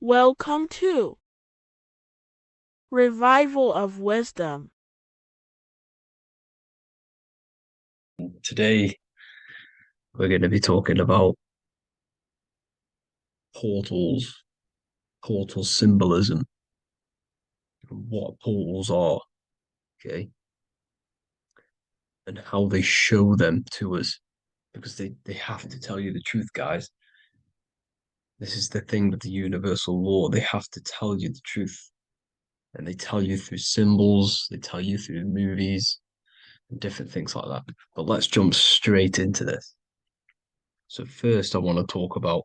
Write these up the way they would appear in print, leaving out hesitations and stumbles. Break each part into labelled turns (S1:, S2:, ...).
S1: Welcome to Revival of Wisdom.
S2: Today, we're going to be talking about portals, portal symbolism, and what portals are, okay, and how they show them to us, because they have to tell you the truth, guys. This is the thing with the universal law. They have to tell you the truth, and they tell you through symbols, they tell you through movies, and different things like that. But let's jump straight into this. So, first, I want to talk about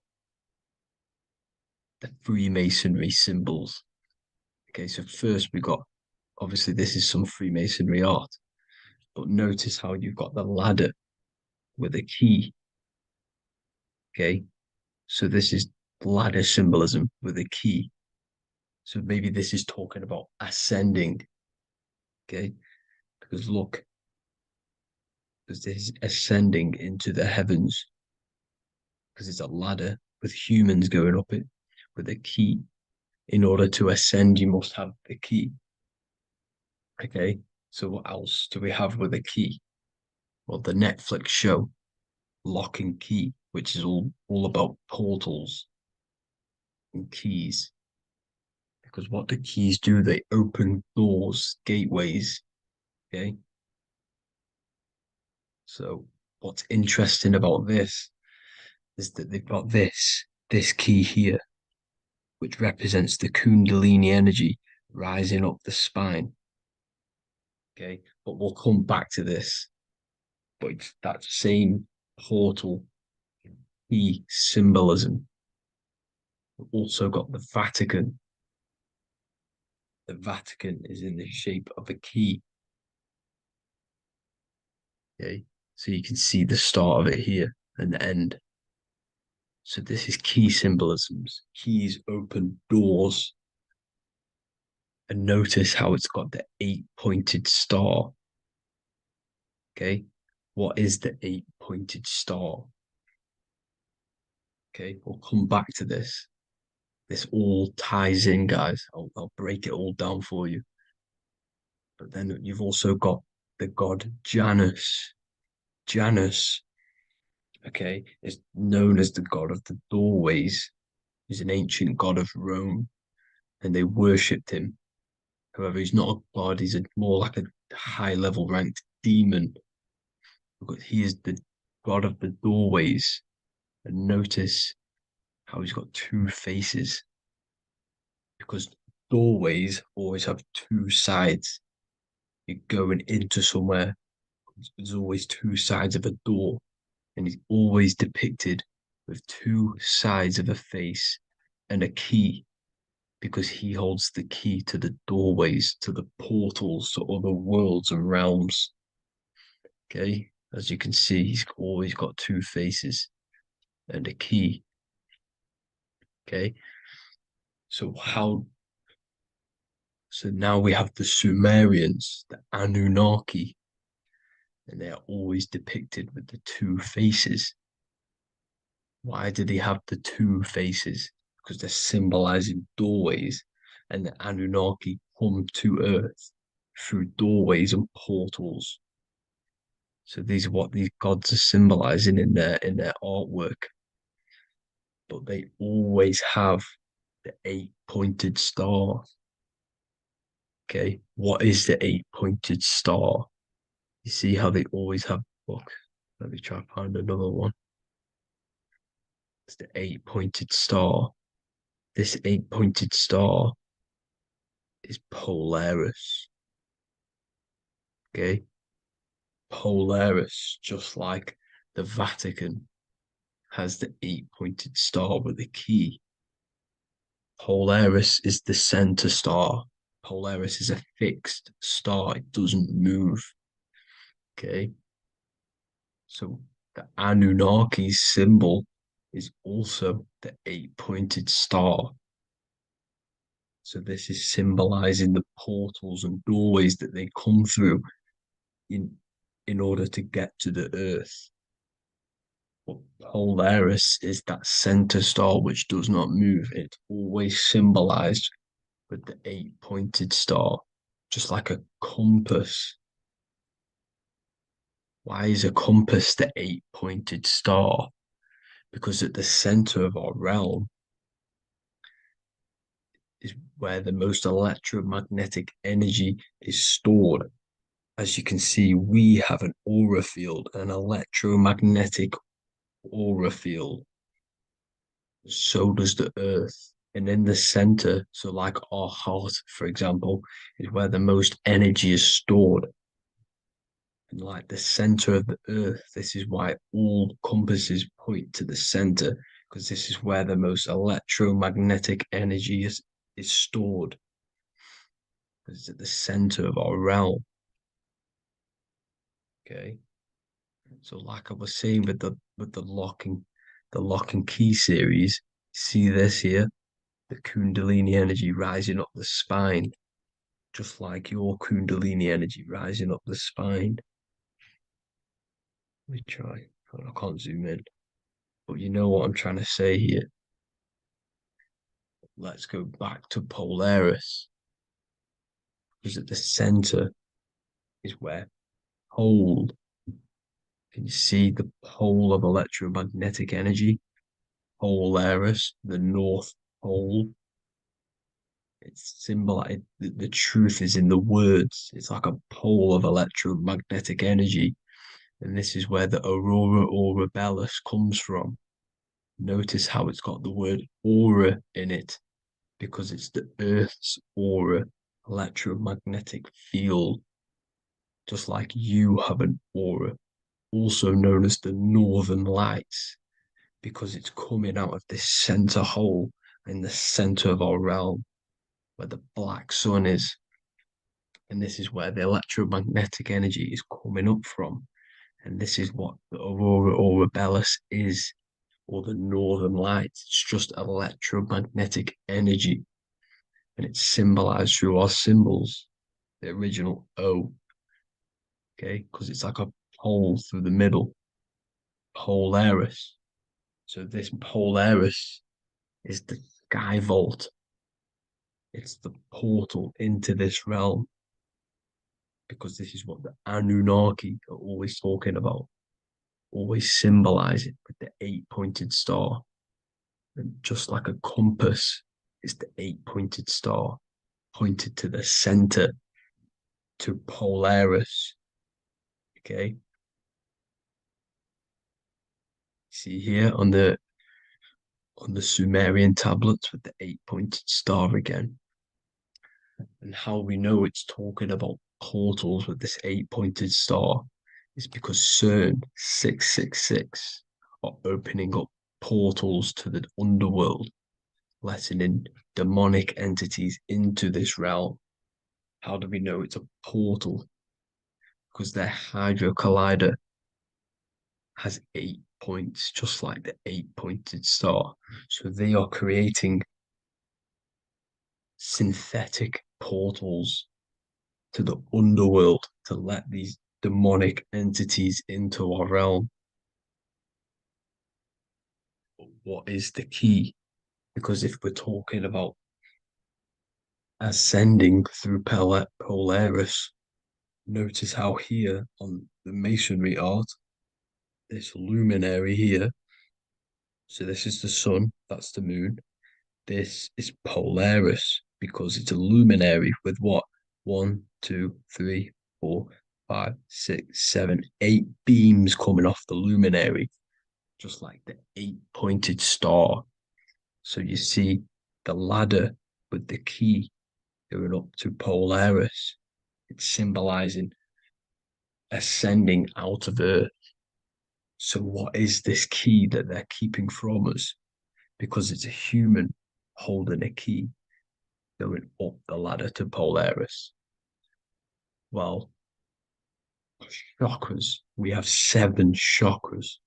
S2: the Freemasonry symbols. Okay, so first we got obviously this is some Freemasonry art, but notice how you've got the ladder with a key. Okay, so this is ladder symbolism with a key. So maybe this is talking about ascending. Okay, because look, because this is ascending into the heavens, because it's a ladder with humans going up it with a key. In order to ascend, you must have the key. Okay, so what else do we have with a key? Well, the Netflix show Lock and Key, which is all about portals and keys. Because what the keys do, they open doors, gateways. Okay. So what's interesting about this is that they've got this key here, which represents the Kundalini energy rising up the spine. Okay. But we'll come back to this. But it's that same portal key symbolism. We've also got the Vatican. The Vatican is in the shape of a key. Okay. So you can see the start of it here and the end. So this is key symbolisms. Keys open doors. And notice how it's got the eight-pointed star. Okay. What is the eight-pointed star? Okay. We'll come back to this. This all ties in, guys. I'll break it all down for you. But then you've also got the god Janus. Janus, okay, is known as the god of the doorways. He's an ancient god of Rome, and they worshipped him. However, he's not a god, he's more like a high level ranked demon. Because he is the god of the doorways. And notice how he's got two faces. Because doorways always have two sides. You're going into somewhere, there's always two sides of a door. And he's always depicted with two sides of a face and a key, because he holds the key to the doorways, to the portals, to other worlds and realms. Okay, as you can see, he's always got two faces and a key. Okay, so how? So now we have the Sumerians, the Anunnaki, and they are always depicted with the two faces. Why do they have the two faces? Because they're symbolizing doorways, and the Anunnaki come to Earth through doorways and portals. So these are what these gods are symbolizing in their artwork. But they always have the eight-pointed star. Okay, what is the eight-pointed star? You see how they always have. Look, let me try to find another one. It's the eight-pointed star. This eight-pointed star is Polaris. Okay, Polaris, just like the Vatican has the eight-pointed star with a key. Polaris is the center star. Polaris is a fixed star, it doesn't move. Okay, so the Anunnaki's symbol is also the eight-pointed star. So this is symbolizing the portals and doorways that they come through in in order to get to the earth. But Polaris is that center star which does not move. It's always symbolized with the eight-pointed star, just like a compass. Why is a compass the eight-pointed star? Because at the center of our realm is where the most electromagnetic energy is stored. As you can see, we have an aura field, an electromagnetic aura field. So does the Earth. And in the center, so like our heart, for example, is where the most energy is stored. And like the center of the Earth, this is why all compasses point to the center, because this is where the most electromagnetic energy is stored. It's at the center of our realm. Okay. So like I was saying with the lock and key series, see this here? The Kundalini energy rising up the spine, just like your Kundalini energy rising up the spine. Let me try. I can't zoom in, but you know what I'm trying to say here. Let's go back to Polaris, because at the center is where pole. Can you see the pole of electromagnetic energy? Polaris, the North Pole. It's symbolized. The truth is in the words. It's like a pole of electromagnetic energy. And this is where the aurora borealis comes from. Notice how it's got the word aura in it, because it's the Earth's aura, electromagnetic field, just like you have an aura, also known as the northern lights, because it's coming out of this center hole in the center of our realm, where the black sun is. And this is where the electromagnetic energy is coming up from. And this is what the aurora borealis is, or the northern lights. It's just electromagnetic energy. And it's symbolized through our symbols, the original O, okay? Because it's like a pole through the middle, Polaris. So this Polaris is the sky vault. It's the portal into this realm, because this is what the Anunnaki are always talking about, always symbolize it with the eight-pointed star. And just like a compass is the eight-pointed star pointed to the center, to Polaris. Okay. See here on the Sumerian tablets with the eight-pointed star again. And how we know it's talking about portals with this eight-pointed star is because CERN 666 are opening up portals to the underworld, letting in demonic entities into this realm. How do we know it's a portal? Because their Hydro Collider has 8 points, just like the eight-pointed star. So they are creating synthetic portals to the underworld to let these demonic entities into our realm. But what is the key? Because if we're talking about ascending through Polaris, notice how here on the masonry art, this luminary here, so this is the sun, that's the moon. This is Polaris because it's a luminary with what? 1, 2, 3, 4, 5, 6, 7, 8 beams coming off the luminary, just like the eight-pointed star. So you see the ladder with the key going up to Polaris. It's symbolizing ascending out of Earth. So what is this key that they're keeping from us? Because it's a human holding a key going up the ladder to Polaris. Well, chakras. We have 7 chakras.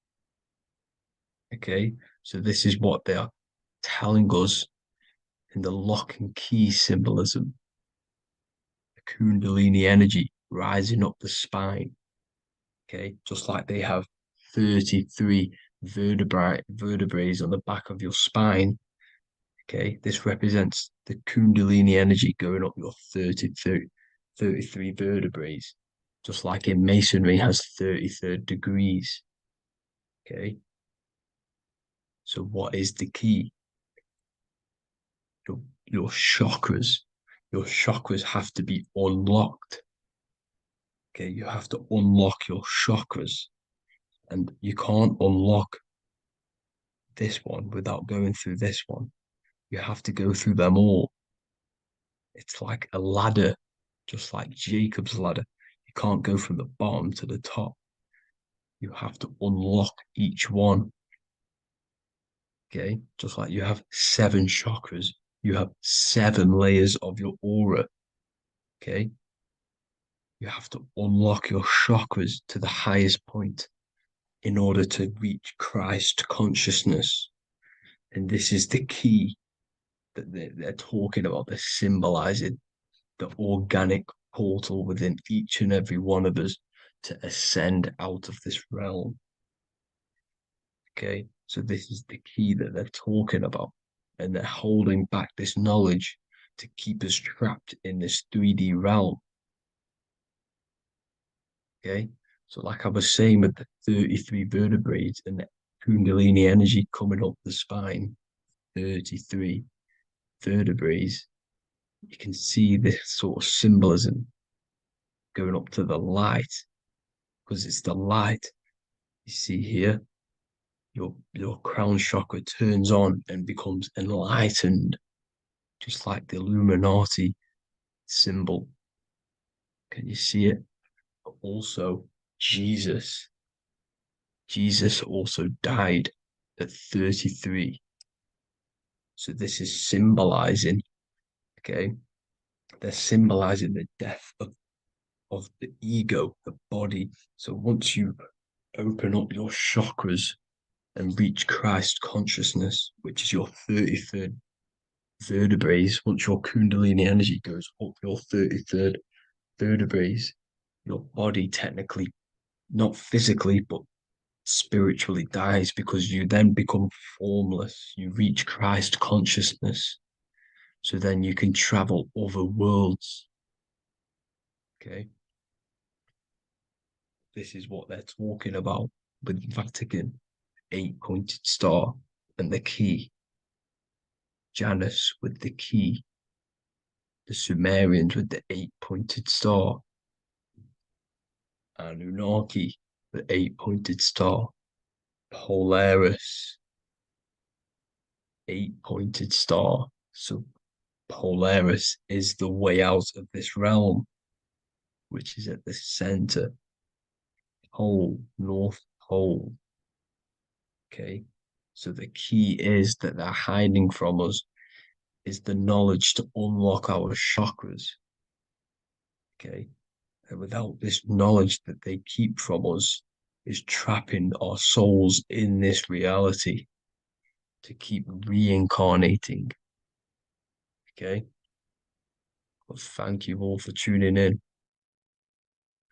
S2: Okay, so this is what they are telling us in the lock and key symbolism. The Kundalini energy rising up the spine. Okay, just like they have 33 vertebrae on the back of your spine. Okay, this represents the Kundalini energy going up your 33 vertebrae, just like in Masonry has 33rd degrees. Okay, so what is the key? Your chakras. Your chakras have to be unlocked. Okay, you have to unlock your chakras, and you can't unlock this one without going through this one. You have to go through them all. It's like a ladder, just like Jacob's ladder. You can't go from the bottom to the top. You have to unlock each one. Okay, just like you have 7 chakras, you have 7 layers of your aura. Okay, you have to unlock your chakras to the highest point in order to reach Christ consciousness. And this is the key that they're talking about. They're symbolizing the organic portal within each and every one of us to ascend out of this realm. Okay, so this is the key that they're talking about, and they're holding back this knowledge to keep us trapped in this 3D realm. Okay, so like I was saying with the 33 vertebrae and the Kundalini energy coming up the spine, 33 vertebrae, you can see this sort of symbolism going up to the light, because it's the light you see here. Your crown chakra turns on and becomes enlightened, just like the Illuminati symbol. Can you see it? But also Jesus also died at 33. So this is symbolizing, okay, they're symbolizing the death of the ego, the body. So once you open up your chakras and reach Christ consciousness, which is your 33rd vertebrae, once your Kundalini energy goes up your 33rd vertebrae, your body technically, not physically, but spiritually dies, because you then become formless. You reach Christ consciousness. So then you can travel other worlds. Okay. This is what they're talking about with Vatican, 8-pointed star, and the key. Janus with the key. The Sumerians with the 8-pointed star. Anunnaki, the 8-pointed star. Polaris, 8-pointed star. So Polaris is the way out of this realm, which is at the center. Pole, North Pole. Okay. So the key is that they're hiding from us is the knowledge to unlock our chakras. Okay. And without this knowledge that they keep from us, is trapping our souls in this reality to keep reincarnating. Okay. Well, thank you all for tuning in.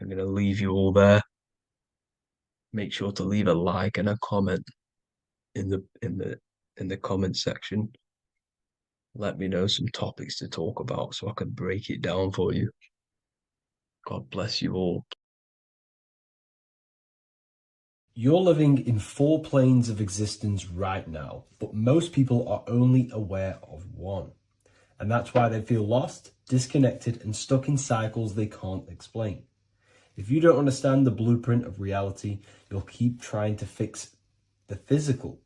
S2: I'm going to leave you all there. Make sure to leave a like and a comment in the comment section. Let me know some topics to talk about so I can break it down for you. God bless you all.
S3: You're living in 4 planes of existence right now, but most people are only aware of one. And that's why they feel lost, disconnected, and stuck in cycles they can't explain. If you don't understand the blueprint of reality, you'll keep trying to fix the physical,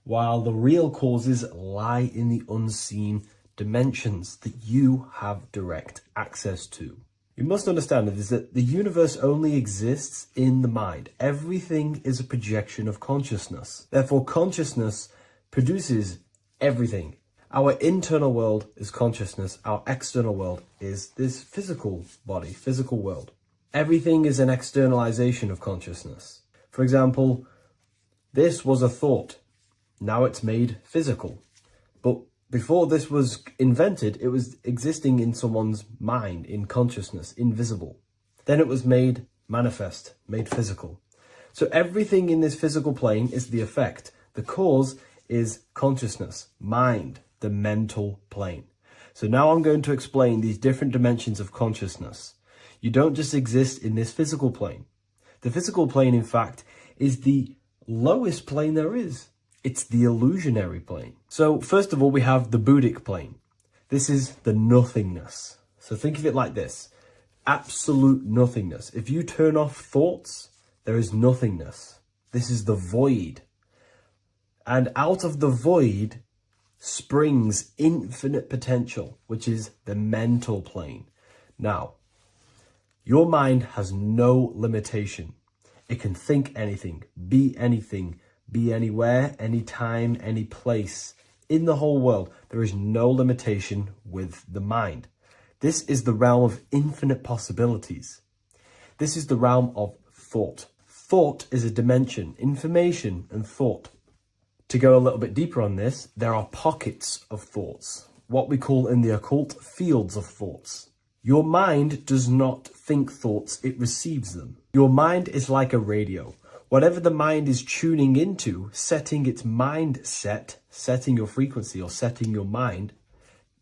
S3: while the real causes lie in the unseen dimensions that you have direct access to. You must understand that the universe only exists in the mind. Everything is a projection of consciousness. Therefore, consciousness produces everything. Our internal world is consciousness. Our external world is this physical body, physical world. Everything is an externalization of consciousness. For example, this was a thought. Now it's made physical. But before this was invented, it was existing in someone's mind, in consciousness, invisible. Then it was made manifest, made physical. So everything in this physical plane is the effect. The cause is consciousness, mind, the mental plane. So now I'm going to explain these different dimensions of consciousness. You don't just exist in this physical plane. The physical plane, in fact, is the lowest plane there is. It's the illusionary plane. So first of all, we have the Buddhic plane. This is the nothingness. So think of it like this. Absolute nothingness. If you turn off thoughts, there is nothingness. This is the void. And out of the void springs infinite potential, which is the mental plane. Now, your mind has no limitation. It can think anything, be anywhere, anytime, any place. In the whole world, there is no limitation with the mind. This is the realm of infinite possibilities. This is the realm of thought. Thought is a dimension, information and thought. To go a little bit deeper on this, there are pockets of thoughts, what we call in the occult fields of thoughts. Your mind does not think thoughts, it receives them. Your mind is like a radio. Whatever the mind is tuning into, setting its mindset, setting your frequency or setting your mind,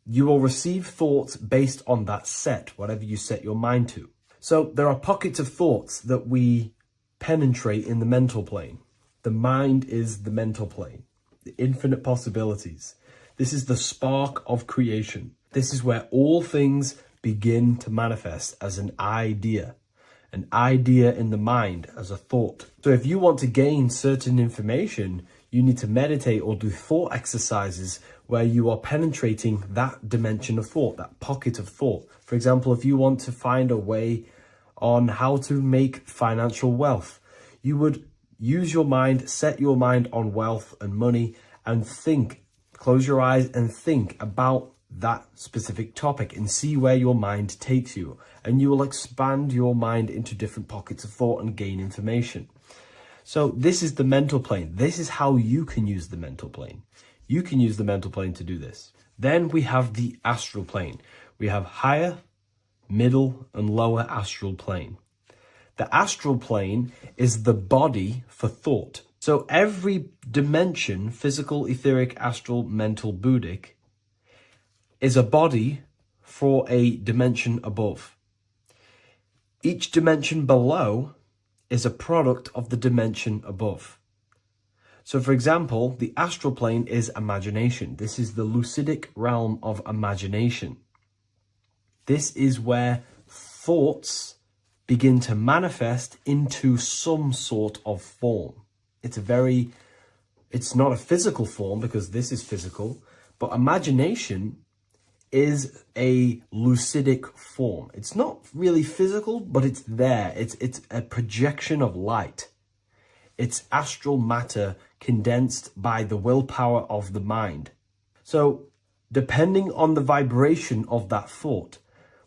S3: you will receive thoughts based on that set, whatever you set your mind to. So there are pockets of thoughts that we penetrate in the mental plane. The mind is the mental plane, the infinite possibilities. This is the spark of creation. This is where all things begin to manifest as an idea in the mind as a thought. So if you want to gain certain information, you need to meditate or do thought exercises where you are penetrating that dimension of thought, that pocket of thought. For example, if you want to find a way on how to make financial wealth, you would use your mind, set your mind on wealth and money and think, close your eyes and think about that specific topic and see where your mind takes you. And you will expand your mind into different pockets of thought and gain information. So this is the mental plane. This is how you can use the mental plane. You can use the mental plane to do this. Then we have the astral plane. We have higher, middle, and lower astral plane. The astral plane is the body for thought. So every dimension, physical, etheric, astral, mental, Buddhic, is a body for a dimension above. Each dimension below is a product of the dimension above. So for example, the astral plane is imagination. This is the lucidic realm of imagination. This is where thoughts begin to manifest into some sort of form. It's not a physical form because this is physical, but imagination is a lucidic form. It's not really physical, but it's there. It's a projection of light. It's astral matter condensed by the willpower of the mind. So depending on the vibration of that thought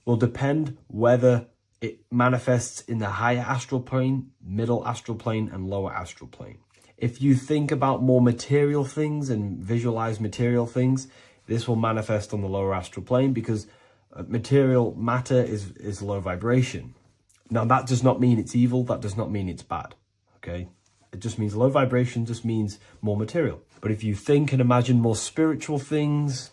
S3: will depend whether it manifests in the higher astral plane, middle astral plane, and lower astral plane. If you think about more material things and visualize material things, this will manifest on the lower astral plane because material matter is low vibration. Now, that does not mean it's evil. That does not mean it's bad. Okay? It just means low vibration just means more material. But if you think and imagine more spiritual things,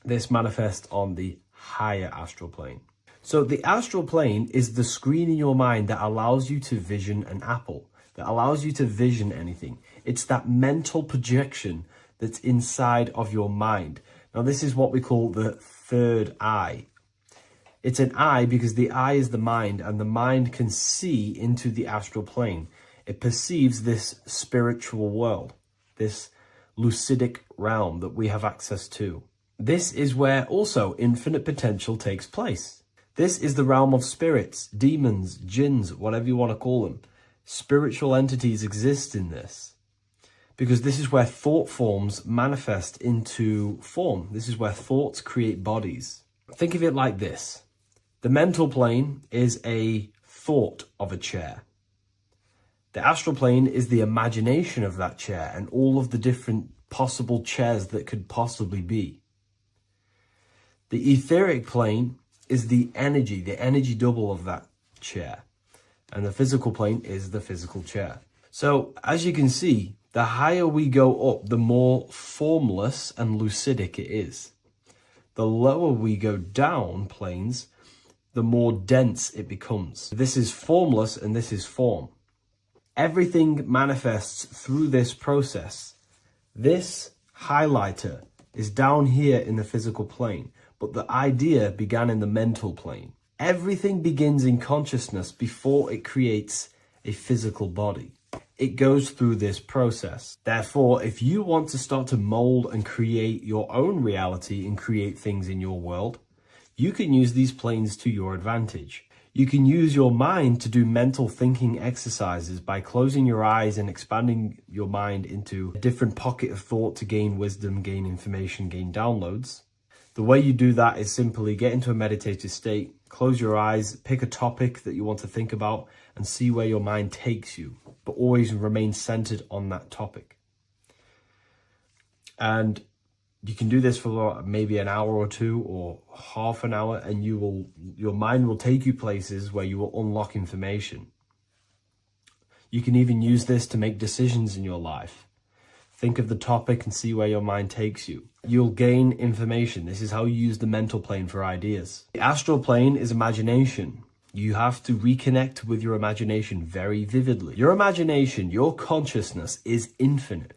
S3: this manifests on the higher astral plane. So the astral plane is the screen in your mind that allows you to vision an apple, that allows you to vision anything. It's that mental projection that's inside of your mind. Now, this is what we call the third eye. It's an eye because the eye is the mind, and the mind can see into the astral plane. It perceives this spiritual world, this lucidic realm that we have access to. This is where also infinite potential takes place. This is the realm of spirits, demons, jinns, whatever you want to call them. Spiritual entities exist in this because this is where thought forms manifest into form. This is where thoughts create bodies. Think of it like this. The mental plane is a thought of a chair. The astral plane is the imagination of that chair and all of the different possible chairs that could possibly be. The etheric plane is the energy double of that chair. And the physical plane is the physical chair. So as you can see, the higher we go up, the more formless and lucidic it is. The lower we go down planes, the more dense it becomes. This is formless and this is form. Everything manifests through this process. This highlighter is down here in the physical plane, but the idea began in the mental plane. Everything begins in consciousness before it creates a physical body. It goes through this process. Therefore, if you want to start to mold and create your own reality and create things in your world, you can use these planes to your advantage. You can use your mind to do mental thinking exercises by closing your eyes and expanding your mind into a different pocket of thought to gain wisdom, gain information, gain downloads. The way you do that is simply get into a meditative state, close your eyes, pick a topic that you want to think about, and see where your mind takes you, but always remain centered on that topic. And you can do this for maybe an hour or two or half an hour, and your mind will take you places where you will unlock information. You can even use this to make decisions in your life. Think of the topic and see where your mind takes you. You'll gain information. This is how you use the mental plane for ideas. The astral plane is imagination. You have to reconnect with your imagination very vividly. Your imagination, your consciousness is infinite.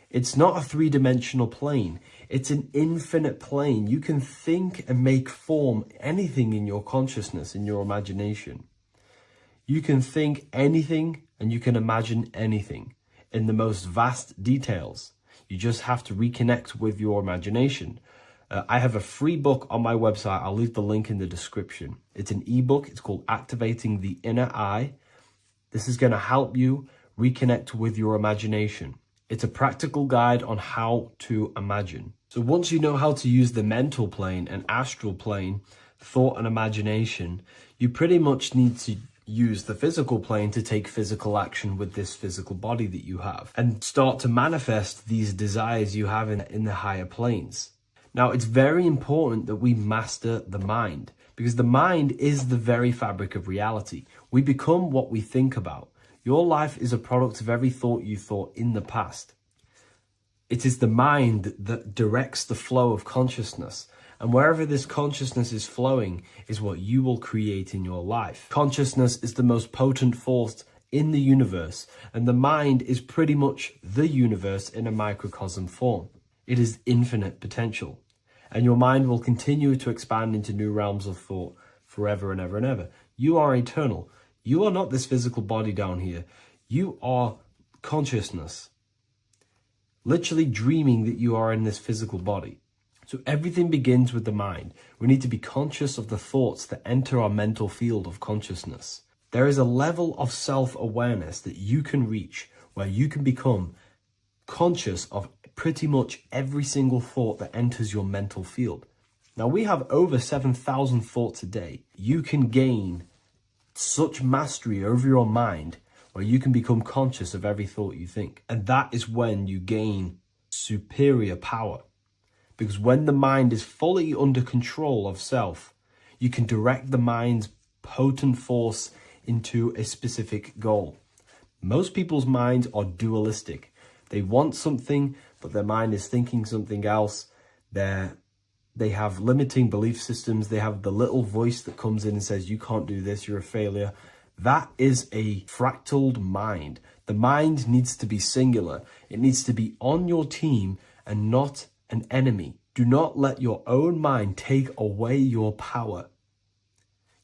S3: It's not a three-dimensional plane. It's an infinite plane. You can think and make form anything in your consciousness, in your imagination. You can think anything and you can imagine anything in the most vast details. You just have to reconnect with your imagination. I have a free book on my website. I'll leave the link in the description. It's an ebook. It's called Activating the Inner Eye. This is going to help you reconnect with your imagination. It's a practical guide on how to imagine. So once you know how to use the mental plane and astral plane, thought and imagination, you pretty much need to use the physical plane to take physical action with this physical body that you have and start to manifest these desires you have in the higher planes. Now, it's very important that we master the mind, because the mind is the very fabric of reality. We become what we think about. Your life is a product of every thought you thought in the past. It is the mind that directs the flow of consciousness. And wherever this consciousness is flowing is what you will create in your life. Consciousness is the most potent force in the universe, and the mind is pretty much the universe in a microcosm form. It is infinite potential, and your mind will continue to expand into new realms of thought forever and ever and ever. You are eternal. You are not this physical body down here. You are consciousness, literally dreaming that you are in this physical body. So everything begins with the mind. We need to be conscious of the thoughts that enter our mental field of consciousness. There is a level of self-awareness that you can reach where you can become conscious of pretty much every single thought that enters your mental field. Now, we have over 7,000 thoughts a day. You can gain such mastery over your mind where you can become conscious of every thought you think. And that is when you gain superior power. Because when the mind is fully under control of self, you can direct the mind's potent force into a specific goal. Most people's minds are dualistic. They want something, but their mind is thinking something else. They have limiting belief systems. They have the little voice that comes in and says, you can't do this, you're a failure. That is a fractaled mind. The mind needs to be singular. It needs to be on your team and not an enemy. Do not let your own mind take away your power.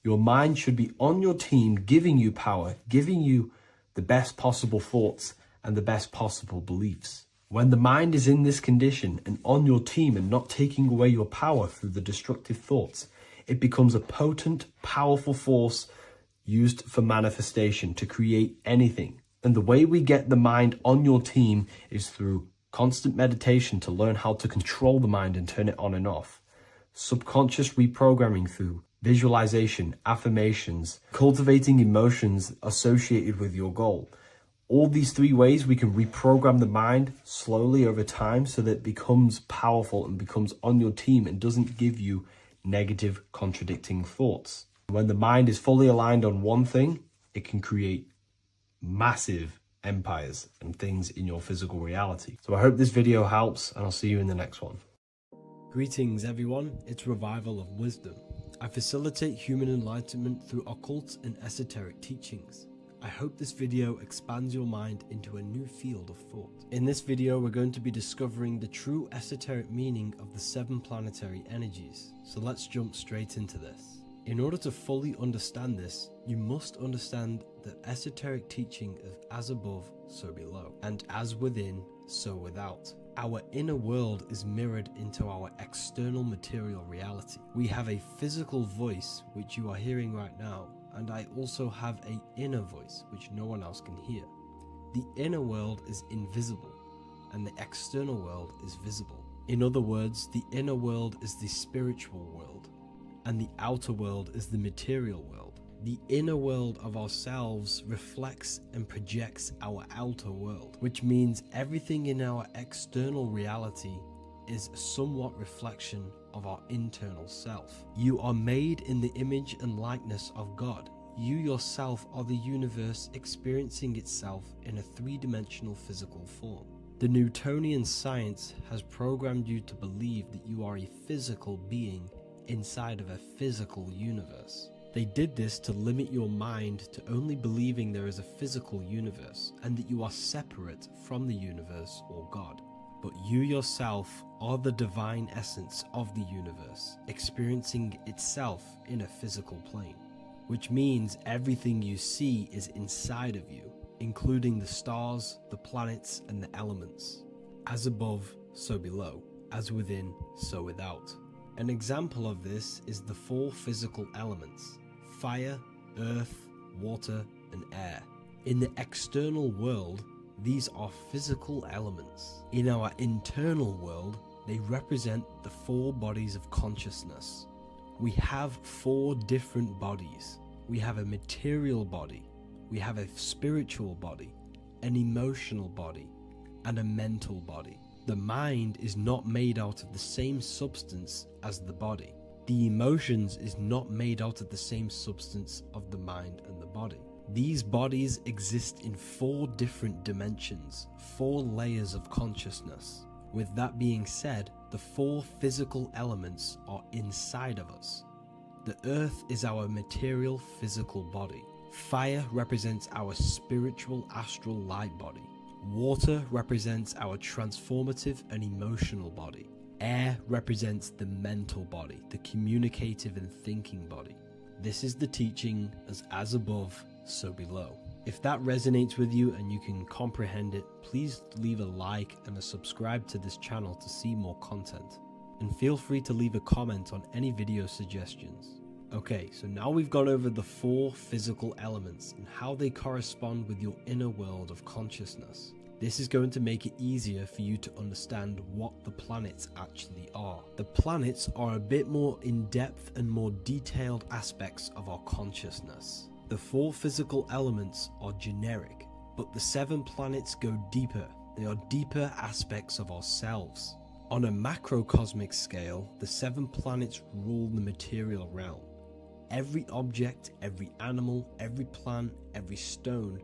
S3: Your mind should be on your team, giving you power, giving you the best possible thoughts and the best possible beliefs. When the mind is in this condition and on your team and not taking away your power through the destructive thoughts, it becomes a potent, powerful force used for manifestation to create anything. And the way we get the mind on your team is through constant meditation to learn how to control the mind and turn it on and off. Subconscious reprogramming through visualization, affirmations, cultivating emotions associated with your goal. All these three ways we can reprogram the mind slowly over time so that it becomes powerful and becomes on your team and doesn't give you negative contradicting thoughts. When the mind is fully aligned on one thing, it can create massive empires, and things in your physical reality. So I hope this video helps, and I'll see you in the next one. Greetings everyone, it's Revival of Wisdom. I facilitate human enlightenment through occult and esoteric teachings. I hope this video expands your mind into a new field of thought. In this video, we're going to be discovering the true esoteric meaning of the 7 planetary energies. So let's jump straight into this. In order to fully understand this, you must understand the esoteric teaching of as above, so below, and as within, so without. Our inner world is mirrored into our external material reality. We have a physical voice, which you are hearing right now, and I also have an inner voice, which no one else can hear. The inner world is invisible, and the external world is visible. In other words, the inner world is the spiritual world, and the outer world is the material world. The inner world of ourselves reflects and projects our outer world, which means everything in our external reality is a somewhat reflection of our internal self. You are made in the image and likeness of God. You yourself are the universe experiencing itself in a 3-dimensional physical form. The Newtonian science has programmed you to believe that you are a physical being inside of a physical universe. They did this to limit your mind to only believing there is a physical universe and that you are separate from the universe or God. But you yourself are the divine essence of the universe, experiencing itself in a physical plane, which means everything you see is inside of you, including the stars, the planets, and the elements. As above, so below. As within, so without. An example of this is the 4 physical elements: fire, earth, water, and air. In the external world, these are physical elements. In our internal world, they represent the 4 bodies of consciousness. We have 4 different bodies. We have a material body, we have a spiritual body, an emotional body, and a mental body. The mind is not made out of the same substance as the body. The emotions is not made out of the same substance of the mind and the body. These bodies exist in 4 different dimensions, 4 layers of consciousness. With that being said, the 4 physical elements are inside of us. The earth is our material physical body. Fire represents our spiritual astral light body. Water represents our transformative and emotional body. Air represents the mental body, the communicative and thinking body. This is the teaching as above, so below. If that resonates with you and you can comprehend it, please leave a like and a subscribe to this channel to see more content. And feel free to leave a comment on any video suggestions. Okay, so now we've gone over the 4 physical elements and how they correspond with your inner world of consciousness. This is going to make it easier for you to understand what the planets actually are. The planets are a bit more in-depth and more detailed aspects of our consciousness. The 4 physical elements are generic, but the 7 planets go deeper. They are deeper aspects of ourselves. On a macrocosmic scale, the 7 planets rule the material realm. Every object, every animal, every plant, every stone,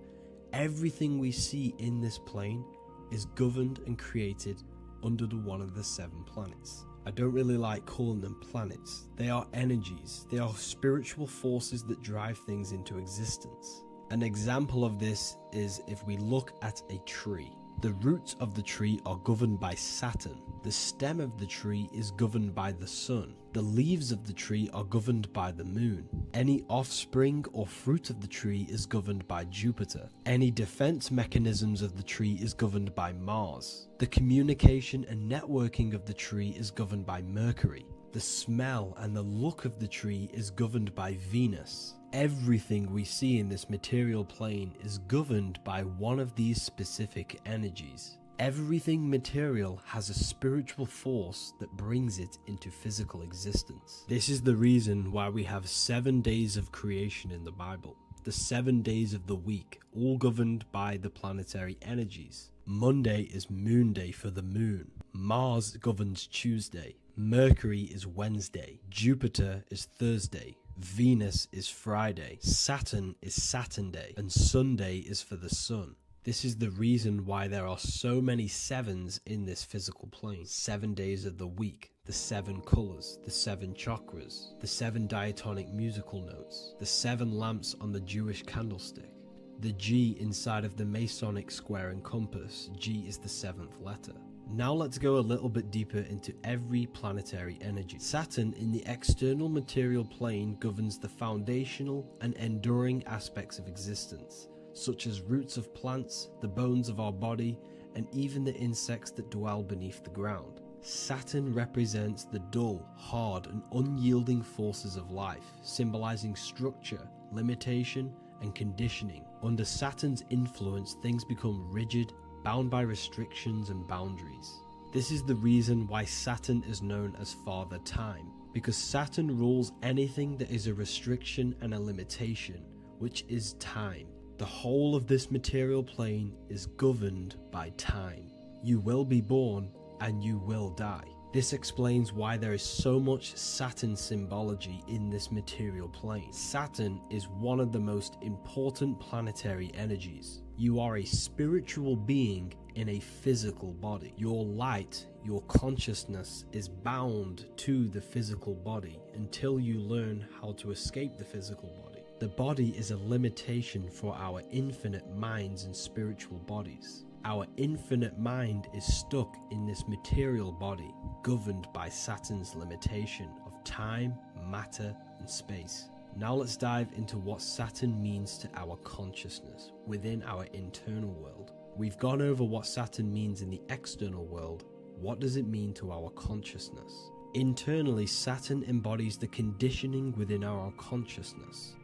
S3: everything we see in this plane is governed and created under one of the 7 planets. I don't really like calling them planets. They are energies. They are spiritual forces that drive things into existence. An example of this is if we look at a tree. The roots of the tree are governed by Saturn. The stem of the tree is governed by the sun. The leaves of the tree are governed by the moon. Any offspring or fruit of the tree is governed by Jupiter. Any defense mechanisms of the tree is governed by Mars. The communication and networking of the tree is governed by Mercury. The smell and the look of the tree is governed by Venus. Everything we see in this material plane is governed by one of these specific energies. Everything material has a spiritual force that brings it into physical existence. This is the reason why we have 7 days of creation in the Bible. The 7 days of the week, all governed by the planetary energies. Monday is moon day for the moon. Mars governs Tuesday. Mercury is Wednesday. Jupiter is Thursday. Venus is Friday. Saturn is Saturn day. And Sunday is for the sun. This is the reason why there are so many sevens in this physical plane. 7 days of the week, the 7 colors, the 7 chakras, the 7 diatonic musical notes, the 7 lamps on the Jewish candlestick, the G inside of the Masonic square and compass. G is the 7th letter. Now let's go a little bit deeper into every planetary energy. Saturn in the external material plane governs the foundational and enduring aspects of existence, such as roots of plants, the bones of our body, and even the insects that dwell beneath the ground. Saturn represents the dull, hard, and unyielding forces of life, symbolizing structure, limitation, and conditioning. Under Saturn's influence, things become rigid, bound by restrictions and boundaries. This is the reason why Saturn is known as Father Time, because Saturn rules anything that is a restriction and a limitation, which is time. The whole of this material plane is governed by time. You will be born and you will die. This explains why there is so much Saturn symbology in this material plane. Saturn is one of the most important planetary energies. You are a spiritual being in a physical body. Your light, your consciousness is bound to the physical body until you learn how to escape the physical body. The body is a limitation for our infinite minds and spiritual bodies. Our infinite mind is stuck in this material body, governed by Saturn's limitation of time, matter, and space. Now let's dive into what Saturn means to our consciousness within our internal world. We've gone over what Saturn means in the external world. What does it mean to our consciousness? Internally, Saturn embodies the conditioning within our consciousness.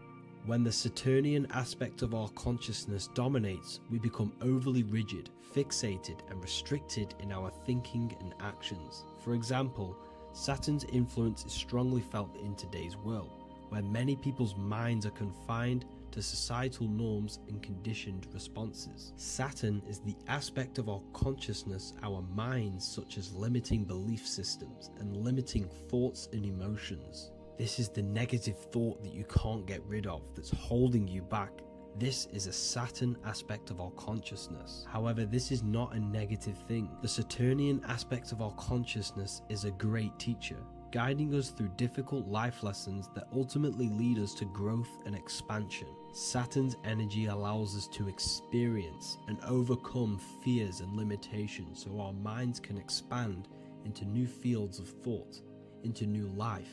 S3: When the Saturnian aspect of our consciousness dominates, we become overly rigid, fixated, and restricted in our thinking and actions. For example, Saturn's influence is strongly felt in today's world, where many people's minds are confined to societal norms and conditioned responses. Saturn is the aspect of our consciousness, our minds, such as limiting belief systems and limiting thoughts and emotions. This is the negative thought that you can't get rid of, that's holding you back. This is a Saturn aspect of our consciousness. However, this is not a negative thing. The Saturnian aspect of our consciousness is a great teacher, guiding us through difficult life lessons that ultimately lead us to growth and expansion. Saturn's energy allows us to experience and overcome fears and limitations so our minds can expand into new fields of thought, into new life.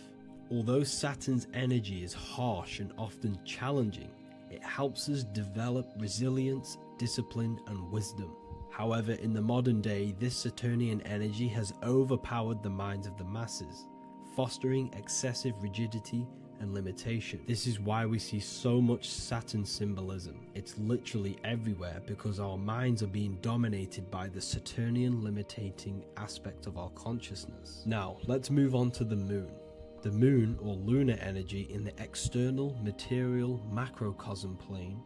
S3: Although Saturn's energy is harsh and often challenging, it helps us develop resilience, discipline, and wisdom. However, in the modern day, this Saturnian energy has overpowered the minds of the masses, fostering excessive rigidity and limitation. This is why we see so much Saturn symbolism. It's literally everywhere because our minds are being dominated by the Saturnian limiting aspect of our consciousness. Now, let's move on to the moon. The moon, or lunar energy, in the external material macrocosm plane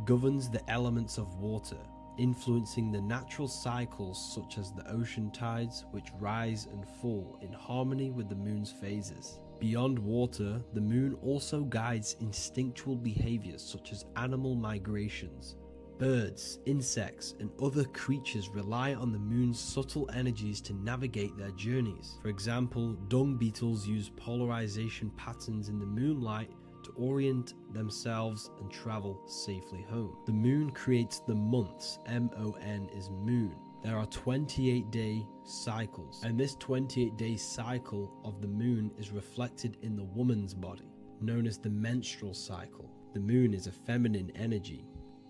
S3: governs the elements of water, influencing the natural cycles such as the ocean tides, which rise and fall in harmony with the moon's phases. Beyond water, the moon also guides instinctual behaviors such as animal migrations. Birds, insects, and other creatures rely on the moon's subtle energies to navigate their journeys. For example, dung beetles use polarization patterns in the moonlight to orient themselves and travel safely home. The moon creates the months. M-O-N is moon. There are 28-day cycles, and this 28-day cycle of the moon is reflected in the woman's body, known as the menstrual cycle. The moon is a feminine energy,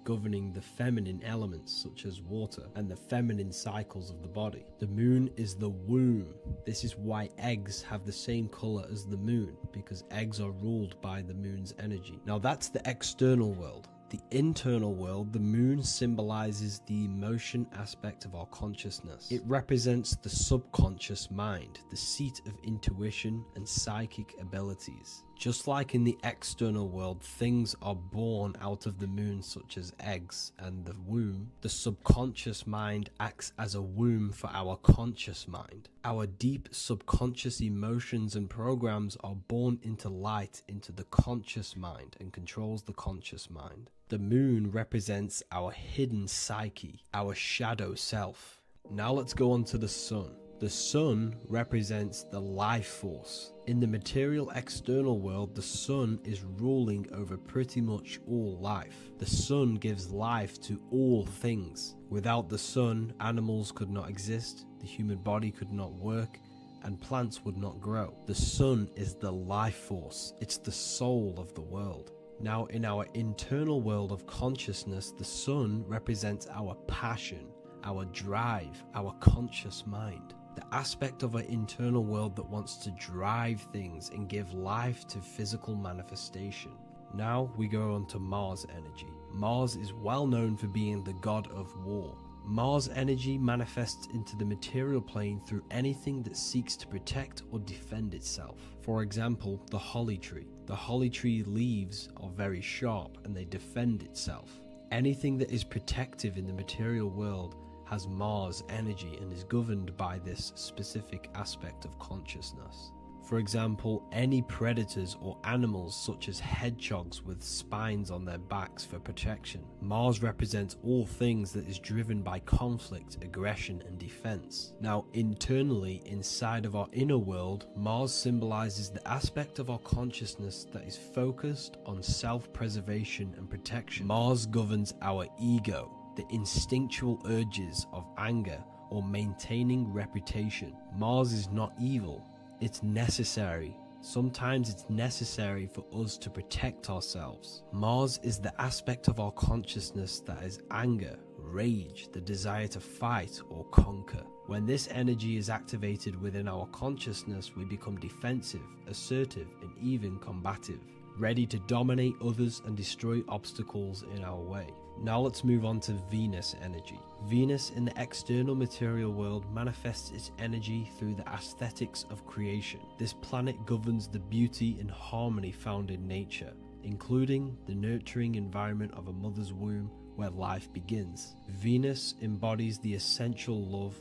S3: governing the feminine elements such as water and the feminine cycles of the body. The moon is the womb. This is why eggs have the same color as the moon, because eggs are ruled by the moon's energy. Now that's the external world. The internal world, the moon symbolizes the emotion aspect of our consciousness. It represents the subconscious mind, the seat of intuition and psychic abilities. Just like in the external world, things are born out of the moon, such as eggs and the womb. The subconscious mind acts as a womb for our conscious mind. Our deep subconscious emotions and programs are born into light into the conscious mind and controls the conscious mind. The moon represents our hidden psyche, our shadow self. Now let's go on to the sun. The sun represents the life force. In the material external world, the sun is ruling over pretty much all life. The sun gives life to all things. Without the sun, animals could not exist, the human body could not work, and plants would not grow. The sun is the life force. It's the soul of the world. Now, in our internal world of consciousness, the sun represents our passion, our drive, our conscious mind. The aspect of our internal world that wants to drive things and give life to physical manifestation. Now we go on to Mars energy. Mars is well known for being the god of war. Mars energy manifests into the material plane through anything that seeks to protect or defend itself. For example, the holly tree. The holly tree leaves are very sharp and they defend itself. Anything that is protective in the material world has Mars energy and is governed by this specific aspect of consciousness. For example, any predators or animals such as hedgehogs with spines on their backs for protection. Mars represents all things that is driven by conflict, aggression and defense. Now internally, inside of our inner world, Mars symbolizes the aspect of our consciousness that is focused on self-preservation and protection. Mars governs our ego, the instinctual urges of anger or maintaining reputation. Mars is not evil, it's necessary. Sometimes it's necessary for us to protect ourselves. Mars is the aspect of our consciousness that is anger, rage, the desire to fight or conquer. When this energy is activated within our consciousness, we become defensive, assertive, and even combative, ready to dominate others and destroy obstacles in our way. Now let's move on to Venus energy. Venus in the external material world manifests its energy through the aesthetics of creation. This planet governs the beauty and harmony found in nature, including the nurturing environment of a mother's womb where life begins. Venus embodies the essential love,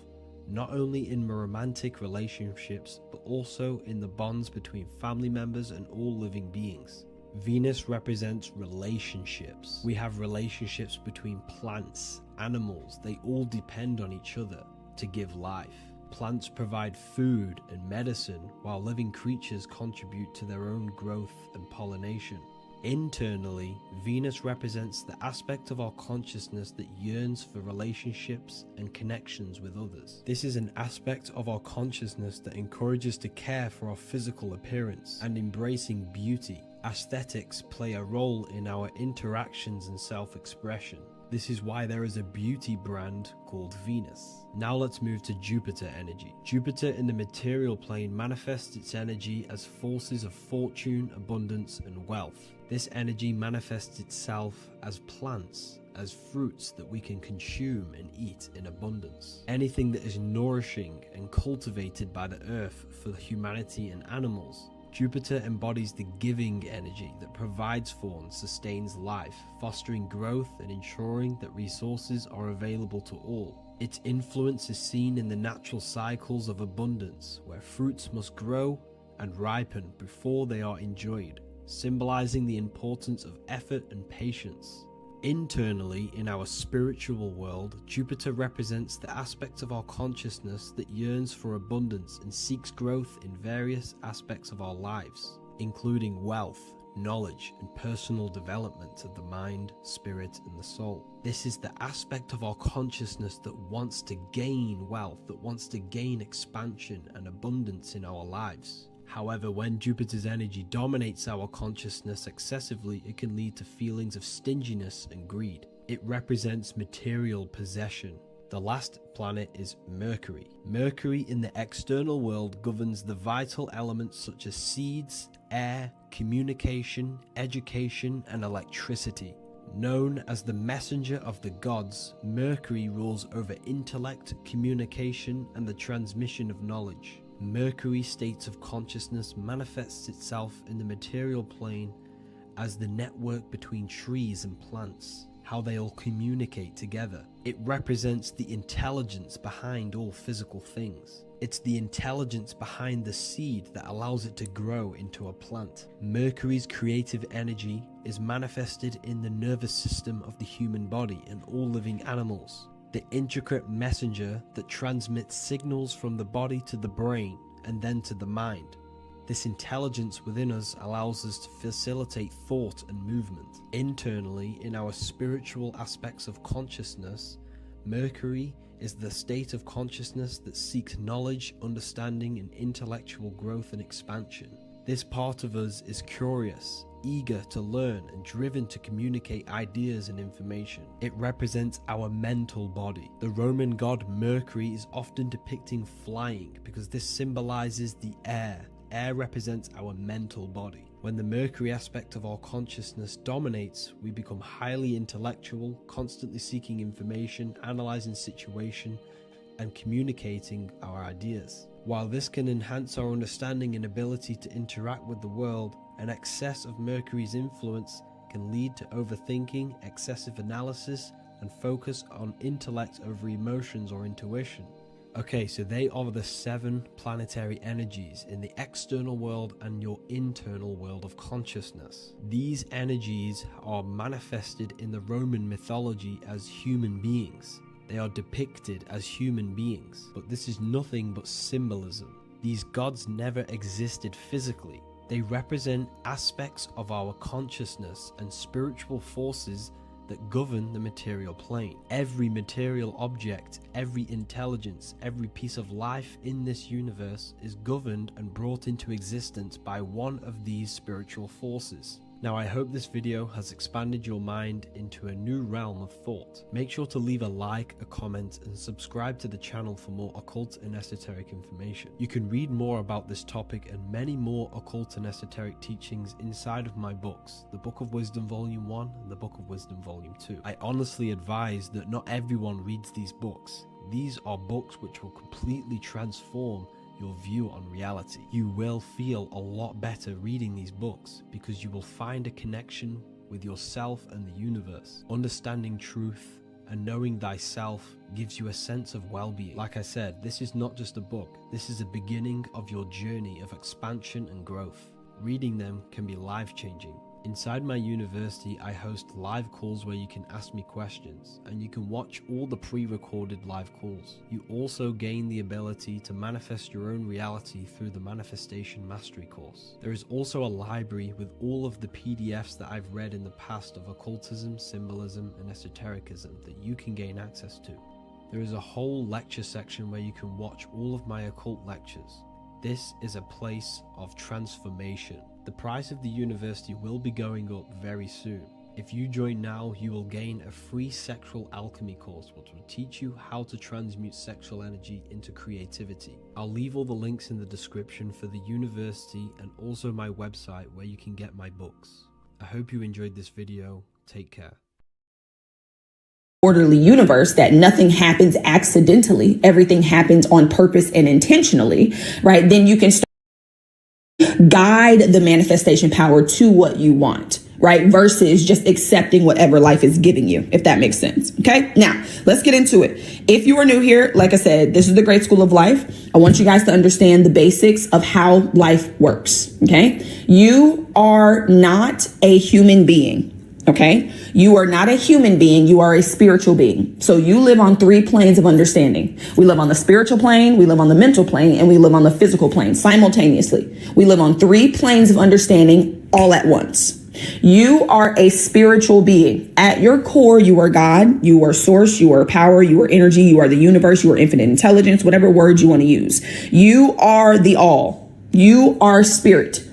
S3: not only in romantic relationships, but also in the bonds between family members and all living beings. Venus represents relationships. We have relationships between plants, animals, they all depend on each other to give life. Plants provide food and medicine, while living creatures contribute to their own growth and pollination. Internally, Venus represents the aspect of our consciousness that yearns for relationships and connections with others. This is an aspect of our consciousness that encourages to care for our physical appearance and embracing beauty. Aesthetics play a role in our interactions and self-expression. This is why there is a beauty brand called Venus. Now let's move to Jupiter energy. Jupiter in the material plane manifests its energy as forces of fortune, abundance, and wealth. This energy manifests itself as plants, as fruits that we can consume and eat in abundance. Anything that is nourishing and cultivated by the earth for humanity and animals. Jupiter embodies the giving energy that provides for and sustains life, fostering growth and ensuring that resources are available to all. Its influence is seen in the natural cycles of abundance, where fruits must grow and ripen before they are enjoyed, symbolizing the importance of effort and patience. Internally, in our spiritual world, Jupiter represents the aspect of our consciousness that yearns for abundance and seeks growth in various aspects of our lives, including wealth, knowledge, and personal development of the mind, spirit, and the soul. This is the aspect of our consciousness that wants to gain wealth, that wants to gain expansion and abundance in our lives. However, when Jupiter's energy dominates our consciousness excessively, it can lead to feelings of stinginess and greed. It represents material possession. The last planet is Mercury. Mercury in the external world governs the vital elements such as seeds, air, communication, education, and electricity. Known as the messenger of the gods, Mercury rules over intellect, communication, and the transmission of knowledge. Mercury's states of consciousness manifests itself in the material plane as the network between trees and plants. how they all communicate together. It represents the intelligence behind all physical things. It's the intelligence behind the seed that allows it to grow into a plant. Mercury's creative energy is manifested in the nervous system of the human body and all living animals. The intricate messenger that transmits signals from the body to the brain and then to the mind. This intelligence within us allows us to facilitate thought and movement. Internally, in our spiritual aspects of consciousness, Mercury is the state of consciousness that seeks knowledge, understanding, and intellectual growth and expansion. This part of us is curious, eager to learn, and driven to communicate ideas and information. It represents our mental body. The Roman god Mercury is often depicting flying because this symbolizes the air. Air represents our mental body. When the Mercury aspect of our consciousness dominates, we become highly intellectual, constantly seeking information, analyzing situation, and communicating our ideas. While this can enhance our understanding and ability to interact with the world, an excess of Mercury's influence can lead to overthinking, excessive analysis, and focus on intellect over emotions or intuition. Okay, so they are the 7 planetary energies in the external world and your internal world of consciousness. These energies are manifested in the Roman mythology as human beings. They are depicted as human beings, but this is nothing but symbolism. These gods never existed physically. They represent aspects of our consciousness and spiritual forces that govern the material plane. Every material object, every intelligence, every piece of life in this universe is governed and brought into existence by one of these spiritual forces. Now, I hope this video has expanded your mind into a new realm of thought. Make sure to leave a like, a comment, and subscribe to the channel for more occult and esoteric information. You can read more about this topic and many more occult and esoteric teachings inside of my books, the Book of Wisdom Volume 1 and the Book of Wisdom Volume 2. I honestly advise that not everyone reads these books. These are books which will completely transform your view on reality. You will feel a lot better reading these books because you will find a connection with yourself and the universe. Understanding truth and knowing thyself gives you a sense of well-being. Like I said, this is not just a book. This is a beginning of your journey of expansion and growth. Reading them can be life-changing. Inside my university, I host live calls where you can ask me questions, and you can watch all the pre-recorded live calls. You also gain the ability to manifest your own reality through the Manifestation Mastery course. There is also a library with all of the PDFs that I've read in the past of occultism, symbolism, and esotericism that you can gain access to. There is a whole lecture section where you can watch all of my occult lectures. This is a place of transformation. The price of the university will be going up very soon. If you join now, you will gain a free sexual alchemy course which will teach you how to transmute sexual energy into creativity. I'll leave all the links in the description for the university and also my website where you can get my books. I hope you enjoyed this video. Take care.
S4: Orderly universe, that nothing happens accidentally, everything happens on purpose and intentionally, right? Then you can guide the manifestation power to what you want, right? Versus just accepting whatever life is giving you, if that makes sense. Okay. Now let's get into it. If you are new here, like I said, this is the Great School of Life. I want you guys to understand the basics of how life works. Okay. You are not a human being. Okay. You are not a human being. You are a spiritual being. So you live on 3 planes of understanding. We live on the spiritual plane, we live on the mental plane, and we live on the physical plane simultaneously. We live on 3 planes of understanding all at once. You are a spiritual being. At your core, you are God, you are source, you are power, you are energy, you are the universe, you are infinite intelligence, whatever word you want to use. You are the all. You are spirit.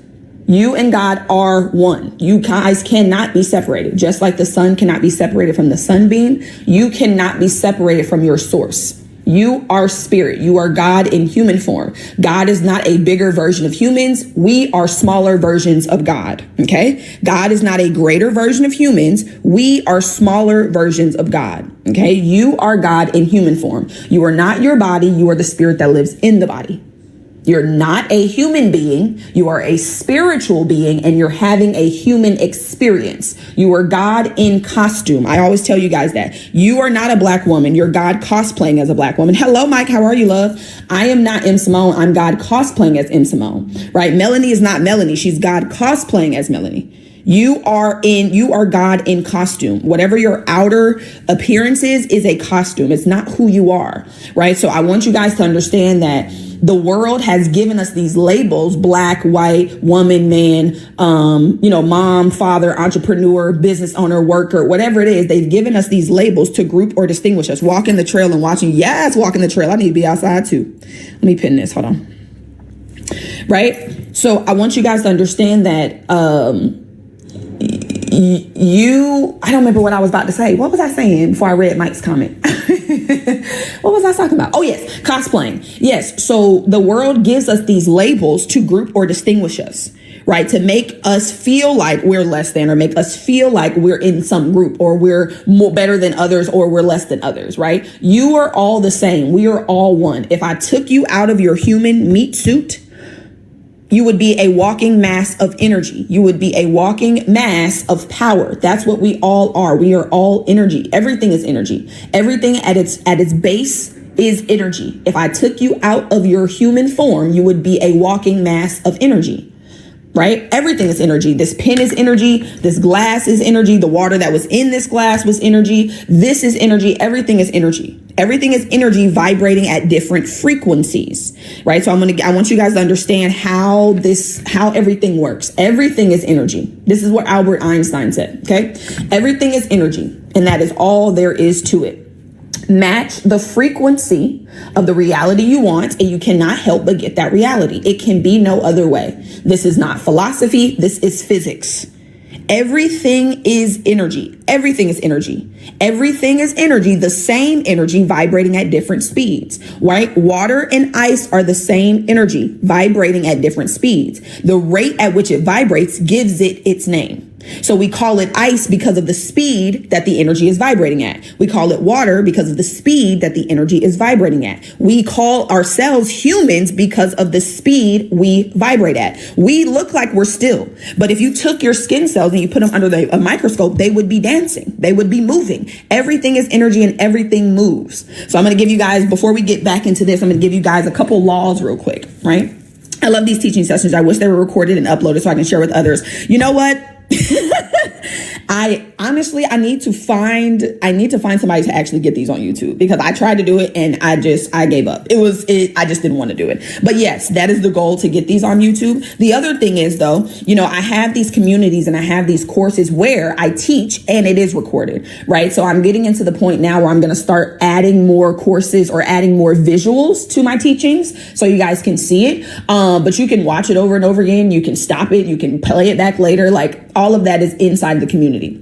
S4: You and God are one. You guys cannot be separated. Just like the sun cannot be separated from the sunbeam, you cannot be separated from your source. You are spirit. You are God in human form. God is not a bigger version of humans. We are smaller versions of God. Okay. God is not a greater version of humans. We are smaller versions of God. Okay. You are God in human form. You are not your body. You are the spirit that lives in the body. You're not a human being. You are a spiritual being, and you're having a human experience. You are God in costume. I always tell you guys that. You are not a black woman. You're God cosplaying as a black woman. Hello, Mike. How are you, love? I am not M. Simone. I'm God cosplaying as M. Simone, right? Melanie is not Melanie. She's God cosplaying as Melanie. You are God in costume. Whatever your outer appearance is a costume. It's not who you are, right? So I want you guys to understand that the world has given us these labels: black, white, woman, man, mom, father, entrepreneur, business owner, worker, whatever it is. They've given us these labels to group or distinguish us. Walking the trail and watching. Yes, walking the trail. I need to be outside too. Let me pin this. Hold on. Right. So I want you guys to understand that, I don't remember what I was about to say. What was I saying before I read Mike's comment? What was I talking about? Oh, yes. Cosplaying. Yes. So the world gives us these labels to group or distinguish us, right? To make us feel like we're less than, or make us feel like we're in some group, or we're more better than others, or we're less than others, right? You are all the same. We are all one. If I took you out of your human meat suit, you would be a walking mass of energy. You would be a walking mass of power. That's what we all are. We are all energy. Everything is energy. Everything at its base is energy. If I took you out of your human form, you would be a walking mass of energy, right? Everything is energy. This pen is energy. This glass is energy. The water that was in this glass was energy. This is energy. Everything is energy. Everything is energy vibrating at different frequencies, right? So I want you guys to understand how everything works. Everything is energy. This is what Albert Einstein said, okay? Everything is energy, and that is all there is to it. Match the frequency of the reality you want, and you cannot help but get that reality. It can be no other way. This is not philosophy. This is physics. Everything is energy. Everything is energy. Everything is energy, the same energy vibrating at different speeds, right? Water and ice are the same energy vibrating at different speeds. The rate at which it vibrates gives it its name. So we call it ice because of the speed that the energy is vibrating at. We call it water because of the speed that the energy is vibrating at. We call ourselves humans because of the speed we vibrate at. We look like we're still, but if you took your skin cells and you put them under a microscope, they would be dancing. They would be moving. Everything is energy and everything moves. So I'm going to give you guys, before we get back into this, I'm going to give you guys a couple laws real quick, right? I love these teaching sessions. I wish they were recorded and uploaded so I can share with others. You know what? I need to find somebody to actually get these on YouTube, because I tried to do it and I gave up. I just didn't want to do it. But yes, that is the goal, to get these on YouTube. The other thing is, though, I have these communities and I have these courses where I teach and it is recorded, right? So I'm getting into the point now where I'm going to start adding more courses or adding more visuals to my teachings so you guys can see it. But you can watch it over and over again. You can stop it. You can play it back later. Like, all of that is inside the community.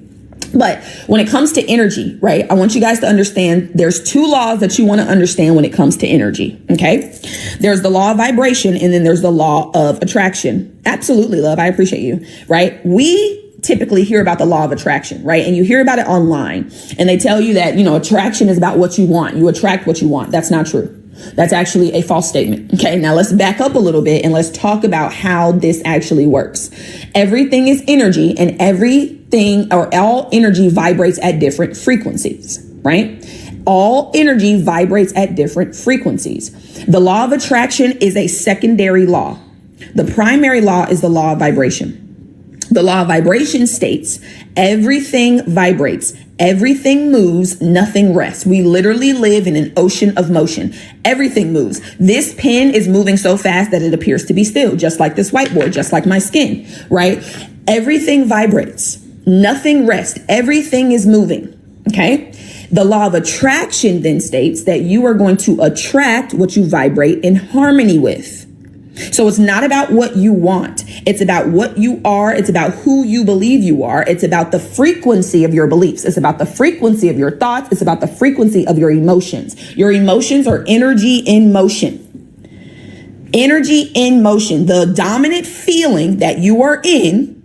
S4: But when it comes to energy, right, I want you guys to understand there's two laws that you want to understand when it comes to energy. Okay. There's the law of vibration, and then there's the law of attraction. Absolutely, love. I appreciate you. Right. We typically hear about the law of attraction, right? And you hear about it online, and they tell you that, attraction is about what you want. You attract what you want. That's not true. That's actually a false statement. Okay, now let's back up a little bit and let's talk about how this actually works. Everything is energy, and everything, or all energy, vibrates at different frequencies, right? All energy vibrates at different frequencies. The law of attraction is a secondary law. The primary law is the law of vibration. The law of vibration states everything vibrates, everything moves, nothing rests. We literally live in an ocean of motion. Everything moves. This pen is moving so fast that it appears to be still, just like this whiteboard, just like my skin, right? Everything vibrates, nothing rests, everything is moving, okay? The law of attraction then states that you are going to attract what you vibrate in harmony with. So it's not about what you want. It's about what you are. It's about who you believe you are. It's about the frequency of your beliefs. It's about the frequency of your thoughts. It's about the frequency of your emotions. Your emotions are energy in motion. Energy in motion. The dominant feeling that you are in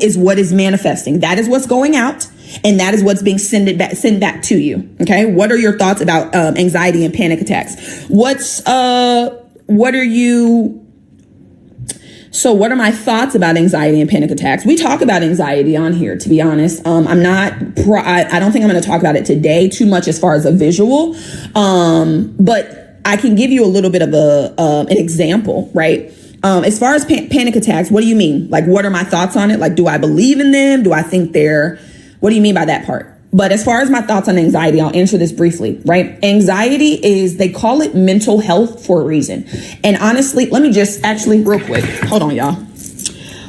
S4: is what is manifesting. That is what's going out. And that is what's being sent back to you. Okay. What are your thoughts about anxiety and panic attacks? What are my thoughts about anxiety and panic attacks? We talk about anxiety on here, to be honest. I don't think I'm going to talk about it today too much as far as a visual. But I can give you a little bit of an example, right? As far as panic attacks, what do you mean? Like, what are my thoughts on it? Like, do I believe in them? Do I think what do you mean by that part? But as far as my thoughts on anxiety, I'll answer this briefly, right? Anxiety they call it mental health for a reason. And honestly, let me just actually real quick. Hold on, y'all.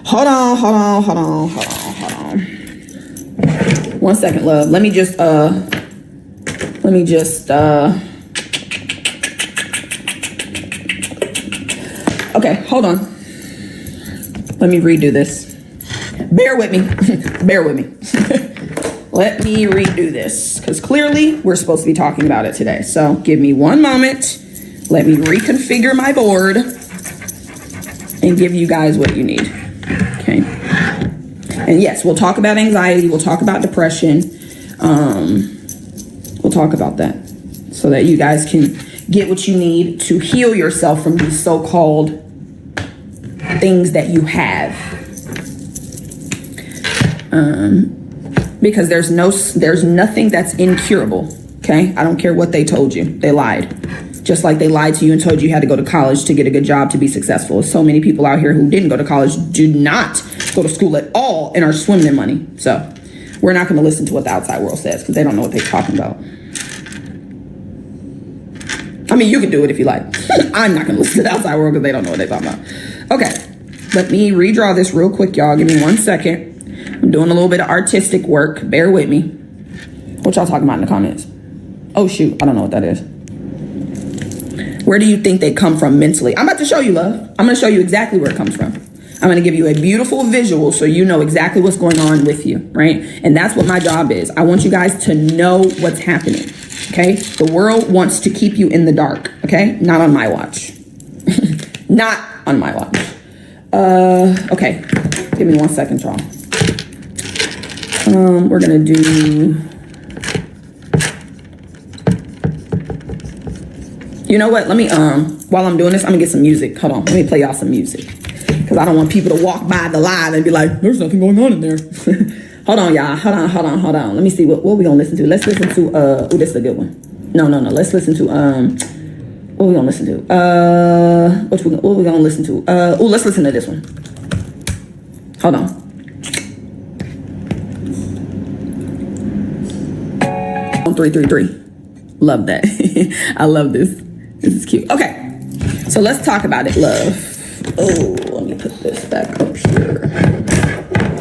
S4: Hold on. 1 second, love. Let me just, okay, hold on. Let me redo this. Bear with me. Let me redo this because clearly we're supposed to be talking about it today. So give me 1 moment. Let me reconfigure my board and give you guys what you need. Okay. And yes, we'll talk about anxiety. We'll talk about depression. We'll talk about that so that you guys can get what you need to heal yourself from these so-called things that you have. Because there's nothing that's incurable. Okay. I don't care what they told you. They lied. Just like they lied to you and told you had to go to college to get a good job to be successful. So many people out here who didn't go to college do not go to school at all and are swimming in money. So we're not going to listen to what the outside world says because they don't know what they're talking about. I mean, you can do it if you like. I'm not going to listen to the outside world because they don't know what they're talking about. Okay. Let me redraw this real quick, y'all. Give me 1 second. I'm doing a little bit of artistic work. Bear with me. What y'all talking about in the comments? Oh, shoot. I don't know what that is. Where do you think they come from mentally? I'm about to show you, love. I'm going to show you exactly where it comes from. I'm going to give you a beautiful visual so you know exactly what's going on with you, right? And that's what my job is. I want you guys to know what's happening, okay? The world wants to keep you in the dark, okay? Not on my watch. Not on my watch. Okay. Give me 1 second, y'all. We're going to do... You know what? Let me, while I'm doing this, I'm gonna get some music. Hold on. Let me play y'all some music. Because I don't want people to walk by the live and be like, there's nothing going on in there. Hold on, y'all. Hold on. Let me see. What we gonna listen to? Let's listen to, oh, this is a good one. No. Let's listen to, what we gonna listen to? What we gonna listen to? Oh, let's listen to this one. Hold on. 333. Love that. I love this. This is cute. Okay. So let's talk about it, love. Oh, let me put this back up here.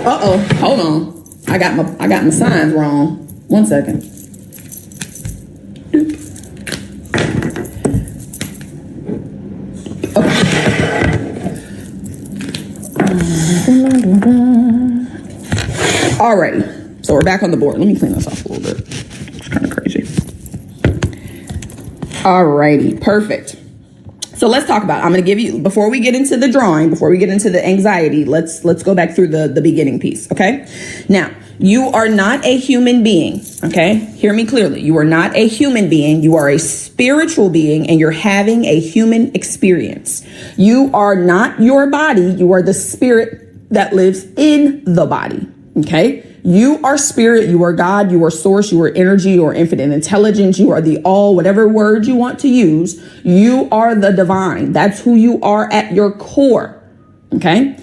S4: Uh-oh. Hold on. I got my signs wrong. 1 second. Okay. Alrighty. So we're back on the board. Let me clean this off a little bit. It's kind of crazy. Alrighty, perfect. So let's talk about it. I'm going to give you, before we get into the drawing, before we get into the anxiety, let's go back through the beginning piece, okay? Now, you are not a human being, okay? Hear me clearly. You are not a human being. You are a spiritual being, and you're having a human experience. You are not your body. You are the spirit that lives in the body, okay? You are spirit, you are God, you are source, you are energy, you are infinite intelligence, you are the all, whatever word you want to use, you are the divine. That's who you are at your core, okay?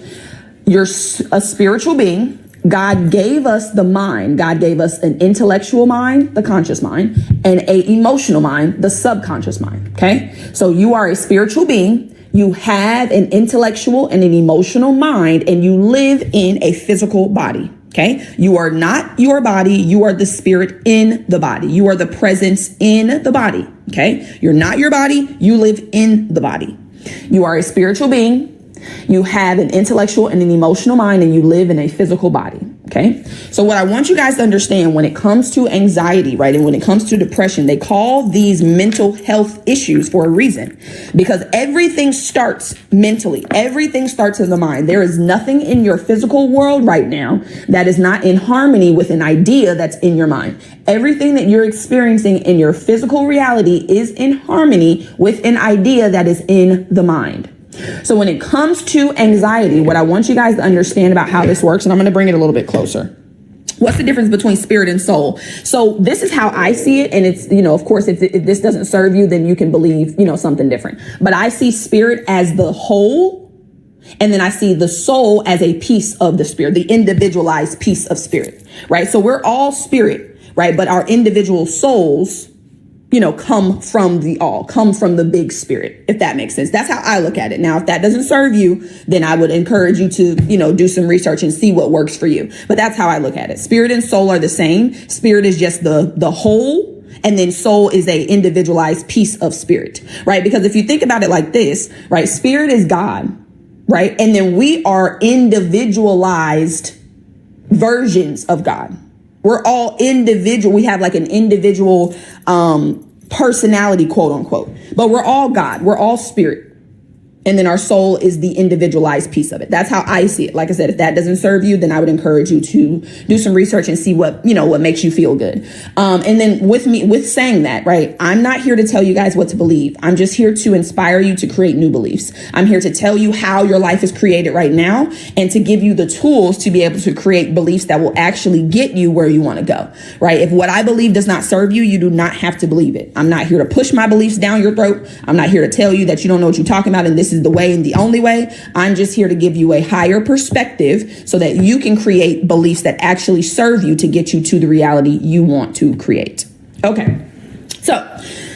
S4: You're a spiritual being. God gave us the mind. God gave us an intellectual mind, the conscious mind, and an emotional mind, the subconscious mind, okay? So you are a spiritual being. You have an intellectual and an emotional mind, and you live in a physical body. Okay. You are not your body. You are the spirit in the body. You are the presence in the body. Okay. You're not your body. You live in the body. You are a spiritual being. You have an intellectual and an emotional mind, and you live in a physical body. Okay. So what I want you guys to understand when it comes to anxiety, right, and when it comes to depression, they call these mental health issues for a reason, because everything starts mentally. Everything starts in the mind. There is nothing in your physical world right now that is not in harmony with an idea that's in your mind. Everything that you're experiencing in your physical reality is in harmony with an idea that is in the mind. So when it comes to anxiety, what I want you guys to understand about how this works, and I'm going to bring it a little bit closer. What's the difference between spirit and soul? So this is how I see it. And it's, of course, if this doesn't serve you, then you can believe, something different. But I see spirit as the whole. And then I see the soul as a piece of the spirit, the individualized piece of spirit, right? So we're all spirit, right? But our individual souls, come from come from the big spirit, if that makes sense. That's how I look at it. Now, if that doesn't serve you, then I would encourage you to, do some research and see what works for you. But that's how I look at it. Spirit and soul are the same. Spirit is just the whole, and then soul is a individualized piece of spirit, right? Because if you think about it like this, right, spirit is God, right? And then we are individualized versions of God. We're all individual. We have like an individual personality, quote unquote, but we're all God. We're all spirit. And then our soul is the individualized piece of it. That's how I see it. Like I said, if that doesn't serve you, then I would encourage you to do some research and see what makes you feel good. And then with saying that, right, I'm not here to tell you guys what to believe. I'm just here to inspire you to create new beliefs. I'm here to tell you how your life is created right now and to give you the tools to be able to create beliefs that will actually get you where you want to go, right? If what I believe does not serve you, you do not have to believe it. I'm not here to push my beliefs down your throat. I'm not here to tell you that you don't know what you're talking about and this is the way and the only way. I'm just here to give you a higher perspective so that you can create beliefs that actually serve you to get you to the reality you want to create. Okay. So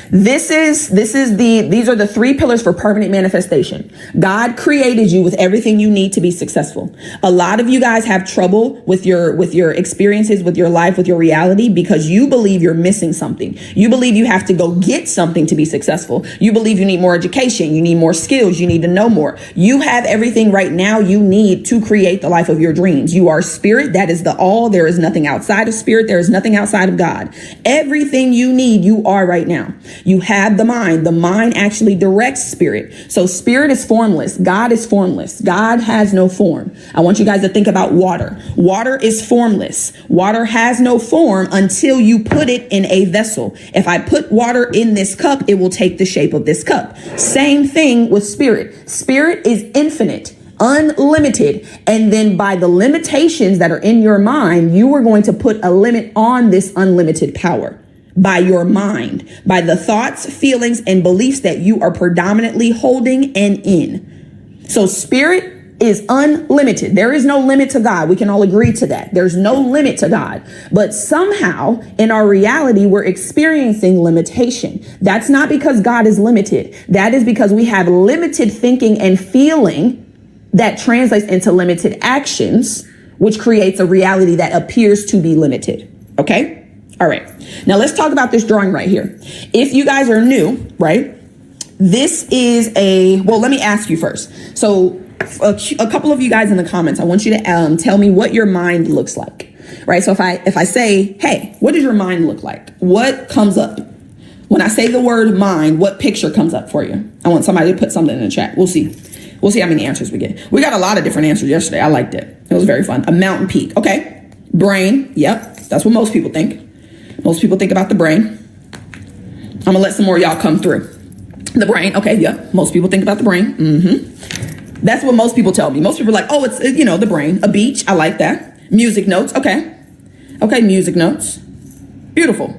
S4: these are the three pillars for permanent manifestation. God created you with everything you need to be successful. A lot of you guys have trouble with your experiences, with your life, with your reality, because you believe you're missing something. You believe you have to go get something to be successful. You believe you need more education. You need more skills. You need to know more. You have everything right now you need to create the life of your dreams. You are spirit. That is the all. There is nothing outside of spirit. There is nothing outside of God. Everything you need, you are right now. You have the mind. The mind actually directs spirit. So spirit is formless. God is formless. God has no form. I want you guys to think about water. Water is formless. Water has no form until you put it in a vessel. If I put water in this cup, it will take the shape of this cup. Same thing with spirit. Spirit is infinite, unlimited. And then by the limitations that are in your mind, you are going to put a limit on this unlimited power. By your mind, by the thoughts, feelings, and beliefs that you are predominantly holding and in. So spirit is unlimited. There is no limit to God. We can all agree to that. There's no limit to God. But somehow in our reality, we're experiencing limitation. That's not because God is limited. That is because we have limited thinking and feeling that translates into limited actions, which creates a reality that appears to be limited. Okay? All right. Now let's talk about this drawing right here. If you guys are new, right, this is let me ask you first. So a couple of you guys in the comments, I want you to tell me what your mind looks like, right? So if I say, hey, what does your mind look like? What comes up? When I say the word mind, what picture comes up for you? I want somebody to put something in the chat. We'll see. We'll see how many answers we get. We got a lot of different answers yesterday. I liked it. It was very fun. A mountain peak. Okay. Brain. Yep. That's what most people think. Most people think about the brain. I'm going to let some more of y'all come through. The brain. Okay. Yeah. Most people think about the brain. Mm-hmm. That's what most people tell me. Most people are like, oh, it's, the brain. A beach. I like that. Music notes. Okay. Okay. Music notes. Beautiful.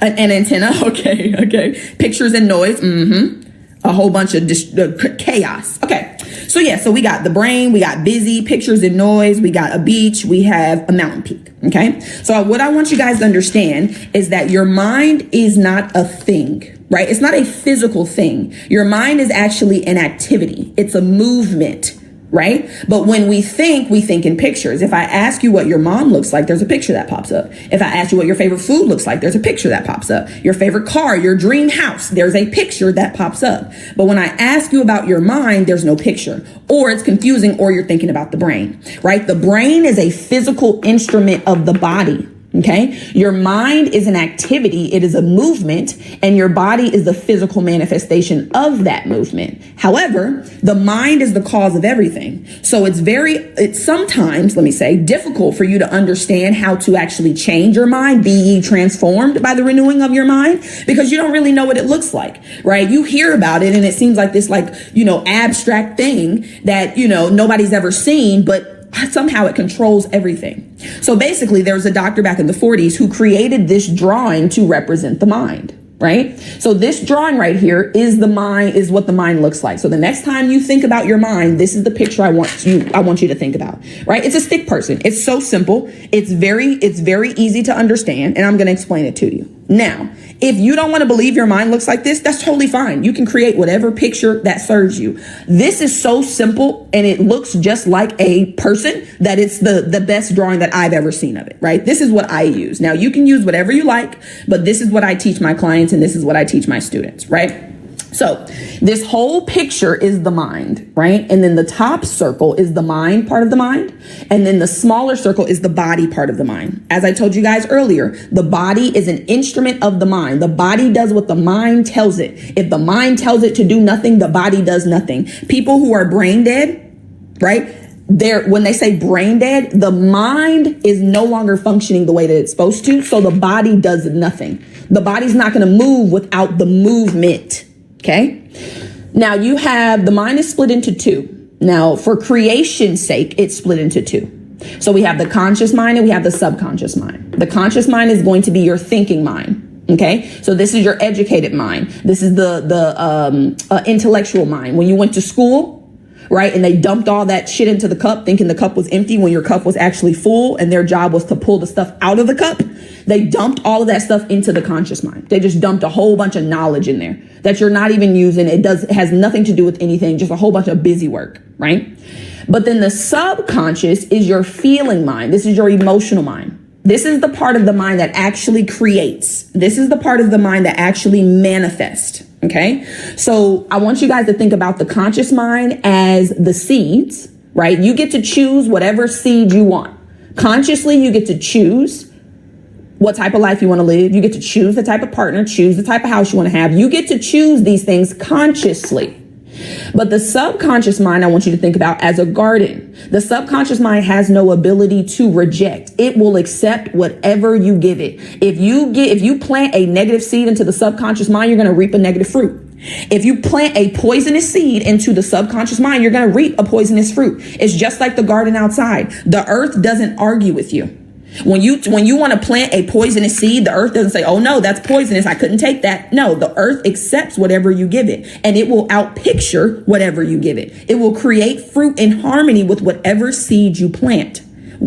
S4: An antenna. Okay. Okay. Pictures and noise. Mm-hmm. A whole bunch of chaos. Okay. So yeah, so we got the brain, we got busy, pictures and noise, we got a beach, we have a mountain peak. Okay. So what I want you guys to understand is that your mind is not a thing, right? It's not a physical thing. Your mind is actually an activity. It's a movement, right? But when we think in pictures. If I ask you what your mom looks like, there's a picture that pops up. If I ask you what your favorite food looks like, there's a picture that pops up. Your favorite car, your dream house, there's a picture that pops up. But when I ask you about your mind, there's no picture, or it's confusing, or you're thinking about the brain, right? The brain is a physical instrument of the body. Okay. Your mind is an activity. It is a movement, and your body is the physical manifestation of that movement. However, the mind is the cause of everything. So it's sometimes, let me say, difficult for you to understand how to actually change your mind, be ye transformed by the renewing of your mind, because you don't really know what it looks like, right? You hear about it and it seems like this, abstract thing that, nobody's ever seen, but somehow it controls everything. So basically, there was a doctor back in the 40s who created this drawing to represent the mind, right? So this drawing right here is the mind, is what the mind looks like. So the next time you think about your mind, this is the picture I want you to think about, right? It's a stick person. It's so simple. It's very easy to understand, and I'm going to explain it to you. Now, if you don't want to believe your mind looks like this, that's totally fine. You can create whatever picture that serves you. This is so simple, and it looks just like a person, that it's the best drawing that I've ever seen of it, right? This is what I use. Now, you can use whatever you like, but this is what I teach my clients, and this is what I teach my students, right? So this whole picture is the mind, right? And then the top circle is the mind part of the mind. And then the smaller circle is the body part of the mind. As I told you guys earlier, the body is an instrument of the mind. The body does what the mind tells it. If the mind tells it to do nothing, the body does nothing. People who are brain dead, right? When they say brain dead, the mind is no longer functioning the way that it's supposed to. So the body does nothing. The body's not going to move without the movement. Okay. Now the mind is split into two. Now, for creation's sake, it's split into two. So we have the conscious mind and we have the subconscious mind. The conscious mind is going to be your thinking mind. Okay. So this is your educated mind. This is the intellectual mind. When you went to school, right, and they dumped all that shit into the cup thinking the cup was empty when your cup was actually full, and their job was to pull the stuff out of the cup. They dumped all of that stuff into the conscious mind. They just dumped a whole bunch of knowledge in there that you're not even using. It has nothing to do with anything, just a whole bunch of busy work, right? But then the subconscious is your feeling mind. This is your emotional mind. This is the part of the mind that actually creates. This is the part of the mind that actually manifests. Okay. So I want you guys to think about the conscious mind as the seeds, right? You get to choose whatever seed you want. Consciously, you get to choose what type of life you want to live. You get to choose the type of partner, choose the type of house you want to have. You get to choose these things consciously. But the subconscious mind, I want you to think about as a garden. The subconscious mind has no ability to reject. It will accept whatever you give it. If you plant a negative seed into the subconscious mind, you're going to reap a negative fruit. If you plant a poisonous seed into the subconscious mind, you're going to reap a poisonous fruit. It's just like the garden outside. The earth doesn't argue with you. When you want to plant a poisonous seed, the earth doesn't say, oh no, that's poisonous, I couldn't take that. No, the earth accepts whatever you give it, and it will outpicture whatever you give it. It will create fruit in harmony with whatever seed you plant.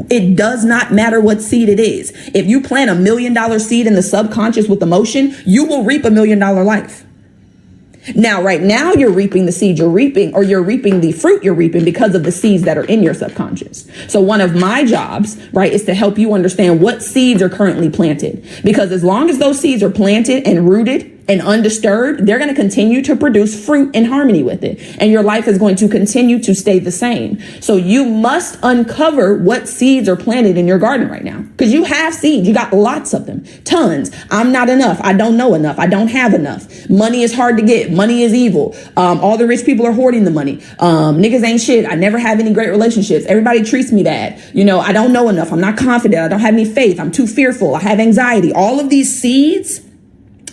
S4: It does not matter what seed it is. If you plant $1 million seed in the subconscious with emotion, you will reap $1 million life. Now, right now you're reaping the seed you're reaping, or you're reaping the fruit you're reaping because of the seeds that are in your subconscious. So one of my jobs, right, is to help you understand what seeds are currently planted, because as long as those seeds are planted and rooted and undisturbed, they're going to continue to produce fruit in harmony with it. And your life is going to continue to stay the same. So you must uncover what seeds are planted in your garden right now, because you have seeds. You got lots of them, tons. I'm not enough. I don't know enough. I don't have enough. Money is hard to get. Money is evil. All the rich people are hoarding the money. Niggas ain't shit. I never have any great relationships. Everybody treats me bad. I don't know enough. I'm not confident. I don't have any faith. I'm too fearful. I have anxiety. All of these seeds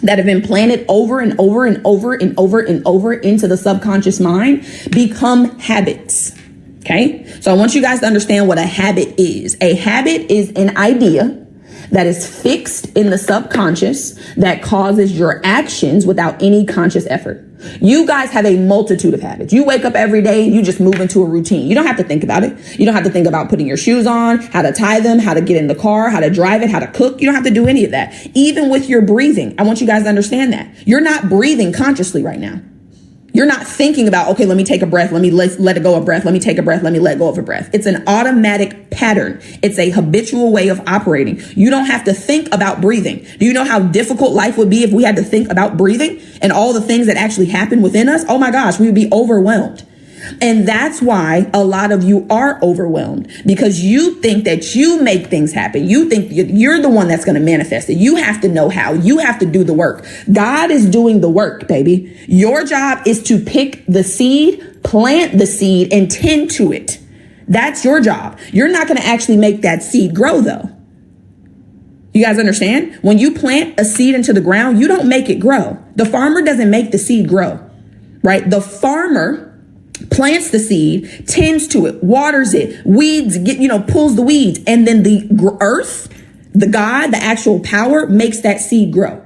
S4: that have been planted over and over and over and over and over into the subconscious mind become habits. Okay. So I want you guys to understand what a habit is. A habit is an idea that is fixed in the subconscious that causes your actions without any conscious effort. You guys have a multitude of habits. You wake up every day and you just move into a routine. You don't have to think about it. You don't have to think about putting your shoes on, how to tie them, how to get in the car, how to drive it, how to cook. You don't have to do any of that. Even with your breathing, I want you guys to understand that. You're not breathing consciously right now. You're not thinking about, okay, let me take a breath. Let me let it go of breath. Let me take a breath. Let me let go of a breath. It's an automatic pattern. It's a habitual way of operating. You don't have to think about breathing. Do you know how difficult life would be if we had to think about breathing and all the things that actually happen within us? Oh my gosh, we would be overwhelmed. And that's why a lot of you are overwhelmed, because you think that you make things happen. You think you're the one that's going to manifest it. You have to know how. You have to do the work. God is doing the work, baby. Your job is to pick the seed, plant the seed, and tend to it. That's your job. You're not going to actually make that seed grow, though. You guys understand? When you plant a seed into the ground, you don't make it grow. The farmer doesn't make the seed grow, right? The farmer plants the seed, tends to it, waters it, weeds, pulls the weeds. And then the earth, the God, the actual power makes that seed grow,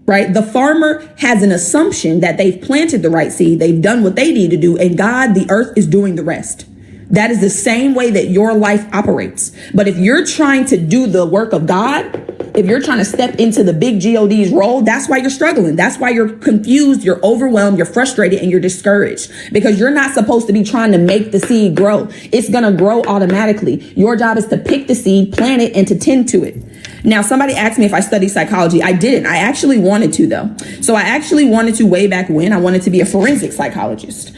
S4: right? The farmer has an assumption that they've planted the right seed. They've done what they need to do. And God, the earth, is doing the rest. That is the same way that your life operates. But if you're trying to do the work of God, if you're trying to step into the big God's role, that's why you're struggling. That's why you're confused, you're overwhelmed, you're frustrated, and you're discouraged, because you're not supposed to be trying to make the seed grow. It's going to grow automatically. Your job is to pick the seed, plant it, and to tend to it. Now, somebody asked me if I studied psychology. I didn't. I actually wanted to, though. So I actually wanted to way back when. I wanted to be a forensic psychologist.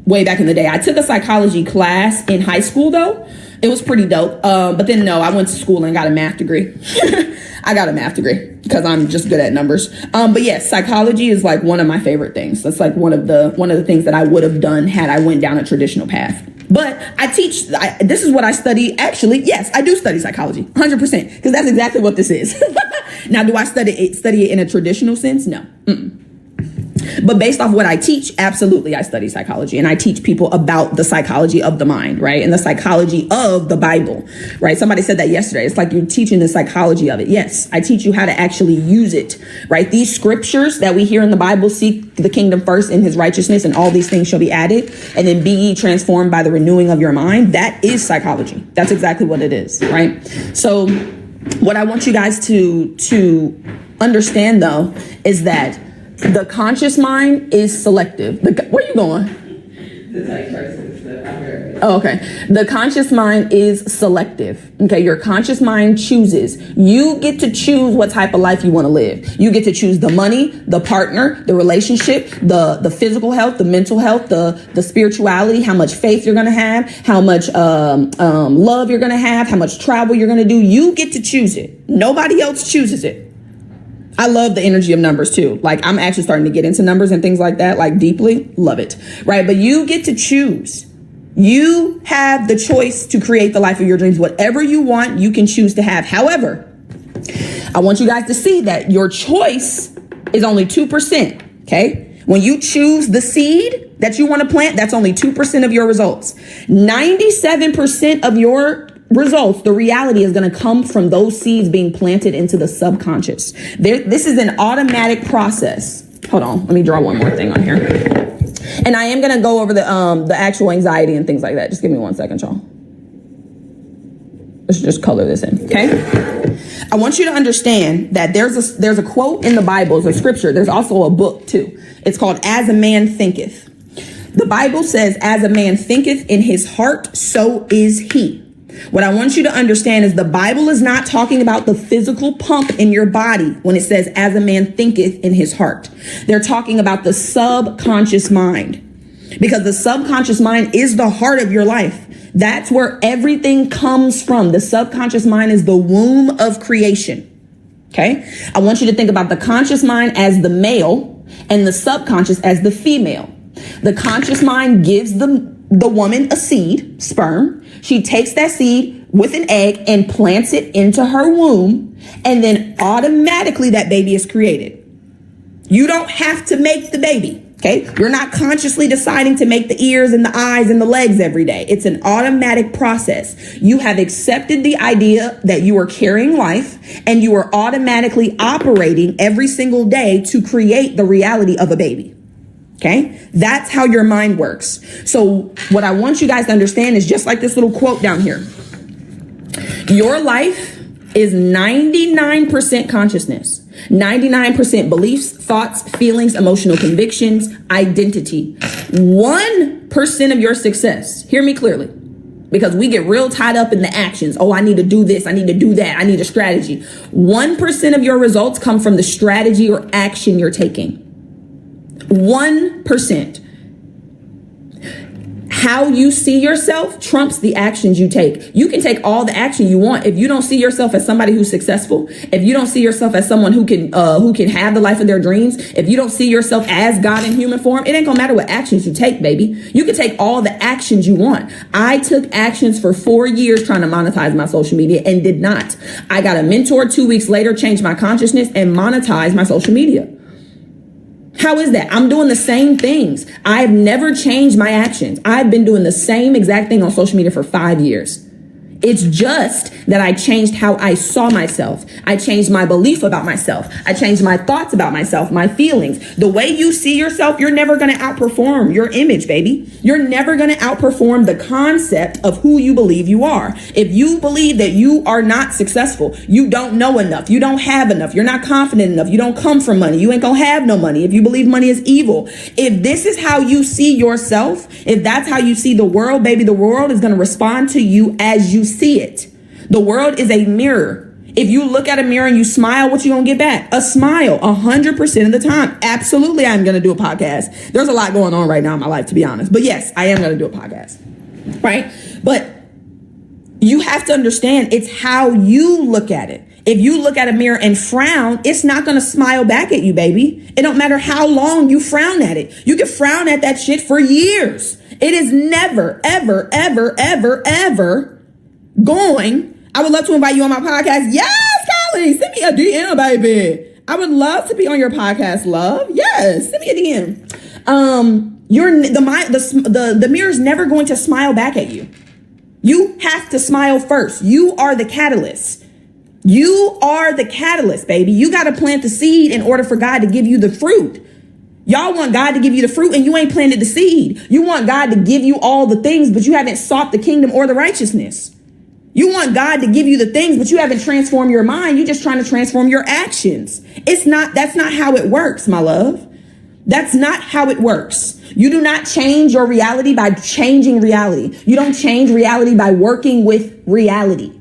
S4: Way back in the day. I took a psychology class in high school, though. It was pretty dope. But then no, I went to school and got a math degree. I got a math degree because I'm just good at numbers. But yes, psychology is like one of my favorite things. That's like one of the things that I would have done had I went down a traditional path. But I teach, this is what I study. Actually, yes, I do study psychology 100%, because that's exactly what this is. Now, do I study it in a traditional sense? No. But based off what I teach, absolutely, I study psychology, and I teach people about the psychology of the mind, right? And the psychology of the Bible, right? Somebody said that yesterday. It's like you're teaching the psychology of it. Yes, I teach you how to actually use it, right? These scriptures that we hear in the Bible, seek the kingdom first and his righteousness, and all these things shall be added. And then be ye transformed by the renewing of your mind. That is psychology. That's exactly what it is, right? So what I want you guys to understand, though, is that the conscious mind is selective. Where are you going? Oh, okay. The conscious mind is selective. Okay. Your conscious mind chooses. You get to choose what type of life you want to live. You get to choose the money, the partner, the relationship, the physical health, the mental health, the spirituality, how much faith you're going to have, how much love you're going to have, how much travel you're going to do. You get to choose it. Nobody else chooses it. I love the energy of numbers too. Like, I'm actually starting to get into numbers and things like that, like deeply. Love it. Right. But you get to choose. You have the choice to create the life of your dreams. Whatever you want, you can choose to have. However, I want you guys to see that your choice is only 2%. Okay. When you choose the seed that you want to plant, that's only 2% of your results. 97% of your results, the reality, is going to come from those seeds being planted into the subconscious. This is an automatic process. Hold on, let me draw one more thing on here, and I am going to go over the actual anxiety and things like that. Just give me 1 second, y'all. Let's just color this in, okay? I want you to understand that there's a quote in the Bible, it's a scripture. There's also a book too. It's called "As a Man Thinketh." The Bible says, "As a man thinketh in his heart, so is he." What I want you to understand is the Bible is not talking about the physical pump in your body when it says, "as a man thinketh in his heart." They're talking about the subconscious mind, because the subconscious mind is the heart of your life. That's where everything comes from. The subconscious mind is the womb of creation. Okay. I want you to think about the conscious mind as the male and the subconscious as the female. The conscious mind gives the woman a seed, sperm. She takes that seed with an egg and plants it into her womb. And then automatically that baby is created. You don't have to make the baby. Okay. You're not consciously deciding to make the ears and the eyes and the legs every day. It's an automatic process. You have accepted the idea that you are carrying life, and you are automatically operating every single day to create the reality of a baby. Okay, that's how your mind works. So what I want you guys to understand is just like this little quote down here. Your life is 99% consciousness. 99% beliefs, thoughts, feelings, emotional convictions, identity. 1% of your success, hear me clearly, because we get real tied up in the actions. Oh, I need to do this. I need to do that. I need a strategy. 1% of your results come from the strategy or action you're taking. 1%. How you see yourself trumps the actions you take. You can take all the action you want. If you don't see yourself as somebody who's successful, if you don't see yourself as someone who can have the life of their dreams, if you don't see yourself as God in human form, it ain't gonna matter what actions you take, baby. You can take all the actions you want. I took actions for 4 years trying to monetize my social media and did not. I got a mentor 2 weeks later, changed my consciousness and monetized my social media. How is that? I'm doing the same things. I've never changed my actions. I've been doing the same exact thing on social media for 5 years. It's just that I changed how I saw myself. I changed my belief about myself. I changed my thoughts about myself, my feelings. The way you see yourself, you're never going to outperform your image, baby. You're never going to outperform the concept of who you believe you are. If you believe that you are not successful, you don't know enough, you don't have enough, you're not confident enough, you don't come from money, you ain't going to have no money. If you believe money is evil, if this is how you see yourself, if that's how you see the world, baby, the world is going to respond to you as you see it. The world is a mirror. If you look at a mirror and you smile, what you gonna get back? A smile, 100% of the time. Absolutely, I'm gonna do a podcast. There's a lot going on right now in my life, to be honest. But yes, I am gonna do a podcast, right? But you have to understand it's how you look at it. If you look at a mirror and frown, it's not gonna smile back at you, baby. It don't matter how long you frown at it. You can frown at that shit for years. It is never, ever, ever, ever, ever going. I would love to invite you on my podcast. Yes, Callie, send me a DM, baby. I would love to be on your podcast, love. Yes, send me a DM. The mirror's never going to smile back at you. You have to smile first. You are the catalyst. You are the catalyst, baby. You got to plant the seed in order for God to give you the fruit. Y'all want God to give you the fruit and you ain't planted the seed. You want God to give you all the things, but you haven't sought the kingdom or the righteousness. You want God to give you the things, but you haven't transformed your mind. You're just trying to transform your actions. That's not how it works, my love. That's not how it works. You do not change your reality by changing reality. You don't change reality by working with reality.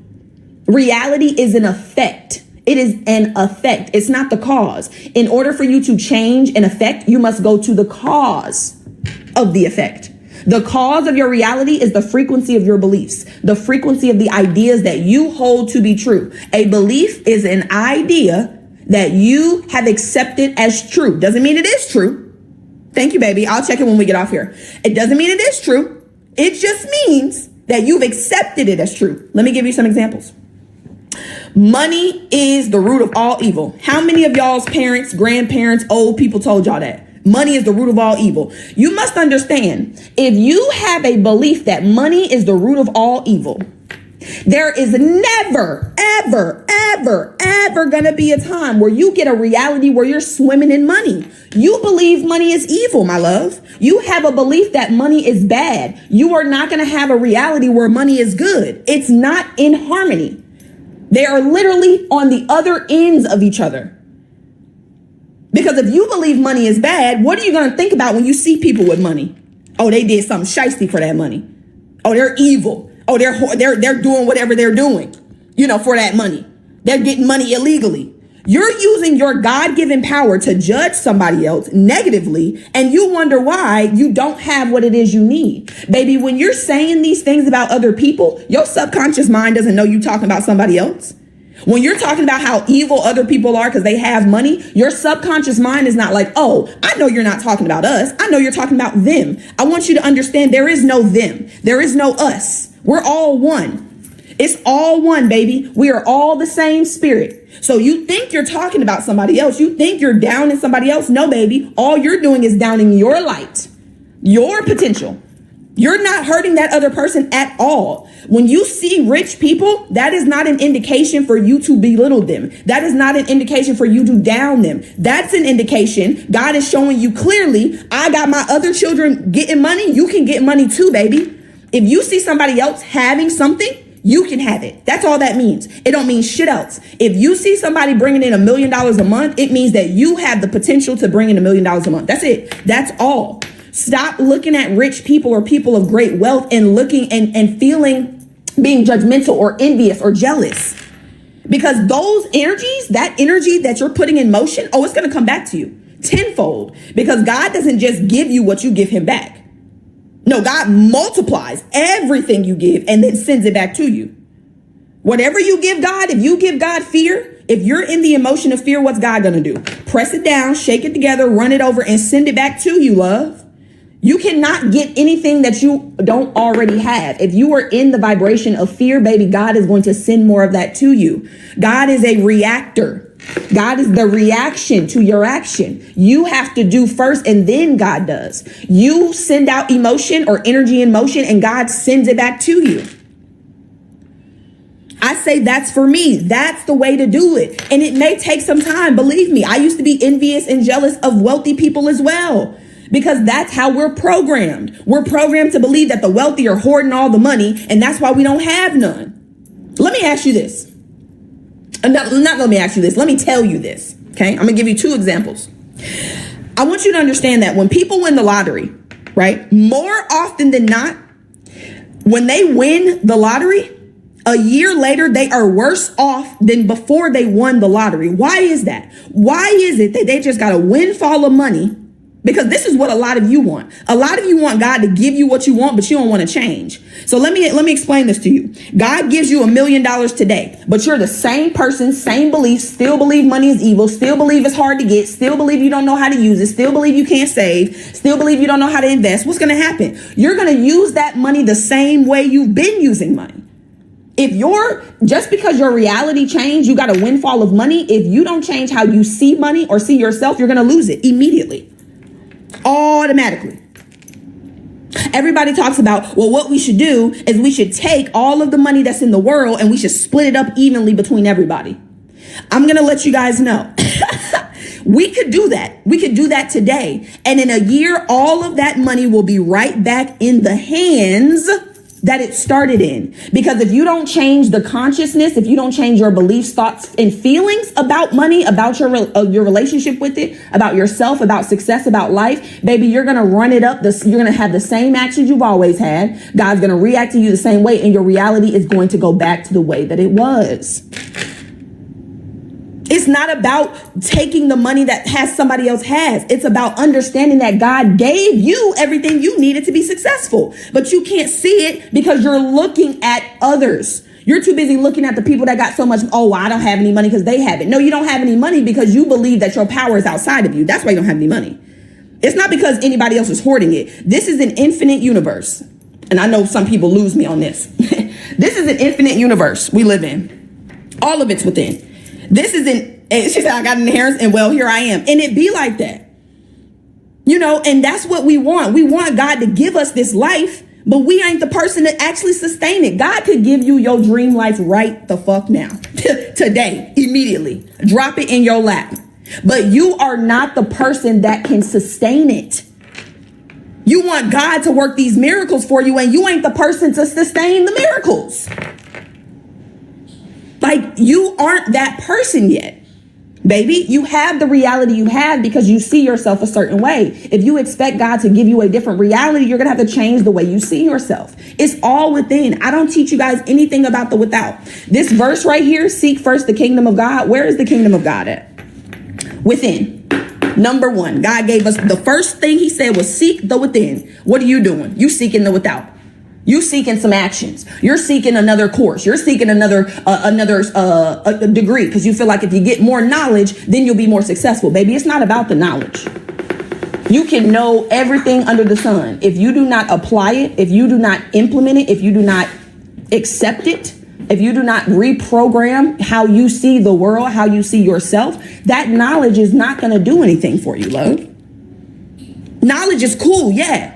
S4: Reality is an effect. It is an effect. It's not the cause. In order for you to change an effect, you must go to the cause of the effect. The cause of your reality is the frequency of your beliefs, the frequency of the ideas that you hold to be true. A belief is an idea that you have accepted as true. Doesn't mean it is true. Thank you, baby. I'll check it when we get off here. It doesn't mean it is true. It just means that you've accepted it as true. Let me give you some examples. Money is the root of all evil. How many of y'all's parents, grandparents, old people told y'all that? Money is the root of all evil. You must understand, if you have a belief that money is the root of all evil, there is never, ever, ever, ever going to be a time where you get a reality where you're swimming in money. You believe money is evil, my love. You have a belief that money is bad. You are not going to have a reality where money is good. It's not in harmony. They are literally on the other ends of each other. Because if you believe money is bad, what are you going to think about when you see people with money? Oh, they did something shiesty for that money. Oh, they're evil. Oh, they're doing whatever they're doing, for that money. They're getting money illegally. You're using your God-given power to judge somebody else negatively, and you wonder why you don't have what it is you need. Baby, when you're saying these things about other people, your subconscious mind doesn't know you talking about somebody else. When you're talking about how evil other people are because they have money, your subconscious mind is not like, oh, I know you're not talking about us. I know you're talking about them. I want you to understand there is no them. There is no us. We're all one. It's all one, baby. We are all the same spirit. So you think you're talking about somebody else. You think you're downing somebody else. No, baby. All you're doing is downing your light, your potential. You're not hurting that other person at all. When you see rich people, that is not an indication for you to belittle them. That is not an indication for you to down them. That's an indication God is showing you clearly, I got my other children getting money. You can get money too, baby. If you see somebody else having something, you can have it. That's all that means. It don't mean shit else. If you see somebody bringing in $1 million a month, it means that you have the potential to bring in $1 million a month. That's it. That's all. Stop looking at rich people or people of great wealth and looking and feeling, being judgmental or envious or jealous. Because those energies, that energy that you're putting in motion, it's going to come back to you tenfold. Because God doesn't just give you what you give him back. No, God multiplies everything you give and then sends it back to you. Whatever you give God, if you give God fear, if you're in the emotion of fear, what's God going to do? Press it down, shake it together, run it over, and send it back to you, love. You cannot get anything that you don't already have. If you are in the vibration of fear, baby, God is going to send more of that to you. God is a reactor. God is the reaction to your action. You have to do first and then God does. You send out emotion or energy in motion and God sends it back to you. I say that's for me. That's the way to do it. And it may take some time. Believe me, I used to be envious and jealous of wealthy people as well. Because that's how we're programmed. We're programmed to believe that the wealthy are hoarding all the money, and that's why we don't have none. Let me ask you this. Not let me ask you this. Let me tell you this. Okay, I'm gonna give you 2 examples. I want you to understand that when people win the lottery, right, more often than not, when they win the lottery, a year later, they are worse off than before they won the lottery. Why is that? Why is it that they just got a windfall of money? Because this is what a lot of you want. A lot of you want God to give you what you want, but you don't want to change. So let me explain this to you. God gives you $1 million today, but you're the same person, same beliefs, still believe money is evil, still believe it's hard to get, still believe you don't know how to use it, still believe you can't save, still believe you don't know how to invest. What's going to happen? You're going to use that money the same way you've been using money. Just because your reality changed, you got a windfall of money. If you don't change how you see money or see yourself, you're going to lose it immediately. Automatically. Everybody talks about, well, what we should do is we should take all of the money that's in the world and we should split it up evenly between everybody. I'm going to let you guys know. We could do that. We could do that today. And in a year, all of that money will be right back in the hands that it started in. Because if you don't change the consciousness, if you don't change your beliefs, thoughts, and feelings about money, about your relationship with it, about yourself, about success, about life, baby, you're going to run it up. You're going to have the same actions you've always had. God's going to react to you the same way, and your reality is going to go back to the way that it was. It's not about taking the money that somebody else has. It's about understanding that God gave you everything you needed to be successful, but you can't see it because you're looking at others. You're too busy looking at the people that got so much. Oh, I don't have any money because they have it. No, you don't have any money because you believe that your power is outside of you. That's why you don't have any money. It's not because anybody else is hoarding it. This is an infinite universe. And I know some people lose me on this. This is an infinite universe we live in. All of it's within. This isn't, she said, I got an inheritance and well, here I am. And it be like that. You know, and that's what we want. We want God to give us this life, but we ain't the person to actually sustain it. God could give you your dream life right the fuck now, today, immediately. Drop it in your lap. But you are not the person that can sustain it. You want God to work these miracles for you, and you ain't the person to sustain the miracles. Like, you aren't that person yet, baby. You have the reality you have because you see yourself a certain way. If you expect God to give you a different reality, you're going to have to change the way you see yourself. It's all within. I don't teach you guys anything about the without. This verse right here, seek first the kingdom of God. Where is the kingdom of God at? Within. Number 1, God gave us the first thing he said was seek the within. What are you doing? You seeking the without. You seeking some actions. You're seeking another course. You're seeking another degree because you feel like if you get more knowledge, then you'll be more successful. Baby, it's not about the knowledge. You can know everything under the sun. If you do not apply it, if you do not implement it, if you do not accept it, if you do not reprogram how you see the world, how you see yourself, that knowledge is not going to do anything for you, love. Knowledge is cool, yeah.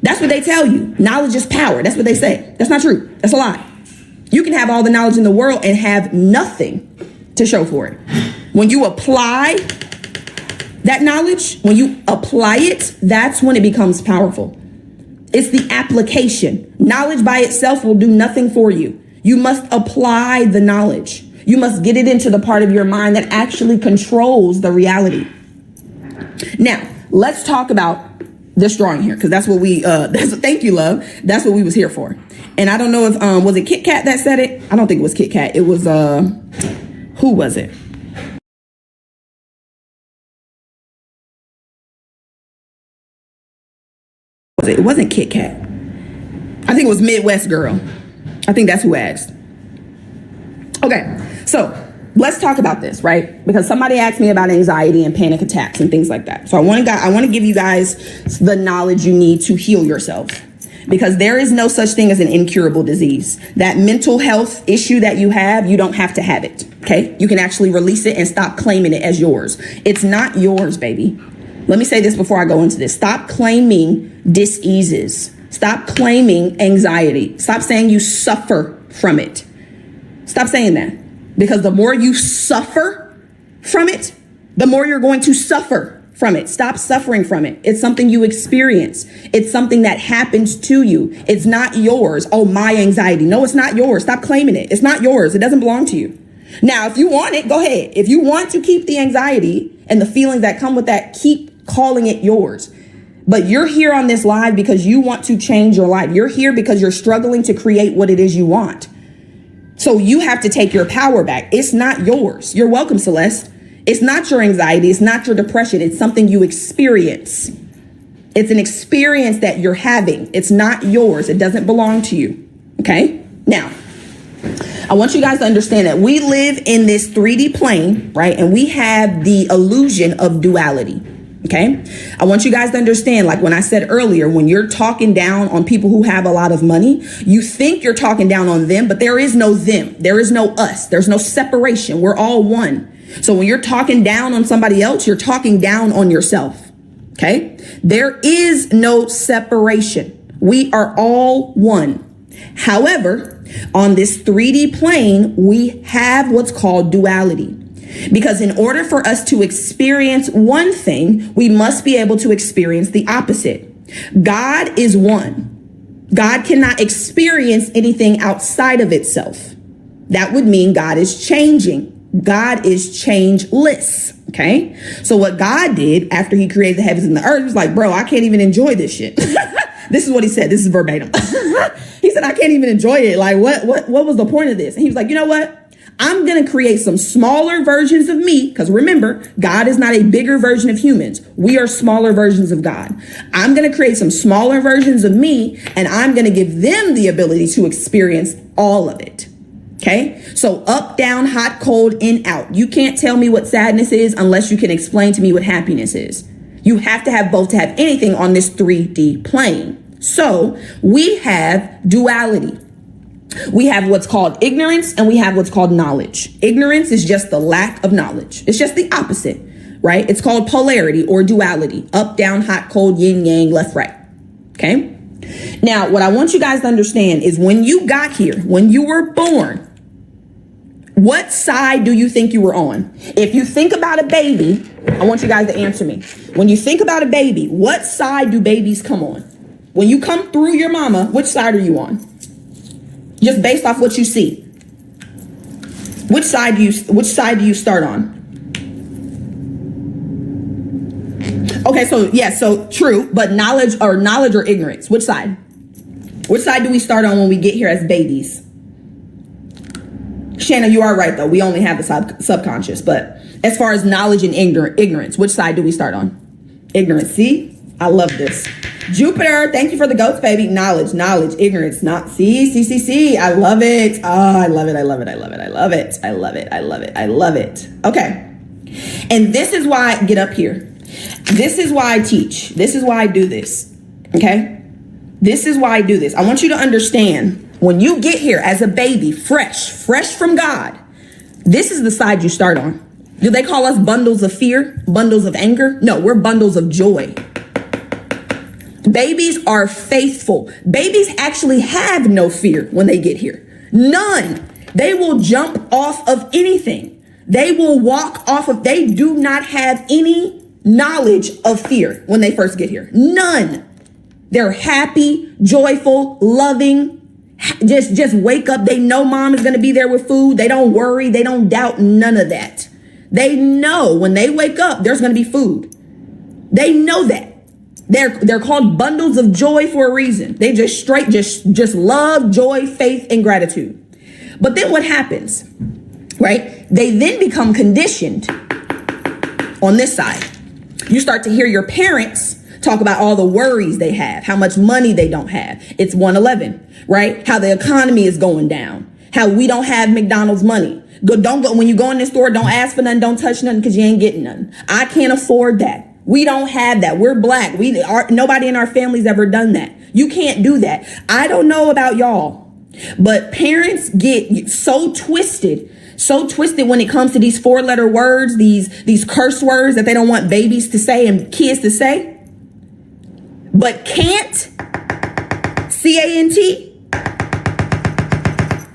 S4: That's what they tell you. Knowledge is power. That's what they say. That's not true. That's a lie. You can have all the knowledge in the world and have nothing to show for it. When you apply that knowledge, when you apply it, that's when it becomes powerful. It's the application. Knowledge by itself will do nothing for you. You must apply the knowledge. You must get it into the part of your mind that actually controls the reality. Now, let's talk about this drawing here, because that's what we, thank you, love. That's what we was here for. And I don't know if, was it Kit Kat that said it? I don't think it was Kit Kat. It was, who was it? It wasn't Kit Kat. I think it was Midwest Girl. I think that's who asked. Okay, so let's talk about this, right? Because somebody asked me about anxiety and panic attacks and things like that. So I want to give you guys the knowledge you need to heal yourself, because there is no such thing as an incurable disease. That mental health issue that you don't have to have it. Okay, you can actually release it and stop claiming it as yours. It's not yours, baby. Let me say this before I go into this. Stop claiming diseases. Stop claiming anxiety. Stop saying you suffer from it. Stop saying that. Because the more you suffer from it, the more you're going to suffer from it. Stop suffering from it. It's something you experience. It's something that happens to you. It's not yours. Oh, my anxiety. No, it's not yours. Stop claiming it. It's not yours. It doesn't belong to you. Now, if you want it, go ahead. If you want to keep the anxiety and the feelings that come with that, keep calling it yours. But you're here on this live because you want to change your life. You're here because you're struggling to create what it is you want. So you have to take your power back. It's not yours. You're welcome, Celeste. It's not your anxiety. It's not your depression. It's something you experience. It's an experience that you're having. It's not yours. It doesn't belong to you. Okay? Now, I want you guys to understand that we live in this 3D plane, right? And we have the illusion of duality. Okay. I want you guys to understand, like when I said earlier, when you're talking down on people who have a lot of money, you think you're talking down on them, but there is no them. There is no us. There's no separation. We're all one. So when you're talking down on somebody else, you're talking down on yourself. Okay. There is no separation. We are all one. However, on this 3D plane, we have what's called duality. Because in order for us to experience one thing, we must be able to experience the opposite. God is one. God cannot experience anything outside of itself. That would mean God is changing. God is changeless. Okay. So what God did after he created the heavens and the earth was like, bro, I can't even enjoy this shit. This is what he said. This is verbatim. He said, I can't even enjoy it. Like, what was the point of this? And he was like, you know what? I'm going to create some smaller versions of me, because remember, God is not a bigger version of humans. We are smaller versions of God. I'm going to create some smaller versions of me, and I'm going to give them the ability to experience all of it. Okay, so up, down, hot, cold, in, out. You can't tell me what sadness is unless you can explain to me what happiness is. You have to have both to have anything on this 3D plane. So we have duality. We have what's called ignorance and we have what's called knowledge. Ignorance is just the lack of knowledge. It's just the opposite, right? It's called polarity or duality. Up, down, hot, cold, yin, yang, left, right. Okay. Now, what I want you guys to understand is when you got here, when you were born, what side do you think you were on? If you think about a baby, I want you guys to answer me. When you think about a baby, what side do babies come on? When you come through your mama, which side are you on? Just based off what you see. Which side do you start on? Okay, so yeah, so true, but knowledge or ignorance, which side? Which side do we start on when we get here as babies? Shanna, you are right though. We only have the subconscious, but as far as knowledge and ignorance, which side do we start on? Ignorance. See, I love this. Jupiter, thank you for the goats, baby. Knowledge, ignorance, not see. I love it. Oh, I love it. I love it. Okay. And this is why I get up here. This is why I teach. This is why I do this. Okay. This is why I do this. I want you to understand when you get here as a baby, fresh from God, this is the side you start on. Do they call us bundles of fear, bundles of anger? No, we're bundles of joy. Babies are faithful. Babies actually have no fear when they get here. None. They will jump off of anything. They will walk off of, they do not have any knowledge of fear when they first get here. None. They're happy, joyful, loving. Just wake up. They know mom is going to be there with food. They don't worry. They don't doubt none of that. They know when they wake up, there's going to be food. They know that. They're called bundles of joy for a reason. They just love, joy, faith, and gratitude. But then what happens, right? They then become conditioned on this side. You start to hear your parents talk about all the worries they have, how much money they don't have. It's 111, right? How the economy is going down, how we don't have McDonald's money. Don't go when you go in the store, don't ask for nothing, don't touch nothing because you ain't getting nothing. I can't afford that. We don't have that. We're black. Nobody in our family's ever done that. You can't do that. I don't know about y'all, but parents get so twisted when it comes to these 4-letter words, these curse words that they don't want babies to say and kids to say. But can't, C-A-N-T.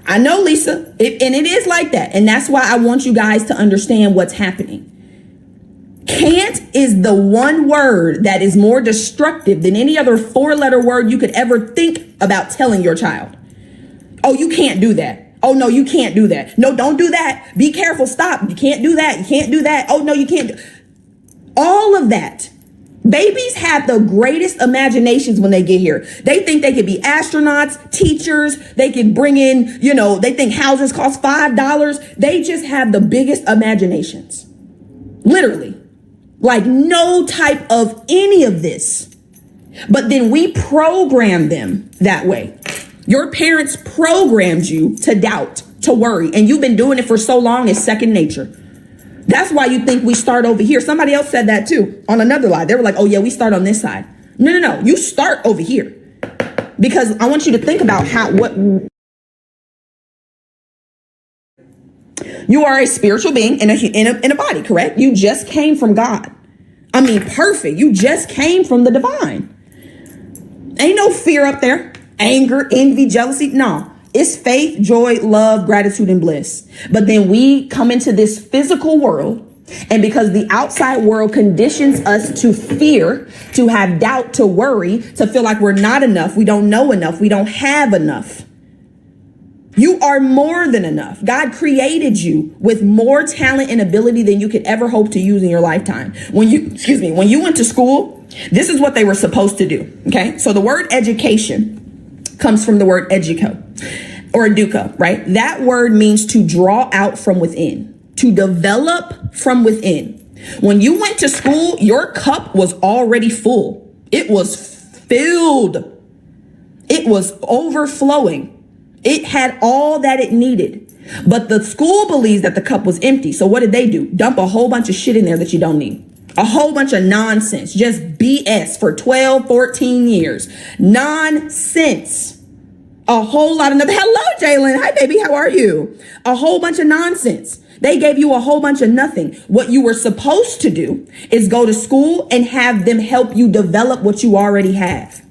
S4: I know, Lisa, and it is like that. And that's why I want you guys to understand what's happening. Can't is the one word that is more destructive than any other 4-letter word you could ever think about telling your child. Oh, you can't do that. Oh, no, you can't do that. No, don't do that. Be careful. Stop. You can't do that. You can't do that. Oh, no, you can't. All of that. Babies have the greatest imaginations when they get here. They think they could be astronauts, teachers. They can bring in, they think houses cost $5. They just have the biggest imaginations. Literally. Like no type of any of this. But then we program them that way. Your parents programmed you to doubt, to worry, and you've been doing it for so long, it's second nature. That's why you think we start over here. Somebody else said that too on another line. They were like, oh yeah, we start on this side. No. You start over here because I want you to think about what you are a spiritual being in a body, correct? You just came from God. I mean, perfect. You just came from the divine. Ain't no fear up there. Anger, envy, jealousy. No, it's faith, joy, love, gratitude, and bliss. But then we come into this physical world. And because the outside world conditions us to fear, to have doubt, to worry, to feel like we're not enough, we don't know enough, we don't have enough. You are more than enough. God created you with more talent and ability than you could ever hope to use in your lifetime. When you went to school, this is what they were supposed to do. Okay. So the word education comes from the word educo or educa, right? That word means to draw out from within, to develop from within. When you went to school, your cup was already full. It was filled. It was overflowing. It had all that it needed. But the school believes that the cup was empty. So what did they do? Dump a whole bunch of shit in there that you don't need. A whole bunch of nonsense, just BS for 12, 14 years. Nonsense. A whole lot of nothing. Hello, Jalen. Hi, baby. How are you? A whole bunch of nonsense. They gave you a whole bunch of nothing. What you were supposed to do is go to school and have them help you develop what you already have.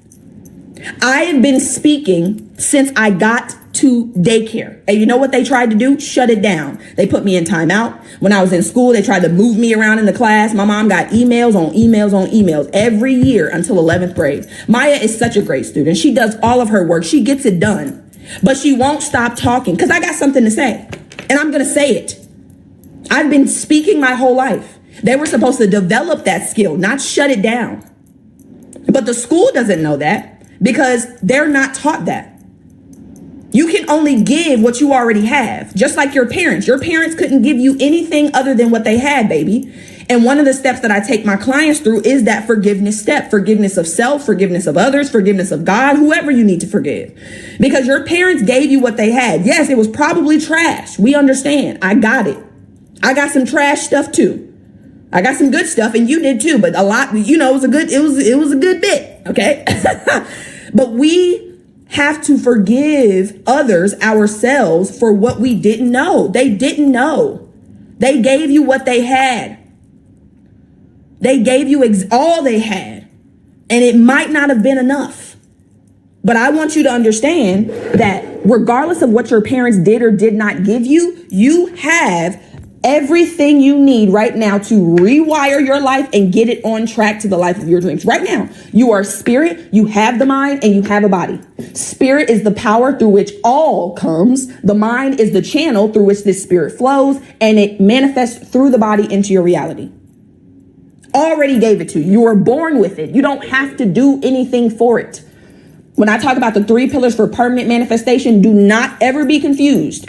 S4: I have been speaking since I got to daycare. And you know what they tried to do? Shut it down. They put me in timeout. When I was in school, they tried to move me around in the class. My mom got emails on emails on emails every year until 11th grade. Maya is such a great student. She does all of her work. She gets it done. But she won't stop talking because I got something to say. And I'm going to say it. I've been speaking my whole life. They were supposed to develop that skill, not shut it down. But the school doesn't know that because they're not taught that. You can only give what you already have, just like your parents. Your parents couldn't give you anything other than what they had, baby. And one of the steps that I take my clients through is that forgiveness step, forgiveness of self, forgiveness of others, forgiveness of God, whoever you need to forgive. Because your parents gave you what they had. Yes, it was probably trash. We understand. I got it. I got some trash stuff too. I got some good stuff and you did too, but a lot, it was a good bit. Okay. But we have to forgive others, ourselves, for what we didn't know. They didn't know. They gave you what they had. They gave you all they had. And it might not have been enough. But I want you to understand that regardless of what your parents did or did not give you, you have everything you need right now to rewire your life and get it on track to the life of your dreams. Right now, you are spirit, you have the mind, and you have a body. Spirit is the power through which all comes. The mind is the channel through which this spirit flows, and it manifests through the body into your reality. Already gave it to you. You were born with it. You don't have to do anything for it. When I talk about the 3 pillars for permanent manifestation, do not ever be confused.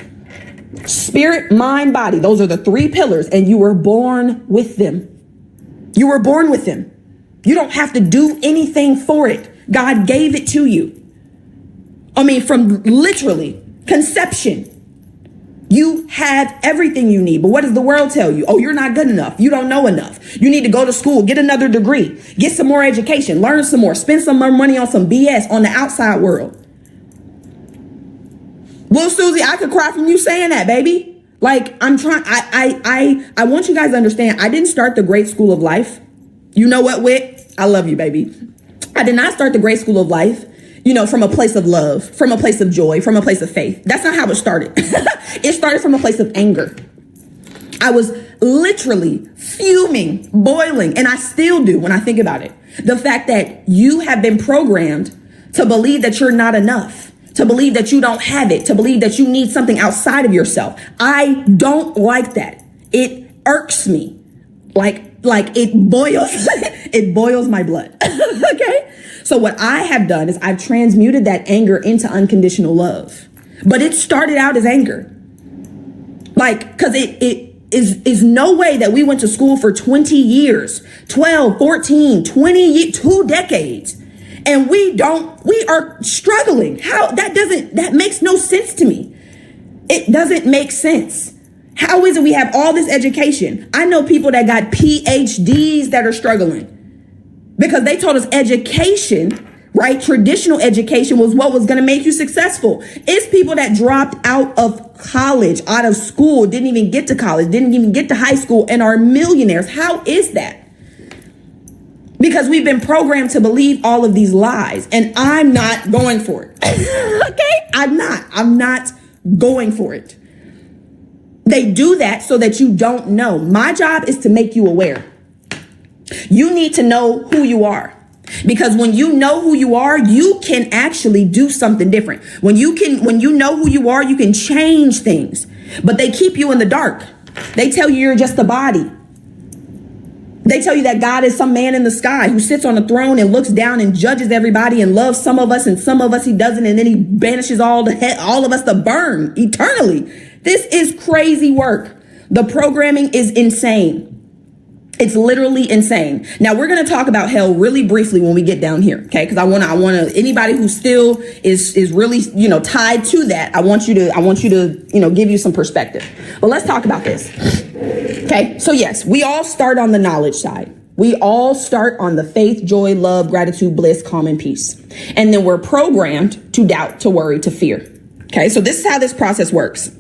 S4: Spirit, mind, body. Those are the 3 pillars, and you were born with them. You were born with them. You don't have to do anything for it. God gave it to you. I mean, from literally conception, you have everything you need. But what does the world tell you? Oh, you're not good enough. You don't know enough. You need to go to school, get another degree, get some more education, learn some more, spend some more money on some BS on the outside world. Well, Susie, I could cry from you saying that, baby. Like, I'm trying, I want you guys to understand, I didn't start the great school of life. You know what, Wit? I love you, baby. I did not start the great school of life, from a place of love, from a place of joy, from a place of faith. That's not how it started. It started from a place of anger. I was literally fuming, boiling, and I still do when I think about it. The fact that you have been programmed to believe that you're not enough, to believe that you don't have it, to believe that you need something outside of yourself. I don't like that. It irks me. Like it boils, it boils my blood. Okay. So what I have done is I've transmuted that anger into unconditional love, but it started out as anger. Cause it is no way that we went to school for 20 years, 12, 14, 20 years, 2 decades. And we are struggling. That makes no sense to me. It doesn't make sense. How is it we have all this education? I know people that got PhDs that are struggling because they told us education, right? Traditional education was what was going to make you successful. It's people that dropped out of college, out of school, didn't even get to college, didn't even get to high school, and are millionaires. How is that? Because we've been programmed to believe all of these lies, and I'm not going for it. Okay? I'm not going for it. They do that so that you don't know. My job is to make you aware. You need to know who you are. Because when you know who you are, you can actually do something different. When you know who you are, you can change things. But they keep you in the dark. They tell you you're just a body. They tell you that God is some man in the sky who sits on a throne and looks down and judges everybody and loves some of us and some of us he doesn't. And then he banishes all of us to burn eternally. This is crazy work. The programming is insane. It's literally insane. Now we're going to talk about hell really briefly when we get down here. Okay. Cause I want to, anybody who still is really, tied to that. I want you to, give you some perspective, but let's talk about this. Okay. So yes, we all start on the knowledge side. We all start on the faith, joy, love, gratitude, bliss, calm, and peace. And then we're programmed to doubt, to worry, to fear. Okay. So this is how this process works.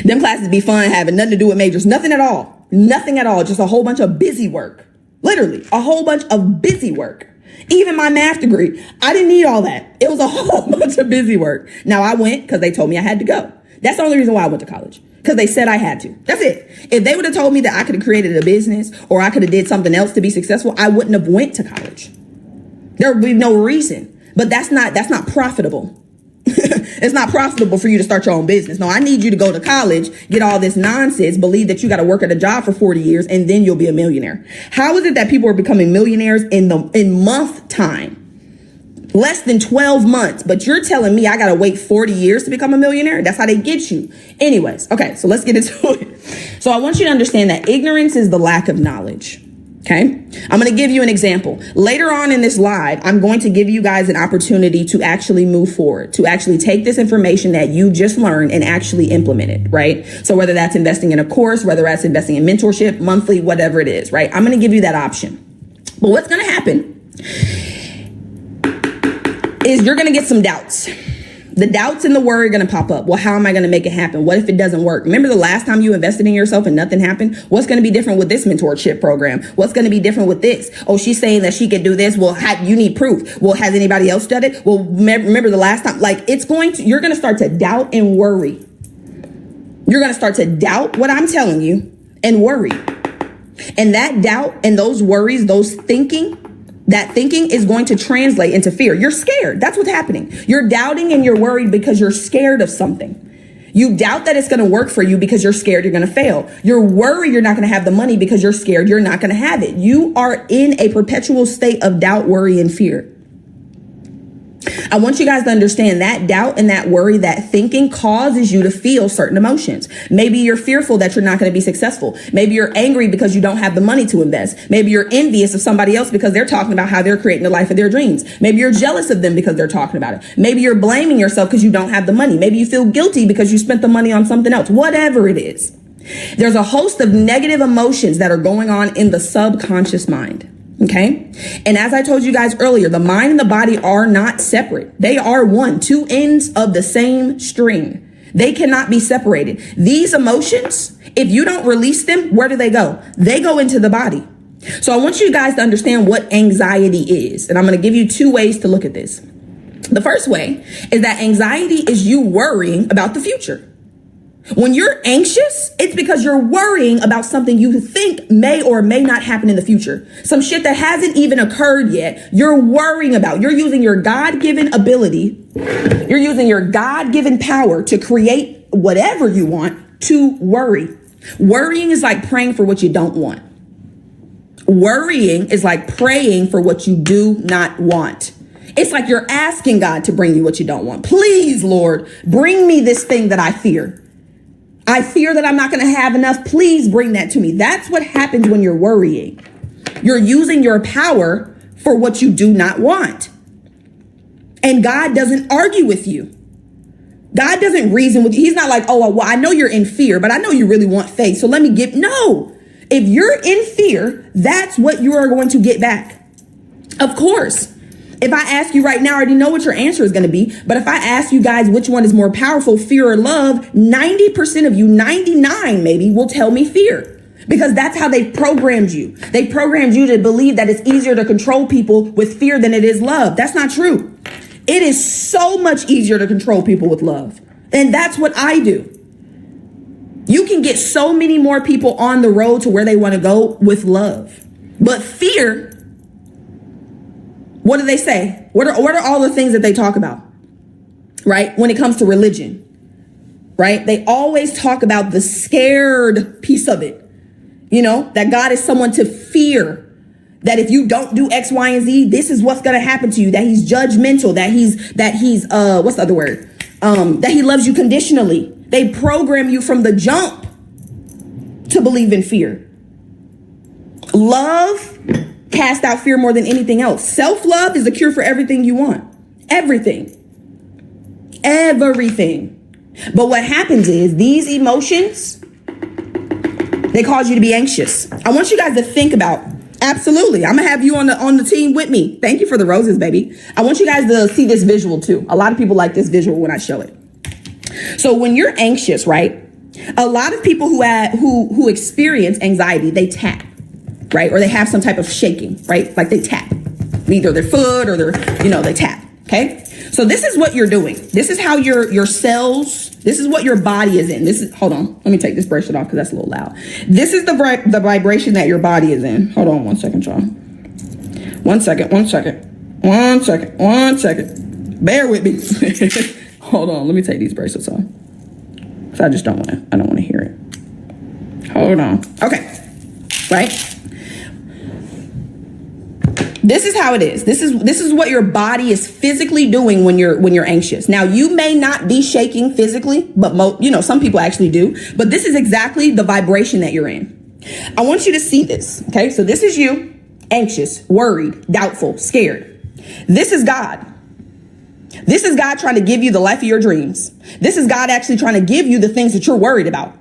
S4: Them classes be fun, having nothing to do with majors, nothing at all. Nothing at all. Just a whole bunch of busy work. Literally a whole bunch of busy work. Even my math degree, I didn't need all that. It was a whole bunch of busy work. Now I went because they told me I had to go. That's the only reason why I went to college. Because they said I had to. That's it. If they would have told me that I could have created a business or I could have did something else to be successful, I wouldn't have went to college. There would be no reason. But that's not profitable. It's not profitable for you to start your own business. No, I need you to go to college, get all this nonsense, believe that you got to work at a job for 40 years, and then you'll be a millionaire. How is it that people are becoming millionaires in month time? Less than 12 months. But you're telling me I got to wait 40 years to become a millionaire? That's how they get you. Anyways, okay, so let's get into it. So I want you to understand that ignorance is the lack of knowledge. Okay, I'm going to give you an example. Later on in this live, I'm going to give you guys an opportunity to actually move forward, to actually take this information that you just learned and actually implement it, right? So whether that's investing in a course, whether that's investing in mentorship, monthly, whatever it is, right? I'm going to give you that option. But what's going to happen is you're going to get some doubts. The doubts and the worry are going to pop up. Well, how am I going to make it happen? What if it doesn't work? Remember the last time you invested in yourself and nothing happened? What's going to be different with this mentorship program? What's going to be different with this? Oh, she's saying that she could do this. Well, you need proof. Well, has anybody else done it? Well, remember the last time, you're going to start to doubt and worry. You're going to start to doubt what I'm telling you and worry. And that doubt and those worries, that thinking is going to translate into fear. You're scared. That's what's happening. You're doubting and you're worried because you're scared of something. You doubt that it's going to work for you because you're scared you're going to fail. You're worried you're not going to have the money because you're scared you're not going to have it. You are in a perpetual state of doubt, worry, and fear. I want you guys to understand that doubt and that worry, that thinking causes you to feel certain emotions. Maybe you're fearful that you're not going to be successful. Maybe you're angry because you don't have the money to invest. Maybe you're envious of somebody else because they're talking about how they're creating the life of their dreams. Maybe you're jealous of them because they're talking about it. Maybe you're blaming yourself because you don't have the money. Maybe you feel guilty because you spent the money on something else. Whatever it is, there's a host of negative emotions that are going on in the subconscious mind. Okay. And as I told you guys earlier, the mind and the body are not separate. They are one, two ends of the same string. They cannot be separated. These emotions, if you don't release them, where do they go? They go into the body. So I want you guys to understand what anxiety is. And I'm going to give you two ways to look at this. The first way is that anxiety is you worrying about the future. When you're anxious, it's because you're worrying about something you think may or may not happen in the future. Some shit that hasn't even occurred yet, you're worrying about. You're using your God-given ability. You're using your God-given power to create whatever you want to worry. Worrying is like praying for what you don't want. Worrying is like praying for what you do not want. It's like you're asking God to bring you what you don't want. Please, Lord, bring me this thing that I fear. I fear that I'm not going to have enough. Please bring that to me. That's what happens when you're worrying. You're using your power for what you do not want. And God doesn't argue with you. God doesn't reason with you. He's not like, oh, well, I know you're in fear, but I know you really want faith. So let me give. No, if you're in fear, that's what you are going to get back. Of course. If I ask you right now, I already know what your answer is going to be. But if I ask you guys which one is more powerful, fear or love, 90% of you, 99 maybe, will tell me fear. Because that's how they programmed you. They programmed you to believe that it's easier to control people with fear than it is love. That's not true. It is so much easier to control people with love. And that's what I do. You can get so many more people on the road to where they want to go with love. But fear, what do they say? What are all the things that they talk about, right? When it comes to religion, right? They always talk about the scared piece of it. You know, that God is someone to fear, that if you don't do X, Y, and Z, this is what's going to happen to you, that he's judgmental, that he's what's the other word? That he loves you conditionally. They program you from the jump to believe in fear. Love cast out fear more than anything else. Self-love is the cure for everything you want. Everything. Everything. But what happens is these emotions, they cause you to be anxious. I want you guys to think about, absolutely, I'm going to have you on the team with me. Thank you for the roses, baby. I want you guys to see this visual too. A lot of people like this visual when I show it. So when you're anxious, right? A lot of people who experience anxiety, they tap. Right? Or they have some type of shaking, right? Like they tap, either their foot or they tap. Okay. So this is what you're doing. This is how your cells, this is what your body is in. Hold on. Let me take this bracelet off because that's a little loud. This is the vibration that your body is in. Hold on 1 second, y'all. 1 second. Bear with me. Hold on. Let me take these bracelets off. So I don't want to hear it. Hold on. Okay. Right? This is how it is. This is what your body is physically doing when you're anxious. Now, you may not be shaking physically, but some people actually do. But this is exactly the vibration that you're in. I want you to see this. Okay, so this is you, anxious, worried, doubtful, scared. This is God. This is God trying to give you the life of your dreams. This is God actually trying to give you the things that you're worried about.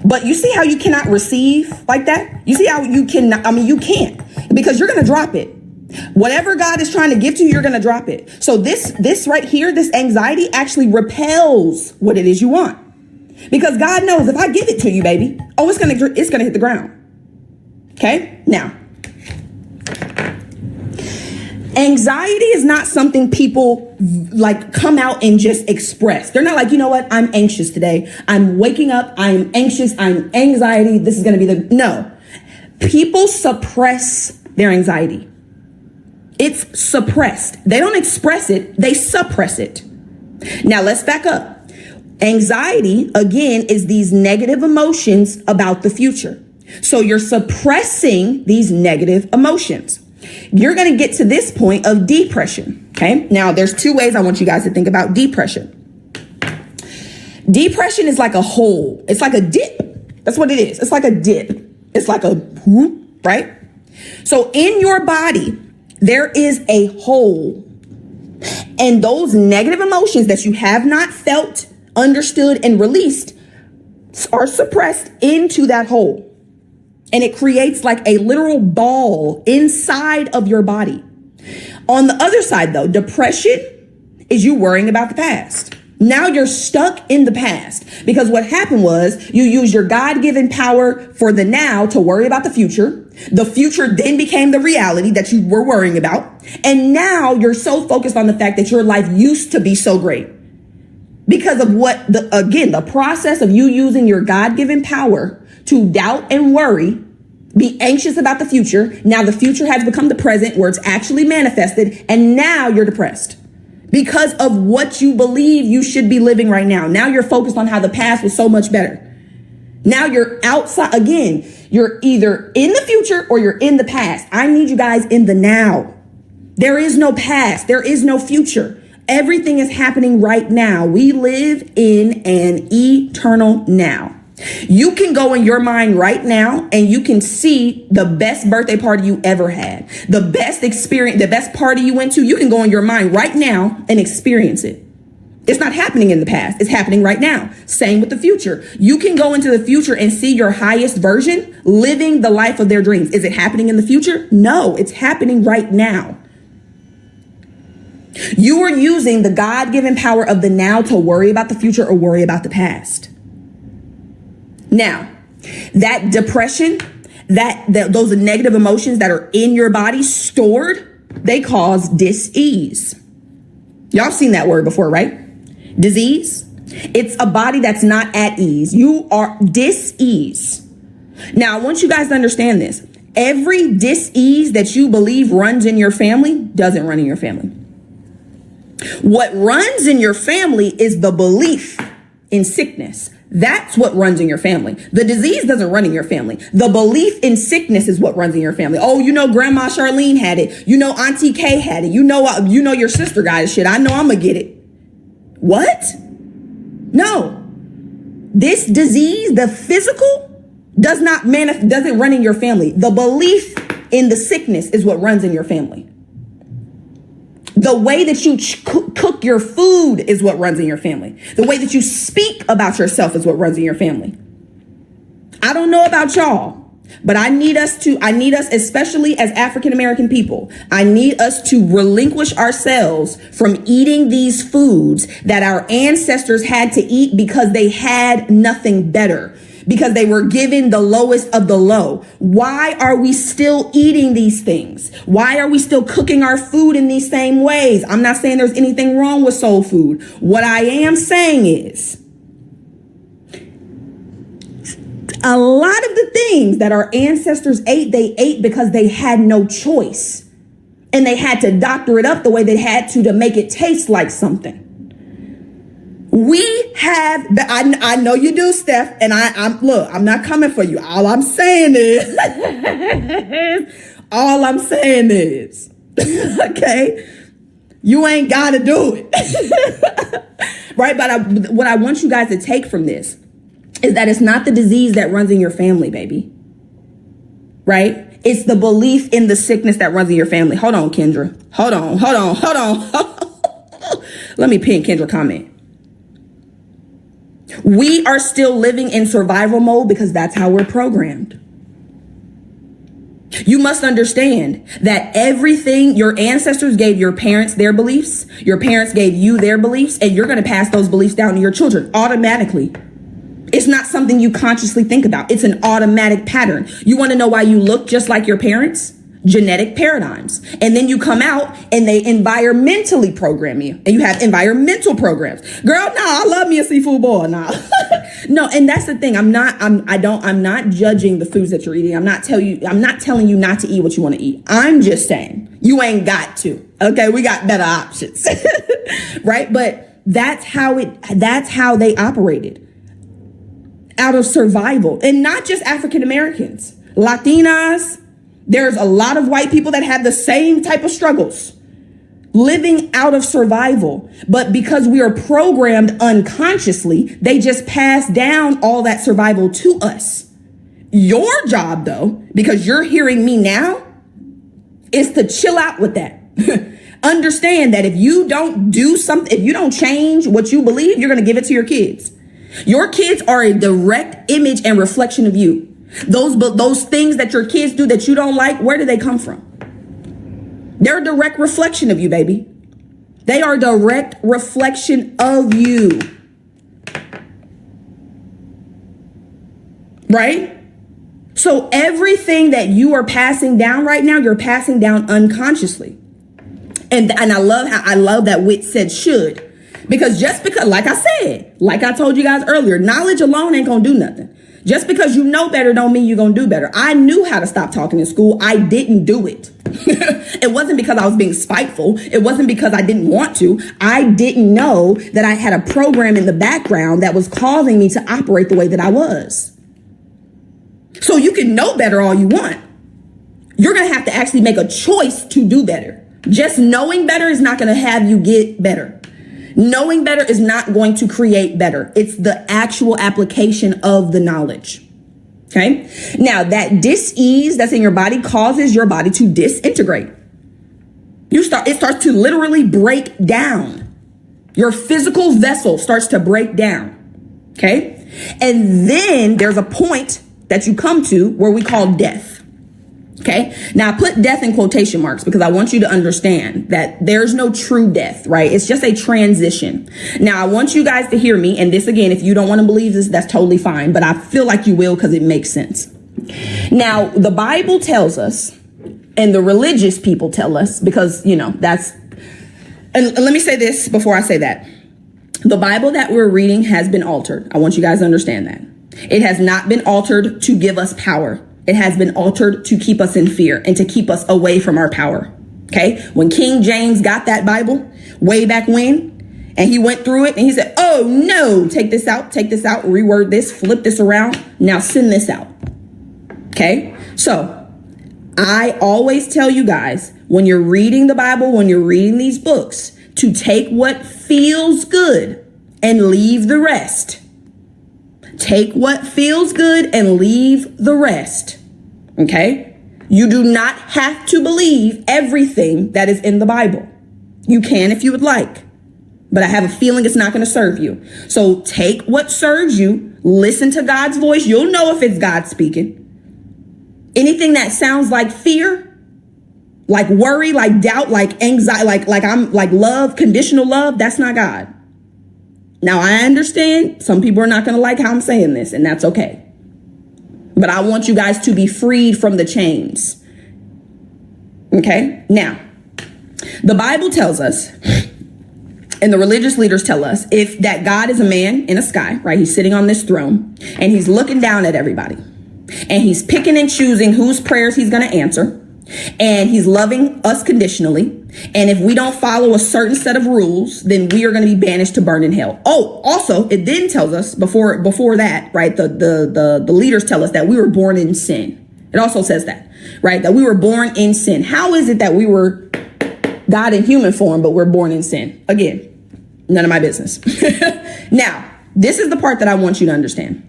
S4: But you see how you cannot receive like that? You see how you cannot, you can't, because you're going to drop it. Whatever God is trying to give to you, you're going to drop it. So this right here, this anxiety actually repels what it is you want. Because God knows if I give it to you, baby, it's going to hit the ground. Okay. Now, Anxiety is not something people like come out and just express. They're not like, you know what? I'm anxious today. I'm waking up. I'm anxious. I'm anxiety. This is going to be no. People suppress their anxiety. It's suppressed. They don't express it. They suppress it. Now let's back up. Anxiety, again, is these negative emotions about the future. So you're suppressing these negative emotions. You're going to get to this point of depression. Okay. Now there's two ways I want you guys to think about depression. Depression is like a hole. It's like a dip. That's what it is. It's like a dip. It's like a whoop, right? So in your body, there is a hole. And those negative emotions that you have not felt, understood, and released are suppressed into that hole. And it creates like a literal ball inside of your body. On the other side, though, depression is you worrying about the past. Now you're stuck in the past because what happened was you used your God-given power for the now to worry about the future. The future then became the reality that you were worrying about. And now you're so focused on the fact that your life used to be so great because of the process of you using your God-given power to doubt and worry, be anxious about the future. Now the future has become the present where it's actually manifested. And now you're depressed because of what you believe you should be living right now. Now you're focused on how the past was so much better. Now you're outside again. You're either in the future or you're in the past. I need you guys in the now. There is no past. There is no future. Everything is happening right now. We live in an eternal now. You can go in your mind right now and you can see the best birthday party you ever had, the best experience, the best party you went to. You can go in your mind right now and experience it. It's not happening in the past. It's happening right now. Same with the future. You can go into the future and see your highest version living the life of their dreams. Is it happening in the future? No, it's happening right now. You are using the God-given power of the now to worry about the future or worry about the past. Now, that depression, those negative emotions that are in your body stored, they cause dis-ease. Y'all seen that word before, right? Disease. It's a body that's not at ease. You are dis-ease. Now, I want you guys to understand this. Every dis-ease that you believe runs in your family doesn't run in your family. What runs in your family is the belief in sickness. That's what runs in your family. The disease doesn't run in your family. The belief in sickness is what runs in your family. Oh, you know, Grandma Charlene had it. You know, Auntie Kay had it. You know, your sister got it. Shit, I know I'm gonna get it. What? No. This disease, the physical, doesn't run in your family. The belief in the sickness is what runs in your family. The way that you cook your food is what runs in your family. The way that you speak about yourself is what runs in your family. I don't know about y'all, but I need us, especially as African American people, I need us to relinquish ourselves from eating these foods that our ancestors had to eat because they had nothing better, because they were given the lowest of the low. Why are we still eating these things? Why are we still cooking our food in these same ways? I'm not saying there's anything wrong with soul food. What I am saying is a lot of the things that our ancestors ate, they ate because they had no choice. And they had to doctor it up the way they had to make it taste like something. We have, I know you do, Steph, and I'm not coming for you. All I'm saying is, okay, you ain't got to do it. Right? But what I want you guys to take from this is that it's not the disease that runs in your family, baby. Right? It's the belief in the sickness that runs in your family. Hold on, Kendra. Hold on. Let me pin Kendra comment. We are still living in survival mode because that's how we're programmed. You must understand that everything your ancestors gave your parents their beliefs, your parents gave you their beliefs, and you're going to pass those beliefs down to your children automatically. It's not something you consciously think about. It's an automatic pattern. You want to know why you look just like your parents? genetic paradigms. And then you come out and they environmentally program you, and you have environmental programs. Girl, nah, I love me a seafood boil. Nah. No, and that's the thing. I'm not judging the foods that you're eating. I'm not telling you not to eat what you want to eat. I'm just saying you ain't got to. Okay, we got better options. Right? But that's how they operated. Out of survival. And not just African Americans, Latinas. There's a lot of white people that have the same type of struggles, living out of survival. But because we are programmed unconsciously, they just pass down all that survival to us. Your job, though, because you're hearing me now, is to chill out with that. Understand that if you don't do something, if you don't change what you believe, you're going to give it to your kids. Your kids are a direct image and reflection of you. Those things that your kids do that you don't like, where do they come from? They're a direct reflection of you, baby. They are a direct reflection of you. Right? So everything that you are passing down right now, you're passing down unconsciously. And I love that Wit said should. Because like I told you guys earlier, knowledge alone ain't gonna do nothing. Just because you know better don't mean you're going to do better. I knew how to stop talking in school. I didn't do it. It wasn't because I was being spiteful. It wasn't because I didn't want to. I didn't know that I had a program in the background that was causing me to operate the way that I was. So you can know better all you want. You're going to have to actually make a choice to do better. Just knowing better is not going to have you get better. Knowing better is not going to create better. It's the actual application of the knowledge. Okay. Now that dis-ease that's in your body causes your body to disintegrate. It starts to literally break down. Your physical vessel starts to break down. Okay. And then there's a point that you come to where we call death. Okay. Now I put death in quotation marks because I want you to understand that there's no true death, right? It's just a transition. Now I want you guys to hear me. And this again, if you don't want to believe this, that's totally fine. But I feel like you will because it makes sense. Now the Bible tells us, and the religious people tell us, because, and let me say this before I say that. The Bible that we're reading has been altered. I want you guys to understand that. It has not been altered to give us power. It has been altered to keep us in fear and to keep us away from our power. Okay. When King James got that Bible way back when, and he went through it and he said, oh no, take this out, reword this, flip this around. Now send this out. Okay. So I always tell you guys, when you're reading the Bible, when you're reading these books, to take what feels good and leave the rest. Take what feels good and leave the rest. Okay? You do not have to believe everything that is in the Bible. You can if you would like, but I have a feeling it's not going to serve you. So take what serves you, listen to God's voice. You'll know if it's God speaking. Anything that sounds like fear, like worry, like doubt, like anxiety, like love, conditional love, that's not God. Now, I understand some people are not going to like how I'm saying this, and that's okay. But I want you guys to be freed from the chains. Okay? Now, the Bible tells us, and the religious leaders tell us, if that God is a man in a sky, right? He's sitting on this throne, and he's looking down at everybody. And he's picking and choosing whose prayers he's going to answer. And he's loving us conditionally. And if we don't follow a certain set of rules, then we are going to be banished to burn in hell. Oh, also, it then tells us before that, right? The leaders tell us that we were born in sin. It also says that, right? That we were born in sin. How is it that we were God in human form, but we're born in sin? Again, none of my business. Now, this is the part that I want you to understand.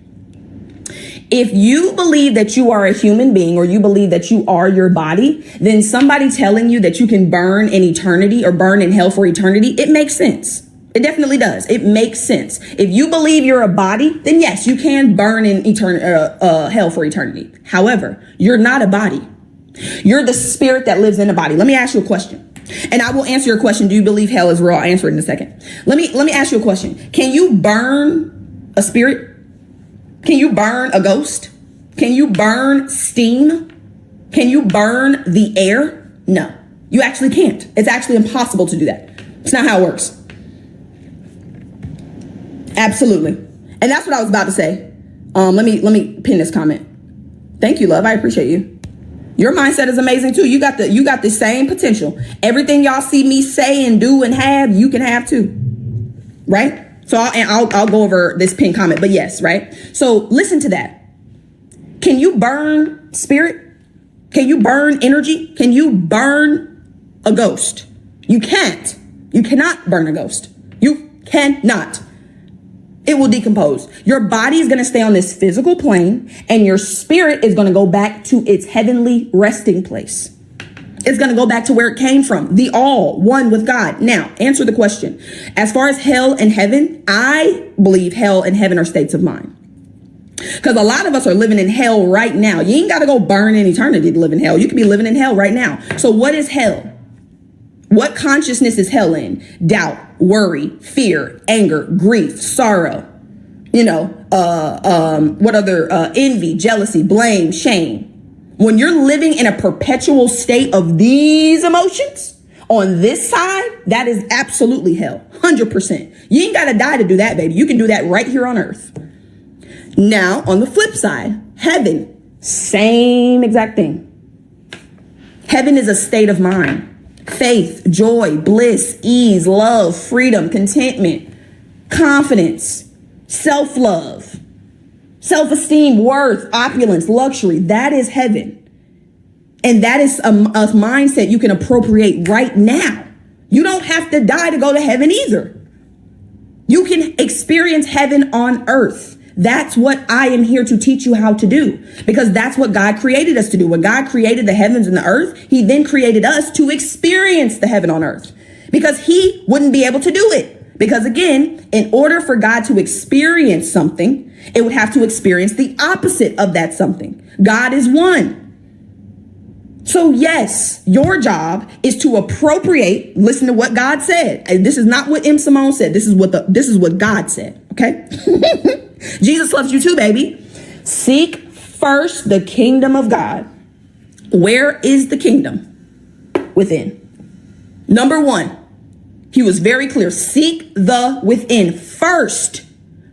S4: If you believe that you are a human being or you believe that you are your body, then somebody telling you that you can burn in eternity or burn in hell for eternity, it makes sense. It definitely does. It makes sense. If you believe you're a body, then yes, you can burn in hell for eternity. However, you're not a body. You're the spirit that lives in a body. Let me ask you a question. And I will answer your question. Do you believe hell is real? I'll answer it in a second. Let me ask you a question. Can you burn a spirit? Can you burn a ghost? Can you burn steam? Can you burn the air? No, you actually can't. It's actually impossible to do that. It's not how it works. Absolutely. And that's what I was about to say. Let me pin this comment. Thank you, love. I appreciate you. Your mindset is amazing too. You got the same potential. Everything y'all see me say and do and have, you can have too. Right? So I'll go over this pin comment, but yes, right? So listen to that. Can you burn spirit? Can you burn energy? Can you burn a ghost? You can't. You cannot burn a ghost. You cannot. It will decompose. Your body is going to stay on this physical plane, and your spirit is going to go back to its heavenly resting place. It's going to go back to where it came from, the all, one with God. Now, answer the question. As far as hell and heaven, I believe hell and heaven are states of mind. Because a lot of us are living in hell right now. You ain't got to go burn in eternity to live in hell. You could be living in hell right now. So what is hell? What consciousness is hell in? Doubt, worry, fear, anger, grief, sorrow, what other, envy, jealousy, blame, shame. When you're living in a perpetual state of these emotions on this side, that is absolutely hell. 100%. You ain't got to die to do that, baby. You can do that right here on earth. Now, on the flip side, heaven, same exact thing. Heaven is a state of mind. Faith, joy, bliss, ease, love, freedom, contentment, confidence, self-love, self-esteem, worth, opulence, luxury. That is heaven. And that is a mindset you can appropriate right now. You don't have to die to go to heaven either. You can experience heaven on earth. That's what I am here to teach you how to do, because that's what God created us to do. When God created the heavens and the earth, he then created us to experience the heaven on earth, because he wouldn't be able to do it. Because again, in order for God to experience something, it would have to experience the opposite of that something. God is one. So yes, your job is to appropriate, listen to what God said. And this is not what M. Simone said. This is what God said. Okay. Jesus loves you too, baby. Seek first the kingdom of God. Where is the kingdom? Within. Number one, he was very clear. Seek the within first.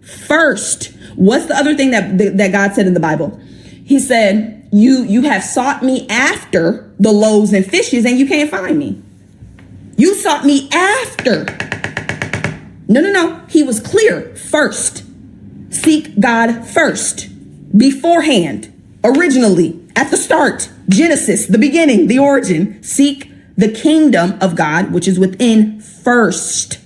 S4: First. What's the other thing that God said in the Bible? He said, you have sought me after the loaves and fishes and you can't find me. You sought me after. No. He was clear. First. Seek God first, beforehand, originally, at the start, Genesis, the beginning, the origin. Seek the kingdom of God, which is within first,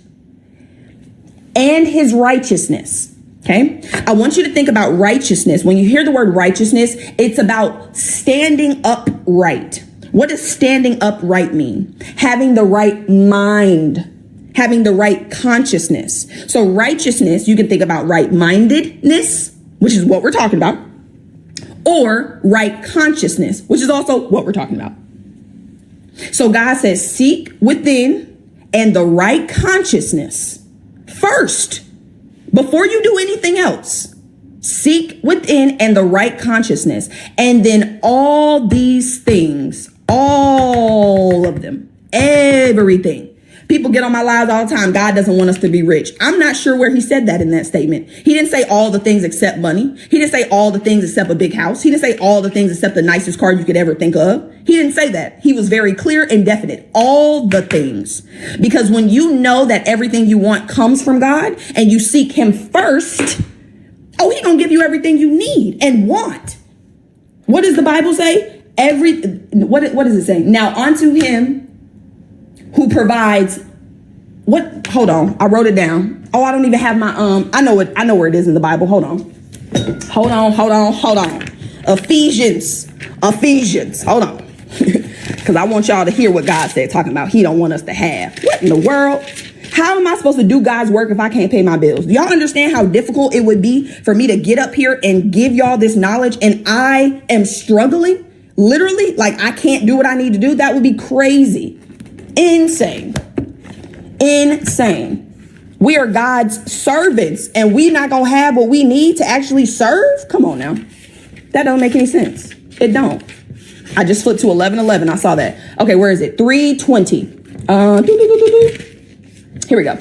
S4: and his righteousness. Okay. I want you to think about righteousness. When you hear the word righteousness, it's about standing upright. What does standing upright mean? Having the right mind. Having the right consciousness. So righteousness, you can think about right-mindedness, which is what we're talking about, or right consciousness, which is also what we're talking about. So God says, seek within and the right consciousness first, before you do anything else. Seek within and the right consciousness. And then all these things, all of them, everything. People get on my lives all the time. God doesn't want us to be rich. I'm not sure where he said that in that statement. He didn't say all the things except money. He didn't say all the things except a big house. He didn't say all the things except the nicest car you could ever think of. He didn't say that. He was very clear and definite. All the things. Because when you know that everything you want comes from God and you seek him first, he's going to give you everything you need and want. What does the Bible say? What does it say? Now unto him who provides what? Hold on. I wrote it down. I don't even have my, I know where it is in the Bible. Hold on. Ephesians. Hold on. Cause I want y'all to hear what God said, talking about he don't want us to have. What in the world? How am I supposed to do God's work if I can't pay my bills? Do y'all understand how difficult it would be for me to get up here and give y'all this knowledge and I am struggling? Literally, like I can't do what I need to do. That would be crazy. Insane. We are God's servants and we not gonna have what we need to actually serve. Come on now. That don't make any sense. It don't. I just flipped to 11:11. I saw that. Okay, where is it? 3:20. Here we go.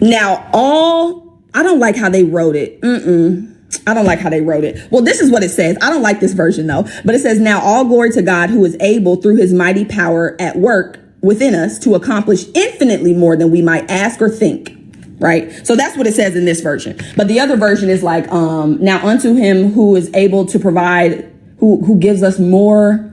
S4: Now, I don't like how they wrote it. I don't like how they wrote it. Well, this is what it says. I don't like this version though, but it says, now all glory to God who is able through his mighty power at work within us to accomplish infinitely more than we might ask or think. Right. So that's what it says in this version. But the other version is like, now unto him who is able to provide, who gives us more.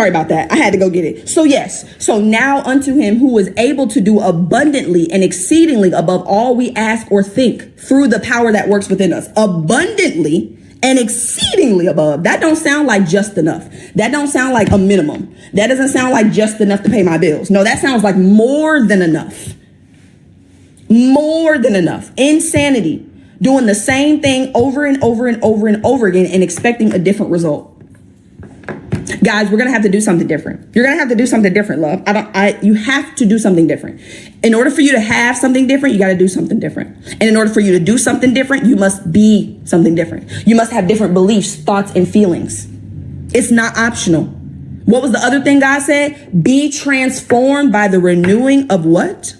S4: Sorry about that. I had to go get it. So yes. So now unto him who is able to do abundantly and exceedingly above all we ask or think through the power that works within us. Abundantly and exceedingly above. That don't sound like just enough. That don't sound like a minimum. That doesn't sound like just enough to pay my bills. No, that sounds like more than enough. More than enough. Insanity. Doing the same thing over and over and over and over again and expecting a different result. Guys, we're going to have to do something different. You're going to have to do something different, love. You have to do something different. In order for you to have something different, you got to do something different. And in order for you to do something different, you must be something different. You must have different beliefs, thoughts, and feelings. It's not optional. What was the other thing God said? Be transformed by the renewing of what?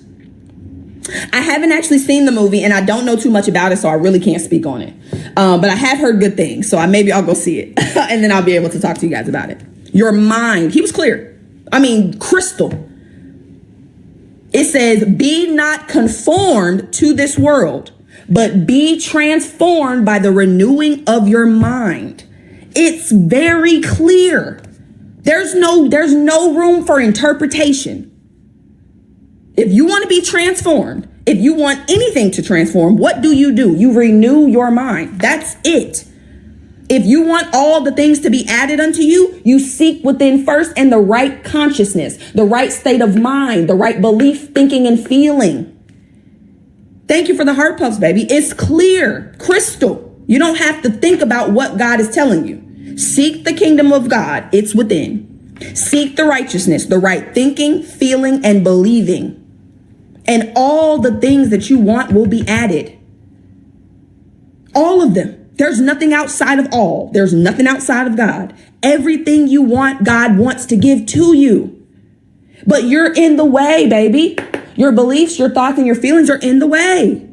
S4: I haven't actually seen the movie and I don't know too much about it, so I really can't speak on it. But I have heard good things, so maybe I'll go see it and then I'll be able to talk to you guys about it. Your mind. He was clear. I mean, crystal. It says, be not conformed to this world, but be transformed by the renewing of your mind. It's very clear. There's no room for interpretation. If you want to be transformed, if you want anything to transform, what do? You renew your mind. That's it. If you want all the things to be added unto you, you seek within first and the right consciousness, the right state of mind, the right belief, thinking, and feeling. Thank you for the heart puffs, baby. It's clear, crystal. You don't have to think about what God is telling you. Seek the kingdom of God. It's within. Seek the righteousness, the right thinking, feeling, and believing. And all the things that you want will be added. All of them. There's nothing outside of all. There's nothing outside of God. Everything you want, God wants to give to you. But you're in the way, baby. Your beliefs, your thoughts, and your feelings are in the way.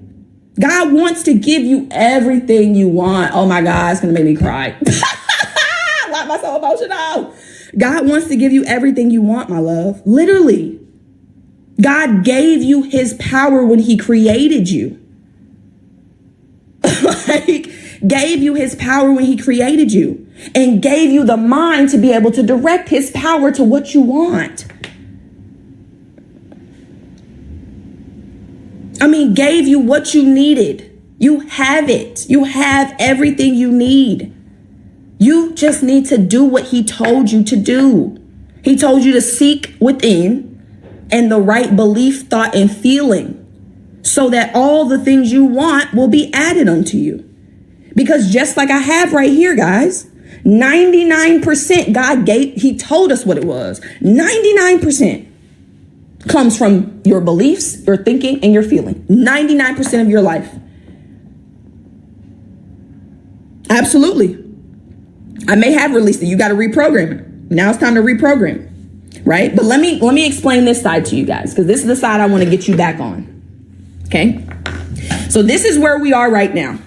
S4: God wants to give you everything you want. Oh my God, it's going to make me cry. Why am I so emotional? God wants to give you everything you want, my love. Literally. God gave you his power when he created you. Gave you his power when he created you and gave you the mind to be able to direct his power to what you want. I mean, gave you what you needed. You have it. You have everything you need. You just need to do what he told you to do. He told you to seek within and the right belief, thought, and feeling so that all the things you want will be added unto you. Because just like I have right here, guys, 99% God gave, he told us what it was. 99% comes from your beliefs, your thinking, and your feeling. 99% of your life. Absolutely. I may have released it. You got to reprogram it. Now it's time to reprogram it, right? But let me explain this side to you guys, because this is the side I want to get you back on. Okay. So this is where we are right now.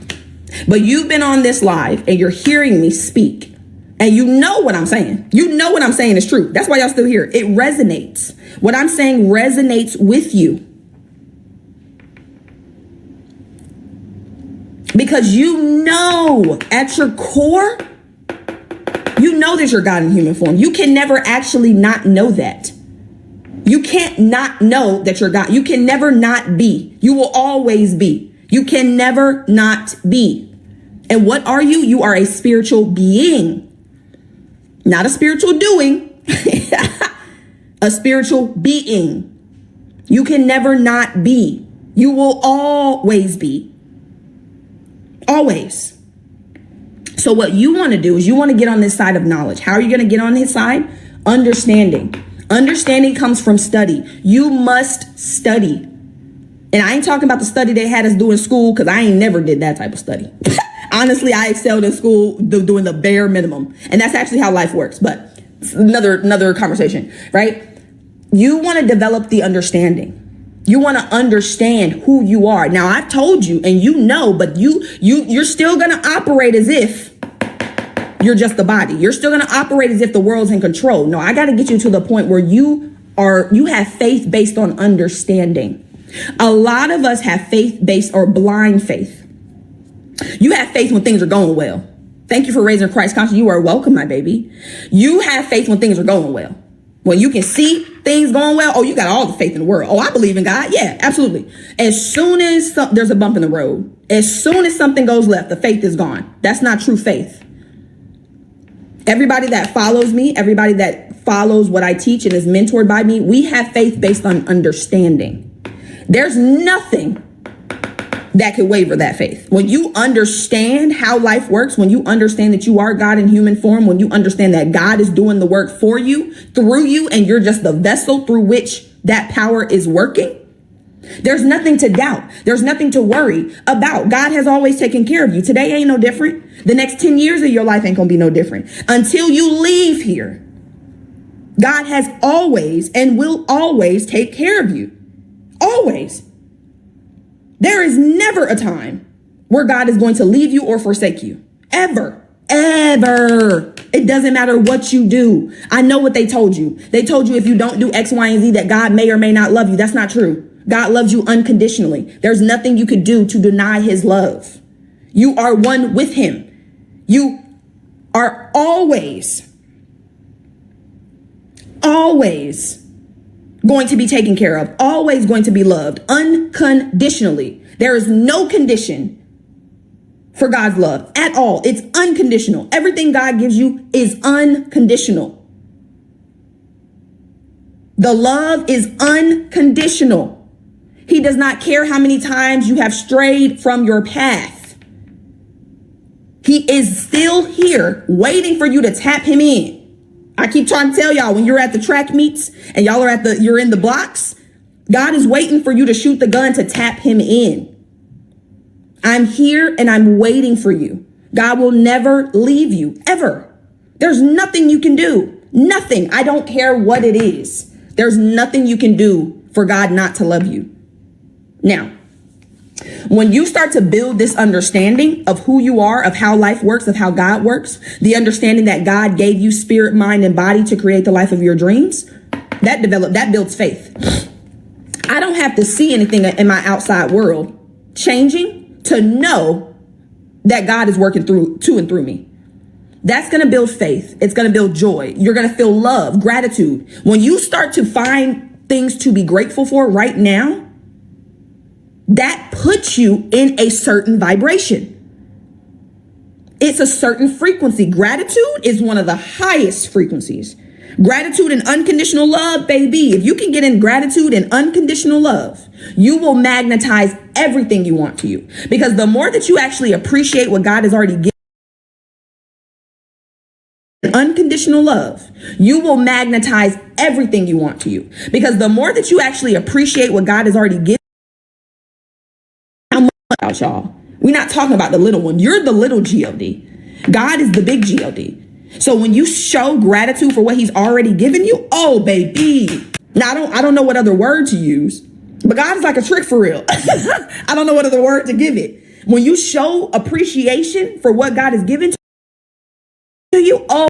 S4: But you've been on this live and you're hearing me speak and you know what I'm saying. You know what I'm saying is true. That's why y'all still here. It resonates. What I'm saying resonates with you. Because you know at your core, you know that you're God in human form. You can never actually not know that. You can't not know that you're God. You can never not be. You will always be. You can never not be. And what are you? You are a spiritual being, not a spiritual doing, a spiritual being. You can never not be. You will always be. Always. So what you want to do is you want to get on this side of knowledge. How are you going to get on his side? Understanding. Understanding comes from study. You must study. And I ain't talking about the study they had us do in school, because I ain't never did that type of study. Honestly, I excelled in school doing the bare minimum. And that's actually how life works. But another conversation, right? You want to develop the understanding. You want to understand who you are. Now, I've told you, and you know, but you're still going to operate as if you're just the body. You're still going to operate as if the world's in control. No, I got to get you to the point where you have faith based on understanding. A lot of us have faith based or blind faith. You have faith when things are going well. Thank you for raising Christ conscious. You are welcome, my baby. You have faith when things are going well. When you can see things going well, oh, you got all the faith in the world. Oh, I believe in God. Yeah, absolutely. As soon as there's a bump in the road, as soon as something goes left, the faith is gone. That's not true faith. Everybody that follows me, everybody that follows what I teach and is mentored by me, we have faith based on understanding. There's nothing that could waver that faith. When you understand how life works, when you understand that you are God in human form, when you understand that God is doing the work for you, through you, and you're just the vessel through which that power is working, there's nothing to doubt. There's nothing to worry about. God has always taken care of you. Today ain't no different. The next 10 years of your life ain't gonna be no different. Until you leave here, God has always and will always take care of you. Always. There is never a time where God is going to leave you or forsake you. Ever. Ever. It doesn't matter what you do. I know what they told you. They told you if you don't do X, Y, and Z that God may or may not love you. That's not true. God loves you unconditionally. There's nothing you could do to deny his love. You are one with him. You are always going to be taken care of, always going to be loved unconditionally. There is no condition for God's love at all. It's unconditional. Everything God gives you is unconditional. The love is unconditional. He does not care how many times you have strayed from your path. He is still here waiting for you to tap him in. I keep trying to tell y'all, when you're at the track meets and y'all are you're in the blocks, God is waiting for you to shoot the gun to tap him in. I'm here and I'm waiting for you. God will never leave you, ever. There's nothing you can do. Nothing. I don't care what it is. There's nothing you can do for God not to love you. Now, when you start to build this understanding of who you are, of how life works, of how God works, the understanding that God gave you spirit, mind, and body to create the life of your dreams, that builds faith. I don't have to see anything in my outside world changing to know that God is working to and through me. That's going to build faith. It's going to build joy. You're going to feel love, gratitude. When you start to find things to be grateful for right now, that puts you in a certain vibration. It's a certain frequency. Gratitude is one of the highest frequencies. Gratitude and unconditional love, baby. If you can get in gratitude and unconditional love, you will magnetize everything you want to you. Because the more that you actually appreciate what God has already given, unconditional love, you will magnetize everything you want to you. Because the more that you actually appreciate what God has already given, out, y'all. We're not talking about the little one. You're the little G-O-D. God is the big G-O-D. So when you show gratitude for what he's already given you, oh, baby. Now, I don't know what other word to use, but God is like a trick for real. I don't know what other word to give it. When you show appreciation for what God has given to you, oh,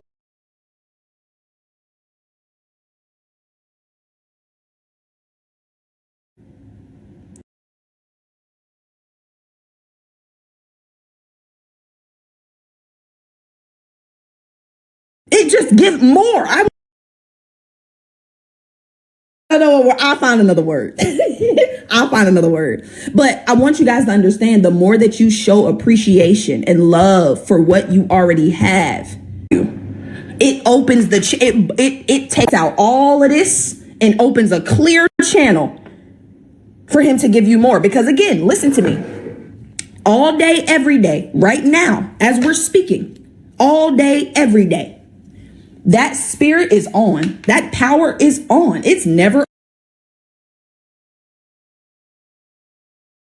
S4: it just gives more. I don't know. I'll find another word. I'll find another word. But I want you guys to understand, the more that you show appreciation and love for what you already have, it opens it takes out all of this and opens a clear channel for him to give you more. Because again, listen to me. all day, every day, right now, as we're speaking, all day, every day. That spirit is on. That power is on. It's never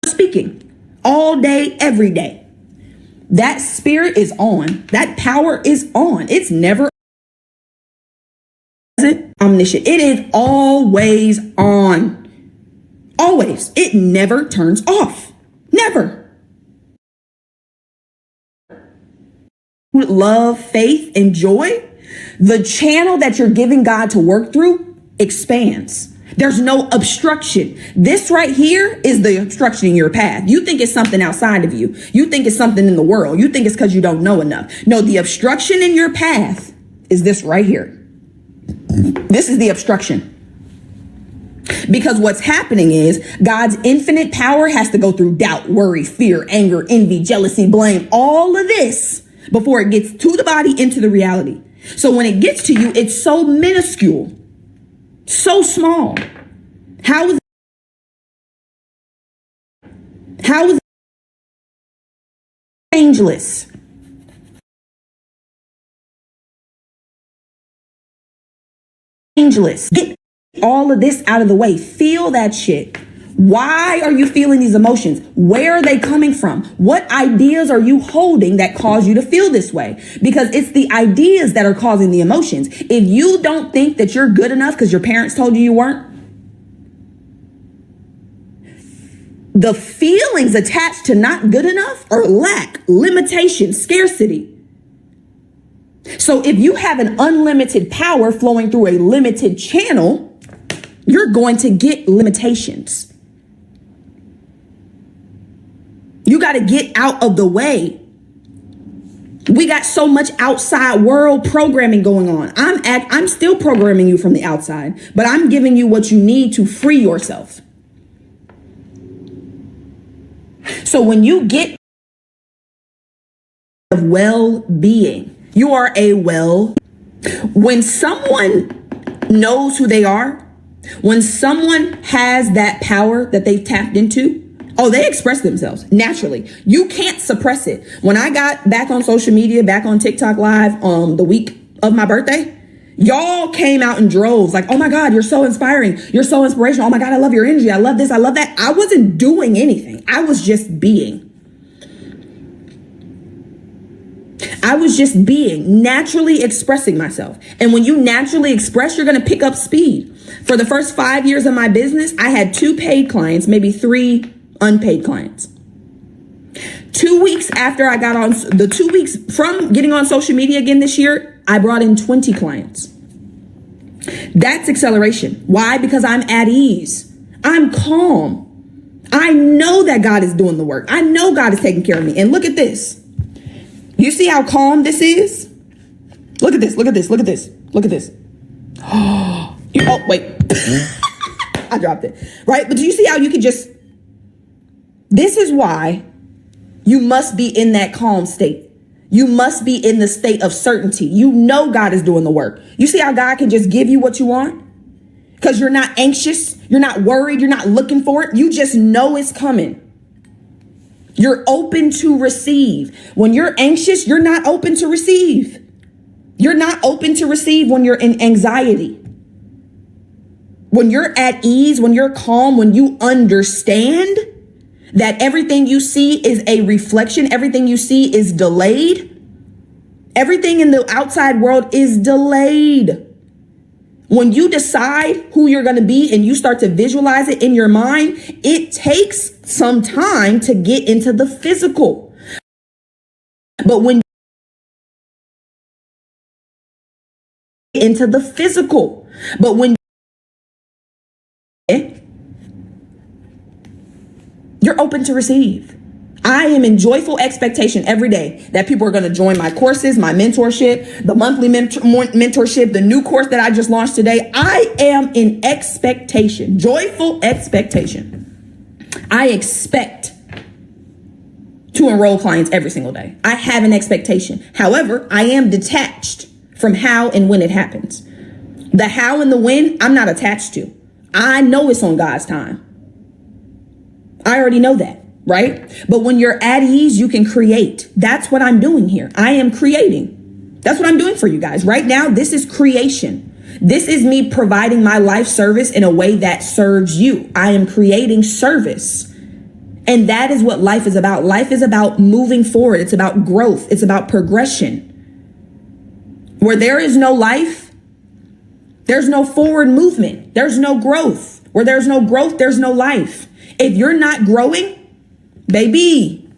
S4: speaking. All day, every day. That spirit is on. That power is on. It's never omniscient. It is always on. Always. It never turns off. Never. With love, faith, and joy, the channel that you're giving God to work through expands. There's no obstruction. This right here is the obstruction in your path. You think it's something outside of you. You think it's something in the world. You think it's because you don't know enough. No, the obstruction in your path is this right here. This is the obstruction. Because what's happening is God's infinite power has to go through doubt, worry, fear, anger, envy, jealousy, blame, all of this before it gets to the body into the reality. So when it gets to you, it's so minuscule, so small. How is it changeless? Changeless. Get all of this out of the way. Feel that shit. Why are you feeling these emotions? Where are they coming from? What ideas are you holding that cause you to feel this way? Because it's the ideas that are causing the emotions. If you don't think that you're good enough because your parents told you weren't, the feelings attached to not good enough are lack, limitation, scarcity. So if you have an unlimited power flowing through a limited channel, you're going to get limitations. You got to get out of the way. We got so much outside world programming going on. I'm still programming you from the outside, but I'm giving you what you need to free yourself. So when you get of well-being, you are when someone knows who they are, when someone has that power that they've tapped into, oh, they express themselves naturally. You can't suppress it. When I got back on social media, back on TikTok Live the week of my birthday, y'all came out in droves like, oh my God, you're so inspiring. You're so inspirational. Oh my God, I love your energy. I love this. I love that. I wasn't doing anything. I was just being. I was just being, naturally expressing myself. And when you naturally express, you're going to pick up speed. For the first 5 years of my business, I had 2 paid clients, maybe 3 unpaid clients. 2 weeks after I got on, the 2 weeks from getting on social media again this year, I brought in 20 clients. That's acceleration. Why? Because I'm at ease. I'm calm. I know that God is doing the work. I know God is taking care of me. And look at this. You see how calm this is? Look at this. Look at this. Look at this. Look at this. Oh, wait. I dropped it. Right? But do you see how you can just... This is why you must be in that calm state. You must be in the state of certainty. You know God is doing the work. You see how God can just give you what you want? Because you're not anxious. You're not worried. You're not looking for it. You just know it's coming. You're open to receive. When you're anxious, you're not open to receive. You're not open to receive when you're in anxiety. When you're at ease, when you're calm, when you understand that everything you see is a reflection, everything you see is delayed. Everything in the outside world is delayed. When you decide who you're going to be and you start to visualize it in your mind, it takes some time to get into the physical. But when into the physical, but when you're open to receive. I am in joyful expectation every day that people are going to join my courses, my mentorship, the monthly mentorship, the new course that I just launched today. I am in expectation, joyful expectation. I expect to enroll clients every single day. I have an expectation. However, I am detached from how and when it happens. The how and the when, I'm not attached to. I know it's on God's time. I already know that. right? But when you're at ease, you can create. That's what I'm doing here. I am creating. That's what I'm doing for you guys. Right now, this is creation. This is me providing my life service in a way that serves you. I am creating service. And that is what life is about. Life is about moving forward. It's about growth. It's about progression. Where there is no life, there's no forward movement. There's no growth. Where there's no growth, there's no life. If you're not growing, baby,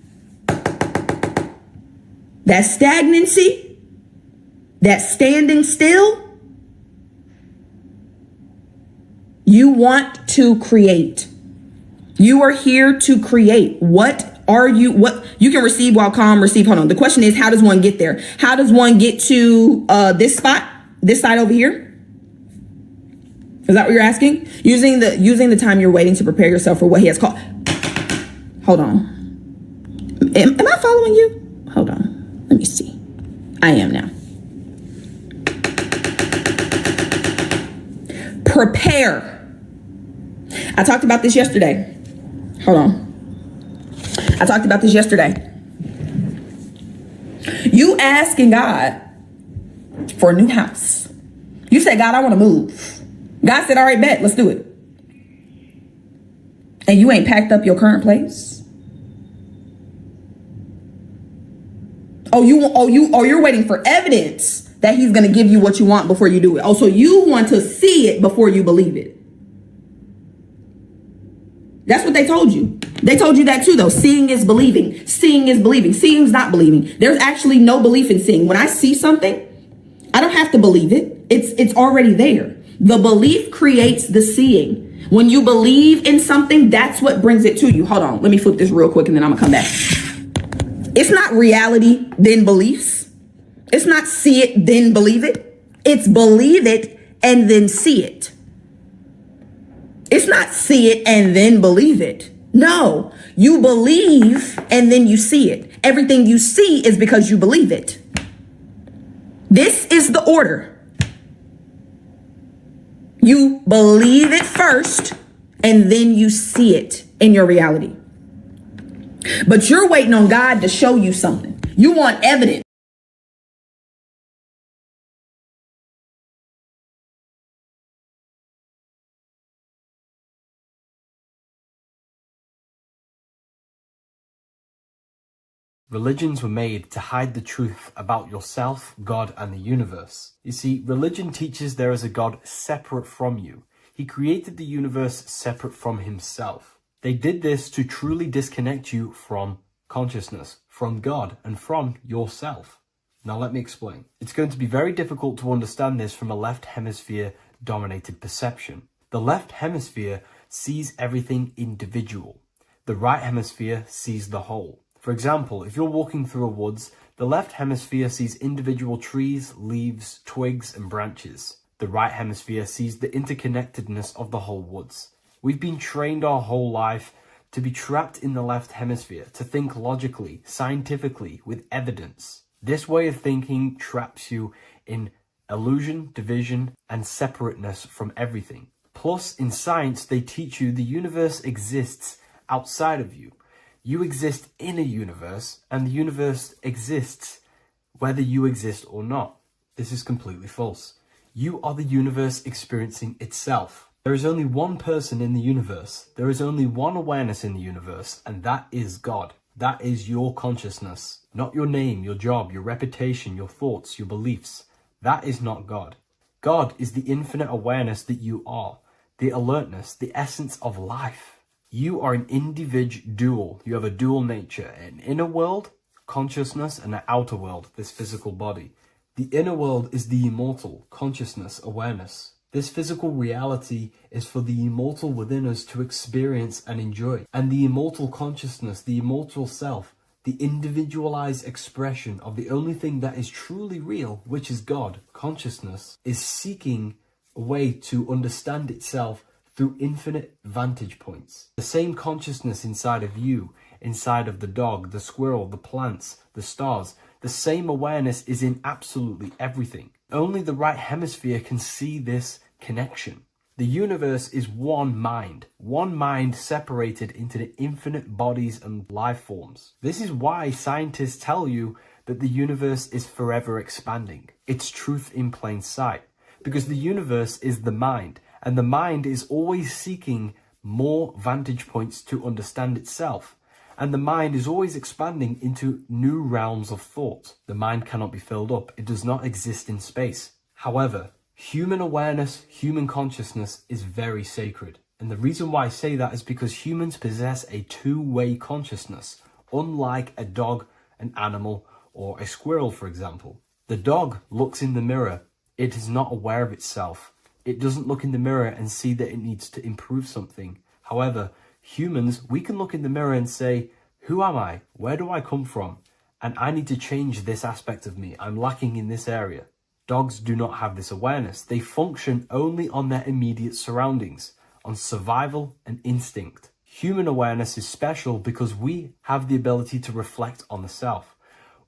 S4: that stagnancy, that standing still, you want to create. You are here to create. What you can receive while calm, receive. Hold on. The question is, how does one get there? How does one get to this spot, this side over here? Is that what you're asking? Using the time you're waiting to prepare yourself for what he has called. Hold on. Am I following you? Hold on. Let me see. I am now. Prepare. I talked about this yesterday. Hold on. I talked about this yesterday. You asking God for a new house. You say, God, I want to move. God said, all right, bet, let's do it. And you ain't packed up your current place. You're waiting for evidence that he's going to give you what you want before you do it. Oh, so you want to see it before you believe it. That's what they told you. They told you that too, though. Seeing is believing. Seeing is believing. Seeing is not believing. There's actually no belief in seeing. When I see something, I don't have to believe it. It's already there. The belief creates the seeing. When you believe in something, that's what brings it to you. Hold on. Let me flip this real quick and then I'm going to come back. It's not reality, then beliefs. It's not see it, then believe it. It's believe it and then see it. It's not see it and then believe it. No, you believe and then you see it. Everything you see is because you believe it. This is the order. You believe it first and then you see it in your reality. But you're waiting on God to show you something. You want evidence.
S3: Religions were made to hide the truth about yourself, God, and the universe. You see, religion teaches there is a God separate from you. He created the universe separate from himself. They did this to truly disconnect you from consciousness, from God, and from yourself. Now let me explain. It's going to be very difficult to understand this from a left hemisphere dominated perception. The left hemisphere sees everything individual. The right hemisphere sees the whole. For example, if you're walking through a woods, the left hemisphere sees individual trees, leaves, twigs, and branches. The right hemisphere sees the interconnectedness of the whole woods. We've been trained our whole life to be trapped in the left hemisphere, to think logically, scientifically, with evidence. This way of thinking traps you in illusion, division, and separateness from everything. Plus, in science, they teach you the universe exists outside of you. You exist in a universe, and the universe exists whether you exist or not. This is completely false. You are the universe experiencing itself. There is only one person in the universe. There is only one awareness in the universe, and that is God. That is your consciousness. Not your name, your job, your reputation, your thoughts, your beliefs. That is not God. God is the infinite awareness that you are, the alertness, the essence of life. You are an individual. You have a dual nature, an inner world, consciousness, and an outer world, this physical body. The inner world is the immortal, consciousness, awareness. This physical reality is for the immortal within us to experience and enjoy. And the immortal consciousness, the immortal self, the individualized expression of the only thing that is truly real, which is God, consciousness, is seeking a way to understand itself through infinite vantage points. The same consciousness inside of you, inside of the dog, the squirrel, the plants, the stars, the same awareness is in absolutely everything. Only the right hemisphere can see this connection. The universe is one mind, one mind separated into the infinite bodies and life forms. This is why scientists tell you that the universe is forever expanding. It's truth in plain sight. Because the universe is the mind, and the mind is always seeking more vantage points to understand itself. And the mind is always expanding into new realms of thought. The mind cannot be filled up. It does not exist in space. However, human awareness, human consciousness is very sacred. And the reason why I say that is because humans possess a two-way consciousness, unlike a dog, an animal, or a squirrel, for example. The dog looks in the mirror. It is not aware of itself. It doesn't look in the mirror and see that it needs to improve something. However, humans, we can look in the mirror and say, who am I? Where do I come from? And I need to change this aspect of me. I'm lacking in this area. Dogs do not have this awareness. They function only on their immediate surroundings, on survival and instinct. Human awareness is special because we have the ability to reflect on the self.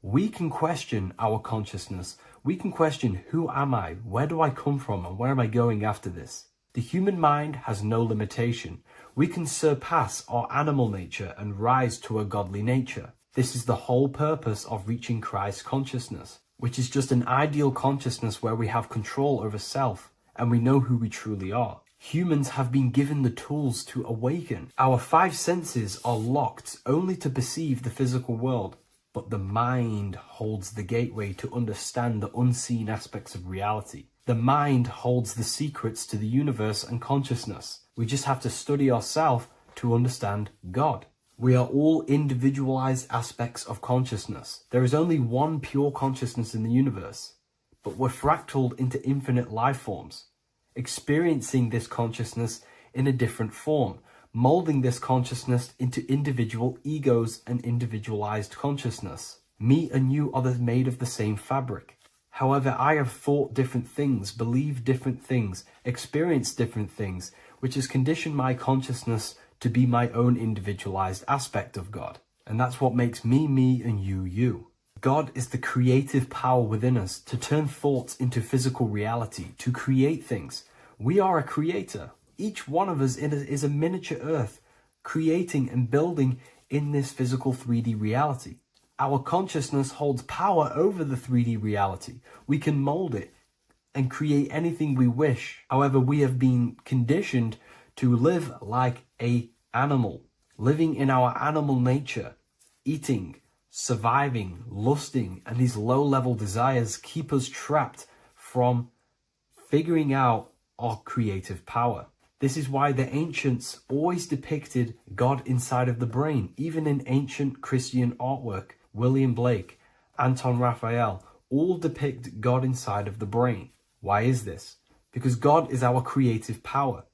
S3: We can question our consciousness. We can question, who am I? Where do I come from? And where am I going after this? The human mind has no limitation. We can surpass our animal nature and rise to a godly nature. This is the whole purpose of reaching Christ consciousness, which is just an ideal consciousness where we have control over self and we know who we truly are. Humans have been given the tools to awaken. Our five senses are locked only to perceive the physical world, but the mind holds the gateway to understand the unseen aspects of reality. The mind holds the secrets to the universe and consciousness. We just have to study ourselves to understand God. We are all individualized aspects of consciousness. There is only one pure consciousness in the universe, but we're fractaled into infinite life forms, experiencing this consciousness in a different form, molding this consciousness into individual egos and individualized consciousness. Me and you are made of the same fabric. However, I have thought different things, believed different things, experienced different things, which has conditioned my consciousness to be my own individualized aspect of God. And that's what makes me, me, and you, you. God is the creative power within us to turn thoughts into physical reality, to create things. We are a creator. Each one of us is a miniature earth, creating and building in this physical 3D reality. Our consciousness holds power over the 3D reality. We can mold it and create anything we wish. However, we have been conditioned to live like an animal, living in our animal nature, eating, surviving, lusting, and these low-level desires keep us trapped from figuring out our creative power. This is why the ancients always depicted God inside of the brain. Even in ancient Christian artwork, William Blake, Anton Raphael, all depict God inside of the brain. Why is this? Because God is our creative power.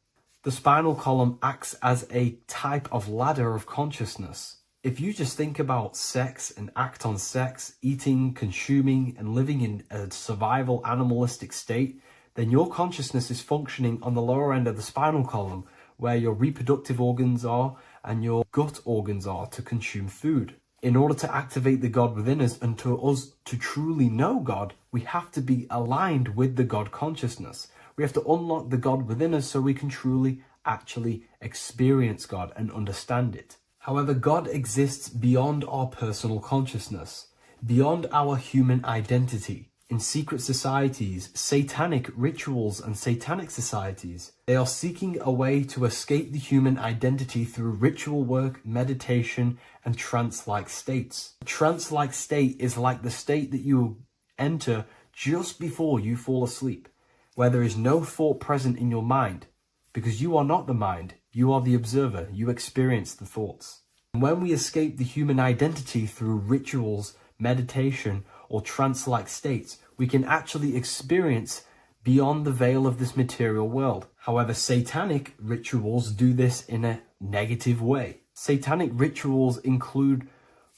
S3: The spinal column acts as a type of ladder of consciousness. If you just think about sex and act on sex, eating, consuming, and living in a survival animalistic state, then your consciousness is functioning on the lower end of the spinal column, where your reproductive organs are and your gut organs are to consume food. In order to activate the God within us and to us to truly know God, we have to be aligned with the God consciousness. We have to unlock the God within us so we can truly actually experience God and understand it. However, God exists beyond our personal consciousness, beyond our human identity. In secret societies, satanic rituals and satanic societies, they are seeking a way to escape the human identity through ritual work, meditation, and trance-like states. A trance-like state is like the state that you enter just before you fall asleep, where there is no thought present in your mind, because you are not the mind, you are the observer, you experience the thoughts. And when we escape the human identity through rituals, meditation, or trance-like states, we can actually experience beyond the veil of this material world. However, satanic rituals do this in a negative way. Satanic rituals include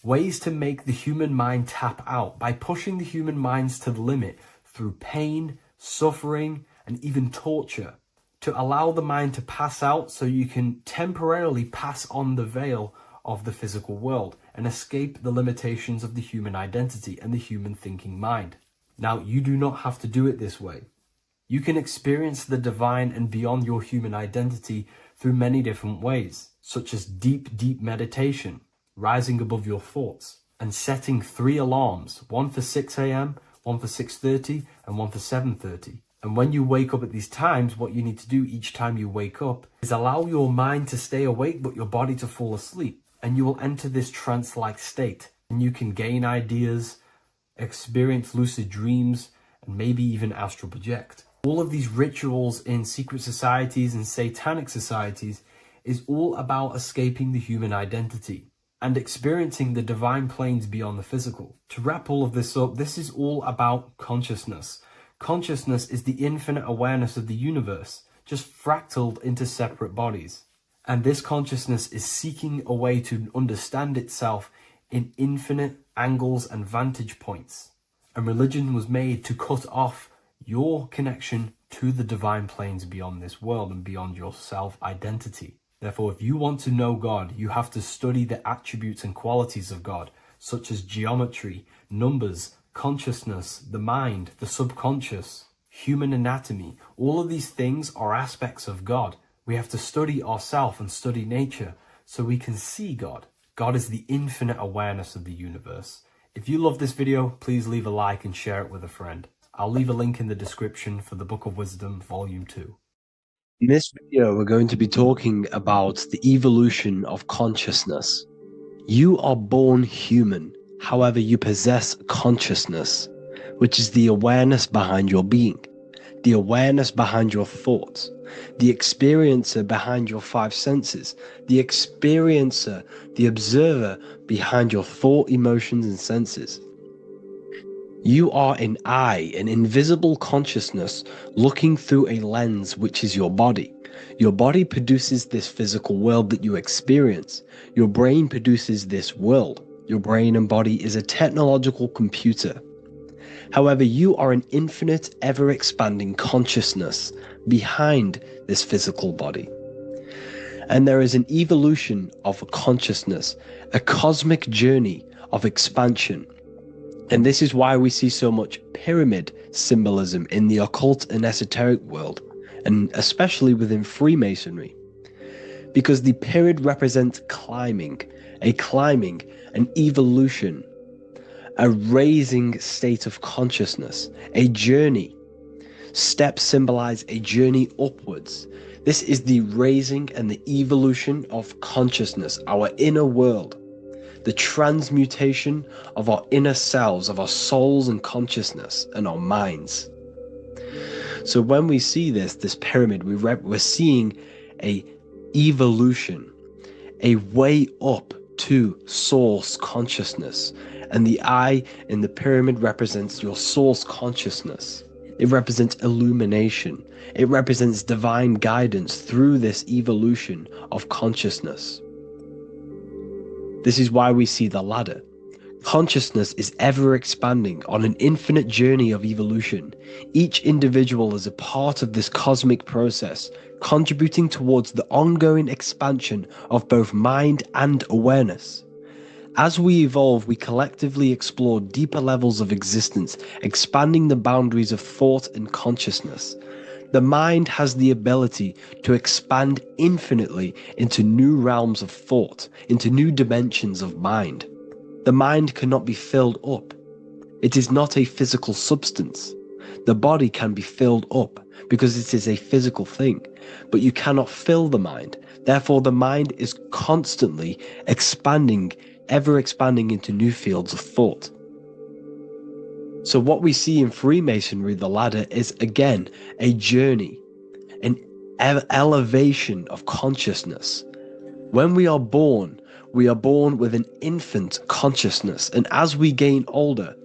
S3: ways to make the human mind tap out by pushing the human minds to the limit through pain, suffering, and even torture, to allow the mind to pass out so you can temporarily pass on the veil of the physical world and escape the limitations of the human identity and the human thinking mind. Now, you do not have to do it this way. You can experience the divine and beyond your human identity through many different ways, such as deep, deep meditation, rising above your thoughts, and setting 3 alarms, one for 6 a.m., one for 6:30, and one for 7:30. And when you wake up at these times, what you need to do each time you wake up is allow your mind to stay awake, but your body to fall asleep. And you will enter this trance-like state. And you can gain ideas, experience lucid dreams, and maybe even astral project. All of these rituals in secret societies and satanic societies is all about escaping the human identity and experiencing the divine planes beyond the physical. To wrap all of this up, this is all about consciousness. Consciousness is the infinite awareness of the universe, just fractaled into separate bodies. And this consciousness is seeking a way to understand itself in infinite angles and vantage points. And religion was made to cut off your connection to the divine planes beyond this world and beyond your self-identity. Therefore, if you want to know God, you have to study the attributes and qualities of God, such as geometry, numbers, consciousness, the mind, the subconscious, human anatomy. All of these things are aspects of God. We have to study ourselves and study nature so we can see God. God is the infinite awareness of the universe. If you love this video, please leave a like and share it with a friend. I'll leave a link in the description for the Book of Wisdom, Volume 2.
S2: In this video, we're going to be talking about the evolution of consciousness. You are born human, however you possess consciousness, which is the awareness behind your being, the awareness behind your thoughts, the experiencer behind your 5 senses, the experiencer, the observer behind your thought, emotions, and senses. You are an eye, an invisible consciousness looking through a lens, which is your body. Your body produces this physical world that you experience. Your brain produces this world. Your brain and body is a technological computer. However, you are an infinite, ever-expanding consciousness behind this physical body. And there is an evolution of consciousness, a cosmic journey of expansion. And this is why we see so much pyramid symbolism in the occult and esoteric world, and especially within Freemasonry. Because the pyramid represents climbing, an evolution, a raising state of consciousness, a journey. Steps symbolize a journey upwards. This is the raising and the evolution of consciousness, our inner world. The transmutation of our inner selves, of our souls and consciousness and our minds. So when we see this pyramid, we're seeing a evolution, a way up to source consciousness. And the eye in the pyramid represents your source consciousness. It represents illumination. It represents divine guidance through this evolution of consciousness. This is why we see the ladder. Consciousness is ever expanding on an infinite journey of evolution. Each individual is a part of this cosmic process, contributing towards the ongoing expansion of both mind and awareness. As we evolve, we collectively explore deeper levels of existence, expanding the boundaries of thought and consciousness. The mind has the ability to expand infinitely into new realms of thought, into new dimensions of mind. The mind cannot be filled up. It is not a physical substance. The body can be filled up because it is a physical thing, but you cannot fill the mind. Therefore, the mind is constantly expanding, ever expanding into new fields of thought. So what we see in Freemasonry, the ladder, is again a journey, an elevation of consciousness. When we are born with an infant consciousness, and as we gain older,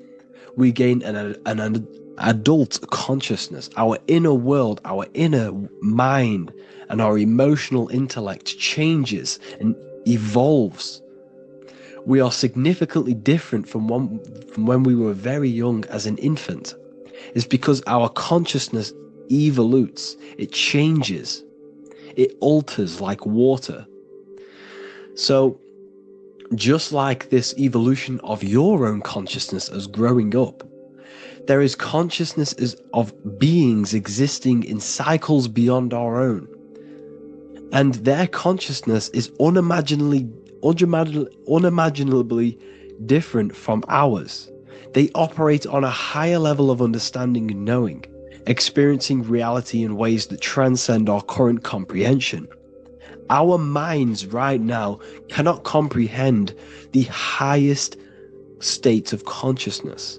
S2: we gain an adult consciousness. Our inner world, our inner mind, and our emotional intellect changes and evolves. We are significantly different from when we were very young as an infant. It's because our consciousness evolutes, it changes, it alters like water. So just like this evolution of your own consciousness as growing up, there is consciousness of beings existing in cycles beyond our own.
S3: And their consciousness is unimaginably different from ours. They operate on a higher level of understanding and knowing, experiencing reality in ways that transcend our current comprehension. Our minds right now cannot comprehend the highest states of consciousness.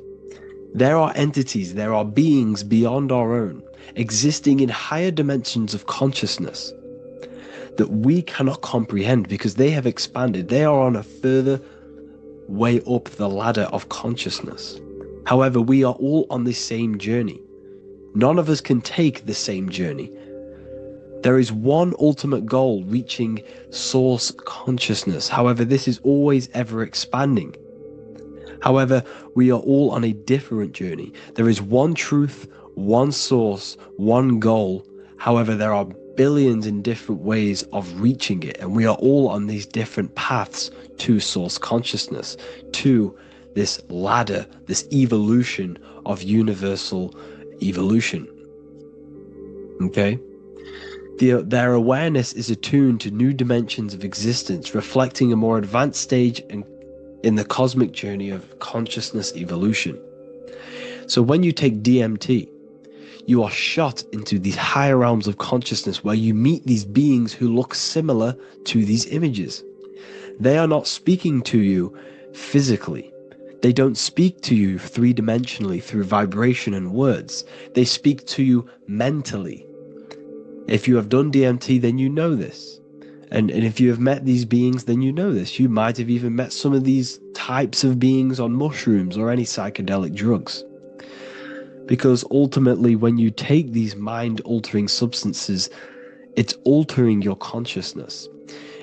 S3: There are entities, there are beings beyond our own, existing in higher dimensions of consciousness that we cannot comprehend because they have expanded. They are on a further way up the ladder of consciousness. However, we are all on the same journey. None of us can take the same journey. There is one ultimate goal, reaching source consciousness. However, this is always ever expanding. However, we are all on a different journey. There is one truth, one source, one goal. However, there are billions in different ways of reaching it, and we are all on these different paths to source consciousness, to this ladder, this evolution of universal evolution. Okay? Their awareness is attuned to new dimensions of existence, reflecting a more advanced stage in the cosmic journey of consciousness evolution. So when you take DMT, you are shot into these higher realms of consciousness where you meet these beings who look similar to these images. They are not speaking to you physically. They don't speak to you three-dimensionally through vibration and words. They speak to you mentally. If you have done DMT, then you know this. And if you have met these beings, then you know this. You might have even met some of these types of beings on mushrooms or any psychedelic drugs. Because ultimately, when you take these mind-altering substances, it's altering your consciousness.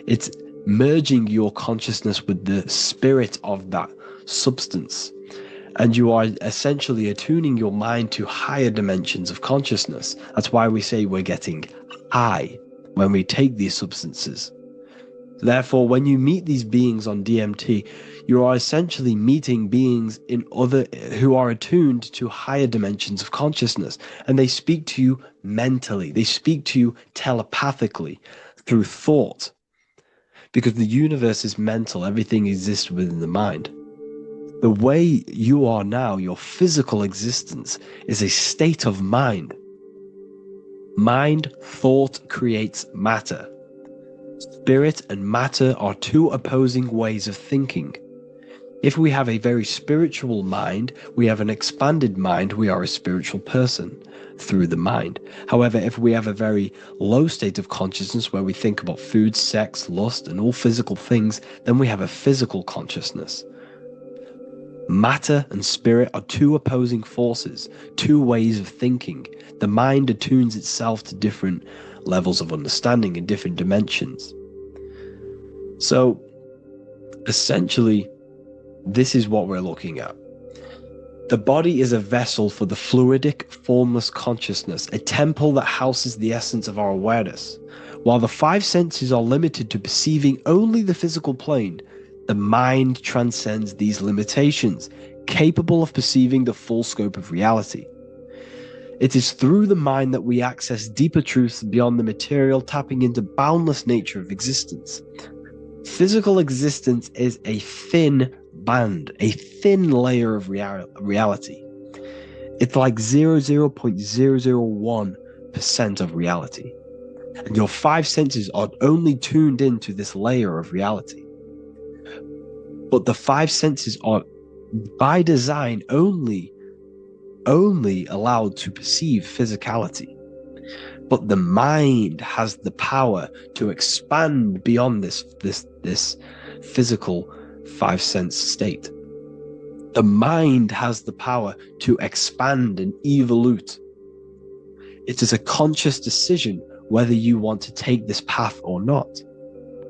S3: It's merging your consciousness with the spirit of that substance. And you are essentially attuning your mind to higher dimensions of consciousness. That's why we say we're getting high when we take these substances. Therefore, when you meet these beings on DMT, you are essentially meeting beings who are attuned to higher dimensions of consciousness, and they speak to you mentally. They speak to you telepathically through thought, because the universe is mental. Everything exists within the mind. The way you are now, your physical existence, is a state of mind. Mind, thought creates matter. Spirit and matter are two opposing ways of thinking. If we have a very spiritual mind, we have an expanded mind, we are a spiritual person through the mind. However, if we have a very low state of consciousness where we think about food, sex, lust, and all physical things, then we have a physical consciousness. Matter and spirit are two opposing forces, two ways of thinking. The mind attunes itself to different levels of understanding in different dimensions. So, essentially, this is what we're looking at. The body is a vessel for the fluidic, formless consciousness, a temple that houses the essence of our awareness. While the five senses are limited to perceiving only the physical plane, the mind transcends these limitations, capable of perceiving the full scope of reality. It is through the mind that we access deeper truths beyond the material, tapping into boundless nature of existence. Physical existence is a thin band, a thin layer of reality. It's like 0.001% of reality. And your five senses are only tuned into this layer of reality. But the five senses are, by design, only allowed to perceive physicality. But the mind has the power to expand beyond this physical five sense state. The mind has the power to expand and evolute. It is a conscious decision whether you want to take this path or not.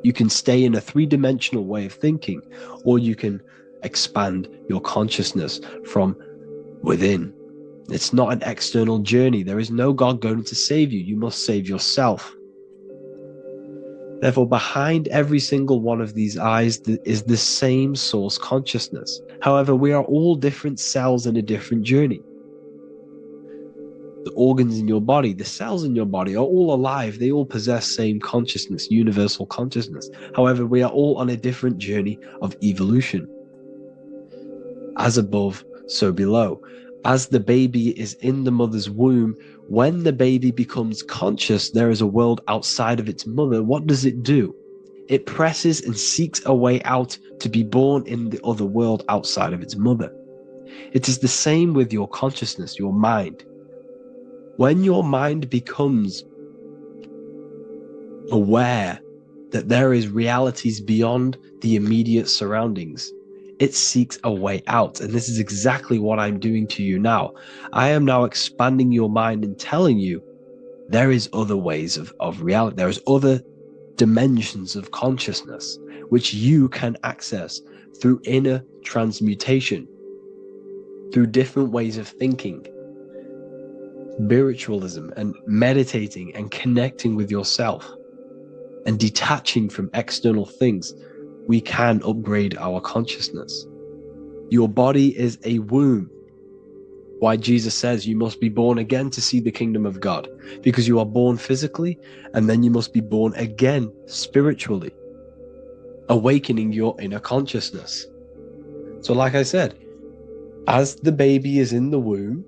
S3: You can stay in a three-dimensional way of thinking, or you can expand your consciousness from within. It's not an external journey. There is no God going to save you. You must save yourself. Therefore, behind every single one of these eyes is the same source consciousness. However, we are all different cells in a different journey. the organs in your body, the cells in your body are all alive. They all possess same consciousness, universal consciousness. However, we are all on a different journey of evolution. As above, so below. As the baby is in the mother's womb, when the baby becomes conscious, there is a world outside of its mother. What does it do? It presses and seeks a way out to be born in the other world outside of its mother. It is the same with your consciousness, your mind. When your mind becomes aware that there is realities beyond the immediate surroundings, it seeks a way out. And this is exactly what I'm doing to you now. I am now expanding your mind and telling you there is other ways of reality. There is other dimensions of consciousness which you can access through inner transmutation, through different ways of thinking, spiritualism, and meditating and connecting with yourself and detaching from external things. We can upgrade our consciousness. Your body is a womb. Why Jesus says you must be born again to see the kingdom of God, because you are born physically and then you must be born again spiritually, awakening your inner consciousness. So like I said, as the baby is in the womb,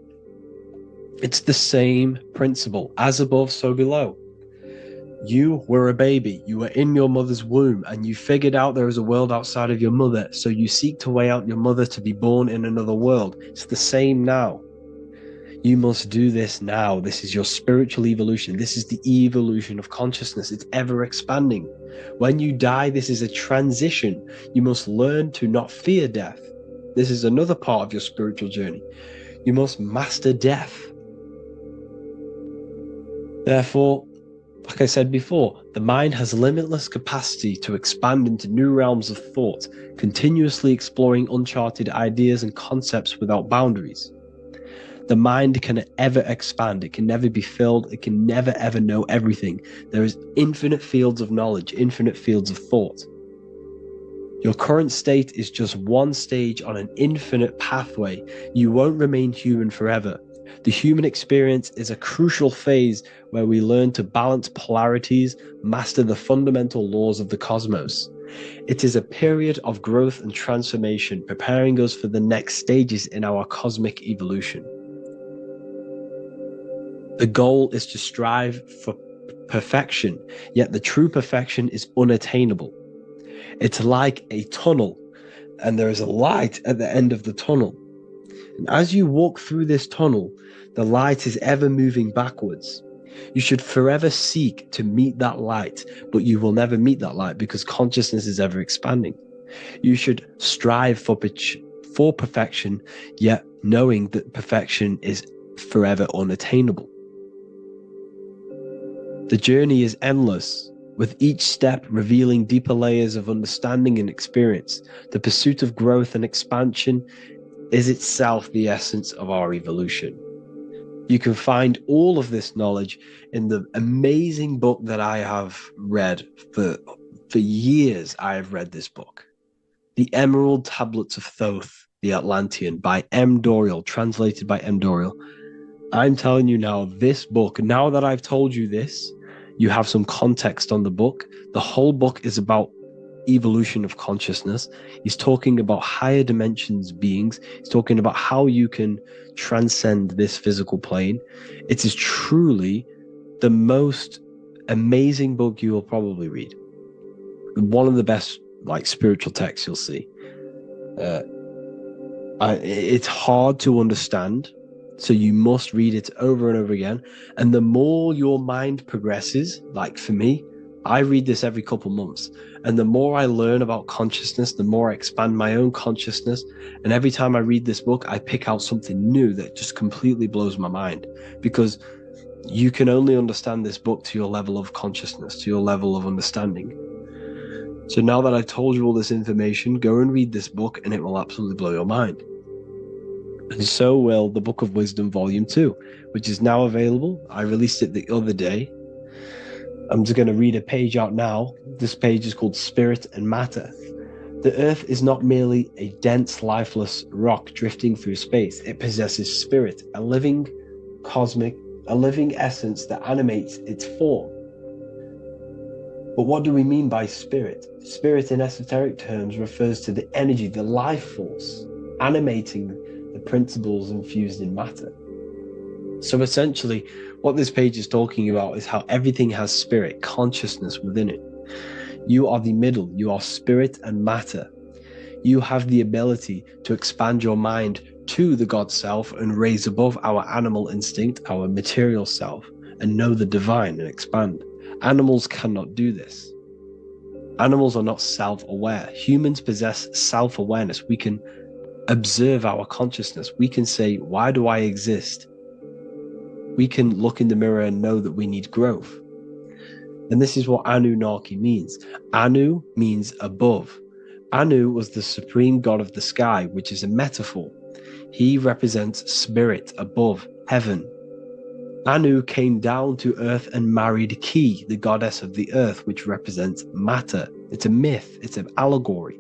S3: it's the same principle. As above, so below. You were a baby, you were in your mother's womb, and you figured out there is a world outside of your mother, so you seek to weigh out your mother to be born in another world. It's the same now. You must do this now. This is your spiritual evolution. This is the evolution of consciousness. It's ever expanding. When you die, this is a transition. You must learn to not fear death. This is another part of your spiritual journey. You must master death. Therefore, like I said before, the mind has limitless capacity to expand into new realms of thought, continuously exploring uncharted ideas and concepts without boundaries. The mind can ever expand. It can never be filled. It can never ever know everything. There is infinite fields of knowledge, infinite fields of thought. Your current state is just one stage on an infinite pathway. You won't remain human forever. The human experience is a crucial phase where we learn to balance polarities, master the fundamental laws of the cosmos. It is a period of growth and transformation, preparing us for the next stages in our cosmic evolution. The goal is to strive for perfection, yet the true perfection is unattainable. It's like a tunnel, and there is a light at the end of the tunnel. And as you walk through this tunnel, the light is ever moving backwards. You should forever seek to meet that light, but you will never meet that light because consciousness is ever expanding. You should strive for perfection, yet knowing that perfection is forever unattainable. The journey is endless, with each step revealing deeper layers of understanding and experience. The pursuit of growth and expansion is itself the essence of our evolution. You can find all of this knowledge in the amazing book that I have read for years. I have read this book, The Emerald Tablets of Thoth, the Atlantean, by M. Dorial, translated by M. Dorial. I'm telling you now, this book, now that I've told you this, you have some context on the book. The whole book is about evolution of consciousness. He's talking about higher dimensions beings. He's talking about how you can transcend this physical plane. It is truly the most amazing book you will probably read. One of the best spiritual texts you'll see. It's hard to understand, so you must read it over and over again. And the more your mind progresses, like for me, I read this every couple months. And the more I learn about consciousness, the more I expand my own consciousness. And every time I read this book, I pick out something new that just completely blows my mind, because you can only understand this book to your level of consciousness, to your level of understanding. So now that I've told you all this information, go and read this book and it will absolutely blow your mind. And so will the Book of Wisdom Volume 2, which is now available. I released it the other day. I'm just going to read a page out now. This page is called Spirit and Matter. The Earth is not merely a dense, lifeless rock drifting through space. It possesses spirit, a living, cosmic a living essence that animates its form. But what do we mean by spirit? Spirit in esoteric terms refers to the energy, the life force, animating the principles infused in matter. So essentially, what this page is talking about is how everything has spirit, consciousness within it. You are the middle, you are spirit and matter. You have the ability to expand your mind to the God self and raise above our animal instinct, our material self, and know the divine and expand. Animals cannot do this. Animals are not self-aware. Humans possess self-awareness. We can observe our consciousness. We can say, why do I exist? We can look in the mirror and know that we need growth. And this is what Anunnaki means. Anu means above. Anu was the supreme god of the sky, which is a metaphor. He represents spirit above, heaven. Anu came down to earth and married Ki, the goddess of the earth, which represents matter. It's a myth, it's an allegory.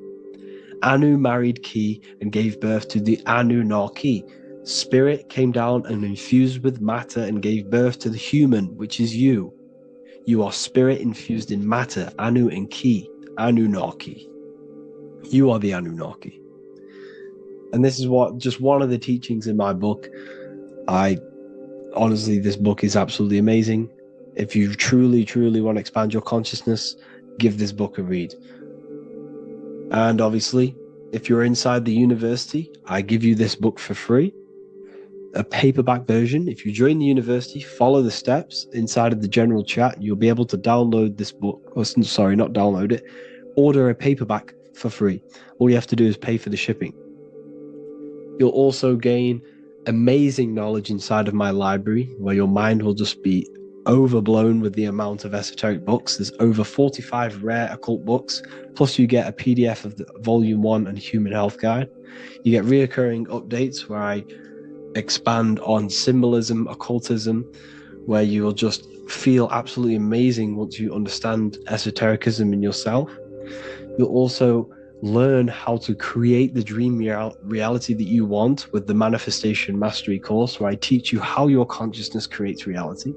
S3: Anu married Ki and gave birth to the Anunnaki. Spirit came down and infused with matter and gave birth to the human, which is you. You are spirit infused in matter, Anu and Ki, Anunnaki. You are the Anunnaki. And this is just one of the teachings in my book. Honestly, this book is absolutely amazing. If you truly, truly want to expand your consciousness, give this book a read. And obviously, if you're inside the university, I give you this book for free. A paperback version. If you join the university, follow the steps inside of the general chat, you'll be able to download this book, or sorry, not download it, order a paperback for free. All you have to do is pay for the shipping. You'll also gain amazing knowledge inside of my library, where your mind will just be overblown with the amount of esoteric books. There's over 45 rare occult books, plus you get a PDF of the Volume 1 and Human Health Guide. You get reoccurring updates where I expand on symbolism, occultism, where you will just feel absolutely amazing once you understand esotericism in yourself. You'll also learn how to create the dream reality that you want with the Manifestation Mastery course, where I teach you how your consciousness creates reality.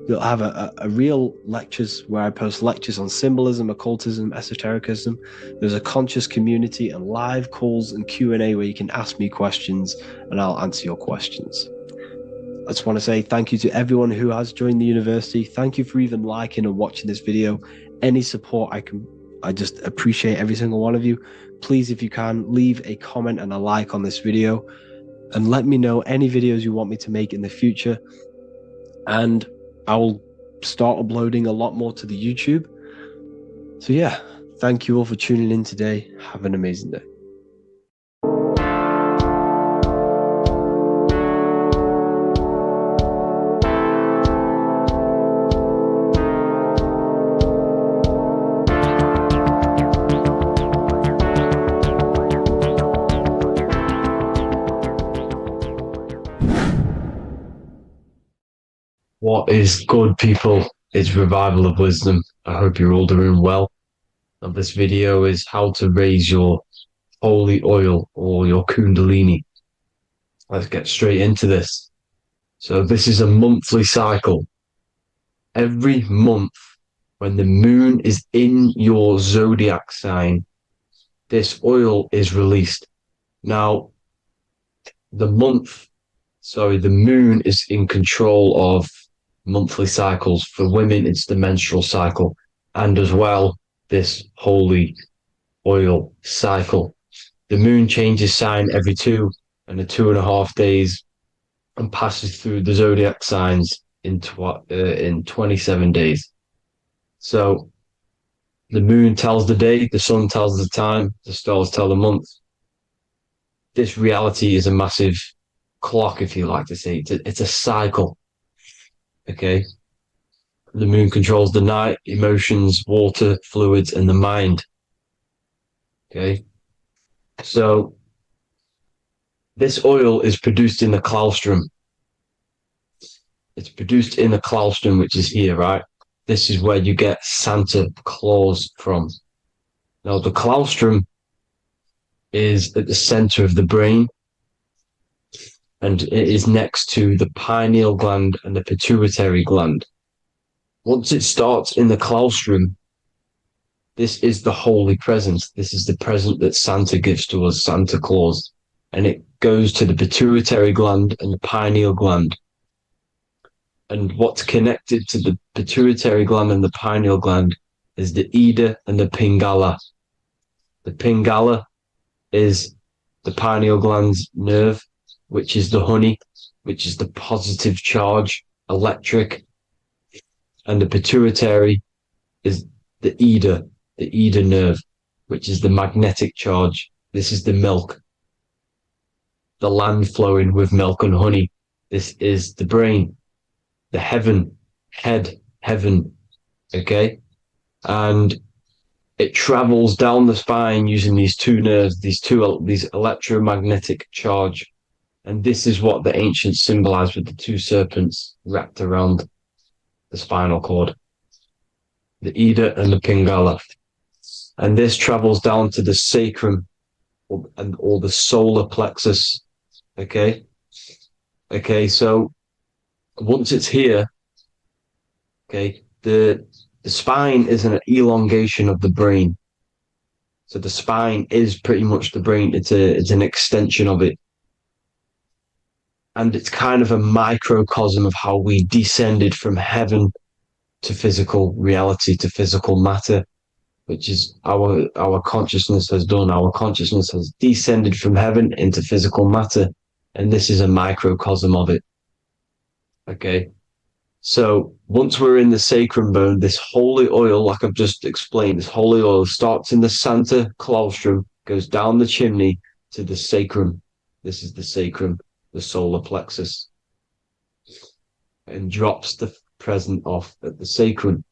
S3: You'll have a real lectures where I post lectures on symbolism, occultism, esotericism. There's a conscious community and live calls and Q&A where you can ask me questions and I'll answer your questions. I just want to say thank you to everyone who has joined the university. Thank you for even liking and watching this video. Any support I just appreciate every single one of you. Please, if you can, leave a comment and a like on this video and let me know any videos you want me to make in the future. And I will start uploading a lot more to the YouTube. So yeah, thank you all for tuning in today. Have an amazing day.
S2: What is good, people? It's Revival of Wisdom. I hope you're all doing well. And this video is how to raise your holy oil or your kundalini. Let's get straight into this. So this is a monthly cycle. Every month, when the moon is in your zodiac sign, this oil is released. Now, the moon is in control of monthly cycles. For women, it's the menstrual cycle, and as well, this holy oil cycle. The moon changes sign every 2.5 days and passes through the zodiac signs in 27 days. So the moon tells the day, the sun tells the time, the stars tell the month. This reality is a massive clock, if you like to say. It's a cycle. Okay. The moon controls the night, emotions, water, fluids, and the mind. Okay. So this oil is produced in the claustrum. It's produced in the claustrum, which is here, right? This is where you get Santa Claus from. Now, the claustrum is at the center of the brain. and it is next to the pineal gland and the pituitary gland. Once it starts in the claustrum, this is the holy present. This is the present that Santa gives to us, Santa Claus. And it goes to the pituitary gland and the pineal gland. And what's connected to the pituitary gland and the pineal gland is the Ida and the Pingala. The Pingala is the pineal gland's nerve, which is the honey, which is the positive charge, electric. And the pituitary is the Ida nerve, which is the magnetic charge. This is the milk, the land flowing with milk and honey. This is the brain, the heaven, heaven, okay? And it travels down the spine using these two nerves, these electromagnetic charge. And this is what the ancients symbolized with the two serpents wrapped around the spinal cord, the Ida and the Pingala. And this travels down to the sacrum or the solar plexus. Okay. So once it's here, okay, the spine is an elongation of the brain. So the spine is pretty much the brain. It's an extension of it. And it's kind of a microcosm of how we descended from heaven to physical reality, to physical matter, which is our consciousness has done. Our consciousness has descended from heaven into physical matter. And this is a microcosm of it. Okay. So once we're in the sacrum bone, this holy oil, like I've just explained, this holy oil starts in the Santa claustrum, goes down the chimney to the sacrum. This is the sacrum, the solar plexus, and drops the present off at the sacrum.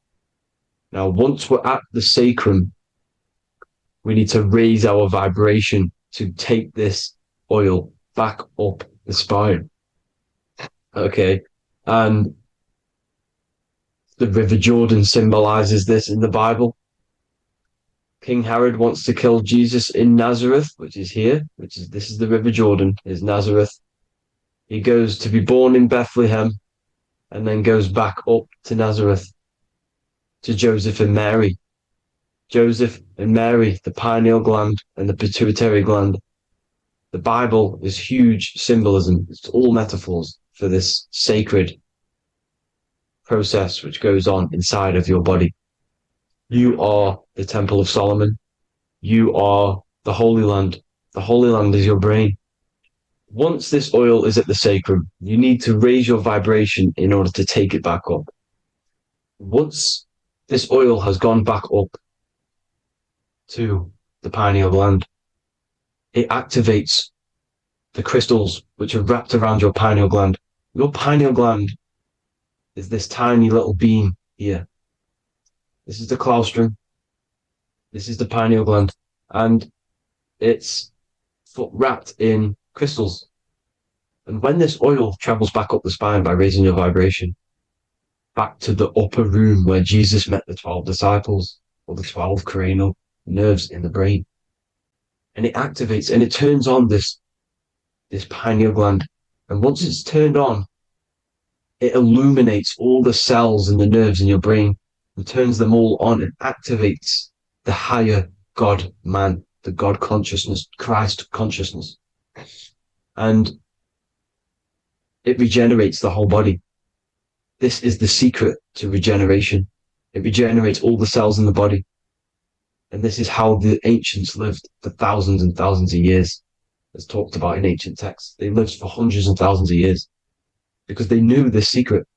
S2: Now, once we're at the sacrum, we need to raise our vibration to take this oil back up the spine. Okay. And the River Jordan symbolizes this in the Bible. King Herod wants to kill Jesus in Nazareth, which is here, this is the River Jordan, is Nazareth. He goes to be born in Bethlehem and then goes back up to Nazareth to Joseph and Mary. Joseph and Mary, the pineal gland and the pituitary gland. The Bible is huge symbolism. It's all metaphors for this sacred process which goes on inside of your body. You are the Temple of Solomon. You are the Holy Land. The Holy Land is your brain. Once this oil is at the sacrum, you need to raise your vibration in order to take it back up. Once this oil has gone back up to the pineal gland, it activates the crystals which are wrapped around your pineal gland. Your pineal gland is this tiny little beam here. This is the claustrum. This is the pineal gland. And it's wrapped in crystals. And when this oil travels back up the spine by raising your vibration, back to the upper room where Jesus met the 12 disciples, or the 12 cranial nerves in the brain, and it activates and it turns on this pineal gland. And once it's turned on, it illuminates all the cells and the nerves in your brain and turns them all on and activates the higher God man, the God consciousness, Christ consciousness. And it regenerates the whole body. This is the secret to regeneration. It regenerates all the cells in the body. And this is how the ancients lived for thousands and thousands of years, as talked about in ancient texts. They lived for hundreds and thousands of years because they knew this secret.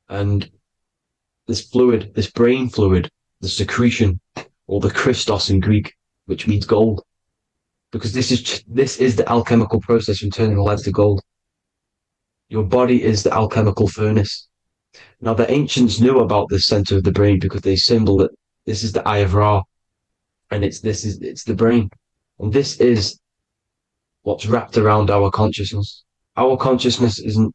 S2: And this fluid, this brain fluid, the secretion, or the Christos in Greek, which means gold, because this is the alchemical process from turning lead to gold. Your body is the alchemical furnace. Now, the ancients knew about this center of the brain because they symboled it. This is the eye of Ra, and it's the brain. And this is what's wrapped around our consciousness. Our consciousness isn't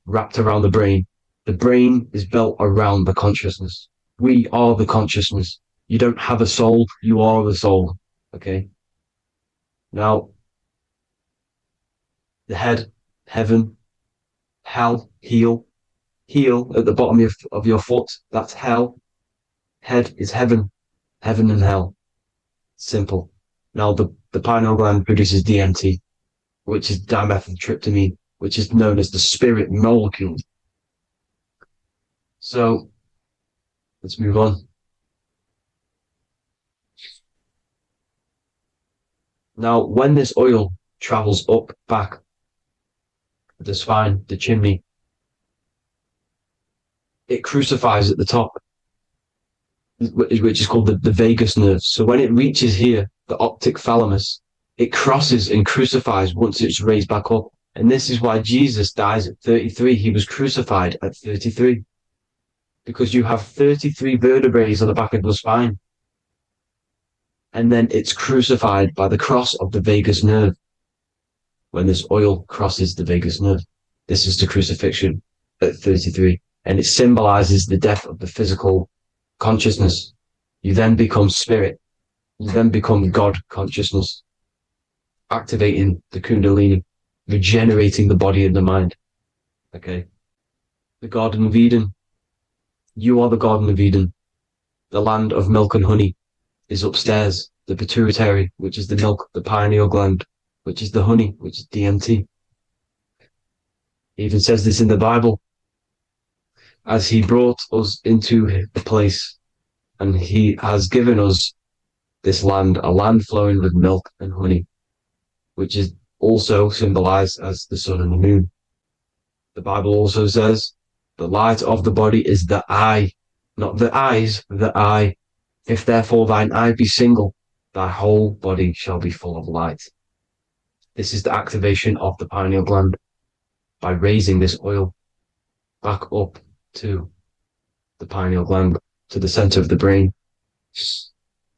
S2: wrapped around the brain. The brain is built around the consciousness. We are the consciousness. You don't have a soul, you are the soul. Okay? Now,
S5: The head, heaven. Hell, heel. Heel at the bottom of your foot, that's hell. Head is heaven. Heaven and hell. Simple. Now the pineal gland produces DMT, which is dimethyltryptamine, which is known as the spirit molecule. So let's move on. Now, when this oil travels up, back, the spine, the chimney, it crucifies at the top, which is called the vagus nerve. So when it reaches here, the optic thalamus, it crosses and crucifies once it's raised back up. And this is why Jesus dies at 33. He was crucified at 33. Because you have 33 vertebrae on the back of the spine. And then it's crucified by the cross of the vagus nerve. When this oil crosses the vagus nerve, this is the crucifixion at 33. And it symbolizes the death of the physical consciousness. You then become spirit. You then become God consciousness, activating the Kundalini, regenerating the body and the mind. Okay. The Garden of Eden. You are the Garden of Eden. The land of milk and honey is upstairs. The pituitary, which is the milk, the pineal gland, which is the honey, which is DMT. It even says this in the Bible. As he brought us into the place, and he has given us this land, a land flowing with milk and honey, which is also symbolized as the sun and the moon. The Bible also says, the light of the body is the eye, not the eyes, the eye. If therefore thine eye be single, thy whole body shall be full of light. This is the activation of the pineal gland by raising this oil back up to the pineal gland, to the center of the brain.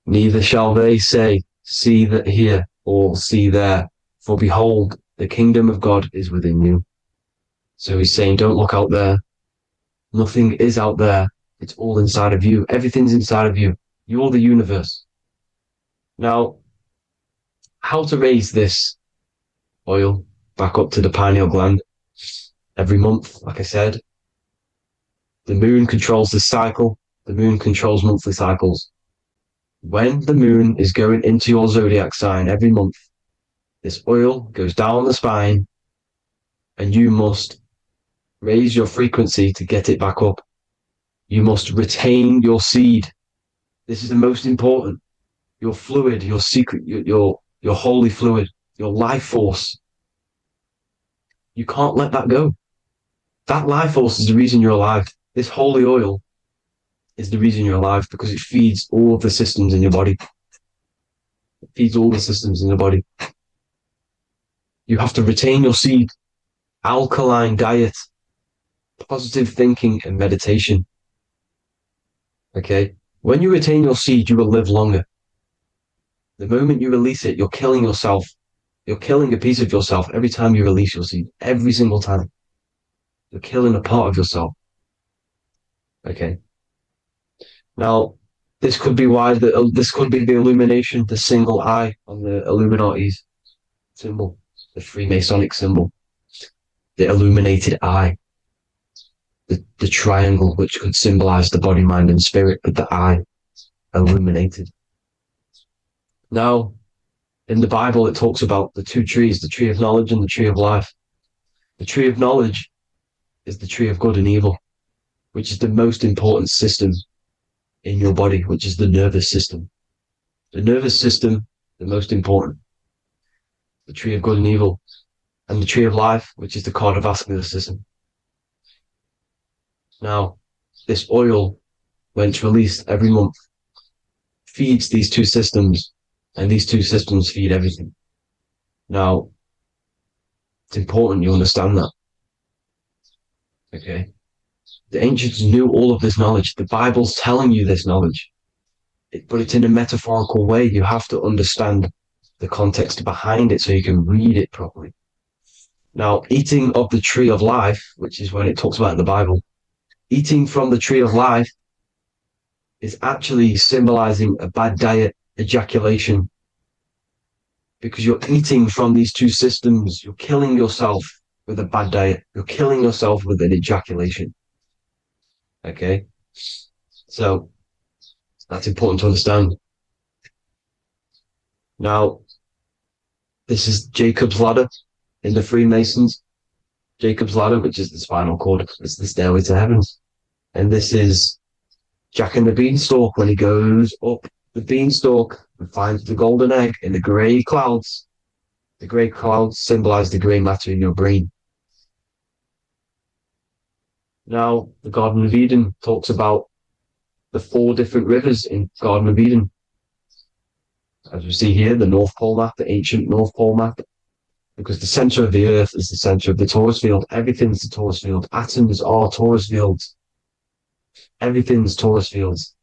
S5: Neither shall they say, see that here, or see there, for behold, the kingdom of God is within you. So he's saying, don't look out there. Nothing is out there. It's all inside of you. Everything's inside of you. You're the universe. Now, how to raise this oil back up to the pineal gland? Every month, like I said. The moon controls the cycle. The moon controls monthly cycles. When the moon is going into your zodiac sign every month, this oil goes down the spine and you must raise your frequency to get it back up. You must retain your seed. This is the most important. Your fluid, your secret, your holy fluid, your life force. You can't let that go. That life force is the reason you're alive. This holy oil is the reason you're alive, because it feeds all of the systems in your body. It feeds all the systems in your body. You have to retain your seed, alkaline diet, positive thinking and meditation. Okay? When you retain your seed, you will live longer. The moment you release it, you're killing yourself. You're killing a piece of yourself every time you release your seed. Every single time. You're killing a part of yourself. Okay? Now, this could be why this could be the illumination, the single eye on the Illuminati's symbol, the Freemasonic symbol, the illuminated eye, the triangle, which could symbolize the body, mind, and spirit, but the eye illuminated. Now, in the Bible, it talks about the two trees, the tree of knowledge and the tree of life. The tree of knowledge is the tree of good and evil, which is the most important system in your body, which is the nervous system. The nervous system, the most important. The tree of good and evil. And the tree of life, which is the cardiovascular system. Now, this oil, when it's released every month, feeds these two systems, and these two systems feed everything. Now, it's important you understand that. Okay? The ancients knew all of this knowledge. The Bible's telling you this knowledge. But it's in a metaphorical way. You have to understand the context behind it so you can read it properly. Now, eating of the tree of life, which is when it talks about in the Bible, eating from the tree of life is actually symbolizing a bad diet, ejaculation. because you're eating from these two systems. You're killing yourself with a bad diet. You're killing yourself with an ejaculation. Okay? So that's important to understand. Now, this is Jacob's ladder in the Freemasons. Jacob's ladder, which is the spinal cord. It's the stairway to heaven. And this is Jack and the Beanstalk when he goes up the beanstalk and finds the golden egg in the grey clouds. The grey clouds symbolize the grey matter in your brain. Now, the Garden of Eden talks about the 4 different rivers in Garden of Eden. As we see here, the North Pole map, the ancient North Pole map, because the center of the earth is the center of the torus field. Everything's the torus field. Atoms are torus fields. Everything's torus fields.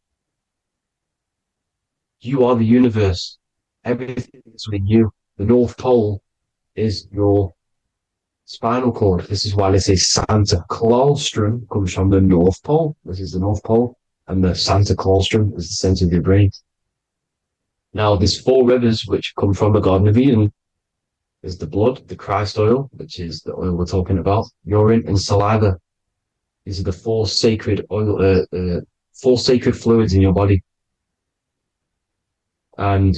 S5: You are the universe. Everything is within you. The North Pole is your spinal cord. This is why they say Santa Claustrum comes from the North Pole. This is the North Pole. And the Santa Claustrum is the center of your brain. Now, there's 4 rivers which come from the Garden of Eden. There's the blood, the Christ oil, which is the oil we're talking about, urine, and saliva. These are the 4 sacred oil, 4 sacred fluids in your body. And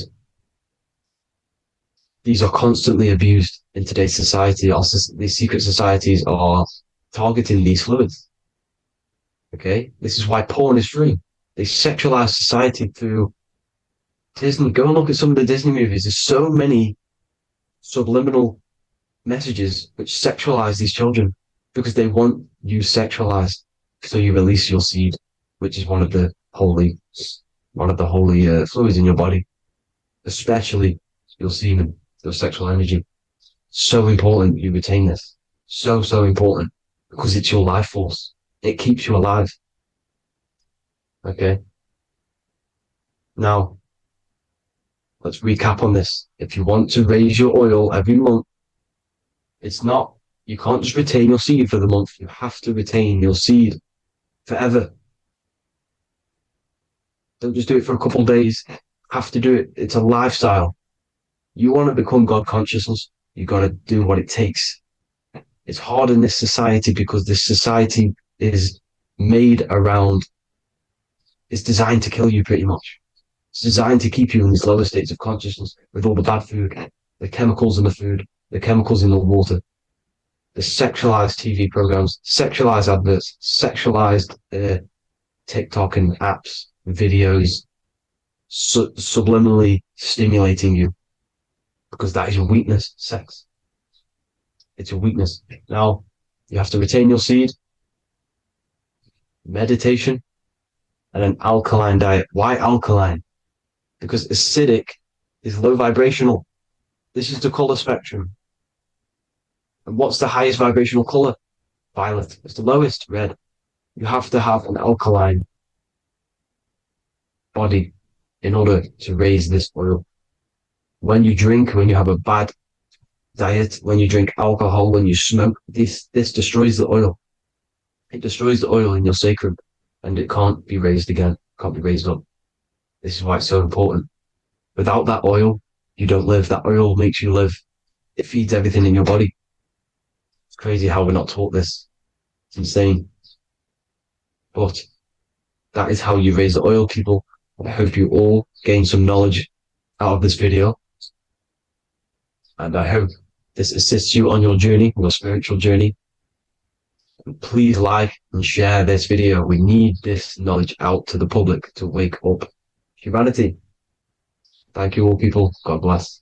S5: these are constantly abused in today's society. These secret societies are targeting these fluids. Okay? This is why porn is free. They sexualize society through Disney. Go and look at some of the Disney movies. There's so many subliminal messages which sexualize these children because they want you sexualized. So you release your seed, which is one of the holy fluids in your body, especially your semen, your sexual energy. So important you retain this. So important because it's your life force. It keeps you alive. Okay. Now, let's recap on this. If you want to raise your oil every month, you can't just retain your seed for the month. You have to retain your seed forever. Don't just do it for a couple of days. You have to do it. It's a lifestyle. You want to become God consciousness, you got to do what it takes. It's hard in this society because this society is made around, it's designed to kill you pretty much. It's designed to keep you in these lower states of consciousness with all the bad food, the chemicals in the food, the chemicals in the water, the sexualized TV programs, sexualized adverts, sexualized TikTok and apps, videos, subliminally stimulating you. Because that is your weakness, sex. It's your weakness. Now, you have to retain your seed, meditation, and an alkaline diet. Why alkaline? Because acidic is low vibrational. This is the color spectrum. And what's the highest vibrational color? Violet. It's the lowest, red. You have to have an alkaline body in order to raise this oil. When you drink, when you have a bad diet, when you drink alcohol, when you smoke, this destroys the oil. It destroys the oil in your sacrum and it can't be raised again, can't be raised up. This is why it's so important. Without that oil, you don't live. That oil makes you live. It feeds everything in your body. It's crazy how we're not taught this. It's insane. But that is how you raise the oil, people. I hope you all gain some knowledge out of this video. And I hope this assists you on your journey, your spiritual journey. And please like and share this video. We need this knowledge out to the public to wake up humanity. Thank you all, people. God bless.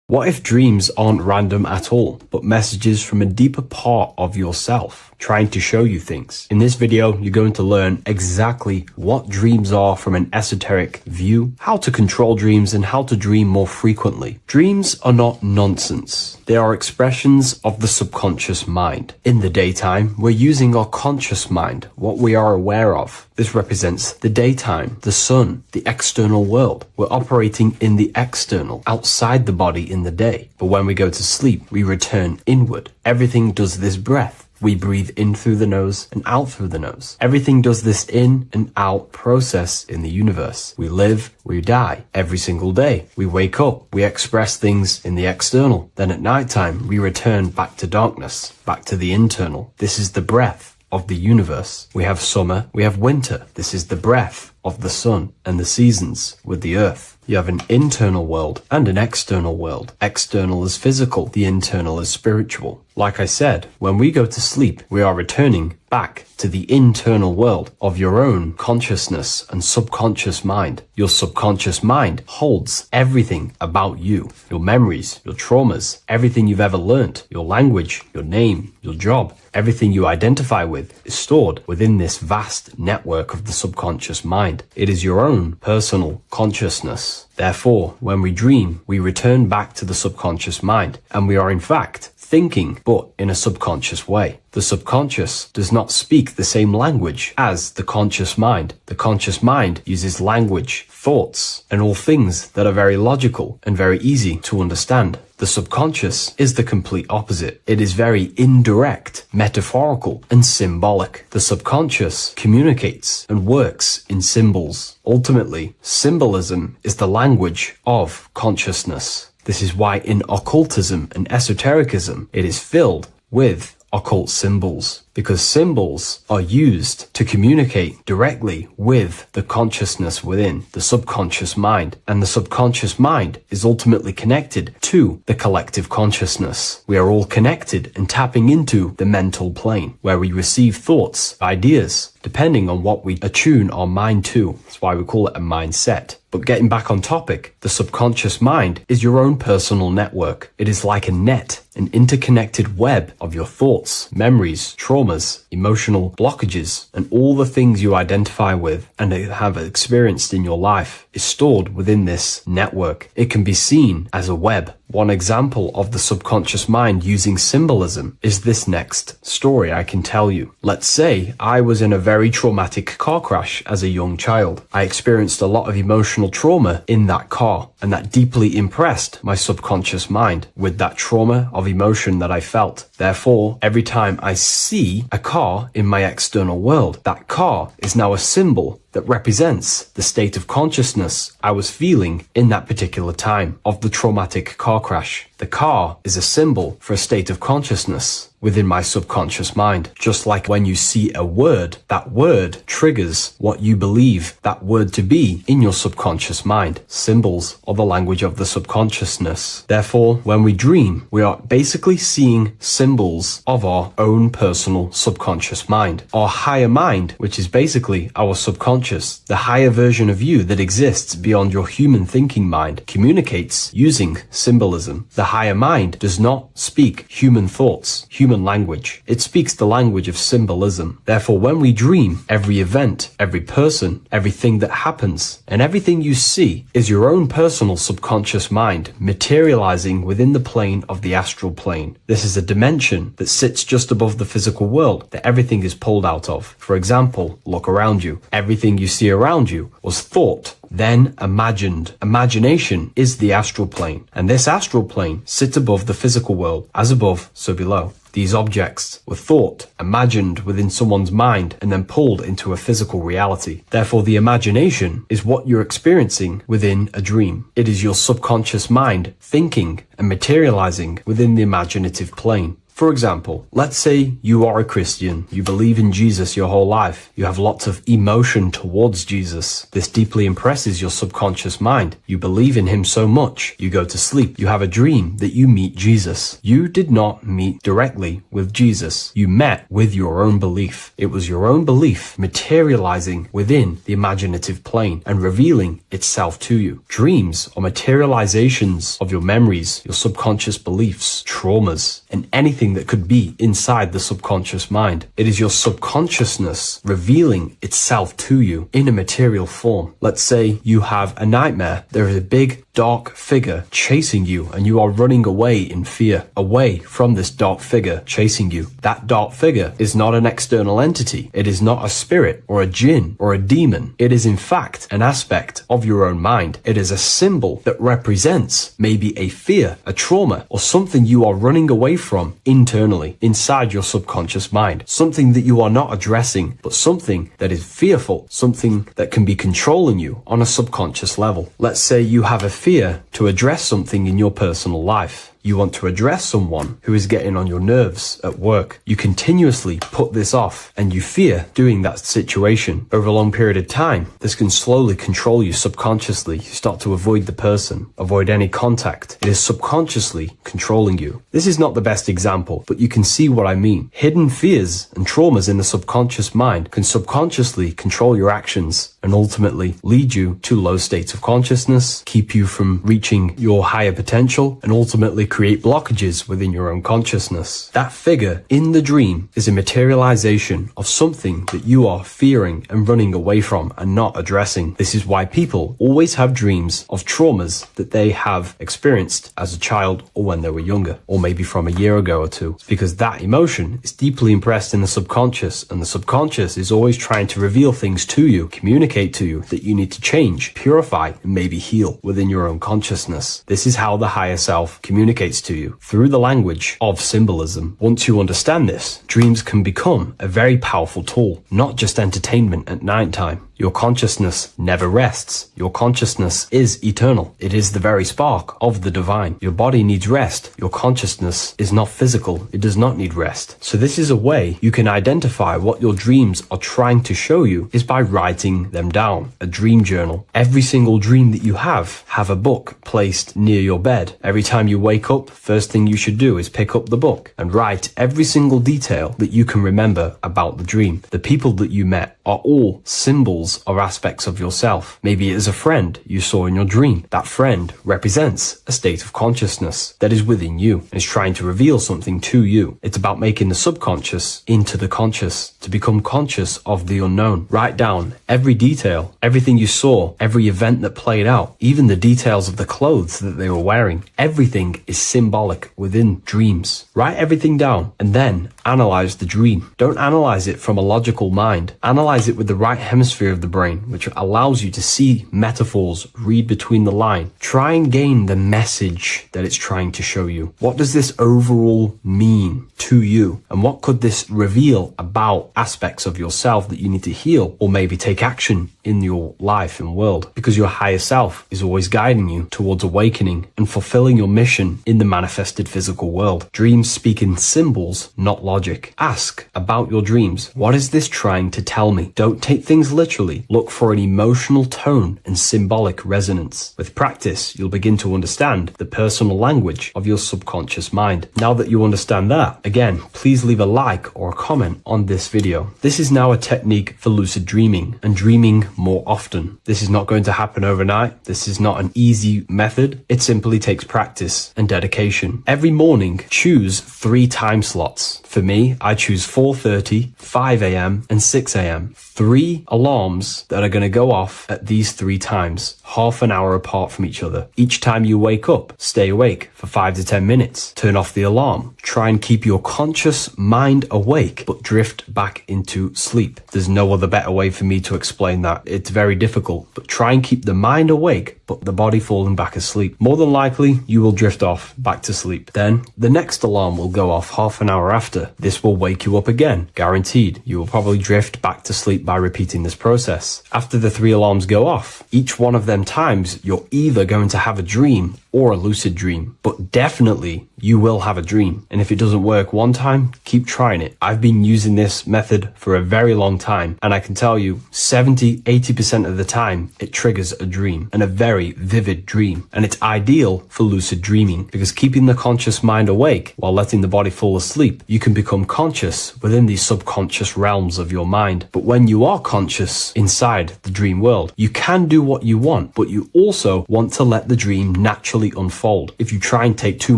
S3: What if dreams aren't random at all, but messages from a deeper part of yourself, trying to show you things? In this video, you're going to learn exactly what dreams are from an esoteric view, how to control dreams, and how to dream more frequently. Dreams are not nonsense. They are expressions of the subconscious mind. In the daytime, we're using our conscious mind, what we are aware of. This represents the daytime, the sun, the external world. We're operating in the external, outside the body, in in the day. But when we go to sleep, we return inward. Everything does this breath. We breathe in through the nose and out through the nose. Everything does this in and out process in the universe. We live, we die every single day. We wake up, we express things in the external. Then at nighttime, we return back to darkness, back to the internal. This is the breath of the universe. We have summer, we have winter. This is the breath of the sun and the seasons with the earth. You have an internal world and an external world. External is physical, the internal is spiritual. Like I said, when we go to sleep, we are returning back to the internal world of your own consciousness and subconscious mind. Your subconscious mind holds everything about you, your memories, your traumas, everything you've ever learnt, your language, your name, your job. Everything you identify with is stored within this vast network of the subconscious mind. It is your own personal consciousness. Therefore, when we dream, we return back to the subconscious mind, and we are in fact thinking, but in a subconscious way. The subconscious does not speak the same language as the conscious mind. The conscious mind uses language, thoughts, and all things that are very logical and very easy to understand. The subconscious is the complete opposite. It is very indirect, metaphorical, and symbolic. The subconscious communicates and works in symbols. Ultimately, symbolism is the language of consciousness. This is why in occultism and esotericism, it is filled with occult symbols, because symbols are used to communicate directly with the consciousness within, the subconscious mind, and the subconscious mind is ultimately connected to the collective consciousness. We are all connected and tapping into the mental plane, where we receive thoughts, ideas, depending on what we attune our mind to. That's why we call it a mindset. But getting back on topic, the subconscious mind is your own personal network. It is like a net, an interconnected web of your thoughts, memories, traumas, emotional blockages, and all the things you identify with and have experienced in your life is stored within this network. It can be seen as a web. One example of the subconscious mind using symbolism is this next story I can tell you. Let's say I was in a very traumatic car crash as a young child. I experienced a lot of emotional trauma in that car, and that deeply impressed my subconscious mind with that trauma of emotion that I felt. Therefore, every time I see a car in my external world, that car is now a symbol that represents the state of consciousness I was feeling in that particular time of the traumatic car crash. The car is a symbol for a state of consciousness within my subconscious mind. Just like when you see a word, that word triggers what you believe that word to be in your subconscious mind. Symbols are the language of the subconsciousness. Therefore, when we dream, we are basically seeing symbols of our own personal subconscious mind. Our higher mind, which is basically our subconscious, the higher version of you that exists beyond your human thinking mind, communicates using symbolism. The higher mind does not speak human thoughts, human language. It speaks the language of symbolism. Therefore, when we dream, every event, every person, everything that happens, and everything you see is your own personal subconscious mind materializing within the plane of the astral plane. This is a dimension that sits just above the physical world that everything is pulled out of. For example, look around you. Everything you see around you was thought, then imagined. Imagination is the astral plane, and this astral plane sits above the physical world. As above, so below. These objects were thought, imagined within someone's mind, and then pulled into a physical reality. Therefore, the imagination is what you're experiencing within a dream. It is your subconscious mind thinking and materializing within the imaginative plane. For example, let's say you are a Christian, you believe in Jesus your whole life, you have lots of emotion towards Jesus. This deeply impresses your subconscious mind. You believe in him so much, you go to sleep, you have a dream that you meet Jesus. You did not meet directly with Jesus. You met with your own belief. It was your own belief materializing within the imaginative plane and revealing itself to you. Dreams are materializations of your memories, your subconscious beliefs, traumas, and anything something that could be inside the subconscious mind. It is your subconsciousness revealing itself to you in a material form. Let's say you have a nightmare. There is a big dark figure chasing you and you are running away in fear, away from this dark figure chasing you. That dark figure is not an external entity. It is not a spirit or a jinn or a demon. It is in fact an aspect of your own mind. It is a symbol that represents maybe a fear, a trauma, or something you are running away from internally, inside your subconscious mind. Something that you are not addressing, but something that is fearful, something that can be controlling you on a subconscious level. Let's say you have a fear to address something in your personal life. You want to address someone who is getting on your nerves at work. You continuously put this off and you fear doing that situation. Over a long period of time, this can slowly control you subconsciously. You start to avoid the person, avoid any contact. It is subconsciously controlling you. This is not the best example, but you can see what I mean. Hidden fears and traumas in the subconscious mind can subconsciously control your actions and ultimately lead you to low states of consciousness, keep you from reaching your higher potential, and ultimately create blockages within your own consciousness. That figure in the dream is a materialization of something that you are fearing and running away from and not addressing. This is why people always have dreams of traumas that they have experienced as a child or when they were younger, or maybe from a year ago or two. It's because that emotion is deeply impressed in the subconscious, and the subconscious is always trying to reveal things to you, communicate to you that you need to change, purify, and maybe heal within your own consciousness. This is how the higher self communicates to you, through the language of symbolism. Once you understand this, dreams can become a very powerful tool, not just entertainment at nighttime. Your consciousness never rests. Your consciousness is eternal. It is the very spark of the divine. Your body needs rest. Your consciousness is not physical. It does not need rest. So this is a way you can identify what your dreams are trying to show you, is by writing them down. A dream journal. Every single dream that you have a book placed near your bed. Every time you wake up, first thing you should do is pick up the book and write every single detail that you can remember about the dream. The people that you met are all symbols or aspects of yourself. Maybe it is a friend you saw in your dream. That friend represents a state of consciousness that is within you and is trying to reveal something to you. It's about making the subconscious into the conscious, to become conscious of the unknown. Write down every detail, everything you saw, every event that played out, even the details of the clothes that they were wearing. Everything is symbolic within dreams. Write everything down and then analyze the dream. Don't analyze it from a logical mind. Analyze it with the right hemisphere of the brain, which allows you to see metaphors, read between the line. Try and gain the message that it's trying to show you. What does this overall mean to you? And what could this reveal about aspects of yourself that you need to heal or maybe take action in your life and world? Because your higher self is always guiding you towards awakening and fulfilling your mission in the manifested physical world. Dreams speak in symbols, not logic. Ask about your dreams. What is this trying to tell me? Don't take things literally. Look for an emotional tone and symbolic resonance. With practice, you'll begin to understand the personal language of your subconscious mind. Now that you understand that, again, please leave a like or a comment on this video. This is now a technique for lucid dreaming and dreaming more often. This is not going to happen overnight. This is not an easy method. It simply takes practice and dedication. Every morning, choose 3 time slots. For me, I choose 4:30, 5 a.m. and 6 a.m. 3 alarms that are going to go off at these 3 times, half an hour apart from each other. Each time you wake up, stay awake for 5 to 10 minutes. Turn off the alarm. Try and keep your conscious mind awake, but drift back into sleep. There's no other better way for me to explain that. It's very difficult, but try and keep the mind awake, but the body falling back asleep. More than likely, you will drift off back to sleep. Then the next alarm will go off half an hour after. This will wake you up again, guaranteed. You will probably drift back to sleep by repeating this process. After the 3 alarms go off, each one of them times, you're either going to have a dream or a lucid dream, but definitely you will have a dream. And if it doesn't work one time, keep trying it. I've been using this method for a very long time, and I can tell you 70-80% of the time it triggers a dream, and a very vivid dream. And it's ideal for lucid dreaming because keeping the conscious mind awake while letting the body fall asleep, you can become conscious within these subconscious realms of your mind. But when you are conscious inside the dream world, you can do what you want, but you also want to let the dream naturally naturally unfold. If you try and take too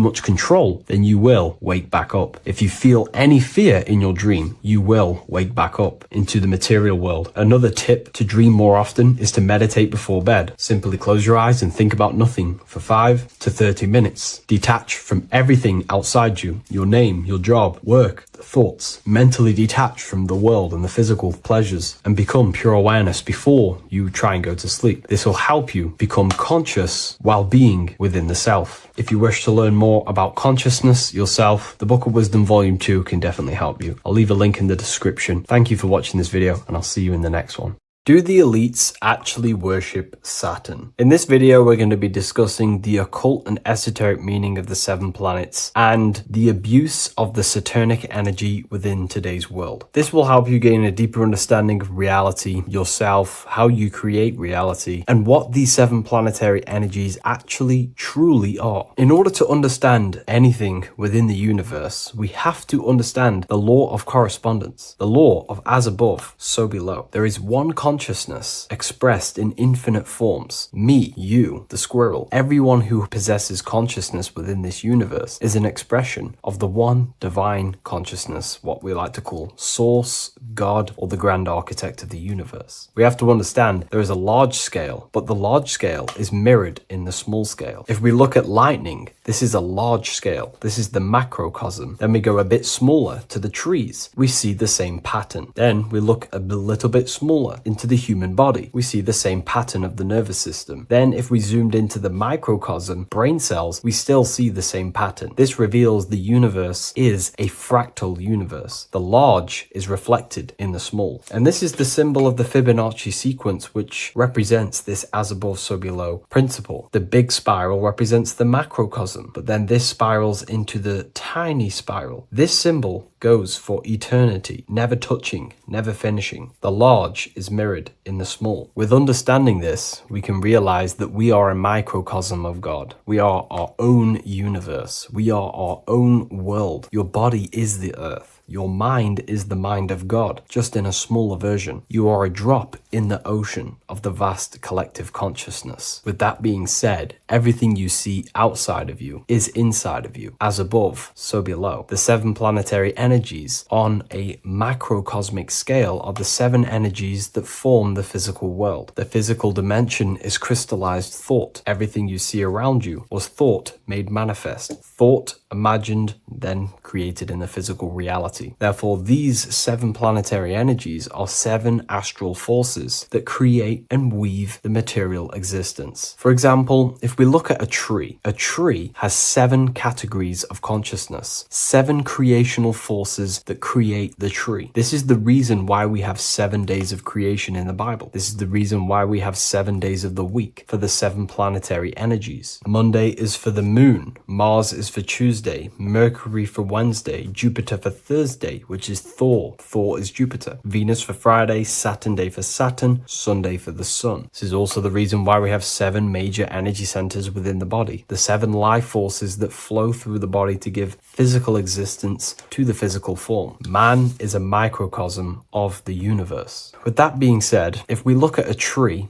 S3: much control, then you will wake back up. If you feel any fear in your dream, you will wake back up into the material world. Another tip to dream more often is to meditate before bed. Simply close your eyes and think about nothing for 5 to 30 minutes. Detach from everything outside you, your name, your job, work, thoughts. Mentally detach from the world and the physical pleasures and become pure awareness before you try and go to sleep. This will help you become conscious while being within the self. If you wish to learn more about consciousness, yourself, the Book of Wisdom Volume 2 can definitely help you. I'll leave a link in the description. Thank you for watching this video, and I'll see you in the next one. Do the elites actually worship Saturn? In this video, we're going to be discussing the occult and esoteric meaning of the 7 planets and the abuse of the Saturnic energy within today's world. This will help you gain a deeper understanding of reality, yourself, how you create reality, and what these 7 planetary energies actually truly are. In order to understand anything within the universe, we have to understand the law of correspondence, the law of as above, so below. There is one consciousness expressed in infinite forms. Me, you, the squirrel, everyone who possesses consciousness within this universe is an expression of the one divine consciousness, what we like to call Source, God, or the grand architect of the universe. We have to understand there is a large scale, but the large scale is mirrored in the small scale. If we look at lightning, this is a large scale. This is the macrocosm. Then we go a bit smaller to the trees. We see the same pattern. Then we look a little bit smaller into the human body. We see the same pattern of the nervous system. Then if we zoomed into the microcosm, brain cells, we still see the same pattern. This reveals the universe is a fractal universe. The large is reflected in the small. And this is the symbol of the Fibonacci sequence, which represents this as above, so below principle. The big spiral represents the macrocosm, but then this spirals into the tiny spiral. This symbol goes for eternity, never touching, never finishing. The large is mirrored in the small. With understanding this, we can realize that we are a microcosm of God. We are our own universe. We are our own world. Your body is the earth. Your mind is the mind of God, just in a smaller version. You are a drop in the ocean of the vast collective consciousness. With that being said, everything you see outside of you is inside of you. As above, so below. The 7 planetary energies on a macrocosmic scale are the 7 energies that form the physical world. The physical dimension is crystallized thought. Everything you see around you was thought made manifest. Thought imagined, then created in the physical reality. Therefore, these 7 planetary energies are 7 astral forces that create and weave the material existence. For example, if we look at a tree has 7 categories of consciousness, 7 creational forces that create the tree. This is the reason why we have 7 days of creation in the Bible. This is the reason why we have 7 days of the week for the 7 planetary energies. Monday is for the moon, Mars is for Tuesday, Mercury for Wednesday, Jupiter for Thursday, which is Thor. Thor is Jupiter. Venus for Friday, Saturn day for Saturn, Sunday for the sun. This is also the reason why we have 7 major energy centers within the body. The 7 life forces that flow through the body to give physical existence to the physical form. Man is a microcosm of the universe. With that being said, if we look at a tree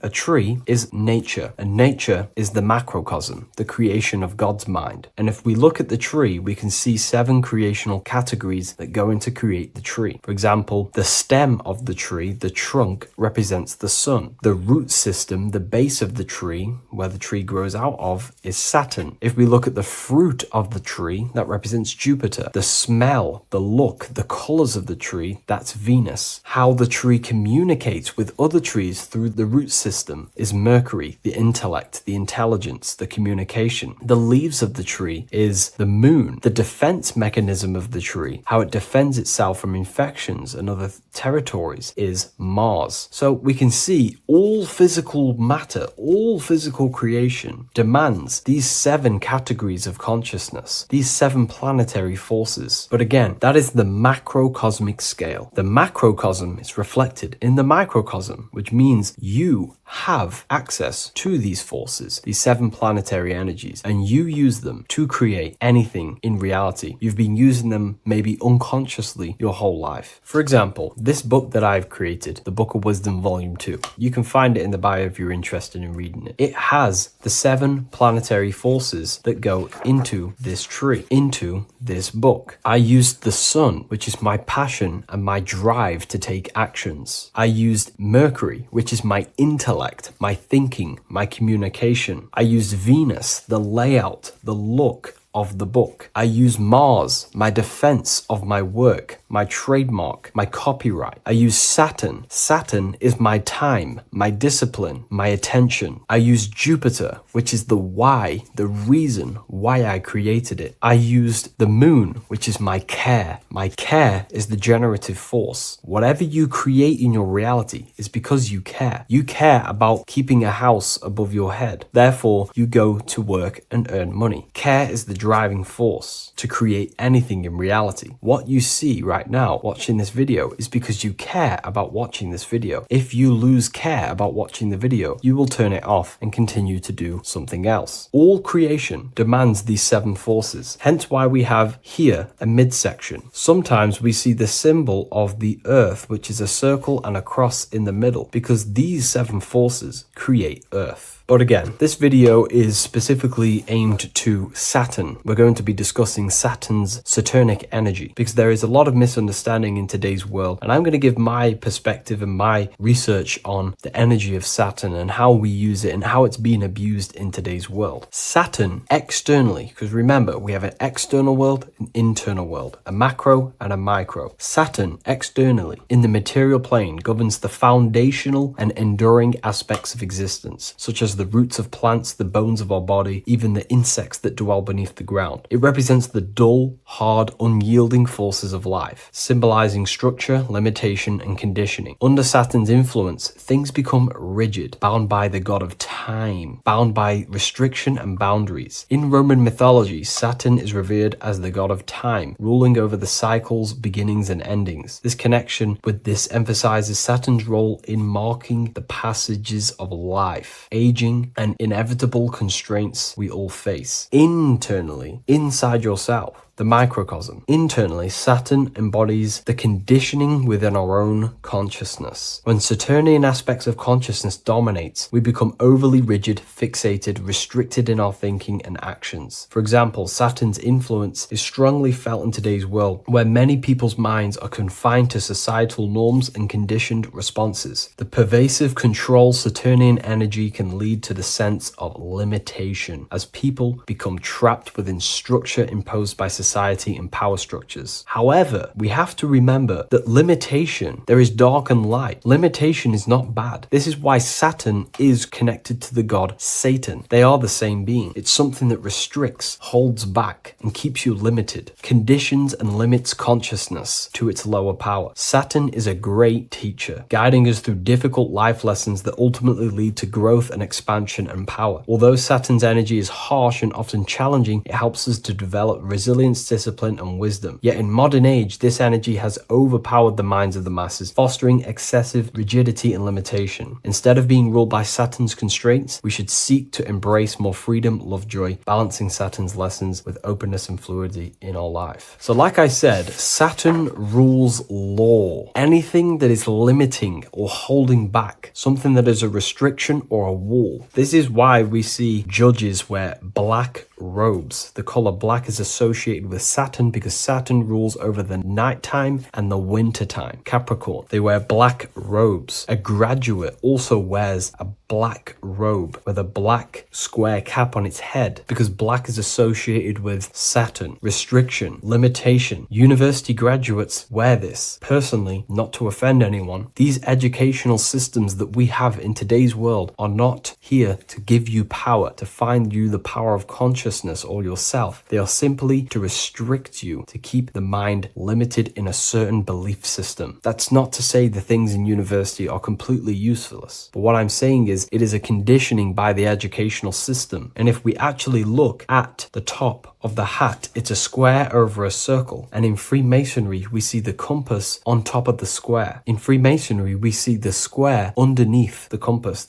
S3: is nature, and nature is the macrocosm, the creation of God's mind. And if we look at the tree, we can see 7 creational categories that go into create the tree. For example, the stem of the tree, the trunk, represents the sun. The root system, the base of the tree, where the tree grows out of, is Saturn. If we look at the fruit of the tree, that represents Jupiter. The smell, the look, the colors of the tree, that's Venus. How the tree communicates with other trees through the root system is Mercury, the intellect, the intelligence, the communication. The leaves of the tree is the moon. The defense mechanism of the tree, how it defends itself from infections and other territories, is Mars. So we can see all physical matter, all physical creation demands these 7 categories of consciousness, these 7 planetary forces. But again, that is the macrocosmic scale. The macrocosm is reflected in the microcosm, which means you have access to these forces, these 7 planetary energies, and you use them to create anything in reality. You've been using them maybe unconsciously subconsciously your whole life. For example, this book that I've created, the Book of Wisdom Volume 2, you can find it in the bio if you're interested in reading it. It has the 7 planetary forces that go into this tree, into this book. I used the sun, which is my passion and my drive to take actions. I used Mercury, which is my intellect, my thinking, my communication. I used Venus, the layout, the look of the book. I use Mars, my defense of my work, my trademark, my copyright. I use Saturn. Saturn is my time, my discipline, my attention. I use Jupiter, which is the why, the reason why I created it. I used the moon, which is my care. My care is the generative force. Whatever you create in your reality is because you care. You care about keeping a house above your head. Therefore, you go to work and earn money. Care is the driving force to create anything in reality. What you see right now watching this video is because you care about watching this video. If you lose care about watching the video, you will turn it off and continue to do something else. All creation demands these 7 forces, hence why we have here a midsection. Sometimes we see the symbol of the earth, which is a circle and a cross in the middle, because these 7 forces create earth. But again, this video is specifically aimed to Saturn. We're going to be discussing Saturn's Saturnic energy because there is a lot of misunderstanding in today's world, and I'm going to give my perspective and my research on the energy of Saturn and how we use it and how it's being abused in today's world. Saturn externally, because remember, we have an external world, an internal world, a macro and a micro. Saturn externally in the material plane governs the foundational and enduring aspects of existence, such as the roots of plants, the bones of our body, even the insects that dwell beneath the ground. It represents the dull, hard, unyielding forces of life, symbolizing structure, limitation, and conditioning. Under Saturn's influence, things become rigid, bound by the god of time, bound by restriction and boundaries. In Roman mythology, Saturn is revered as the god of time, ruling over the cycles, beginnings, and endings. This connection with this emphasizes Saturn's role in marking the passages of life, aging, and inevitable constraints we all face. Internally, inside yourself, the microcosm. Internally, Saturn embodies the conditioning within our own consciousness. When Saturnian aspects of consciousness dominates, we become overly rigid, fixated, restricted in our thinking and actions. For example, Saturn's influence is strongly felt in today's world, where many people's minds are confined to societal norms and conditioned responses. The pervasive control Saturnian energy can lead to the sense of limitation, as people become trapped within structure imposed by society and power structures. However, we have to remember that limitation, there is dark and light. Limitation is not bad. This is why Saturn is connected to the god Satan. They are the same being. It's something that restricts, holds back, and keeps you limited, conditions and limits consciousness to its lower power. Saturn is a great teacher, guiding us through difficult life lessons that ultimately lead to growth and expansion and power. Although Saturn's energy is harsh and often challenging, it helps us to develop resilience, discipline, and wisdom. Yet in modern age, this energy has overpowered the minds of the masses, fostering excessive rigidity and limitation. Instead of being ruled by Saturn's constraints, we should seek to embrace more freedom, love, joy, balancing Saturn's lessons with openness and fluidity in our life. So like I said, Saturn rules law. Anything that is limiting or holding back, something that is a restriction or a wall. This is why we see judges wear black robes. The color black is associated with Saturn because Saturn rules over the nighttime and the winter time. Capricorn, they wear black robes. A graduate also wears a black robe with a black square cap on its head because black is associated with Saturn, restriction, limitation. University graduates wear this. Personally, not to offend anyone, these educational systems that we have in today's world are not here to give you power, to find you the power of consciousness or yourself. They are simply to restrict you, to keep the mind limited in a certain belief system. That's not to say the things in university are completely useless, but what I'm saying is it is a conditioning by the educational system. And if we actually look at the top of the hat, it's a square over a circle. And in Freemasonry, we see the compass on top of the square. In Freemasonry, we see the square underneath the compass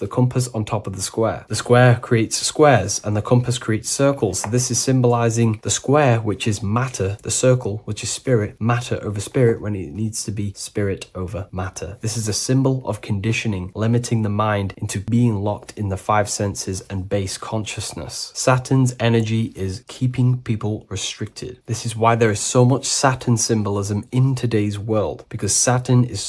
S3: on top of the square. The square creates squares and the compass creates circles. So this is symbolizing the square, which is is matter, the circle, which is spirit, matter over spirit when it needs to be spirit over matter. This is a symbol of conditioning, limiting the mind into being locked in the five senses and base consciousness. Saturn's energy is keeping people restricted. This is why there is so much Saturn symbolism in today's world, because Saturn is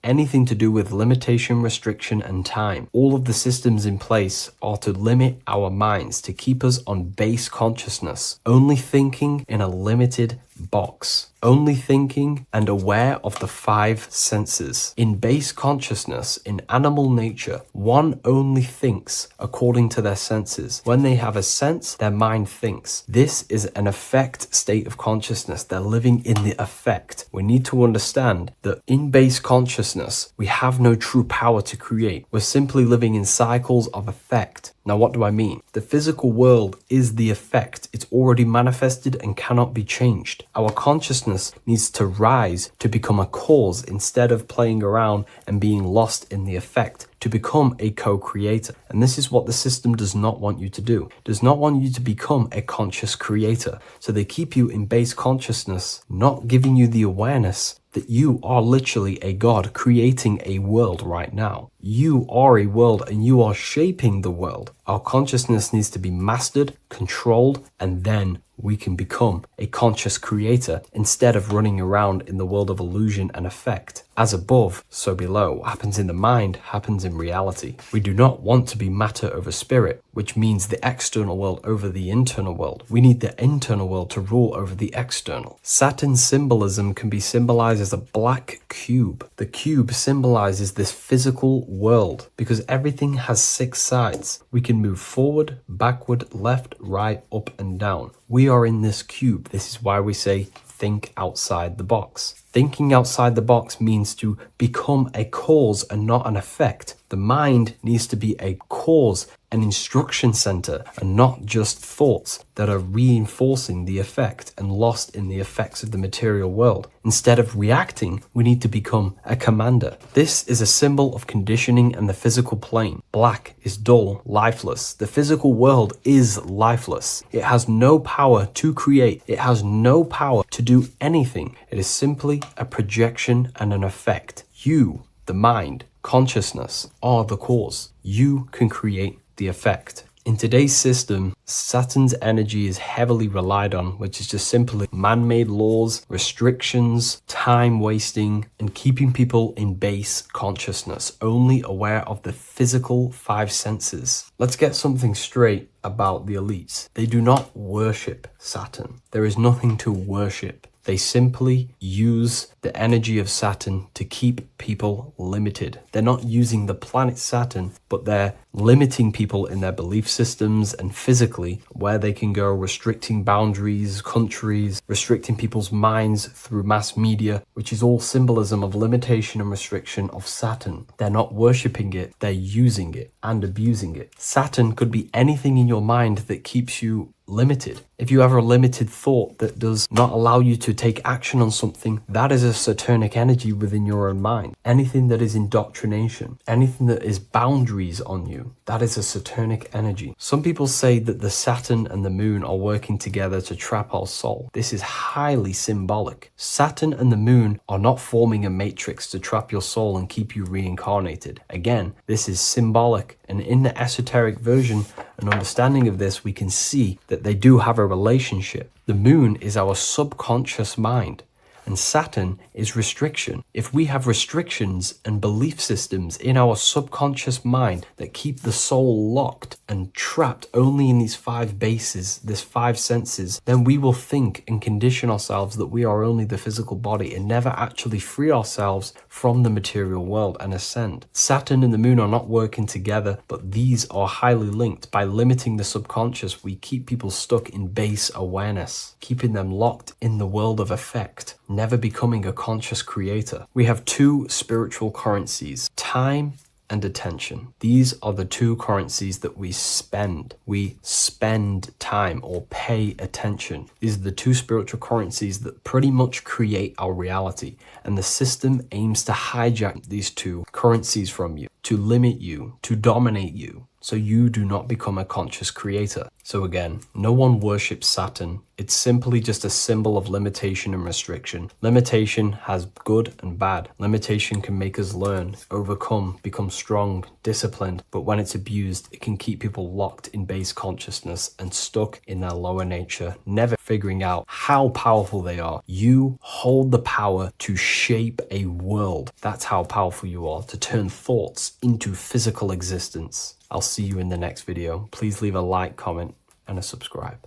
S3: anything to do with limitation, restriction, and time. All of the systems in place are to limit our minds, to keep us on base consciousness, only thinking in a limited box, only thinking and aware of the five senses. In base consciousness, in animal nature, one only thinks according to their senses. When they have a sense, their mind thinks. This is an affect state of consciousness. They're living in the affect. We need to understand that in base consciousness, we have no true power to create. We're simply living in cycles of affect. Now, what do I mean? The physical world is the effect. It's already manifested and cannot be changed. Our consciousness needs to rise to become a cause instead of playing around and being lost in the effect, to become a co-creator. And this is what the system does not want you to do. It does not want you to become a conscious creator. So they keep you in base consciousness, not giving you the awareness that you are literally a God creating a world right now. You are a world and you are shaping the world. Our consciousness needs to be mastered, controlled, and then we can become a conscious creator instead of running around in the world of illusion and effect. As above, so below. What happens in the mind happens in reality. We do not want to be matter over spirit, which means the external world over the internal world. We need the internal world to rule over the external. Saturn symbolism can be symbolized as a black cube. The cube symbolizes this physical world because everything has 6 sides. We can move forward, backward, left, right, up, and down. We are in this cube. This is why we say think outside the box. Thinking outside the box means to become a cause and not an effect. The mind needs to be a cause, an instruction center, and not just thoughts that are reinforcing the effect and lost in the effects of the material world. Instead of reacting, we need to become a commander. This is a symbol of conditioning and the physical plane. Black is dull, lifeless. The physical world is lifeless. It has no power to create. It has no power to do anything. It is simply a projection and an effect. You, the mind, consciousness, are the cause. You can create the effect. In today's system, Saturn's energy is heavily relied on, which is just simply man-made laws, restrictions, time wasting, and keeping people in base consciousness, only aware of the physical 5 senses. Let's get something straight about the elites. They do not worship Saturn. There is nothing to worship. They simply use the energy of Saturn to keep people limited. They're not using the planet Saturn, but they're limiting people in their belief systems and physically where they can go, restricting boundaries, countries, restricting people's minds through mass media, which is all symbolism of limitation and restriction of Saturn. They're not worshipping it, they're using it and abusing it. Saturn could be anything in your mind that keeps you limited. If you have a limited thought that does not allow you to take action on something, that is a Saturnic energy within your own mind. Anything that is indoctrination, anything that is boundaries on you, that is a Saturnic energy. Some people say that the Saturn and the moon are working together to trap our soul. This is highly symbolic. Saturn and the moon are not forming a matrix to trap your soul and keep you reincarnated. Again, this is symbolic, and in the esoteric version and understanding of this, we can see that they do have a relationship. The moon is our subconscious mind, and Saturn is restriction. If we have restrictions and belief systems in our subconscious mind that keep the soul locked and trapped only in these 5 bases, this 5 senses, then we will think and condition ourselves that we are only the physical body and never actually free ourselves from the material world and ascend. Saturn and the moon are not working together, but these are highly linked. By limiting the subconscious, we keep people stuck in base awareness, keeping them locked in the world of effect, never becoming a conscious creator. We have 2 spiritual currencies, time and attention. These are the 2 currencies that we spend. We spend time or pay attention. These are the 2 spiritual currencies that pretty much create our reality. And the system aims to hijack these 2 currencies from you, to limit you, to dominate you, so you do not become a conscious creator. So again, no one worships Saturn. It's simply just a symbol of limitation and restriction. Limitation has good and bad. Limitation can make us learn, overcome, become strong, disciplined, but when it's abused, it can keep people locked in base consciousness and stuck in their lower nature, never figuring out how powerful they are. You hold the power to shape a world. That's how powerful you are, to turn thoughts into physical existence. I'll see you in the next video. Please leave a like, comment, and a subscribe.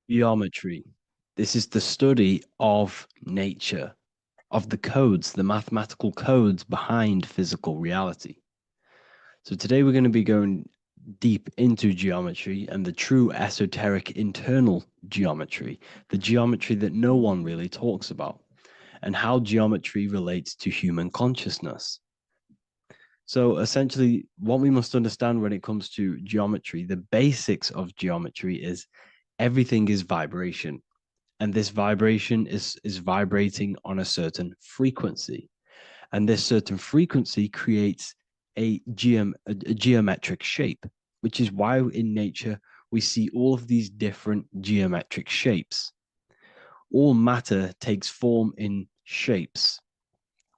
S3: Geometry. This is the study of nature, of the codes, the mathematical codes behind physical reality. So today we're going to be going deep into geometry and the true esoteric internal geometry, the geometry that no one really talks about, and how geometry relates to human consciousness. So essentially, what we must understand when it comes to geometry, the basics of geometry is everything is vibration. And this vibration is vibrating on a certain frequency. And this certain frequency creates a geometric shape, which is why in nature we see all of these different geometric shapes. All matter takes form in shapes.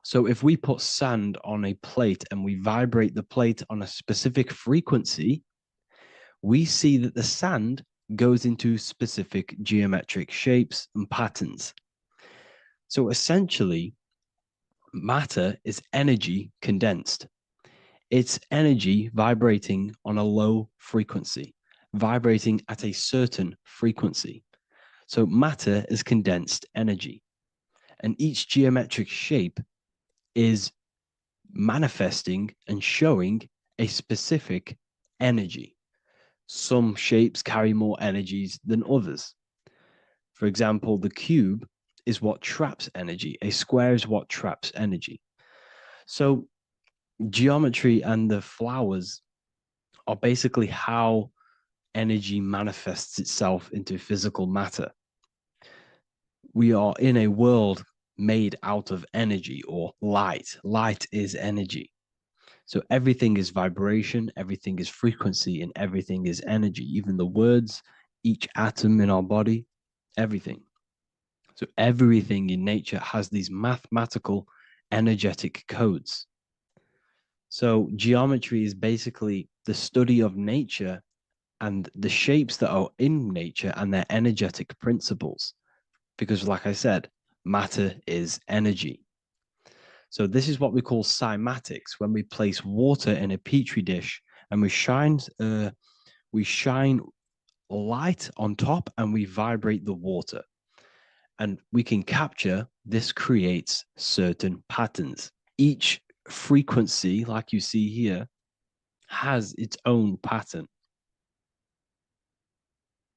S3: So if we put sand on a plate and we vibrate the plate on a specific frequency, we see that the sand goes into specific geometric shapes and patterns. So essentially, matter is energy condensed. It's energy vibrating on a low frequency, vibrating at a certain frequency. So matter is condensed energy. And each geometric shape is manifesting and showing a specific energy. Some shapes carry more energies than others. For example, the cube is what traps energy. A square is what traps energy. So geometry and the flowers are basically how energy manifests itself into physical matter. We are in a world made out of energy or light. Light is energy. So everything is vibration, everything is frequency, and everything is energy. Even the words, each atom in our body, everything. So everything in nature has these mathematical energetic codes. So geometry is basically the study of nature and the shapes that are in nature and their energetic principles. Because like I said, matter is energy. So this is what we call cymatics, when we place water in a petri dish and we shine light on top and we vibrate the water. And we can capture, this creates certain patterns. Each frequency, like you see here, has its own pattern.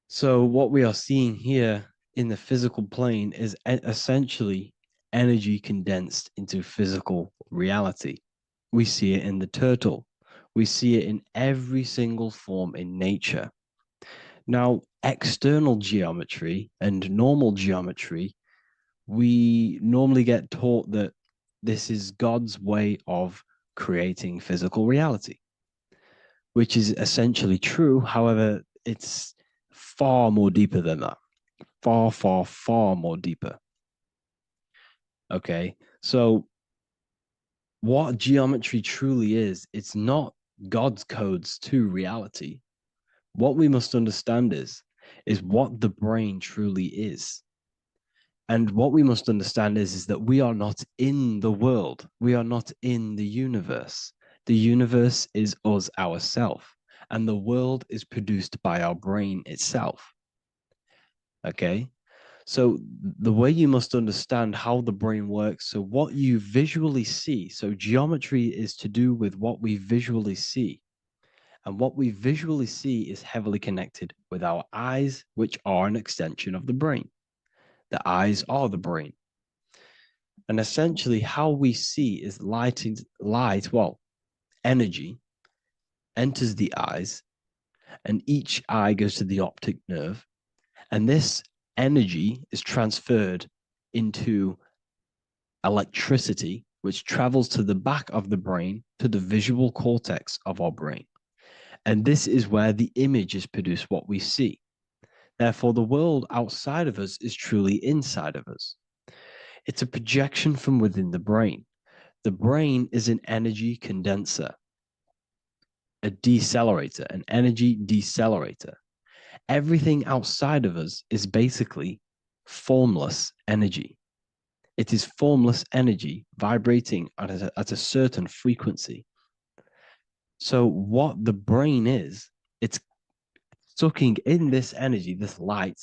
S3: So what we are seeing here in the physical plane is essentially energy condensed into physical reality. We see it in the turtle. We see it in every single form in nature. Now, external geometry and normal geometry, we normally get taught that this is God's way of creating physical reality, which is essentially true. However, it's far more deeper than that. Far, far, far more deeper. Okay, so what geometry truly is, it's not God's codes to reality. What we must understand is what the brain truly is. And what we must understand is that we are not in the world. We are not in the universe. The universe is us ourselves, and the world is produced by our brain itself. Okay? So the way you must understand how the brain works, so what you visually see, so geometry is to do with what we visually see. And what we visually see is heavily connected with our eyes, which are an extension of the brain. The eyes are the brain. And essentially how we see is energy enters the eyes, and each eye goes to the optic nerve. And this energy is transferred into electricity, which travels to the back of the brain, to the visual cortex of our brain. And this is where the image is produced, what we see. Therefore, the world outside of us is truly inside of us. It's a projection from within the brain. The brain is an energy condenser, a decelerator, an energy decelerator. Everything outside of us is basically formless energy. It is formless energy vibrating at a certain frequency. So what the brain is, it's sucking in this energy, this light,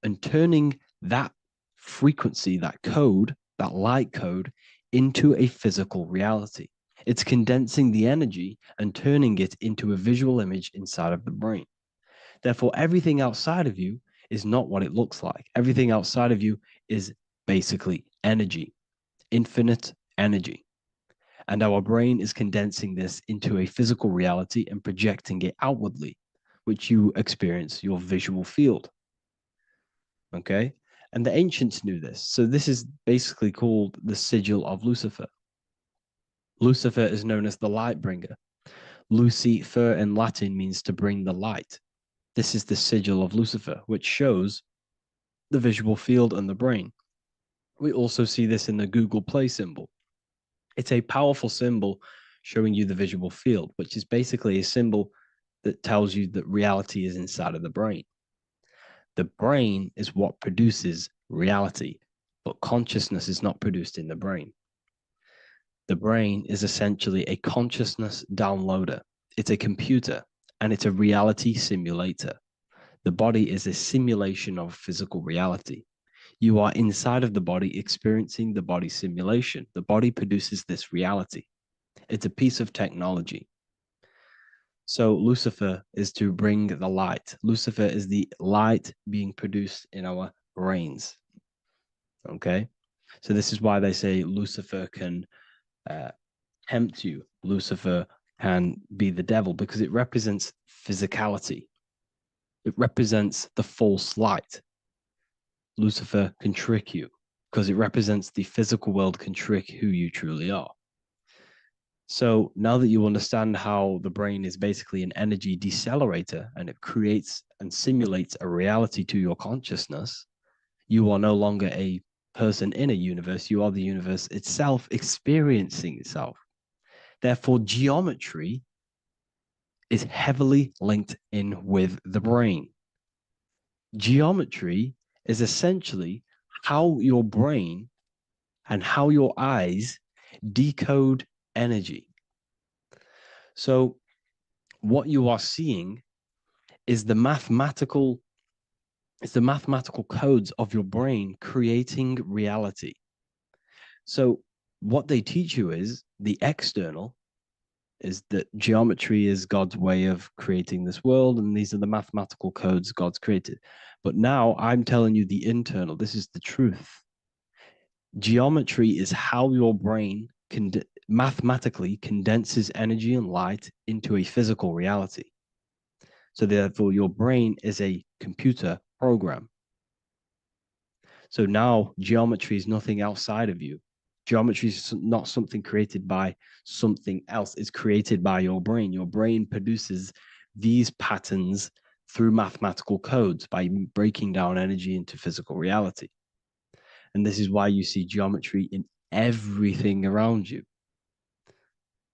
S3: and turning that frequency, that code, that light code, into a physical reality. It's condensing the energy and turning it into a visual image inside of the brain. Therefore, everything outside of you is not what it looks like. Everything outside of you is basically energy, infinite energy. And our brain is condensing this into a physical reality and projecting it outwardly, which you experience your visual field. Okay? And the ancients knew this. So this is basically called the sigil of Lucifer. Lucifer is known as the light bringer. Lucifer in Latin means to bring the light. This is the sigil of Lucifer, which shows the visual field and the brain. We also see this in the Google Play symbol. It's a powerful symbol showing you the visual field, which is basically a symbol that tells you that reality is inside of the brain. The brain is what produces reality, but consciousness is not produced in the brain. The brain is essentially a consciousness downloader. It's a computer, and it's a reality simulator. The body is a simulation of physical reality. You are inside of the body experiencing the body simulation. The body produces this reality. It's a piece of technology. So Lucifer is to bring the light. Lucifer is the light being produced in our brains. Okay? So this is why they say Lucifer can tempt you. Lucifer can be the devil because it represents physicality. It represents the false light. Lucifer can trick you because it represents the physical world can trick who you truly are. So now that you understand how the brain is basically an energy decelerator and it creates and simulates a reality to your consciousness, you are no longer a person in a universe. You are the universe itself experiencing itself. Therefore, geometry is heavily linked in with the brain. Geometry is essentially how your brain and how your eyes decode energy. So what you are seeing is the mathematical codes of your brain creating reality. So what they teach you is the external is that geometry is God's way of creating this world, and these are the mathematical codes God's created. But now I'm telling you the internal. This is the truth. Geometry is how your brain mathematically condenses energy and light into a physical reality. So therefore, your brain is a computer program. So now geometry is nothing outside of you. Geometry is not something created by something else. It's created by your brain. Your brain produces these patterns through mathematical codes by breaking down energy into physical reality. And this is why you see geometry in everything around you.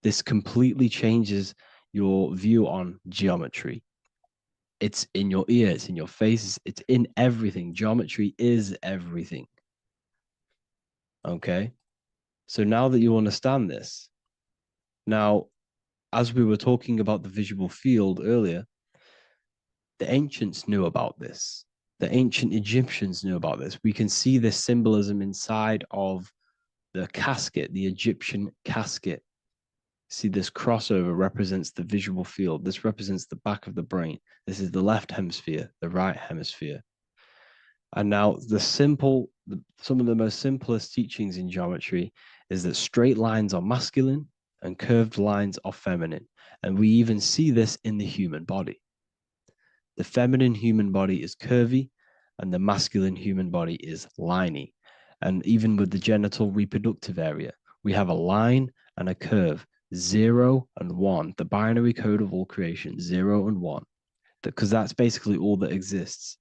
S3: This completely changes your view on geometry. It's in your ear, it's in your face, it's in everything. Geometry is everything. Okay? So now that you understand this, now, as we were talking about the visual field earlier, the ancients knew about this. The ancient Egyptians knew about this. We can see this symbolism inside of the casket, the Egyptian casket. See, this crossover represents the visual field. This represents the back of the brain. This is the left hemisphere, the right hemisphere. And now some of the most simplest teachings in geometry is that straight lines are masculine and curved lines are feminine. And we even see this in the human body. The feminine human body is curvy and the masculine human body is liney. And even with the genital reproductive area, we have a line and a curve. 0 and 1, the binary code of all creation, 0 and 1, because that's basically all that exists.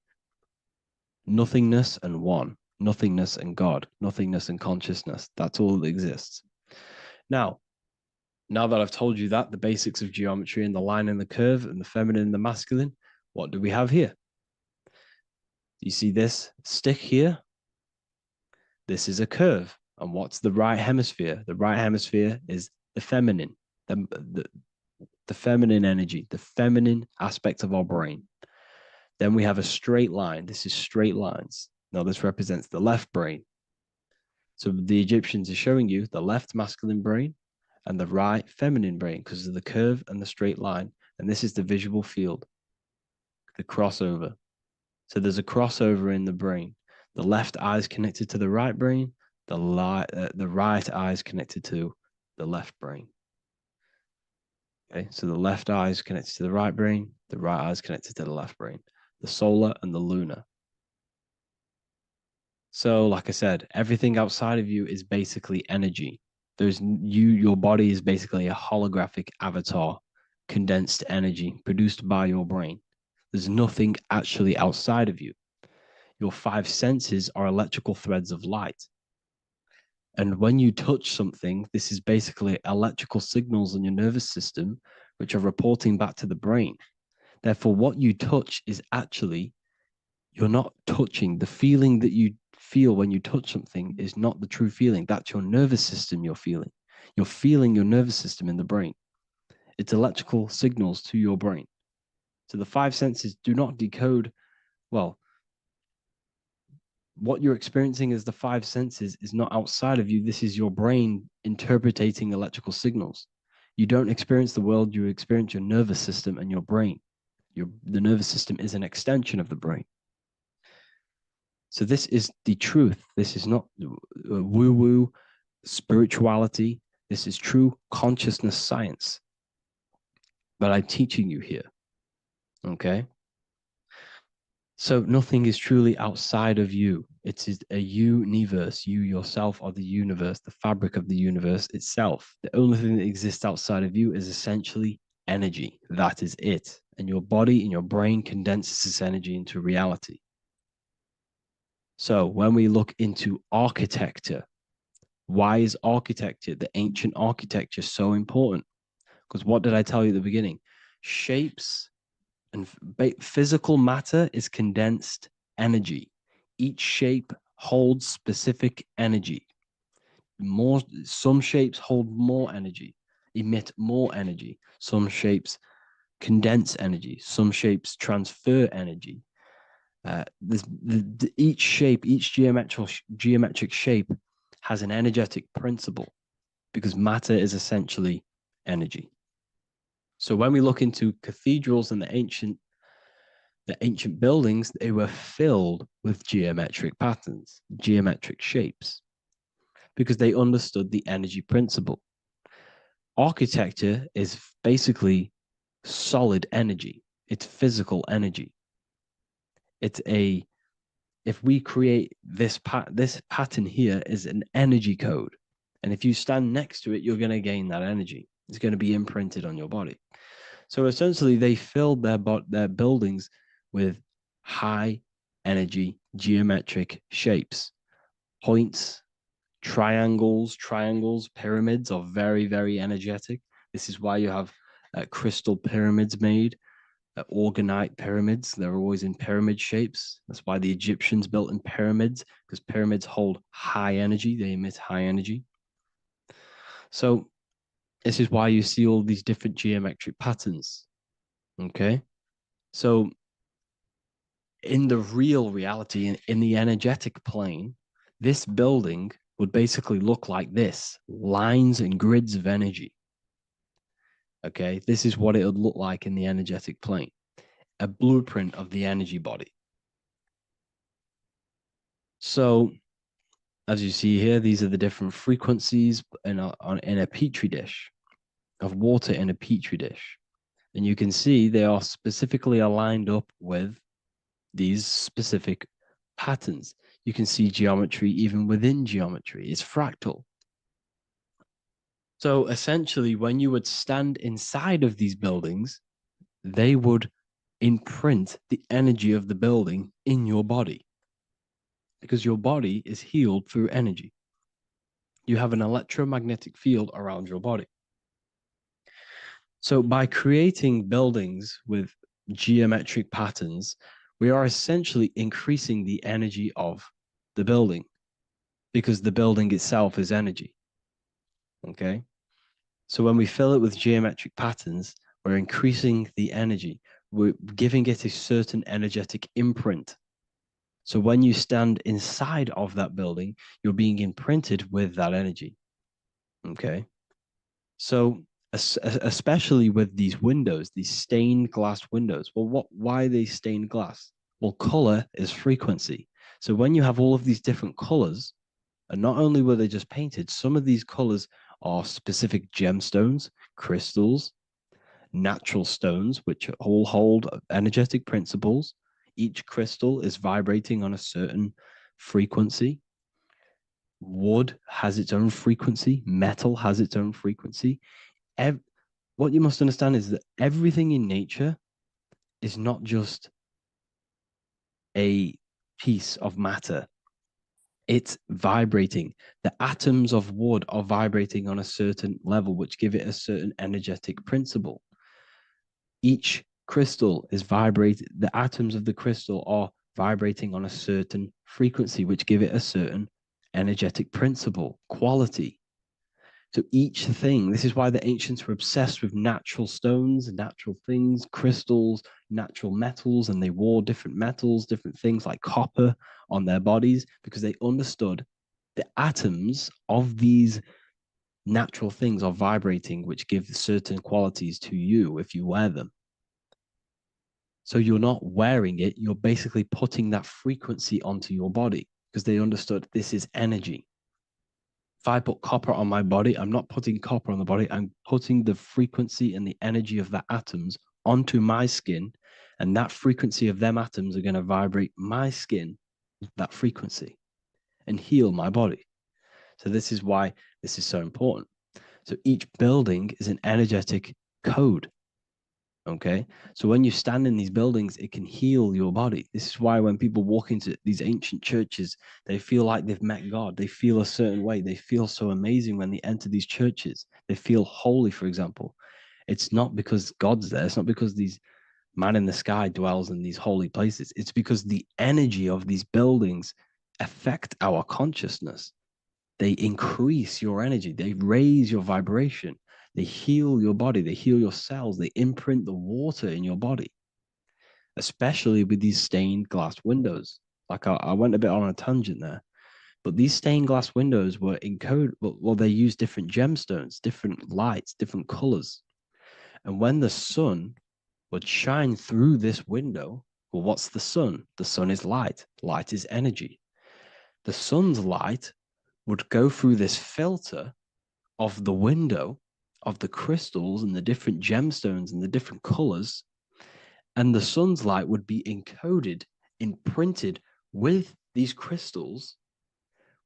S3: Nothingness and 1, nothingness and God, nothingness and consciousness. That's all that exists. Now that I've told you that, the basics of geometry and the line and the curve and the feminine and the masculine, what do we have here? You see this stick here? This is a curve. And what's the right hemisphere? The right hemisphere is the feminine, the feminine energy, the feminine aspect of our brain. Then we have a straight line. This is straight lines. Now this represents the left brain. So the Egyptians are showing you the left masculine brain and the right feminine brain because of the curve and the straight line. And this is the visual field, the crossover. So there's a crossover in the brain. The left eye is connected to the right brain. The right eye is connected to the left brain. Okay, so the left eye is connected to the right brain. The right eye is connected to the left brain. The solar and the lunar. So, like I said, everything outside of you is basically energy. Your body is basically a holographic avatar, condensed energy produced by your brain. There's nothing actually outside of you. Your 5 senses are electrical threads of light. And when you touch something, this is basically electrical signals in your nervous system, which are reporting back to the brain. Therefore, what you touch is actually, you're not touching. The feeling that you feel when you touch something is not the true feeling. That's your nervous system you're feeling. You're feeling your nervous system in the brain. It's electrical signals to your brain. So the 5 senses do not decode, well, what you're experiencing as the 5 senses is not outside of you. This is your brain interpreting electrical signals. You don't experience the world, you experience your nervous system and your brain. The nervous system is an extension of the brain. So this is the truth. This is not woo-woo spirituality. This is true consciousness science. But I'm teaching you here. Okay? So nothing is truly outside of you. It is a universe. You yourself are the universe, the fabric of the universe itself. The only thing that exists outside of you is essentially energy. That is it. And your body and your brain condenses this energy into reality. So when we look into architecture, why is architecture, the ancient architecture, so important? Because what did I tell you at the beginning? Shapes and physical matter is condensed energy. Each shape holds specific energy. Some shapes hold more energy, emit more energy. Some shapes condense energy. Some shapes transfer energy. Each shape, each geometric shape has an energetic principle because matter is essentially energy. So when we look into cathedrals and the ancient buildings, they were filled with geometric patterns, geometric shapes, because they understood the energy principle. Architecture is basically solid energy. It's physical energy. If we create this pattern here is an energy code. And if you stand next to it, you're going to gain that energy. It's going to be imprinted on your body. So essentially, they filled their buildings with high energy geometric shapes. Points, triangles, pyramids are very, very energetic. This is why you have crystal pyramids made, organite pyramids. They're always in pyramid shapes. That's why the Egyptians built in pyramids, because pyramids hold high energy. They emit high energy. So this is why you see all these different geometric patterns. Okay. So in the real reality, in the energetic plane, this building would basically look like this: lines and grids of energy. Okay. This is what it would look like in the energetic plane, a blueprint of the energy body. So as you see here, these are the different frequencies in a petri dish, of water in a petri dish. And you can see they are specifically aligned up with these specific patterns. You can see geometry even within geometry. It's fractal. So essentially, when you would stand inside of these buildings, they would imprint the energy of the building in your body because your body is healed through energy. You have an electromagnetic field around your body. So by creating buildings with geometric patterns, we are essentially increasing the energy of the building because the building itself is energy. Okay. So when we fill it with geometric patterns, we're increasing the energy. We're giving it a certain energetic imprint. So when you stand inside of that building, you're being imprinted with that energy. Okay. So especially with these windows, these stained glass windows. Well, why are they stained glass? Well, color is frequency. So when you have all of these different colors, and not only were they just painted, some of these colors are specific gemstones, crystals, natural stones, which all hold energetic principles. Each crystal is vibrating on a certain frequency. Wood has its own frequency. Metal has its own frequency. What you must understand is that everything in nature is not just a piece of matter. It's vibrating. The atoms of wood are vibrating on a certain level, which give it a certain energetic principle. Each crystal is vibrating. The atoms of the crystal are vibrating on a certain frequency, which give it a certain energetic principle, quality. So each thing, this is why the ancients were obsessed with natural stones, natural things, crystals, natural metals, and they wore different metals, different things like copper on their bodies because they understood the atoms of these natural things are vibrating, which give certain qualities to you if you wear them. So you're not wearing it, you're basically putting that frequency onto your body because they understood this is energy. If I put copper on my body, I'm not putting copper on the body. I'm putting the frequency and the energy of the atoms onto my skin. And that frequency of them atoms are going to vibrate my skin, that frequency, and heal my body. So this is why this is so important. So each building is an energetic code. Okay. So when you stand in these buildings, it can heal your body. This is why when people walk into these ancient churches, they feel like they've met God. They feel a certain way. They feel so amazing when they enter these churches. They feel holy, for example. It's not because God's there. It's not because these man in the sky dwells in these holy places. It's because the energy of these buildings affect our consciousness. They increase your energy. They raise your vibration. They heal your body. They heal your cells. They imprint the water in your body, especially with these stained glass windows. Like I went a bit on a tangent there, but these stained glass windows were encoded. Well, they use different gemstones, different lights, different colors. And when the sun would shine through this window, well, what's the sun? The sun is light. Light is energy. The sun's light would go through this filter of the window of the crystals and the different gemstones and the different colors, and the sun's light would be encoded, imprinted with these crystals,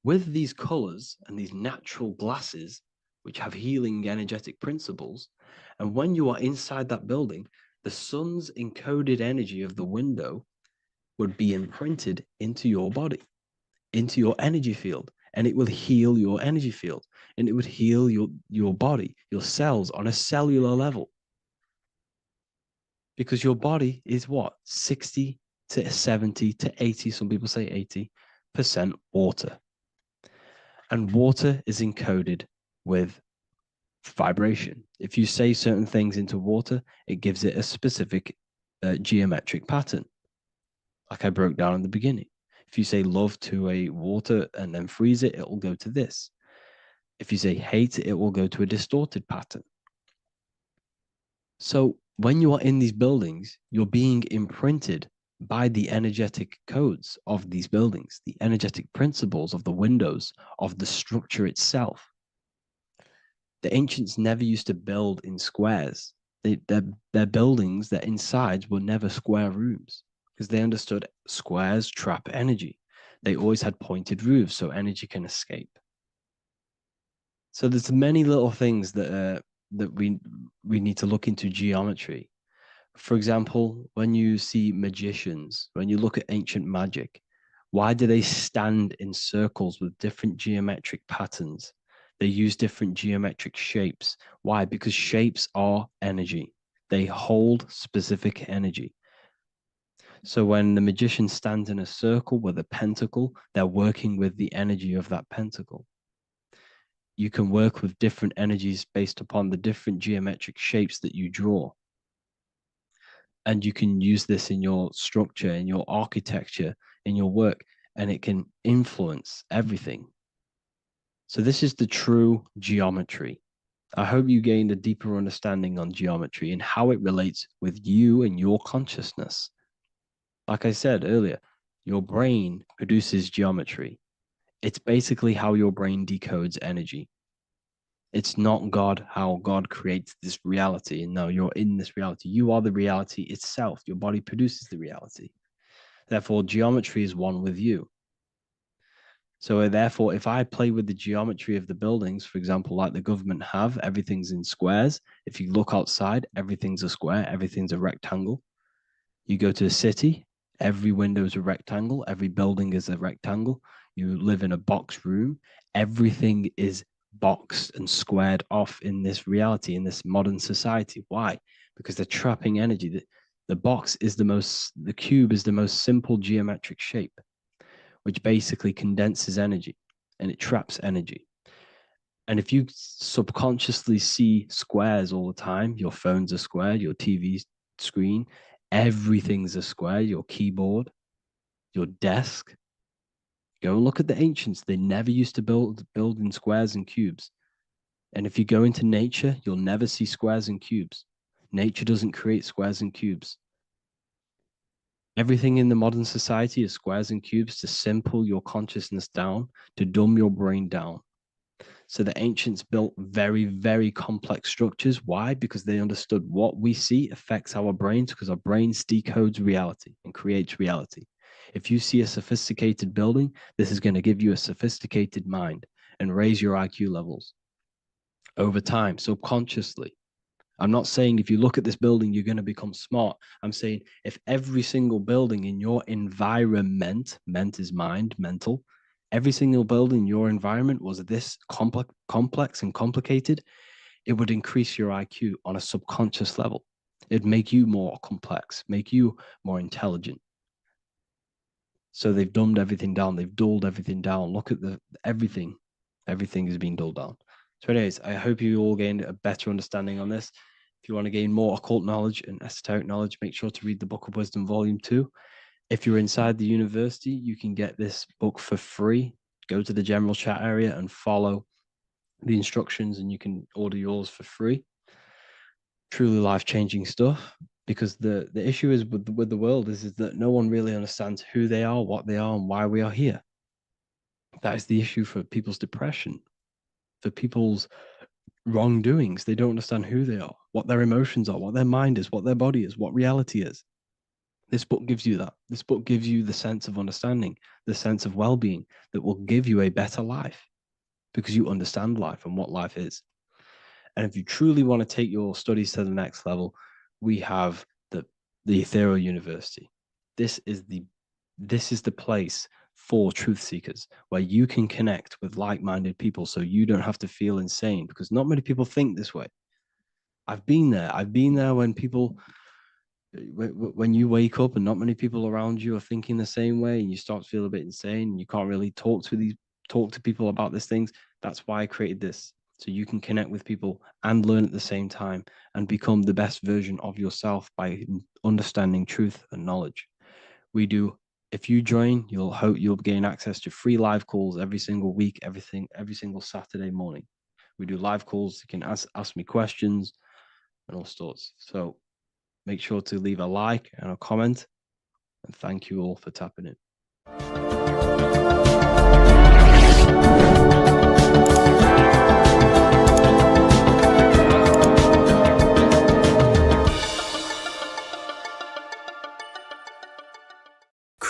S3: with these colors and these natural glasses, which have healing energetic principles. And when you are inside that building, the sun's encoded energy of the window would be imprinted into your body, into your energy field, and it will heal your energy field, and it would heal your body, your cells on a cellular level. Because your body is what? 60 to 70 to 80, some people say 80% water. And water is encoded with vibration. If you say certain things into water, it gives it a specific geometric pattern, like I broke down in the beginning. If you say love to a water and then freeze it, it will go to this. If you say hate, it will go to a distorted pattern. So when you are in these buildings, you're being imprinted by the energetic codes of these buildings, the energetic principles of the windows, of the structure itself. The ancients never used to build in squares. Their buildings, their insides were never square rooms because they understood squares trap energy. They always had pointed roofs so energy can escape. So there's many little things that we need to look into geometry. For example, when you see magicians, when you look at ancient magic, why do they stand in circles with different geometric patterns? They use different geometric shapes. Why? Because shapes are energy. They hold specific energy. So when the magician stands in a circle with a pentacle, they're working with the energy of that pentacle. You can work with different energies based upon the different geometric shapes that you draw. And you can use this in your structure, in your architecture, in your work, and it can influence everything. So this is the true geometry. I hope you gained a deeper understanding on geometry and how it relates with you and your consciousness. Like I said earlier, your brain produces geometry. It's basically how your brain decodes energy. It's not God, how God creates this reality. And no, you're in this reality. You are the reality itself. Your body produces the reality. Therefore, geometry is one with you. So therefore, if I play with the geometry of the buildings, for example, like the government have, everything's in squares. If you look outside, everything's a square, everything's a rectangle. You go to a city, every window is a rectangle, every building is a rectangle. You live in a box room, everything is boxed and squared off in this reality, in this modern society. Why? Because they're trapping energy. The cube is the most simple geometric shape, which basically condenses energy and it traps energy. And if you subconsciously see squares all the time, your phone's a square, your TV screen, everything's a square, your keyboard, your desk. Go and look at the ancients. They never used to build in squares and cubes. And if you go into nature, you'll never see squares and cubes. Nature doesn't create squares and cubes. Everything in the modern society is squares and cubes to simple your consciousness down, to dumb your brain down. So the ancients built very, very complex structures. Why? Because they understood what we see affects our brains, because our brains decodes reality and creates reality. If you see a sophisticated building, this is going to give you a sophisticated mind and raise your IQ levels over time, subconsciously. I'm not saying if you look at this building, you're going to become smart. I'm saying if every single building in your environment, ment is mind, mental, every single building in your environment was this complex and complicated, it would increase your IQ on a subconscious level. It'd make you more complex, make you more intelligent. So they've dumbed everything down. They've dulled everything down. Look at everything. Everything is being dulled down. So anyways, I hope you all gained a better understanding on this. If you want to gain more occult knowledge and esoteric knowledge, make sure to read the Book of Wisdom, Volume 2. If you're inside the university, you can get this book for free. Go to the general chat area and follow the instructions and you can order yours for free. Truly life-changing stuff. Because the issue is with the world is that no one really understands who they are, what they are, and why we are here. That is the issue for people's depression, for people's wrongdoings. They don't understand who they are, what their emotions are, what their mind is, what their body is, what reality is. This book gives you that. This book gives you the sense of understanding, the sense of well-being that will give you a better life because you understand life and what life is. And if you truly want to take your studies to the next level, we have the Ethereal University. This is the place for truth seekers where you can connect with like-minded people so you don't have to feel insane, because not many people think this way. I've been there when you wake up and not many people around you are thinking the same way and you start to feel a bit insane and you can't really talk to people about these things. That's why I created this. So you can connect with people and learn at the same time and become the best version of yourself by understanding truth and knowledge. If you join, you'll gain access to free live calls every single week, every single Saturday morning. We do live calls. You can ask me questions and all sorts. So make sure to leave a like and a comment. And thank you all for tapping in.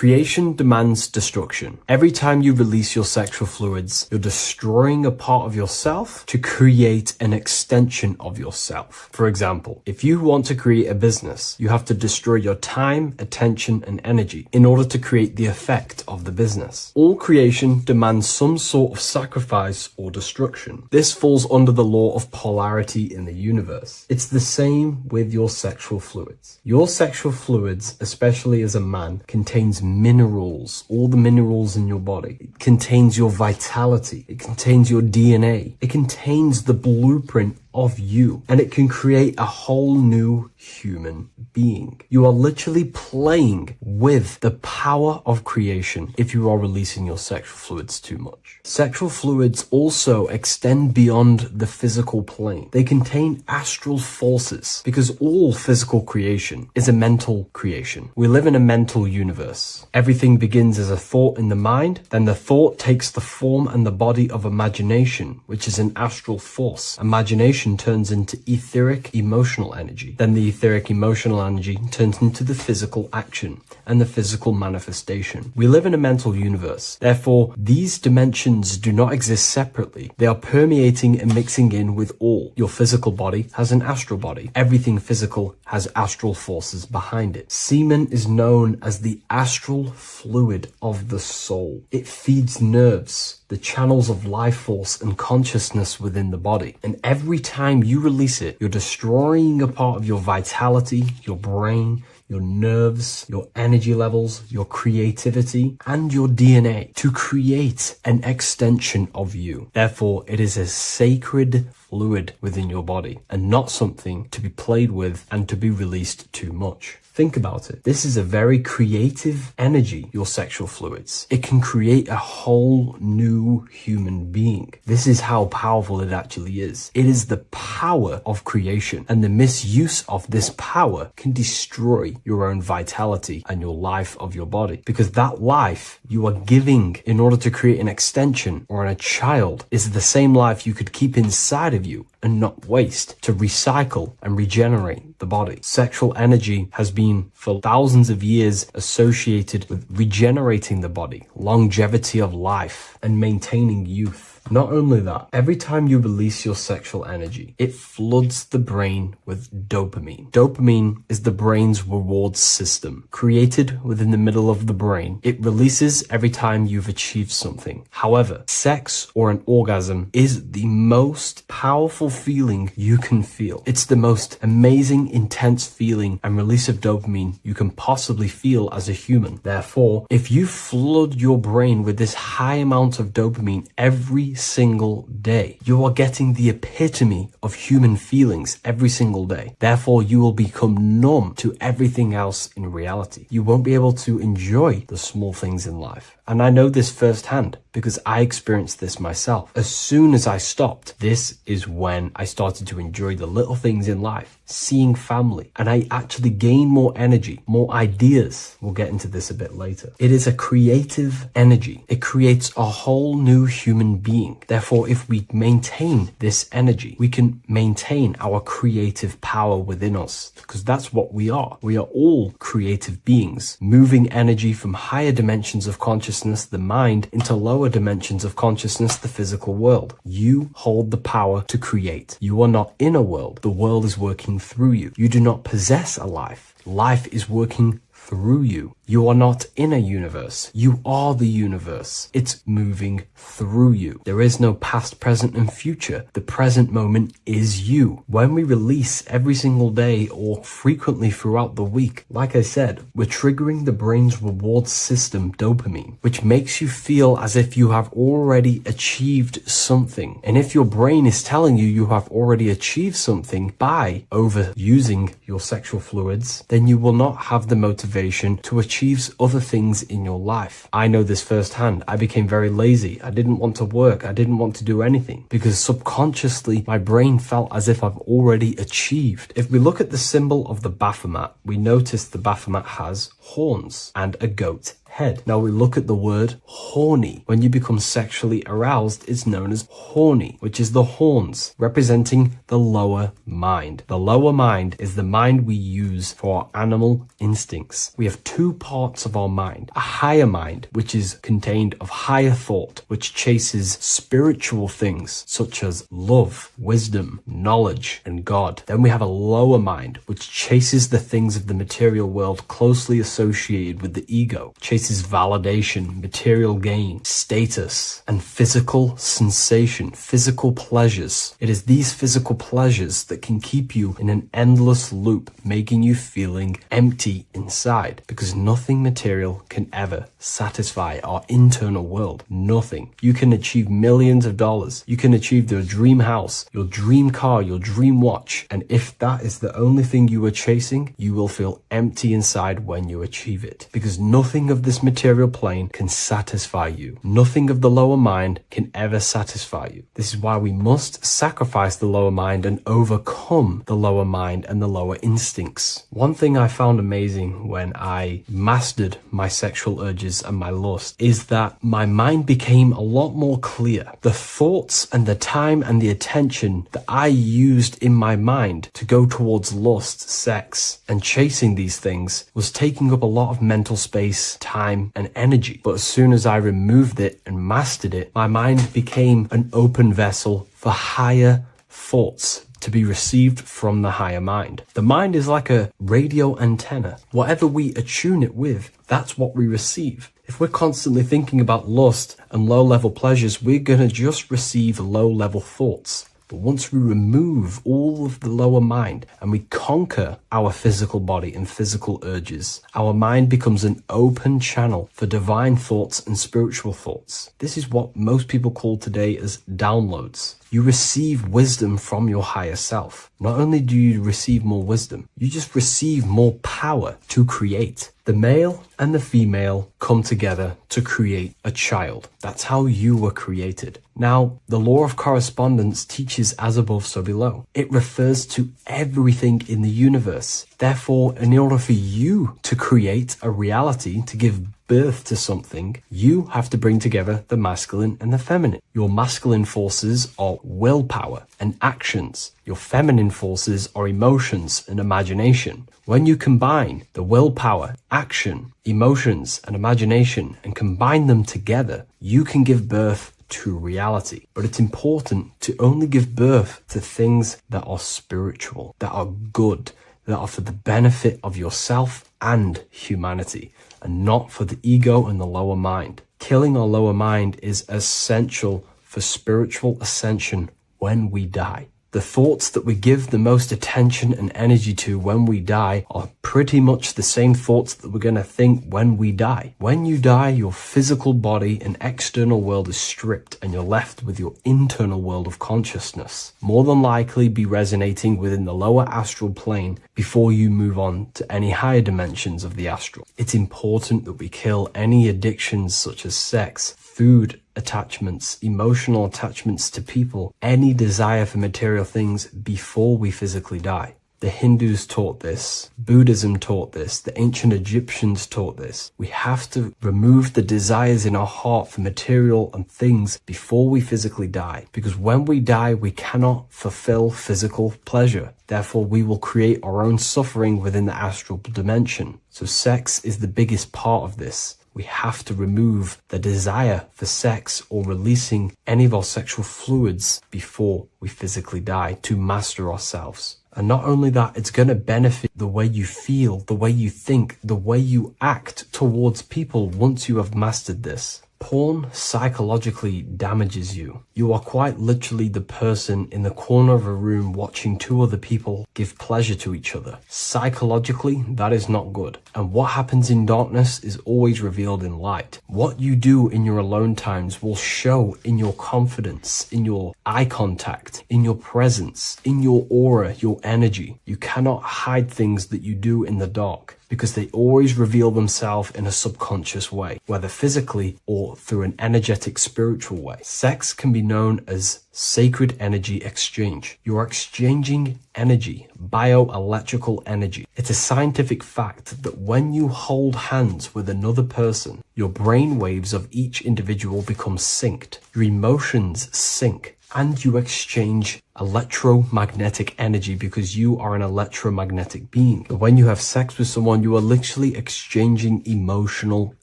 S3: Creation demands destruction. Every time you release your sexual fluids, you're destroying a part of yourself to create an extension of yourself. For example, if you want to create a business, you have to destroy your time, attention, and energy in order to create the effect of the business. All creation demands some sort of sacrifice or destruction. This falls under the law of polarity in the universe. It's the same with your sexual fluids. Your sexual fluids, especially as a man, contains minerals, all the minerals in your body. It contains your vitality. It contains your DNA. It contains the blueprint of you, and it can create a whole new human being. You are literally playing with the power of creation if you are releasing your sexual fluids too much. Sexual fluids also extend beyond the physical plane. They contain astral forces because all physical creation is a mental creation. We live in a mental universe. Everything begins as a thought in the mind, then the thought takes the form and the body of imagination, which is an astral force. Imagination turns into etheric emotional energy. Then the etheric emotional energy turns into the physical action and the physical manifestation. We live in a mental universe. Therefore, these dimensions do not exist separately. They are permeating and mixing in with all. Your physical body has an astral body. Everything physical has astral forces behind it. Semen is known as the astral fluid of the soul. It feeds nerves, the channels of life force and consciousness within the body. And every time you release it, you're destroying a part of your vitality, your brain, your nerves, your energy levels, your creativity, and your DNA to create an extension of you. Therefore, it is a sacred fluid within your body and not something to be played with and to be released too much. Think about it. This is a very creative energy, your sexual fluids. It can create a whole new human being. This is how powerful it actually is. It is the power of creation, and the misuse of this power can destroy your own vitality and your life of your body, because that life you are giving in order to create an extension or a child is the same life you could keep inside of you and not waste to recycle and regenerate the body. Sexual energy has been for thousands of years associated with regenerating the body, longevity of life, and maintaining youth. Not only that, every time you release your sexual energy, it floods the brain with dopamine. Dopamine is the brain's reward system, created within the middle of the brain. It releases every time you've achieved something. However, sex or an orgasm is the most powerful feeling you can feel. It's the most amazing, intense feeling and release of dopamine you can possibly feel as a human. Therefore, if you flood your brain with this high amount of dopamine every single day, you are getting the epitome of human feelings every single day. Therefore, you will become numb to everything else in reality. You won't be able to enjoy the small things in life. And I know this firsthand because I experienced this myself. As soon as I stopped, this is when I started to enjoy the little things in life, seeing family, and I actually gained more energy, more ideas. We'll get into this a bit later. It is a creative energy. It creates a whole new human being. Therefore, if we maintain this energy, we can maintain our creative power within us, because that's what we are. We are all creative beings, moving energy from higher dimensions of consciousness, the mind, into lower dimensions of consciousness, the physical world. You hold the power to create. You are not in a world. The world is working through you. You do not possess a life. Life is working through you. You are not in a universe. You are the universe. It's moving through you. There is no past, present, and future. The present moment is you. When we release every single day or frequently throughout the week, like I said, we're triggering the brain's reward system, dopamine, which makes you feel as if you have already achieved something. And if your brain is telling you you have already achieved something by overusing your sexual fluids, then you will not have the motivation to achieve other things in your life. I know this firsthand. I became very lazy. I didn't want to work. I didn't want to do anything because subconsciously my brain felt as if I've already achieved. If we look at the symbol of the Baphomet, we notice the Baphomet has horns and a goat head. Now we look at the word horny. When you become sexually aroused, it's known as horny, which is the horns, representing the lower mind. The lower mind is the mind we use for our animal instincts. We have two parts of our mind: a higher mind, which is contained of higher thought, which chases spiritual things such as love, wisdom, knowledge, and God. Then we have a lower mind, which chases the things of the material world closely associated with the ego, chases validation, material gain, status, and physical sensation, physical pleasures. It is these physical pleasures that can keep you in an endless loop, making you feeling empty inside, because nothing material can ever satisfy our internal world. Nothing. You can achieve millions of dollars. You can achieve your dream house, your dream car, your dream watch. And if that is the only thing you are chasing, you will feel empty inside when you achieve it, because nothing of this material plane can satisfy you. Nothing of the lower mind can ever satisfy you. This is why we must sacrifice the lower mind and overcome the lower mind and the lower instincts. One thing I found amazing when I mastered my sexual urges and my lust is that my mind became a lot more clear. The thoughts and the time and the attention that I used in my mind to go towards lust, sex, and chasing these things was taking up a lot of mental space, time, and energy. But as soon as I removed it and mastered it, my mind became an open vessel for higher thoughts to be received from the higher mind. The mind is like a radio antenna. Whatever we attune it with, that's what we receive. If we're constantly thinking about lust and low-level pleasures, we're going to just receive low-level thoughts. But once we remove all of the lower mind and we conquer our physical body and physical urges, our mind becomes an open channel for divine thoughts and spiritual thoughts. This is what most people call today as downloads. You receive wisdom from your higher self. Not only do you receive more wisdom, you just receive more power to create. The male and the female come together to create a child. That's how you were created. Now, the law of correspondence teaches as above, so below. It refers to everything in the universe. Therefore, in order for you to create a reality, to give birth to something, you have to bring together the masculine and the feminine. Your masculine forces are willpower and actions. Your feminine forces are emotions and imagination. When you combine the willpower, action, emotions, and imagination and combine them together, you can give birth to reality. But it's important to only give birth to things that are spiritual, that are good, that are for the benefit of yourself and humanity, and not for the ego and the lower mind. Killing our lower mind is essential for spiritual ascension when we die. The thoughts that we give the most attention and energy to when we die are pretty much the same thoughts that we're going to think when we die. When you die, your physical body and external world is stripped and you're left with your internal world of consciousness, more than likely be resonating within the lower astral plane before you move on to any higher dimensions of the astral. It's important that we kill any addictions such as sex, food attachments, emotional attachments to people, any desire for material things before we physically die. The Hindus taught this, Buddhism taught this, the ancient Egyptians taught this. We have to remove the desires in our heart for material and things before we physically die, because when we die, we cannot fulfill physical pleasure. Therefore, we will create our own suffering within the astral dimension. So sex is the biggest part of this. We have to remove the desire for sex or releasing any of our sexual fluids before we physically die to master ourselves. And not only that, it's going to benefit the way you feel, the way you think, the way you act towards people once you have mastered this. Porn psychologically damages you. You are quite literally the person in the corner of a room watching two other people give pleasure to each other. Psychologically, that is not good. And what happens in darkness is always revealed in light. What you do in your alone times will show in your confidence, in your eye contact, in your presence, in your aura, your energy. You cannot hide things that you do in the dark, because they always reveal themselves in a subconscious way, whether physically or through an energetic spiritual way. Sex can be known as sacred energy exchange. You're exchanging energy, bioelectrical energy. It's a scientific fact that when you hold hands with another person, your brain waves of each individual become synced. Your emotions sync. And you exchange electromagnetic energy because you are an electromagnetic being. When you have sex with someone, you are literally exchanging emotional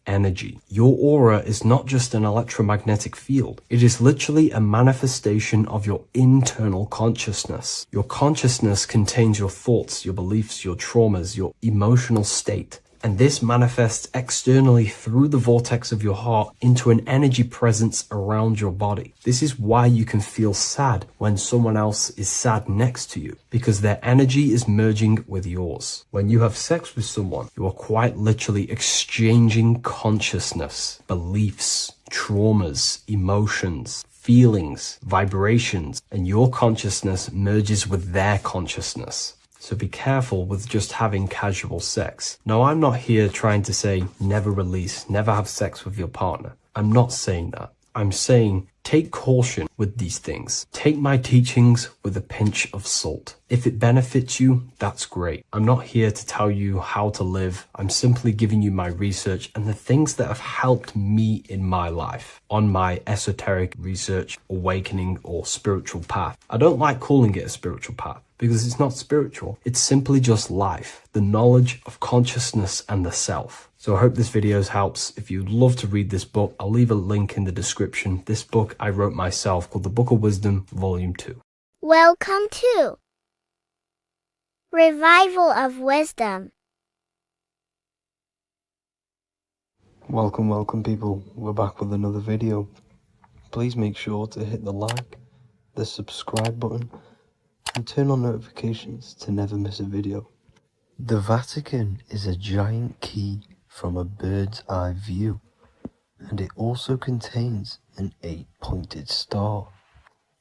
S3: energy. Your aura is not just an electromagnetic field. It is literally a manifestation of your internal consciousness. Your consciousness contains your thoughts, your beliefs, your traumas, your emotional state. And this manifests externally through the vortex of your heart into an energy presence around your body. This is why you can feel sad when someone else is sad next to you, because their energy is merging with yours. When you have sex with someone, you are quite literally exchanging consciousness, beliefs, traumas, emotions, feelings, vibrations, and your consciousness merges with their consciousness. So be careful with just having casual sex. Now, I'm not here trying to say never release, never have sex with your partner. I'm not saying that. I'm saying take caution with these things. Take my teachings with a pinch of salt. If it benefits you, that's great. I'm not here to tell you how to live. I'm simply giving you my research and the things that have helped me in my life on my esoteric research, awakening, or spiritual path. I don't like calling it a spiritual path, because it's not spiritual. It's simply just life, the knowledge of consciousness and the self. So I hope this video helps. If you'd love to read this book, I'll leave a link in the description. This book I wrote myself called The Book of Wisdom, Volume 2.
S6: Welcome to Revival of Wisdom.
S2: Welcome people, we're back with another video. Please make sure to hit the like, the subscribe button, and turn on notifications to never miss a video. The Vatican is a giant key from a bird's eye view, and it also contains an 8-pointed star.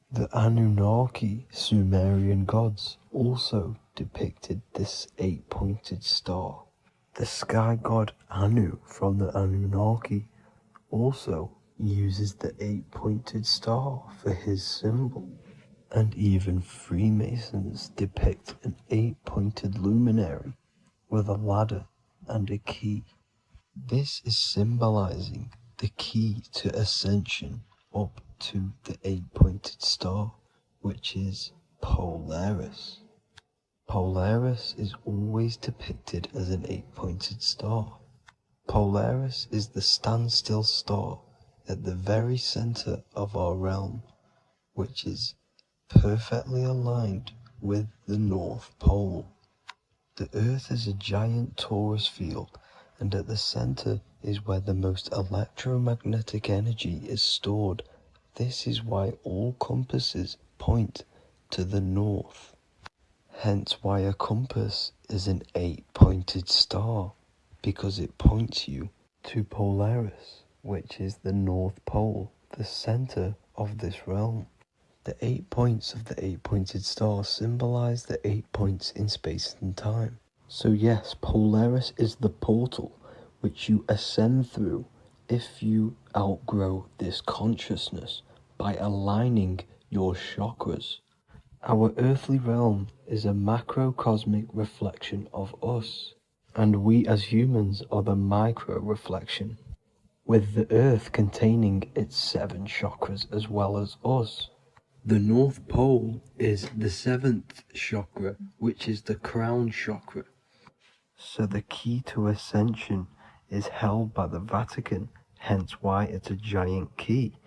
S2: The Anunnaki Sumerian gods also depicted this 8-pointed star. The sky god Anu from the Anunnaki also uses the 8-pointed star for his symbol. And even Freemasons depict an 8-pointed luminary with a ladder and a key. This is symbolizing the key to ascension up to the 8-pointed star, which is Polaris. Polaris is always depicted as an 8-pointed star. Polaris is the standstill star at the very center of our realm, which is perfectly aligned with the North Pole. The Earth is a giant torus field, and at the center is where the most electromagnetic energy is stored. This is why all compasses point to the north. Hence why a compass is an 8-pointed star, because it points you to Polaris, which is the North Pole, the center of this realm. The 8 points of the 8-pointed star symbolize the 8 points in space and time. So yes, Polaris is the portal which you ascend through if you outgrow this consciousness by aligning your chakras. Our earthly realm is a macrocosmic reflection of us, and we as humans are the micro reflection, with the earth containing its 7 chakras as well as us. The North Pole is the 7th chakra, which is the crown chakra. So the key to ascension is held by the Vatican, hence why it's a giant key,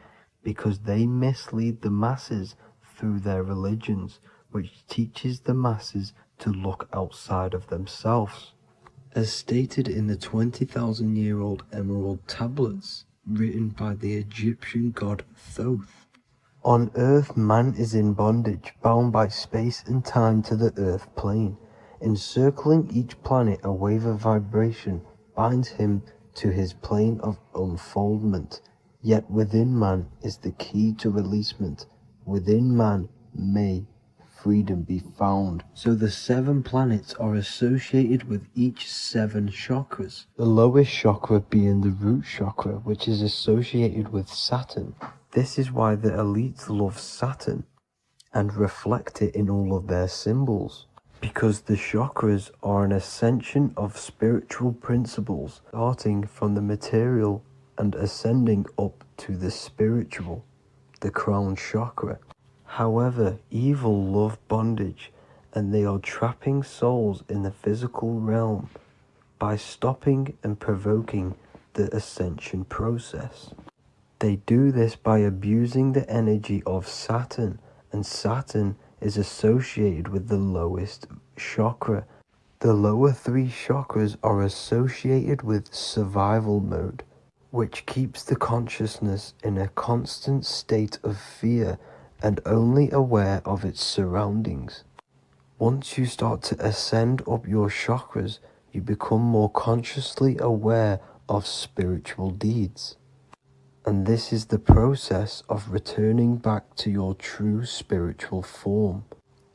S2: because they mislead the masses through their religions, which teaches the masses to look outside of themselves. As stated in the 20,000-year-old emerald tablets, written by the Egyptian god Thoth. On Earth, man is in bondage, bound by space and time to the Earth plane. Encircling each planet, a wave of vibration binds him to his plane of unfoldment. Yet within man is the key to releasement. Within man may
S7: freedom be found. So the 7 planets are associated with each 7 chakras. The lowest chakra being the root chakra, which is associated with Saturn. This is why the elites love Saturn and reflect it in all of their symbols. Because the chakras are an ascension of spiritual principles, starting from the material and ascending up to the spiritual, the crown chakra. However, evil love bondage, and they are trapping souls in the physical realm by stopping and provoking the ascension process. They do this by abusing the energy of Saturn, and Saturn is associated with the lowest chakra. The lower 3 chakras are associated with survival mode, which keeps the consciousness in a constant state of fear and only aware of its surroundings. Once you start to ascend up your chakras, you become more consciously aware of spiritual deeds. And this is the process of returning back to your true spiritual form.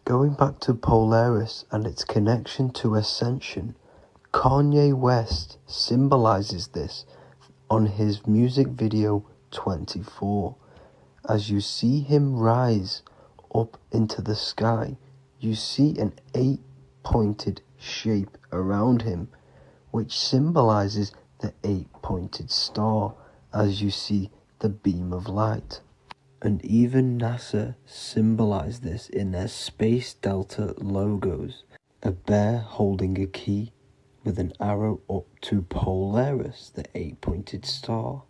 S7: Going back to Polaris and its connection to ascension, Kanye West symbolizes this on his music video 24. As you see him rise up into the sky, you see an 8-pointed shape around him, which symbolizes the 8-pointed star, as you see the beam of light. And even NASA symbolize this in their Space Delta logos, a bear holding a key with an arrow up to Polaris, the 8-pointed star.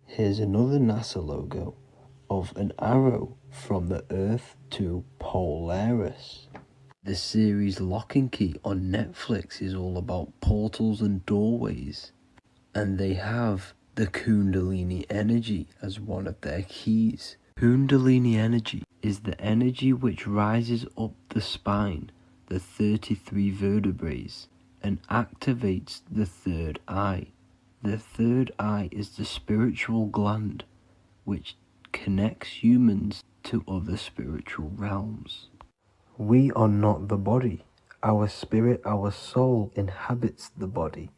S7: Here's another NASA logo of an arrow from the Earth to Polaris. The series Lock and Key on Netflix is all about portals and doorways, and they have the Kundalini energy as one of their keys. Kundalini energy is the energy which rises up the spine, the 33 vertebrae, and activates the third eye. The third eye is the spiritual gland which connects humans to other spiritual realms. We are not the body. Our spirit, our soul inhabits the body.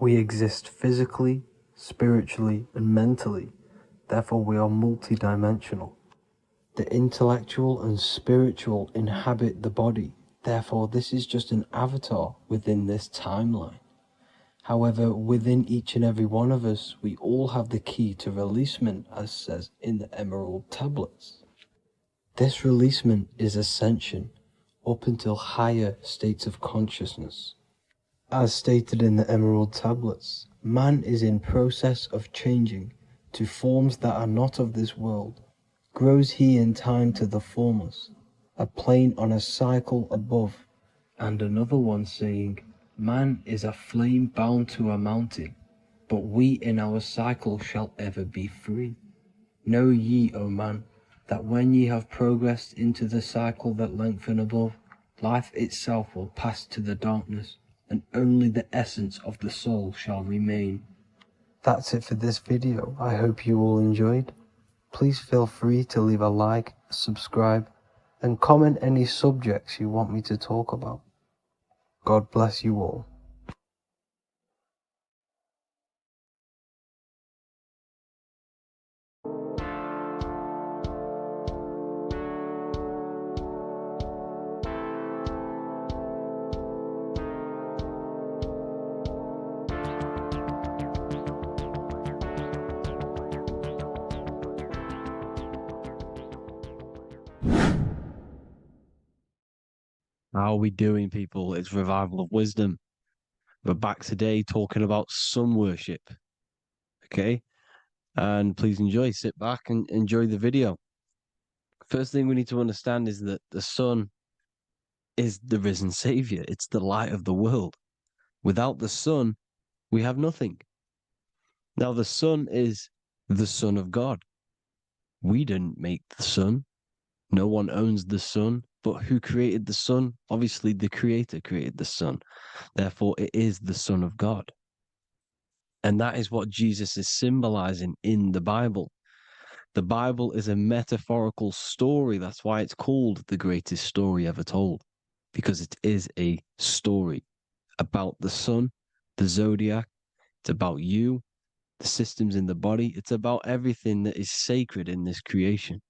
S7: We exist physically, spiritually, and mentally. Therefore, we are multidimensional. The intellectual and spiritual inhabit the body. Therefore, this is just an avatar within this timeline. However, within each and every one of us, we all have the key to releasement, as says in the Emerald Tablets. This releasement is ascension, up until higher states of consciousness. As stated in the Emerald Tablets, man is in process of changing to forms that are not of this world. Grows he in time to the formless, a plane on a cycle above, and another one saying, man is a flame bound to a mountain, but we in our cycle shall ever be free. Know ye, O man, that when ye have progressed into the cycle that lengthen above, life itself will pass to the darkness, and only the essence of the soul shall remain. That's it for this video. I hope you all enjoyed. Please feel free to leave a like, subscribe, and comment any subjects you want me to talk about. God bless you all.
S2: How are we doing, people? It's Revival of Wisdom. We're back today talking about sun worship. Okay? And please enjoy, sit back and enjoy the video. First thing we need to understand is that the sun is the risen savior. It's the light of the world. Without the sun, we have nothing. Now, the sun is the Son of God. We didn't make the sun. No one owns the sun. But who created the sun? Obviously, the Creator created the sun. Therefore, it is the Son of God. And that is what Jesus is symbolizing in the Bible.
S5: The Bible is a metaphorical story. That's why it's called the greatest story ever told, because it is a story about the sun, the zodiac. It's about you, the systems in the body. It's about everything that is sacred in this creation.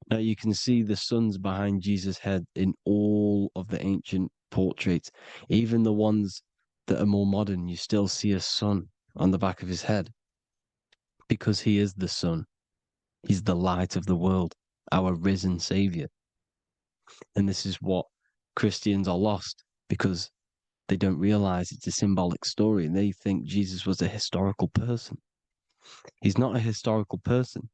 S5: Now you can see the suns behind Jesus' head in all of the ancient portraits, even the ones that are more modern. You still see a sun on the back of his head because he is the sun. He's the light of the world, our risen savior. And this is what Christians are lost because they don't realize it's a symbolic story and they think Jesus was a historical person. He's not a historical person.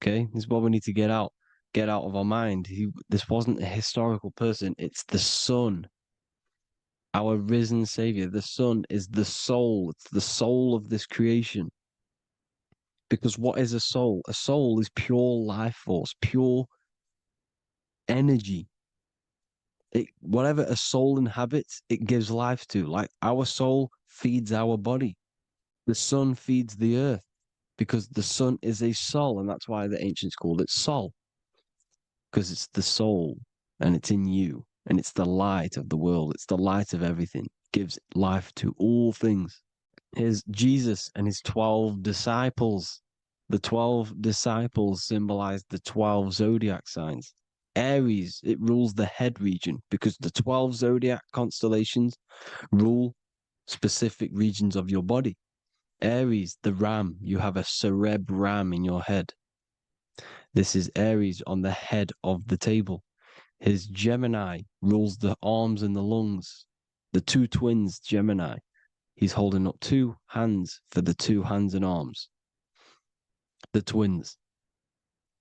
S5: Okay, this is what we need to get out of our mind. This wasn't a historical person. It's the Son, our risen Savior. The Son is the soul. It's the soul of this creation. Because what is a soul? A soul is pure life force, pure energy. Whatever a soul inhabits, it gives life to. Like our soul feeds our body. The sun feeds the earth because the sun is a soul, and that's why the ancients called it soul. Because it's the soul and it's in you and it's the light of the world. It's the light of everything. It gives life to all things. Here's Jesus and his 12 disciples. The 12 disciples symbolize the 12 zodiac signs. Aries, it rules the head region because the 12 zodiac constellations rule specific regions of your body. Aries, the ram, you have a cerebrum in your head. This is Aries on the head of the table. His Gemini rules the arms and the lungs. The two twins, Gemini. He's holding up two hands for the two hands and arms. The twins.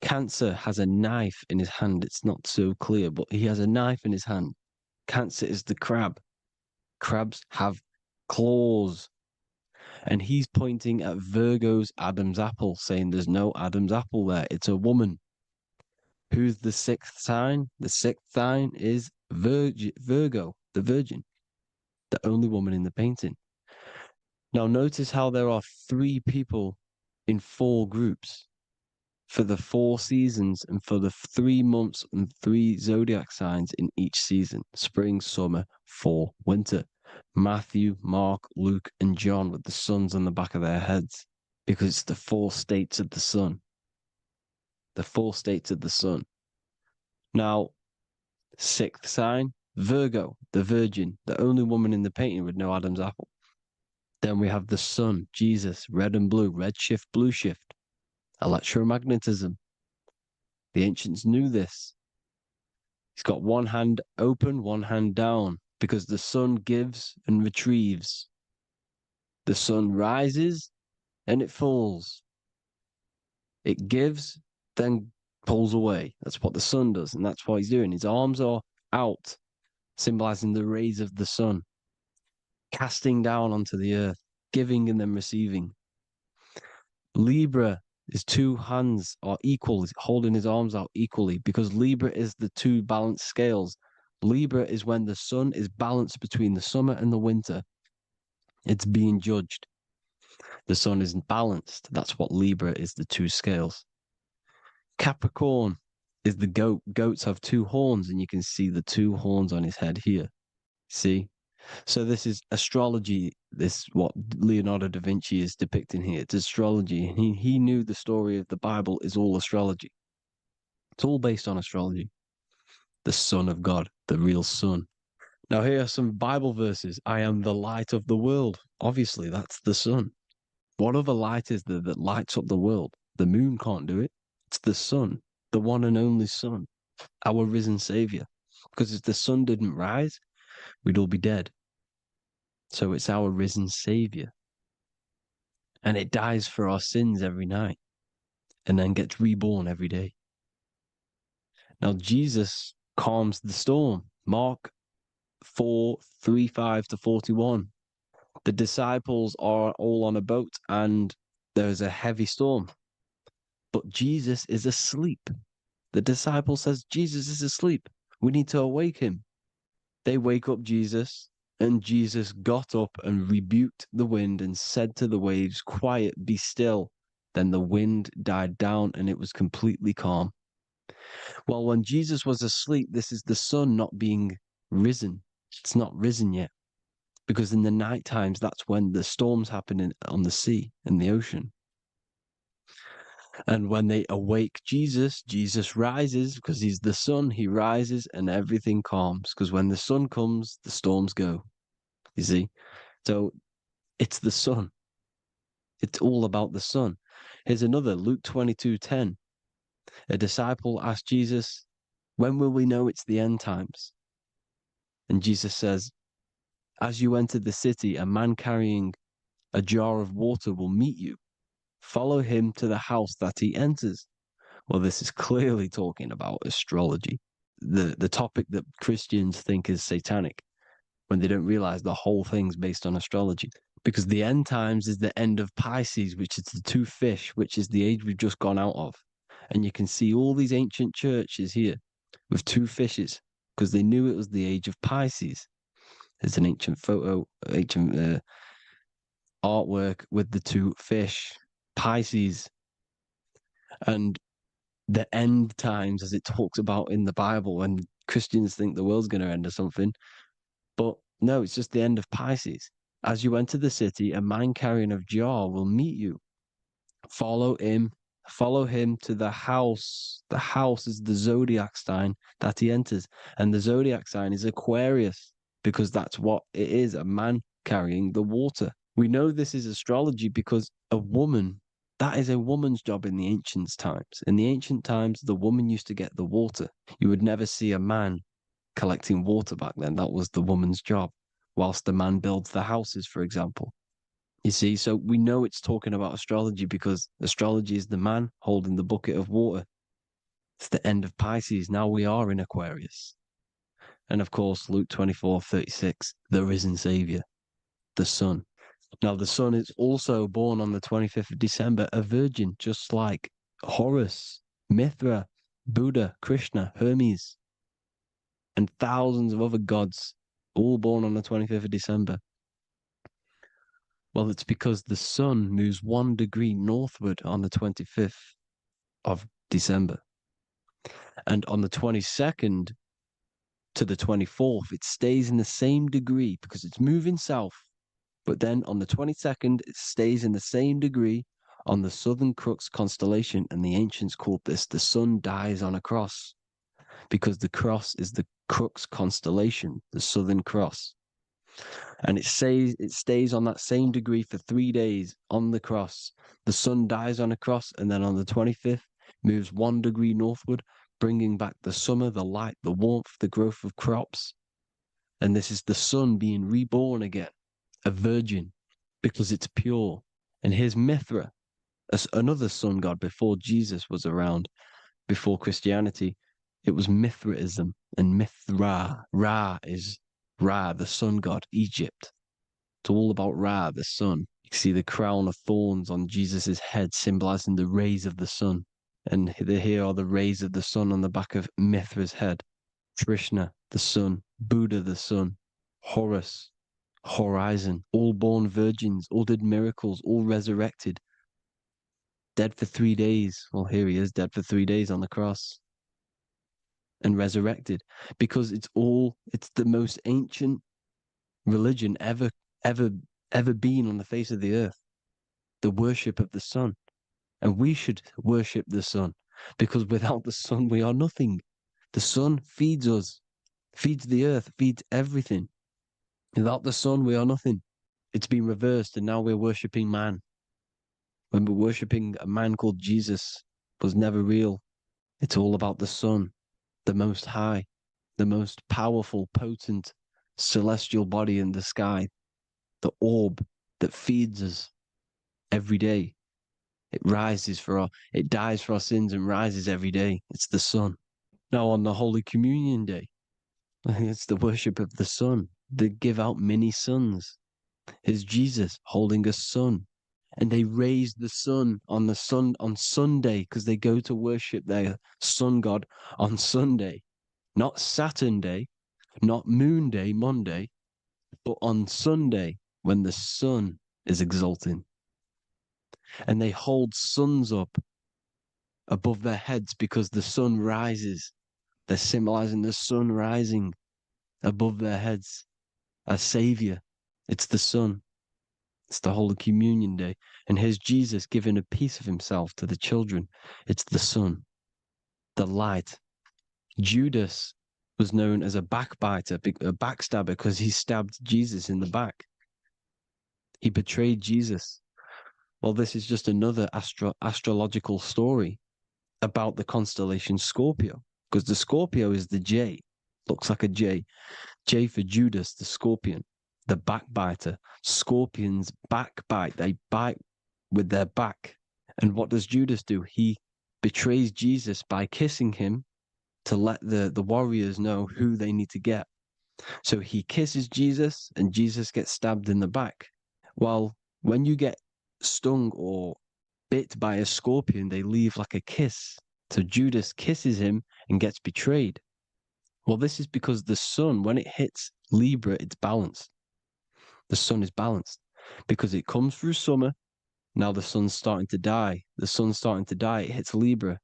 S5: Cancer has a knife in his hand. It's not so clear, but he has a knife in his hand. Cancer is the crab. Crabs have claws. And he's pointing at Virgo's Adam's apple, saying there's no Adam's apple there. It's a woman. Who's the sixth sign? The sixth sign is Virgo, the Virgin, the only woman in the painting. Now notice how there are 3 people in 4 groups for the 4 seasons and for the 3 months and 3 zodiac signs in each season: spring, summer, fall, winter. Matthew, Mark, Luke, and John with the suns on the back of their heads, because it's the 4 states of the sun. The 4 states of the sun. Now, 6th sign, Virgo, the Virgin, the only woman in the painting with no Adam's apple. Then we have the sun, Jesus, red and blue, red shift, blue shift. Electromagnetism. The ancients knew this. He's got one hand open, one hand down, because the sun gives and retrieves. The sun rises and it falls. It gives, then pulls away. That's what the sun does, and that's what he's doing. His arms are out, symbolizing the rays of the sun, casting down onto the earth, giving and then receiving. Libra, his 2 hands are equal. He's holding his arms out equally because Libra is the 2 balanced scales. Libra is when the sun is balanced between the summer and the winter. It's being judged. The sun isn't balanced. That's what Libra is, the 2 scales. Capricorn is the goat. Goats have 2 horns, and you can see the 2 horns on his head here. See? So this is astrology. This is what Leonardo da Vinci is depicting here. It's astrology. He knew the story of the Bible is all astrology. It's all based on astrology. The Son of God, the real Son. Now here are some Bible verses. I am the light of the world. Obviously, that's the sun. What other light is there that lights up the world? The moon can't do it. It's the sun, the one and only Son, our risen Savior. Because if the sun didn't rise, we'd all be dead. So it's our risen Savior. And it dies for our sins every night and then gets reborn every day. Now Jesus calms the storm. Mark 4:35-41. The disciples are all on a boat and there's a heavy storm. But Jesus is asleep. The disciple says, Jesus is asleep. We need to awake him. They wake up Jesus, and Jesus got up and rebuked the wind and said to the waves, quiet, be still.
S2: Then the wind died down and it was completely calm. Well, when Jesus was asleep, this is the sun not being risen. It's not risen yet. Because in the night times, that's when the storms happen on the sea, in the ocean. And when they awake Jesus, Jesus rises because he's the sun. He rises and everything calms. Because when the sun comes, the storms go. You see? So it's the sun. It's all about the sun. Here's another, Luke 22:10. A disciple asked Jesus, when will we know it's the end times? And Jesus says, as you enter the city, a man carrying a jar of water will meet you. Follow him to the house that he enters. Well, this is clearly talking about astrology, the topic that Christians think is satanic, when they don't realize the whole thing's based on astrology. Because the end times is the end of Pisces, which is the two fish, which is the age we've just gone out of. And you can see all these ancient churches here with two fishes, because they knew it was the age of Pisces. There's an ancient photo, ancient artwork with the two fish, Pisces. And the end times, as it talks about in the Bible, when Christians think the world's going to end or something. But no, it's just the end of Pisces. As you enter the city, a man carrying a jar will meet you. Follow him to the house. The house is the zodiac sign that he enters. And the zodiac sign is Aquarius, because that's what it is, a man carrying the water. We know this is astrology because a woman, that is a woman's job in the ancient times. In the ancient times, the woman used to get the water. You would never see a man collecting water back then. That was the woman's job, whilst the man builds the houses, for example. You see, so we know it's talking about astrology because astrology is the man holding the bucket of water. It's the end of Pisces. Now we are in Aquarius. And of course, Luke 24:36, the risen Savior, the Son. Now, the Son is also born on the 25th of December, a virgin, just like Horus, Mithra, Buddha, Krishna, Hermes, and thousands of other gods, all born on the 25th of December. Well, it's because the sun moves 1 degree northward on the 25th of December. And on the 22nd to the 24th, it stays in the same degree because it's moving south. But then on the 22nd, it stays in the same degree on the Southern Crux constellation. And the ancients called this the sun dies on a cross, because the cross is the Crux constellation, the Southern Cross. And it stays on that same degree for 3 days on the cross. The sun dies on a cross, and then on the 25th, moves 1 degree northward, bringing back the summer, the light, the warmth, the growth of crops. And this is the sun being reborn again, a virgin, because it's pure. And here's Mithra, another sun god before Jesus was around, before Christianity. It was Mithraism, and Mithra, Ra is Ra, the sun god, Egypt. It's all about Ra, the sun. You see the crown of thorns on Jesus' head, symbolizing the rays of the sun. And here are the rays of the sun on the back of Mithra's head. Krishna, the sun. Buddha, the sun. Horus, horizon. All born virgins, all did miracles, all resurrected. Dead for 3 days. Well, here he is, dead for 3 days on the cross. And resurrected, because it's the most ancient religion ever been on the face of the earth, the worship of the sun. And we should worship the sun, because without the sun we are nothing. The sun feeds us, feeds the earth, feeds everything. Without the sun we are nothing. It's been reversed, and now we're worshipping man. When we're worshipping a man called Jesus, was never real. It's all about the sun, the most high, the most powerful, potent, celestial body in the sky, the orb that feeds us every day. It dies for our sins and rises every day. It's the sun. Now on the Holy Communion Day, it's the worship of the sun. They give out mini suns. Here's Jesus holding a sun. And they raise the sun on Sunday, because they go to worship their sun god on Sunday. Not Saturn Day, not Moon Day, Monday, but on Sunday when the sun is exalting.
S5: And they hold suns up above their heads because the sun rises. They're symbolizing the sun rising above their heads as savior. It's the sun. It's the Holy Communion Day. And here's Jesus giving a piece of himself to the children. It's the sun, the light. Judas was known as a backbiter, a backstabber, because he stabbed Jesus in the back. He betrayed Jesus. Well, this is just another astrological story about the constellation Scorpio, because the Scorpio is the J, looks like a J. J for Judas, the scorpion, the backbiter. Scorpions backbite. They bite with their back. And what does Judas do? He betrays Jesus by kissing him to let the warriors know who they need to get. So he kisses Jesus and Jesus gets stabbed in the back. Well, when you get stung or bit by a scorpion, they leave like a kiss. So Judas kisses him and gets betrayed. Well, this is because the sun, when it hits Libra, it's balanced. The sun is balanced because it comes through summer. Now the sun's starting to die. The sun's starting to die. It hits Libra.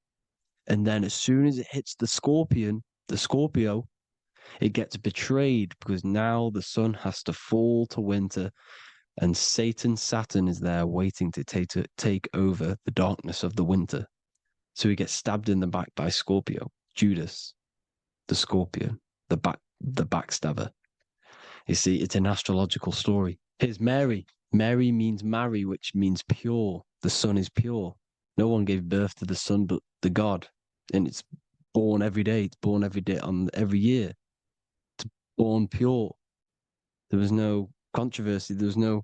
S5: And then as soon as it hits the scorpion, the Scorpio, it gets betrayed because now the sun has to fall to winter and Saturn is there waiting to take over the darkness of the winter. So he gets stabbed in the back by Scorpio, Judas, the scorpion, the backstabber. You see, it's an astrological story. Here's Mary. Mary means marry, which means pure. The sun is pure. No one gave birth to the sun but the God. And it's born every day. It's born every day on every year. It's born pure. There was no controversy. There was no,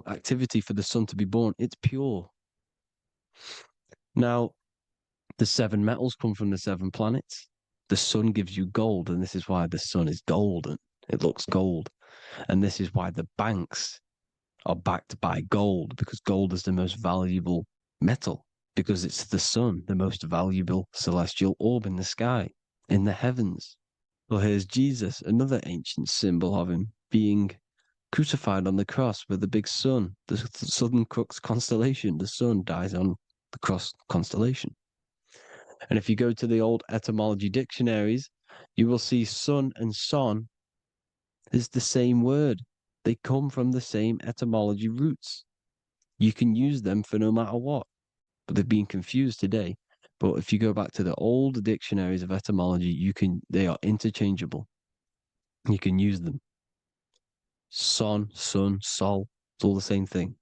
S5: activity for the sun to be born. It's pure. Now, the 7 metals come from the 7 planets. The sun gives you gold, and this is why the sun is golden. It looks gold. And this is why the banks are backed by gold, because gold is the most valuable metal, because it's the sun, the most valuable celestial orb in the sky, in the heavens. Well, here's Jesus, another ancient symbol of him being crucified on the cross with the big sun, the Southern Cross constellation. The sun dies on the cross constellation. And if you go to the old etymology dictionaries, you will see sun and son is the same word. They come from the same etymology roots. You can use them for no matter what, but they've been confused today. But if you go back to the old dictionaries of etymology, they are interchangeable. You can use them. Son, sun, sol, it's all the same thing.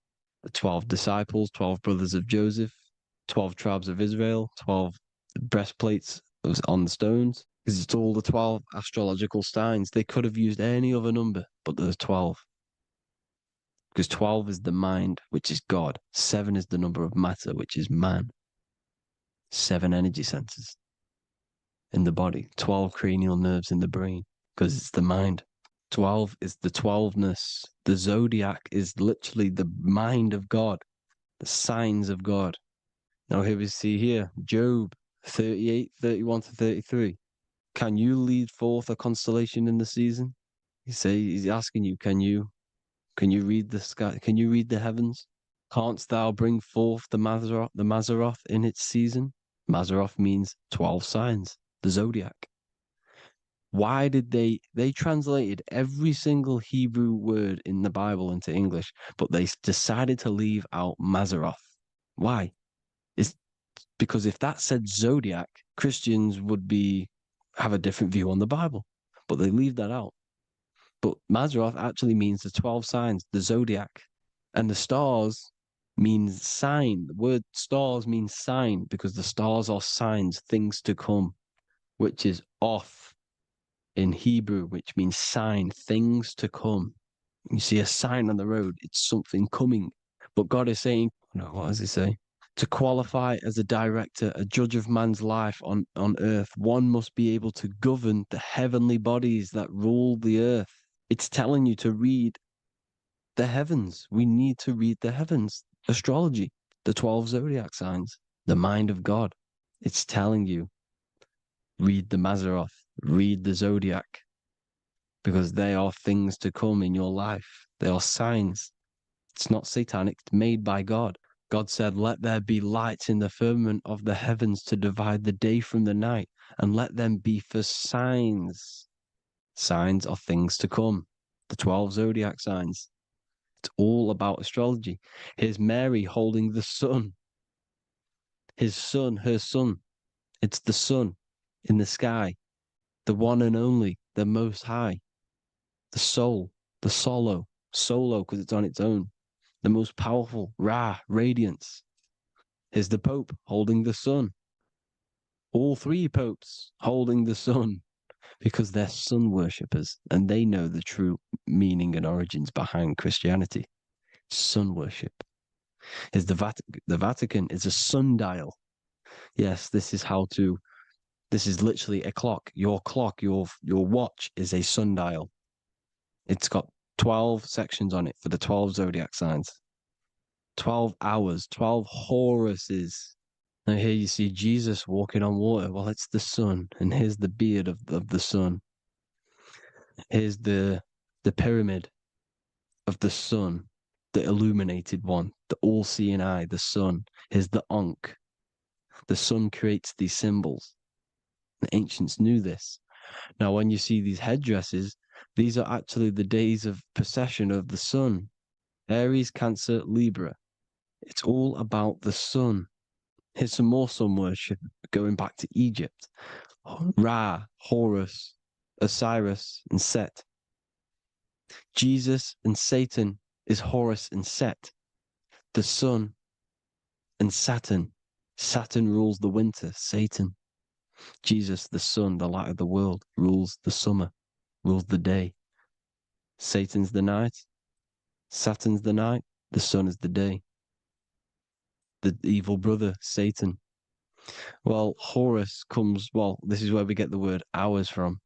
S5: The 12 disciples, 12 brothers of Joseph, 12 tribes of Israel, 12 breastplates on the stones, because it's all the 12 astrological signs. They could have used any other number, but there's 12. Because 12 is the mind, which is God. 7 is the number of matter, which is man. 7 energy centers in the body. 12 cranial nerves in the brain, because it's the mind. 12 is the 12ness. The zodiac is literally the mind of God, the signs of God. Now here we see here, Job 38, 31 to 33. Can you lead forth a constellation in the season? He's asking you, can you read the sky? Can you read the heavens? Canst thou bring forth the Mazzaroth in its season? Mazzaroth means 12 signs, the zodiac. Why did they translated every single Hebrew word in the Bible into English, but they decided to leave out Mazzaroth? Why? It's because if that said zodiac, Christians would have a different view on the Bible, but they leave that out. But Mazzaroth actually means the 12 signs, the zodiac, and the stars means sign. The word stars means sign because the stars are signs, things to come, which is off in Hebrew, which means sign, things to come. You see a sign on the road, it's something coming. But God is saying, what does he say? To qualify as a director, a judge of man's life on earth, one must be able to govern the heavenly bodies that rule the earth. It's telling you to read the heavens. We need to read the heavens. Astrology, the 12 zodiac signs, the mind of God. It's telling you, read the Mazzaroth, read the zodiac, because they are things to come in your life. They are signs. It's not satanic, it's made by God. God said, "Let there be lights in the firmament of the heavens to divide the day from the night, and let them be for signs." Signs of things to come. The 12 zodiac signs. It's all about astrology. Here's Mary holding the sun. His son, her son. It's the sun in the sky, the one and only, the most high, the soul, the solo because it's on its own, the most powerful, Ra, radiance. Here's the Pope holding the sun. All three popes holding the sun because they're sun worshippers and they know the true meaning and origins behind Christianity. Sun worship. Here's the Vatican. The Vatican is a sundial. Yes, this is literally a clock. Your clock, your watch is a sundial. It's got 12 sections on it for the 12 zodiac signs. 12 hours, 12 Horuses. Now here you see Jesus walking on water. Well, it's the sun, and here's the beard of the sun. Here's the pyramid of the sun, the illuminated one, the all-seeing eye, the sun. Here's the Ankh. The sun creates these symbols. The ancients knew this. Now, when you see these headdresses, these are actually the days of procession of the sun. Aries, Cancer, Libra. It's all about the sun. Here's some more sun worship going back to Egypt. Ra, Horus, Osiris, and Set. Jesus and Satan is Horus and Set. The sun and Saturn. Saturn rules the winter, Satan. Jesus, the sun, the light of the world, rules the summer, rules the day. Satan's the night, Saturn's the night, the sun is the day. The evil brother, Satan. Well, Horus comes, well, this is where we get the word hours from.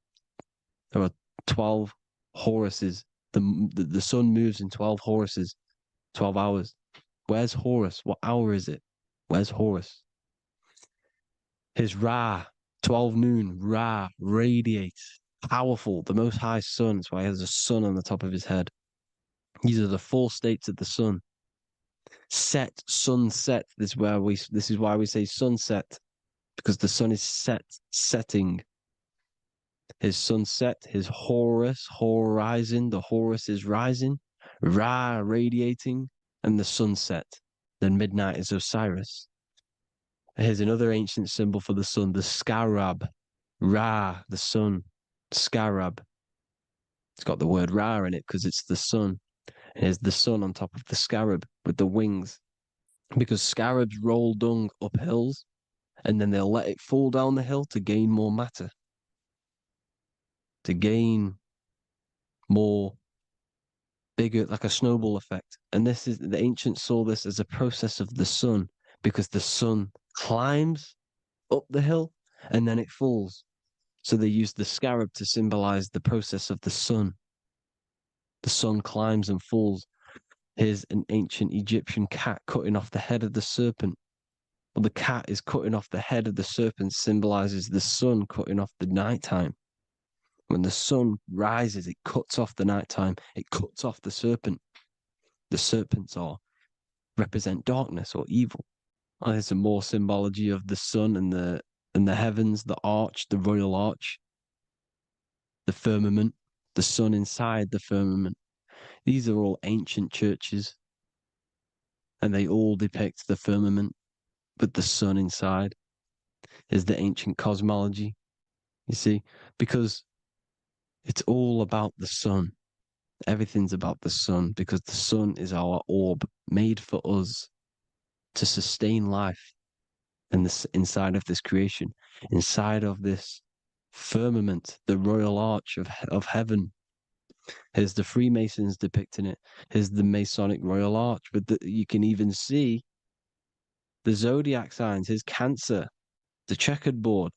S5: There are 12 Horuses. The sun moves in 12 Horuses, 12 hours. Where's Horus? What hour is it? Where's Horus? His Ra, 12 noon, Ra, radiates, powerful, the most high sun. That's why he has a sun on the top of his head. These are the four states of the sun. Set, sunset. This is why we say sunset, because the sun is setting. His sunset, his Horus, horizon, the Horus is rising, Ra radiating, and the sunset. Then midnight is Osiris. Here's another ancient symbol for the sun, the scarab. Ra, the sun, scarab. It's got the word Ra in it because it's the sun. And here's the sun on top of the scarab with the wings. Because scarabs roll dung up hills and then they'll let it fall down the hill to gain more matter. To gain more bigger, like a snowball effect. And this is, the ancients saw this as a process of the sun because the sun climbs up the hill and then it falls. So they used the scarab to symbolize the process of the sun. The sun climbs and falls. Here's an ancient Egyptian cat cutting off the head of the serpent. Well, the cat is cutting off the head of the serpent, symbolizes the sun cutting off the nighttime. When the sun rises, it cuts off the nighttime. It cuts off the serpent. The serpents represent darkness or evil. Oh, there's some more symbology of the sun and the heavens, the arch, the royal arch, the firmament, the sun inside the firmament. These are all ancient churches, and they all depict the firmament with the sun inside. Is the ancient cosmology, you see, because it's all about the sun. Everything's about the sun because the sun is our orb made for us to sustain life and this inside of this creation, inside of this firmament, the royal arch of heaven. Here's the Freemasons depicting it. Here's the Masonic royal arch, but you can even see the zodiac signs. Here's Cancer, the checkered board.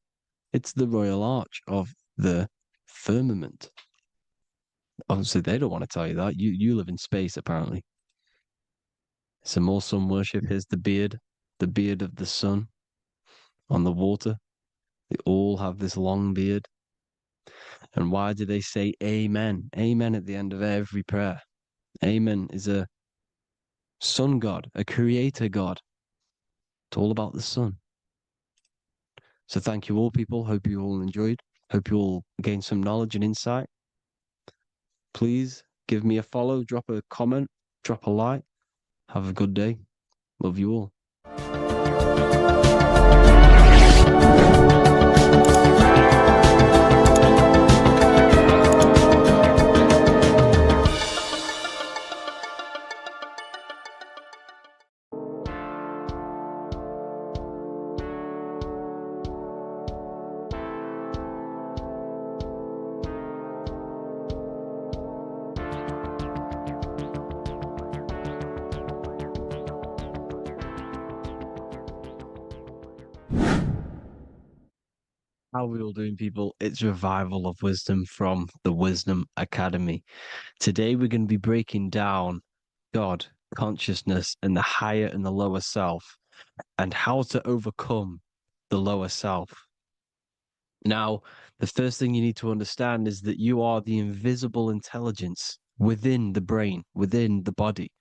S5: It's the royal arch of the firmament. Obviously, they don't want to tell you that. You live in space, apparently. Some more sun worship. Here's the beard of the sun on the water. They all have this long beard. And why do they say amen? Amen at the end of every prayer. Amen is a sun god, a creator god. It's all about the sun. So thank you all, people. Hope you all enjoyed. Hope you all gained some knowledge and insight. Please give me a follow, drop a comment, drop a like. Have a good day. Love you all. How are we all doing, people? It's Revival of Wisdom from the Wisdom Academy. Today we're going to be breaking down God, consciousness, and the higher and the lower self, and how to overcome the lower self. Now, the first thing you need to understand is that you are the invisible intelligence within the brain, within the body.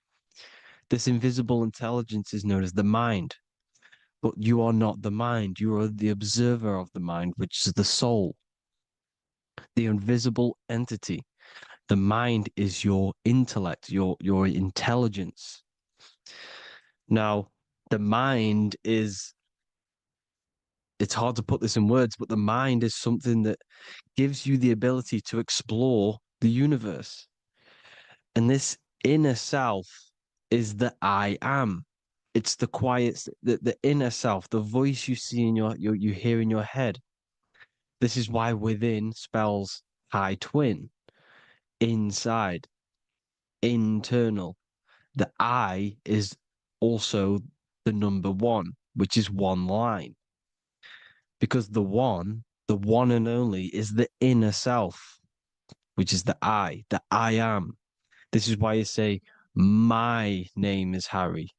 S5: This invisible intelligence is known as the mind. But you are not the mind. You are the observer of the mind, which is the soul, the invisible entity. The mind is your intellect, your intelligence. Now, the mind is, it's hard to put this in words, but the mind is something that gives you the ability to explore the universe. And this inner self is the I am. It's the quiet, the inner self, the voice you see in you hear in your head. This is why within spells high twin, inside, internal. The I is also the number one, which is one line. Because the one and only, is the inner self, which is the I am. This is why you say, my name is Harry.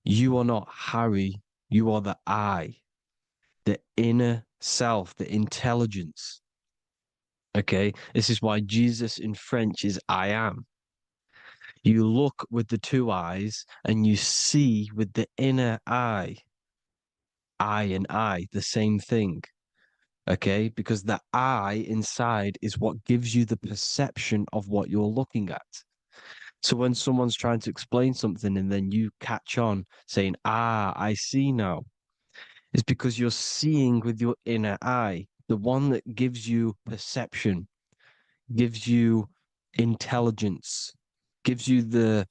S5: You are not Harry, you are the I, the inner self, the intelligence. Okay, this is why Jesus in French is I am. You look with the two eyes and you see with the inner eye. I and I, the same thing. Okay, because the I inside is what gives you the perception of what you're looking at. So when someone's trying to explain something and then you catch on saying, I see now, it's because you're seeing with your inner eye, the one that gives you perception, gives you intelligence, gives you the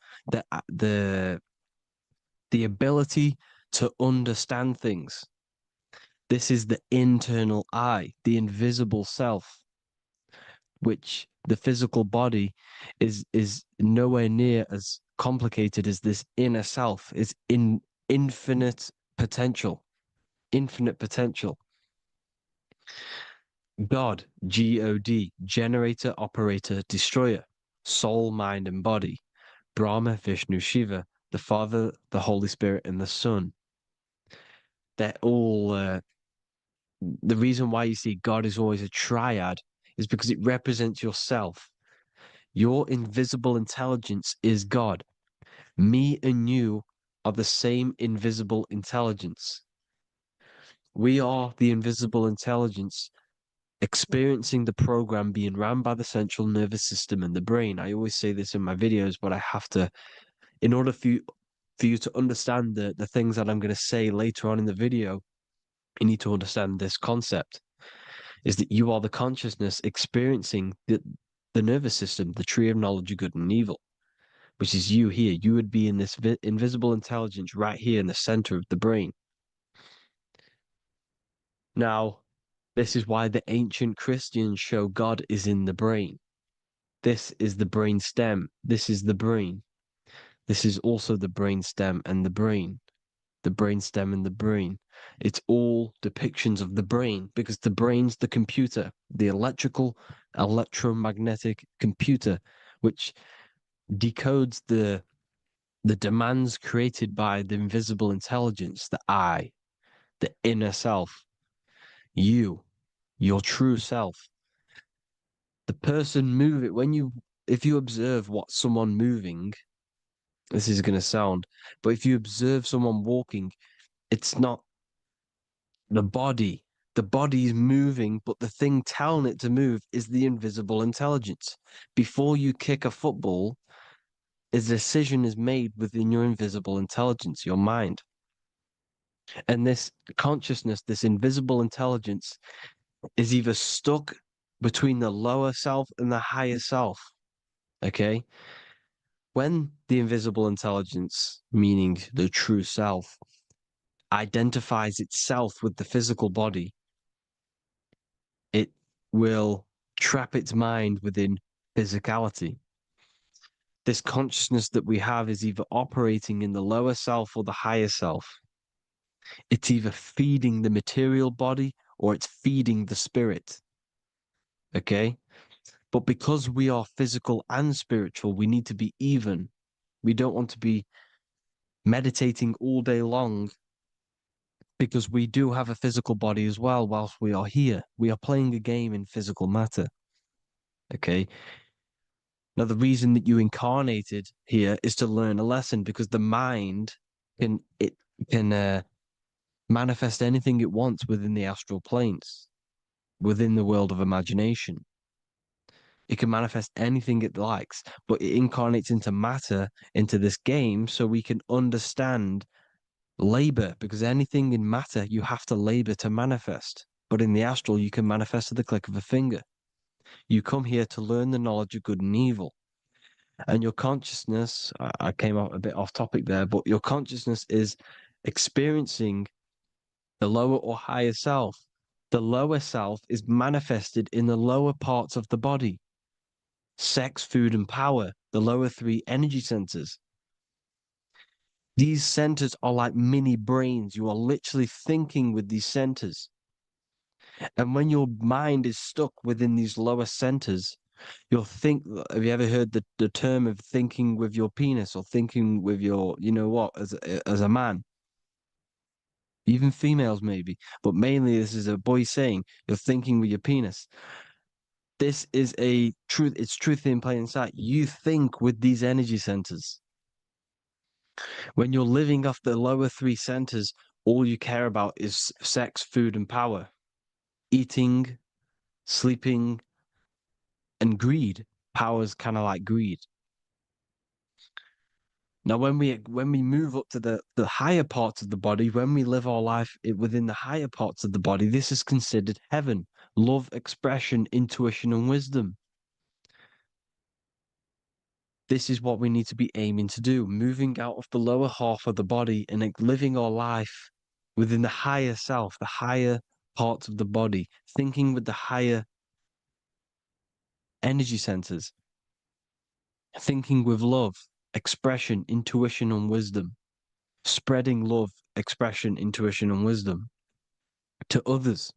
S5: ability to understand things. This is the internal I, the invisible self, which the physical body is nowhere near as complicated as this inner self. Is in infinite potential, infinite potential. God, God, generator, operator, destroyer, soul, mind, and body. Brahma, Vishnu, Shiva, the Father, the Holy Spirit, and the Son. They're all, the reason why you see God is always a triad is because it represents yourself. Your invisible intelligence is God. Me and you are the same invisible intelligence. We are the invisible intelligence experiencing the program being ran by the central nervous system and the brain. I always say this in my videos, but I have to, in order for you to understand the things that I'm going to say later on in the video, you need to understand this concept, is that you are the consciousness experiencing the nervous system, the tree of knowledge of good and evil, which is you here. You would be in this invisible intelligence right here in the center of the brain. Now, this is why the ancient Christians show God is in the brain. This is the brain stem. This is the brain. This is also the brain stem and the brain. The brain stem and the brain. It's all depictions of the brain because the brain's the computer, the electromagnetic computer, which decodes the demands created by the invisible intelligence, the I, the inner self, you, your true self. The person moving, if you observe what someone moving,
S2: this is going to sound, but if you observe someone walking, it's not the body. The body is moving, but the thing telling it to move is the invisible intelligence. Before you kick a football, a decision is made within your invisible intelligence, your mind. And this consciousness, this invisible intelligence, is either stuck between the lower self and the higher self. Okay? When the invisible intelligence, meaning the true self, identifies itself with the physical body, it will trap its mind within physicality. This consciousness that we have is either operating in the lower self or the higher self. It's either feeding the material body or it's feeding the spirit. Okay? But because we are physical and spiritual, we need to be even. We don't want to be meditating all day long because we do have a physical body as well whilst we are here. We are playing a game in physical matter. Okay? Now, the reason that you incarnated here is to learn a lesson because the mind can manifest anything it wants within the astral planes, within the world of imagination. It can manifest anything it likes, but it incarnates into matter, into this game, so we can understand labor, because anything in matter, you have to labor to manifest. But in the astral, you can manifest at the click of a finger. You come here to learn the knowledge of good and evil. And your consciousness, I came out a bit off topic there, but your consciousness is experiencing the lower or higher self. The lower self is manifested in the lower parts of the body. Sex, food, and power, the lower three energy centers. These centers are like mini brains. You are literally thinking with these centers. And when your mind is stuck within these lower centers, you'll think, have you ever heard the term of thinking with your penis or thinking with your, you know what, as a man? Even females maybe, but mainly this is a boy saying, you're thinking with your penis. This is a truth, it's truth in plain sight. You think with these energy centers. When you're living off the lower three centers, all you care about is sex, food, and power. Eating, sleeping, and greed. Power's kind of like greed. Now, when we move up to the higher parts of the body, when we live our life within the higher parts of the body, this is considered heaven, love, expression, intuition, and wisdom. This is what we need to be aiming to do, moving out of the lower half of the body and living our life within the higher self, the higher parts of the body, thinking with the higher energy centers, thinking with love, expression, intuition, and wisdom, spreading love, expression, intuition, and wisdom to others.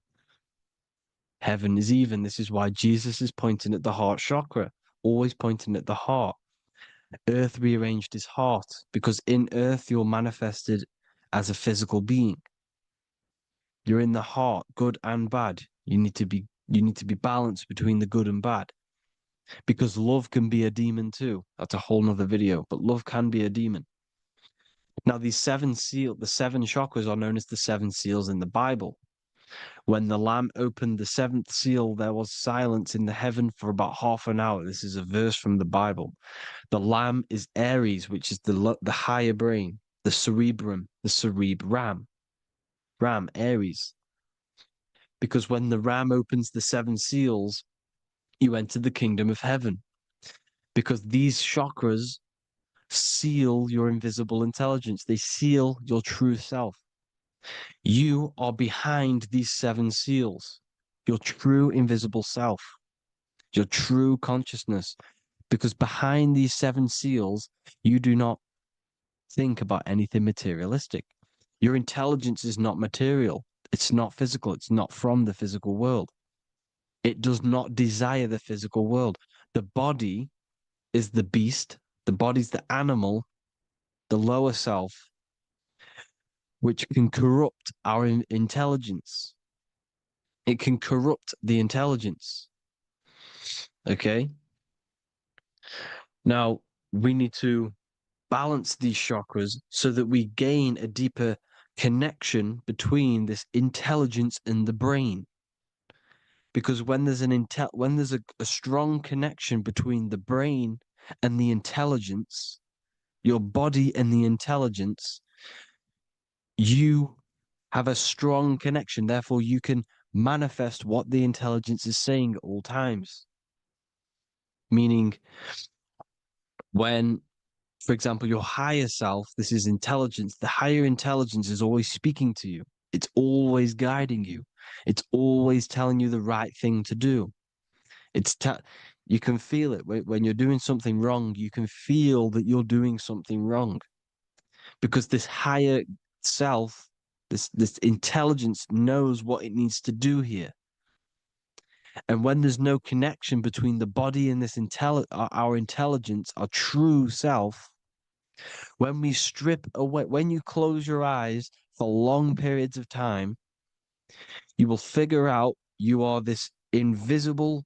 S2: Heaven is even. This is why Jesus is pointing at the heart chakra, always pointing at the heart. Earth rearranged his heart because in earth you're manifested as a physical being. You're in the heart, good and bad. You need to be balanced between the good and bad. Because love can be a demon too. That's a whole nother video, but love can be a demon. Now, the seven chakras are known as the seven seals in the Bible. When the Lamb opened the seventh seal, there was silence in the heaven for about half an hour. This is a verse from the Bible. The Lamb is Aries, which is the higher brain, the cerebrum, the cerebram. Ram, Aries. Because when the Ram opens the seven seals, you enter the kingdom of heaven. Because these chakras seal your invisible intelligence. They seal your true self. You are behind these seven seals, your true invisible self, your true consciousness. Because behind these seven seals, you do not think about anything materialistic. Your intelligence is not material. It's not physical. It's not from the physical world. It does not desire the physical world. The body is the beast. The body's the animal, the lower self, which can corrupt our intelligence. It can corrupt the intelligence. Okay? Now, we need to balance these chakras so that we gain a deeper connection between this intelligence and the brain. Because when there's a strong connection between the brain and the intelligence, your body and the intelligence, you have a strong connection. Therefore, you can manifest what the intelligence is saying at all times. Meaning, when, for example, your higher self, this is intelligence, the higher intelligence is always speaking to you. It's always guiding you. It's always telling you the right thing to do. You can feel it when you're doing something wrong. You can feel that you're doing something wrong because this higher self, this intelligence knows what it needs to do here. And when there's no connection between the body and this our intelligence, our true self, when we strip away, when you close your eyes for long periods of time, you will figure out you are this invisible,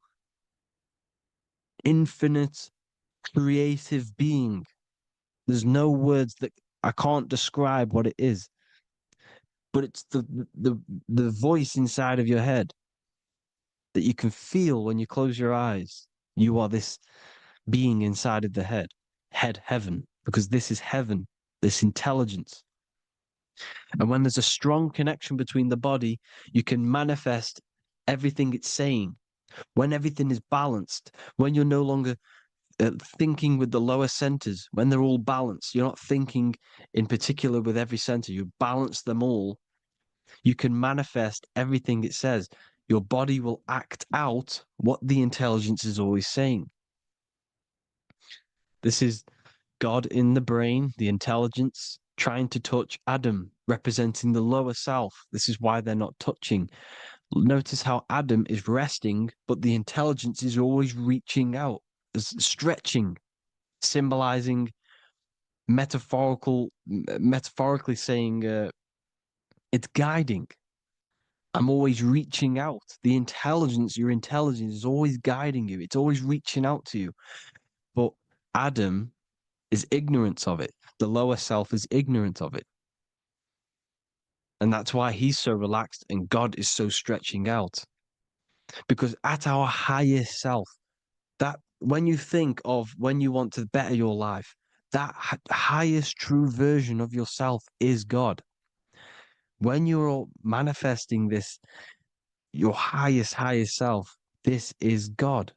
S2: infinite, creative being. There's no words that I can't describe what it is, but it's the voice inside of your head that you can feel when you close your eyes. You are this being inside of the heaven, because this is heaven, this intelligence. And when there's a strong connection between the body, you can manifest everything it's saying. When everything is balanced, when you're no longer thinking with the lower centers, when they're all balanced, you're not thinking in particular with every center, you balance them all, you can manifest everything it says. Your body will act out what the intelligence is always saying. This is God in the brain, the intelligence, trying to touch Adam, representing the lower self. This is why they're not touching. Notice how Adam is resting, but the intelligence is always reaching out, stretching, symbolizing metaphorically saying it's guiding. I'm always reaching out. The intelligence, your intelligence is always guiding you. It's always reaching out to you. But Adam is ignorant of it. The lower self is ignorant of it. And that's why he's so relaxed and God is so stretching out. Because at our highest self, that when you think of when you want to better your life, that highest true version of yourself is God. When you're manifesting this, your highest self, this is God.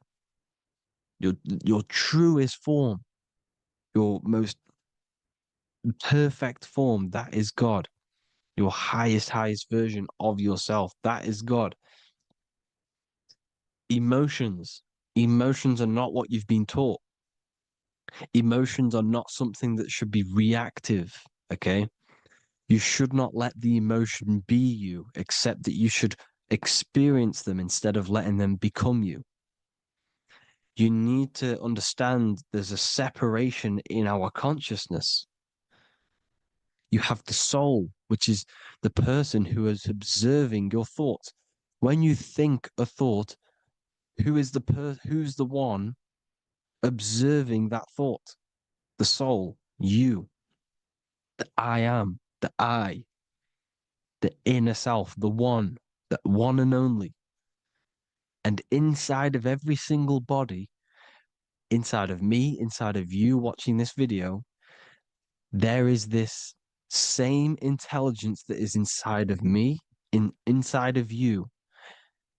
S2: Your truest form, your most perfect form, that is God. Your highest version of yourself, that is God. Emotions are not what you've been taught. Emotions are not something that should be reactive, okay? You should not let the emotion be you, except that you should experience them instead of letting them become you. You need to understand there's a separation in our consciousness. You have the soul, which is the person who is observing your thoughts. When you think a thought, who's the one observing that thought? The soul, you, the I am, the I, the inner self, the one and only. And inside of every single body, inside of me, inside of you watching this video, there is this same intelligence that is inside of me, inside of you.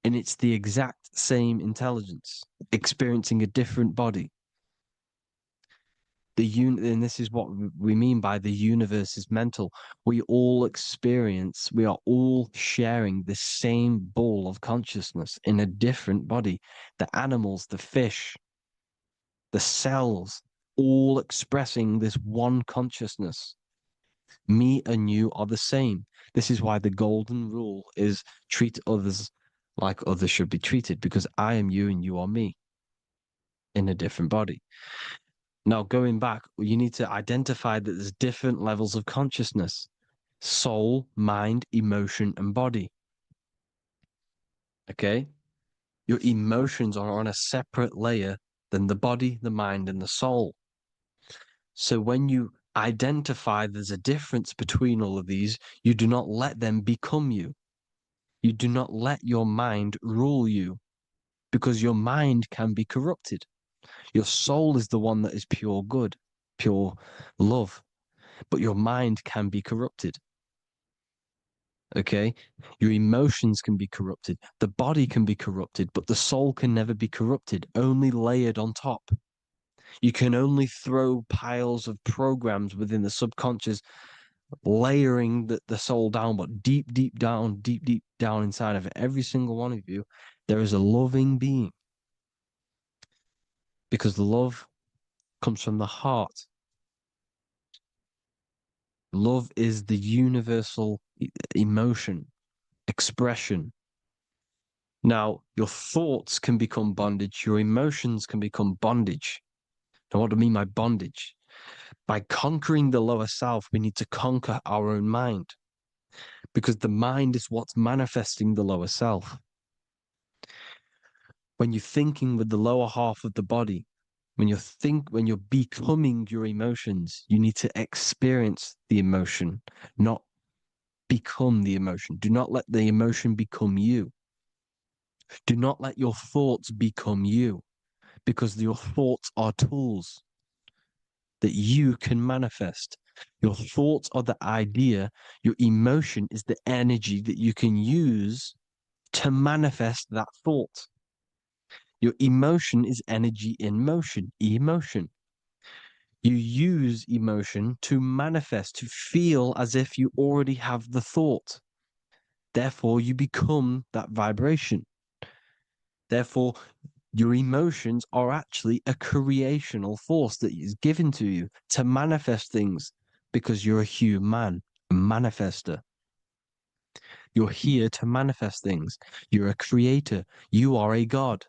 S2: And it's the exact same intelligence, experiencing a different body. And this is what we mean by the universe is mental. We are all sharing the same ball of consciousness in a different body. The animals, the fish, the cells, all expressing this one consciousness. Me and you are the same. This is why the golden rule is treat others like others should be treated, because I am you and you are me in a different body. Now, going back, you need to identify that there's different levels of consciousness: soul, mind, emotion, and body. Okay? Your emotions are on a separate layer than the body, the mind, and the soul.
S5: So when you identify there's a difference between all of these, you do not let them become you. You do not let your mind rule you, because your mind can be corrupted. Your soul is the one that is pure good, pure love, but your mind can be corrupted. Okay? Your emotions can be corrupted. The body can be corrupted, but the soul can never be corrupted, only layered on top. You can only throw piles of programs within the subconscious, layering the soul down, but deep, deep down inside of it, every single one of you, there is a loving being. Because the love comes from the heart. Love is the universal emotion, expression. Now, your thoughts can become bondage, your emotions can become bondage. Now, what do I mean by bondage? By conquering the lower self, we need to conquer our own mind, because the mind is what's manifesting the lower self. When you're thinking with the lower half of the body, when you're becoming your emotions, you need to experience the emotion, not become the emotion. Do not let the emotion become you. Do not let your thoughts become you, because your thoughts are tools that you can manifest. Your thoughts are the idea. Your emotion is the energy that you can use to manifest that thought. Your emotion is energy in motion, emotion. You use emotion to manifest, to feel as if you already have the thought. Therefore, you become that vibration. Therefore, your emotions are actually a creational force that is given to you to manifest things, because you're a human, a manifester. You're here to manifest things. You're a creator. You are a God.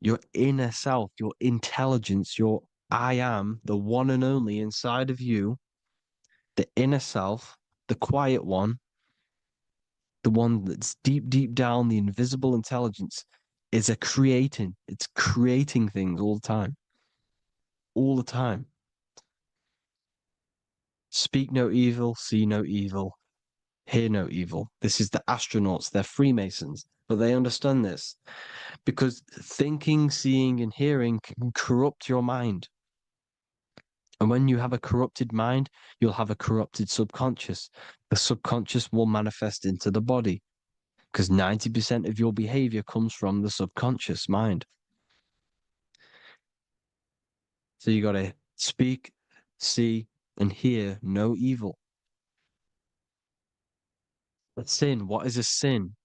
S5: Your inner self, your intelligence, your I am, the one and only inside of you, the inner self, the quiet one, the one that's deep, deep down, the invisible intelligence, is it's creating things all the time. All the time. Speak no evil, see no evil, hear no evil. This is the astronauts, they're Freemasons, but they understand this, because thinking, seeing, and hearing can corrupt your mind. And when you have a corrupted mind, you'll have a corrupted subconscious. The subconscious will manifest into the body, because 90% of your behavior comes from the subconscious mind. So you got to speak, see, and hear no evil. But sin, what is a sin?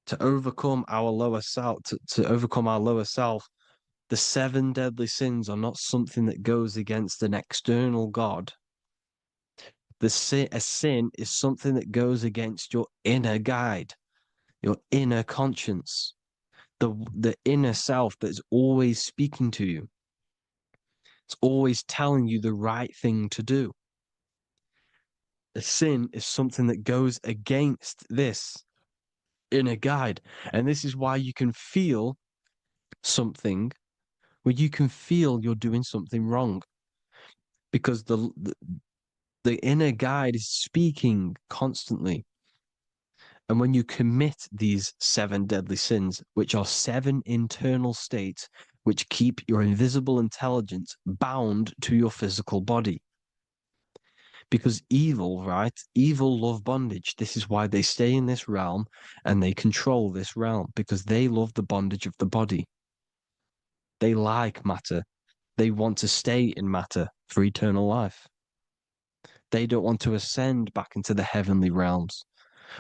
S5: To overcome our lower self, to overcome our lower self, the 7 deadly sins are not something that goes against an external God. A sin is something that goes against your inner guide, your inner conscience, the inner self that is always speaking to you. It's always telling you the right thing to do. A sin is something that goes against this inner guide. And this is why you can feel something where you can feel you're doing something wrong, because the inner guide is speaking constantly. And when you commit these 7 deadly sins, which are 7 internal states which keep your invisible intelligence bound to your physical body. Because evil, right? Evil love bondage. This is why they stay in this realm and they control this realm, because they love the bondage of the body. They like matter. They want to stay in matter for eternal life. They don't want to ascend back into the heavenly realms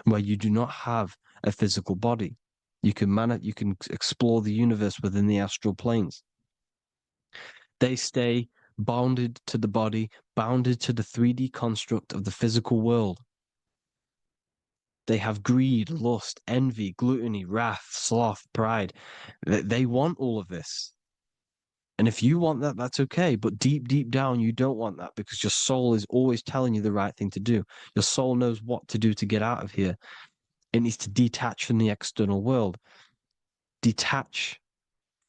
S5: where you do not have a physical body. You can explore the universe within the astral planes. They stay bounded to the body, bounded to the 3D construct of the physical world. They have greed, lust, envy, gluttony, wrath, sloth, pride. They want all of this. And if you want that, that's okay. But deep, deep down, you don't want that, because your soul is always telling you the right thing to do. Your soul knows what to do to get out of here. It needs to detach from the external world. Detach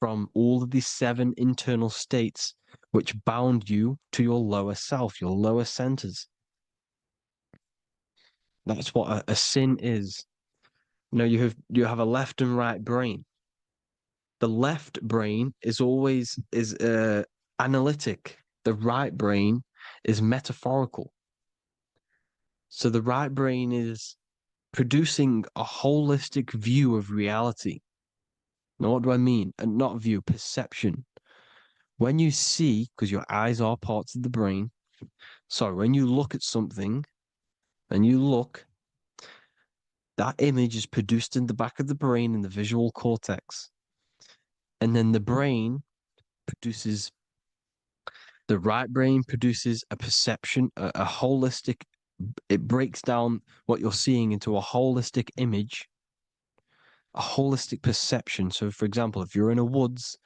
S5: from all of these 7 internal states which bound you to your lower self, your lower centers. That's what a sin is. You have a left and right brain. The left brain is always analytic. The right brain is metaphorical. So the right brain is producing a holistic view of reality. Now, what do I mean? And not view, perception. When you see, because your eyes are parts of the brain, sorry, when you look at something and you look, that image is produced in the back of the brain in the visual cortex. And then the right brain produces a perception, a holistic, it breaks down what you're seeing into a holistic image, a holistic perception. So, for example, if you're in a woods,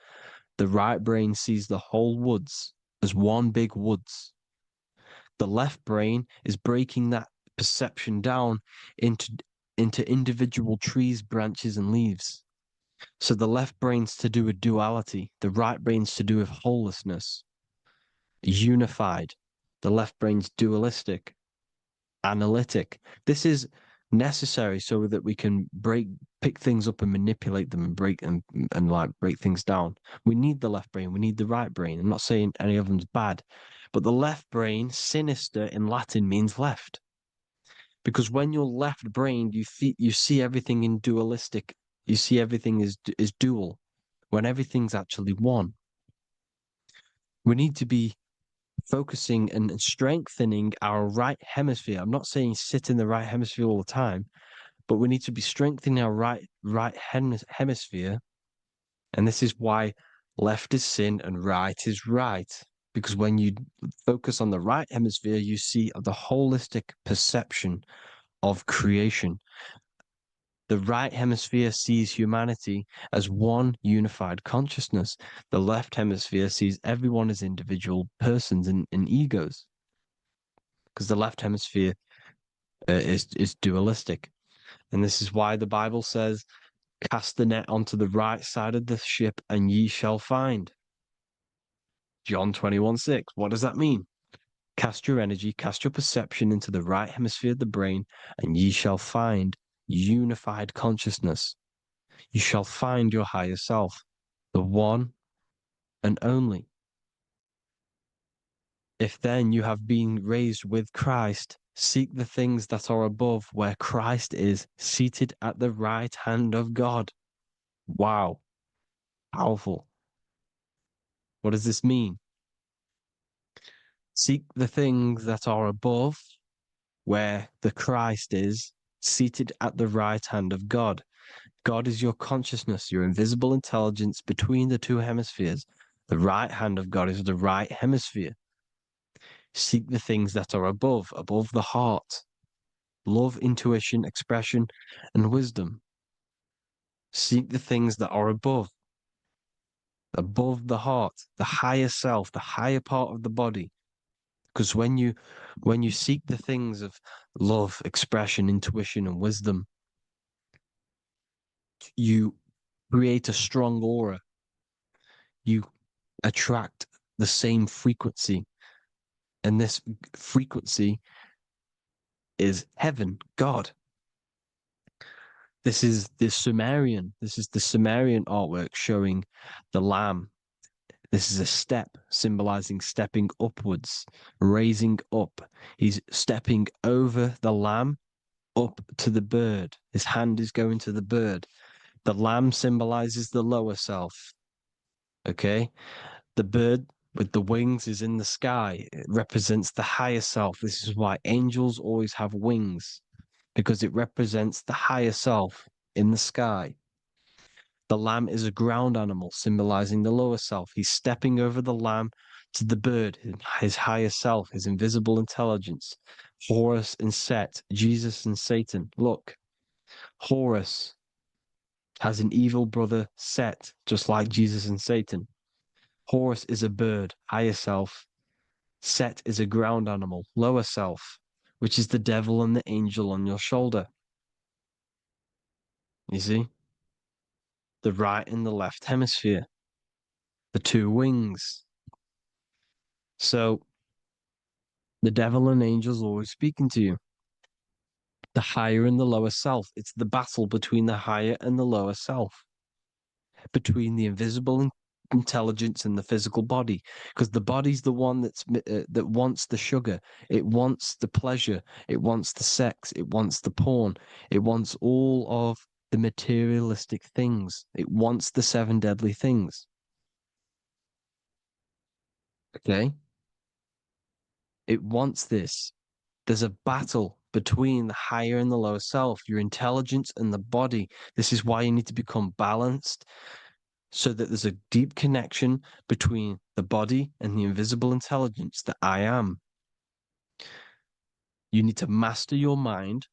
S5: the right brain sees the whole woods as one big woods. The left brain is breaking that perception down into individual trees, branches, and leaves. So the left brain's to do with duality, the right brain's to do with wholeness, unified. The left brain's dualistic, analytic. This is necessary so that we can pick things up and manipulate them and break things down. We need the left brain, we need the right brain. I'm not saying any of them's bad, but the left brain, sinister in Latin, means left. Because when you're left-brained, you see everything in dualistic. You see everything is dual, when everything's actually one. We need to be focusing and strengthening our right hemisphere. I'm not saying sit in the right hemisphere all the time, but we need to be strengthening our right hemisphere. And this is why left is sin and right is right. Because when you focus on the right hemisphere, you see the holistic perception of creation. The right hemisphere sees humanity as one unified consciousness. The left hemisphere sees everyone as individual persons and egos. Because the left hemisphere is dualistic. And this is why the Bible says, cast the net onto the right side of the ship and ye shall find. John 21:6. What does that mean? Cast your energy, cast your perception into the right hemisphere of the brain, and ye shall find unified consciousness. You shall find your higher self, the one and only. If then you have been raised with Christ, seek the things that are above, where Christ is seated at the right hand of God. Wow. Powerful. What does this mean? Seek the things that are above, where the Christ is seated at the right hand of God. God is your consciousness, your invisible intelligence between the two hemispheres. The right hand of God is the right hemisphere. Seek the things that are above the heart. Love, intuition, expression, and wisdom. Seek the things that are above the heart, the higher self, the higher part of the body. Because when you seek the things of love, expression, intuition, and wisdom, you create a strong aura. You attract the same frequency. And this frequency is heaven, God. This is the Sumerian artwork showing the lamb. This is a step symbolizing stepping upwards, raising up. He's stepping over the lamb up to the bird. His hand is going to the bird. The lamb symbolizes the lower self. Okay? The bird with the wings is in the sky. It represents the higher self. This is why angels always have wings, because it represents the higher self in the sky. The lamb is a ground animal, symbolizing the lower self. He's stepping over the lamb to the bird, his higher self, his invisible intelligence. Horus and Set, Jesus and Satan. Look, Horus has an evil brother, Set, just like Jesus and Satan. Horus is a bird, higher self. Set is a ground animal, lower self, which is the devil and the angel on your shoulder. You see? The right and the left hemisphere, the two wings.
S2: So the devil and angels always speaking to you. The higher and the lower self. It's the battle between the higher and the lower self, between the invisible intelligence and the physical body, because the body's the one that wants the sugar, it wants the pleasure, it wants the sex, it wants the porn, it wants all of the materialistic things, it wants the 7 deadly things. Okay, it wants this. There's a battle between the higher and the lower self, your intelligence and the body. This is why you need to become balanced, so that there's a deep connection between the body and the invisible intelligence, that I am. You need to master your mind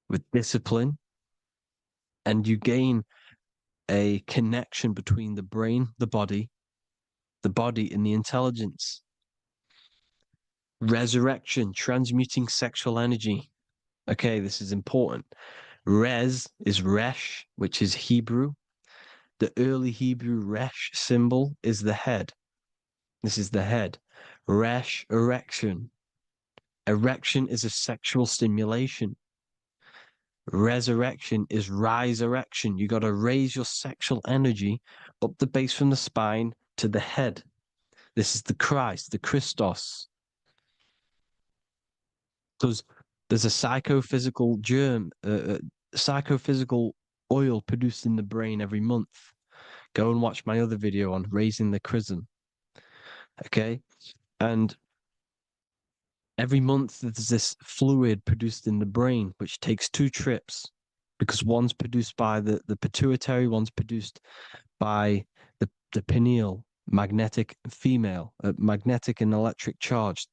S2: with discipline, and you gain a connection between the brain, the body and the intelligence. Resurrection, transmuting sexual energy. Okay, this is important. Res is resh, which is Hebrew. The early Hebrew resh symbol is the head. This is the head. Resh, erection. Erection is a sexual stimulation. Resurrection is rise erection. You got to raise your sexual energy up the base from the spine to the head. This is the Christ, the Christos. There's a psychophysical psychophysical oil produced in the brain every month. Go and watch my other video on raising the chrism. Okay? And every month there's this fluid produced in the brain, which takes 2 trips, because one's produced by the pituitary, one's produced by the pineal, magnetic female, magnetic and electric charge.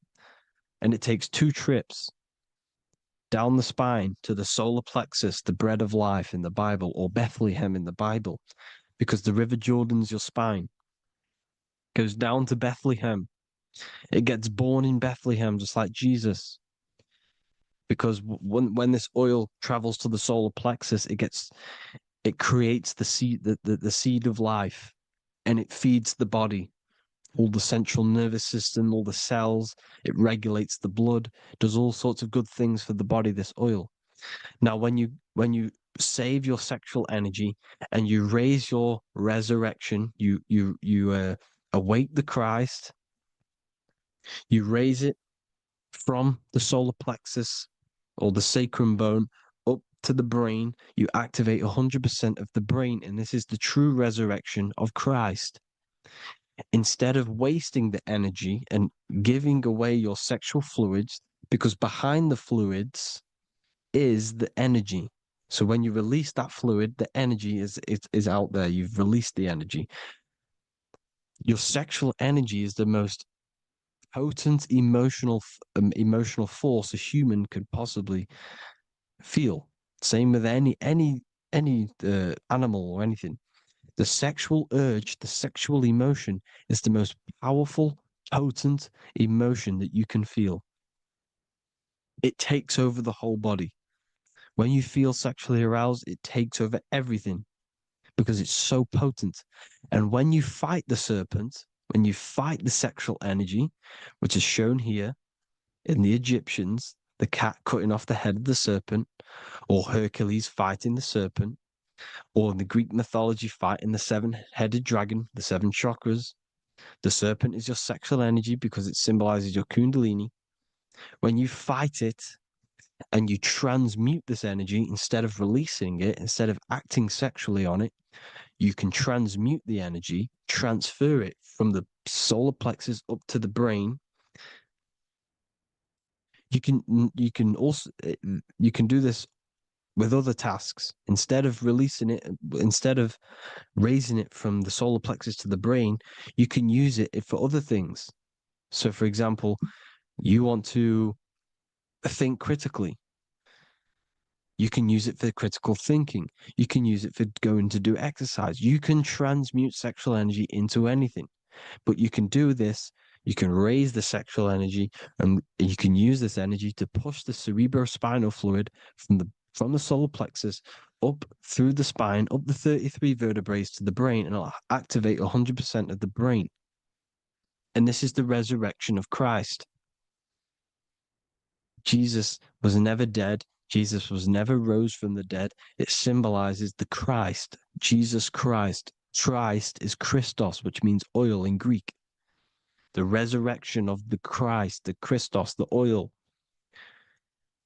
S2: And it takes 2 trips down the spine to the solar plexus, the bread of life in the Bible, or Bethlehem in the Bible, because the River Jordan's your spine. Goes down to Bethlehem. It gets born in Bethlehem, just like Jesus. Because when this oil travels to the solar plexus, it creates the seed, the seed of life, and it feeds the body, all the central nervous system, all the cells. It regulates the blood, does all sorts of good things for the body, this oil. Now, when you save your sexual energy and you raise your resurrection, you awake the Christ, you raise it from the solar plexus or the sacrum bone up to the brain, you activate 100% of the brain, and this is the true resurrection of Christ. Instead of wasting the energy and giving away your sexual fluids, because behind the fluids is the energy. So when you release that fluid, the energy is out there. You've released the energy. Your sexual energy is the most potent emotional force a human could possibly feel. Same with any animal or anything. The sexual urge, the sexual emotion is the most powerful, potent emotion that you can feel. It takes over the whole body. When you feel sexually aroused, it takes over everything because it's so potent. And when you fight the serpent, when you fight the sexual energy, which is shown here in the Egyptians, the cat cutting off the head of the serpent, or Hercules fighting the serpent, or in the Greek mythology fighting the 7-headed dragon, the 7 chakras. The serpent is your sexual energy because it symbolizes your kundalini. When you fight it and you transmute this energy, instead of releasing it, instead of acting sexually on it, you can transmute the energy, transfer it from the solar plexus up to the brain. You can also do this with other tasks. Instead of releasing it, instead of raising it from the solar plexus to the brain, you can use it for other things. So, for example, you want to think critically. You can use it for critical thinking. You can use it for going to do exercise. You can transmute sexual energy into anything. But you can do this. You can raise the sexual energy, and you can use this energy to push the cerebrospinal fluid from the solar plexus up through the spine, up the 33 vertebrae to the brain, and it'll activate 100% of the brain.
S5: And this is the resurrection of Christ. Jesus was never dead. Jesus was never rose from the dead. It symbolizes the Christ, Jesus Christ. Christ is Christos, which means oil in Greek. The resurrection of the Christ, the Christos, the oil.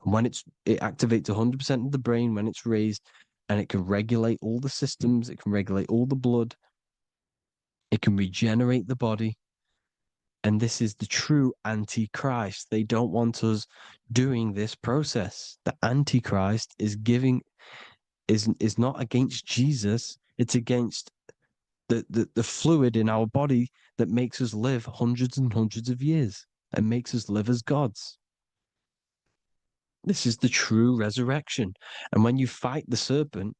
S5: When it activates 100% of the brain when it's raised, and it can regulate all the systems, it can regulate all the blood, it can regenerate the body. And this is the true Antichrist. They don't want us doing this process. The Antichrist is not against Jesus, it's against the fluid in our body that makes us live hundreds and hundreds of years and makes us live as gods. This is the true resurrection. And when you fight the serpent,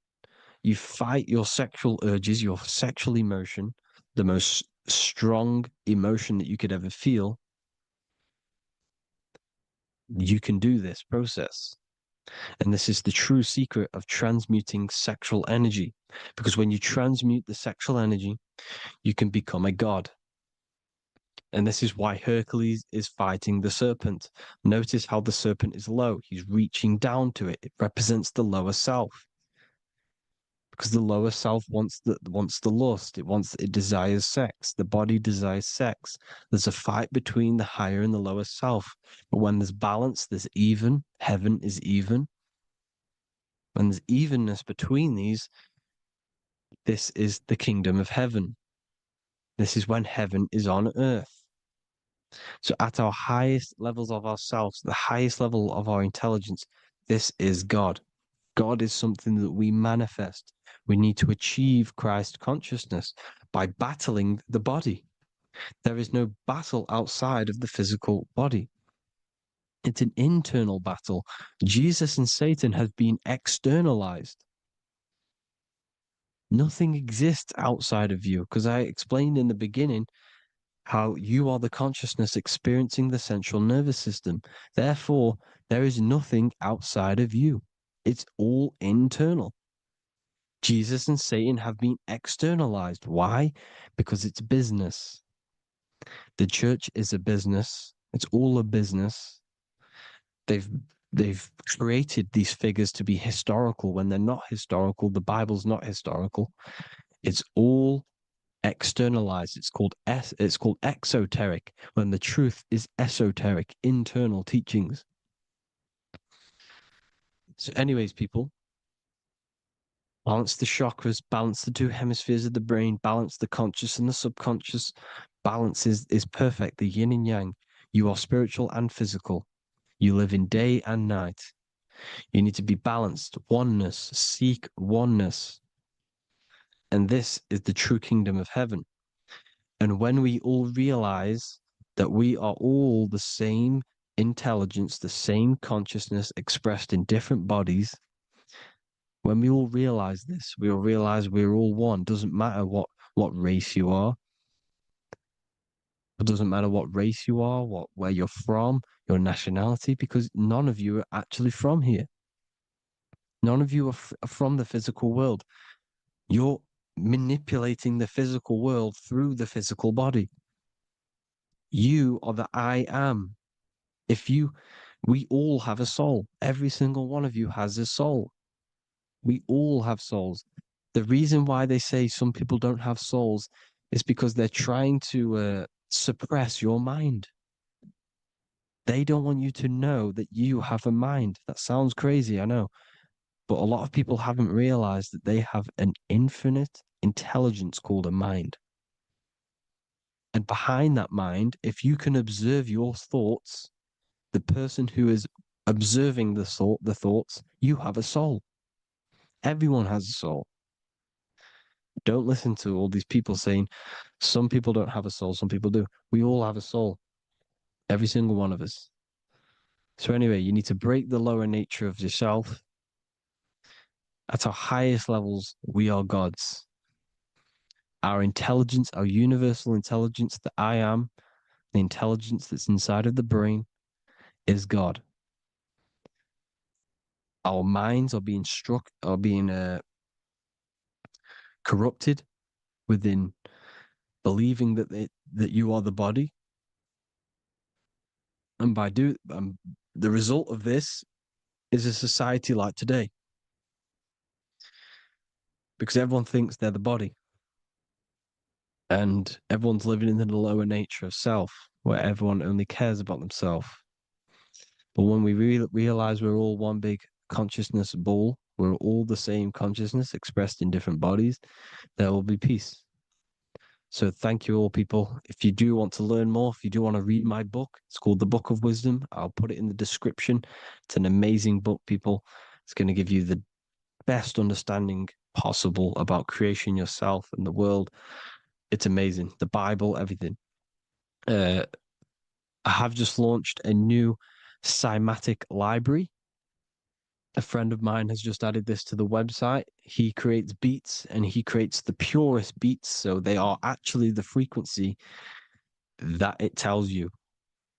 S5: you fight your sexual urges, your sexual emotion, the most strong emotion that you could ever feel. You can do this process. And this is the true secret of transmuting sexual energy. Because when you transmute the sexual energy, you can become a god. And this is why Hercules is fighting the serpent. Notice how the serpent is low. He's reaching down to it. It represents the lower self. Because the lower self wants the lust. It desires sex. The body desires sex. There's a fight between the higher and the lower self. But when there's balance, there's even. Heaven is even. When there's evenness between these, this is the kingdom of heaven. This is when heaven is on earth. So at our highest levels of ourselves, the highest level of our intelligence, this is God. God is something that we manifest. We need to achieve Christ consciousness by battling the body. There is no battle outside of the physical body. It's an internal battle. Jesus and Satan have been externalized. Nothing exists outside of you, because I explained in the beginning how you are the consciousness experiencing the central nervous system. Therefore, there is nothing outside of you. It's all internal. Jesus and Satan have been externalized. Why? Because it's business. The church is a business. It's all a business. They've created these figures to be historical when they're not historical. The Bible's not historical. It's all externalized. It's called exoteric, when the truth is esoteric, internal teachings. So anyways, people, balance the chakras, balance the two hemispheres of the brain, balance the conscious and the subconscious. Balance is perfect, the yin and yang. You are spiritual and physical. You live in day and night. You need to be balanced. Oneness. Seek oneness. And this is the true kingdom of heaven. And when we all realize that we are all the same intelligence, the same consciousness expressed in different bodies, when we all realize this, we all realize we're all one. Doesn't matter what race you are. It doesn't matter what race you are, where you're from, your nationality, because none of you are actually from here. None of you are from the physical world. You're manipulating the physical world through the physical body. You are the I am. We all have a soul. Every single one of you has a soul. We all have souls. The reason why they say some people don't have souls is because they're trying to suppress your mind. They don't want you to know that you have a mind. That sounds crazy, I know. But a lot of people haven't realized that they have an infinite intelligence called a mind. And behind that mind, if you can observe your thoughts, the person who is observing the thoughts, you have a soul. Everyone has a soul. Don't listen to all these people saying some people don't have a soul, some people do. We all have a soul. Every single one of us. So anyway, you need to break the lower nature of yourself. At our highest levels, we are gods. Our intelligence, our universal intelligence, the I am, the intelligence that's inside of the brain, is God. Our minds are being corrupted within believing that you are the body.
S2: And the result of this is a society like today. Because everyone thinks they're the body. And everyone's living in the lower nature of self, where everyone only cares about themselves. But when we realize we're all one big consciousness ball, we're all the same consciousness expressed in different bodies, there will be peace. So thank you all, people. If you do want to learn more, if you do want to read my book, it's called The Book of Wisdom. I'll put it in the description. It's an amazing book, people. It's going to give you the best understanding possible about creation, yourself, and the world. It's amazing. The Bible, everything. I have just launched a new cymatic library. A friend of mine has just added this to the website. He creates beats and he creates the purest beats. So they are actually the frequency that it tells you.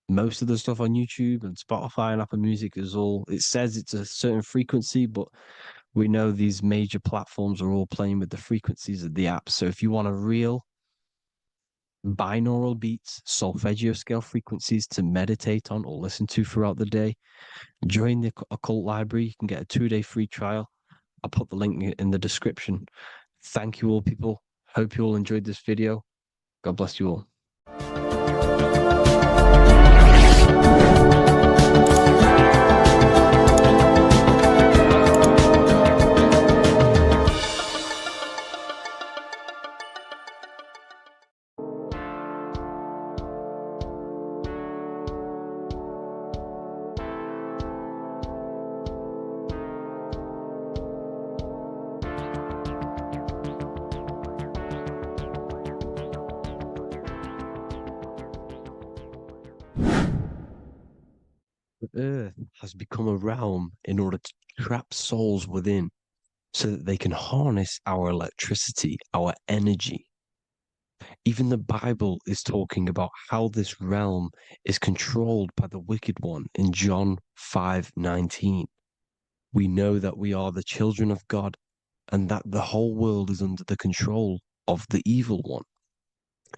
S2: Most of the stuff on YouTube and Spotify and Apple Music it says it's a certain frequency, but we know these major platforms are all playing with the frequencies of the app. So if you want a real binaural beats, solfeggio scale frequencies to meditate on or listen to throughout the day, join the Occult Library. You can get a 2-day free trial. I'll put the link in the description. Thank you all, people. Hope you all enjoyed this video. God bless you all. The earth has become a realm in order to trap souls within so that they can harness our electricity, our energy. Even the Bible is talking about how this realm is controlled by the wicked one in John 5:19. We know that we are the children of God and that the whole world is under the control of the evil one.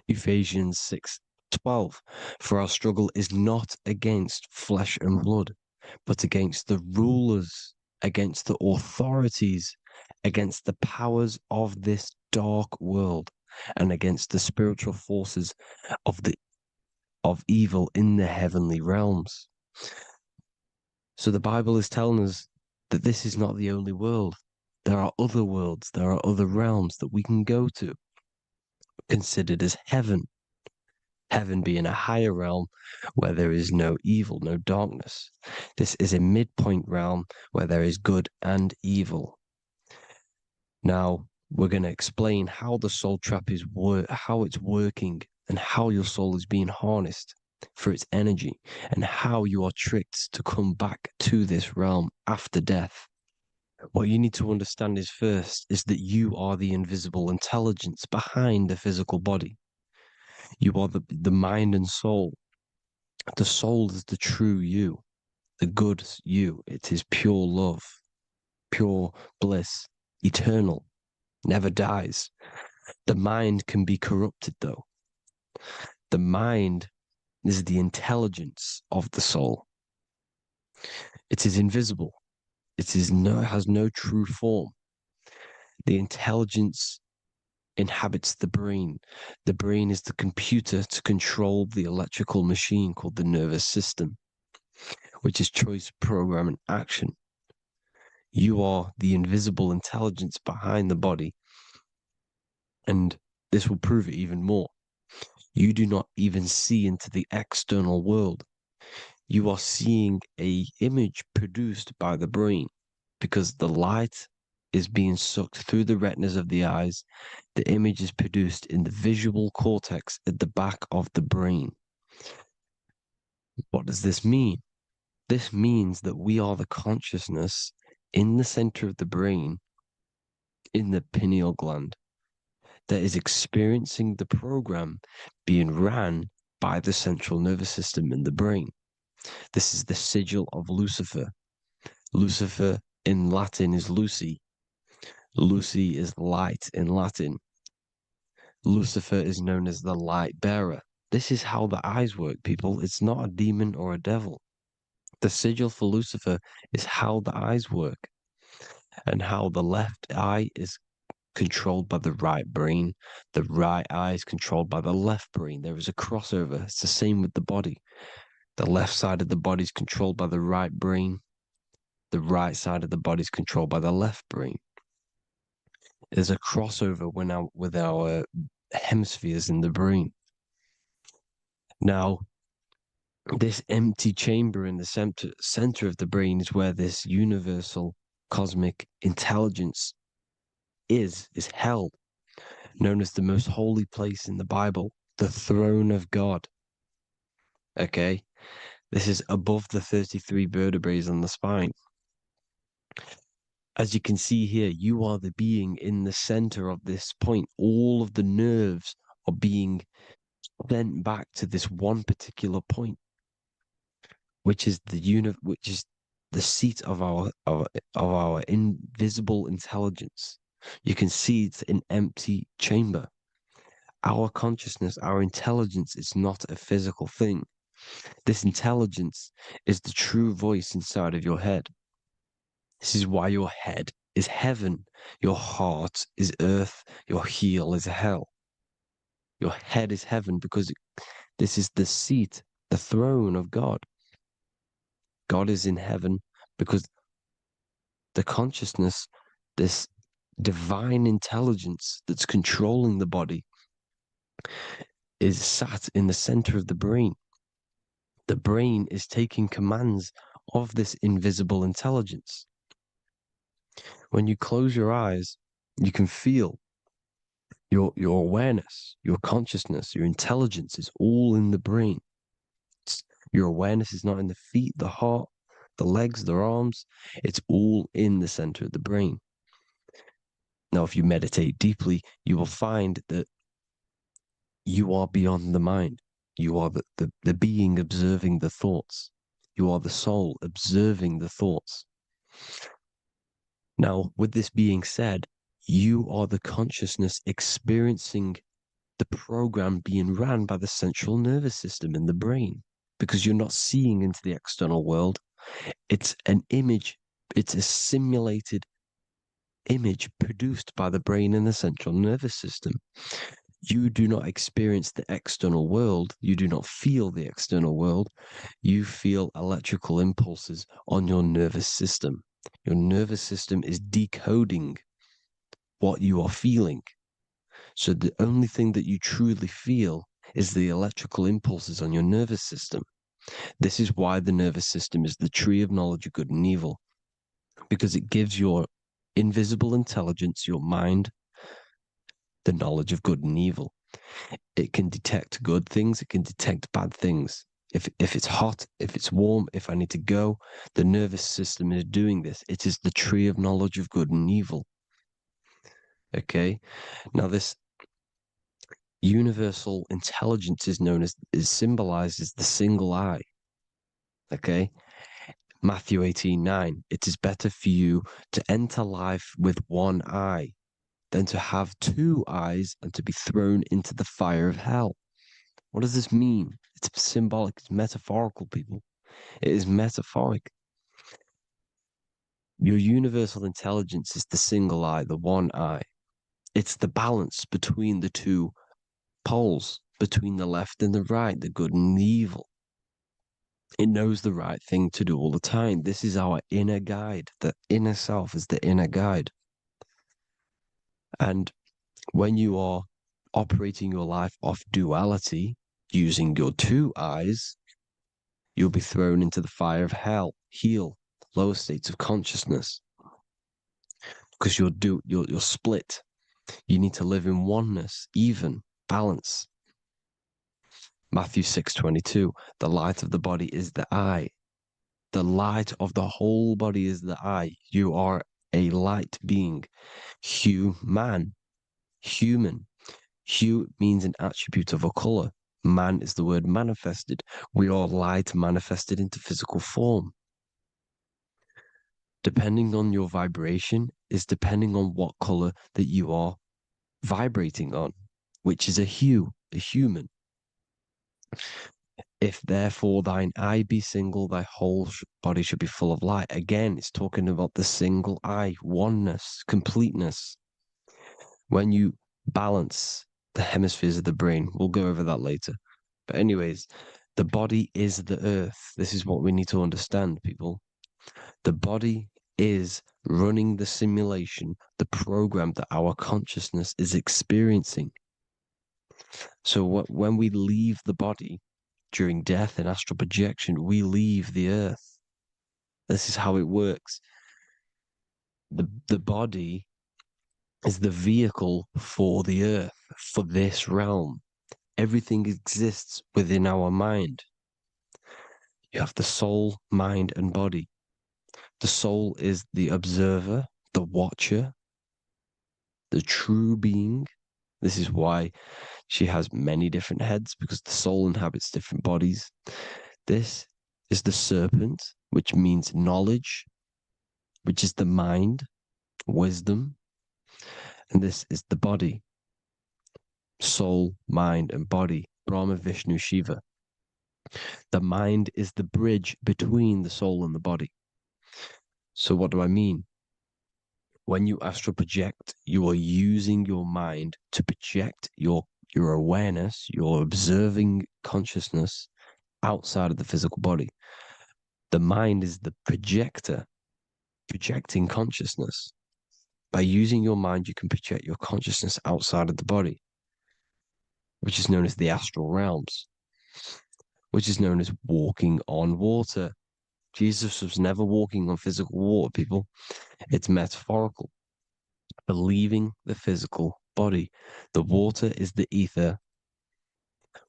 S2: Ephesians 6:12. For our struggle is not against flesh and blood, but against the rulers, against the authorities, against the powers of this dark world, and against the spiritual forces of evil in the heavenly realms. So the Bible is telling us that this is not the only world. There are other worlds, there are other realms that we can go to, considered as heaven. Heaven being a higher realm where there is no evil, no darkness. This is a midpoint realm where there is good and evil. Now, we're going to explain how the soul trap is how it's working and how your soul is being harnessed for its energy and how you are tricked to come back to this realm after death. What you need to understand is first is that you are the invisible intelligence behind the physical body. You are the mind and soul. The soul is the true you, the good you. It is pure love, pure bliss, eternal, never dies. The mind can be corrupted, though. The mind is the intelligence of the soul. It is invisible. It has no true form. The intelligence inhabits the brain. The brain is the computer to control the electrical machine called the nervous system, which is choice, program, and action. You are the invisible intelligence behind the body, and this will prove it even more. You do not even see into the external world. You are seeing an image produced by the brain because the light is being sucked through the retinas of the eyes. The image is produced in the visual cortex at the back of the brain. What does this mean? This means that we are the consciousness in the center of the brain, in the pineal gland, that is experiencing the program being ran by the central nervous system in the brain. This is the sigil of Lucifer. Lucifer in Latin is Lucy. Lucy is light in Latin. Lucifer is known as the light bearer.
S5: This is how the eyes work, people. It's not a demon or a devil. The sigil for Lucifer is how the eyes work, and how the left eye is controlled by the right brain. The right eye is controlled by the left brain. There is a crossover. It's the same with the body. The left side of the body is controlled by the right brain. The right side of the body is controlled by the left brain. There's a crossover with our hemispheres in the brain. Now, this empty chamber in the center of the brain is where this universal cosmic intelligence is held, known as the most holy place in the Bible, the throne of God. Okay? This is above the 33 vertebrae on the spine. As you can see here, you are the being in the center of this point. All of the nerves are being sent back to this one particular point, which is the seat of our invisible intelligence. You can see it's an empty chamber. Our consciousness, our intelligence is not a physical thing. This intelligence is the true voice inside of your head. This is why your head is heaven, your heart is earth, your heel is hell. Your head is heaven because this is the seat, the throne of God. God is in heaven because the consciousness, this divine intelligence that's controlling the body, is sat in the center of the brain. The brain is taking commands of this invisible intelligence. When you close your eyes, you can feel your awareness, your consciousness, your intelligence is all in the brain. Your awareness is not in the feet, the heart, the legs, the arms. It's all in the center of the brain. Now, if you meditate deeply, you will find that you are beyond the mind. You are the being observing the thoughts. You are the soul observing the thoughts. Now, with this being said, you are the consciousness experiencing the program being ran by the central nervous system in the brain, because you're not seeing into the external world. It's an image. It's a simulated image produced by the brain and the central nervous system. You do not experience the external world. You do not feel the external world. You feel electrical impulses on your nervous system. Your nervous system is decoding what you are feeling. So the only thing that you truly feel is the electrical impulses on your nervous system. This is why the nervous system is the tree of knowledge of good and evil, because it gives your invisible intelligence, your mind, the knowledge of good and evil. It can detect good things, it can detect bad things. If it's hot, if it's warm, if I need to go, the nervous system is doing this. It is the tree of knowledge of good and evil. Okay? Now this universal intelligence is symbolized as the single eye. Okay? Matthew 18:9. It is better for you to enter life with one eye than to have two eyes and to be thrown into the fire of hell. What does this mean? It's symbolic, it's metaphorical, people. It is metaphoric. Your universal intelligence is the single eye, the one eye. It's the balance between the two poles, between the left and the right, the good and the evil. It knows the right thing to do all the time. This is our inner guide. The inner self is the inner guide. And when you are operating your life off duality, using your two eyes, you'll be thrown into the fire of hell, lower states of consciousness. Because you're split. You need to live in oneness, even, balance. Matthew 6:22, the light of the body is the eye. The light of the whole body is the eye. You are a light being. Human. Hue means an attribute of a color. Man is the word manifested. We are light manifested into physical form. Depending on your vibration is depending on what color that you are vibrating on, which is a hue, a human. If therefore thine eye be single, thy whole body should be full of light. Again, it's talking about the single eye, oneness, completeness. When you balance the hemispheres of the brain, we'll go over that later. But anyways, the body is the earth. This is what we need to understand, people. The body is running the simulation, the program that our consciousness is experiencing. So when we leave the body during death and astral projection, we leave the earth. This is how it works. The body is the vehicle for the earth, for this realm. Everything exists within our mind. You have the soul, mind, and body. The soul is the observer, the watcher, the true being. This is why she has many different heads, because the soul inhabits different bodies. This is the serpent, which means knowledge, which is the mind, wisdom. And this is the body, soul, mind, and body, Brahma, Vishnu, Shiva. The mind is the bridge between the soul and the body. So what do I mean? When you astral project, you are using your mind to project your awareness, your observing consciousness outside of the physical body. The mind is the projector, projecting consciousness. By using your mind, you can project your consciousness outside of the body, which is known as the astral realms, which is known as walking on water. Jesus was never walking on physical water, people. It's metaphorical. Believing the physical body. The water is the ether,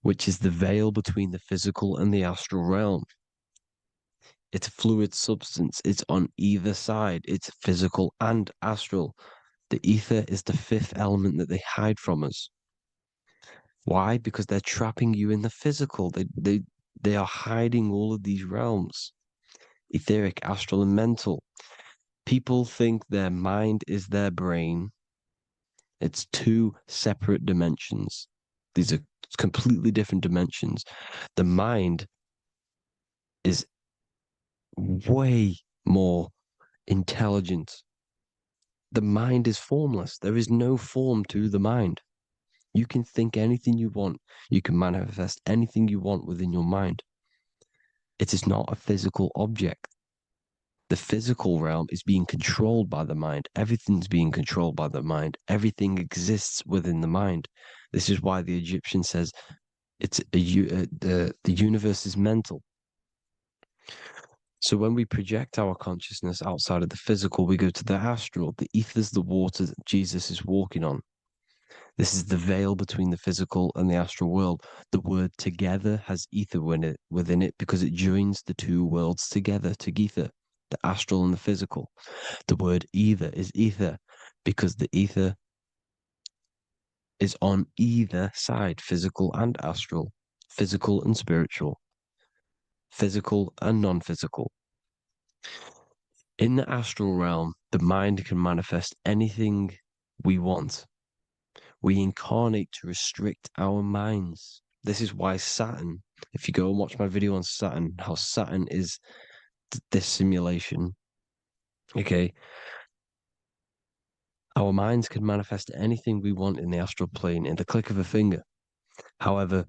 S5: which is the veil between the physical and the astral realm. It's a fluid substance. It's on either side. It's physical and astral. The ether is the fifth element that they hide from us. Why? Because they're trapping you in the physical. They are hiding all of these realms. Etheric, astral, and mental. People think their mind is their brain. It's two separate dimensions. These are completely different dimensions. The mind is way more intelligent. The mind is formless. There is no form to the mind. You can think anything you want. You can manifest anything you want within your mind. It is not a physical object. The physical realm is being controlled by the mind. Everything's being controlled by the mind. Everything exists within the mind. This is why the Egyptian says the universe is mental. So when we project our consciousness outside of the physical, we go to the astral. The ether is the water that Jesus is walking on. This is the veil between the physical and the astral world. The word together has ether within it because it joins the two worlds together, together, the astral and the physical. The word either is ether because the ether is on either side, physical and astral, physical and spiritual, physical and non-physical. In the astral realm, the mind can manifest anything we want. We incarnate to restrict our minds. This is why Saturn, if you go and watch my video on Saturn, how Saturn is this simulation, okay? Our minds can manifest anything we want in the astral plane in the click of a finger. However,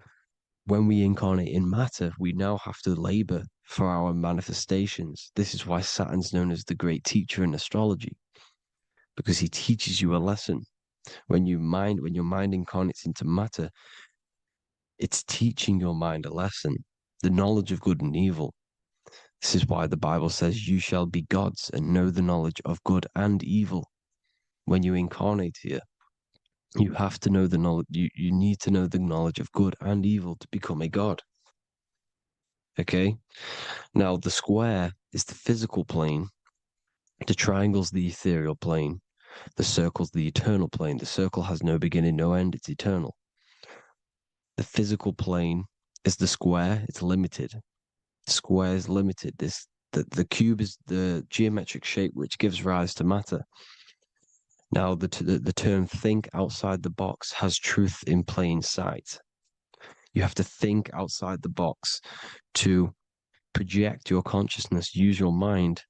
S5: when we incarnate in matter, we now have to labor for our manifestations. This is why Saturn's known as the great teacher in astrology, because he teaches you a lesson. When your mind incarnates into matter, it's teaching your mind a lesson, the knowledge of good and evil. This is why the Bible says you shall be gods and know the knowledge of good and evil. When you incarnate here, you have to know the knowledge. You need to know the knowledge of good and evil to become a god. Okay? Now, the square is the physical plane. The triangle's the ethereal plane. The circle's the eternal plane. The circle has no beginning, no end. It's eternal. The physical plane is the square. It's limited. The square is limited. The cube is the geometric shape which gives rise to matter. Now, the term think outside the box has truth in plain sight.
S2: You have to think outside the box to project your consciousness, use your mind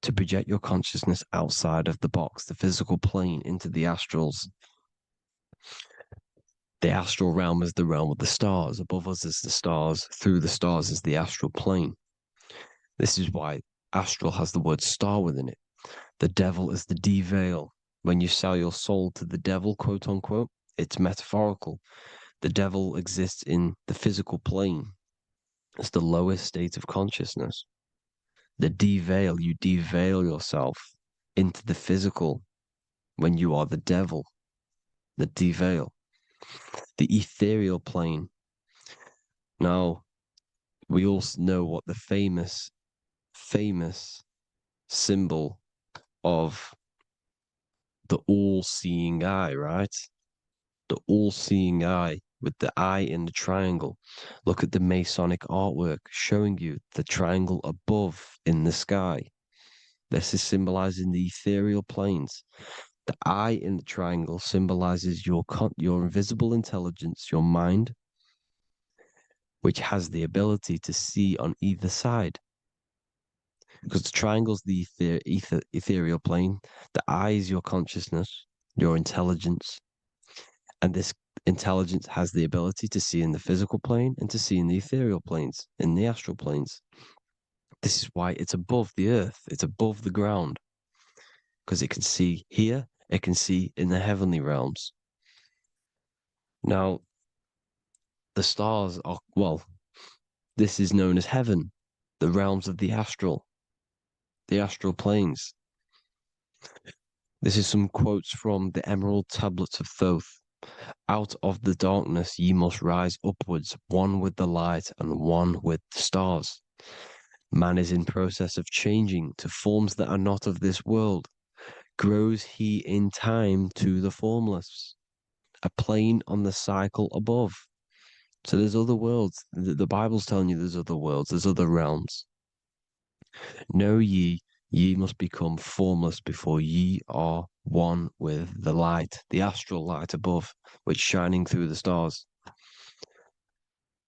S2: to project your consciousness outside of the box, the physical plane, into the astrals. The astral realm is the realm of the stars. Above us is the stars. Through the stars is the astral plane. This is why astral has the word star within it. The devil is the deveil. When you sell your soul to the devil, quote unquote, it's metaphorical. The devil exists in the physical plane. It's the lowest state of consciousness. The deveil, you deveil yourself into the physical when you are the devil. The deveil. The ethereal plane. Now, we all know what the famous symbol of the all-seeing eye, right? The all-seeing eye with the eye in the triangle. Look at the Masonic artwork showing you the triangle above in the sky. This is symbolizing the ethereal planes. The eye in the triangle symbolizes your invisible intelligence, your mind, which has the ability to see on either side. Because the triangle's the ethereal plane. The eye is your consciousness, your intelligence. And this intelligence has the ability to see in the physical plane and to see in the ethereal planes, in the astral planes. This is why it's above the earth. It's above the ground. Because it can see here, it can see in the heavenly realms. Now, the stars are, well, this is known as heaven, the realms of the astral planes. This is some quotes from the Emerald Tablets of Thoth. Out of the darkness ye must rise upwards, one with the light and one with the stars. Man is in process of changing to forms that are not of this world. Grows he in time to the formless, a plane on the cycle above. So there's other worlds. The Bible's telling you there's other worlds, there's other realms. Know ye must become formless before ye are one with the light, the astral light above, which shining through the stars.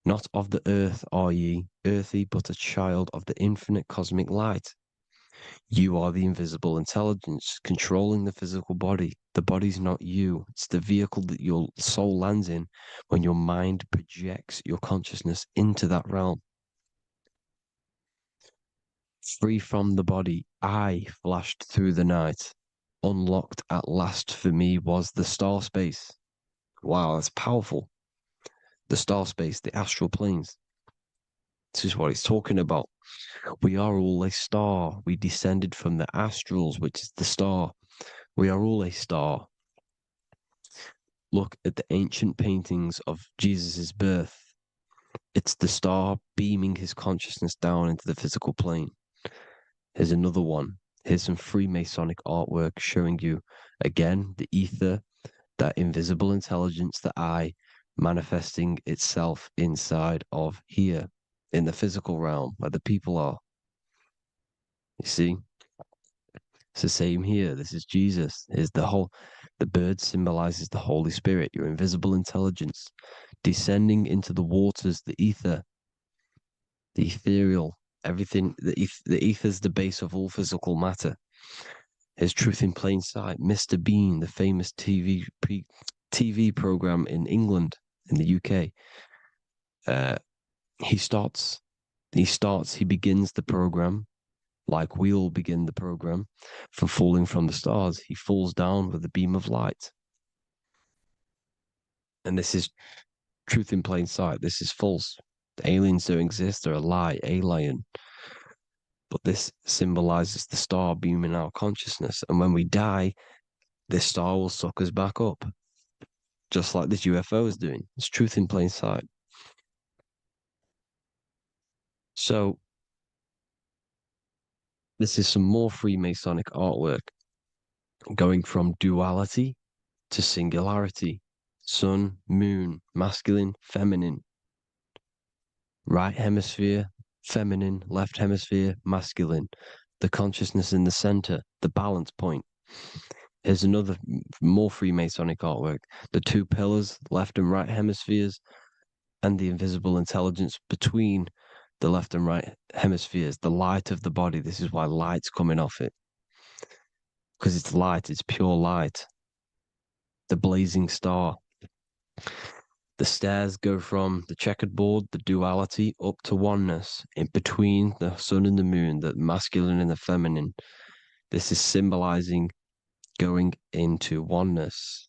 S2: Not of the earth are ye, earthy, but a child of the infinite cosmic light. You are the invisible intelligence controlling the physical body. The body's not you. It's the vehicle that your soul lands in when your mind projects your consciousness into that realm. Free from the body, I flashed through the night. Unlocked at last for me was the star space. Wow, that's powerful. The star space, the astral planes. This is what he's talking about. We are all a star. We descended from the astrals, which is the star. We are all a star. Look at the ancient paintings of Jesus' birth. It's the star beaming his consciousness down into the physical plane. Here's another one. Here's some Freemasonic artwork showing you, again, the ether, that invisible intelligence, the eye, manifesting itself inside of here, in the physical realm, where the people are. You see? It's the same here. This is Jesus. Here's the bird symbolizes the Holy Spirit, your invisible intelligence, descending into the waters, the ether, the ethereal, everything. The ether is the base of all physical matter. Here's Truth in Plain Sight. Mr. Bean, the famous TV program in England, in the UK. He begins the program like we all begin the program from falling from the stars. He falls down with a beam of light. And this is Truth in Plain Sight. This is false. The aliens don't exist. They're a lie, alien. But this symbolizes the star beaming our consciousness. And when we die, this star will suck us back up. Just like this UFO is doing. It's Truth in Plain Sight. So, this is some more Freemasonic artwork. Going from duality to singularity. Sun, moon, masculine, feminine. Right hemisphere, feminine, left hemisphere, masculine. The consciousness in the center, the balance point. Here's another more Freemasonic artwork. The two pillars, left and right hemispheres, and the invisible intelligence between the left and right hemispheres, the light of the body. This is why light's coming off it. Because it's light, it's pure light. The blazing star. The stairs go from the checkered board, the duality, up to oneness, in between the sun and the moon, the masculine and the feminine. This is symbolizing going into oneness.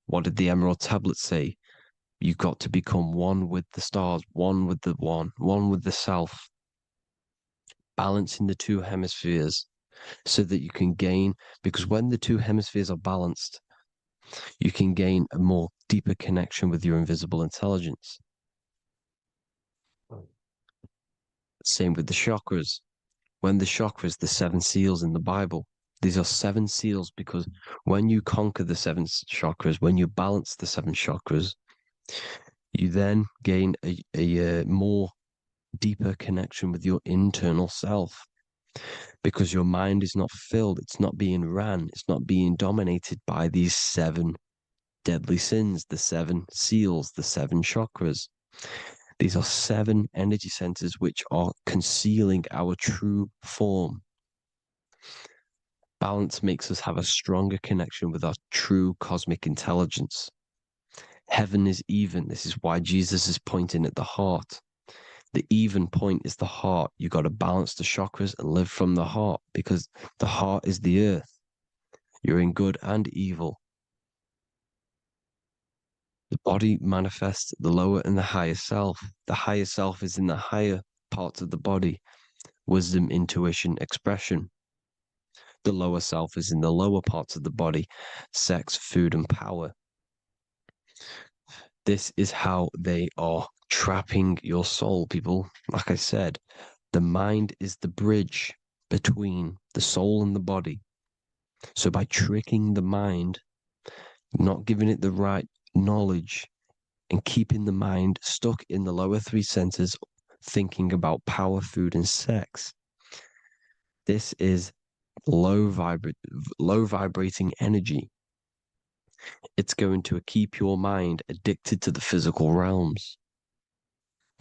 S2: What did the Emerald Tablet say? You've got to become one with the stars, one with the one with the self. Balancing the two hemispheres so that you can gain, because when the two hemispheres are balanced, you can gain a more deeper connection with your invisible intelligence. Same with the chakras. When the chakras, the 7 seals in the Bible, these are 7 seals because when you conquer the 7 chakras, when you balance the 7 chakras, you then gain a more deeper connection with your internal self. Because your mind is not filled, it's not being ran, it's not being dominated by these 7 deadly sins, the 7 seals, the 7 chakras. These are 7 energy centers which are concealing our true form. Balance makes us have a stronger connection with our true cosmic intelligence. Heaven is even. This is why Jesus is pointing at the heart. The even point is the heart. You got to balance the chakras and live from the heart because the heart is the earth. You're in good and evil. The body manifests the lower and the higher self. The higher self is in the higher parts of the body. Wisdom, intuition, expression. The lower self is in the lower parts of the body. Sex, food, and power. This is how they are trapping your soul, people. Like I said, the mind is the bridge between the soul and the body. So by tricking the mind, not giving it the right knowledge, and keeping the mind stuck in the lower 3 centers, thinking about power, food, and sex, this is low vibrating energy. It's going to keep your mind addicted to the physical realms.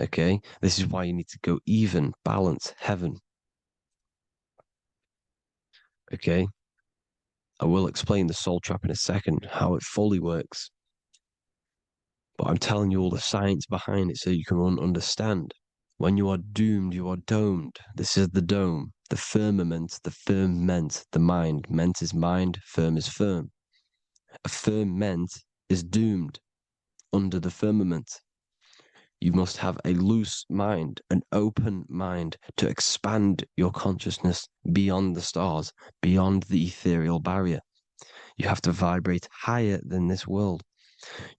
S2: Okay? This is why you need to go even, balance, heaven. Okay? I will explain the soul trap in a second, how it fully works. But I'm telling you all the science behind it so you can understand. When you are doomed, you are domed. This is the dome, the firmament, the firmament, the mind. Ment is mind, firm is firm. A firmament is doomed under the firmament. You must have a loose mind, an open mind to expand your consciousness beyond the stars, beyond the ethereal barrier. You have to vibrate higher than this world.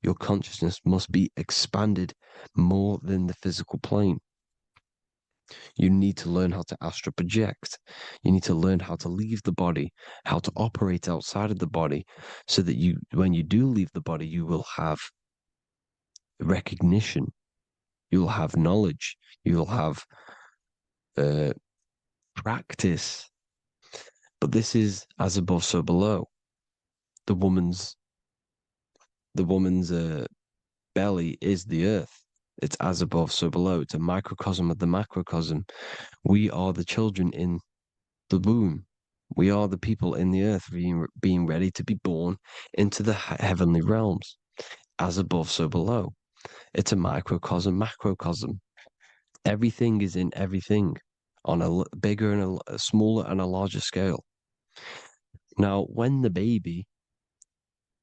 S2: Your consciousness must be expanded more than the physical plane. You need to learn how to astral project. You need to learn how to leave the body, how to operate outside of the body, so that you, when you do leave the body, you will have recognition. You'll have knowledge. You'll have practice. But this is as above, so below. The woman's belly is the earth. It's as above, so below. It's a microcosm of the macrocosm. We are the children in the womb. We are the people in the earth being ready to be born into the heavenly realms. As above, so below. It's a microcosm, macrocosm. Everything is in everything on a bigger and a smaller and a larger scale. Now, when the baby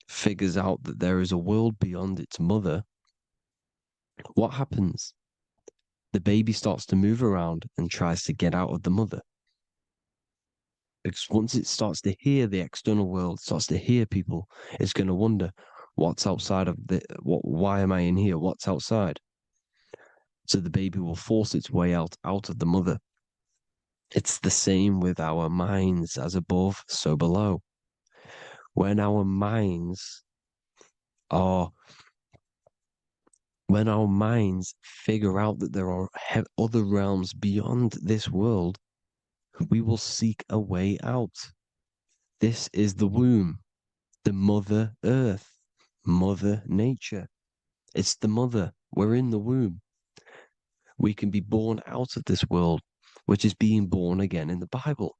S2: figures out that there is a world beyond its mother, what happens? The baby starts to move around and tries to get out of the mother. Because once it starts to hear the external world, starts to hear people, it's going to wonder, what's outside of why am I in here? What's outside? So the baby will force its way out of the mother. It's the same with our minds, as above, so below. When our minds figure out that there are other realms beyond this world, we will seek a way out. This is the womb, the mother earth, mother nature. It's the mother. We're in the womb. We can be born out of this world, which is being born again in the Bible.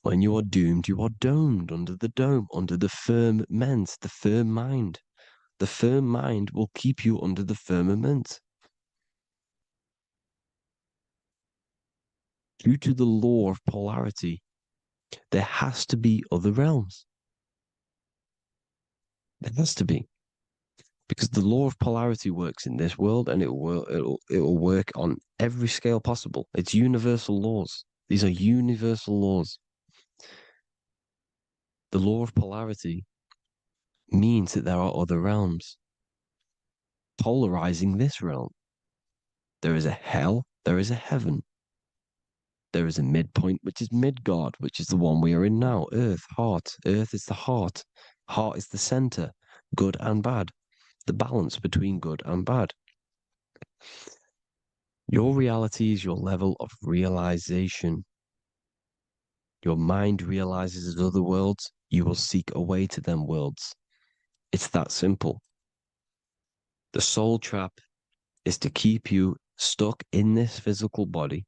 S2: When you are doomed, you are domed under the dome, under the firmament, the firm mind. The firm mind will keep you under the firmament. Due to the law of polarity, there has to be other realms. There has to be. Because the law of polarity works in this world, and it will work on every scale possible. It's universal laws. These are universal laws. The law of polarity means that there are other realms polarizing this realm. There is a hell, there is a heaven. There is a midpoint, which is Midgard, which is the one we are in now. Earth, heart. Earth is the heart. Heart is the center, good and bad. The balance between good and bad. Your reality is your level of realization. Your mind realizes other worlds, you will seek a way to them worlds. It's that simple. The soul trap is to keep you stuck in this physical body,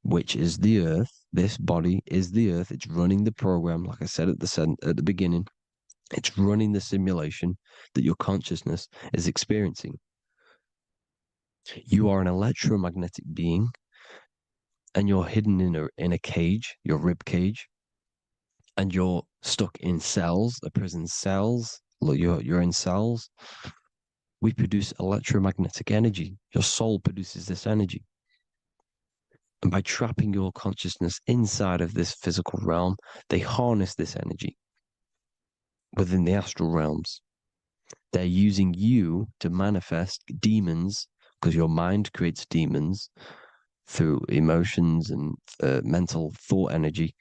S2: which is the earth. This body is the earth. It's running the program, like I said at the beginning. It's running the simulation that your consciousness is experiencing. You are an electromagnetic being, and you're hidden in a cage, your rib cage, and you're stuck in cells, a prison cells. You're in cells. We produce electromagnetic energy. Your soul produces this energy. And by trapping your consciousness inside of this physical realm, they harness this energy within the astral realms. They're using you to manifest demons, because your mind creates demons through emotions and mental thought energy,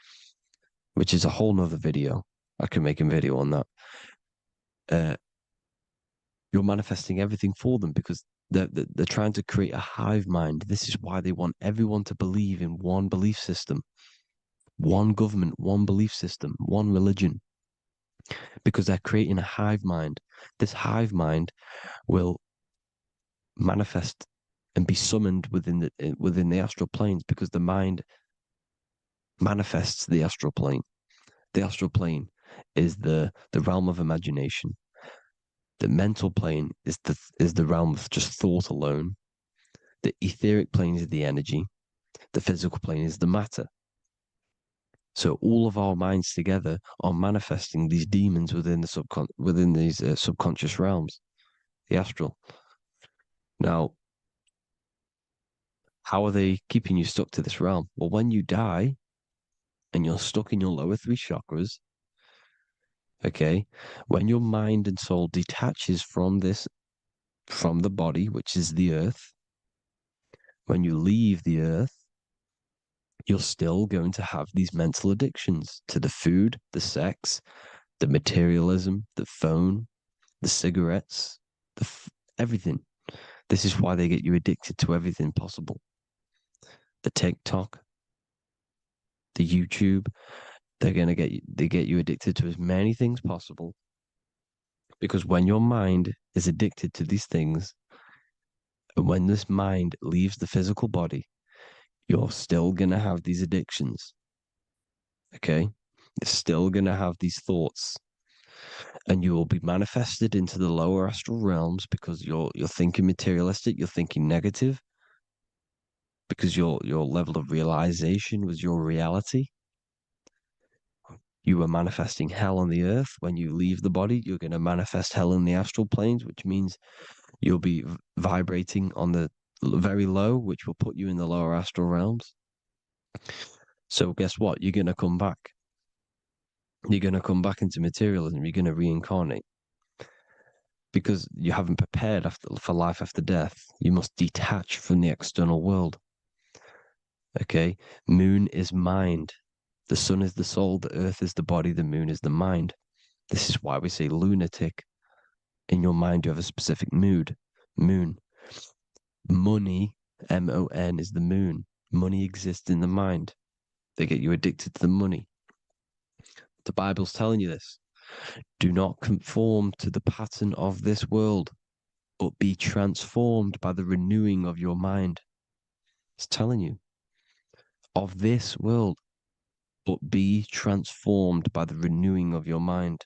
S2: which is a whole nother video. I can make a video on that. You're manifesting everything for them because they're trying to create a hive mind. This is why they want everyone to believe in one belief system, one government, one belief system, one religion, because they're creating a hive mind. This hive mind will manifest and be summoned within the astral planes, because the mind manifests the astral plane. The astral plane is the realm of imagination. The mental plane is the realm of just thought alone. The etheric plane is the energy. The physical plane is the matter. So all of our minds together are manifesting these demons within these subconscious realms, the astral. Now, how are they keeping you stuck to this realm? Well, when you die and you're stuck in your lower three chakras, okay, when your mind and soul detaches from the body, which is the earth, when you leave the earth, you're still going to have these mental addictions to the food, the sex, the materialism, the phone, the cigarettes, everything. This is why they get you addicted to everything possible. The TikTok, the YouTube, they get you addicted to as many things possible. Because when your mind is addicted to these things, and when this mind leaves the physical body, you're still going to have these addictions. Okay? You're still going to have these thoughts. And you will be manifested into the lower astral realms because you're thinking materialistic, you're thinking negative, because your level of realization was your reality. You were manifesting hell on the earth. When you leave the body, you're going to manifest hell in the astral planes, which means you'll be vibrating on the very low, which will put you in the lower astral realms. So guess what? You're going to come back. You're going to come back into materialism. You're going to reincarnate. Because you haven't prepared for life after death. You must detach from the external world. Okay? Moon is mind. The sun is the soul. The earth is the body. The moon is the mind. This is why we say lunatic. In your mind, you have a specific mood. Moon. Money, M-O-N, is the moon. Money exists in the mind. They get you addicted to the money. The Bible's telling you this. Do not conform to the pattern of this world.
S5: but be transformed by the renewing of your mind. It's telling you, of this world, but be transformed by the renewing of your mind.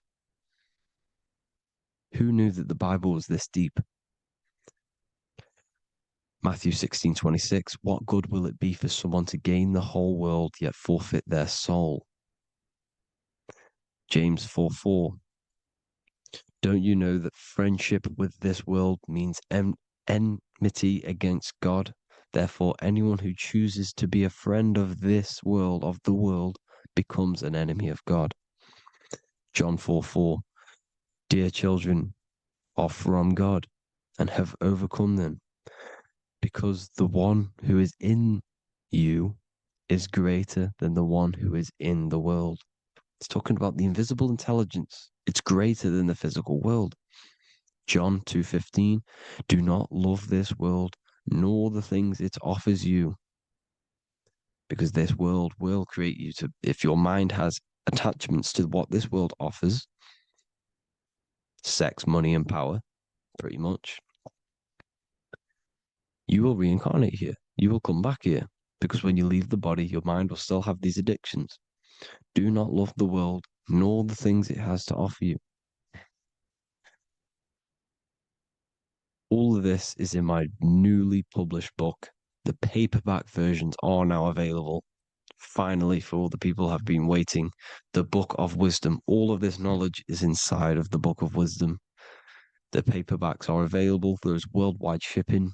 S5: Who knew that the Bible was this deep? Matthew 16:26, what good will it be for someone to gain the whole world yet forfeit their soul? James 4:4, don't you know that friendship with this world means enmity against God? Therefore, anyone who chooses to be a friend of this world, of the world, becomes an enemy of God. John 4:4, dear children are from God and have overcome them, because the one who is in you is greater than the one who is in the world. It's talking about the invisible intelligence. It's greater than the physical world. John 2:15, do not love this world, nor the things it offers you, because this world will create you to, if your mind has attachments to what this world offers, sex, money, and power, pretty much, you will reincarnate here. You will come back here, because when you leave the body, your mind will still have these addictions. Do not love the world, nor the things it has to offer you. All of this is in my newly published book. The paperback versions are now available. Finally, for all the people who have been waiting, the Book of Wisdom. All of this knowledge is inside of the Book of Wisdom. The paperbacks are available. There's worldwide shipping.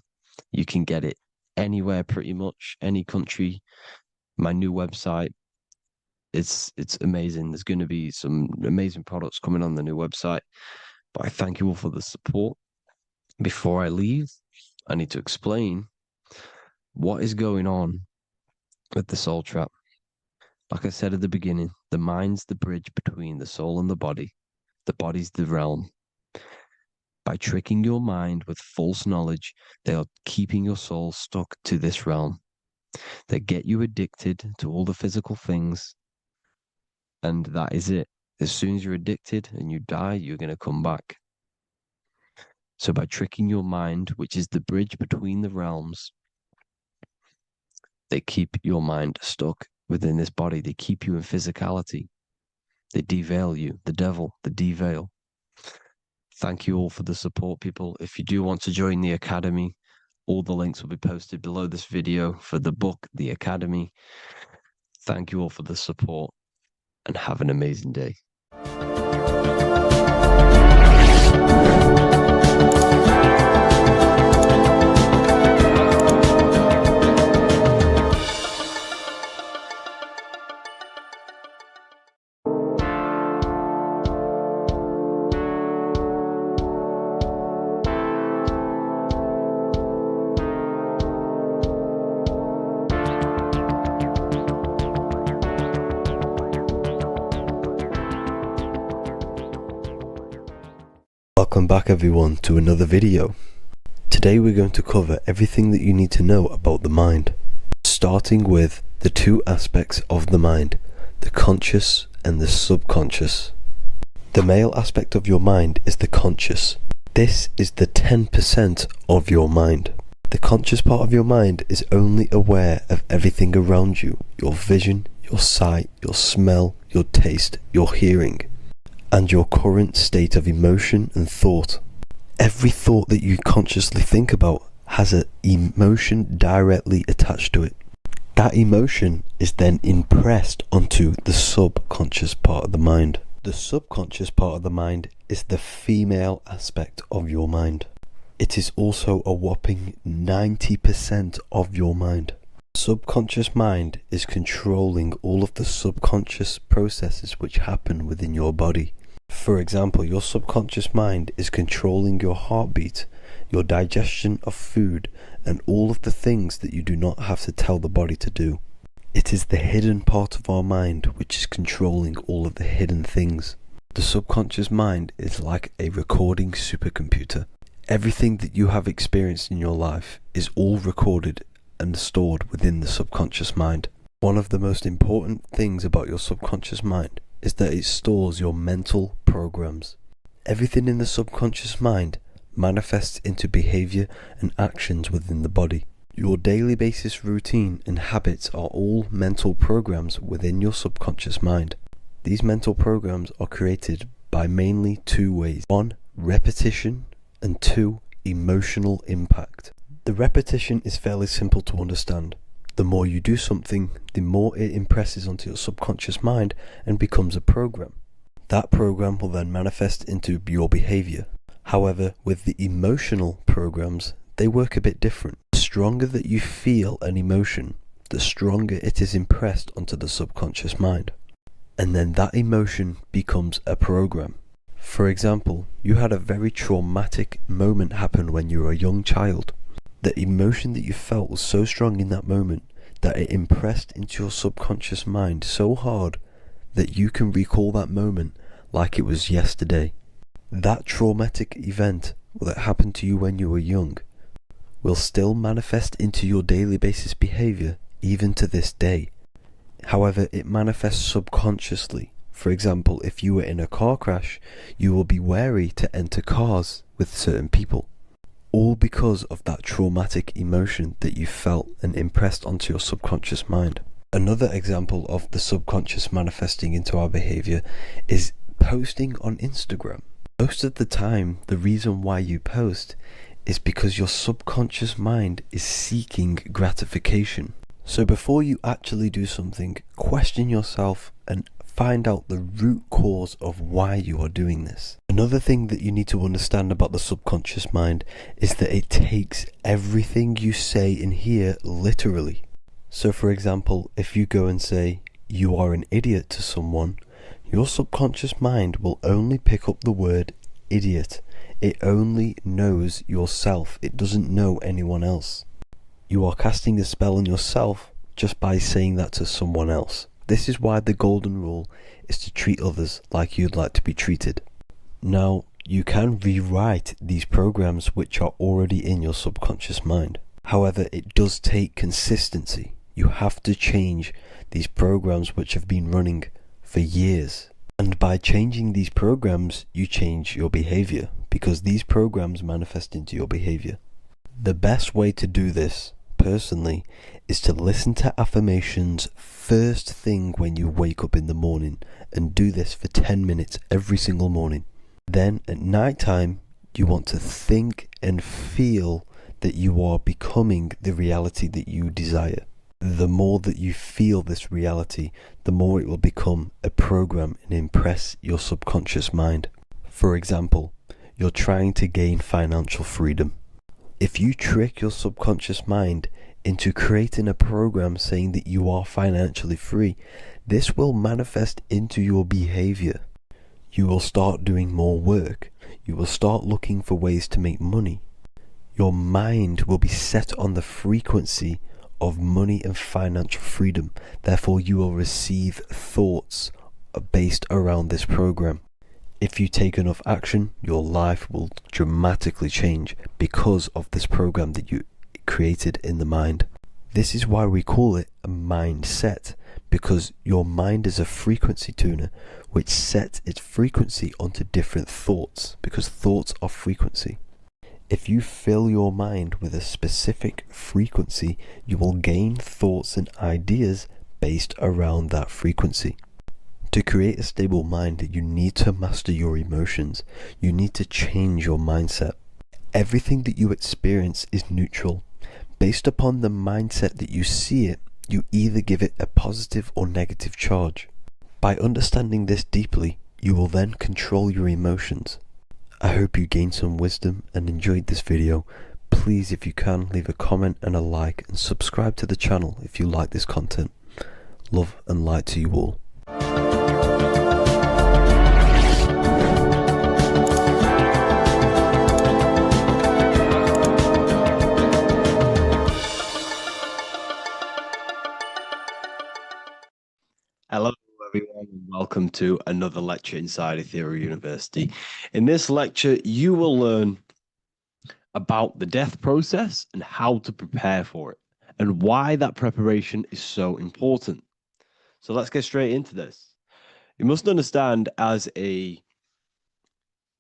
S5: You can get it anywhere, pretty much, any country. My new website, it's amazing. There's going to be some amazing products coming on the new website. But I thank you all for the support. Before I leave, I need to explain what is going on with the soul trap. Like I said at the beginning, the mind's the bridge between the soul and the body. The body's the realm. By tricking your mind with false knowledge, they are keeping your soul stuck to this realm. They get you addicted to all the physical things, and that is it. As soon as you're addicted and you die, you're going to come back. So by tricking your mind, which is the bridge between the realms, they keep your mind stuck within this body. They keep you in physicality. They deveil you, the devil, the deveil. Thank you all for the support, people. If you do want to join the Academy, all the links will be posted below this video for the book, The Academy. Thank you all for the support and have an amazing day.
S7: Welcome back everyone to another video. Today we're going to cover everything that you need to know about the mind, starting with the two aspects of the mind, the conscious and the subconscious. The male aspect of your mind is the conscious. This is the 10% of your mind. The conscious part of your mind is only aware of everything around you, your vision, your sight, your smell, your taste, your hearing, and your current state of emotion and thought. Every thought that you consciously think about has an emotion directly attached to it. That emotion is then impressed onto the subconscious part of the mind. The subconscious part of the mind is the female aspect of your mind. It is also a whopping 90% of your mind. Subconscious mind is controlling all of the subconscious processes which happen within your body. For example, your subconscious mind is controlling your heartbeat, your digestion of food, and all of the things that you do not have to tell the body to do. It is the hidden part of our mind which is controlling all of the hidden things. The subconscious mind is like a recording supercomputer. Everything that you have experienced in your life is all recorded and stored within the subconscious mind. One of the most important things about your subconscious mind is that it stores your mental programs. Everything in the subconscious mind
S8: manifests into behavior and actions within the body. Your daily basis routine and habits are all mental programs within your subconscious mind. These mental programs are created by mainly two ways. 1, repetition, and 2, emotional impact. The repetition is fairly simple to understand. The more you do something, the more it impresses onto your subconscious mind and becomes a program. That program will then manifest into your behavior. However, with the emotional programs, they work a bit different. The stronger that you feel an emotion, the stronger it is impressed onto the subconscious mind. And then that emotion becomes a program. For example, you had a very traumatic moment happen when you were a young child. The emotion that you felt was so strong in that moment that it impressed into your subconscious mind so hard that you can recall that moment like it was yesterday. That traumatic event that happened to you when you were young will still manifest into your daily basis behavior even to this day. However, it manifests subconsciously. For example, if you were in a car crash, you will be wary to enter cars with certain people. All because of that traumatic emotion that you felt and impressed onto your subconscious mind. Another example of the subconscious manifesting into our behavior is posting on Instagram. Most of the time, the reason why you post is because your subconscious mind is seeking gratification. So before you actually do something, question yourself and find out the root cause of why you are doing this. Another thing that you need to understand about the subconscious mind is that it takes everything you say and hear literally. So for example, if you go and say, "You are an idiot" to someone, your subconscious mind will only pick up the word idiot. It only knows yourself. It doesn't know anyone else. You are casting a spell on yourself just by saying that to someone else. This is why the golden rule is to treat others like you'd like to be treated. Now, you can rewrite these programs which are already in your subconscious mind. However, it does take consistency. You have to change these programs which have been running for years. And by changing these programs, you change your behavior, because these programs manifest into your behavior. The best way to do this, personally, is to listen to affirmations first thing when you wake up in the morning, and do this for 10 minutes every single morning. Then at night time, you want to think and feel that you are becoming the reality that you desire. The more that you feel this reality, the more it will become a program and impress your subconscious mind. For example, you're trying to gain financial freedom. If you trick your subconscious mind into creating a program saying that you are financially free, this will manifest into your behavior. You will start doing more work. You will start looking for ways to make money. Your mind will be set on the frequency of money and financial freedom. Therefore, you will receive thoughts based around this program. If you take enough action, your life will dramatically change because of this program that you created in the mind. This is why we call it a mindset, because your mind is a frequency tuner which sets its frequency onto different thoughts, because thoughts are frequency. If you fill your mind with a specific frequency, you will gain thoughts and ideas based around that frequency. To create a stable mind, you need to master your emotions. You need to change your mindset. Everything that you experience is neutral. Based upon the mindset that you see it, you either give it a positive or negative charge. By understanding this deeply, you will then control your emotions. I hope you gained some wisdom and enjoyed this video. Please, if you can, leave a comment and a like, and subscribe to the channel if you like this content. Love and light to you all.
S2: Hello, everyone, and welcome to another lecture inside Ethereum University. In this lecture, you will learn about the death process and how to prepare for it, and why that preparation is so important. So let's get straight into this. You must understand, as a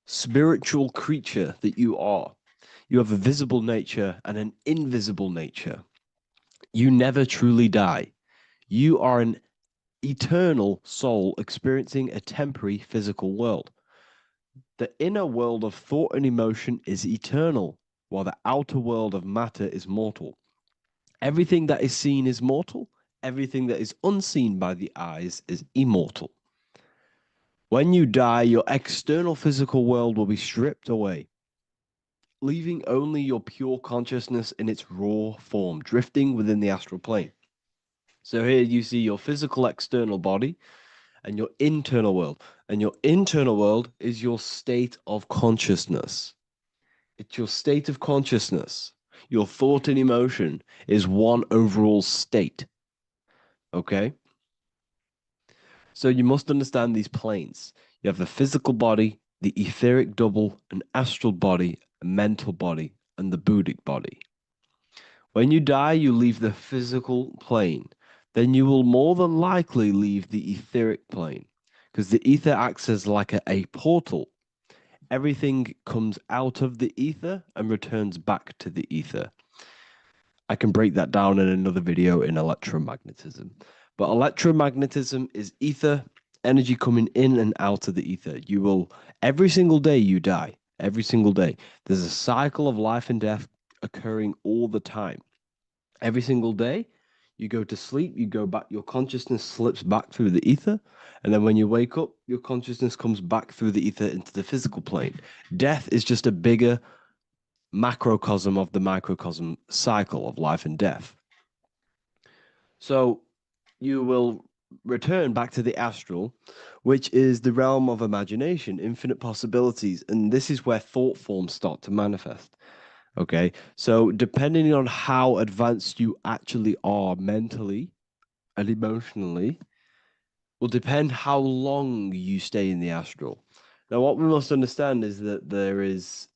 S9: spiritual creature that you are. You have a visible nature and an invisible nature. You never truly die. You are an eternal soul experiencing a temporary physical world. The inner world of thought and emotion is eternal, while the outer world of matter is mortal. Everything that is seen is mortal. Everything that is unseen by the eyes is immortal. When you die, your external physical world will be stripped away, leaving only your pure consciousness in its raw form, drifting within the astral plane. So here you see your physical external body and your internal world. And your internal world is your state of consciousness. It's your state of consciousness. Your thought and emotion is one overall state. Okay? So you must understand these planes. You have the physical body, the etheric double, an astral body, a mental body, and the Buddhic body. When you die, you leave the physical plane. Then you will more than likely leave the etheric plane, because the ether acts as like a portal. Everything comes out of the ether and returns back to the ether. I can break that down in another video in electromagnetism. But electromagnetism is ether, energy coming in and out of the ether. You will, every single day you die, every single day. There's a cycle of life and death occurring all the time. Every single day, you go to sleep, you go back, your consciousness slips back through the ether. And then when you wake up, your consciousness comes back through the ether into the physical plane. Death is just a bigger macrocosm of the microcosm cycle of life and death. So you will return back to the astral, which is the realm of imagination, infinite possibilities. And this is where thought forms start to manifest. Okay, so depending on how advanced you actually are mentally and emotionally, will depend how long you stay in the astral. Now, what we must understand is that there is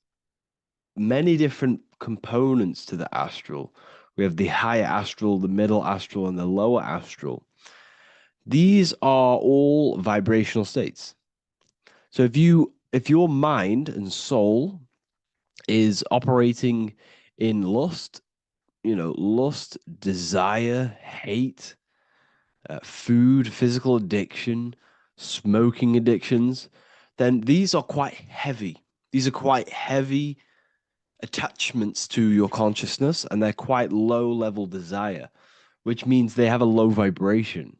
S9: many different components to the astral. We have the higher astral, the middle astral, and the lower astral. These are all vibrational states. So if your mind and soul is operating in lust, lust, desire, hate, food, physical addiction, smoking addictions, then these are quite heavy. These are quite heavy attachments to your consciousness, and they're quite low level desire, which means they have a low vibration.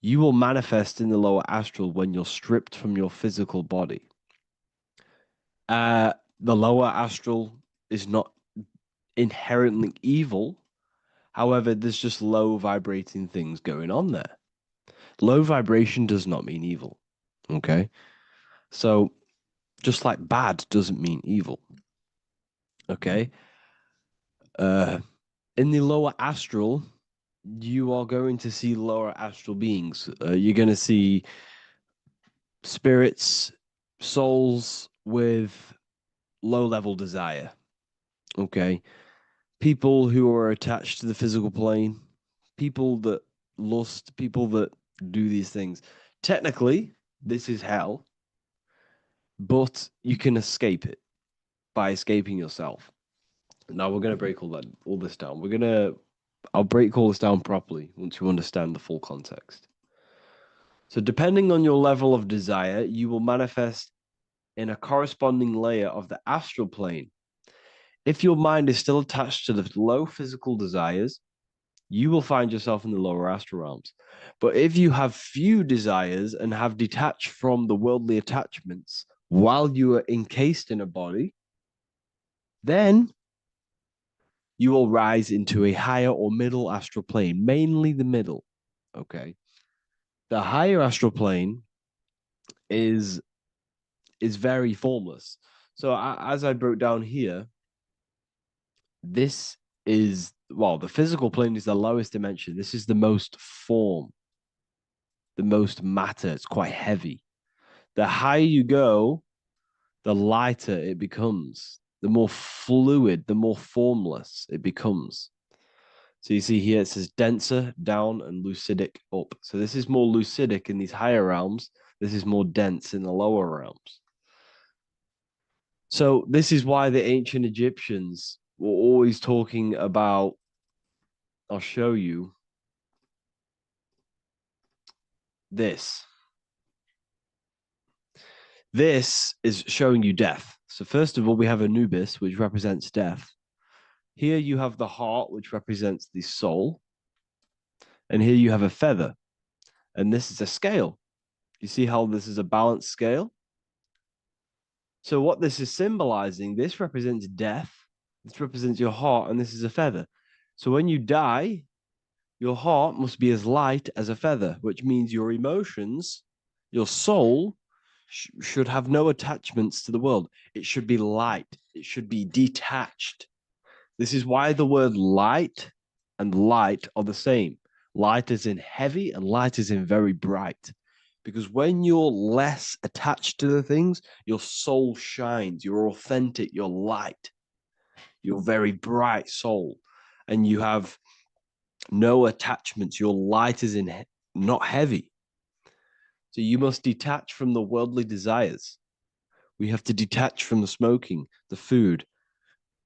S9: You will manifest in the lower astral when you're stripped from your physical body. The lower astral is not inherently evil. However, there's just low vibrating things going on there. Low vibration does not mean evil. Okay? So, just like bad doesn't mean evil. Okay? In the lower astral, you are going to see lower astral beings. You're going to see spirits, souls with low level desire. Okay? People who are attached to the physical plane, people that lust, people that do these things. Technically, this is hell, but you can escape it by escaping yourself. Now we're going to break all this down. I'll break all this down properly once you understand the full context. So depending on your level of desire, you will manifest in a corresponding layer of the astral plane. If your mind is still attached to the low physical desires, you will find yourself in the lower astral realms. But if you have few desires and have detached from the worldly attachments while you are encased in a body, then you will rise into a higher or middle astral plane, mainly the middle. Okay. The higher astral plane is very formless. So as I broke down here, this is, the physical plane is the lowest dimension. This is the most form, the most matter. It's quite heavy. The higher you go, the lighter it becomes, the more fluid, the more formless it becomes. So you see here, it says denser down and lucidic up. So this is more lucidic in these higher realms. This is more dense in the lower realms. So this is why the ancient Egyptians were always talking about, I'll show you this. This is showing you death. So first of all, we have Anubis, which represents death. Here you have the heart, which represents the soul. And here you have a feather. And this is a scale. You see how this is a balanced scale? So what this is symbolizing, this represents death. This represents your heart, and this is a feather. So when you die, your heart must be as light as a feather, which means your emotions, your soul, should have no attachments to the world. It should be light. It should be detached. This is why the word light and light are the same. Light is in heavy and light is in very bright. Because when you're less attached to the things, your soul shines. You're authentic. You're light. You're very bright soul. And you have no attachments. Your light is in not heavy. So you must detach from the worldly desires. We have to detach from the smoking, the food.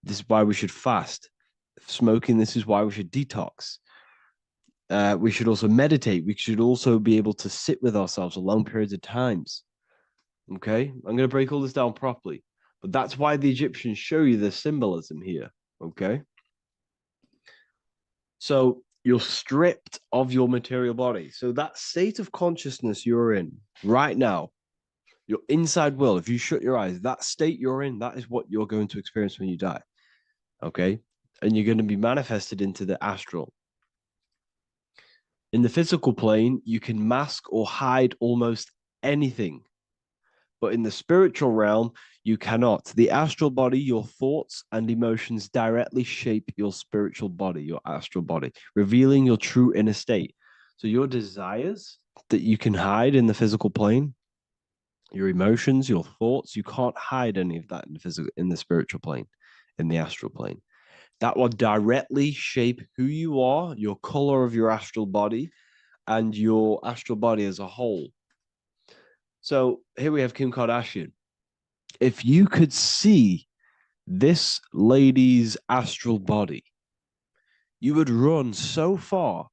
S9: This is why we should fast. Smoking, this is why we should detox. We should also meditate. We should also be able to sit with ourselves for long periods of times. Okay? I'm going to break all this down properly. But that's why the Egyptians show you the symbolism here. Okay? So you're stripped of your material body. So that state of consciousness you're in right now, your inside world, if you shut your eyes, that state you're in, that is what you're going to experience when you die. Okay? And you're going to be manifested into the astral. In the physical plane, you can mask or hide almost anything. But in the spiritual realm, you cannot. The astral body, your thoughts and emotions directly shape your spiritual body, your astral body, revealing your true inner state. So your desires that you can hide in the physical plane, your emotions, your thoughts, you can't hide any of that in the spiritual plane, in the astral plane. That will directly shape who you are, your color of your astral body, and your astral body as a whole. So here we have Kim Kardashian. If you could see this lady's astral body, you would run so far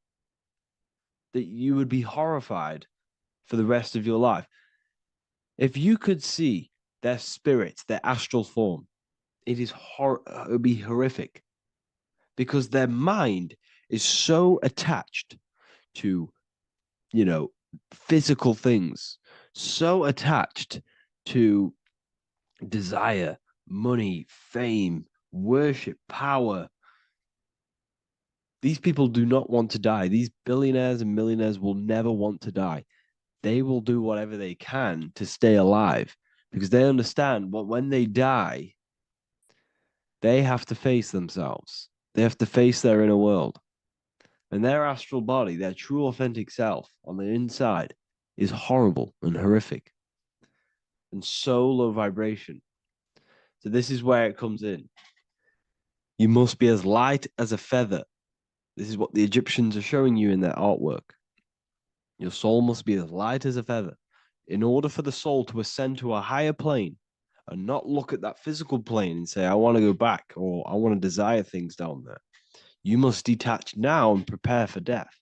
S9: that you would be horrified for the rest of your life. If you could see their spirit, their astral form, it would be horrific, because their mind is so attached to, physical things, so attached to desire, money, fame, worship, power. These people do not want to die. These billionaires and millionaires will never want to die. They will do whatever they can to stay alive, because they understand what when they die, they have to face themselves. They have to face their inner world. And their astral body, their true authentic self on the inside, is horrible and horrific and so low vibration. So this is where it comes in. You must be as light as a feather. This is what the Egyptians are showing you in their artwork. Your soul must be as light as a feather. In order for the soul to ascend to a higher plane and not look at that physical plane and say, I want to go back, or I want to desire things down there, you must detach now and prepare for death.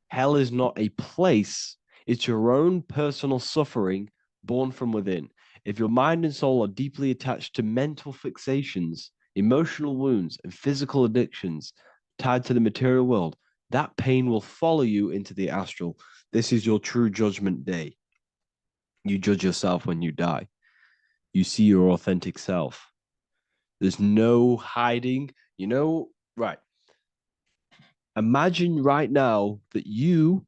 S9: Hell is not a place. It's your own personal suffering born from within. If your mind and soul are deeply attached to mental fixations, emotional wounds, and physical addictions tied to the material world, that pain will follow you into the astral. This is your true judgment day. You judge yourself when you die. You see your authentic self. There's no hiding. Right. Imagine right now that you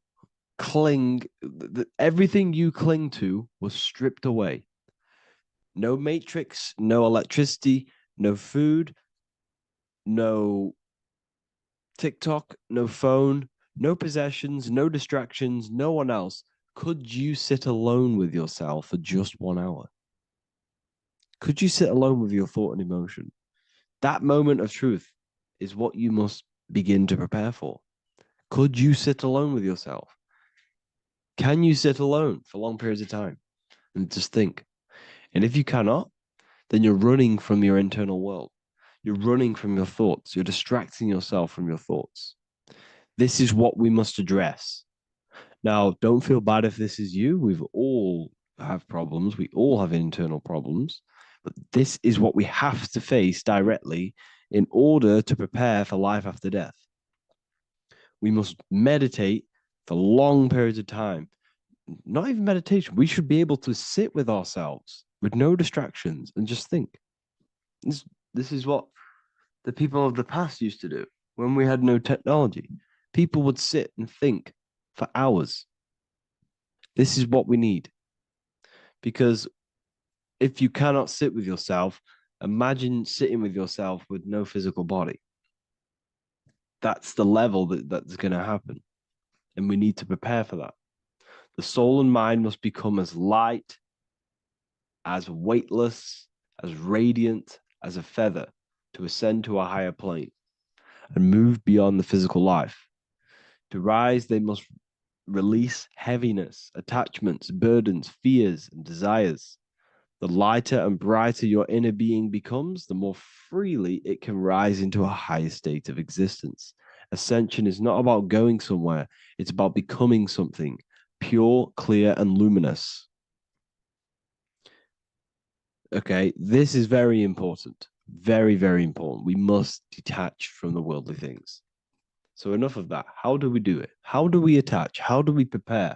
S9: that everything you cling to was stripped away. No matrix, no electricity, no food, no TikTok, no phone, no possessions, no distractions, no one else. Could you sit alone with yourself for just 1 hour? Could you sit alone with your thought and emotion? That moment of truth is what you must begin to prepare for. Could you sit alone with yourself? Can you sit alone for long periods of time and just think? And if you cannot, then you're running from your internal world. You're running from your thoughts. You're distracting yourself from your thoughts. This is what we must address. Now, don't feel bad if this is you. We've all have problems. We all have internal problems. But this is what we have to face directly in order to prepare for life after death. We must meditate for long periods of time. Not even meditation. We should be able to sit with ourselves with no distractions and just think. This is what the people of the past used to do when we had no technology. People would sit and think for hours. This is what we need. Because if you cannot sit with yourself, imagine sitting with yourself with no physical body. That's the level that's going to happen. And we need to prepare for that. The soul and mind must become as light, as weightless, as radiant as a feather to ascend to a higher plane and move beyond the physical life. To rise, they must release heaviness, attachments, burdens, fears, and desires. The lighter and brighter your inner being becomes, the more freely it can rise into a higher state of existence. Ascension is not about going somewhere, it's about becoming something pure, clear, and luminous. Okay, this is very important. Very, very important. We must detach from the worldly things. So enough of that. How do we do it? How do we attach? How do we prepare?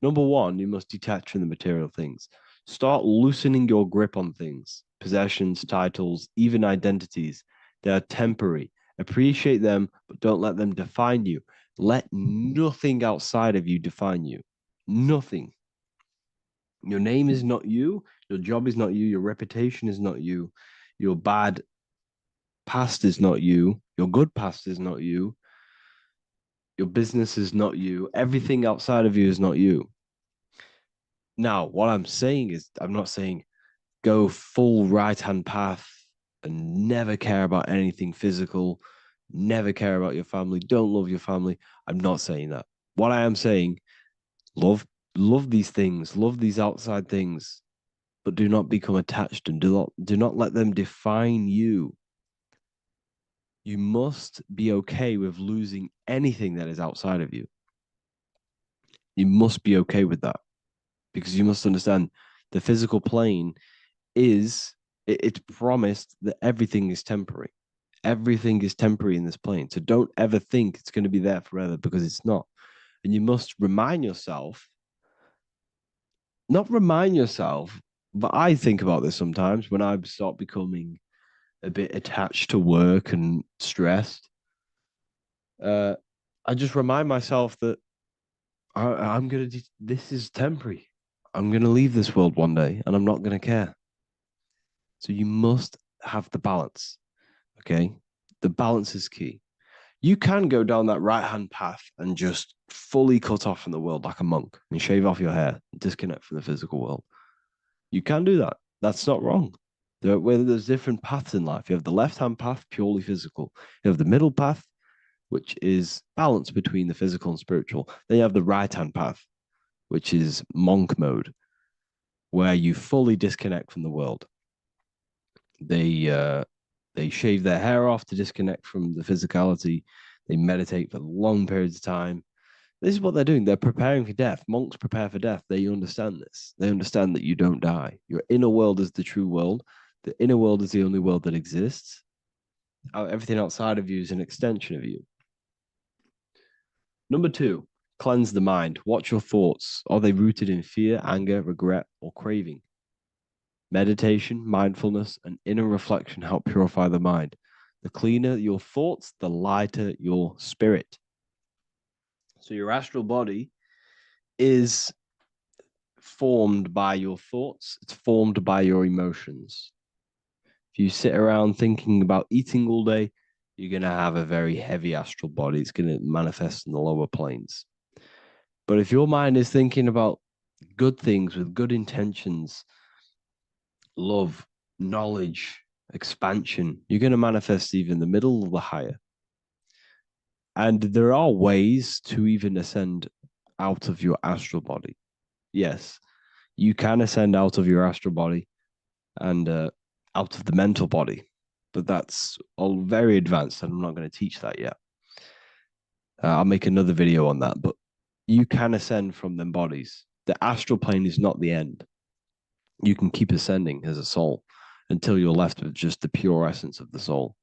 S9: Number one, you must detach from the material things. Start loosening your grip on things, possessions, titles, even identities. They are temporary. Appreciate them, but don't let them define you. Let nothing outside of you define you. Nothing. Your name is not you. Your job is not you. Your reputation is not you. Your bad past is not you. Your good past is not you. Your business is not you. Everything outside of you is not you. Now, what I'm saying is, I'm not saying go full right-hand path and never care about anything physical, never care about your family, don't love your family. I'm not saying that. What I am saying, love these things, love these outside things, but do not become attached and do not let them define you. You must be okay with losing anything that is outside of you. You must be okay with that, because you must understand the physical plane it's promised that everything is temporary. Everything is temporary in this plane. So don't ever think it's going to be there forever, because it's not. And you must remind yourself, not remind yourself, but I think about this sometimes when I start becoming a bit attached to work and stressed. I just remind myself that this is temporary. I'm going to leave this world one day and I'm not going to care. So you must have the balance. Okay. The balance is key. You can go down that right-hand path and just fully cut off from the world like a monk and shave off your hair, disconnect from the physical world. You can do that. That's not wrong. There's different paths in life. You have the left-hand path, purely physical. You have the middle path, which is balance between the physical and spiritual. Then you have the right-hand path, which is monk mode, where you fully disconnect from the world. They shave their hair off to disconnect from the physicality. They meditate for long periods of time. This is what they're doing. They're preparing for death. Monks prepare for death. They understand this. They understand that you don't die. Your inner world is the true world. The inner world is the only world that exists. Everything outside of you is an extension of you. Number two, cleanse the mind. Watch your thoughts. Are they rooted in fear, anger, regret, or craving? Meditation, mindfulness, and inner reflection help purify the mind. The cleaner your thoughts, the lighter your spirit. So your astral body is formed by your thoughts. It's formed by your emotions. If you sit around thinking about eating all day, you're going to have a very heavy astral body. It's going to manifest in the lower planes. But if your mind is thinking about good things with good intentions, love, knowledge, expansion, you're going to manifest even the middle or the higher. And there are ways to even ascend out of your astral body. Yes, you can ascend out of your astral body and out of the mental body. But that's all very advanced, and I'm not going to teach that yet. I'll make another video on that, but you can ascend from them bodies. The astral plane is not the end. You can keep ascending as a soul until you're left with just the pure essence of the soul.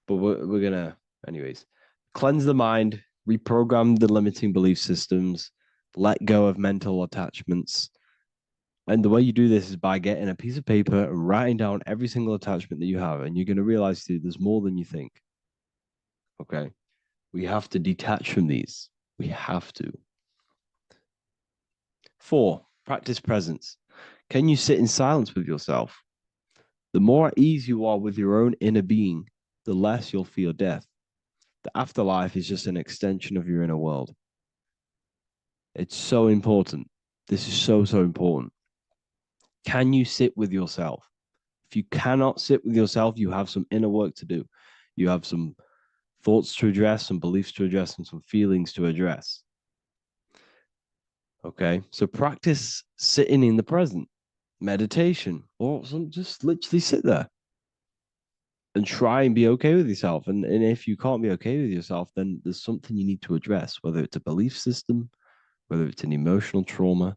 S9: But we're going to, anyways, cleanse the mind, reprogram the limiting belief systems, let go of mental attachments. And the way you do this is by getting a piece of paper and writing down every single attachment that you have. And you're going to realize, dude, there's more than you think. Okay. We have to detach from these. We have to. 4, practice presence. Can you sit in silence with yourself? The more at ease you are with your own inner being, the less you'll feel death. The afterlife is just an extension of your inner world. It's so important. This is so, so important. Can you sit with yourself? If you cannot sit with yourself, you have some inner work to do. You have some thoughts to address, some beliefs to address, and some feelings to address. Okay, so practice sitting in the present, meditation, or just literally sit there and try and be okay with yourself. And if you can't be okay with yourself, then there's something you need to address, whether it's a belief system, whether it's an emotional trauma,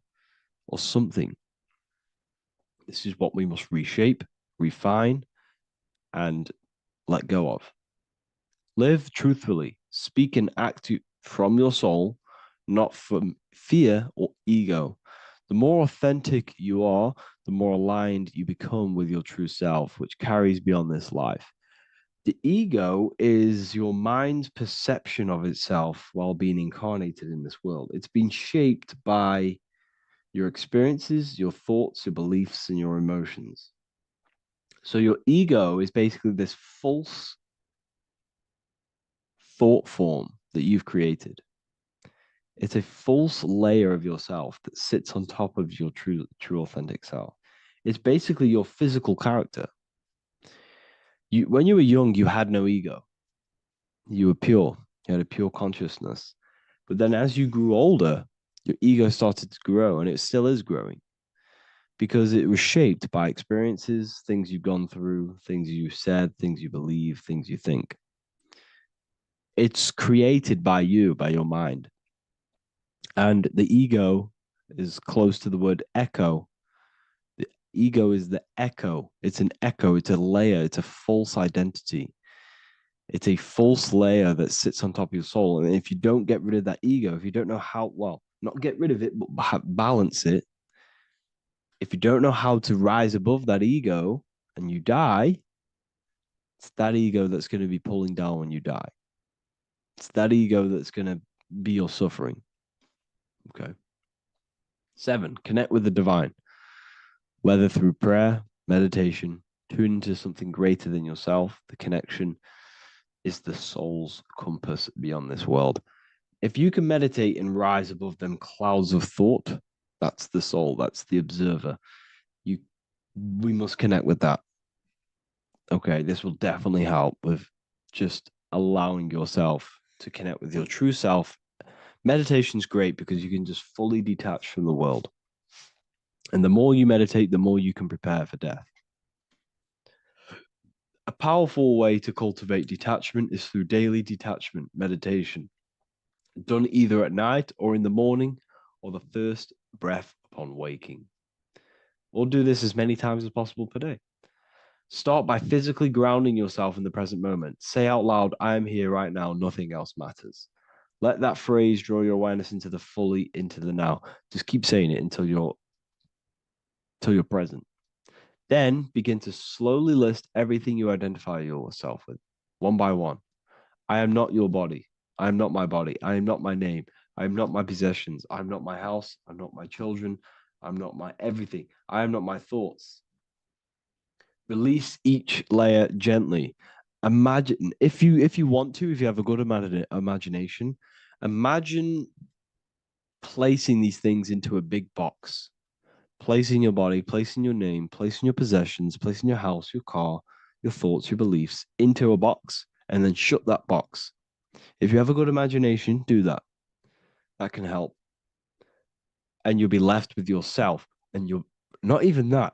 S9: or something. This is what we must reshape, refine, and let go of. Live truthfully, speak and act from your soul, not from fear or ego. The more authentic you are, the more aligned you become with your true self, which carries beyond this life. The ego is your mind's perception of itself while being incarnated in this world. It's been shaped by your experiences, your thoughts, your beliefs, and your emotions. So your ego is basically this false thought form that you've created. It's a false layer of yourself that sits on top of your true authentic self. It's basically your physical character. When you were young, you had no ego. You were pure. You had a pure consciousness. But then as you grew older, your ego started to grow, and it still is growing because it was shaped by experiences, things you've gone through, things you said, things you believe, things you think. It's created by you, by your mind. And the ego is close to the word echo. The ego is the echo. It's an echo. It's a layer. It's a false identity. It's a false layer that sits on top of your soul. And if you don't get rid of that ego, if you don't know how, well, not get rid of it, but balance it. If you don't know how to rise above that ego and you die, it's that ego that's going to be pulling down when you die. It's that ego that's going to be your suffering. Okay. 7, connect with the divine, whether through prayer, meditation, tune into something greater than yourself. The connection is the soul's compass beyond this world. If you can meditate and rise above them clouds of thought, that's the soul, that's the observer. We must connect with that. Okay, this will definitely help with just allowing yourself to connect with your true self. Meditation is great because you can just fully detach from the world. And the more you meditate, the more you can prepare for death. A powerful way to cultivate detachment is through daily detachment meditation, done either at night or in the morning or the first breath upon waking. Or do this as many times as possible per day. Start by physically grounding yourself in the present moment. Say out loud, I am here right now, nothing else matters. Let that phrase draw your awareness into the now. Just keep saying it until you're present. Then begin to slowly list everything you identify yourself with, one by one. I am not your body. I am not my body. I am not my name. I am not my possessions. I am not my house. I'm not my children. I'm not my everything. I am not my thoughts. Release each layer gently. Imagine, if you want to, if you have a good imagination, imagine placing these things into a big box. Placing your body, placing your name, placing your possessions, placing your house, your car, your thoughts, your beliefs into a box, and then shut that box. If you have a good imagination, do that. That can help. And you'll be left with yourself. And you're not even that.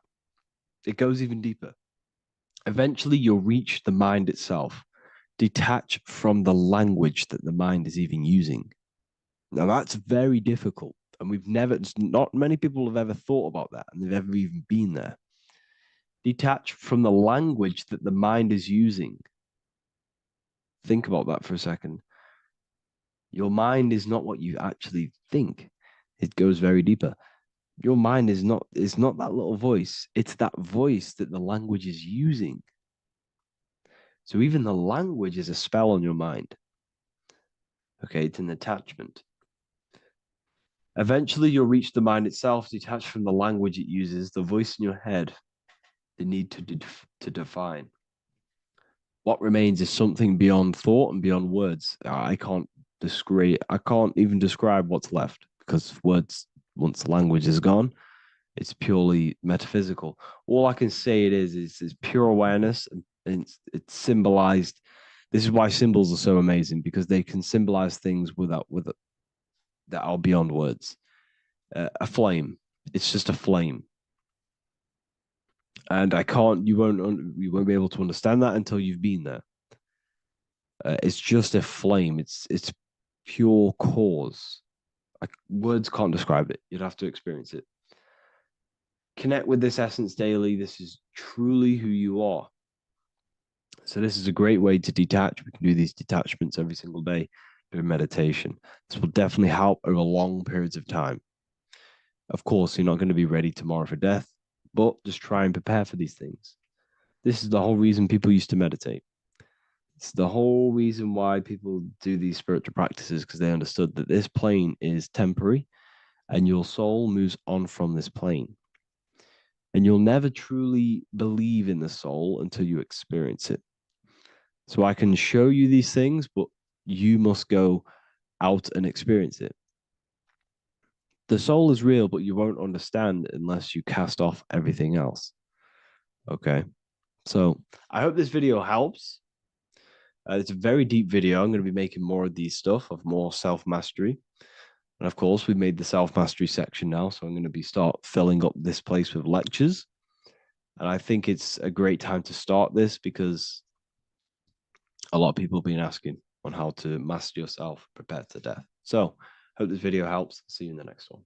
S9: It goes even deeper. Eventually, you'll reach the mind itself. Detach from the language that the mind is even using. Now, that's very difficult. And not many people have ever thought about that, and they've ever even been there. Detach from the language that the mind is using. Think about that for a second. Your mind is not what you actually think. It goes very deeper. Your mind is not that little voice. It's that voice that the language is using. So even the language is a spell on your mind. Okay, it's an attachment. Eventually, you'll reach the mind itself, detached from the language it uses, the voice in your head, the need to define. What remains is something beyond thought and beyond words. I can't even describe what's left, because words, once the language is gone, it's purely metaphysical. All I can say it is pure awareness, and it's symbolized. This is why symbols are so amazing, because they can symbolize things that are beyond words. A flame, it's just a flame, and you won't be able to understand that until you've been there. It's just a flame. It's pure cause. Words can't describe it. You'd have to experience it. Connect with this essence daily. This is truly who you are. So this is a great way to detach. We can do these detachments every single day during meditation. This will definitely help over long periods of time. Of course, you're not going to be ready tomorrow for death, but just try and prepare for these things. This is the whole reason people used to meditate. It's the whole reason why people do these spiritual practices, because they understood that this plane is temporary and your soul moves on from this plane. And you'll never truly believe in the soul until you experience it. So I can show you these things, but you must go out and experience it. The soul is real, but you won't understand unless you cast off everything else. Okay. So I hope this video helps. It's a very deep video. I'm going to be making more of these stuff, of more self-mastery. And of course, we've made the self-mastery section now. So I'm going to start filling up this place with lectures. And I think it's a great time to start this, because a lot of people have been asking on how to master yourself, prepare to death. So hope this video helps. See you in the next one.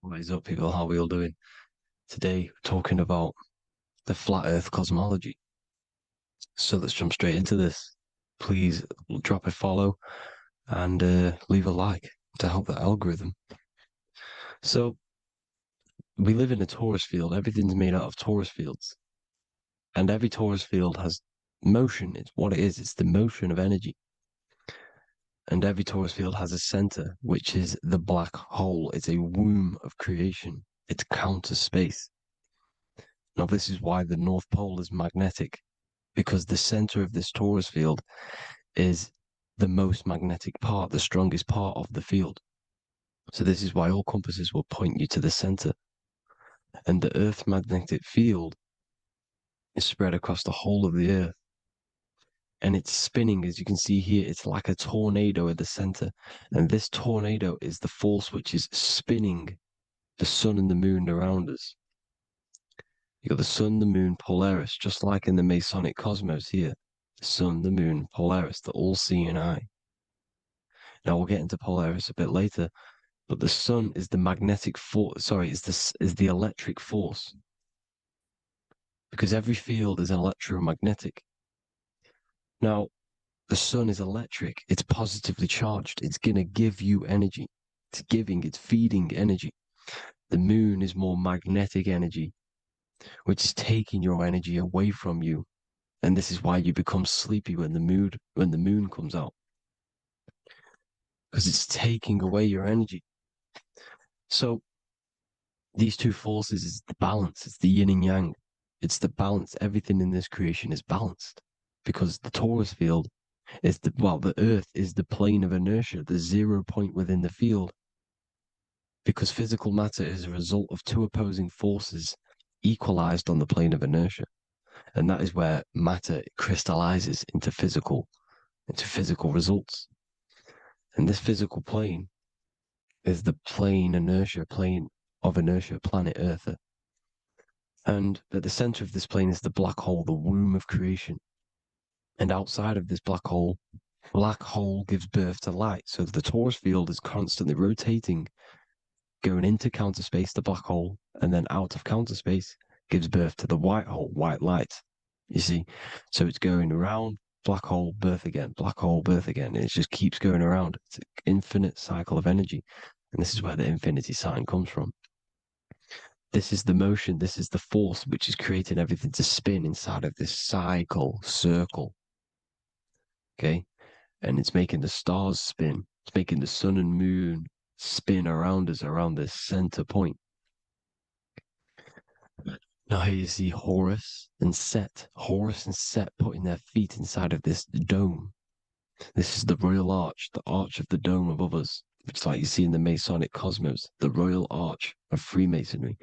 S9: What is up, people? How are we all doing? Today, we're talking about the flat earth cosmology. So let's jump straight into this. Please drop a follow and leave a like to help the algorithm. So we live in a torus field. Everything's made out of torus fields. And every torus field has motion. It's what it is. It's the motion of energy. And every torus field has a center, which is the black hole. It's a womb of creation. It's counter space. Now, this is why the North Pole is magnetic, because the center of this torus field is the most magnetic part, the strongest part of the field. So this is why all compasses will point you to the center. And the Earth's magnetic field is spread across the whole of the Earth. And it's spinning, as you can see here. It's like a tornado at the center. And this tornado is the force which is spinning the sun and the moon around us. You got the sun, the moon, Polaris, just like in the Masonic cosmos here. The sun, the moon, Polaris, the all-seeing eye. Now we'll get into Polaris a bit later, but the sun is the magnetic force. Sorry, is the electric force, because every field is electromagnetic. Now, the sun is electric. It's positively charged. It's going to give you energy. It's feeding energy. The moon is more magnetic energy, which is taking your energy away from you. And this is why you become sleepy when the moon comes out, because it's taking away your energy. So these two forces is the balance. It's the yin and yang. It's the balance. Everything in this creation is balanced, because the torus field The earth is the plane of inertia, the 0 point within the field. Because physical matter is a result of two opposing forces equalized on the plane of inertia. And that is where matter crystallizes into physical results. And this physical plane is the plane of inertia, planet Earth. And at the center of this plane is the black hole, the womb of creation. And outside of this black hole gives birth to light. So the torus field is constantly rotating, going into counter space, the black hole, and then out of counter space gives birth to the white hole, white light. You see? So it's going around, black hole, birth again, black hole, birth again. And it just keeps going around. It's an infinite cycle of energy. And this is where the infinity sign comes from. This is the motion, this is the force which is creating everything to spin inside of this circle. Okay? And it's making the stars spin. It's making the sun and moon spin around us, around this center point. Now here you see Horus and Set putting their feet inside of this dome. This is the royal arch, the arch of the dome above us, which is like you see in the Masonic cosmos, the royal arch of Freemasonry.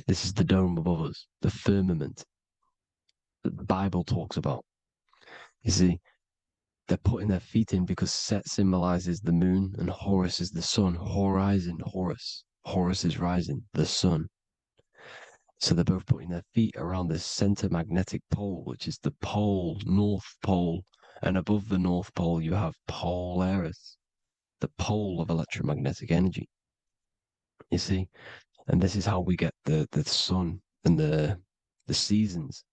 S9: This is the dome above us, the firmament that the Bible talks about. You see, they're putting their feet in because Set symbolizes the moon and Horus is the sun. Horizon, Horus. Horus is rising, the sun. So they're both putting their feet around this center magnetic pole, which is the pole, North Pole. And above the North Pole, you have Polaris, the pole of electromagnetic energy. You see? And this is how we get the sun and the seasons.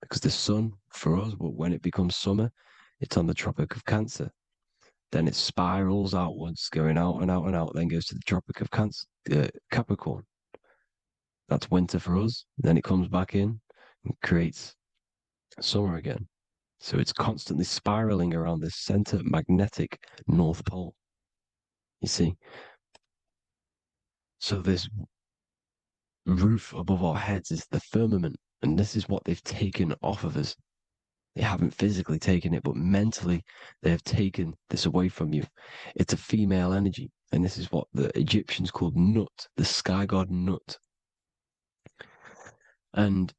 S9: Because the sun, for us, when it becomes summer, it's on the Tropic of Cancer. Then it spirals outwards, going out and out and out, then goes to the Tropic of Capricorn. That's winter for us. Then it comes back in and creates summer again. So it's constantly spiraling around this center magnetic North Pole. You see? So this roof above our heads is the firmament. And this is what they've taken off of us. They haven't physically taken it, but mentally they have taken this away from you. It's a female energy. And this is what the Egyptians called Nut, the sky god Nut. And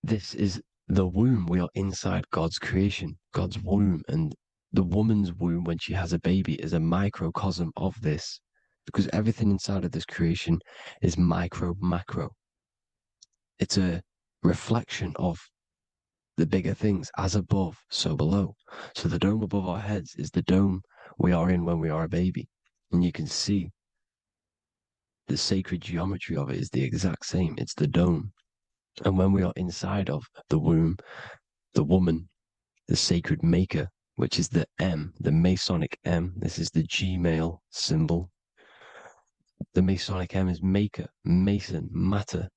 S9: this is the womb. We are inside God's creation, God's womb. And the woman's womb, when she has a baby, is a microcosm of this. Because everything inside of this creation is macro. It's a reflection of the bigger things, as above, so below. So the dome above our heads is the dome we are in when we are a baby. And you can see the sacred geometry of it is the exact same. It's the dome. And when we are inside of the womb, the woman, the sacred maker, which is the M, the Masonic M, this is the Gmail symbol. The Masonic M is maker, mason, matter,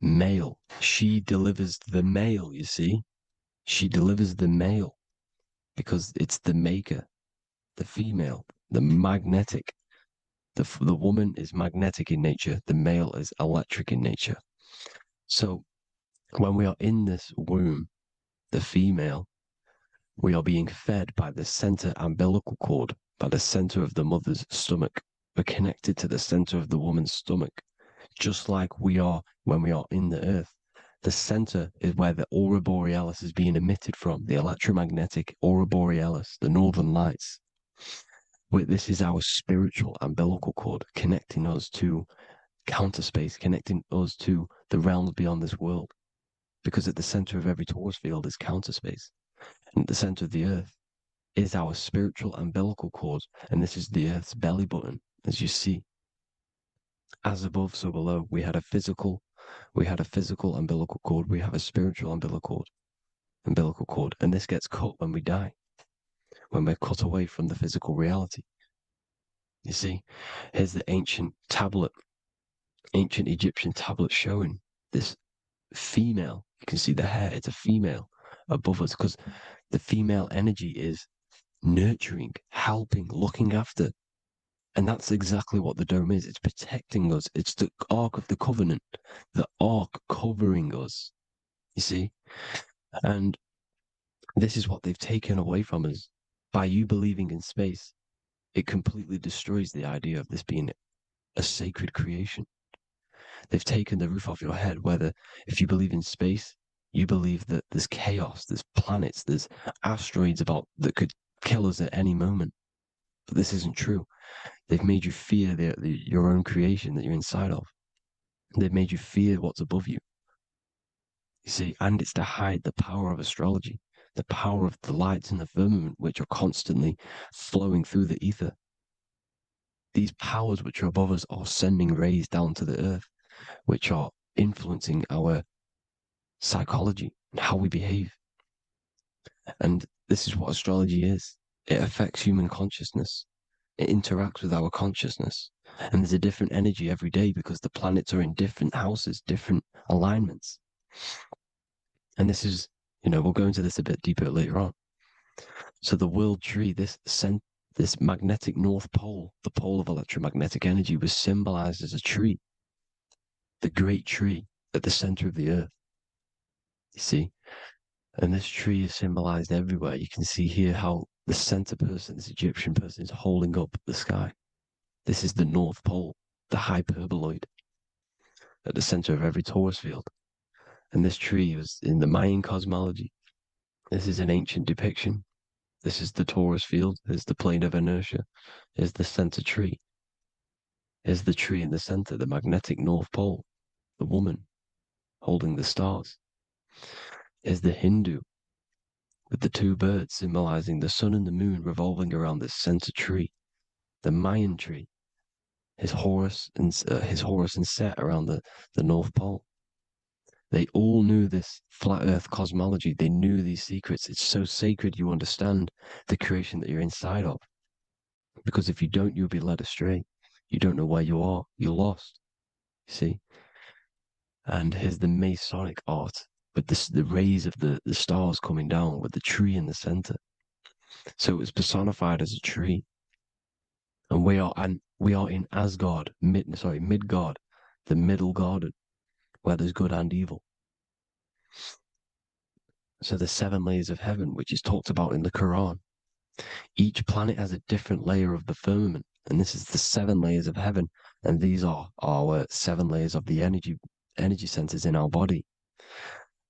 S9: male. She delivers the male, you see. She delivers the male because it's the maker, the female, the magnetic. The woman is magnetic in nature. The male is electric in nature. So when we are in this womb, the female, we are being fed by the center umbilical cord, by the center of the mother's stomach. We're connected to the center of the woman's stomach, just like we are when we are in the earth. The center is where the aurora borealis is being emitted from, the electromagnetic aurora borealis, the northern lights. This is our spiritual umbilical cord, connecting us to counter space, connecting us to the realms beyond this world. Because at the center of every torus field is counter space. And at the center of the earth is our spiritual umbilical cord. And this is the earth's belly button, as you see. As above, so below. We had a physical umbilical cord. We have a spiritual umbilical cord. And this gets cut when we die, when we're cut away from the physical reality. You see, here's the ancient Egyptian tablet showing this female. You can see the hair, it's a female above us because the female energy is nurturing, helping, looking after. And that's exactly what the dome is. It's protecting us. It's the Ark of the Covenant, the Ark covering us, you see? And this is what they've taken away from us. by you believing in space, it completely destroys the idea of this being a sacred creation. They've taken the roof off your head, whether if you believe in space, you believe that there's chaos, there's planets, there's asteroids about that could kill us at any moment. But this isn't true. They've made you fear your own creation that you're inside of. They've made you fear what's above you. You see, and it's to hide the power of astrology, the power of the lights in the firmament, which are constantly flowing through the ether. These powers which are above us are sending rays down to the earth, which are influencing our psychology and how we behave. And this is what astrology is. It affects human consciousness. It interacts with our consciousness. And there's a different energy every day because the planets are in different houses, different alignments. And this is, we'll go into this a bit deeper later on. So the world tree, this magnetic north pole, the pole of electromagnetic energy, was symbolized as a tree, the great tree at the center of the earth. You see? And this tree is symbolized everywhere. You can see here how the center person, this Egyptian person, is holding up the sky. This is the North Pole, the hyperboloid, at the center of every torus field. And this tree was in the Mayan cosmology. This is an ancient depiction. This is the torus field. There's the plane of inertia. Here's the center tree. Here's the tree in the center, the magnetic North Pole, the woman holding the stars. Is the Hindu with the two birds symbolizing the sun and the moon revolving around this center tree. The Mayan tree, his Horus and Set around the North Pole. They all knew this flat earth cosmology. They knew these secrets. It's so sacred you understand the creation that you're inside of. Because if you don't, you'll be led astray. You don't know where you are. You're lost. You see? And here's the Masonic art with the rays of the stars coming down with the tree in the center. So it was personified as a tree. And we are in Asgard, Midgard, the middle garden, where there's good and evil. So the 7 layers of heaven, which is talked about in the Quran. Each planet has a different layer of the firmament, and this is the 7 layers of heaven, and these are our 7 layers of the energy centers in our body.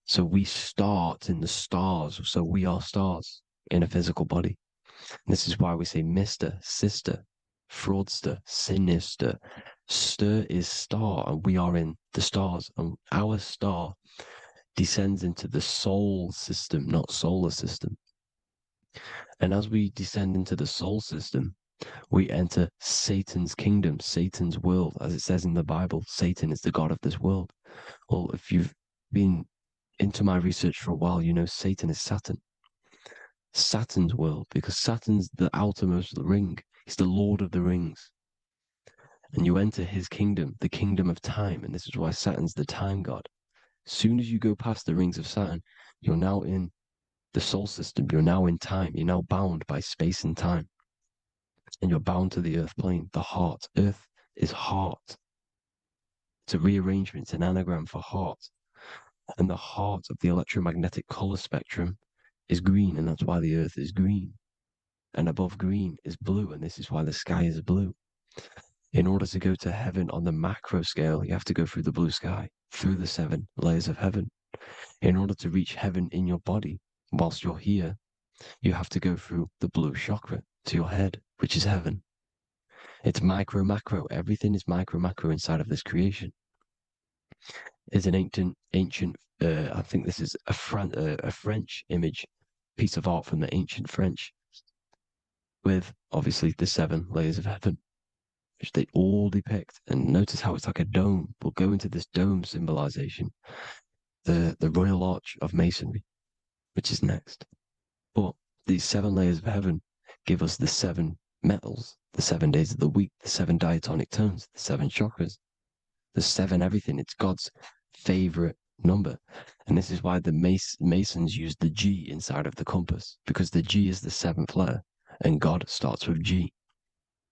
S9: So we start in the stars, so we are stars in a physical body. And this is why we say Mr., sister, fraudster, sinister. Stir is star, and we are in the stars, and our star descends into the soul system, not solar system. And as we descend into the soul system, we enter Satan's kingdom, Satan's world. As it says in the Bible, Satan is the god of this world. Well, if you've been into my research for a while, you know Satan is Saturn. Saturn's world, because Saturn's the outermost ring. He's the Lord of the Rings. And you enter his kingdom, the kingdom of time. And this is why Saturn's the time god. As soon as you go past the rings of Saturn, you're now in the soul system. You're now in time. You're now bound by space and time. And you're bound to the earth plane, the heart. Earth is heart. It's a rearrangement. It's an anagram for heart. And the heart of the electromagnetic color spectrum is green, and that's why the earth is green. And above green is blue, and this is why the sky is blue. In order to go to heaven on the macro scale, you have to go through the blue sky, through the 7 layers of heaven. In order to reach heaven in your body, whilst you're here, you have to go through the blue chakra to your head, which is heaven. It's micro, macro. Everything is micro, macro inside of this creation. Is an ancient. I think this is a French image, piece of art from the ancient French, with obviously the 7 layers of heaven, which they all depict. And notice how it's like a dome. We'll go into this dome symbolization, the Royal Arch of Masonry, which is next. But these 7 layers of heaven give us the 7 metals, the 7 days of the week, the 7 diatonic tones, the 7 chakras, the 7 everything. It's God's favorite number. And this is why the Masons use the G inside of the compass, because the G is the 7th letter, and God starts with G.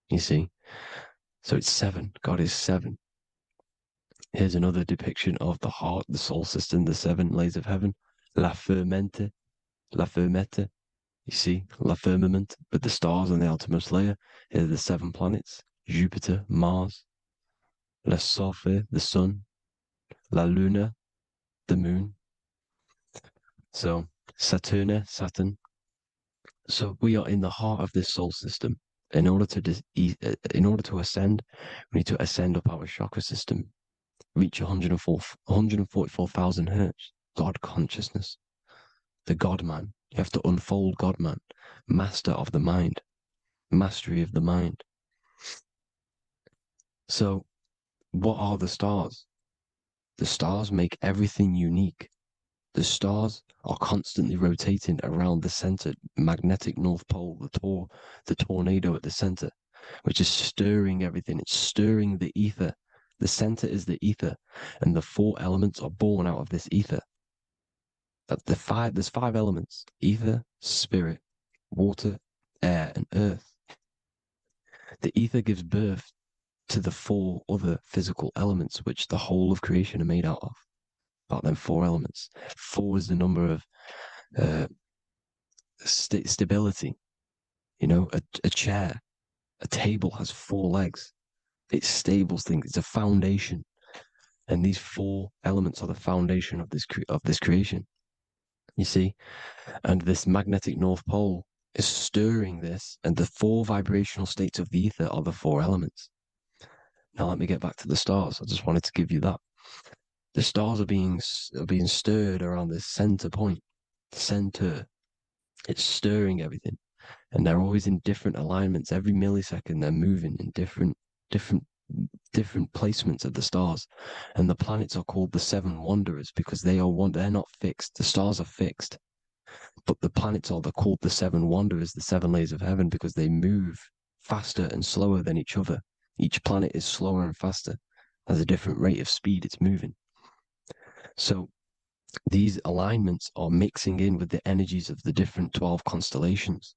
S9: You see? So it's 7. God is 7. Here's another depiction of the heart, the soul system, the 7 layers of heaven. La fermete. You see, La Firmament with the stars on the outermost layer. Here are the 7 planets: Jupiter, Mars, Le Soleil, the sun, La Luna, the moon. So Saturn. So we are in the heart of this solar system. In order to ascend, we need to ascend up our chakra system, reach 144,000 hertz, God consciousness, the God man. You have to unfold God man, master of the mind, mastery of the mind. So what are the stars? The stars make everything unique. The stars are constantly rotating around the center magnetic North Pole, the tornado at the center, which is stirring everything. It's stirring the ether. The center is the ether, and the 4 elements are born out of this ether. There's 5 elements: ether, spirit, water, air, and earth. The ether gives birth to the 4 other physical elements, which the whole of creation are made out of. About them 4 elements. 4 is the number of stability. You know, a chair, a table has 4 legs. It stables things. It's a foundation, and these 4 elements are the foundation of this creation. You see, and this magnetic North Pole is stirring this, and the 4 vibrational states of the ether are the 4 elements. Now let me get back to the stars. I just wanted to give you that. The stars are being stirred around this center point. Center. It's stirring everything. And they're always in different alignments. Every millisecond they're moving in different placements of the stars. And the planets are called the 7 wanderers because they're not fixed. The stars are fixed. But the planets they're called the 7 wanderers, the 7 layers of heaven, because they move faster and slower than each other. Each planet is slower and faster, has a different rate of speed it's moving. So these alignments are mixing in with the energies of the different 12 constellations.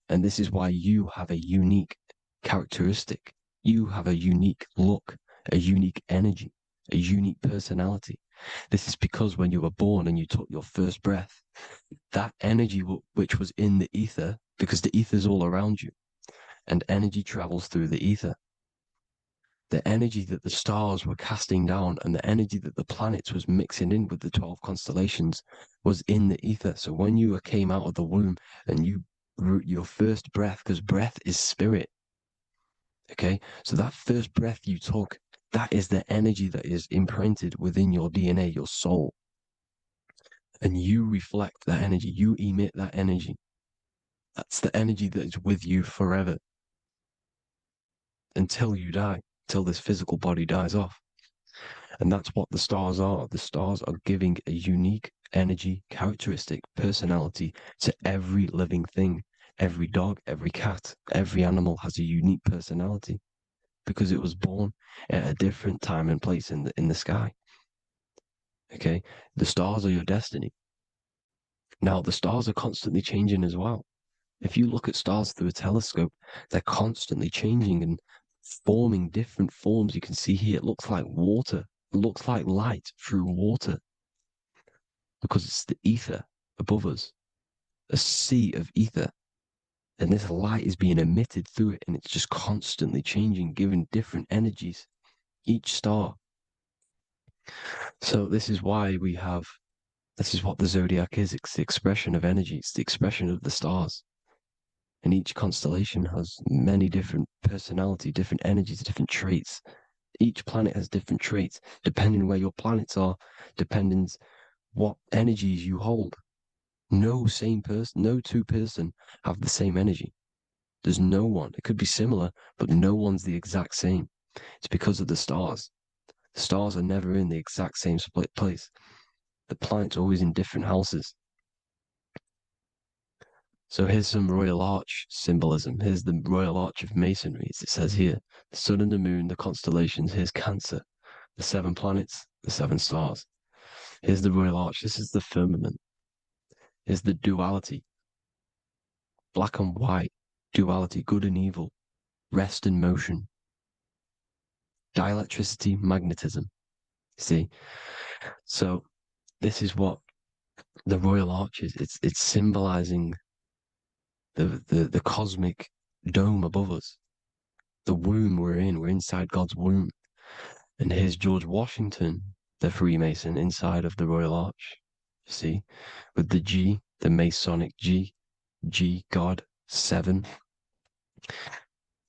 S9: And this is why you have a unique characteristic. You have a unique look, a unique energy, a unique personality. This is because when you were born and you took your first breath, that energy which was in the ether, because the ether is all around you, and energy travels through the ether. The energy that the stars were casting down and the energy that the planets was mixing in with the 12 constellations was in the ether. So when you came out of the womb and your first breath, because breath is spirit, okay? So that first breath you took, that is the energy that is imprinted within your DNA, your soul. And you reflect that energy, you emit that energy. That's the energy that is with you forever until you die, till this physical body dies off. And that's what the stars are. The stars are giving a unique energy, characteristic, personality to every living thing. Every dog, every cat, every animal has a unique personality because it was born at a different time and place in the sky. Okay, the stars are your destiny. Now, the stars are constantly changing as well. If you look at stars through a telescope, they're constantly changing and forming different forms. You can see here, it looks like water. It looks like light through water because it's the ether above us, a sea of ether. And this light is being emitted through it, and it's just constantly changing, giving different energies, each star. So this is why this is what the zodiac is. It's the expression of energy. It's the expression of the stars. And each constellation has many different personality, different energies, different traits. Each planet has different traits, depending where your planets are, depends what energies you hold. No two person have the same energy. There's no one. It could be similar, but no one's the exact same. It's because of the stars. The stars are never in the exact same split place. The planets are always in different houses. So here's some Royal Arch symbolism. Here's the Royal Arch of Masonry, as it says here. The sun and the moon, the constellations. Here's Cancer, the 7 planets, the 7 stars. Here's the Royal Arch. This is the firmament. Here's the duality. Black and white, duality, good and evil, rest and motion, dielectricity, magnetism. See? So this is what the Royal Arch is. It's symbolizing
S2: the cosmic dome above us, the womb we're in. We're inside God's womb. And here's George Washington, the Freemason, inside of the Royal Arch. You see, with the G, the Masonic G, God, 7.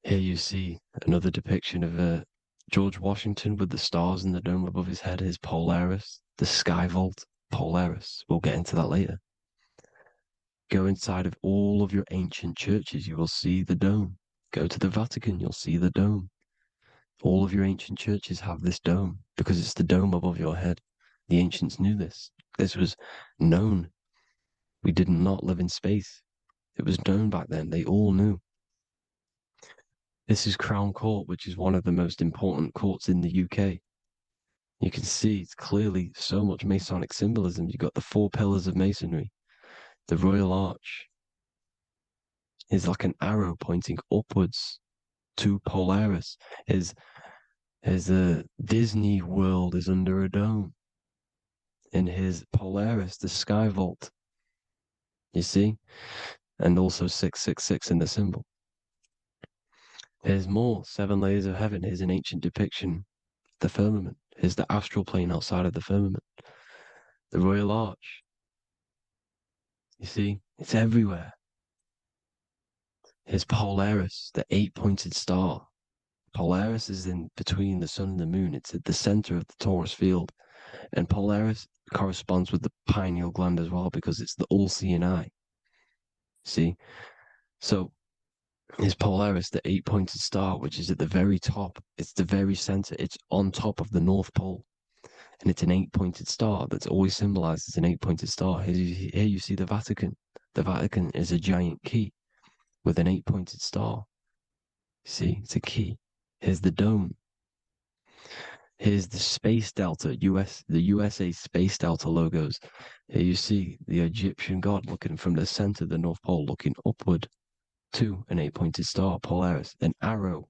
S2: Here you see another depiction of George Washington with the stars in the dome above his head, his Polaris, the sky vault, Polaris. We'll get into that later. Go inside of all of your ancient churches, you will see the dome. Go to the Vatican, you'll see the dome. All of your ancient churches have this dome because it's the dome above your head. The ancients knew this. This was known. We did not live in space. It was known back then. They all knew. This is Crown Court, which is one of the most important courts in the UK. You can see it's clearly so much Masonic symbolism. You've got the 4 pillars of Masonry. The Royal Arch is like an arrow pointing upwards to Polaris. His Disney World is under a dome. In his Polaris, the sky vault. You see? And also 666 in the symbol. Here's more 7 layers of heaven. Here's an ancient depiction. The firmament. Here's the astral plane outside of the firmament. The Royal Arch. You see? It's everywhere. Here's Polaris, the 8-pointed star. Polaris is in between the sun and the moon. It's at the center of the Taurus field. And Polaris corresponds with the pineal gland as well because it's the all-seeing eye. See? So, is Polaris the 8-pointed star, which is at the very top. It's the very center. It's on top of the North Pole. And it's an 8-pointed star that's always symbolized as an 8-pointed star. Here you see the Vatican. The Vatican is a giant key with an 8-pointed star. See, it's a key. Here's the dome. Here's the Space Delta, the USA Space Delta logos. Here you see the Egyptian god looking from the center of the North Pole, looking upward to an 8-pointed star, Polaris. An arrow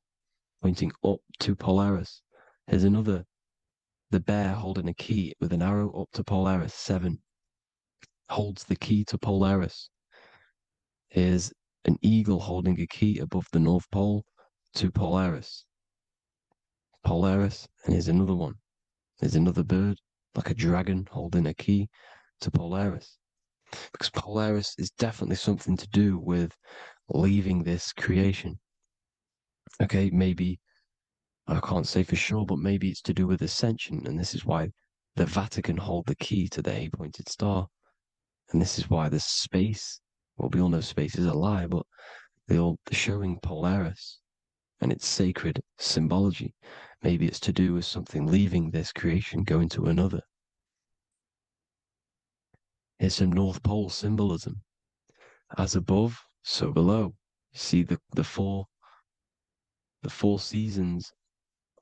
S2: pointing up to Polaris. Here's another, the bear holding a key with an arrow up to Polaris, 7. Holds the key to Polaris. Here's an eagle holding a key above the North Pole to Polaris. Polaris, and here's another one. There's another bird, like a dragon, holding a key to Polaris. Because Polaris is definitely something to do with leaving this creation. Okay, maybe, I can't say for sure, but maybe it's to do with ascension, and this is why the Vatican hold the key to the 8-pointed star. And this is why the space, well, we all know space is a lie, but they're showing Polaris and its sacred symbology. Maybe it's to do with something leaving this creation, going to another. Here's some North Pole symbolism. As above, so below. You see the four seasons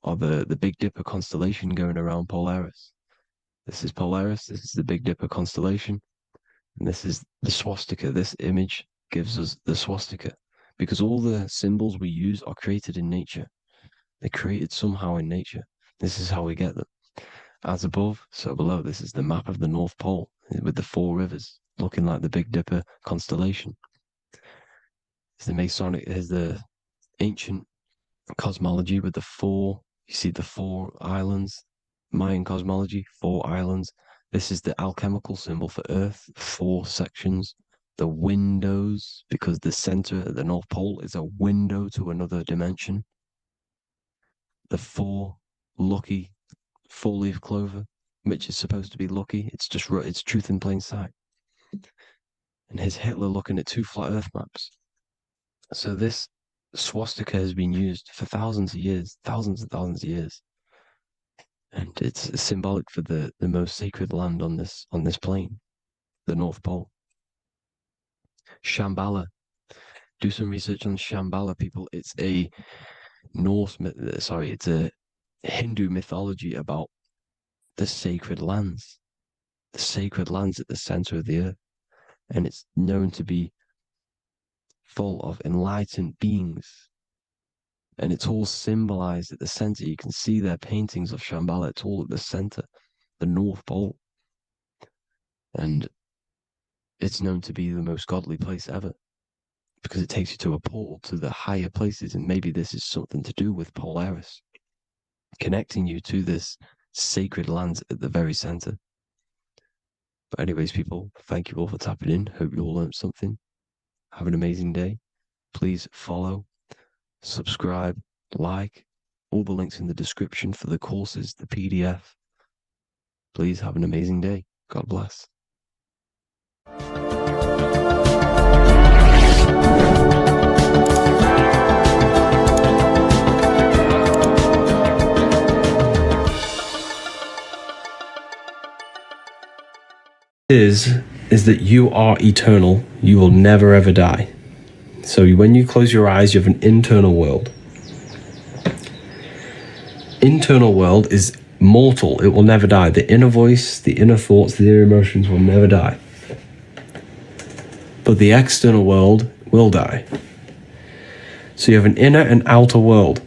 S2: of the Big Dipper constellation going around Polaris. This is Polaris, this is the Big Dipper constellation, and this is the swastika. This image gives us the swastika, because all the symbols we use are created in nature. They're created somehow in nature. This is how we get them. As above, so below. This is the map of the North Pole with the 4 rivers, looking like the Big Dipper constellation. It's the Masonic, here's the ancient cosmology with the 4, you see the 4 islands, Mayan cosmology, 4 islands. This is the alchemical symbol for Earth, 4 sections. The windows, because the center of the North Pole is a window to another dimension. The 4 lucky 4-leaf clover, which is supposed to be lucky. It's truth in plain sight. And here's Hitler looking at 2 flat Earth maps. So this swastika has been used for thousands of years, thousands and thousands of years. And it's symbolic for the most sacred land on this plane, the North Pole. Shambhala. Do some research on Shambhala, people. It's a it's a Hindu mythology about the sacred lands at the center of the earth. And it's known to be full of enlightened beings. And it's all symbolized at the center. You can see their paintings of Shambhala. It's all at the center, the North Pole. And it's known to be the most godly place ever.
S9: because it takes you to a portal to the higher places. And maybe this is something to do with Polaris, connecting you to this sacred land at the very center. But anyways, people, thank you all for tapping in. Hope you all learned something. Have an amazing day. Please follow, subscribe, like, all the links in the description for the courses, the PDF. Please have an amazing day. God bless.
S3: Is that you are eternal. You will never ever die. So when you close your eyes, you have an internal world. Internal world is mortal. It will never die. The inner voice, the inner thoughts, the inner emotions will never die. But the external world will die. So you have an inner and outer world.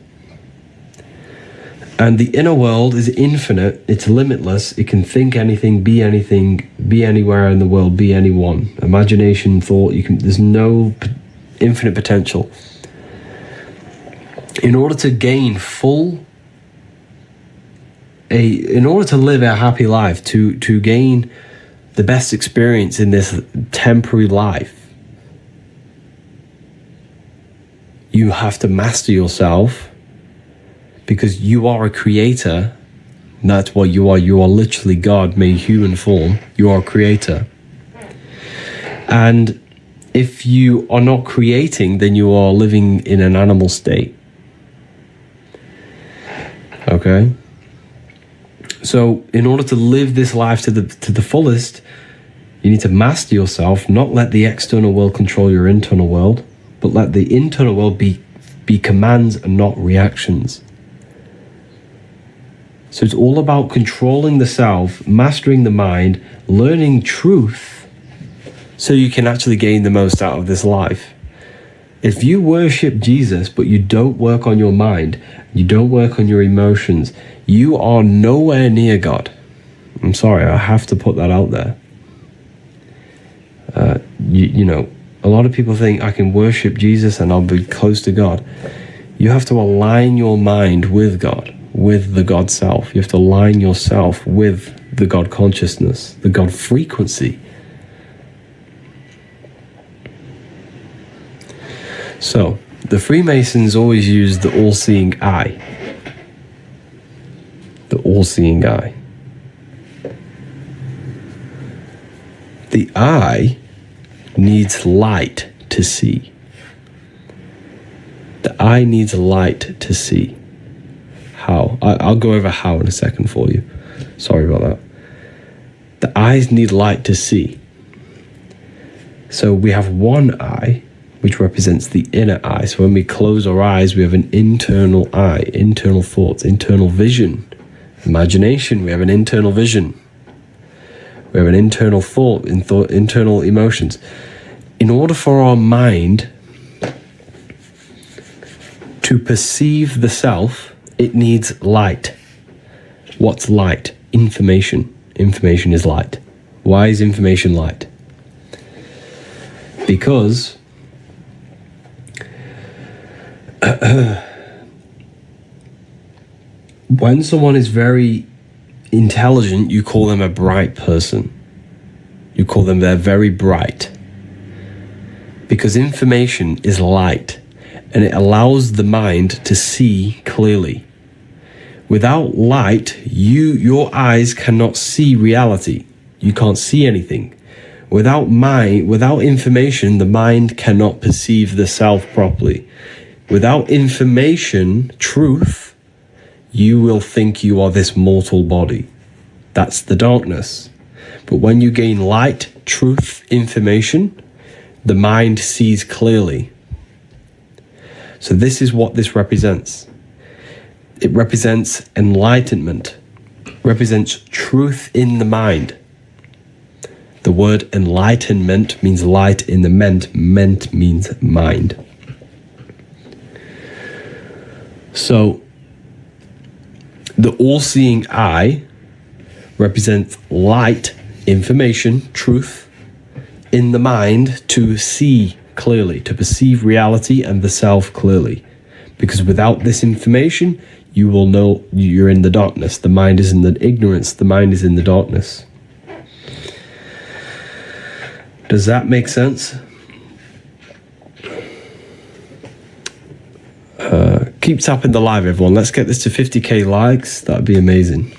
S3: And the inner world is infinite, it's limitless, it can think anything, be anywhere in the world, be anyone. Imagination, thought, there's no infinite potential. In order to gain in order to live a happy life, to gain the best experience in this temporary life, you have to master yourself. Because you are a creator, that's what you are. You are literally God made human form. You are a creator. And if you are not creating, then you are living in an animal state. Okay? So in order to live this life to the fullest, you need to master yourself, not let the external world control your internal world, but let the internal world be commands and not reactions. So it's all about controlling the self, mastering the mind, learning truth, so you can actually gain the most out of this life. If you worship Jesus, but you don't work on your mind, you don't work on your emotions, you are nowhere near God. I'm sorry, I have to put that out there. You know, a lot of people think I can worship Jesus and I'll be close to God. You have to align your mind with God. With the God self. You have to align yourself with the God consciousness, the God frequency. So, the Freemasons always use the all-seeing eye. The all-seeing eye. The eye needs light to see. The eye needs light to see. How? I'll go over how in a second for you. Sorry about that. The eyes need light to see. So we have one eye, which represents the inner eye. So when we close our eyes, we have an internal eye, internal thoughts, internal vision. Imagination, we have an internal vision. We have an internal thought, internal emotions. In order for our mind to perceive the self, it needs light. What's light? Information. Information is light. Why is information light? Because when someone is very intelligent, you call them a bright person. You call them they're very bright. Because information is light. And it allows the mind to see clearly. Without light, your eyes cannot see reality. You can't see anything. Without information, the mind cannot perceive the self properly. Without information, truth, you will think you are this mortal body. That's the darkness. But when you gain light, truth, information, the mind sees clearly. So this is what this represents. It represents enlightenment, represents truth in the mind. The word enlightenment means light in the ment. Ment means mind. So the all-seeing eye represents light, information, truth in the mind to see clearly, to perceive reality and the self clearly. Because without this information, you will know you're in the darkness. The mind is in the ignorance. The mind is in the darkness. Does that make sense? Keep tapping the live, everyone. Let's get this to 50k likes. That'd be amazing.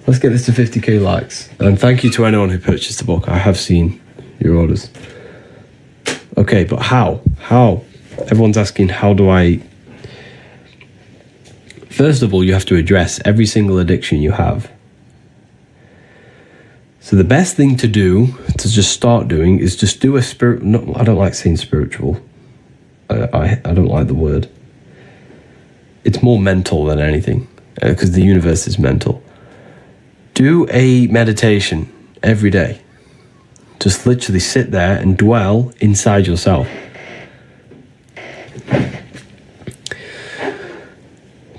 S3: Let's get this to 50k likes. And thank you to anyone who purchased the book. I have seen your orders. Okay, but how? How? Everyone's asking, how do I... First of all, you have to address every single addiction you have. So the best thing to do, to just start doing, is just do a spirit... No, I don't like saying spiritual. I don't like the word. It's more mental than anything, because the universe is mental. Do a meditation every day. Just literally sit there and dwell inside yourself.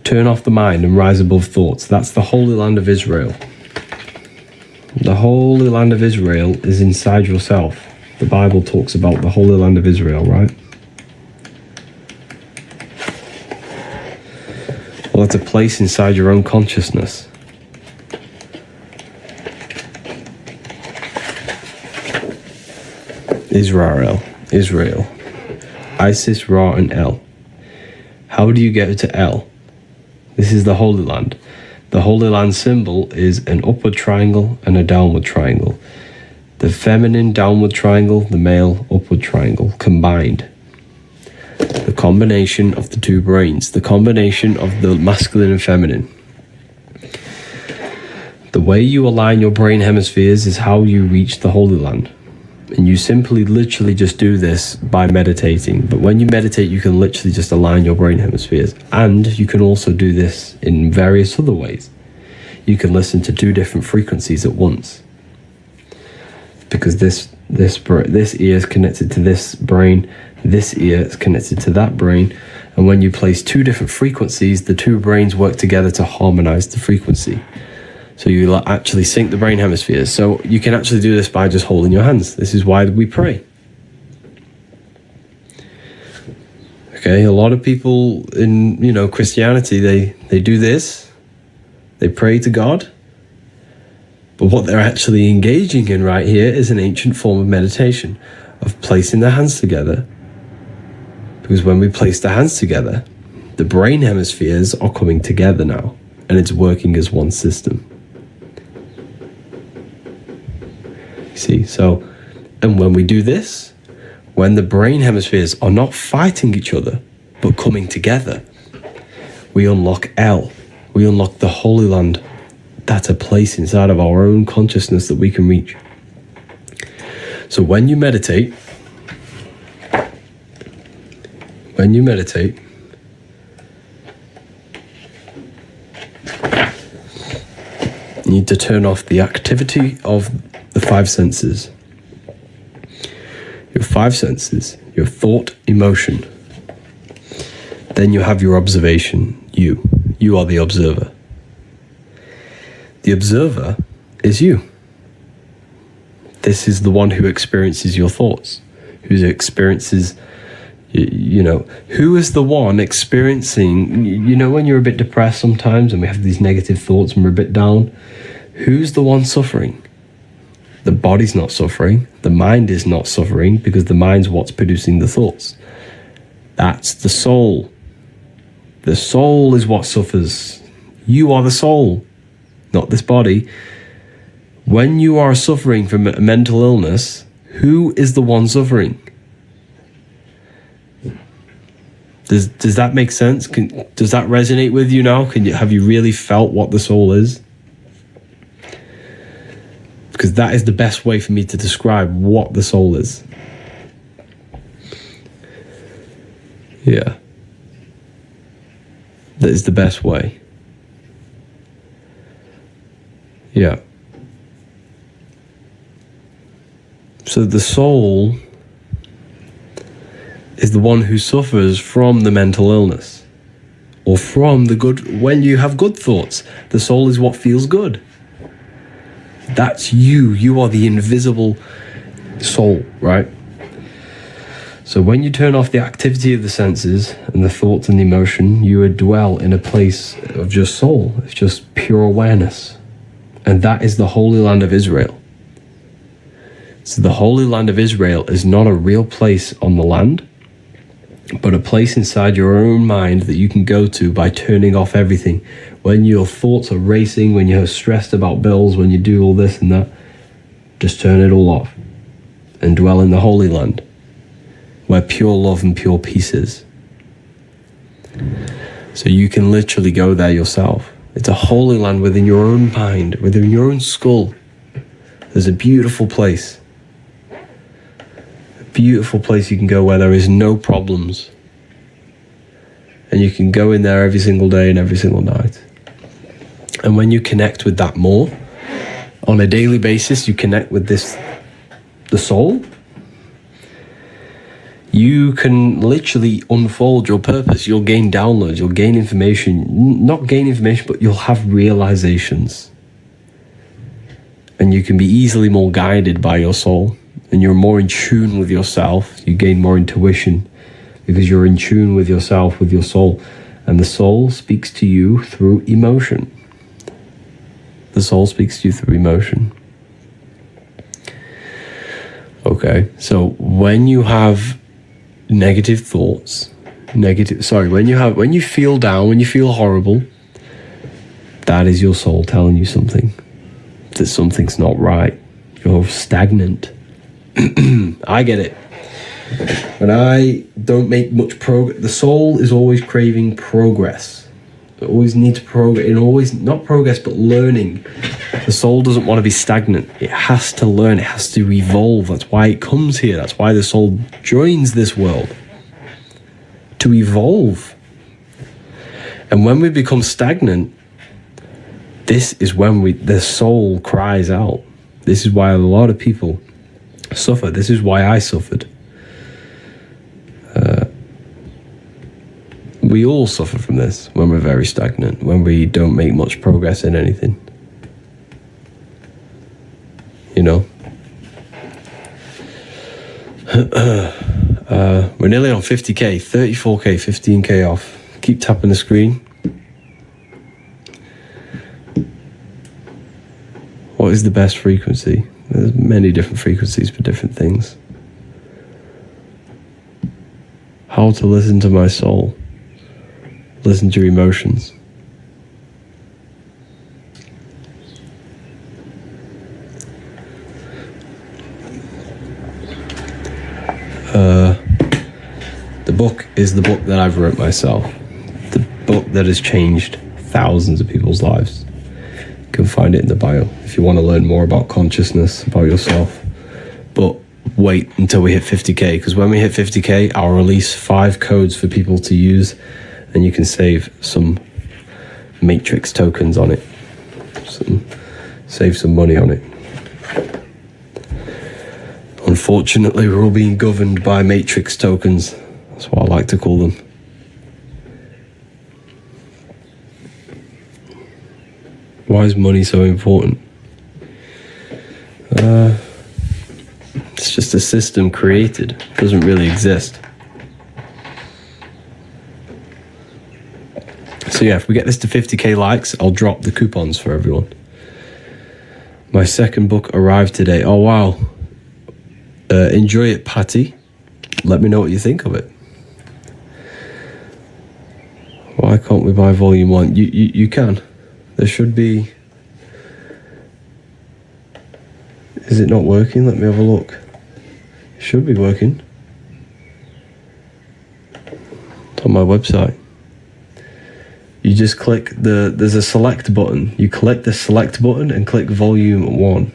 S3: Turn off the mind and rise above thoughts. That's the Holy Land of Israel. The Holy Land of Israel is inside yourself. The Bible talks about the Holy Land of Israel, right? Well, it's a place inside your own consciousness. Israel, Isis, Ra, and El. How do you get to El? This is the Holy Land. The Holy Land symbol is an upward triangle and a downward triangle. The feminine downward triangle, the male upward triangle, combined. The combination of the two brains, the combination of the masculine and feminine. The way you align your brain hemispheres is how you reach the Holy Land. And you simply literally just do this by meditating. But when you meditate, you can literally just align your brain hemispheres. And you can also do this in various other ways. You can listen to 2 different frequencies at once. Because this ear is connected to this brain, this ear is connected to that brain. And when you place 2 different frequencies, the 2 brains work together to harmonize the frequency. So you actually sync the brain hemispheres. So you can actually do this by just holding your hands. This is why we pray. Okay, a lot of people in, Christianity, they do this. They pray to God. But what they're actually engaging in right here is an ancient form of meditation, of placing their hands together. Because when we place the hands together, the brain hemispheres are coming together now, and it's working as one system. See, and when we do this, when the brain hemispheres are not fighting each other, but coming together, we unlock El. We unlock the Holy Land. That's a place inside of our own consciousness that we can reach. So when you meditate, you need to turn off the activity of the 5 senses. Your 5 senses, your thought, emotion. Then you have your observation, you. You are the observer. The observer is you. This is the one who experiences your thoughts, who experiences, who is the one experiencing, when you're a bit depressed sometimes and we have these negative thoughts and we're a bit down, who's the one suffering? The body's not suffering. The mind is not suffering because the mind's what's producing the thoughts. That's the soul. The soul is what suffers. You are the soul, not this body. When you are suffering from a mental illness, who is the one suffering? Does that make sense? Does that resonate with you now? Have you really felt what the soul is? Because that is the best way for me to describe what the soul is. Yeah. That is the best way. Yeah. So the soul is the one who suffers from the mental illness. Or from the good, when you have good thoughts. The soul is what feels good. That's you. You are the invisible soul, right? So when you turn off the activity of the senses and the thoughts and the emotion, you dwell in a place of just soul. It's just pure awareness. And that is the Holy Land of Israel. So the Holy Land of Israel is not a real place on the land, but a place inside your own mind that you can go to by turning off everything. When your thoughts are racing, when you're stressed about bills, when you do all this and that, just turn it all off and dwell in the Holy Land, where pure love and pure peace is. So you can literally go there yourself. It's a holy land within your own mind, within your own skull. There's a beautiful place. A beautiful place you can go where there is no problems. And you can go in there every single day and every single night. And when you connect with that more, on a daily basis, you connect with this, the soul, you can literally unfold your purpose. You'll gain downloads, you'll gain information, not gain information, but you'll have realizations. And you can be easily more guided by your soul, and you're more in tune with yourself. You gain more intuition because you're in tune with yourself, with your soul. And the soul speaks to you through emotion. The soul speaks to you through emotion. Okay, so when you have negative thoughts, when you feel down, when you feel horrible, that is your soul telling you something, that something's not right. You're stagnant. I get it. When I don't make much progress, the soul is always craving progress. It always needs progress, and always, not progress, but learning. The soul doesn't want to be stagnant. It has to learn, it has to evolve. That's why it comes here. That's why the soul joins this world. To evolve. And when we become stagnant, this is when the soul cries out. This is why a lot of people suffer. This is why I suffered. We all suffer from this when we're very stagnant, when we don't make much progress in anything. You know? We're nearly on 50k, 34k, 15k off. Keep tapping the screen. What is the best frequency? There's many different frequencies for different things. How to listen to my soul. Listen to your emotions. The book is the book that I've wrote myself. The book that has changed thousands of people's lives. You can find it in the bio if you want to learn more about consciousness, about yourself. But wait until we hit 50k, because when we hit 50k, I'll release 5 codes for people to use, and you can save some matrix tokens on it. Save some money on it. Unfortunately, we're all being governed by matrix tokens. That's what I like to call them. Why is money so important? It's just a system created. It doesn't really exist. So yeah, if we get this to 50k likes, I'll drop the coupons for everyone. My second book arrived today. Oh wow. Enjoy it, Patty. Let me know what you think of it. Why can't we buy volume 1? You can. There should be... Is it not working? Let me have a look. It should be working. It's on my website. You just click there's a select button. You click the select button and click volume 1.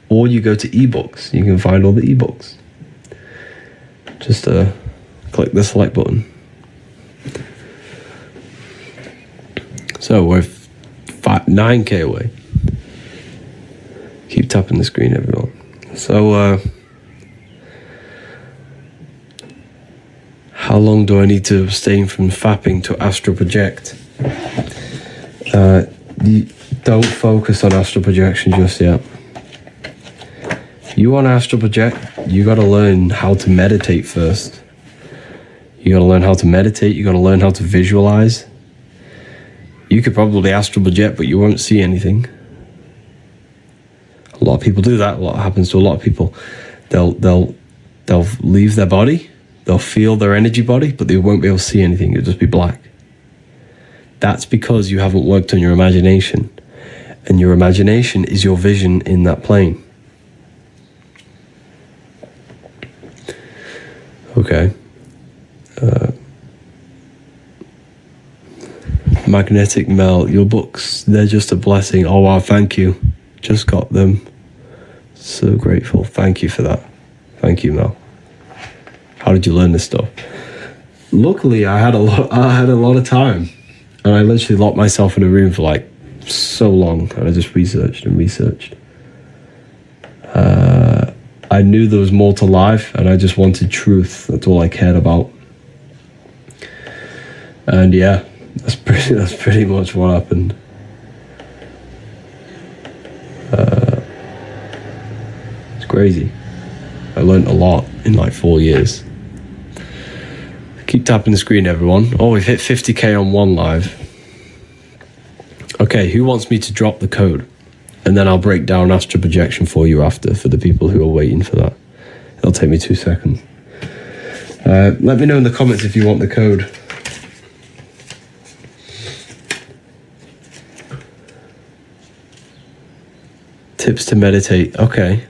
S3: Or you go to ebooks. You can find all the ebooks. Just click the select button. So we're 9k away. Keep tapping the screen, everyone. So how long do I need to abstain from fapping to astral project? You don't focus on astral projection just yet. You want to astral project, You got to learn how to meditate first. You got to learn how to meditate. You got to learn how to visualize. You could probably astral project, but you won't see anything. A lot of people do that. A lot happens to a lot of people. They'll leave their body. They'll feel their energy body, but they won't be able to see anything. It'll just be black. That's because you haven't worked on your imagination. And your imagination is your vision in that plane. Okay. Magnetic Mel, your books, they're just a blessing. Oh wow, thank you. Just got them. So grateful. Thank you for that. Thank you, Mel. How did you learn this stuff? Luckily, I had a lot of time, and I literally locked myself in a room for like so long, and I just researched and researched. I knew there was more to life, and I just wanted truth. That's all I cared about. And yeah, that's pretty much what happened. It's crazy. I learned a lot in like 4 years. Keep tapping the screen, everyone. Oh, we've hit 50k on one live. Okay, who wants me to drop the code? And then I'll break down astral projection for you after, for the people who are waiting for that. It'll take me 2 seconds. Let me know in the comments if you want the code. Tips to meditate. Okay.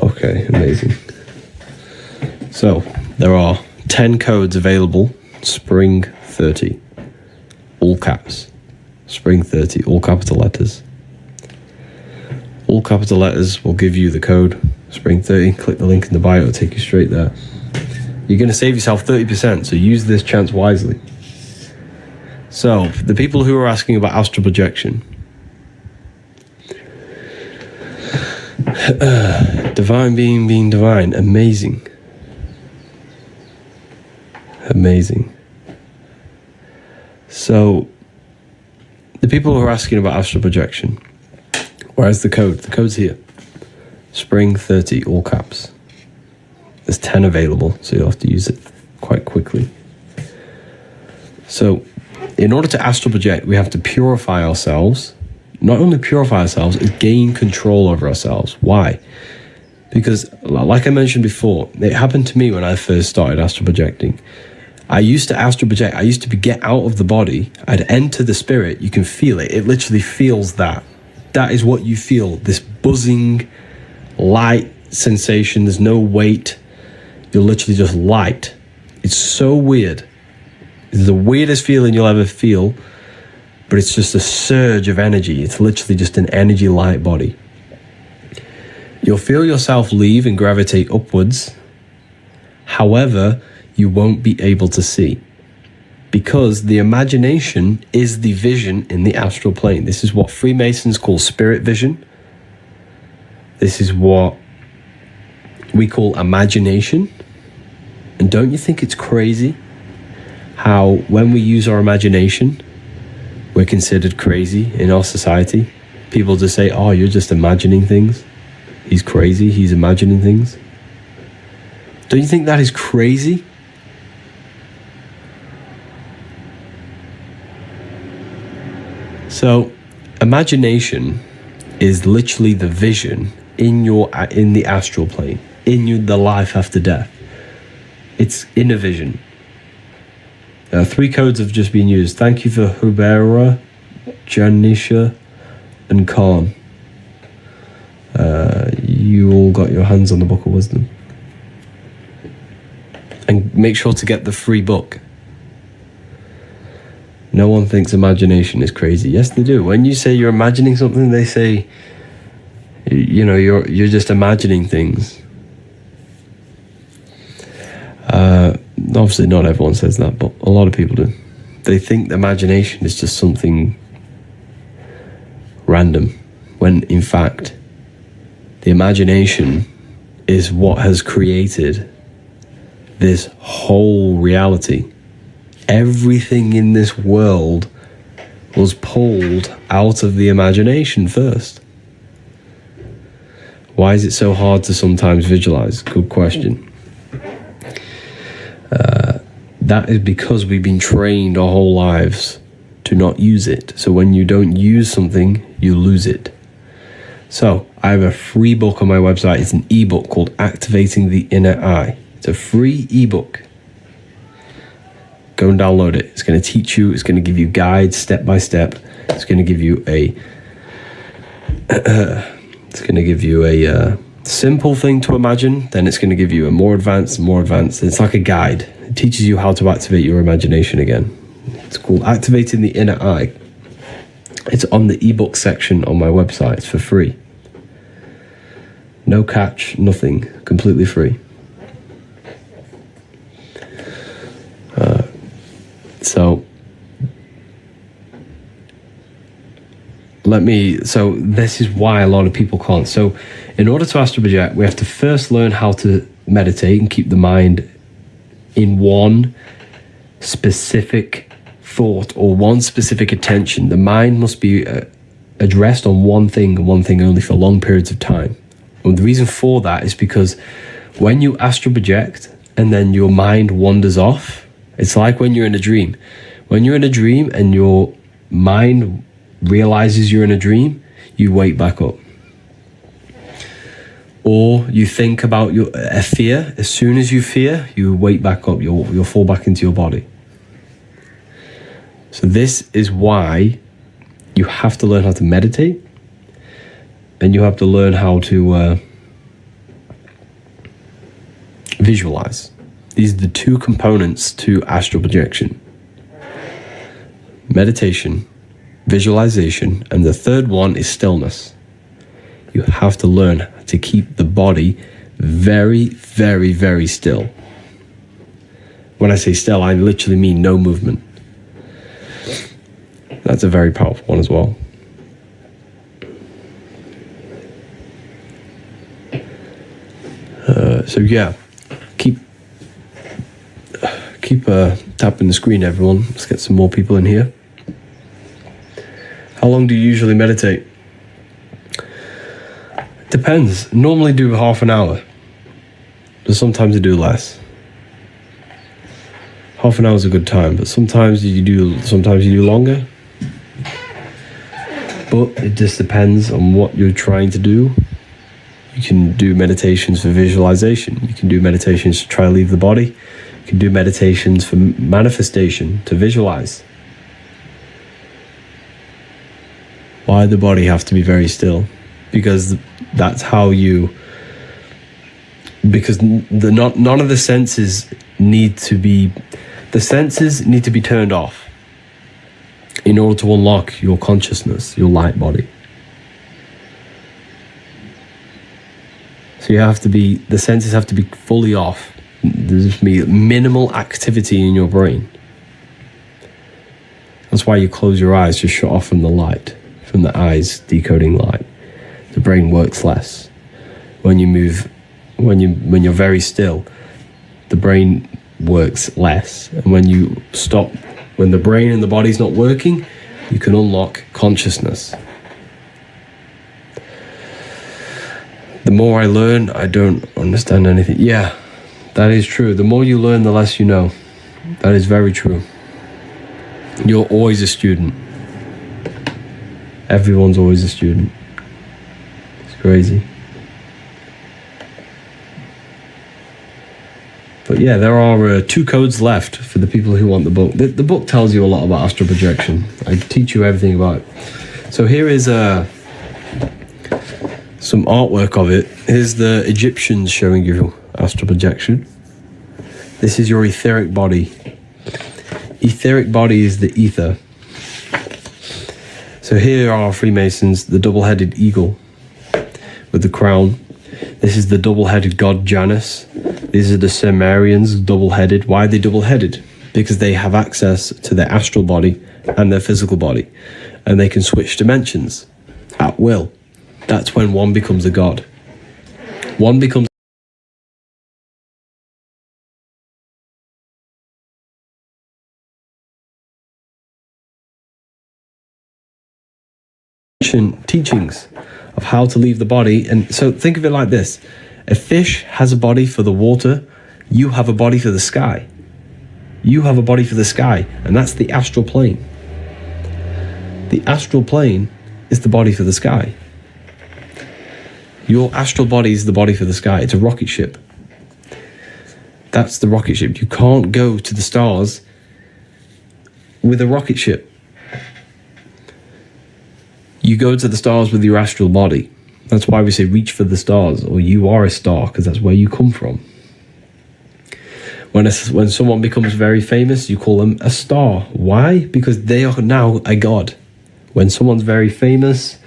S3: Okay, amazing. So, there are 10 codes available. Spring 30. All caps. Spring 30, all capital letters. All capital letters will give you the code. Spring 30. Click the link in the bio, it'll take you straight there. You're going to save yourself 30%, so use this chance wisely. So, the people who are asking about astral projection. Divine being divine. Amazing. Amazing. So, the people who are asking about astral projection, where's the code? The code's here. Spring 30, all caps. There's 10 available, so you'll have to use it quite quickly. So, in order to astral project, we have to purify ourselves. Not only purify ourselves, gain control over ourselves. Why? Because, like I mentioned before, it happened to me when I first started astral projecting. I used to astral project. I used to get out of the body. I'd enter the spirit. You can feel it. It literally feels that. That is what you feel. This buzzing, light sensation. There's no weight. You're literally just light. It's so weird. It's the weirdest feeling you'll ever feel. But it's just a surge of energy. It's literally just an energy light body. You'll feel yourself leave and gravitate upwards. However, you won't be able to see. Because the imagination is the vision in the astral plane. This is what Freemasons call spirit vision. This is what we call imagination. And don't you think it's crazy how when we use our imagination, we're considered crazy in our society? People just say, oh, you're just imagining things. He's crazy, he's imagining things. Don't you think that is crazy? So, imagination is literally the vision in the astral plane, the life after death. It's inner vision. 3 codes have just been used. Thank you for Hubera, Janisha, and Khan. You all got your hands on the Book of Wisdom. And make sure to get the free book. No one thinks imagination is crazy. Yes, they do. When you say you're imagining something, they say, you know, you're just imagining things. Obviously, not everyone says that, but a lot of people do. They think the imagination is just something random, when in fact, the imagination is what has created this whole reality. Everything in this world was pulled out of the imagination first. Why is it so hard to sometimes visualize? Good question. That is because we've been trained our whole lives to not use it. So when you don't use something, you lose it. So I have a free book on my website. It's an ebook called Activating the Inner Eye. It's a free ebook. Go and download it. It's going to teach you. It's going to give you guides step by step. It's going to give you a simple thing to imagine. Then it's going to give you a more advanced. It's like a guide. It teaches you how to activate your imagination again. It's called Activating the Inner Eye. It's on the ebook section on my website. It's for free. No catch, nothing. Completely free. So this is why a lot of people can't. So in order to astral project, we have to first learn how to meditate and keep the mind in one specific thought or one specific attention. The mind must be addressed on one thing and one thing only for long periods of time. And the reason for that is because when you astral project and then your mind wanders off, it's like when you're in a dream. When you're in a dream and your mind realizes you're in a dream, you wake back up. Or you think about a fear. As soon as you fear, you wake back up. You'll fall back into your body. So this is why you have to learn how to meditate, and you have to learn how to visualize. These are the two components to astral projection: meditation, visualization, and the third one is stillness. You have to learn to keep the body very, very, very still. When I say still, I literally mean no movement. That's a very powerful one as well. So yeah, keep tapping the screen, everyone. Let's get some more people in here. How long do you usually meditate? Depends. Normally do half an hour, but sometimes I do less. Half an hour is a good time, but sometimes you do longer. But it just depends on what you're trying to do. You can do meditations for visualization. You can do meditations to try to leave the body. You can do meditations for manifestation, to visualize. Why the body have to be very still? Because that's how you... Because none of the senses need to be... The senses need to be turned off in order to unlock your consciousness, your light body. So the senses have to be fully off. There's just be minimal activity in your brain. That's why you close your eyes, just shut off from the light, from the eyes decoding light. The brain works less. When you move, when you're very still, the brain works less. And when you stop, when the brain and the body's not working, you can unlock consciousness. The more I learn, I don't understand anything. Yeah, that is true. The more you learn, the less you know. That is very true. You're always a student. Everyone's always a student. It's crazy. But yeah, there are 2 codes left for the people who want the book. The book tells you a lot about astral projection. I teach you everything about it. So here is some artwork of it. Here's the Egyptians showing you astral projection. This is your etheric body. Etheric body is the ether. So here are Freemasons, the double-headed eagle with the crown. This is the double-headed god Janus. These are the Sumerians, double-headed. Why are they double-headed? Because they have access to their astral body and their physical body, and they can switch dimensions at will. That's when one becomes a god. One becomes ancient teachings of how to leave the body. And so think of it like this. A fish has a body for the water. You have a body for the sky. You have a body for the sky, and that's the astral plane. The astral plane is the body for the sky. Your astral body is the body for the sky. It's a rocket ship. That's the rocket ship. You can't go to the stars with a rocket ship. You go to the stars with your astral body. That's why we say reach for the stars, or you are a star, because that's where you come from. When someone becomes very famous, you call them a star. Why? Because they are now a god. When someone's very famous,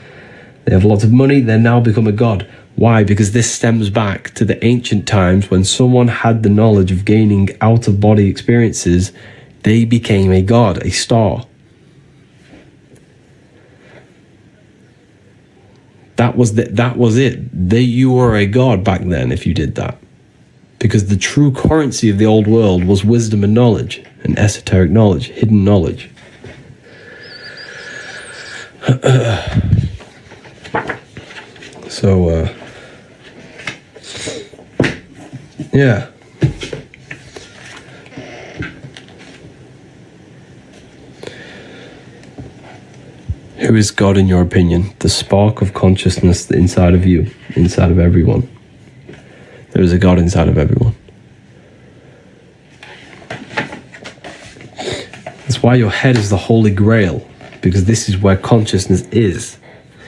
S3: they have lots of money, they now become a god. Why? Because this stems back to the ancient times when someone had the knowledge of gaining out-of-body experiences. They became a god, a star. That was it. You were a god back then if you did that. Because the true currency of the old world was wisdom and knowledge, and esoteric knowledge, hidden knowledge. So, yeah. Who is God in your opinion? The spark of consciousness inside of you, inside of everyone. There is a God inside of everyone. That's why your head is the Holy Grail, because this is where consciousness is.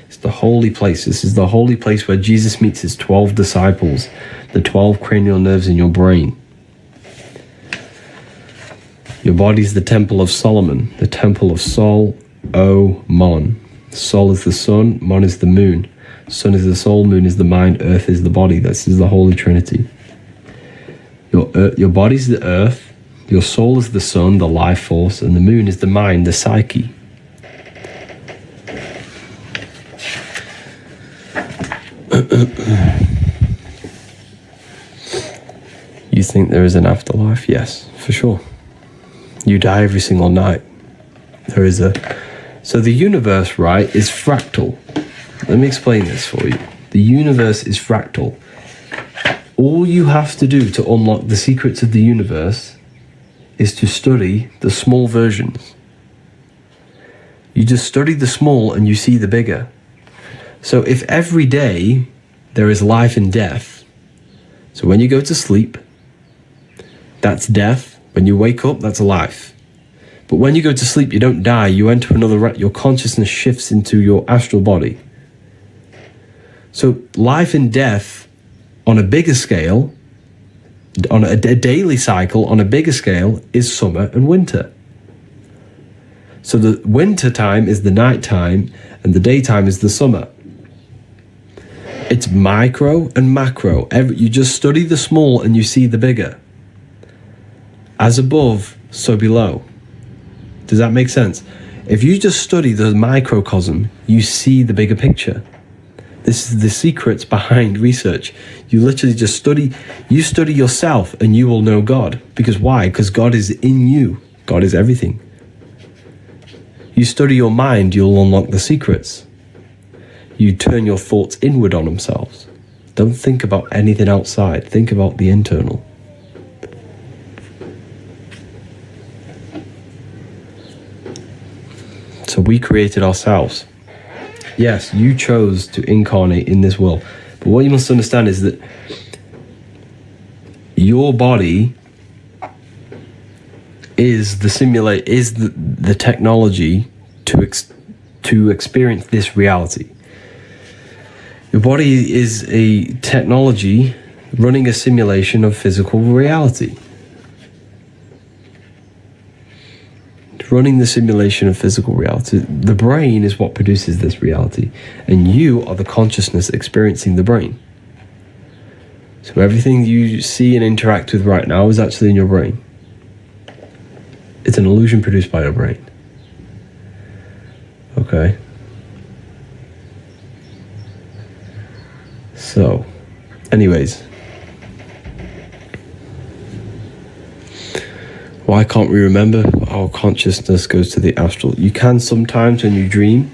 S3: It's the holy place. This is the holy place where Jesus meets his 12 disciples, the 12 cranial nerves in your brain. Your body is the temple of Solomon, the temple of Sol, O, Mon. Sol is the sun, Mon is the moon. Sun is the soul, moon is the mind, earth is the body. This is the Holy Trinity. Your body is the earth, your soul is the sun, the life force, and the moon is the mind, the psyche. You think there is an afterlife? Yes, for sure. You die every single night. There is a... So the universe, right, is fractal. Let me explain this for you. The universe is fractal. All you have to do to unlock the secrets of the universe is to study the small versions. You just study the small and you see the bigger. So if every day there is life and death, so when you go to sleep, that's death. When you wake up, that's life. But when you go to sleep, you don't die. You enter another... Your consciousness shifts into your astral body. So life and death on a bigger scale, on a daily cycle on a bigger scale, is summer and winter. So the winter time is the night time and the daytime is the summer. It's micro and macro. You just study the small and you see the bigger. As above, so below. Does that make sense? If you just study the microcosm, you see the bigger picture. This is the secrets behind research. You literally just study yourself and you will know God. Because why? Because God is in you. God is everything. You study your mind, you'll unlock the secrets. You turn your thoughts inward on themselves. Don't think about anything outside. Think about the internal. So we created ourselves. Yes, you chose to incarnate in this world. But what you must understand is that your body is the technology to experience this reality. Your body is a technology running a simulation of physical reality. Running the simulation of physical reality. The brain is what produces this reality, and you are the consciousness experiencing the brain. So everything you see and interact with right now is actually in your brain. It's an illusion produced by your brain. Okay. So, anyways. Why can't we remember? Our consciousness goes to the astral. You can sometimes when you dream.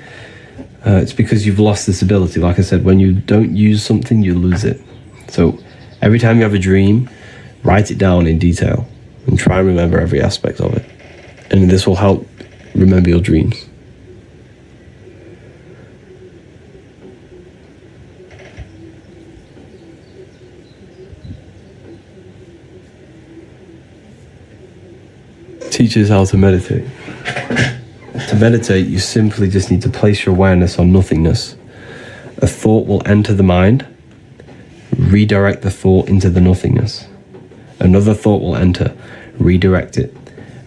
S3: It's because you've lost this ability. Like I said, when you don't use something, you lose it. So every time you have a dream, write it down in detail and try and remember every aspect of it. And this will help remember your dreams. Teaches how to meditate. To meditate, you simply just need to place your awareness on nothingness. A thought will enter the mind, redirect the thought into the nothingness. Another thought will enter, redirect it.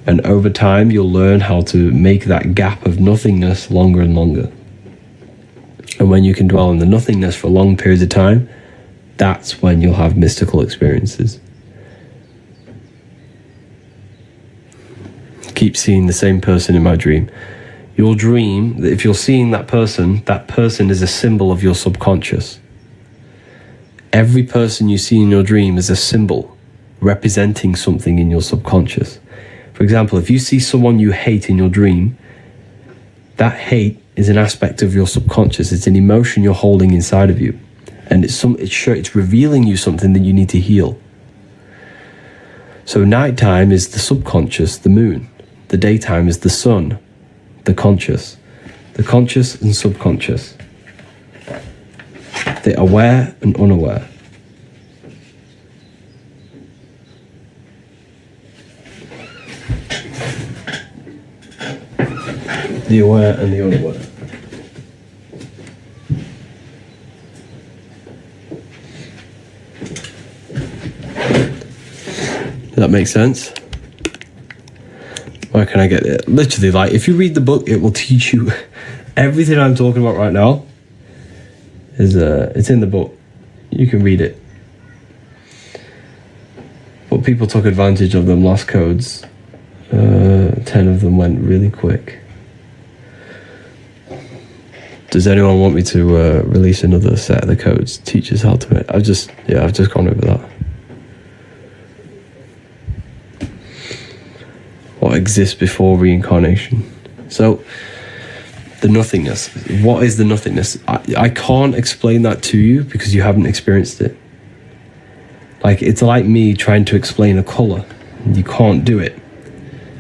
S3: And over time, you'll learn how to make that gap of nothingness longer and longer. And when you can dwell in the nothingness for long periods of time, that's when you'll have mystical experiences. Keep seeing the same person in my dream. Your dream, if you're seeing that person is a symbol of your subconscious. Every person you see in your dream is a symbol representing something in your subconscious. For example, if you see someone you hate in your dream, that hate is an aspect of your subconscious. It's an emotion you're holding inside of you. And it's revealing you something that you need to heal. So nighttime is the subconscious, the moon. The daytime is the sun, the conscious and subconscious, the aware and unaware. The aware and the unaware. Does that make sense? Where can I get it? Literally, like, if you read the book, it will teach you everything I'm talking about right now. It's in the book. You can read it. But people took advantage of them lost codes. 10 of them went really quick. Does anyone want me to release another set of the codes? Teaches how to make. I've just gone over that. What exists before reincarnation. So, the nothingness. What is the nothingness? I can't explain that to you because you haven't experienced it. Like, it's like me trying to explain a color. You can't do it.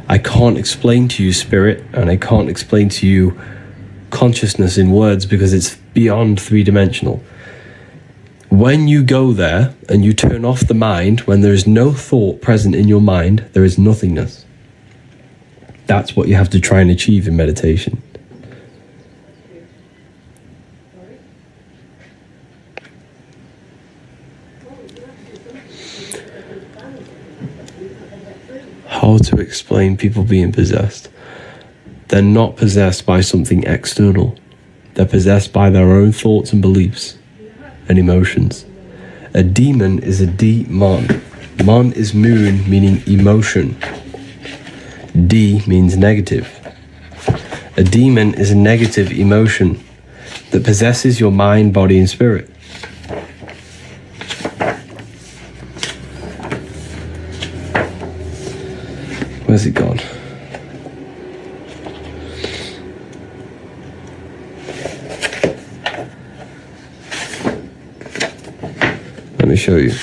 S3: I can't explain to you spirit, and I can't explain to you consciousness in words because it's beyond three-dimensional. When you go there and you turn off the mind, when there is no thought present in your mind, there is nothingness. That's what you have to try and achieve in meditation. How to explain people being possessed? They're not possessed by something external. They're possessed by their own thoughts and beliefs and emotions. A demon is a demon. Mon is moon, meaning emotion. D means negative. A demon is a negative emotion that possesses your mind, body, and spirit. Where's it gone? Let me show you.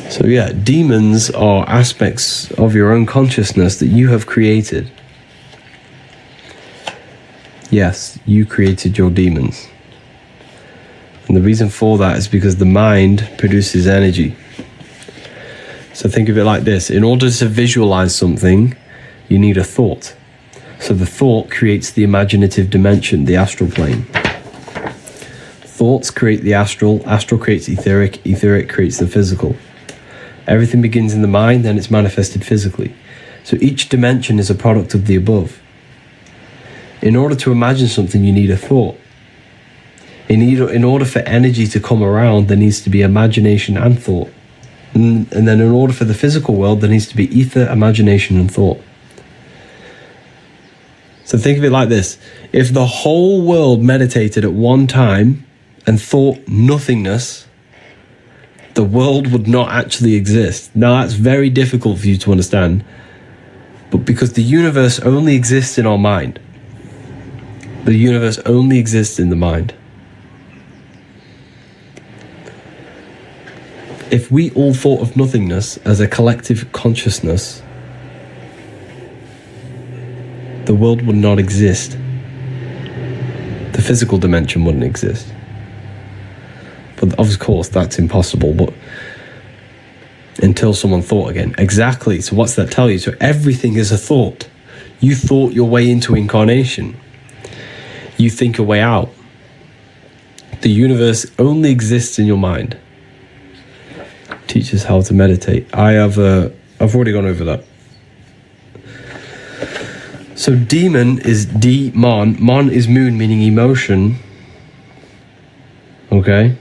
S3: So yeah, demons are aspects of your own consciousness that you have created. Yes, you created your demons. And the reason for that is because the mind produces energy. So think of it like this. In order to visualize something, you need a thought. So the thought creates the imaginative dimension, the astral plane. Thoughts create the astral, astral creates etheric, etheric creates the physical. Everything begins in the mind, then it's manifested physically. So each dimension is a product of the above. In order to imagine something, you need a thought. In order for energy to come around, there needs to be imagination and thought. And then in order for the physical world, there needs to be ether, imagination, and thought. So think of it like this. If the whole world meditated at one time and thought nothingness, the world would not actually exist. Now, that's very difficult for you to understand. But because the universe only exists in our mind. The universe only exists in the mind. If we all thought of nothingness as a collective consciousness, the world would not exist. The physical dimension wouldn't exist. But of course, that's impossible, but until someone thought again. Exactly, so what's that tell you? So everything is a thought. You thought your way into incarnation. You think your way out. The universe only exists in your mind. Teach us how to meditate. I've already gone over that. So demon is demon. Mon is moon, meaning emotion. Okay?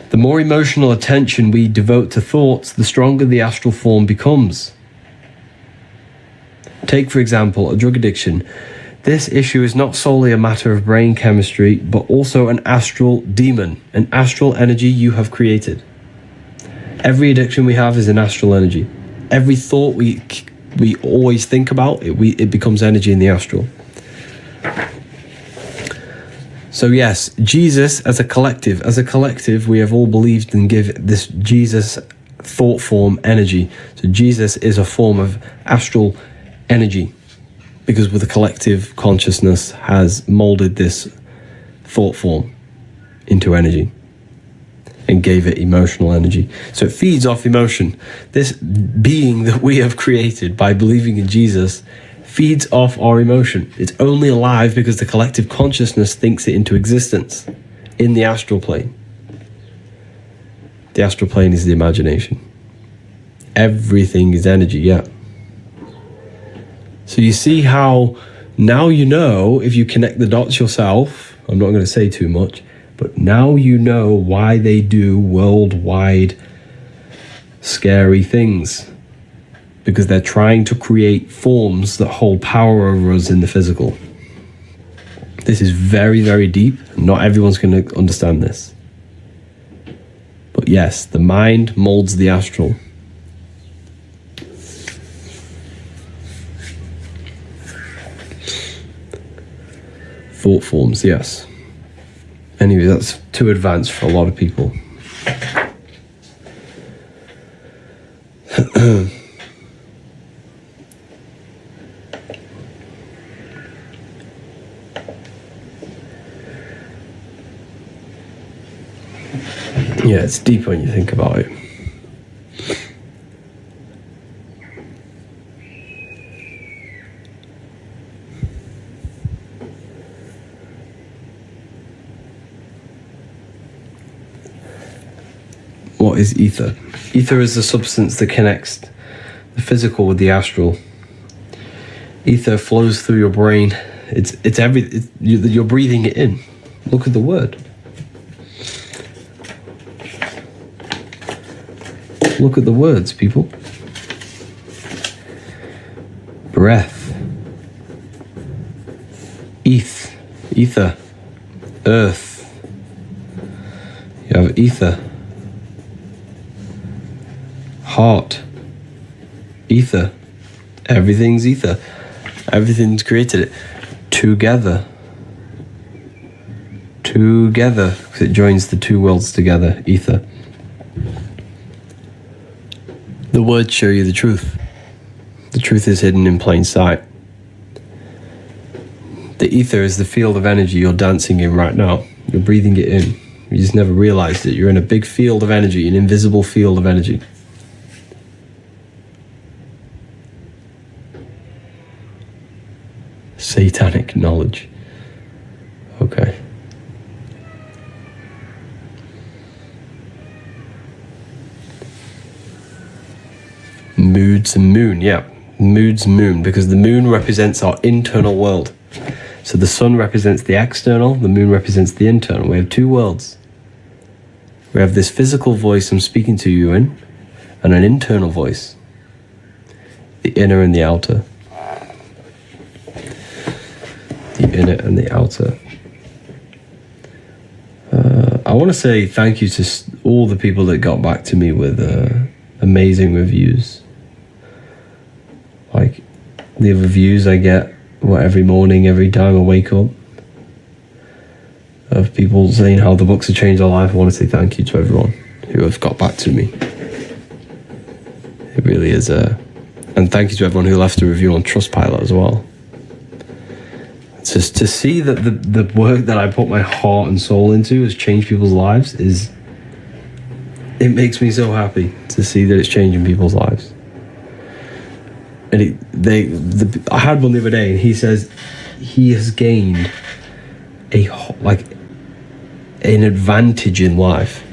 S3: The more emotional attention we devote to thoughts, the stronger the astral form becomes. Take, for example, a drug addiction. This issue is not solely a matter of brain chemistry, but also an astral demon, an astral energy you have created. Every addiction we have is an astral energy. Every thought we always think about, it becomes energy in the astral. So yes, Jesus as a collective, we have all believed and give this Jesus thought form energy. So Jesus is a form of astral energy because with the collective consciousness has molded this thought form into energy and gave it emotional energy. So it feeds off emotion. This being that we have created by believing in Jesus feeds off our emotion. It's only alive because the collective consciousness thinks it into existence in the astral plane. The astral plane is the imagination. Everything is energy, yeah. So you see how now you know, if you connect the dots yourself, I'm not going to say too much, but now you know why they do worldwide scary things. Because they're trying to create forms that hold power over us in the physical. This is very, very deep. Not everyone's going to understand this. But yes, the mind molds the astral. Thought forms, yes. Anyway, that's too advanced for a lot of people. Yeah, it's deep when you think about it. What is ether? Ether is the substance that connects the physical with the astral. Ether flows through your brain. You're breathing it in. Look at the word. Look at the words, people. Breath. Ether. Earth. You have ether. Heart. Ether. Everything's ether. Everything's created it. Together. Because it joins the two worlds together. Ether. The words show you the truth. The truth is hidden in plain sight. The ether is the field of energy you're dancing in right now. You're breathing it in. You just never realized it. You're in a big field of energy, an invisible field of energy. Satanic knowledge. Okay. Moods and moon, yeah. Moods and moon, because the moon represents our internal world. So the sun represents the external, the moon represents the internal. We have two worlds. We have this physical voice I'm speaking to you in, and an internal voice, the inner and the outer. The inner and the outer. I want to say thank you to all the people that got back to me with amazing reviews. Like the reviews I get every morning, every time I wake up, of people saying how the books have changed their life. I want to say thank you to everyone who have got back to me. It really is and thank you to everyone who left a review on Trustpilot as well. Just to see that the work that I put my heart and soul into has changed people's lives it makes me so happy to see that it's changing people's lives. And I had one the other day, and he says he has gained an advantage in life.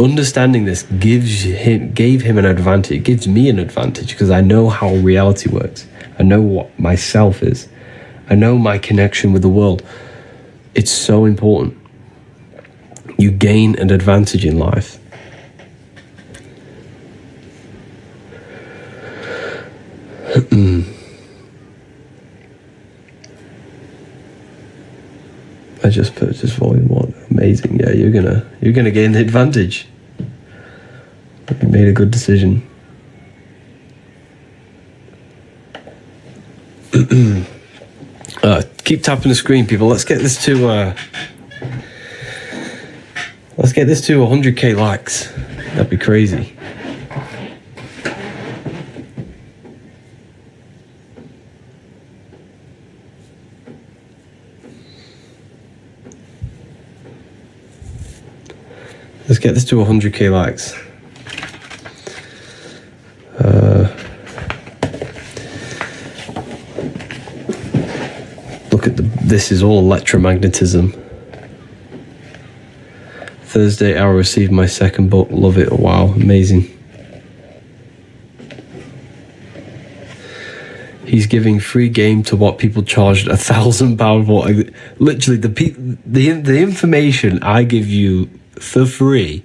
S3: Understanding this gave him an advantage. It gives me an advantage because I know how reality works. I know what myself is. I know my connection with the world. It's so important. You gain an advantage in life. I just purchased volume 1. Amazing. Yeah, you're gonna gain the advantage. You made a good decision. Keep tapping the screen, people. Let's get this to 100k likes. That'd be crazy. Let's get this to 100k likes. Look at this is all electromagnetism. Thursday, I'll receive my second book. Love it. Wow, amazing. He's giving free game to what people charged £1,000 for. Literally, the information I give you for free,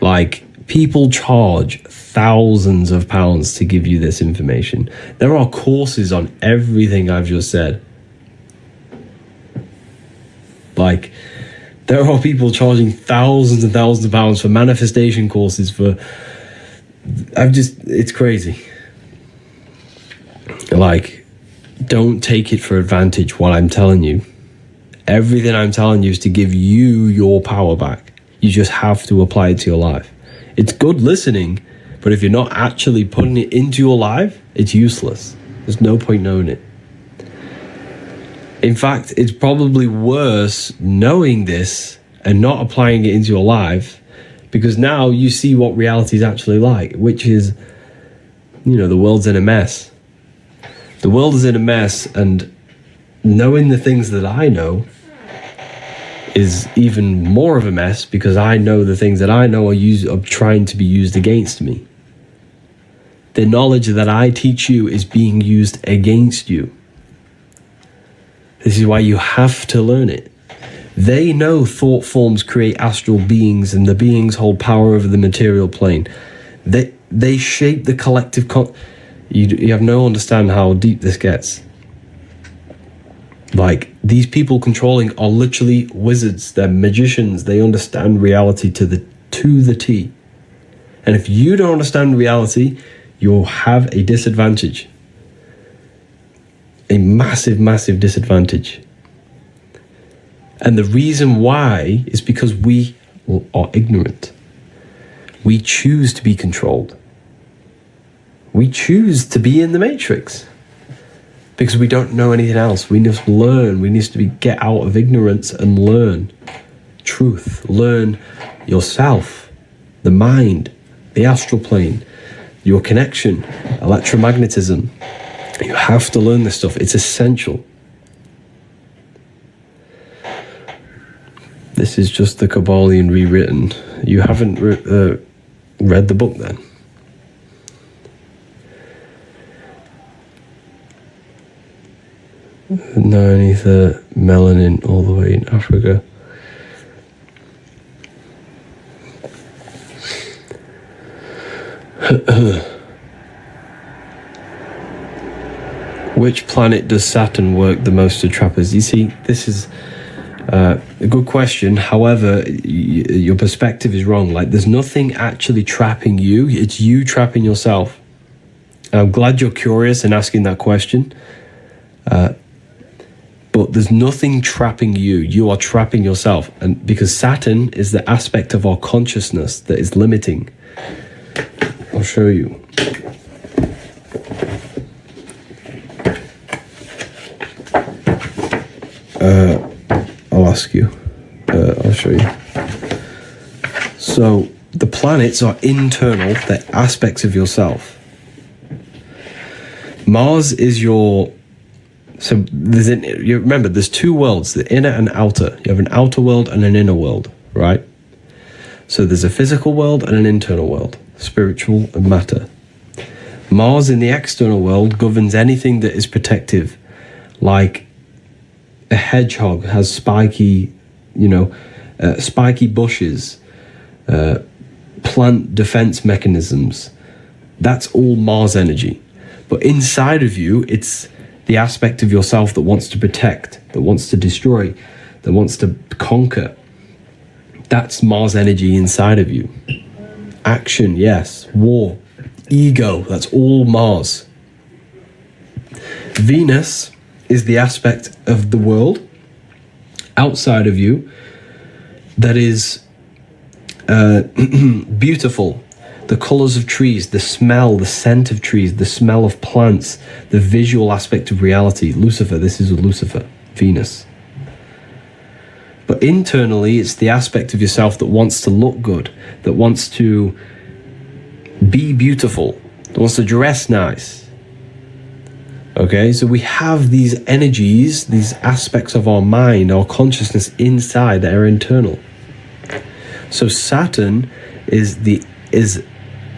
S3: like, people charge thousands of pounds to give you this information. There are courses on everything I've just said. Like, there are people charging thousands and thousands of pounds for manifestation courses it's crazy. Like, don't take it for advantage what I'm telling you. Everything I'm telling you is to give you your power back. You just have to apply it to your life. It's good listening, but if you're not actually putting it into your life, it's useless. There's no point knowing it. In fact, it's probably worse knowing this and not applying it into your life, because now you see what reality is actually like, which is, the world's in a mess. The world is in a mess, and knowing the things that I know is even more of a mess, because I know the things that I know are trying to be used against me. The knowledge that I teach you is being used against you. This is why you have to learn it. They know thought forms create astral beings, and the beings hold power over the material plane. They shape the collective you have no understand how deep this gets. Like, these people controlling are literally wizards. They're magicians. They understand reality to the T. And if you don't understand reality, you'll have a disadvantage. A massive, massive disadvantage. And the reason why is because we are ignorant. We choose to be controlled. We choose to be in the matrix. Because we don't know anything else. We must learn. We need to get out of ignorance and learn truth. Learn yourself, the mind, the astral plane, your connection, electromagnetism. You have to learn this stuff. It's essential. This is just the Kabbalion rewritten. You haven't read the book then? No, underneath melanin all the way in Africa. Which planet does Saturn work the most to trap us? You see, this is a good question. However, your perspective is wrong. Like, there's nothing actually trapping you. It's you trapping yourself. I'm glad you're curious and asking that question. But there's nothing trapping you. You are trapping yourself. And because Saturn is the aspect of our consciousness that is limiting. I'll show you. I'll ask you. I'll show you. So the planets are internal. They're aspects of yourself. Mars is your... So you remember, there's two worlds, the inner and outer. You have an outer world and an inner world, right? So there's a physical world and an internal world, spiritual and matter. Mars in the external world governs anything that is protective, like a hedgehog has spiky, spiky bushes, plant defense mechanisms. That's all Mars energy. But inside of you, it's the aspect of yourself that wants to protect, that wants to destroy, that wants to conquer. That's Mars energy inside of you. Action, yes. War, ego, that's all Mars. Venus is the aspect of the world outside of you that is beautiful. The colors of trees, the smell, the scent of trees, the smell of plants, the visual aspect of reality. Lucifer, this is Lucifer, Venus. But internally, it's the aspect of yourself that wants to look good, that wants to be beautiful, that wants to dress nice. Okay, so we have these energies, these aspects of our mind, our consciousness inside that are internal. So Saturn is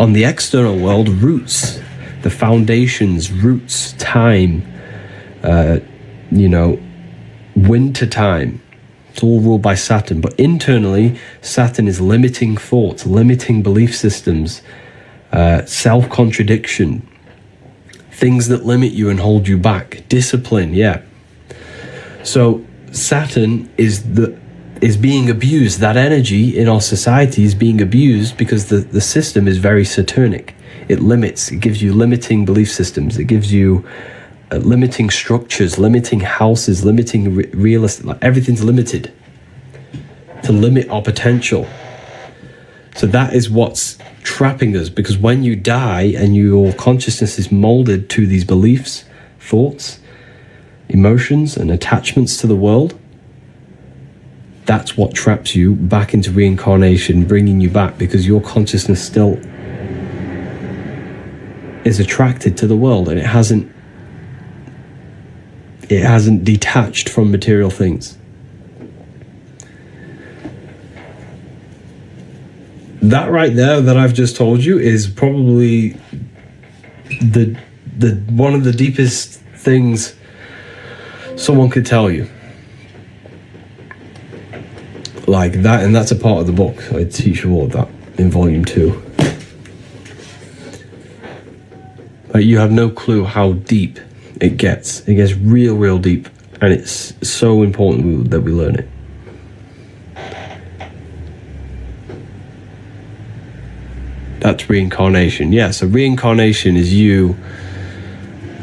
S3: on the external world, roots, the foundations, roots, time, winter time. It's all ruled by Saturn. But internally, Saturn is limiting thoughts, limiting belief systems, self-contradiction, things that limit you and hold you back, discipline, yeah. So Saturn is being abused. That energy in our society is being abused because the system is very Saturnic. It limits, it gives you limiting belief systems, it gives you limiting structures, limiting houses, limiting real estate, like everything's limited to limit our potential. So that is what's trapping us, because when you die and your consciousness is molded to these beliefs, thoughts, emotions, and attachments to the world, that's what traps you back into reincarnation, bringing you back, because your consciousness still is attracted to the world and it hasn't detached from material things. That right there that I've just told you is probably the one of the deepest things someone could tell you. Like that, and that's a part of the book. I teach you all of that in volume 2. But you have no clue how deep it gets. It gets real, real deep, and it's so important that we learn it. That's reincarnation. Yeah, so reincarnation is you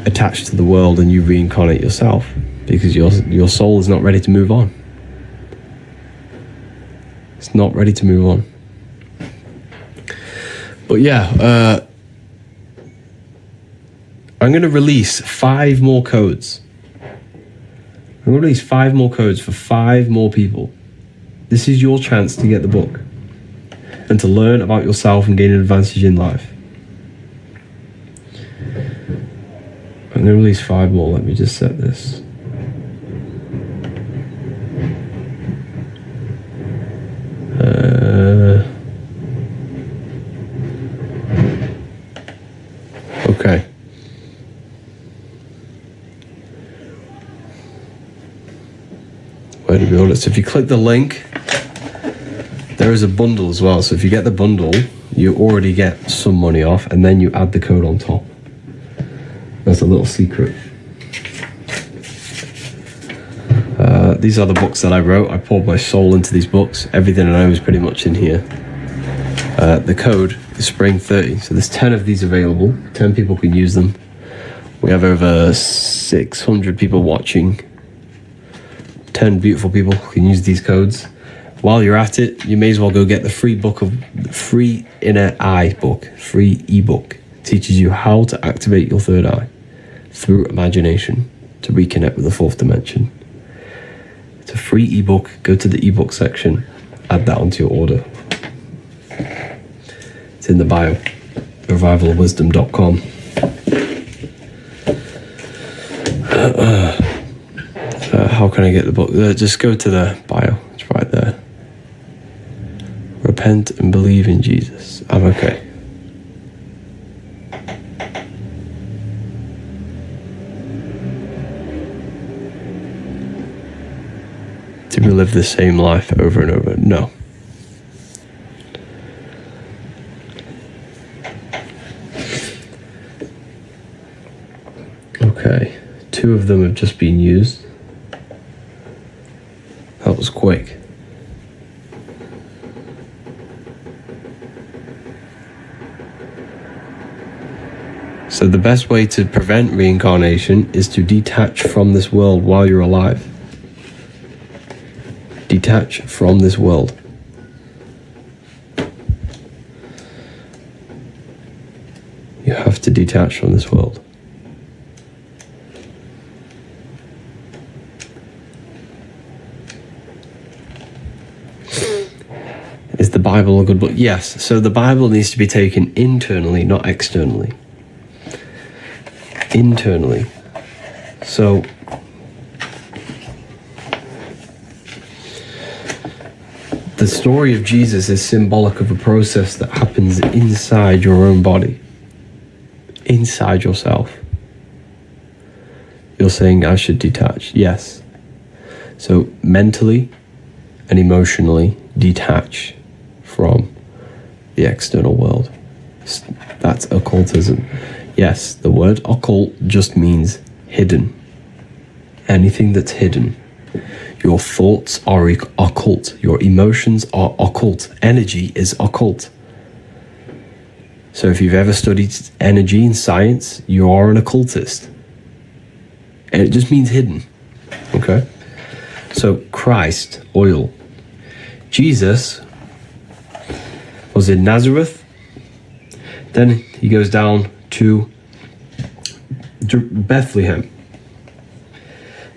S3: attached to the world and you reincarnate yourself because your soul is not ready to move on. It's not ready to move on. But yeah, I'm going to release 5 more codes. I'm going to release 5 more codes for 5 more people. This is your chance to get the book and to learn about yourself and gain an advantage in life. I'm going to release 5 more. Let me just set this. Okay. Where to go? So if you click the link, There is a bundle as well. So if you get the bundle, you already get some money off, and then you add the code on top. That's a little secret. These are the books that I wrote. I poured my soul into these books. Everything I know is pretty much in here. The code is Spring 30. So there's 10 of these available. 10 people can use them. We have over 600 people watching. 10 beautiful people can use these codes. While you're at it, you may as well go get the free inner eye book, free ebook. It teaches you how to activate your third eye through imagination to reconnect with the fourth dimension. It's a free ebook. Go to the ebook section, add that onto your order. It's in the bio, revivalofwisdom.com. How can I get the book? Just go to the bio. It's right there. Repent and believe in Jesus. I'm okay. To relive the same life over and over? No. Okay. 2 of them have just been used. That was quick. So the best way to prevent reincarnation is to detach from this world while you're alive. Detach from this world. You have to detach from this world. Is the Bible a good book? Yes. So the Bible needs to be taken internally, not externally. Internally. So the story of Jesus is symbolic of a process that happens inside your own body, inside yourself. You're saying I should detach. Yes. So mentally and emotionally detach from the external world. That's occultism. Yes, the word occult just means hidden. Anything that's hidden. Your thoughts are occult. Your emotions are occult. Energy is occult. So if you've ever studied energy in science, you are an occultist. And it just means hidden. Okay? So Christ, oil. Jesus was in Nazareth. Then he goes down to Bethlehem,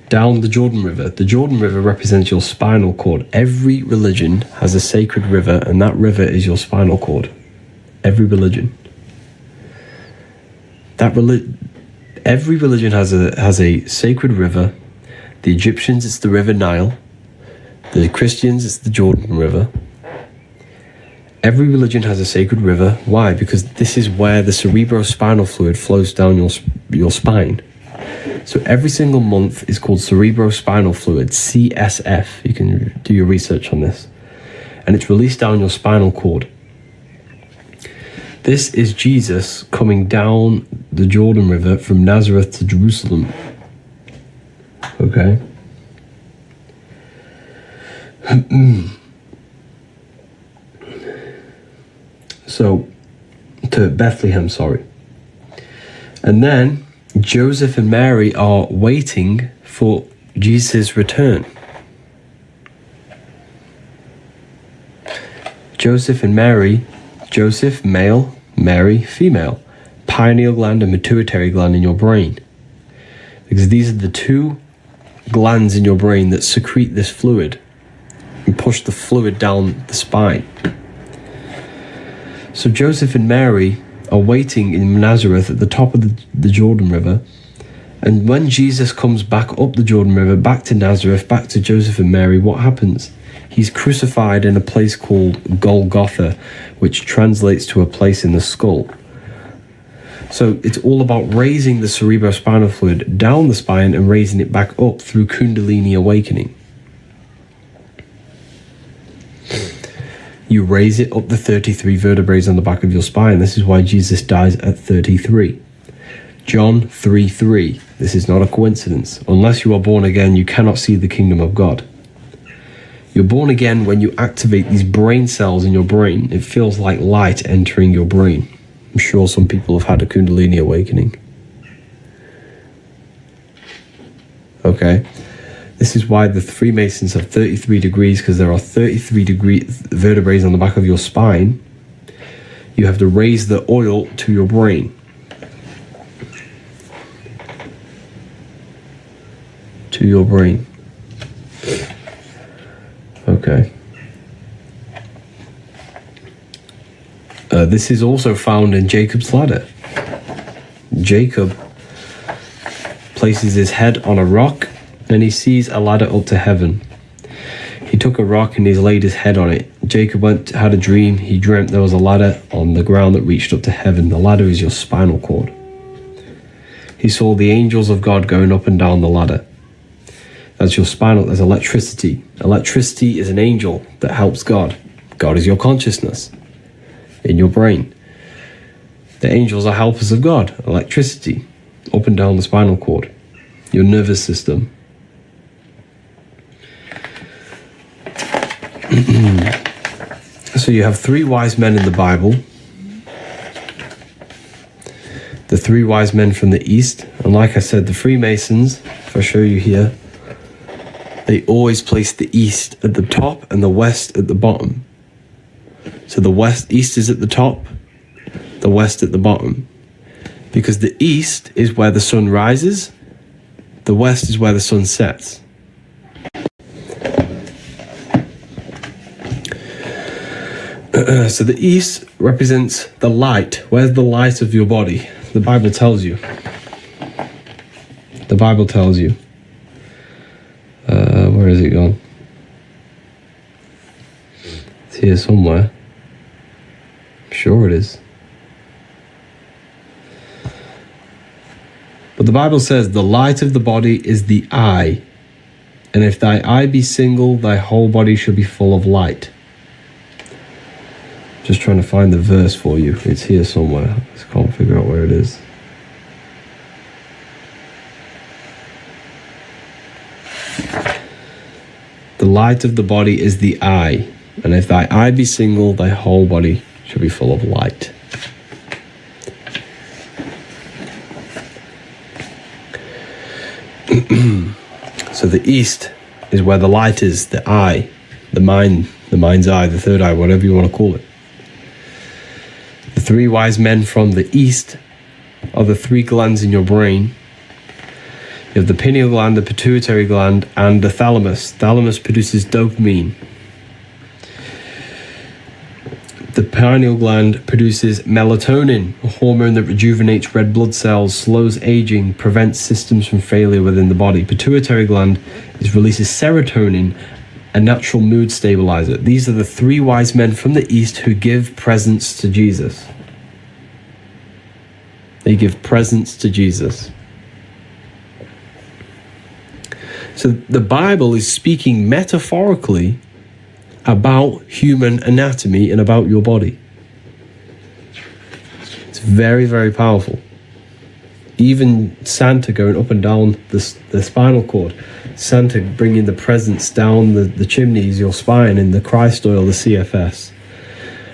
S3: down the Jordan River. The Jordan River represents your spinal cord. Every religion has a sacred river, and that river is your spinal cord. Every religion. Every religion has a sacred river. The Egyptians, it's the River Nile. The Christians, it's the Jordan River. Every religion has a sacred river. Why? Because this is where the cerebrospinal fluid flows down your spine. So every single month is called cerebrospinal fluid, CSF. You can do your research on this. And it's released down your spinal cord. This is Jesus coming down the Jordan River from Nazareth to Jerusalem. Okay? So, to Bethlehem, sorry. And then Joseph and Mary are waiting for Jesus' return. Joseph and Mary, Joseph, male, Mary, female. Pineal gland and pituitary gland in your brain. Because these are the 2 glands in your brain that secrete this fluid and push the fluid down the spine. So Joseph and Mary are waiting in Nazareth at the top of the Jordan River. And when Jesus comes back up the Jordan River, back to Nazareth, back to Joseph and Mary, what happens? He's crucified in a place called Golgotha, which translates to a place in the skull. So it's all about raising the cerebrospinal fluid down the spine and raising it back up through Kundalini awakening. You raise it up the 33 vertebrae on the back of your spine. This is why Jesus dies at 33. John 3:3. This is not a coincidence. Unless you are born again, you cannot see the kingdom of God. You're born again when you activate these brain cells in your brain. It feels like light entering your brain. I'm sure some people have had a Kundalini awakening. Okay. This is why the Freemasons have 33 degrees, because there are 33 vertebrae on the back of your spine. You have to raise the oil to your brain. To your brain. Okay. This is also found in Jacob's ladder. Jacob places his head on a rock and he sees a ladder up to heaven. He took a rock and he's laid his head on it. Jacob had a dream. He dreamt there was a ladder on the ground that reached up to heaven. The ladder is your spinal cord. He saw the angels of God going up and down the ladder. That's your spinal. There's electricity. Electricity is an angel that helps God. God is your consciousness in your brain. The angels are helpers of God. Electricity up and down the spinal cord, your nervous system. So you have three wise men in the Bible. The three wise men from the East. And like I said, the Freemasons, if I show you here, they always place the East at the top and the West at the bottom. So the East is at the top, the West at the bottom. Because the East is where the sun rises, the West is where the sun sets. So the East represents the light. Where's the light of your body? The Bible tells you. The Bible tells you. Where is it gone? It's here somewhere. I'm sure it is. But the Bible says, the light of the body is the eye. And if thy eye be single, thy whole body shall be full of light. Just trying to find the verse for you. It's here somewhere. I just can't figure out where it is. The light of the body is the eye, and if thy eye be single, thy whole body shall be full of light. So the East is where the light is, the eye, the mind's eye, the third eye, whatever you want to call it. The three wise men from the East are the three glands in your brain. You have the pineal gland, the pituitary gland, and the thalamus. Thalamus produces dopamine. The pineal gland produces melatonin, a hormone that rejuvenates red blood cells, slows aging, prevents systems from failure within the body. Pituitary gland releases serotonin, a natural mood stabilizer. These are the three wise men from the East who give presents to Jesus. They give presents to Jesus. So the Bible is speaking metaphorically about human anatomy and about your body. It's very, very powerful. Even Santa going up and down the spinal cord, Santa bringing the presents down the chimneys, your spine, in the Christ oil, the CFS,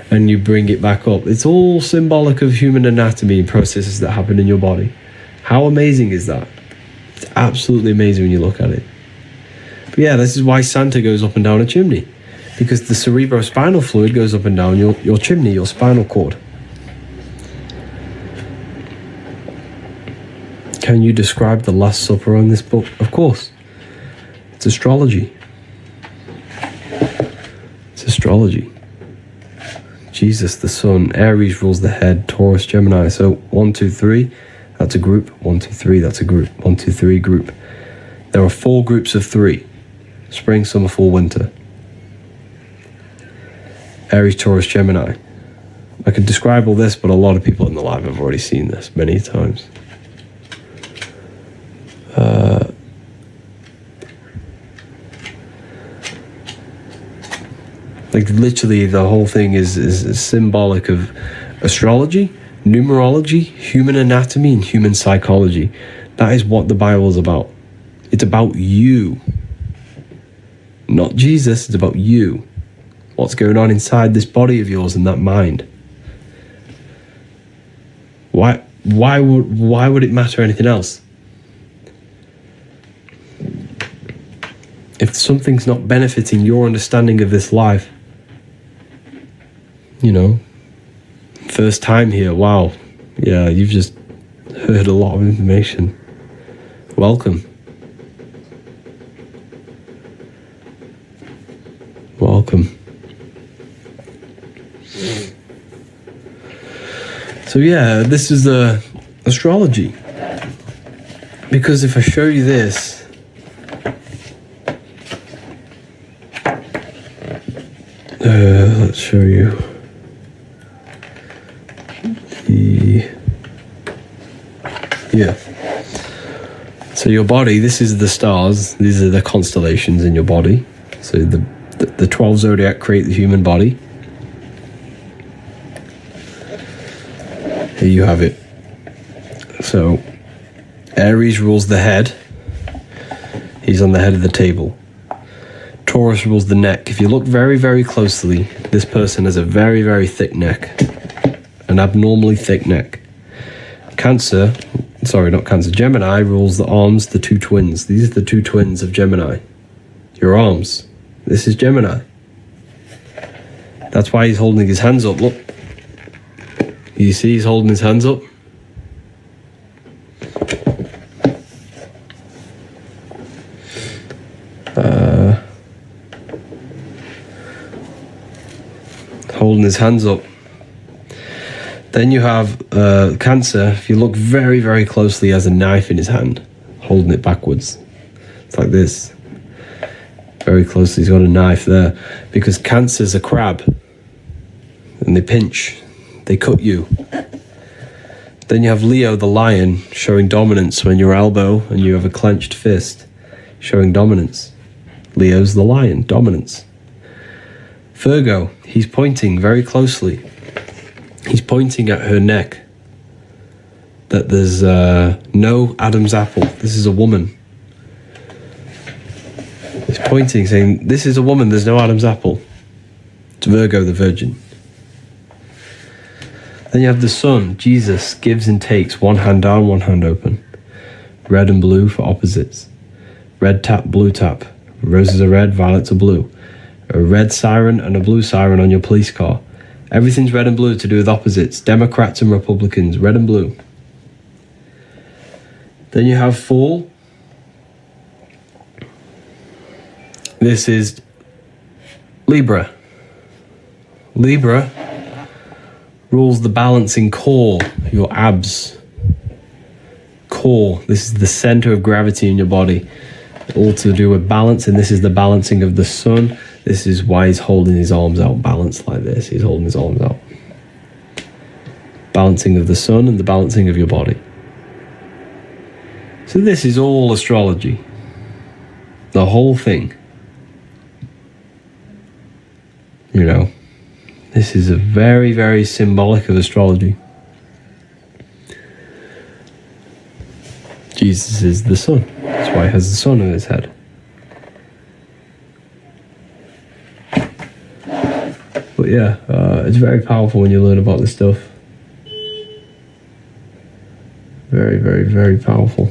S3: and you bring it back up. It's all symbolic of human anatomy and processes that happen in your body. How amazing is that? It's absolutely amazing when you look at it. But yeah, this is why Santa goes up and down a chimney, because the cerebrospinal fluid goes up and down your chimney, your spinal cord. Can you describe the Last Supper on this book? Of course. It's astrology. It's astrology. Jesus, the sun. Aries rules the head. Taurus, Gemini. So 1, 2, 3, that's a group. 1, 2, 3, that's a group. 1, 2, 3, group. There are 4 groups of 3. Spring, summer, fall, winter. Aries, Taurus, Gemini. I could describe all this, but a lot of people in the live have already seen this many times. Like literally the whole thing is symbolic of astrology, numerology, human anatomy, and human psychology. That is what the Bible is about. It's about you. Not Jesus, it's about you. What's going on inside this body of yours and that mind. Why would it matter anything else? If something's not benefiting your understanding of this life, you know, first time here, wow, yeah, you've just heard a lot of information. Welcome. Welcome. So yeah, this is the astrology. Because if I show you this, let's show you yeah. So your body, this is the stars, these are the constellations in your body. So the 12 zodiac create the human body. Here you have it. So Aries rules the head. He's on the head of the table. Taurus rules the neck. If you look very, very closely, this person has a very, very thick neck. An abnormally thick neck. Gemini rules the arms, the two twins. These are the two twins of Gemini. Your arms. This is Gemini. That's why he's holding his hands up. Look. You see he's holding his hands up? Holding his hands up. Then you have Cancer. If you look very, very closely, he has a knife in his hand, holding it backwards. It's like this. Very closely, he's got a knife there. Because Cancer's a crab. And they pinch. They cut you. Then you have Leo, the lion, showing dominance when your elbow and you have a clenched fist, showing dominance. Leo's the lion, dominance. Virgo, he's pointing very closely. He's pointing at her neck. That there's no Adam's apple. This is a woman. He's pointing, saying, this is a woman, there's no Adam's apple. It's Virgo, the virgin. Then you have the sun. Jesus gives and takes, one hand down, one hand open. Red and blue for opposites. Red tap, blue tap. Roses are red, violets are blue. A red siren and a blue siren on your police car. Everything's red and blue to do with opposites. Democrats and Republicans, red and blue. Then you have fall. This is Libra. Libra rules the balancing core, your abs. Core, this is the center of gravity in your body. All to do with balance, and this is the balancing of the sun. This is why he's holding his arms out, balanced like this. He's holding his arms out. Balancing of the sun and the balancing of your body. So this is all astrology. The whole thing. You know, this is a very, very symbolic of astrology. Jesus is the sun. That's why he has the sun on his head. But yeah, it's very powerful when you learn about this stuff. Very, very, very powerful.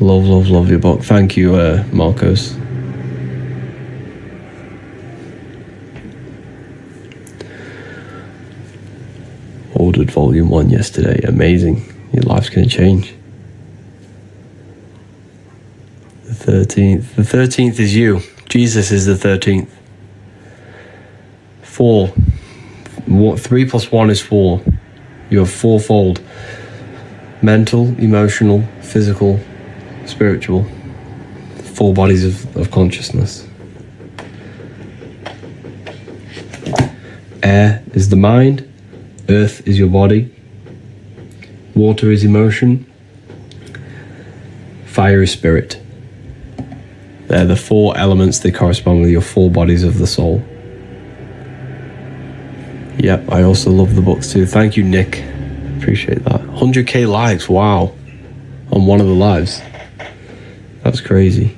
S3: Love, love, love your book. Thank you, Marcos. Ordered volume 1 yesterday. Amazing. Your life's going to change. The 13th. The 13th is you. Jesus is the 13th. 4. 3 plus 1 is 4. You have fourfold. Mental, emotional, physical, spiritual. 4 bodies of consciousness. Air is the mind. Earth is your body. Water is emotion. Fire is spirit. They're the 4 elements that correspond with your 4 bodies of the soul. Yep, I also love the books too. Thank you, Nick. Appreciate that. 100k likes, wow. On one of the lives. That's crazy.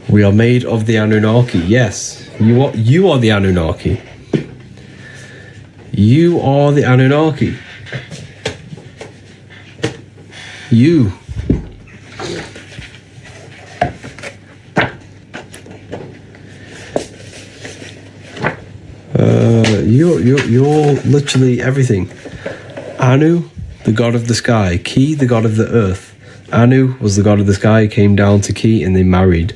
S3: We are made of the Anunnaki. Yes, you are the Anunnaki. You are the Anunnaki. You. You're literally everything. Anu, the god of the sky. Ki, the god of the earth. Anu was the god of the sky, came down to Ki, and they married.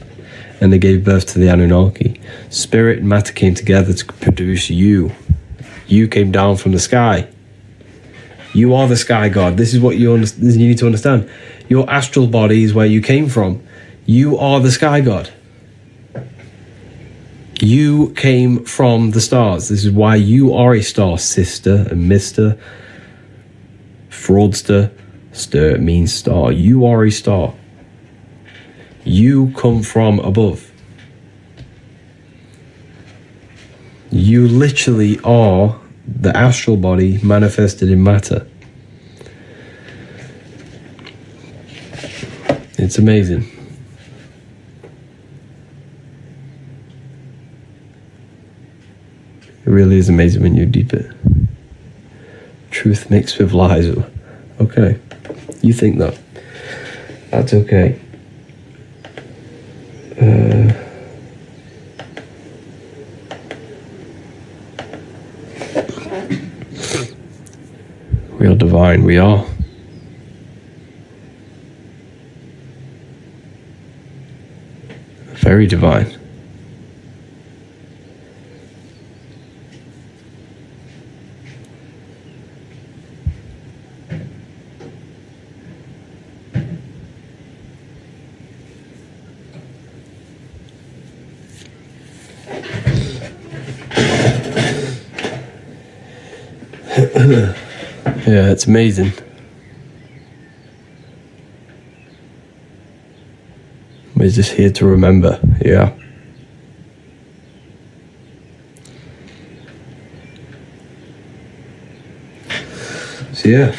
S3: And they gave birth to the Anunnaki. Spirit and matter came together to produce you. You came down from the sky. You are the sky god. This is what you need to understand. Your astral body is where you came from. You are the sky god. You came from the stars. This is why you are a star, sister and mister. Fraudster. Stir means star. You are a star. You come from above. You literally are the astral body manifested in matter. It's amazing. It really is amazing when you deep it. Truth mixed with lies. Okay. You think that. That's okay. We are divine. We are. Very divine. Yeah, it's amazing. We're just here to remember, yeah. So yeah.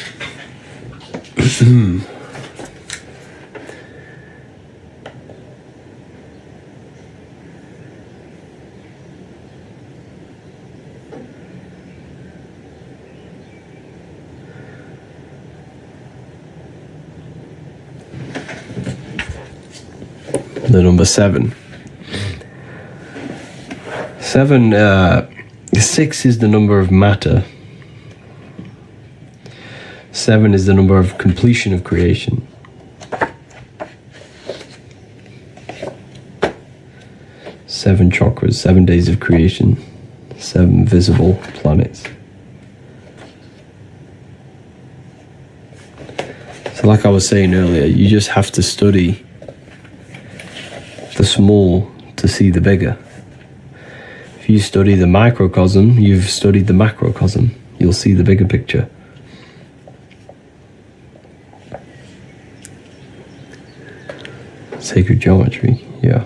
S3: The number 7. 6 is the number of matter. 7 is the number of completion of creation. 7 chakras, 7 days of creation, 7 visible planets. So like I was saying earlier, you just have to study the small to see the bigger. If you study the microcosm, you've studied the macrocosm. You'll see the bigger picture. Sacred geometry, yeah.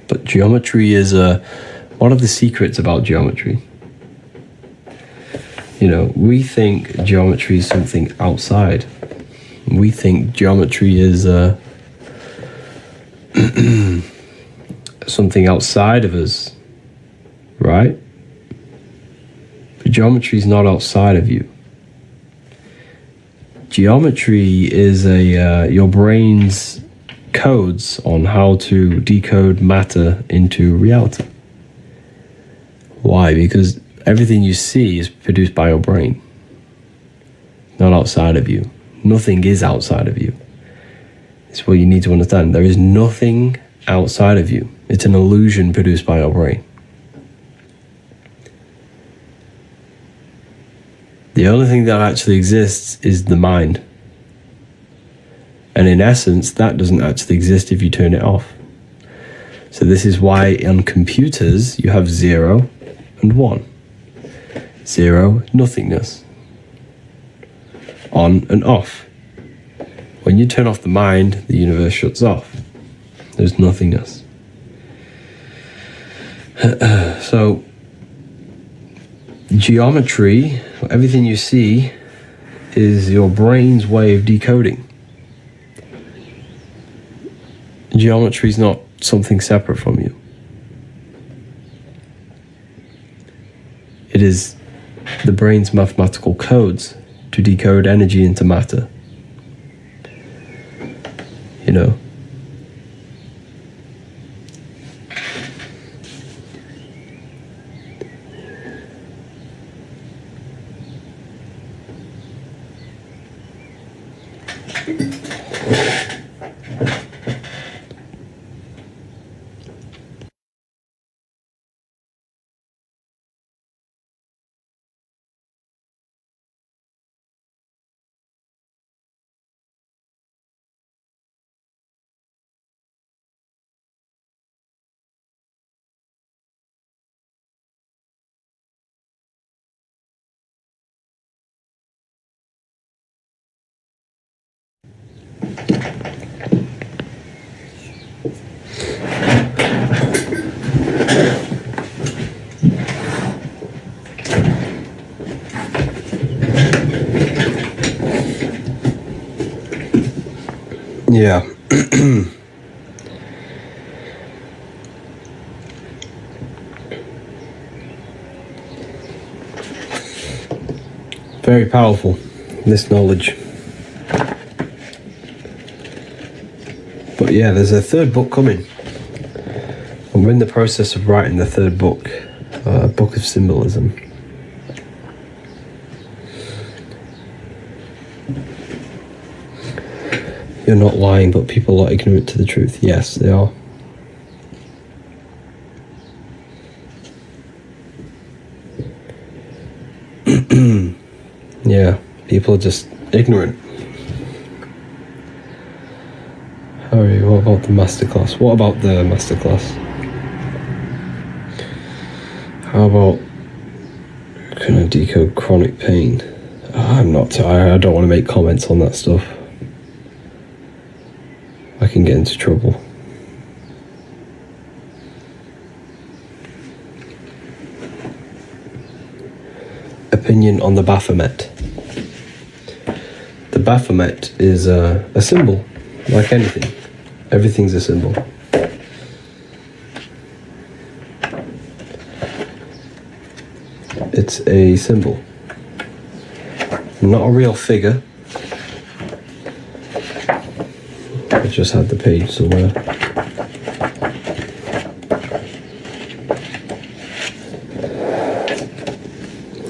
S3: But geometry is one of the secrets about geometry. You know, we think geometry is something outside. We think geometry is something outside of us, right? But geometry is not outside of you. Geometry is your brain's codes on how to decode matter into reality. Why? Because everything you see is produced by your brain, not outside of you. Nothing is outside of you. It's what you need to understand. There is nothing outside of you. It's an illusion produced by your brain. The only thing that actually exists is the mind. And in essence, that doesn't actually exist if you turn it off. So this is why on computers you have 0 and 1. 0, nothingness. On and off. When you turn off the mind, the universe shuts off. There's nothingness. So, geometry, everything you see, is your brain's way of decoding. Geometry is not something separate from you. It is the brain's mathematical codes to decode energy into matter. You know? Yeah. Very powerful, this knowledge. But yeah, there's a third book coming. We're in the process of writing the third book, Book of Symbolism. You're not lying, but people are ignorant to the truth. Yes, they are. Yeah, people are just ignorant. Harry, what about the masterclass? What about the masterclass? How about, can I decode chronic pain? I don't want to make comments on that stuff. I can get into trouble. Opinion on the Baphomet. The Baphomet is a symbol, like anything. Everything's a symbol. It's a symbol. Not a real figure. I just had the page somewhere.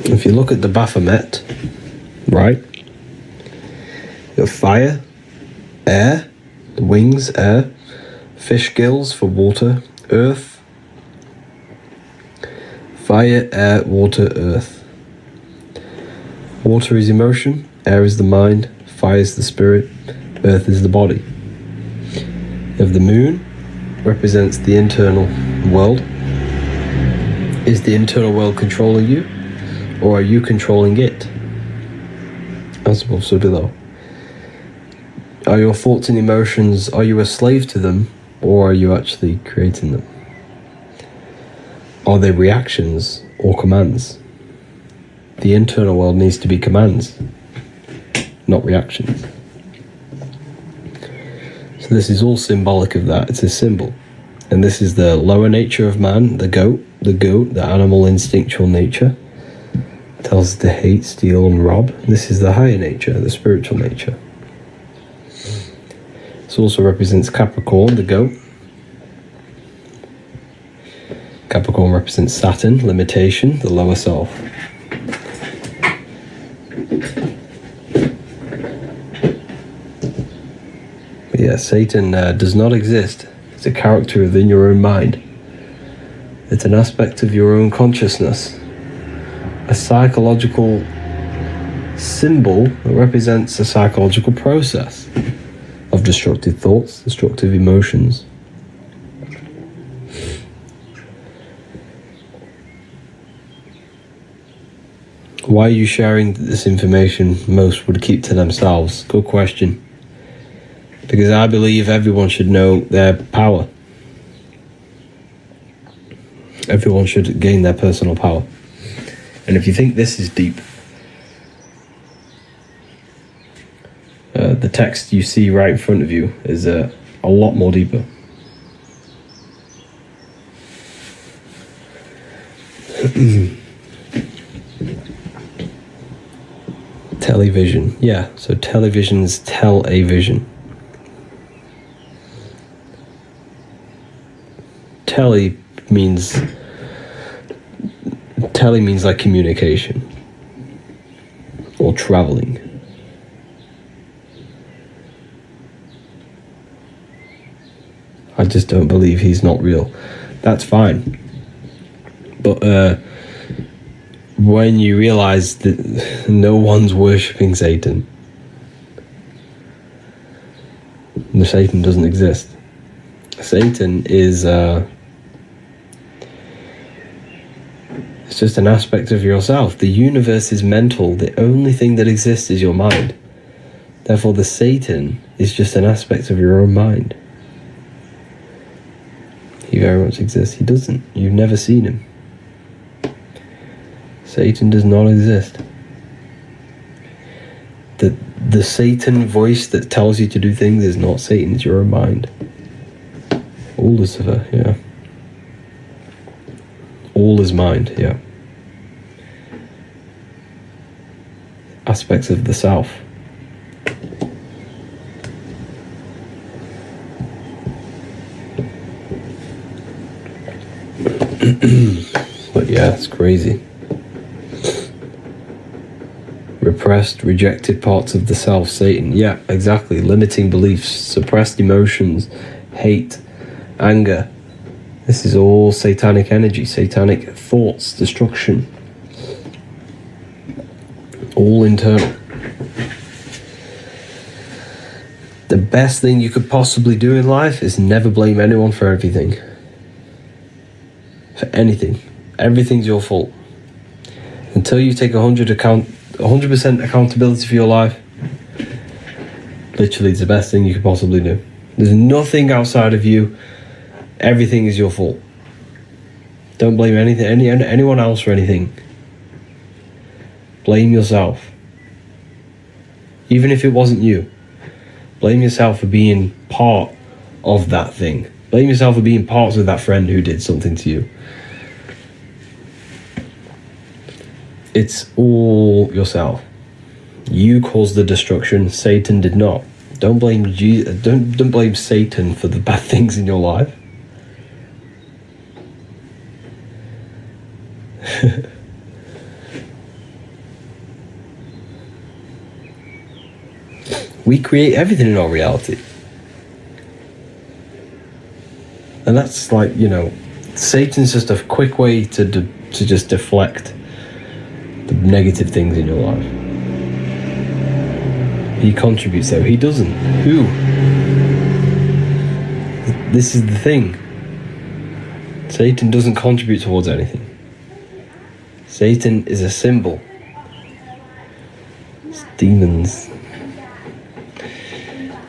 S3: If you look at the Baphomet, right? You have fire, air, the wings, air, fish gills for water, earth, fire, air, water, earth. Water is emotion, air is the mind, fire is the spirit, earth is the body. You have the moon, represents the internal world. Is the internal world controlling you, or are you controlling it? As above, so below. Are your thoughts and emotions, are you a slave to them, or are you actually creating them? Are they reactions or commands? The internal world needs to be commands, not reactions. So this is all symbolic of that. It's a symbol. And this is the lower nature of man, the goat, the animal instinctual nature. Tells us to hate, steal, and rob. This is the higher nature, the spiritual nature. This also represents Capricorn, the goat. Capricorn represents Saturn, limitation, the lower self. But yeah, Satan does not exist. It's a character within your own mind. It's an aspect of your own consciousness. A psychological symbol that represents a psychological process of destructive thoughts, destructive emotions. Why are you sharing this information? Most would keep to themselves. Good question. Because I believe everyone should know their power. Everyone should gain their personal power. And if you think this is deep, the text you see right in front of you is a lot more deeper. Television. Yeah, so televisions tell a vision. Tele means like communication or traveling. I just don't believe he's not real. That's fine. But when you realize that no one's worshipping Satan, the Satan doesn't exist. Satan is it's just an aspect of yourself. The universe is mental. The only thing that exists is your mind. Therefore, the Satan is just an aspect of your own mind. He very much exists. He doesn't. You've never seen him. Satan does not exist. The Satan voice that tells you to do things is not Satan, it's your own mind. All Lucifer, yeah. All is mind, yeah. Aspects of the self. But yeah, it's crazy. Repressed, rejected parts of the self, Satan. Yeah, exactly. Limiting beliefs, suppressed emotions, hate, anger. This is all satanic energy, satanic thoughts, destruction. All internal. The best thing you could possibly do in life is never blame anyone for everything. For anything. Everything's your fault. Until you take 100% accountability for your life, literally it's the best thing you could possibly do. There's nothing outside of you. Everything is your fault. Don't blame anyone else for anything. Blame yourself. Even if it wasn't you. Blame yourself for being part of that thing. Blame yourself for being parts of that friend who did something to you. It's all yourself. You caused the destruction. Satan did not. Don't blame Jesus. Don't blame Satan for the bad things in your life. We create everything in our reality. And that's like, Satan's just a quick way to just deflect the negative things in your life. He contributes though. He doesn't. Who? This is the thing. Satan doesn't contribute towards anything. Satan is a symbol. It's demons.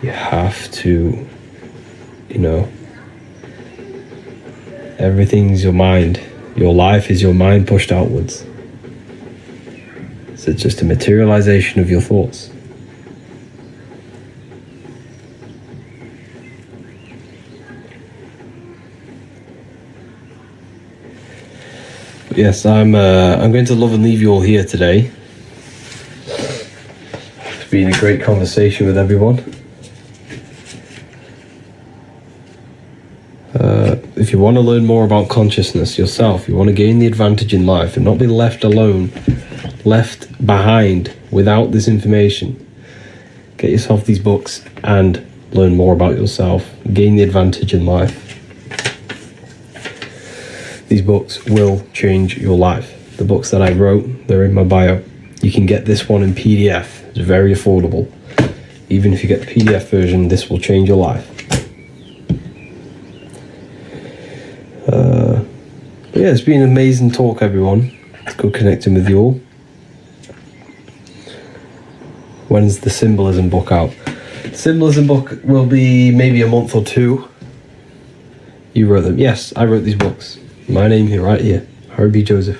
S3: You have to, everything's your mind. Your life is your mind pushed outwards. So it's just a materialization of your thoughts. But yes, I'm going to love and leave you all here today. It's been a great conversation with everyone. If you want to learn more about consciousness yourself, you want to gain the advantage in life and not be left alone, left behind without this information, get yourself these books and learn more about yourself, gain the advantage in life. These books will change your life. The books that I wrote, they're in my bio. You can get this one in PDF. It's very affordable. Even if you get the PDF version, this will change your life. But yeah, it's been an amazing talk, everyone. It's good connecting with you all. When's the symbolism book out? Symbolism book will be maybe a month or two. You wrote them. Yes, I wrote these books. My name here, right here. Harry B. Joseph.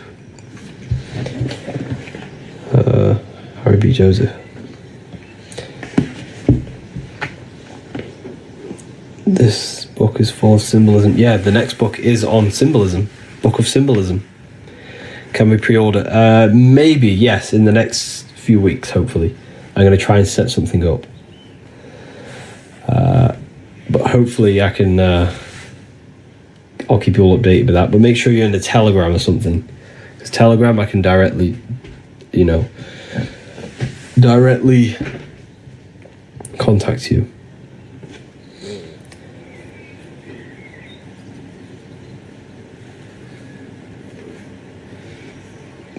S3: Harry B. Joseph. This book is full of symbolism. Yeah, the next book is on symbolism. Book of Symbolism. Can we pre-order? Maybe, yes, in the next few weeks, hopefully. I'm going to try and set something up. But hopefully I can... I'll keep you all updated with that. But make sure you're in the Telegram or something. Because Telegram, I can directly, directly contact you.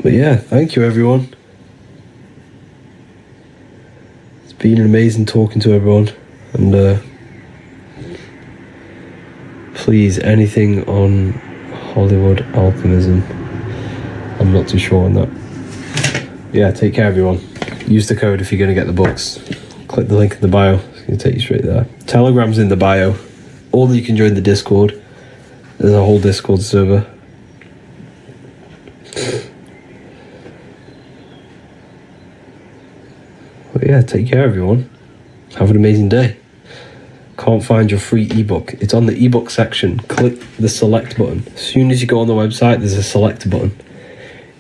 S3: But yeah, thank you everyone. It's been amazing talking to everyone, and please, anything on Hollywood alchemism, I'm not too sure on that. Yeah, take care everyone. Use the code if you're going to get the books. Click the link in the bio, it's going to take you straight there. Telegram's in the bio, or you can join the Discord. There's a whole Discord server. But yeah, take care everyone. Have an amazing day. Can't find your free ebook. It's on the ebook section. Click the select button. As soon as you go on the website, there's a select button.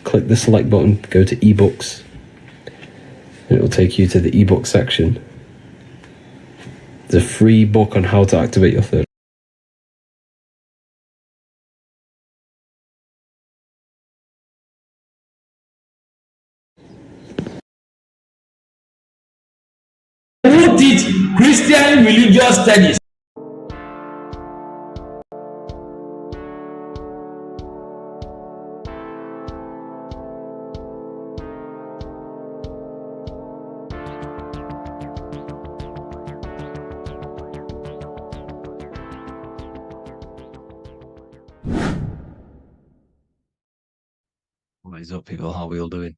S3: Click the select button, go to ebooks, and it will take you to the ebook section. There's a free book on how to activate your third.
S10: Who teach Christian religious studies?
S9: What is up, people? How are we all doing?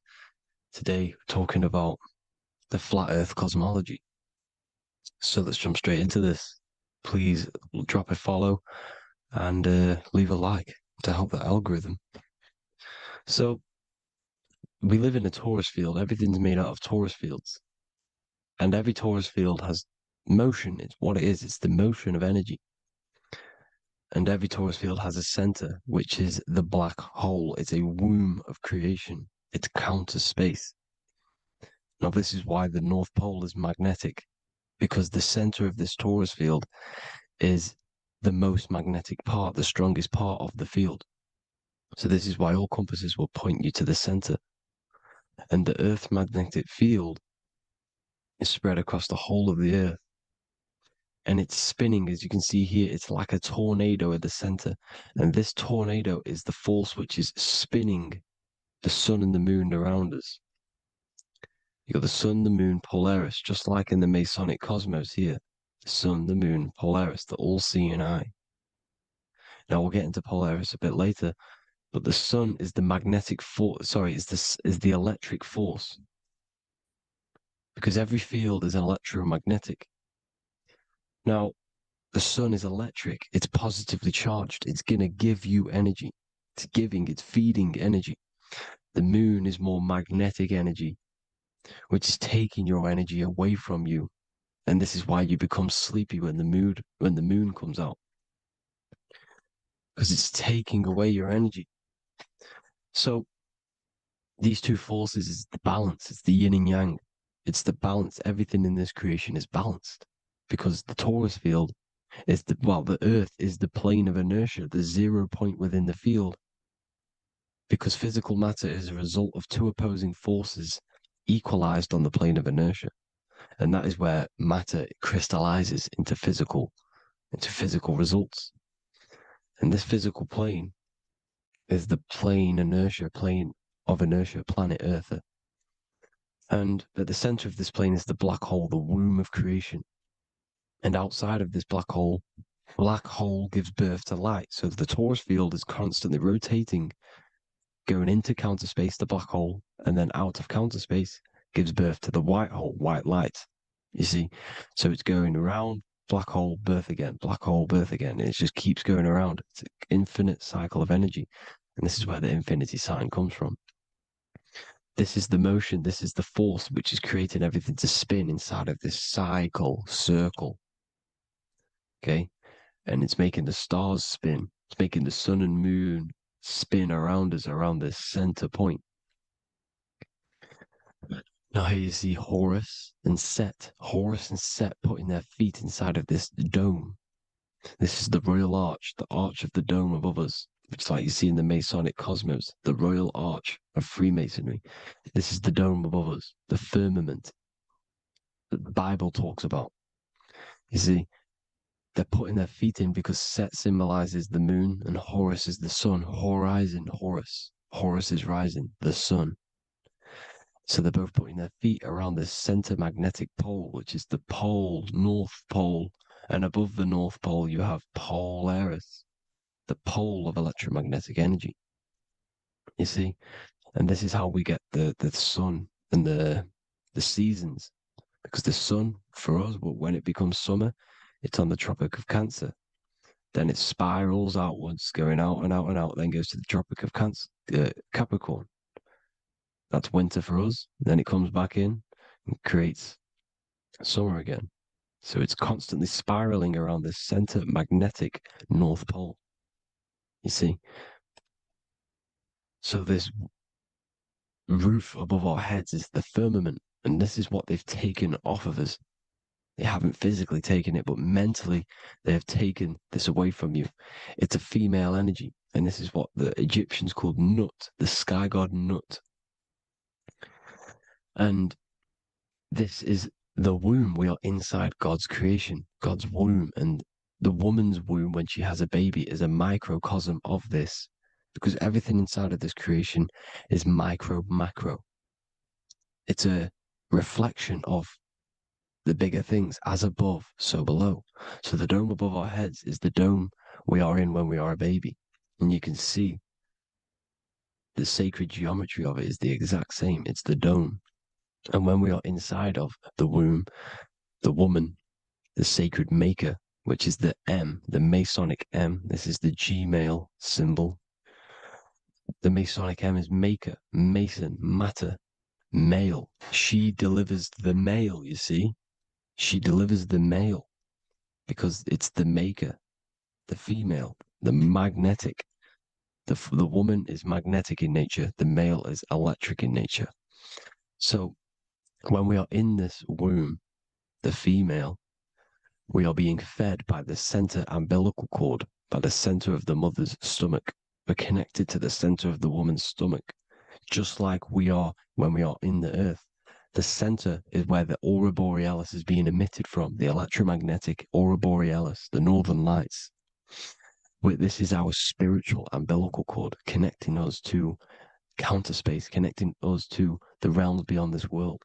S9: Today, we're talking about the flat earth cosmology. So let's jump straight into this. Please drop a follow and leave a like to help the algorithm. So we live in a torus field. Everything's made out of torus fields. And every torus field has motion. It's what it is. It's the motion of energy. And every torus field has a center, which is the black hole. It's a womb of creation. It's counter space. Now, this is why the North Pole is magnetic, because the center of this torus field is the most magnetic part, the strongest part of the field. So this is why all compasses will point you to the center. And the Earth's magnetic field is spread across the whole of the Earth. And it's spinning, as you can see here, it's like a tornado at the center. And this tornado is the force which is spinning the sun and the moon around us. You got the sun, the moon, Polaris, just like in the Masonic cosmos here. The sun, the moon, Polaris, the all-seeing eye. Now we'll get into Polaris a bit later, but the sun is the magnetic force. Sorry, is the electric force, because every field is electromagnetic. Now, the sun is electric. It's positively charged. It's gonna give you energy. It's feeding energy. The moon is more magnetic energy, which is taking your energy away from you. And this is why you become sleepy when the moon comes out, because it's taking away your energy. So these two forces is the balance. It's the yin and yang. It's the balance. Everything in this creation is balanced, because the torus field is the Earth is the plane of inertia, the 0 point within the field, because physical matter is a result of two opposing forces equalized on the plane of inertia. And that is where matter crystallizes into physical results. And this physical plane is the plane of inertia, planet Earth. And at the center of this plane is the black hole, the womb of creation. And outside of this black hole gives birth to light. So the torus field is constantly rotating, going into counter space, the black hole, and then out of counter space gives birth to the white hole, white light. You see, so it's going around, black hole, birth again, black hole, birth again. And it just keeps going around. It's an infinite cycle of energy. And this is where the infinity sign comes from. This is the motion, this is the force which is creating everything to spin inside of this cycle, circle. Okay? And it's making the stars spin. It's making the sun and moon spin around us, around this center point. Now here you see Horus and Set. Horus and Set putting their feet inside of this dome. This is the royal arch, the arch of the dome above us, which is like you see in the Masonic cosmos, the royal arch of Freemasonry. This is the dome above us, the firmament that the Bible talks about. You see, they're putting their feet in because Set symbolizes the moon and Horus is the sun. Horizon, Horus. Horus is rising, the sun. So they're both putting their feet around this center magnetic pole, which is the pole, North Pole. And above the North Pole, you have Polaris, the pole of electromagnetic energy. You see? And this is how we get the sun and the seasons. Because the sun, for us, when it becomes summer, it's on the Tropic of Cancer. Then it spirals outwards, going out and out and out, then goes to the Tropic of Capricorn. That's winter for us. Then it comes back in and creates summer again. So it's constantly spiraling around this center magnetic North Pole. You see? So this roof above our heads is the firmament. And this is what they've taken off of us. They haven't physically taken it, but mentally they have taken this away from you. It's a female energy. And this is what the Egyptians called Nut, the sky god Nut. And this is the womb. We are inside God's creation, God's womb. And the woman's womb, when she has a baby, is a microcosm of this. Because everything inside of this creation is micro, macro. It's a reflection of the bigger things, as above, so below. So the dome above our heads is the dome we are in when we are a baby. And you can see the sacred geometry of it is the exact same. It's the dome. And when we are inside of the womb, the woman, the sacred maker, which is the M, the Masonic M, this is the G male symbol. The Masonic M is maker, mason, matter, male. She delivers the male, you see. She delivers the male because it's the maker, the female, the magnetic. The woman is magnetic in nature. The male is electric in nature. So when we are in this womb, the female, we are being fed by the center umbilical cord, by the center of the mother's stomach. We're connected to the center of the woman's stomach, just like we are when we are in the earth. The center is where the aurora borealis is being emitted from, the electromagnetic aurora borealis, the northern lights. This is our spiritual umbilical cord, connecting us to counter space, connecting us to the realms beyond this world.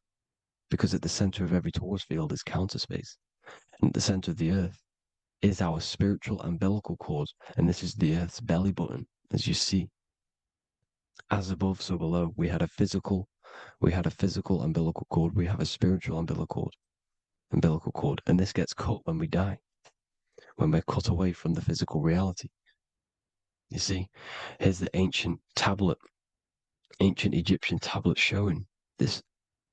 S9: Because at the center of every torus field is counter space. And at the center of the earth is our spiritual umbilical cord. And this is the earth's belly button, as you see. As above, so below. We had a physical umbilical cord. We have a spiritual umbilical cord. And this gets cut when we die. When we're cut away from the physical reality. You see, here's the ancient Egyptian tablet showing this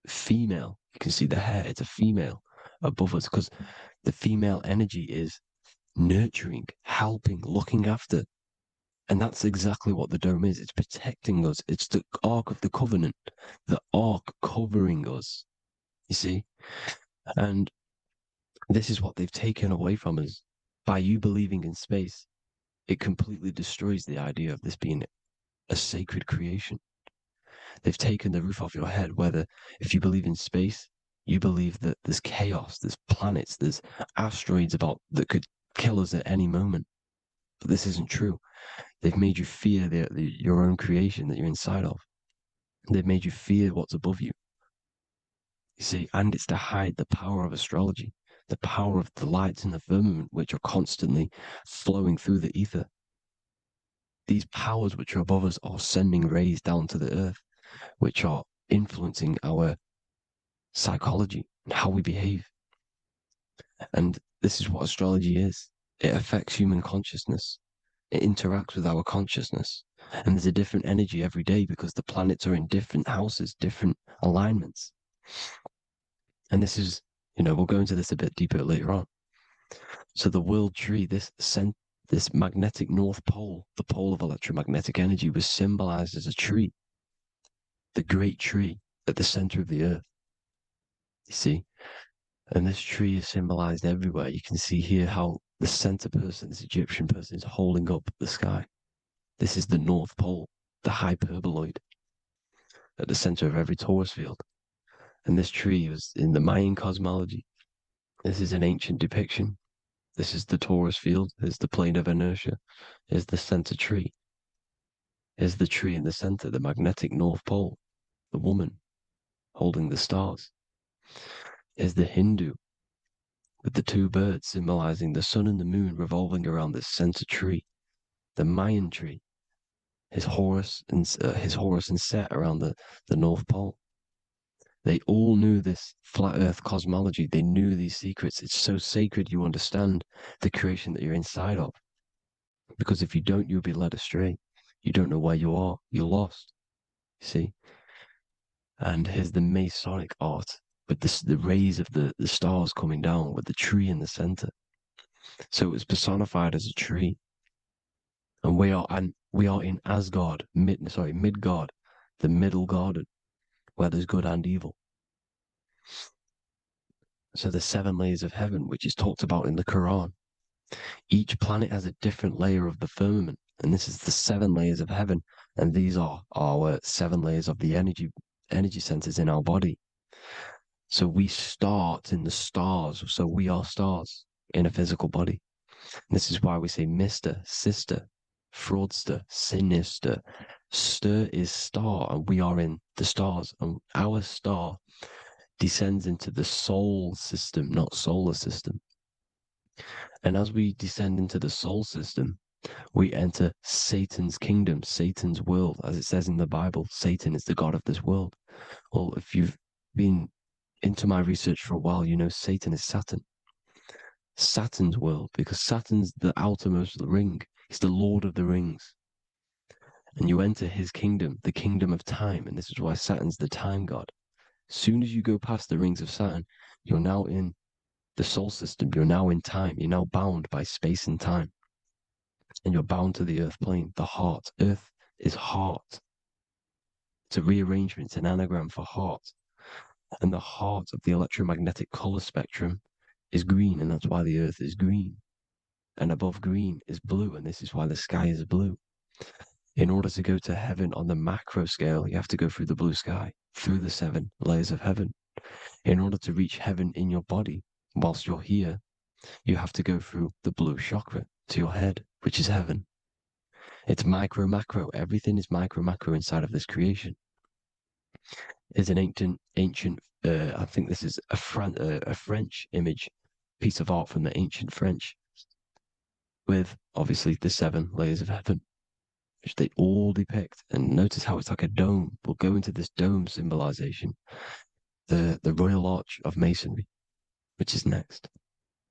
S9: female. You can see the hair, it's a female above us because the female energy is nurturing, helping, looking after. And that's exactly what the dome is. It's protecting us. It's the Ark of the Covenant, the Ark covering us. You see? And this is what they've taken away from us. By you believing in space, it completely destroys the idea of this being a sacred creation. They've taken the roof off your head, whether if you believe in space, you believe that there's chaos, there's planets, there's asteroids that could kill us at any moment. But this isn't true. They've made you fear your own creation that you're inside of. They've made you fear what's above you. You see, and it's to hide the power of astrology, the power of the lights in the firmament, which are constantly flowing through the ether. These powers which are above us are sending rays down to the earth, which are influencing our psychology and how we behave. And this is what astrology is. It affects human consciousness. It interacts with our consciousness. And there's a different energy every day because the planets are in different houses, different alignments. And this is, we'll go into this a bit deeper later on. So the world tree, this magnetic north pole, the pole of electromagnetic energy, was symbolized as a tree, the great tree at the center of the earth. You see? And this tree is symbolized everywhere. You can see here how the center person, this Egyptian person, is holding up the sky. This is the North Pole, the hyperboloid, at the center of every torus field. And this tree was in the Mayan cosmology. This is an ancient depiction. This is the torus field. There's the plane of inertia. Here's the center tree. Here's the tree in the center, the magnetic North Pole, the woman holding the stars. Here's the Hindu with the two birds symbolizing the sun and the moon revolving around this center tree. The Mayan tree, his Horus and Set around the North Pole. They all knew this flat earth cosmology. They knew these secrets. It's so sacred you understand the creation that you're inside of. Because if you don't, you'll be led astray. You don't know where you are. You're lost. You see? And here's the Masonic art with the rays of the stars coming down with the tree in the center. So it was personified as a tree. And we are in Asgard, Midgard, the middle garden, where there's good and evil. So the 7 layers of heaven, which is talked about in the Quran. Each planet has a different layer of the firmament, and this is the 7 layers of heaven, and these are our 7 layers of the energy centers in our body. So we start in the stars, so we are stars in a physical body. And this is why we say Mr., sister, fraudster, sinister. Stir is star, and we are in the stars, and our star descends into the soul system, not solar system. And as we descend into the soul system, we enter Satan's kingdom, Satan's world. As it says in the Bible, Satan is the god of this world. Well, if you've been into my research for a while, you know Satan is Saturn. Saturn's world, because Saturn's the outermost ring. He's the Lord of the Rings. And you enter his kingdom, the kingdom of time. And this is why Saturn's the time god. As soon as you go past the rings of Saturn, you're now in the soul system. You're now in time. You're now bound by space and time. And you're bound to the earth plane, the heart. Earth is heart. It's a rearrangement, it's an anagram for heart. And the heart of the electromagnetic color spectrum is green, and that's why the earth is green. And above green is blue, and this is why the sky is blue. In order to go to heaven on the macro scale, you have to go through the blue sky, through the 7 layers of heaven. In order to reach heaven in your body, whilst you're here, you have to go through the blue chakra to your head, which is heaven. It's micro, macro. Everything is micro, macro inside of this creation. It's an ancient, I think this is a French image, piece of art from the ancient French, with obviously the 7 layers of heaven, which they all depict. And notice how it's like a dome. We'll go into this dome symbolization, the Royal Arch of Masonry, which is next.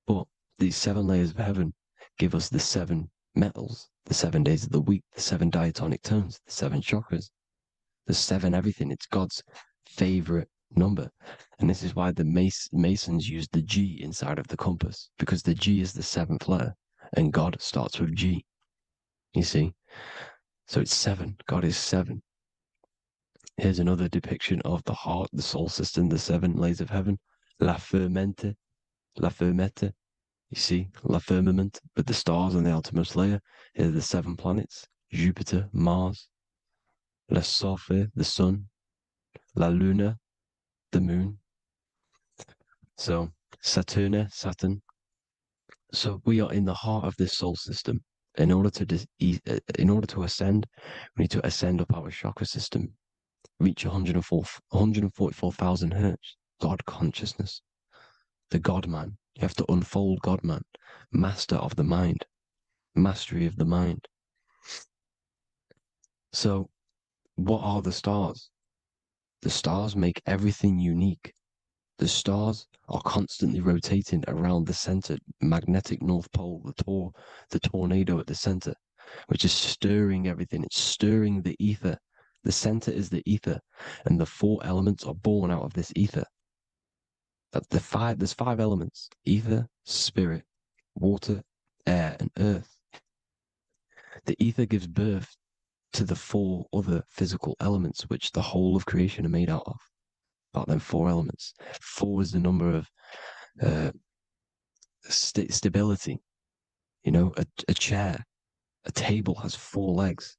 S9: But these 7 layers of heaven give us the 7 metals, the 7 days of the week, the 7 diatonic tones, the 7 chakras, the 7 everything. It's God's favorite number. And this is why the Masons use the G inside of the compass, because the G is the 7th letter, and God starts with G. You see? So it's 7. God is 7. Here's another depiction of the heart, the soul system, the 7 layers of heaven. La fermente. You see, la firmament, with the stars on the outermost layer. Here are the 7 planets: Jupiter, Mars, la Sophie, the sun, la Luna, the moon. So Saturn. So we are in the heart of this soul system. In order to ascend, we need to ascend up our chakra system, reach 144,000 hertz, God consciousness, the God man. You have to unfold God man, master of the mind, mastery of the mind. So what are the stars? The stars make everything unique. The stars are constantly rotating around the center, magnetic North Pole, the tornado at the center, which is stirring everything. It's stirring the ether. The center is the ether, and the 4 elements are born out of this ether. There's 5 elements: ether, spirit, water, air, and earth. The ether gives birth to the 4 other physical elements, which the whole of creation are made out of. About them 4 elements. 4 is the number of stability. You know, a chair, a table has 4 legs.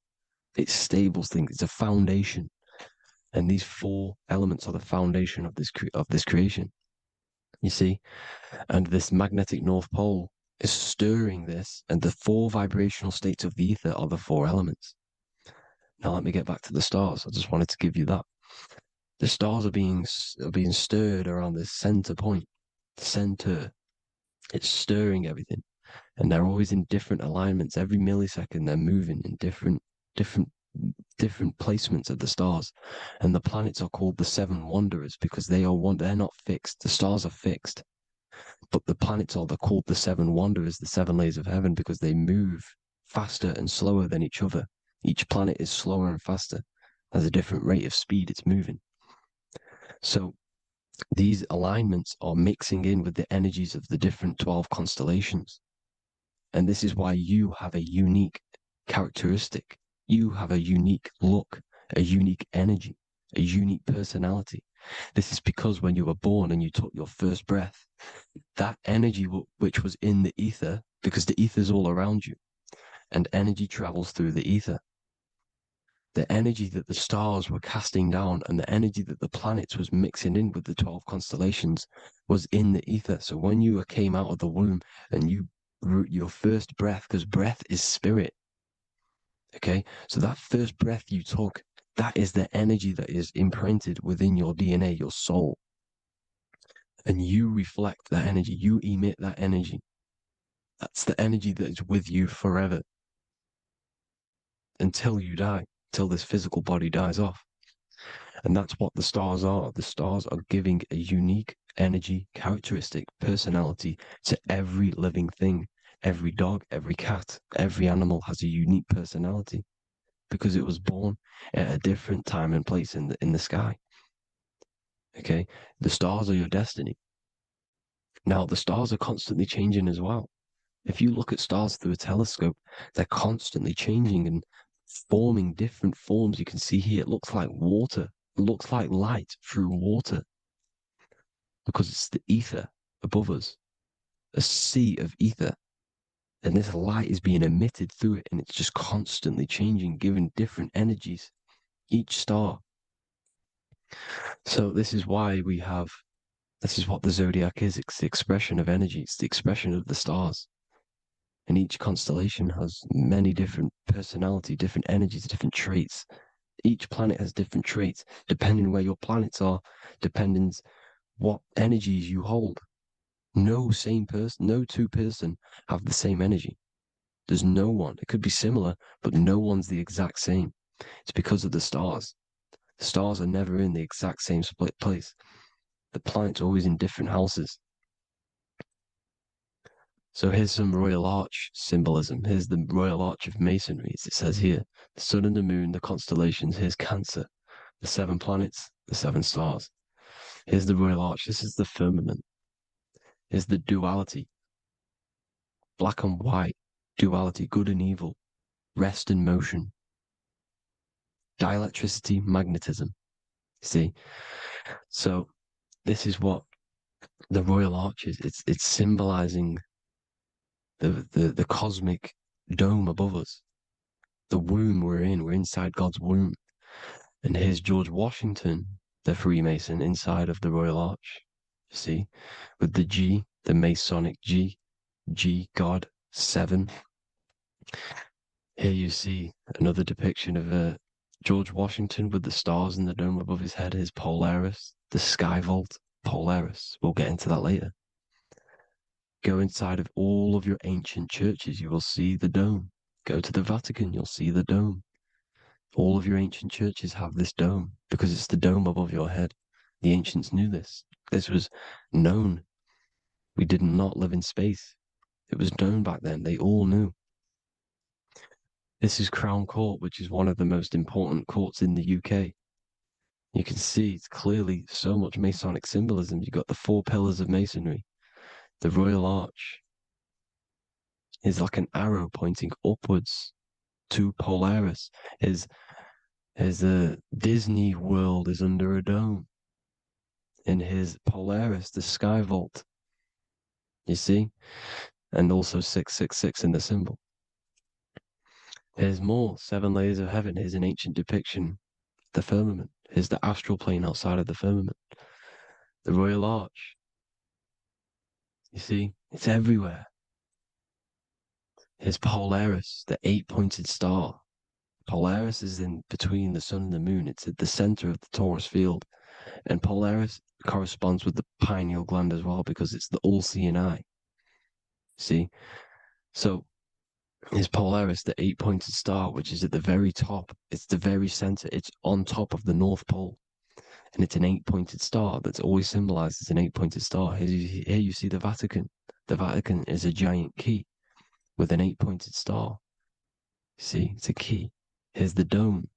S9: It stables things. It's a foundation, and these 4 elements are the foundation of this creation. You see, and this magnetic North Pole is stirring this, and the 4 vibrational states of the ether are the 4 elements. Now let me get back to the stars. I just wanted to give you that. The stars are being stirred around this center point. Center. It's stirring everything. And they're always in different alignments. Every millisecond they're moving in different placements of the stars. And the planets are called the 7 wanderers because they're not fixed. The stars are fixed. But the planets are called the 7 wanderers, the 7 layers of heaven, because they move faster and slower than each other. Each planet is slower and faster. There's a different rate of speed it's moving. So these alignments are mixing in with the energies of the different 12 constellations. And this is why you have a unique characteristic. You have a unique look, a unique energy, a unique personality. This is because when you were born and you took your first breath, that energy which was in the ether, because the ether is all around you, and energy travels through the ether. The energy that the stars were casting down and the energy that the planets was mixing in with the 12 constellations was in the ether. So when you came out of the womb and you your first breath, because breath is spirit, okay? So that first breath you took, that is the energy that is imprinted within your DNA, your soul. And you reflect that energy, you emit that energy. That's the energy that is with you forever until you die. Till this physical body dies off. And that's what the stars are. The stars are giving a unique energy, characteristic, personality to every living thing. Every dog, every cat, every animal has a unique personality because it was born at a different time and place in the sky. Okay? The stars are your destiny. Now, the stars are constantly changing as well. If you look at stars through a telescope, they're constantly changing and forming different forms. You can see here, it looks like water. It looks like light through water because it's the ether above us, a sea of ether. And this light is being emitted through it, and it's just constantly changing, giving different energies, each star. So this is why this is what the zodiac is. It's the expression of energy. It's the expression of the stars. And each constellation has many different personality, different energies, different traits. Each planet has different traits, depending where your planets are, depending what energies you hold. No two person have the same energy. There's no one. It could be similar, but no one's the exact same. It's because of the stars. The stars are never in the exact same split place. The planets are always in different houses. So here's some Royal Arch symbolism. Here's the Royal Arch of Masonry, as it says here. The sun and the moon, the constellations. Here's Cancer, the 7 planets, the 7 stars. Here's the Royal Arch. This is the firmament. Here's the duality. Black and white, duality, good and evil, rest and motion. Dielectricity, magnetism. See? So this is what the Royal Arch is. It's symbolizing the cosmic dome above us, the womb we're in. We're inside God's womb. And here's George Washington, the Freemason, inside of the Royal Arch. You see, with the G, the Masonic G, God, 7. Here you see another depiction of George Washington with the stars in the dome above his head, his Polaris, the sky vault, Polaris. We'll get into that later. Go inside of all of your ancient churches, you will see the dome. Go to the Vatican, you'll see the dome. All of your ancient churches have this dome because it's the dome above your head. The ancients knew this. This was known. We did not live in space. It was known back then. They all knew. This is Crown Court, which is one of the most important courts in the UK. You can see it's clearly so much Masonic symbolism. You've got the 4 pillars of Masonry. The Royal Arch is like an arrow pointing upwards to Polaris. His Disney World is under a dome. In his Polaris, the Sky Vault. You see? And also 666 in the symbol. Here's more 7 layers of heaven. Here's an ancient depiction. The firmament. Here's the astral plane outside of the firmament. The Royal Arch. You see? It's everywhere. Here's Polaris, the 8-pointed star. Polaris is in between the sun and the moon. It's at the center of the Taurus field. And Polaris corresponds with the pineal gland as well, because it's the all-seeing eye. See? So, is Polaris, the 8-pointed star, which is at the very top. It's the very center. It's on top of the North Pole. And it's an 8-pointed star that's always symbolized as an 8-pointed star. Here you see the Vatican. The Vatican is a giant key with an 8-pointed star. See, it's a key. Here's the dome.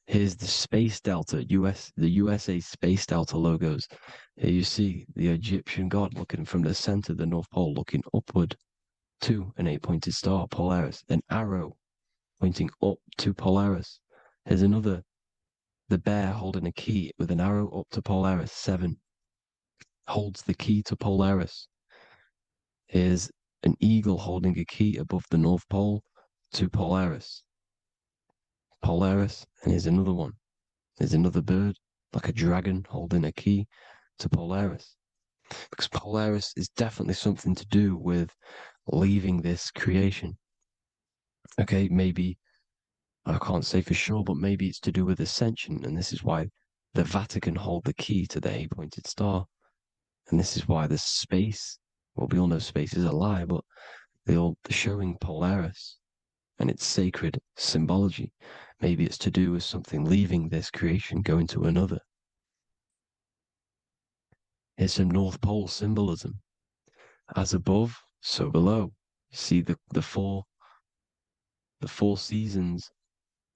S9: Here's the Space Delta, the USA Space Delta logos. Here you see the Egyptian god looking from the center of the North Pole, looking upward to an 8-pointed star, Polaris. An arrow pointing up to Polaris. Here's another, the bear holding a key with an arrow up to Polaris. 7 holds the key to Polaris. Here's an eagle holding a key above the North Pole to Polaris. Polaris, and here's another one. There's another bird, like a dragon, holding a key to Polaris. Because Polaris is definitely something to do with leaving this creation. Okay, maybe, I can't say for sure, but maybe it's to do with ascension, and this is why the Vatican hold the key to the 8-pointed star. And this is why the space, well, we all know space is a lie, but they're showing Polaris and its sacred symbology. Maybe it's to do with something leaving this creation, going to another. Here's some North Pole symbolism. As above, so below. You see the four seasons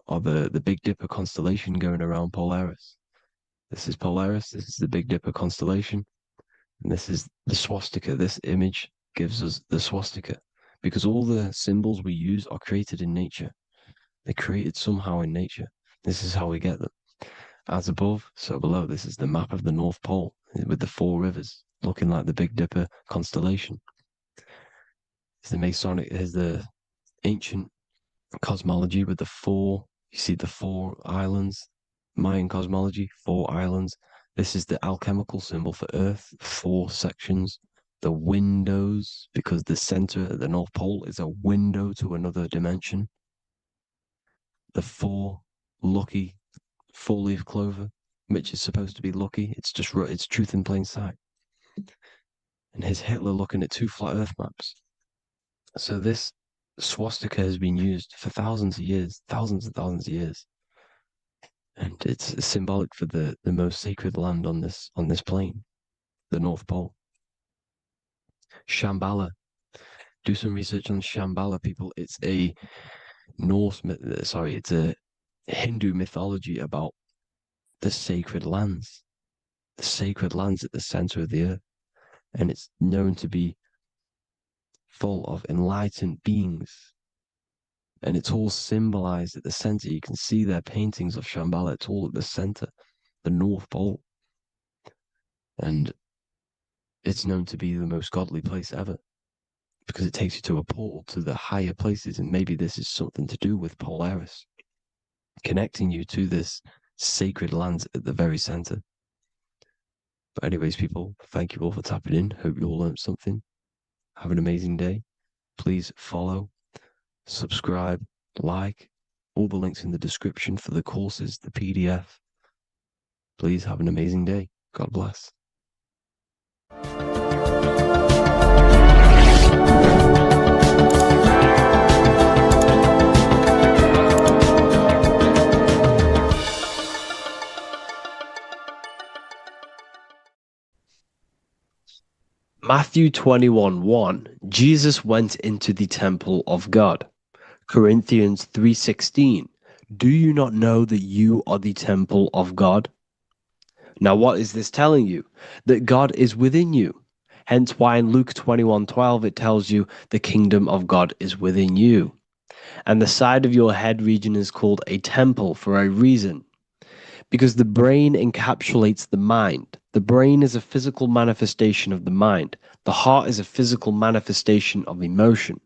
S9: of the Big Dipper constellation going around Polaris. This is Polaris, this is the Big Dipper constellation, and this is the swastika. This image gives us the swastika, because all the symbols we use are created in nature. They're created somehow in nature. This is how we get them. As above, so below. This is the map of the North Pole with the 4 rivers, looking like the Big Dipper constellation. It's the Masonic, here's the ancient cosmology with the 4, you see the 4 islands, Mayan cosmology, 4 islands. This is the alchemical symbol for Earth, 4 sections. The windows, because the center of the North Pole is a window to another dimension. The 4 lucky 4-leaf clover, which is supposed to be lucky. It's just, it's truth in plain sight. And here's Hitler looking at 2 flat Earth maps. So this swastika has been used for thousands of years, thousands and thousands of years. And it's symbolic for the most sacred land on this plane, the North Pole. Shambhala. Do some research on Shambhala, people. It's a it's a Hindu mythology about the sacred lands at the center of the earth. And it's known to be full of enlightened beings. And it's all symbolized at the center. You can see their paintings of Shambhala. It's all at the center, the North Pole. And it's known to be the most godly place ever, because it takes you to a portal to the higher places. And maybe this is something to do with Polaris, connecting you to this sacred land at the very center. But anyways, people, thank you all for tapping in. Hope you all learned something. Have an amazing day. Please follow, subscribe, like, all the links in the description for the courses, the PDF. Please have an amazing day. God bless. Matthew 21:1, Jesus went into the temple of God. Corinthians 3:16, do you not know that you are the temple of God? Now, what is this telling you? That God is within you. Hence why in Luke 21:12 it tells you the kingdom of God is within you. And the side of your head region is called a temple for a reason. Because the brain encapsulates the mind. The brain is a physical manifestation of the mind. The heart is a physical manifestation of emotion.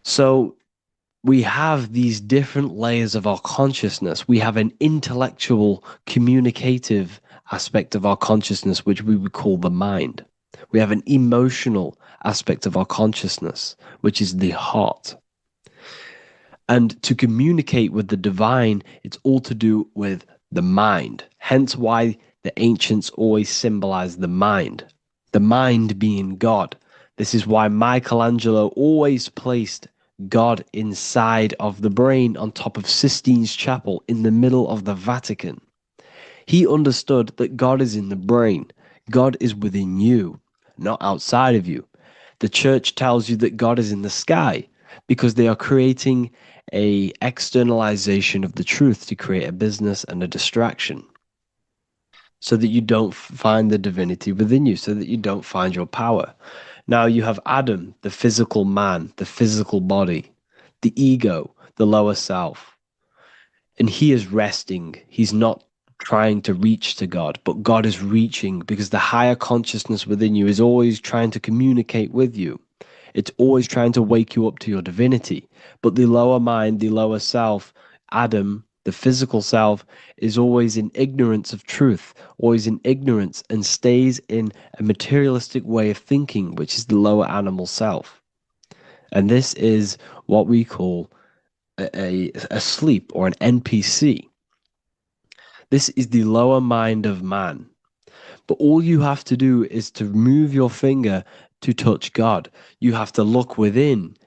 S9: So we have these different layers of our consciousness. We have an intellectual, communicative aspect of our consciousness, which we would call the mind. We have an emotional aspect of our consciousness, which is the heart. And to communicate with the divine, it's all to do with the mind. Hence why the ancients always symbolize the mind being God. This is why Michelangelo always placed God inside of the brain on top of Sistine Chapel in the middle of the Vatican. He understood that God is in the brain. God is within you, not outside of you. The church tells you that God is in the sky because they are creating a externalization of the truth to create a business and a distraction so that you don't find the divinity within you, so that you don't find your power. Now you have Adam, the physical man, the physical body, the ego, the lower self. And he is resting. He's not trying to reach to God, but God is reaching because the higher consciousness within you is always trying to communicate with you. It's always trying to wake you up to your divinity. But the lower mind, the lower self, Adam, the physical self, is always in ignorance of truth, always in ignorance, and stays in a materialistic way of thinking, which is the lower animal self. And this is what we call a sleep or an NPC. This is the lower mind of man. But all you have to do is to move your finger to touch God. You have to look within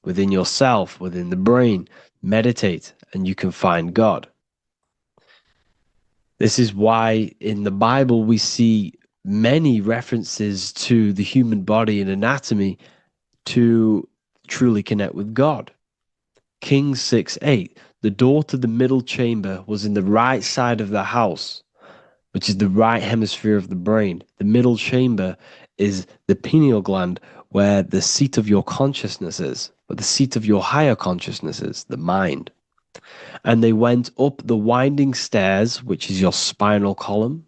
S9: yourself, within the brain, meditate, and you can find God. This is why in the Bible we see many references to the human body and anatomy to truly connect with God. Kings 6:8, the door to the middle chamber was in the right side of the house, which is the right hemisphere of the brain. The middle chamber is the pineal gland, where the seat of your consciousness is, where the seat of your higher consciousness is, the mind. And they went up the winding stairs, which is your spinal column,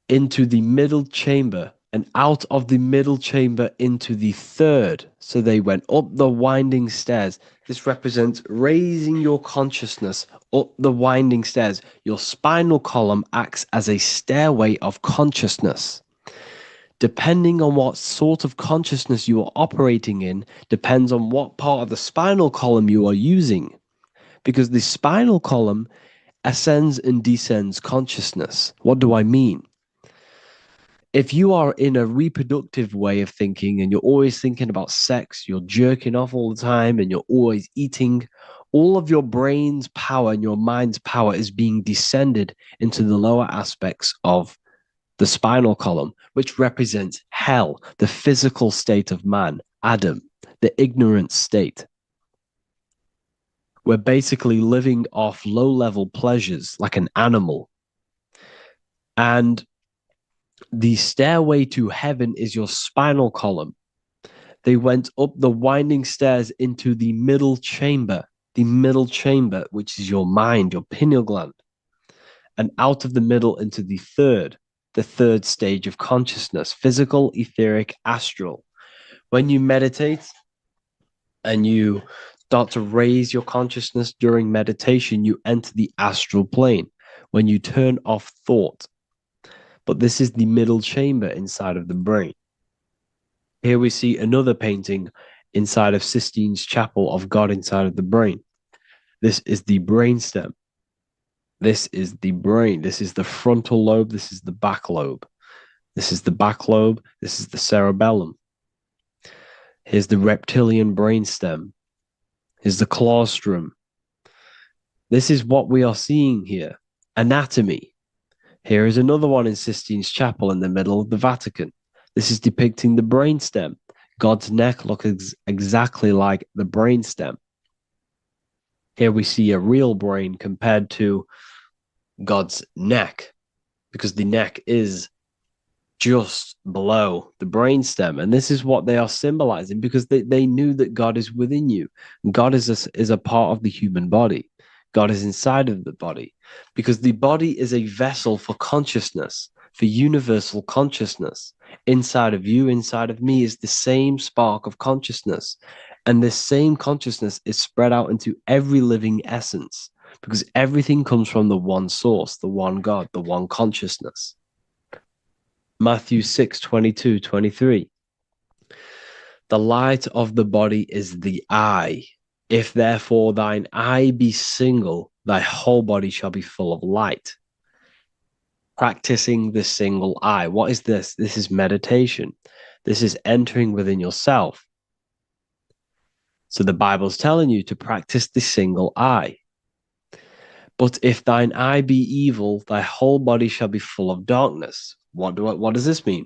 S9: into the middle chamber, and out of the middle chamber into the third. So they went up the winding stairs. This represents raising your consciousness up the winding stairs. Your spinal column acts as a stairway of consciousness. Depending on what sort of consciousness you are operating in, depends on what part of the spinal column you are using. Because the spinal column ascends and descends consciousness. What do I mean? If you are in a reproductive way of thinking and you're always thinking about sex, you're jerking off all the time and you're always eating, all of your brain's power and your mind's power is being descended into the lower aspects of the spinal column, which represents hell, the physical state of man, Adam, the ignorant state. We're basically living off low-level pleasures like an animal. And the stairway to heaven is your spinal column. They went up the winding stairs into the middle chamber, which is your mind, your pineal gland, and out of the middle into the third stage of consciousness, physical, etheric, astral. When you meditate and you start to raise your consciousness during meditation, you enter the astral plane when you turn off thought. But this is the middle chamber inside of the brain. Here we see another painting inside of Sistine's Chapel of God inside of the brain. This is the brainstem. This is the brain. This is the frontal lobe. This is the back lobe. This is the back lobe. This is the cerebellum. Here's the reptilian brainstem. Here's the claustrum. This is what we are seeing here. Anatomy. Here is another one in Sistine Chapel in the middle of the Vatican. This is depicting the brainstem. God's neck looks exactly like the brainstem. Here we see a real brain compared to God's neck, because the neck is just below the brainstem. And this is what they are symbolizing, because they knew that God is within you. God is a part of the human body. God is inside of the body, because the body is a vessel for consciousness, for universal consciousness. Inside of you, inside of me, is the same spark of consciousness. And this same consciousness is spread out into every living essence, because everything comes from the one source, the one God, the one consciousness. Matthew 6:22-23. The light of the body is the eye. If therefore thine eye be single, thy whole body shall be full of light. Practicing the single eye. What is this? This is meditation. This is entering within yourself. So the Bible's telling you to practice the single eye. But if thine eye be evil, thy whole body shall be full of darkness. What does this mean?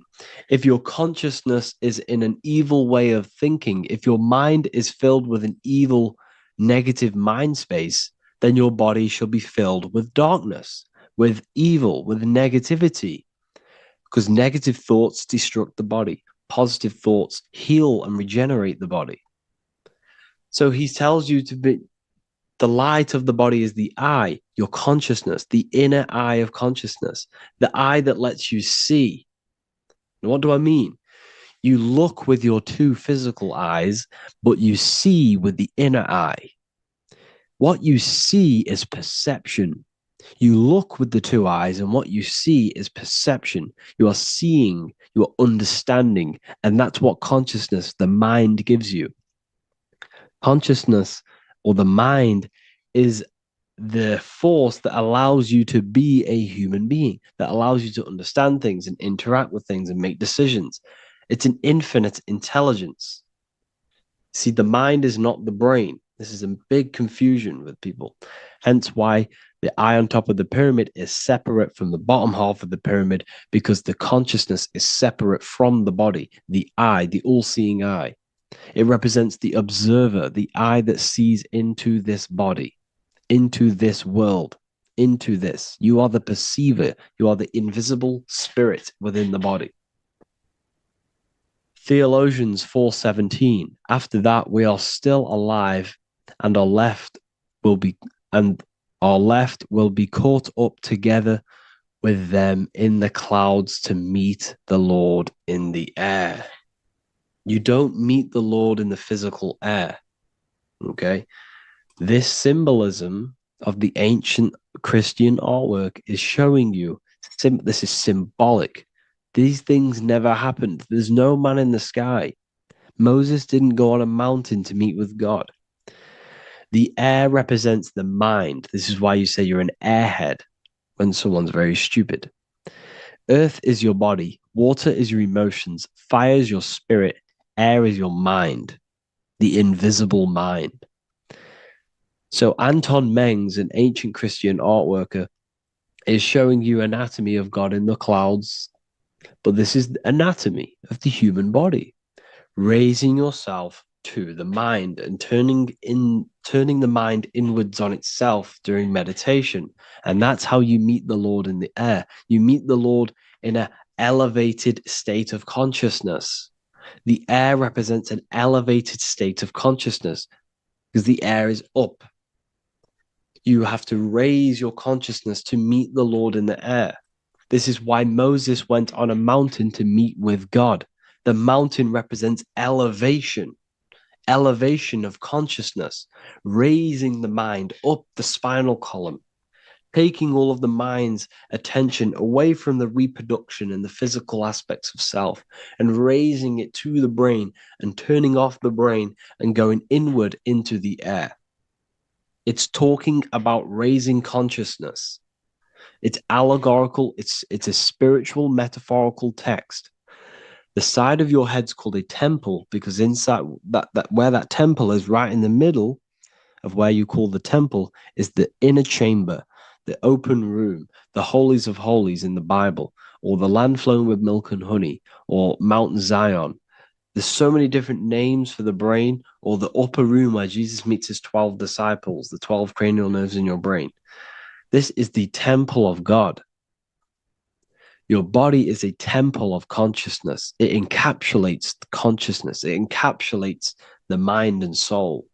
S9: If your consciousness is in an evil way of thinking, if your mind is filled with an evil, negative mind space, then your body shall be filled with darkness, with evil, with negativity. Because negative thoughts destruct the body. Positive thoughts heal and regenerate the body. So he tells you to be, the light of the body is the eye, your consciousness, the inner eye of consciousness, the eye that lets you see. And what do I mean? You look with your two physical eyes, but you see with the inner eye. What you see is perception. You look with the two eyes, and what you see is perception. You are seeing, you are understanding, and that's what consciousness, the mind, gives you. Consciousness, or the mind, is the force that allows you to be a human being, that allows you to understand things and interact with things and make decisions. It's an infinite intelligence. See, the mind is not the brain. This is a big confusion with people. Hence why the eye on top of the pyramid is separate from the bottom half of the pyramid, because the consciousness is separate from the body, the eye, the all-seeing eye. It represents the observer, the eye that sees into this body, into this world, into this. You are the perceiver. You are the invisible spirit within the body. Theologians 4:17. After that, we are still alive, and our left will be caught up together with them in the clouds to meet the Lord in the air. You don't meet the Lord in the physical air. Okay? This symbolism of the ancient Christian artwork is showing you this is symbolic. These things never happened. There's no man in the sky. Moses didn't go on a mountain to meet with God. The air represents the mind. This is why you say you're an airhead when someone's very stupid. Earth is your body. Water is your emotions. Fire is your spirit. Air is your mind, the invisible mind. So Anton Mengs, an ancient Christian art worker, is showing you anatomy of God in the clouds. But this is the anatomy of the human body, raising yourself to the mind and turning the mind inwards on itself during meditation. And that's how you meet the Lord in the air. You meet the Lord in an elevated state of consciousness. The air represents an elevated state of consciousness because the air is up. You have to raise your consciousness to meet the Lord in the air. This is why Moses went on a mountain to meet with God. The mountain represents elevation of consciousness, raising the mind up the spinal column, taking all of the mind's attention away from the reproduction and the physical aspects of self and raising it to the brain and turning off the brain and going inward into the air. It's talking about raising consciousness. It's allegorical. It's a spiritual, metaphorical text. The side of your head's called a temple because inside that where that temple is, right in the middle of where you call the temple, is the inner chamber, the open room, the holies of holies in the Bible, or the land flowing with milk and honey, or Mount Zion. There's so many different names for the brain, or the upper room where Jesus meets his 12 disciples, the 12 cranial nerves in your brain. This is the temple of God. Your body is a temple of consciousness. It encapsulates the consciousness. It encapsulates the mind and soul.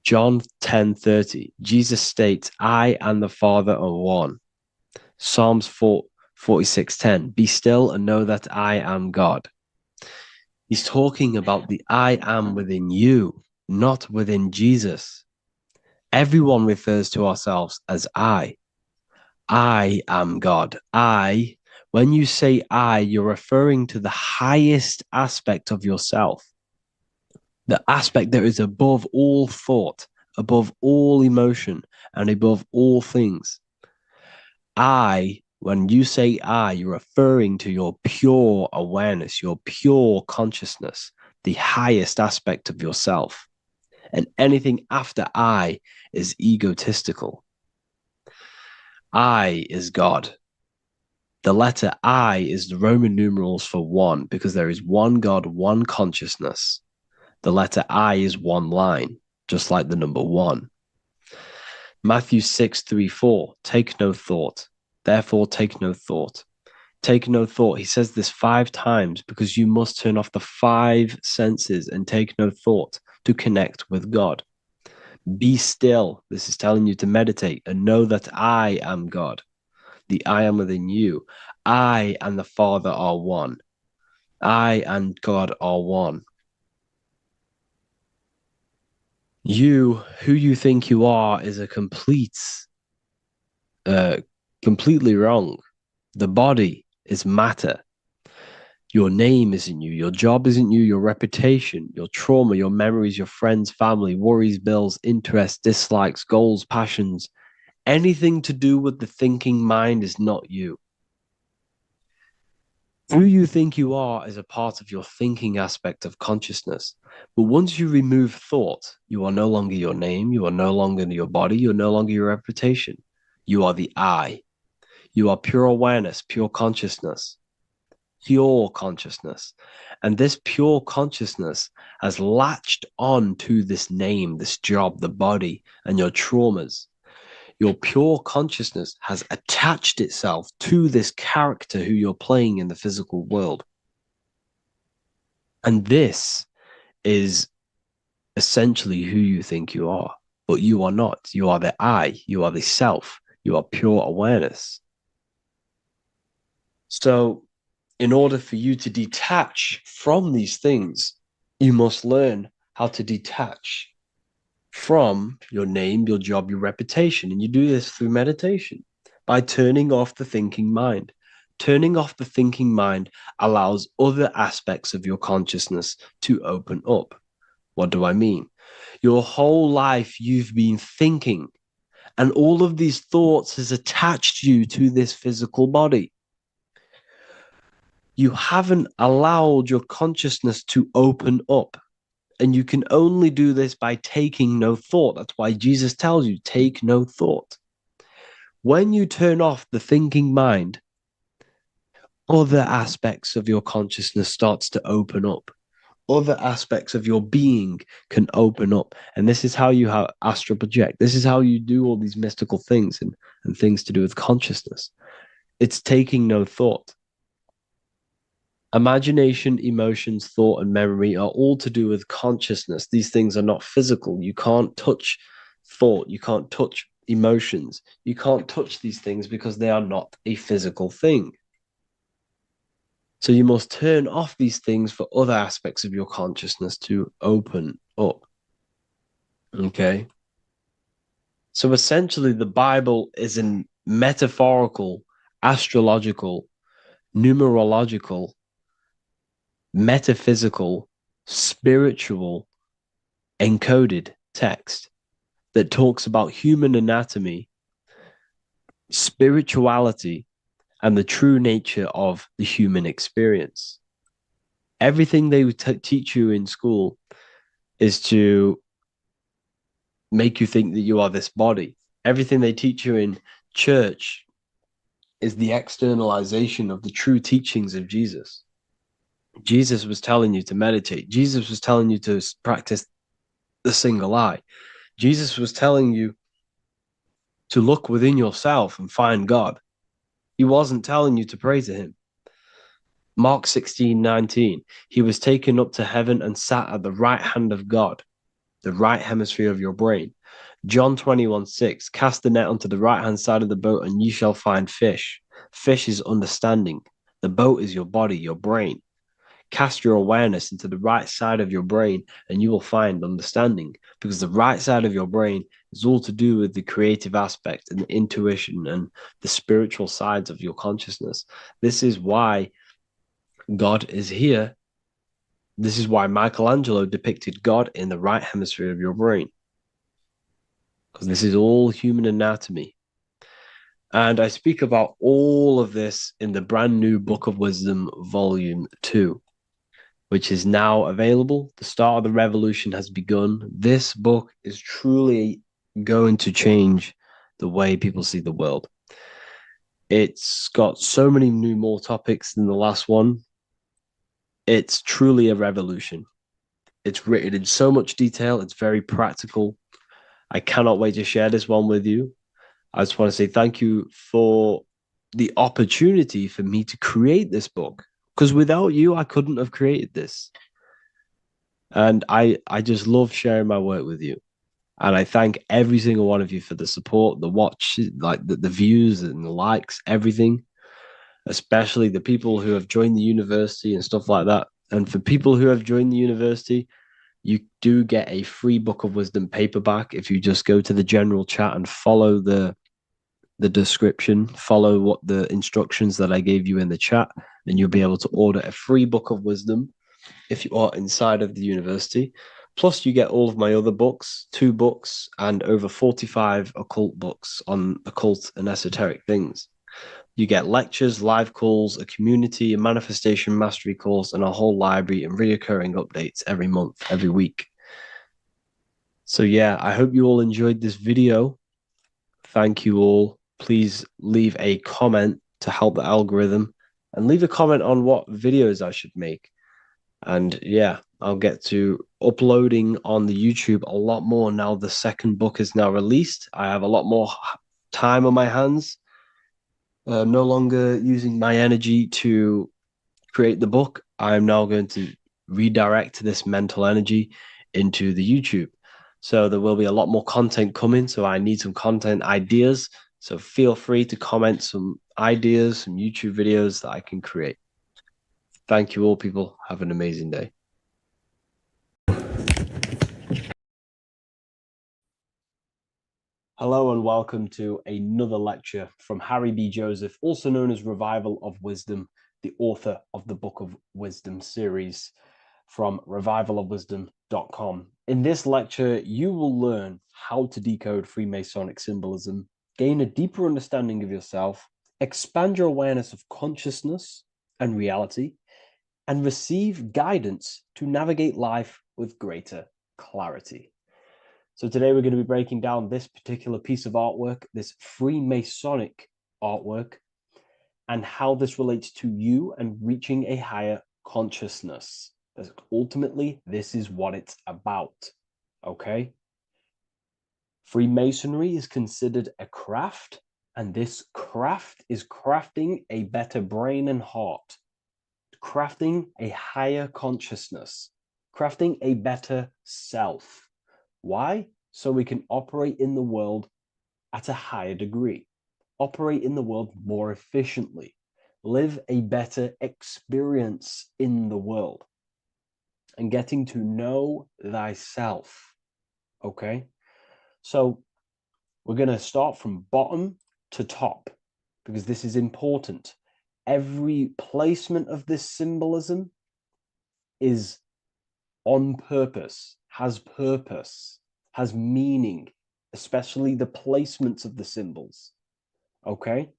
S9: John 10:30, Jesus states, I and the Father are one. Psalms 46:10, be still and know that I am God. He's talking about the I am within you, not within Jesus. Everyone refers to ourselves as I. I am God. When you say I, you're referring to the highest aspect of yourself. The aspect that is above all thought, above all emotion, and above all things. When you say I, you're referring to your pure awareness, your pure consciousness, the highest aspect of yourself. And anything after I is egotistical. I is God. The letter I is the Roman numerals for one, because there is one God, one consciousness. The letter I is one line, just like the number one. Matthew 6:3-4, take no thought. Therefore, take no thought. Take no thought. He says this 5 times because you must turn off the 5 senses and take no thought to connect with God. Be still. This is telling you to meditate and know that I am God. The I am within you. I and the Father are one. I and God are one. You, who you think you are, is a completely wrong. The body is matter. Your name isn't you. Your job isn't you. Your reputation, your trauma, your memories, your friends, family, worries, bills, interests, dislikes, goals, passions. Anything to do with the thinking mind is not you. Who you think you are is a part of your thinking aspect of consciousness. But once you remove thought, you are no longer your name. You are no longer your body. You're no longer your reputation. You are the I. You are pure awareness, pure consciousness. Pure consciousness. And this pure consciousness has latched on to this name, this job, the body, and your traumas. Your pure consciousness has attached itself to this character who you're playing in the physical world. And this is essentially who you think you are, but you are not. You are the I, you are the self, you are pure awareness. So, in order for you to detach from these things, you must learn how to detach from your name, your job, your reputation. And you do this through meditation by turning off the thinking mind. Turning off the thinking mind allows other aspects of your consciousness to open up. What do I mean? Your whole life you've been thinking, and all of these thoughts has attached you to this physical body. You haven't allowed your consciousness to open up. And you can only do this by taking no thought. That's why Jesus tells you, take no thought. When you turn off the thinking mind, other aspects of your consciousness starts to open up. Other aspects of your being can open up. And this is how you astral project. This is how you do all these mystical things and things to do with consciousness. It's taking no thought. Imagination, emotions, thought, and memory are all to do with consciousness. These things are not physical. You can't touch thought. You can't touch emotions. You can't touch these things because they are not a physical thing. So you must turn off these things for other aspects of your consciousness to open up. Okay? So essentially, the Bible is a metaphorical, astrological, numerological, metaphysical, spiritual, encoded text that talks about human anatomy, spirituality, and the true nature of the human experience. Everything they teach you in school is to make you think that you are this body. Everything they teach you in church is the externalization of the true teachings of Jesus. Jesus was telling you to meditate. Jesus was telling you to practice the single eye. Jesus was telling you to look within yourself and find God. He wasn't telling you to pray to him. Mark 16:19, he was taken up to heaven and sat at the right hand of God, the right hemisphere of your brain. John 21:6, cast the net onto the right hand side of the boat and ye shall find fish. Fish is understanding. The boat is your body, your brain. Cast your awareness into the right side of your brain and you will find understanding, because the right side of your brain is all to do with the creative aspect and the intuition and the spiritual sides of your consciousness. This is why God is here. This is why Michelangelo depicted God in the right hemisphere of your brain, because this is all human anatomy. And I speak about all of this in the brand new Book of Wisdom, Volume 2, which is now available. The start of the revolution has begun. This book is truly going to change the way people see the world. It's got so many more topics than the last one. It's truly a revolution. It's written in so much detail. It's very practical. I cannot wait to share this one with you. I just want to say thank you for the opportunity for me to create this book, because without you, I couldn't have created this. And I just love sharing my work with you. And I thank every single one of you for the support, the watch, like the views and the likes, everything, especially the people who have joined the university and stuff like that. And for people who have joined the university, you do get a free Book of Wisdom paperback if you just go to the general chat and follow the description, follow what the instructions that I gave you in the chat, and you'll be able to order a free Book of Wisdom if you are inside of the university. Plus, you get all of my other books, 2 books, and over 45 occult books on occult and esoteric things. You get lectures, live calls, a community, a manifestation mastery course, and a whole library and reoccurring updates every month, every week. So yeah, I hope you all enjoyed this video. Thank you all. Please leave a comment to help the algorithm, and leave a comment on what videos I should make. And yeah, I'll get to uploading on the YouTube a lot more now the second book is now released. I have a lot more time on my hands. No longer using my energy to create the book. I'm now going to redirect this mental energy into the YouTube. So there will be a lot more content coming. So I need some content ideas. So feel free to comment some ideas, some YouTube videos that I can create. Thank you all, people. Have an amazing day. Hello and welcome to another lecture from Harry B. Joseph, also known as Revival of Wisdom, the author of the Book of Wisdom series from revivalofwisdom.com. In this lecture, you will learn how to decode Freemasonic symbolism, gain a deeper understanding of yourself, expand your awareness of consciousness and reality, and receive guidance to navigate life with greater clarity. So today we're going to be breaking down this particular piece of artwork, this Freemasonic artwork, and how this relates to you and reaching a higher consciousness. Because ultimately, this is what it's about, okay? Freemasonry is considered a craft, and this craft is crafting a better brain and heart, crafting a higher consciousness, crafting a better self. Why? So we can operate in the world at a higher degree, operate in the world more efficiently, live a better experience in the world, and getting to know thyself. Okay? So we're going to start from bottom to top, because this is important. Every placement of this symbolism is on purpose, has meaning, especially the placements of the symbols. Okay?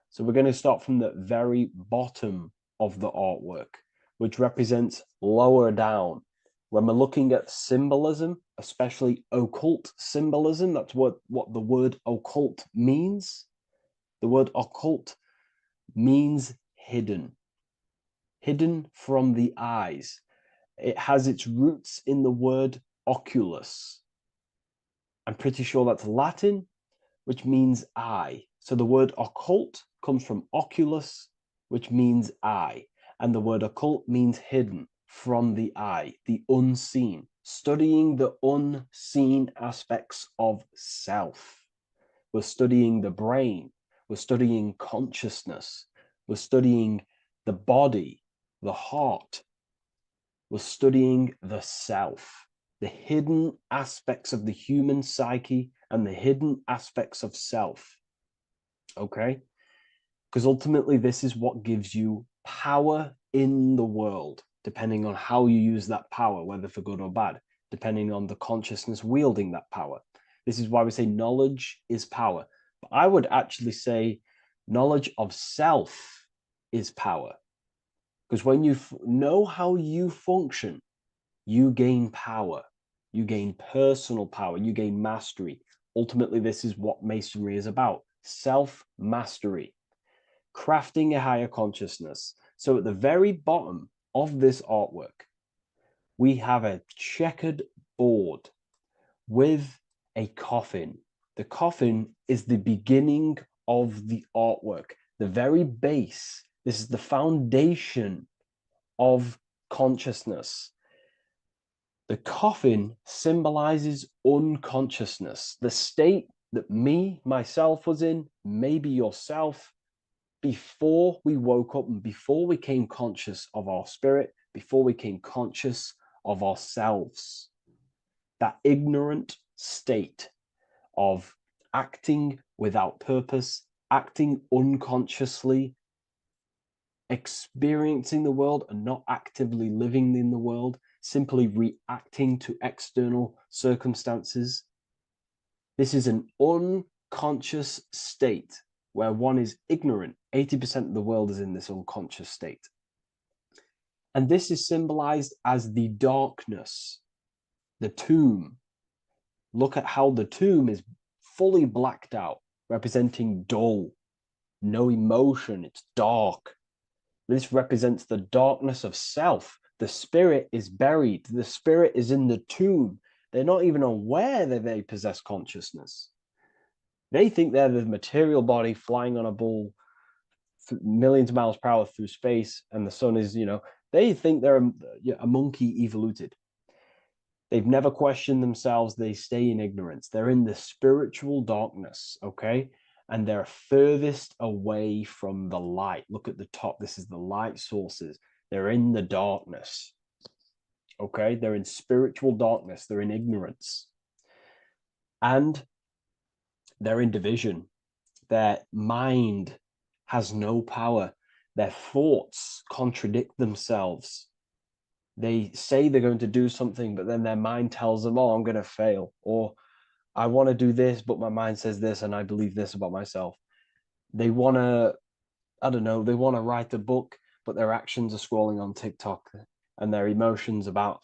S9: So we're going to start from the very bottom of the artwork, which represents lower down,
S3: When we're looking at symbolism, especially occult symbolism, that's what the word occult means. The word occult means hidden, hidden from the eyes. It has its roots in the word oculus. I'm pretty sure that's Latin, which means eye. So the word occult comes from oculus, which means eye. And the word occult means hidden from the eye, the unseen, studying the unseen aspects of self. We're studying the brain. We're studying consciousness. We're studying the body, the heart. We're studying the self, the hidden aspects of the human psyche and the hidden aspects of self. Okay? Because ultimately, this is what gives you power in the world, depending on how you use that power, whether for good or bad, depending on the consciousness wielding that power. This is why we say knowledge is power. But I would actually say knowledge of self is power. Because when you know how you function, you gain power. You gain personal power. You gain mastery. Ultimately, this is what Masonry is about. Self-mastery. Crafting a higher consciousness. So at the very bottom of this artwork, we have a checkered board with a coffin. The coffin is the beginning of the artwork, the very base. This is the foundation of consciousness. The coffin symbolizes unconsciousness, the state that myself was in, maybe yourself, before we woke up and before we came conscious of our spirit, before we came conscious of ourselves. That ignorant state of acting without purpose, acting unconsciously, experiencing the world and not actively living in the world, simply reacting to external circumstances. This is an unconscious state where one is ignorant. 80% of the world is in this unconscious state. And this is symbolized as the darkness, the tomb. Look at how the tomb is fully blacked out, representing dull, no emotion, it's dark. This represents the darkness of self. The spirit is buried. The spirit is in the tomb. They're not even aware that they possess consciousness. They think they're the material body flying on a ball millions of miles per hour through space, and the sun is, they think they're a monkey evoluted. They've never questioned themselves. They stay in ignorance. They're in the spiritual darkness, okay? And they're furthest away from the light. Look at the top. This is the light sources. They're in the darkness, okay? They're in spiritual darkness. They're in ignorance. And they're in division. Their mind has no power. Their thoughts contradict themselves. They say they're going to do something, but then their mind tells them, oh, I'm going to fail. Or I want to do this, but my mind says this, and I believe this about myself. They want to, they want to write a book, but their actions are scrolling on TikTok, and their emotions about,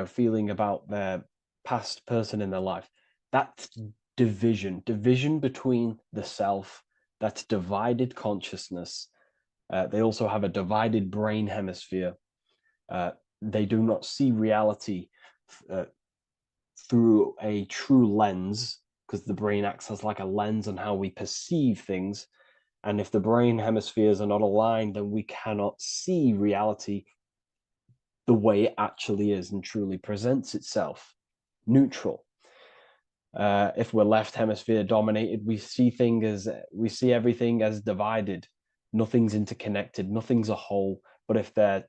S3: feeling about their past person in their life. That's division between the self. That's divided consciousness. They also have a divided brain hemisphere. They do not see reality through a true lens, because the brain acts as like a lens on how we perceive things. And if the brain hemispheres are not aligned, then we cannot see reality the way it actually is and truly presents itself, neutral. If we're left hemisphere dominated, we see everything as divided. Nothing's interconnected, nothing's a whole. But if they're,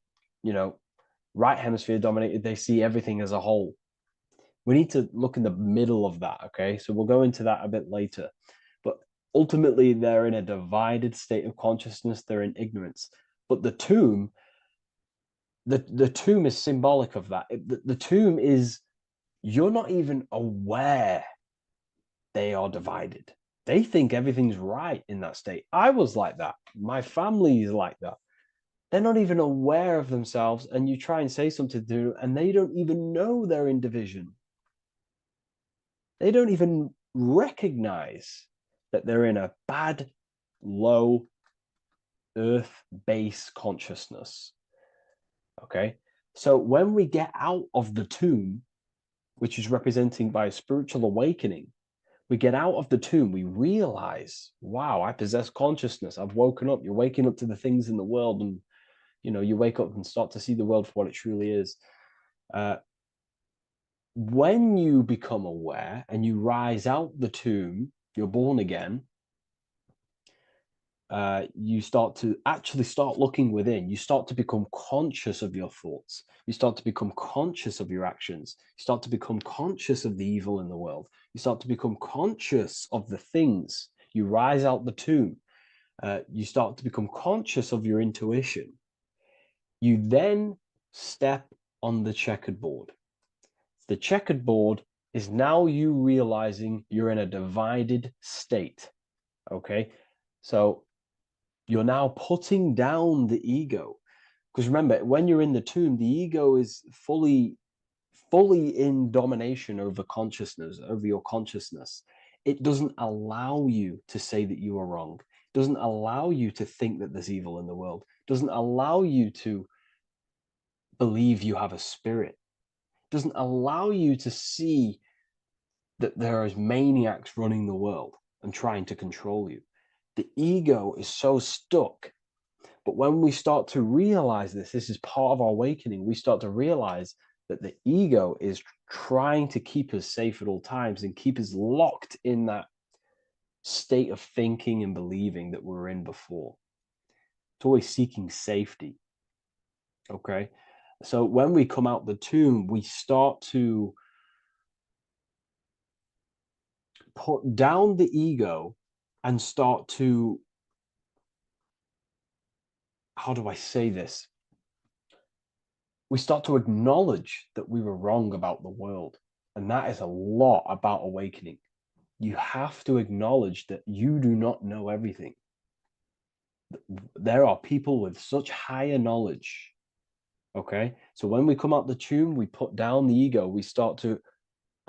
S3: right hemisphere dominated, they see everything as a whole. We need to look in the middle of that, okay? So we'll go into that a bit later. But ultimately, they're in a divided state of consciousness. They're in ignorance. But the tomb, the tomb is symbolic of that. The tomb is, you're not even aware they are divided. They think everything's right in that state. I was like that. My family is like that. They're not even aware of themselves, and you try and say something to them, and they don't even know they're in division. They don't even recognize that they're in a bad, low, earth base consciousness. Okay? So when we get out of the tomb, which is representing by a spiritual awakening, we get out of the tomb, we realize, wow, I possess consciousness. I've woken up. You're waking up to the things in the world, and you wake up and start to see the world for what it truly is. When you become aware and you rise out the tomb, you're born again, you start to actually start looking within. You start to become conscious of your thoughts. You start to become conscious of your actions. You start to become conscious of the evil in the world. You start to become conscious of the things. You rise out the tomb. You start to become conscious of your intuition. You then step on the checkered board. The checkered board is now you realizing you're in a divided state. Okay, so you're now putting down the ego, because remember, when you're in the tomb, the ego is fully in domination over consciousness, over your consciousness. It doesn't allow you to say that you are wrong. It doesn't allow you to think that there's evil in the world. It doesn't allow you to believe you have a spirit. It doesn't allow you to see that there is maniacs running the world and trying to control you. The ego is so stuck. But when we start to realize this is part of our awakening, we start to realize that the ego is trying to keep us safe at all times and keep us locked in that state of thinking and believing that we were in before. It's always seeking safety. Okay? So when we come out the tomb, we start to put down the ego and start to, how do I say this? We start to acknowledge that we were wrong about the world. And that is a lot about awakening. You have to acknowledge that you do not know everything. There are people with such higher knowledge. Okay? So when we come out the tomb, we put down the ego. We start to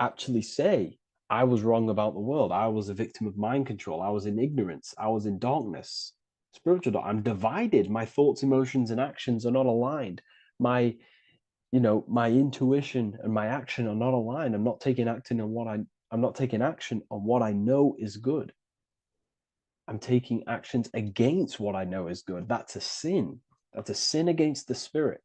S3: actually say, I was wrong about the world. I was a victim of mind control. I was in ignorance. I was in darkness. Spiritual dark. I'm divided. My thoughts, emotions, and actions are not aligned. My intuition and my action are not aligned. I'm not taking action on what I know is good. I'm taking actions against what I know is good. That's a sin. That's a sin against the spirit.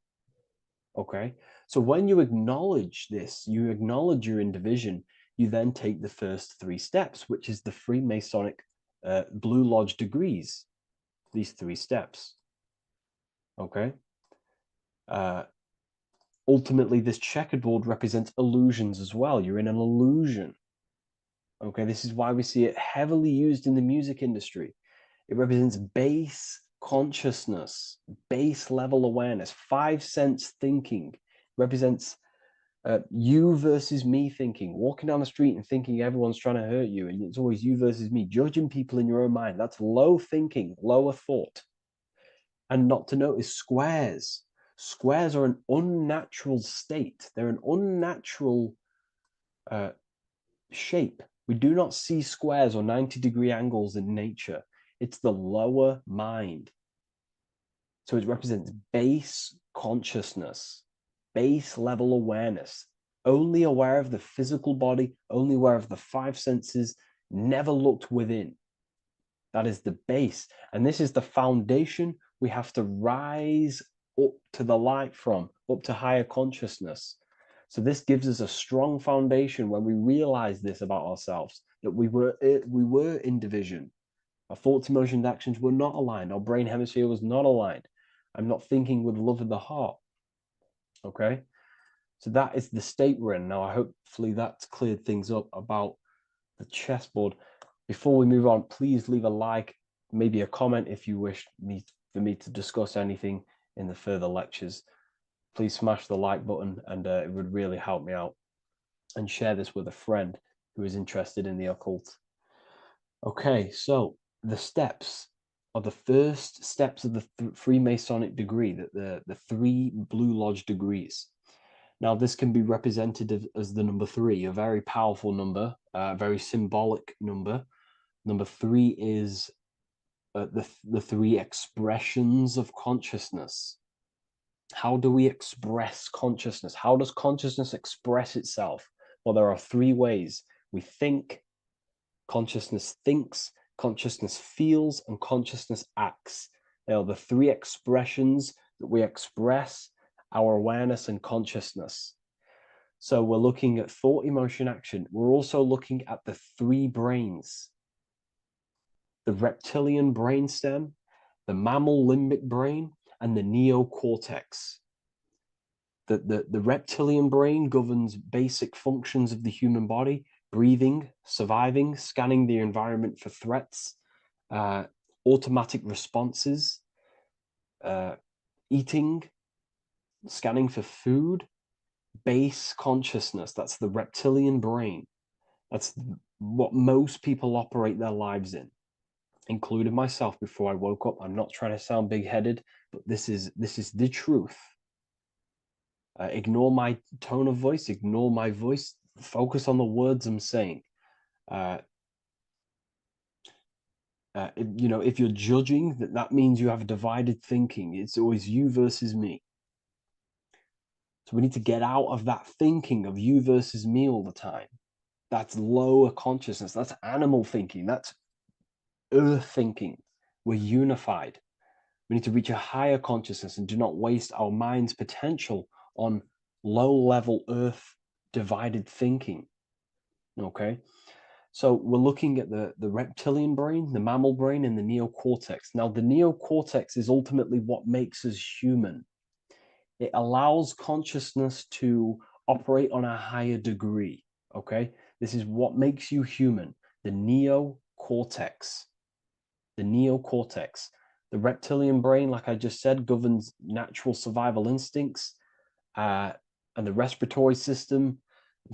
S3: Okay? So when you acknowledge this, you acknowledge you're in division, you then take the first 3 steps, which is the Freemasonic Blue Lodge degrees. These 3 steps. Okay? Ultimately, this checkerboard represents illusions as well. You're in an illusion. Okay, this is why we see it heavily used in the music industry. It represents base consciousness, base level awareness, 5 sense thinking. It represents you versus me thinking, walking down the street and thinking everyone's trying to hurt you, and it's always you versus me, judging people in your own mind. That's low thinking, lower thought. And not to notice squares. Squares are an unnatural state. They're an unnatural shape. We do not see squares or 90-degree angles in nature. It's the lower mind. So it represents base consciousness, base level awareness, only aware of the physical body, only aware of the 5 senses, never looked within. That is the base. And this is the foundation we have to rise up to the light from, up to higher consciousness. So this gives us a strong foundation when we realize this about ourselves, that we were in division. Our thoughts, emotions, actions were not aligned. Our brain hemisphere was not aligned. I'm not thinking with love of the heart. Okay? So that is the state we're in. Now, hopefully that's cleared things up about the chessboard. Before we move on, please leave a like, maybe a comment if you wish for me to discuss anything in the further lectures. Please smash the like button, and it would really help me out. And share this with a friend who is interested in the occult. Okay, so the steps are the first steps of the Freemasonic degree, the 3 Blue Lodge degrees. Now, this can be represented as the number 3, a very powerful number, a very symbolic number. Number 3 is the 3 expressions of consciousness. How do we express consciousness? How does consciousness express itself? Well, there are 3 ways. We think, consciousness thinks, consciousness feels, and consciousness acts. They are the 3 expressions that we express our awareness and consciousness. So we're looking at thought, emotion, action. We're also looking at the 3 brains: the reptilian brainstem, the mammal limbic brain, and the neocortex. The reptilian brain governs basic functions of the human body: breathing, surviving, scanning the environment for threats, automatic responses, eating, scanning for food. Base consciousness, that's the reptilian brain. That's what most people operate their lives in, including myself before I woke up. I'm not trying to sound big-headed, but this is the truth. Ignore my tone of voice, ignore my voice, focus on the words I'm saying. You know, if you're judging, that means you have divided thinking. It's always you versus me. So we need to get out of that thinking of you versus me all the time. That's lower consciousness. That's animal thinking. That's earth thinking. We're unified. We need to reach a higher consciousness and do not waste our mind's potential on low-level earth divided thinking. Okay? So we're looking at the reptilian brain, the mammal brain, and the neocortex. Now, the neocortex is ultimately what makes us human. It allows consciousness to operate on a higher degree, okay? This is what makes you human, the neocortex. The neocortex. The reptilian brain, like I just said, governs natural survival instincts and the respiratory system,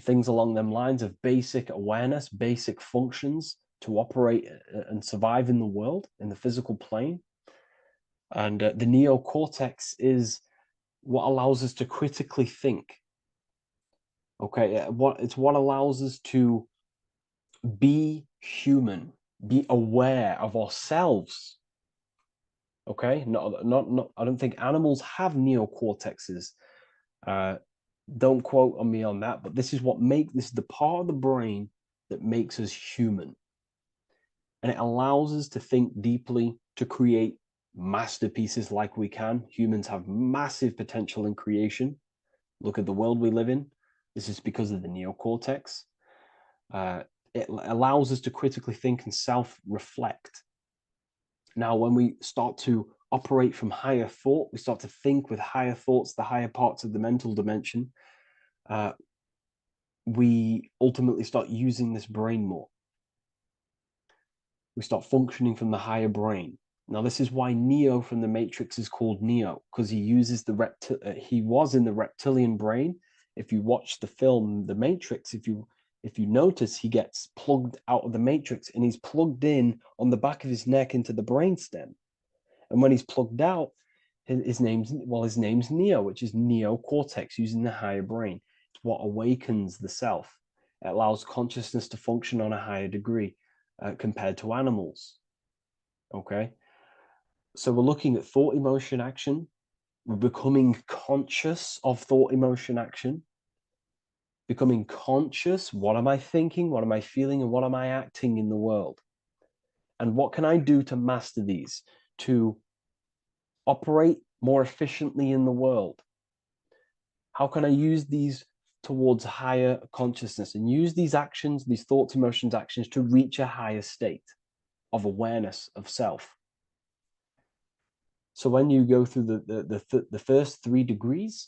S3: things along them lines of basic awareness, basic functions to operate and survive in the world, in the physical plane. And the neocortex is what allows us to critically think. Okay, it's what allows us to be human, be aware of ourselves. Okay, not. I don't think animals have neocortexes. Don't quote on me on that, but this is the part of the brain that makes us human, and it allows us to think deeply, to create masterpieces like we can. Humans have massive potential in creation. Look at the world we live in. This is because of the neocortex. It allows us to critically think and self-reflect. Now, when we start to operate from higher thought, we start to think with higher thoughts, the higher parts of the mental dimension, we ultimately start using this brain more. We start functioning from the higher brain. Now, this is why Neo from the Matrix is called Neo, because he uses he was in the reptilian brain. If you watch the film The Matrix, if you notice, he gets plugged out of the Matrix and he's plugged in on the back of his neck into the brainstem. And when he's plugged out, his name's Neo, which is neocortex, using the higher brain. It's what awakens the self. It allows consciousness to function on a higher degree compared to animals. Okay? So we're looking at thought, emotion, action. We're becoming conscious of thought, emotion, action. Becoming conscious, what am I thinking, what am I feeling, and what am I acting in the world? And what can I do to master these, to operate more efficiently in the world? How can I use these towards higher consciousness and use these actions, these thoughts, emotions, actions to reach a higher state of awareness of self? So when you go through the first 3 degrees,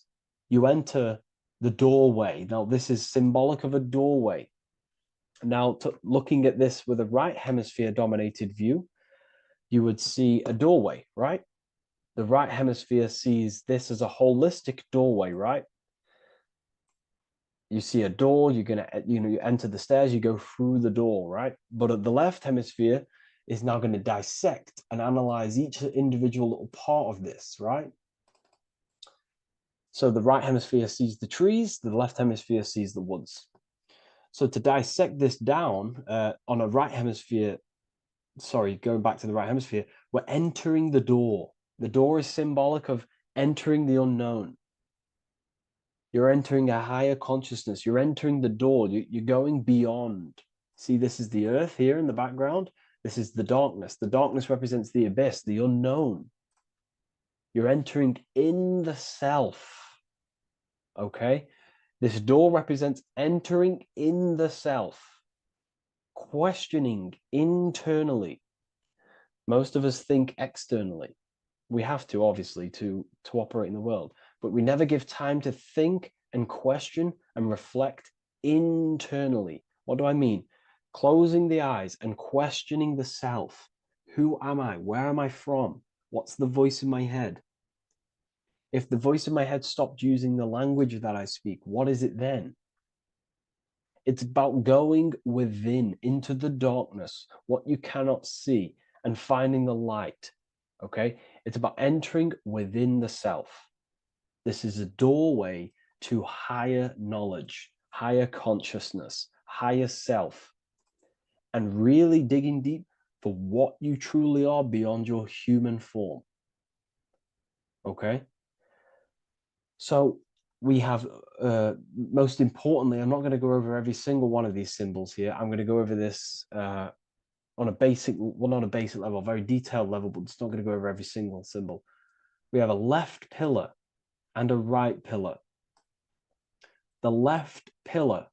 S3: you enter the doorway. Now, this is symbolic of a doorway. Now, looking at this with a right hemisphere dominated view, you would see a doorway, right? The right hemisphere sees this as a holistic doorway, right? You see a door, you enter the stairs, you go through the door, right? But at the left hemisphere, is now going to dissect and analyze each individual little part of this, right? So the right hemisphere sees the trees, the left hemisphere sees the woods. So to dissect this down on a right hemisphere, going back to the right hemisphere, we're entering the door. The door is symbolic of entering the unknown. You're entering a higher consciousness. You're entering the door. You're going beyond. See, this is the earth here in the background. This is the darkness. The darkness represents the abyss, the unknown. You're entering in the self. Okay? This door represents entering in the self, questioning internally. Most of us think externally. We have to, obviously, to operate in the world, but we never give time to think and question and reflect internally. What do I mean? Closing the eyes and questioning the self. Who am I? Where am I from? What's the voice in my head? If the voice in my head stopped using the language that I speak, what is it then? It's about going within, into the darkness, what you cannot see, and finding the light. Okay? It's about entering within the self. This is a doorway to higher knowledge, higher consciousness, higher self, and really digging deep for what you truly are beyond your human form. Okay? So we have, most importantly, I'm not going to go over every single one of these symbols here. I'm going to go over this on a basic, well, not a basic level, a very detailed level, but it's not going to go over every single symbol. We have a left pillar and a right pillar. The left pillar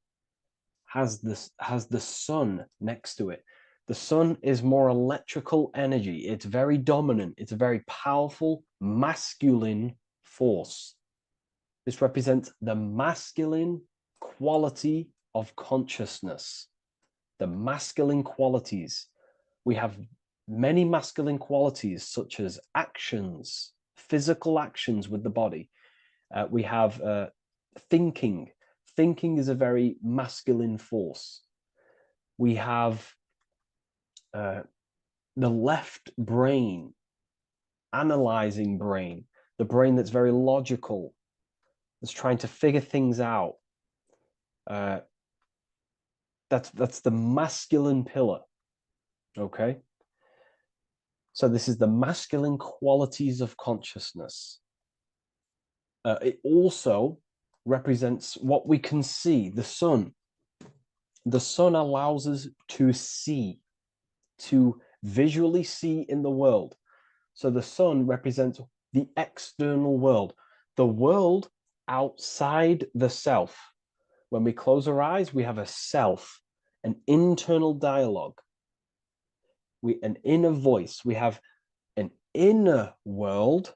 S3: has the sun next to it. The sun is more electrical energy. It's very dominant. It's a very powerful masculine force. This represents the masculine quality of consciousness. The masculine qualities. We have many masculine qualities, such as actions, physical actions with the body. We have thinking. Thinking is a very masculine force. We have the left brain, analyzing brain, the brain that's very logical, that's trying to figure things out. That's the masculine pillar. Okay? So this is the masculine qualities of consciousness. It also represents what we can see, the sun. The sun allows us to see, to visually see in the world. So the sun represents the external world, the world outside the self. When we close our eyes, we have a self, an internal dialogue, an inner voice. We have an inner world,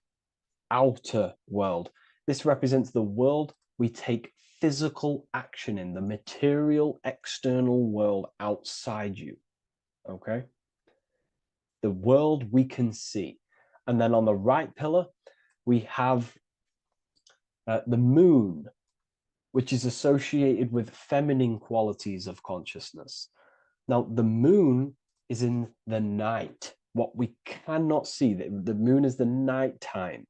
S3: outer world. This represents the world we take physical action in, the material external world outside you. Okay? The world we can see. And then on the right pillar, we have the moon, which is associated with feminine qualities of consciousness. Now, the moon is in the night, what we cannot see. The moon is the nighttime.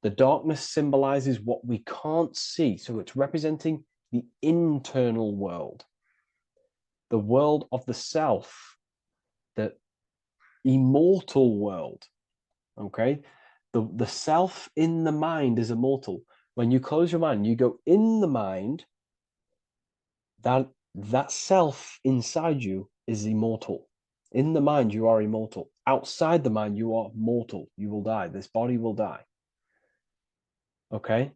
S3: The darkness symbolizes what we can't see. So it's representing the internal world, the world of the self, the immortal world. Okay? The self in the mind is immortal. When you close your mind, you go in the mind, that self inside you is immortal. In the mind, you are immortal. Outside the mind, you are mortal. You will die. This body will die. Okay?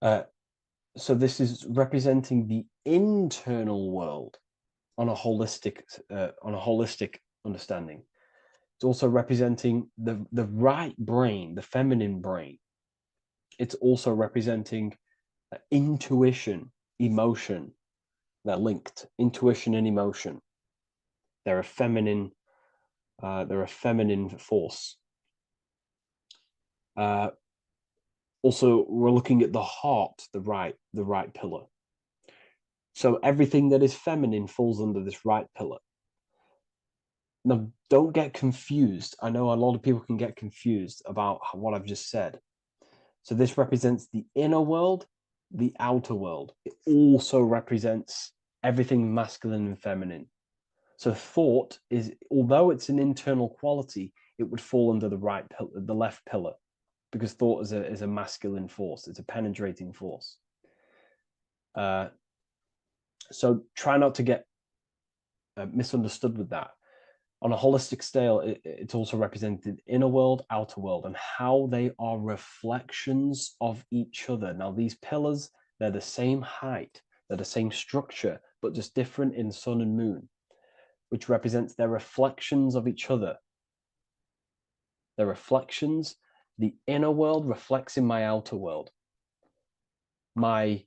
S3: So this is representing the internal world on a holistic understanding. It's also representing the right brain, the feminine brain. It's also representing intuition, emotion. They're linked. Intuition and emotion. They're a feminine force. Also, we're looking at the heart, the right pillar. So everything that is feminine falls under this right pillar. Now, don't get confused. I know a lot of people can get confused about what I've just said. So this represents the inner world, the outer world. It also represents everything masculine and feminine. So thought is, although it's an internal quality, it would fall under the left pillar, because thought is a masculine force. It's a penetrating force. So try not to get misunderstood with that. On a holistic scale, it's also represented inner world, outer world, and how they are reflections of each other. Now, these pillars, they're the same height, they're the same structure, but just different in sun and moon, which represents their reflections of each other. Their reflections, the inner world reflects in my outer world. My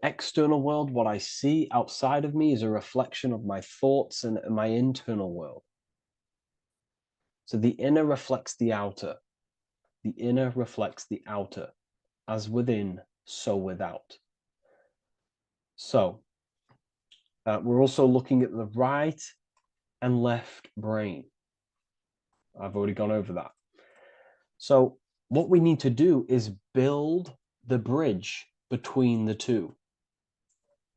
S3: external world, what I see outside of me, is a reflection of my thoughts and my internal world. So the inner reflects the outer. The inner reflects the outer. As within, so without. So we're also looking at the right and left brain. I've already gone over that. So what we need to do is build the bridge between the two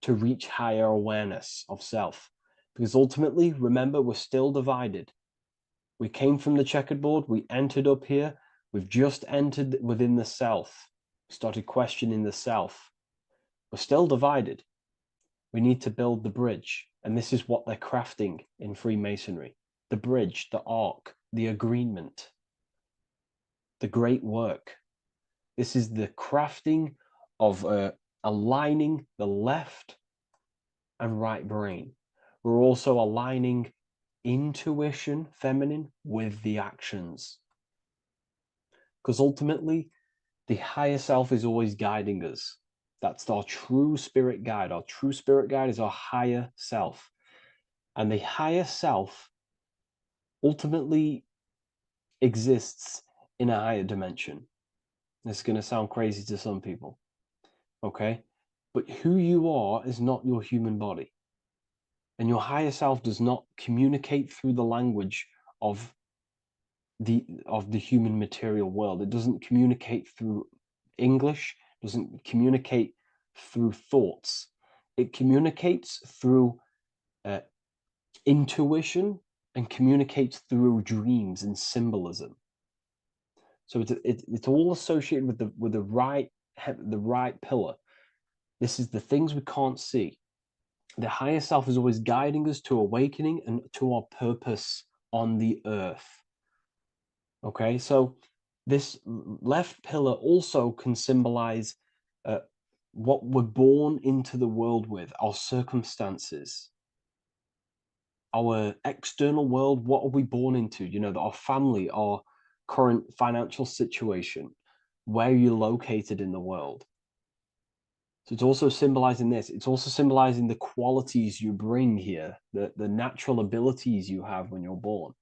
S3: to reach higher awareness of self. Because ultimately, remember, we're still divided. We came from the checkerboard, we entered up here, we've just entered within the self, started questioning the self. We're still divided. We need to build the bridge. And this is what they're crafting in Freemasonry. The bridge, the arc, the agreement, the great work. This is the crafting of aligning the left and right brain. We're also aligning intuition, feminine, with the actions. Because ultimately, the higher self is always guiding us. That's our true spirit guide. Our true spirit guide is our higher self. And the higher self ultimately exists in a higher dimension. This is going to sound crazy to some people, okay? But who you are is not your human body. And your higher self does not communicate through the language of the human material world. It doesn't communicate through English, doesn't communicate through thoughts. It communicates through intuition and communicates through dreams and symbolism. So it's all associated with the right pillar. This is the things we can't see. The higher self is always guiding us to awakening and to our purpose on the earth. Okay, so this left pillar also can symbolize what we're born into the world with, our circumstances, our external world. What are we born into? You know, our family, our current financial situation, where you're located in the world. So it's also symbolizing this. It's also symbolizing the qualities you bring here, the natural abilities you have when you're born,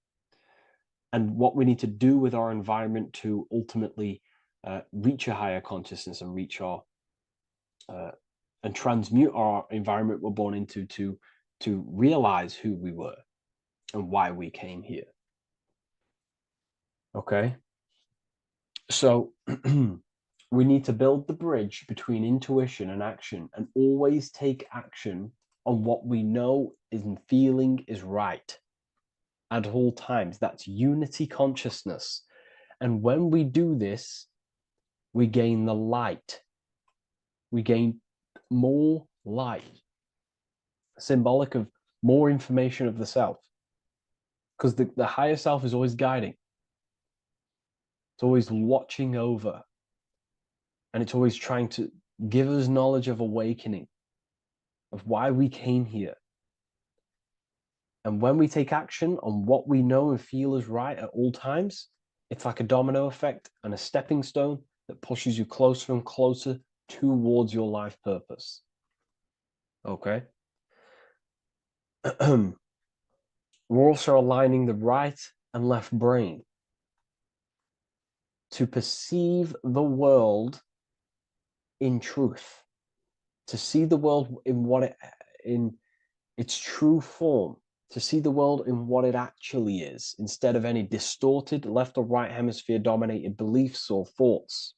S3: and what we need to do with our environment to ultimately reach a higher consciousness and reach our and transmute our environment we're born into to realize who we were and why we came here. Okay, so we need to build the bridge between intuition and action, and always take action on what we know and feeling is right at all times. That's unity consciousness. And when we do this, we gain the light. We gain more light, symbolic of more information of the self. Because the higher self is always guiding. It's always watching over. And it's always trying to give us knowledge of awakening, of why we came here. And when we take action on what we know and feel is right at all times, it's like a domino effect and a stepping stone that pushes you closer and closer towards your life purpose. Okay? We're also aligning the right and left brain to perceive the world in truth, to see the world in its true form, to see the world in what it actually is, instead of any distorted left or right hemisphere dominated beliefs or thoughts.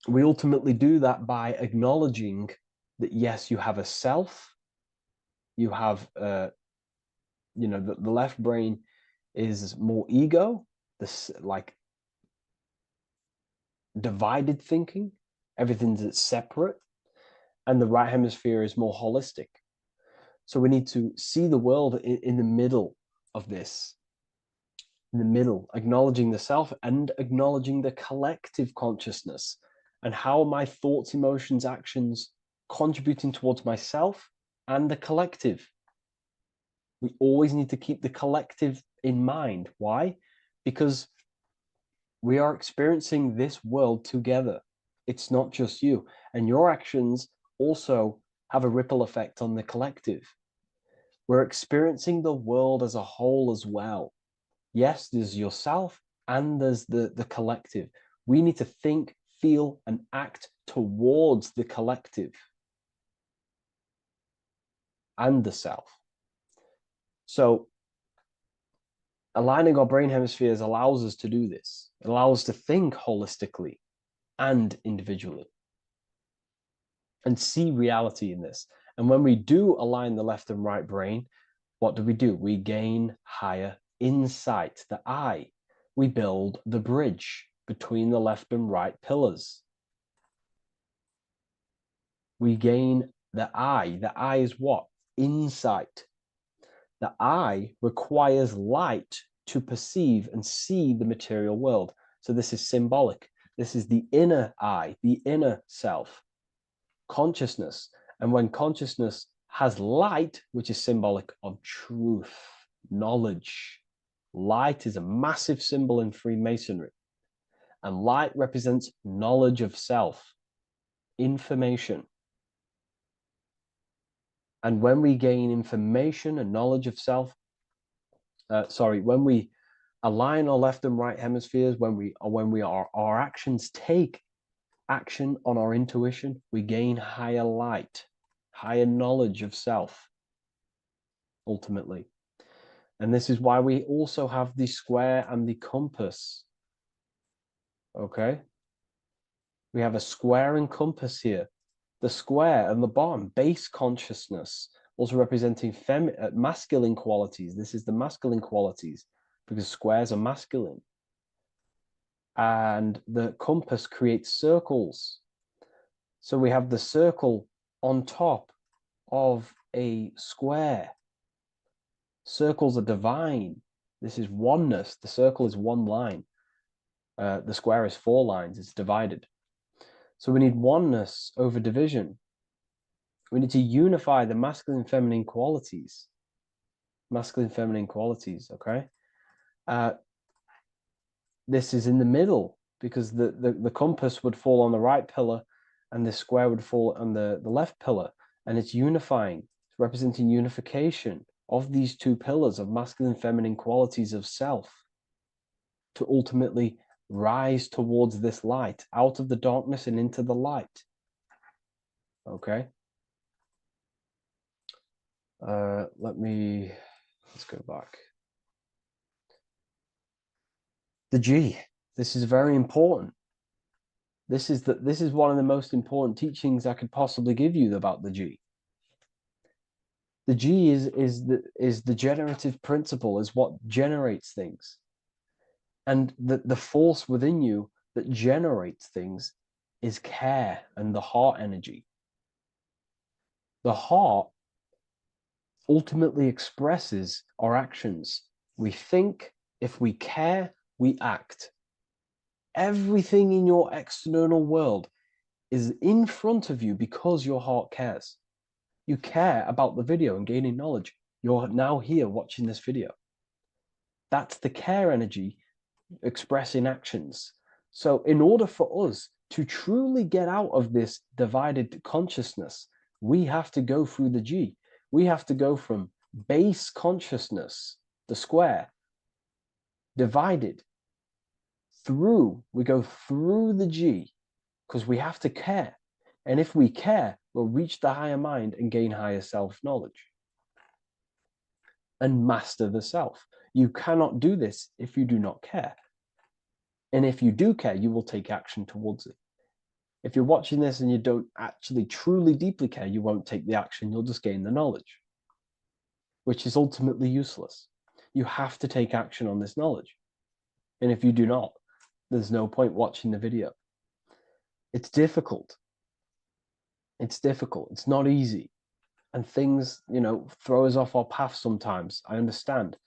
S3: We ultimately do that by acknowledging that, yes, you have a self, you have, you know, the left brain is more ego, this like divided thinking, everything's separate, and the right hemisphere is more holistic. So we need to see the world in the middle of this, in the middle, acknowledging the self and acknowledging the collective consciousness, and how my thoughts, emotions, actions contributing towards myself and the collective. We always need to keep the collective in mind. Why? Because we are experiencing this world together. It's not just you. And your actions also have a ripple effect on the collective. We're experiencing the world as a whole as well. Yes, there's yourself and there's the collective. We need to think, feel, and act towards the collective and the self. So aligning our brain hemispheres allows us to do this. It allows us to think holistically and individually and see reality in this. And when we do align the left and right brain, what do? We gain higher insight, the eye. We build the bridge between the left and right pillars. We gain the eye. The eye is what? Insight. The eye requires light to perceive and see the material world. So this is symbolic. This is the inner eye, the inner self, consciousness. And when consciousness has light, which is symbolic of truth, knowledge. Light is a massive symbol in Freemasonry. And light represents knowledge of self, information. And when we gain information and knowledge of self, when we align our left and right hemispheres, our actions take action on our intuition, we gain higher light, higher knowledge of self, ultimately. And this is why we also have the square and the compass. Okay? We have a square and compass here. The square and the bottom, base consciousness, also representing masculine qualities. This is the masculine qualities because squares are masculine. And the compass creates circles. So we have the circle on top of a square. Circles are divine. This is oneness. The circle is one line. The square is 4 lines. It's divided. So we need oneness over division. We need to unify the masculine and feminine qualities. Masculine and feminine qualities, okay? This is in the middle because the compass would fall on the right pillar and the square would fall on the left pillar. And it's unifying. It's representing unification of these 2 pillars of masculine and feminine qualities of self to ultimately rise towards this light, out of the darkness and into the light. Okay. Let's go back. The G. This is very important. This is one of the most important teachings I could possibly give you about the G. The G is the generative principle, is what generates things. And the force within you that generates things is care and the heart energy. The heart ultimately expresses our actions. We think, if we care, we act. Everything in your external world is in front of you because your heart cares. You care about the video and gaining knowledge. You're now here watching this video. That's the care energy expressing actions. So in order for us to truly get out of this divided consciousness, we have to go through the G. We have to go from base consciousness, the square, divided, we go through the G, because we have to care. And if we care, will reach the higher mind and gain higher self-knowledge and master the self. You cannot do this if you do not care. And if you do care, you will take action towards it. If you're watching this and you don't actually truly deeply care, you won't take the action, you'll just gain the knowledge, which is ultimately useless. You have to take action on this knowledge. And if you do not, there's no point watching the video. It's difficult. It's difficult. It's not easy. And things, throw us off our path sometimes. I understand.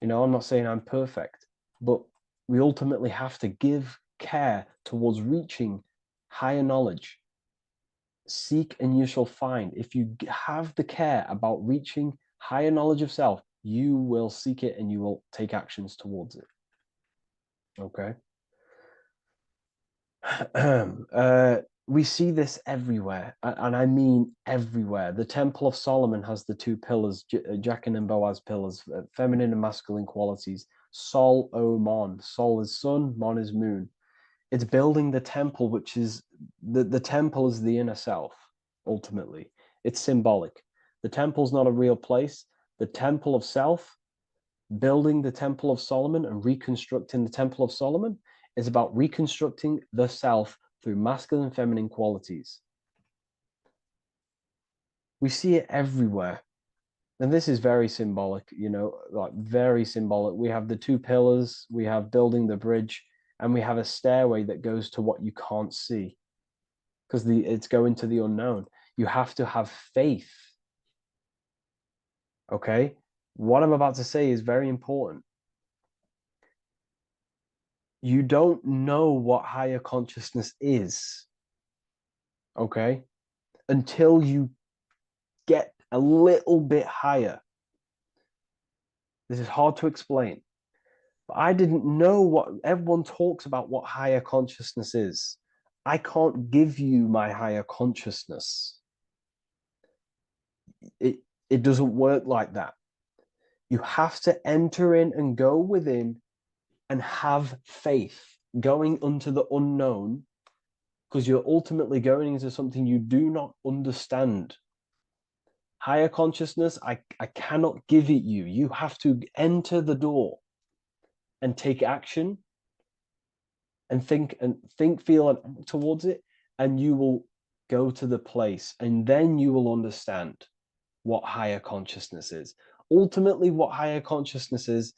S3: I'm not saying I'm perfect, but we ultimately have to give care towards reaching higher knowledge. Seek and you shall find. If you have the care about reaching higher knowledge of self, you will seek it and you will take actions towards it. Okay. We see this everywhere, and I mean everywhere. The Temple of Solomon has the two pillars, Jachin and Boaz pillars, feminine and masculine qualities. Sol, O, Mon. Sol is sun, Mon is moon. It's building the temple, which is the temple is the inner self, ultimately. It's symbolic. The temple's not a real place. The temple of self, building the Temple of Solomon and reconstructing the Temple of Solomon, is about reconstructing the self through masculine and feminine qualities. We see it everywhere. And this is very symbolic, like very symbolic. We have the two pillars, we have building the bridge, and we have a stairway that goes to what you can't see, because it's going to the unknown. You have to have faith. Okay? What I'm about to say is very important. You don't know what higher consciousness is, okay, until you get a little bit higher. This is hard to explain, but I didn't know what everyone talks about, what higher consciousness is. I can't give you my higher consciousness. It doesn't work like that. You have to enter in and go within and have faith, going into the unknown, because you're ultimately going into something you do not understand. Higher consciousness, I cannot give it you. You have to enter the door and take action and think, feel, and act towards it, and you will go to the place, and then you will understand what higher consciousness is. Ultimately, what higher consciousness is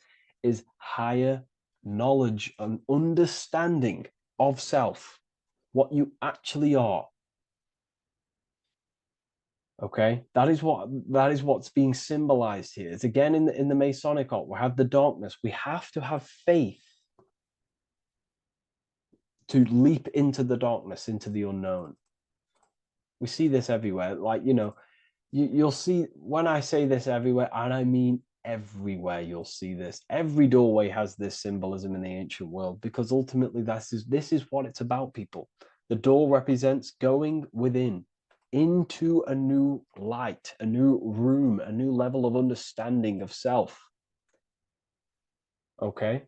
S3: higher knowledge and understanding of self, what you actually are. Okay, that is what's being symbolized here. It's again in the Masonic art. We have the darkness. We have to have faith to leap into the darkness, into the unknown. We see this everywhere. Like, you'll see, when I say this everywhere, and I mean everywhere, you'll see this. Every doorway has this symbolism in the ancient world, because ultimately this is what it's about, people. The door represents going within, into a new light, a new room, a new level of understanding of self. Okay.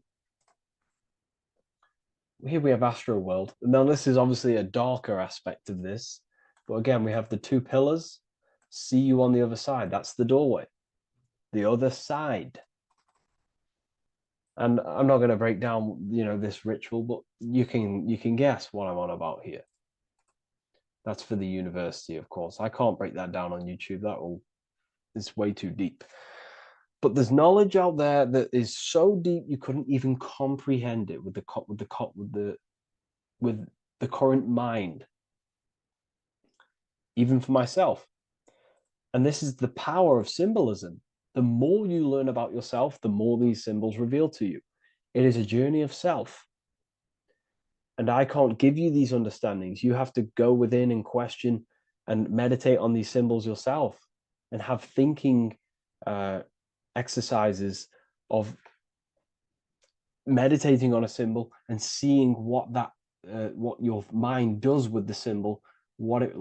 S3: Here we have Astro World. Now this is obviously a darker aspect of this, but again, we have the two pillars. See you on the other side. That's the doorway. The other side. And I'm not going to break down, this ritual, but you can guess what I'm on about here. That's for the university, of course. I can't break that down on YouTube. It's way too deep. But there's knowledge out there that is so deep you couldn't even comprehend it with the current mind, even for myself. And this is the power of symbolism. The more you learn about yourself, the more these symbols reveal to you. It is a journey of self. And I can't give you these understandings. You have to go within and question and meditate on these symbols yourself, and have thinking exercises of meditating on a symbol and seeing what your mind does with the symbol, what it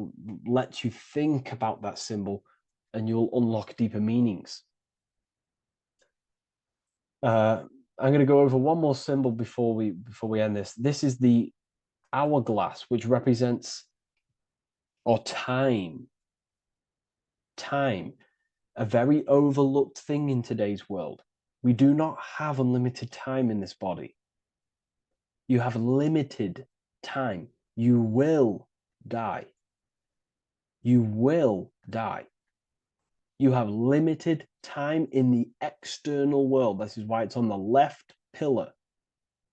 S3: lets you think about that symbol, and you'll unlock deeper meanings. I'm going to go over one more symbol before we end this. This is the hourglass, which represents or time. Time, a very overlooked thing in today's world. We do not have unlimited time in this body. You have limited time. You will die. You will die. You have limited time in the external world. This is why it's on the left pillar,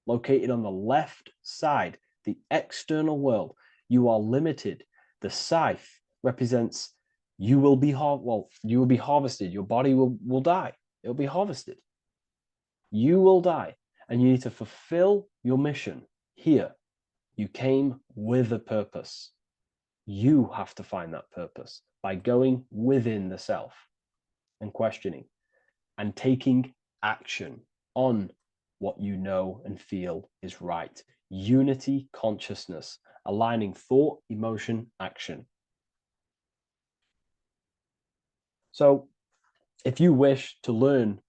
S3: located on the left side, the external world. You are limited. The scythe represents you will be harvested. Your body will die. It'll be harvested. You will die, and you need to fulfill your mission here. You came with a purpose. You have to find that purpose by going within the self and questioning and taking action on what you know and feel is right. Unity consciousness, aligning thought, emotion, action. So if you wish to learn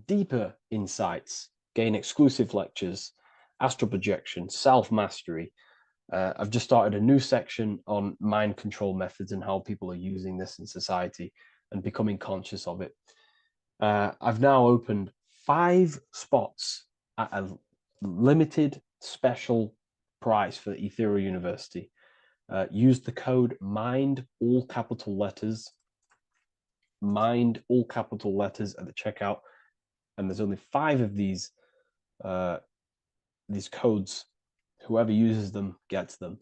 S3: deeper insights, gain exclusive lectures, astral projection, self-mastery, I've just started a new section on mind control methods and how people are using this in society and becoming conscious of it. I've now opened 5 spots at a limited special price for Ethereal University. Use the code MIND, all capital letters, MIND, all capital letters at the checkout. And there's only 5 of these codes. Whoever uses them gets them.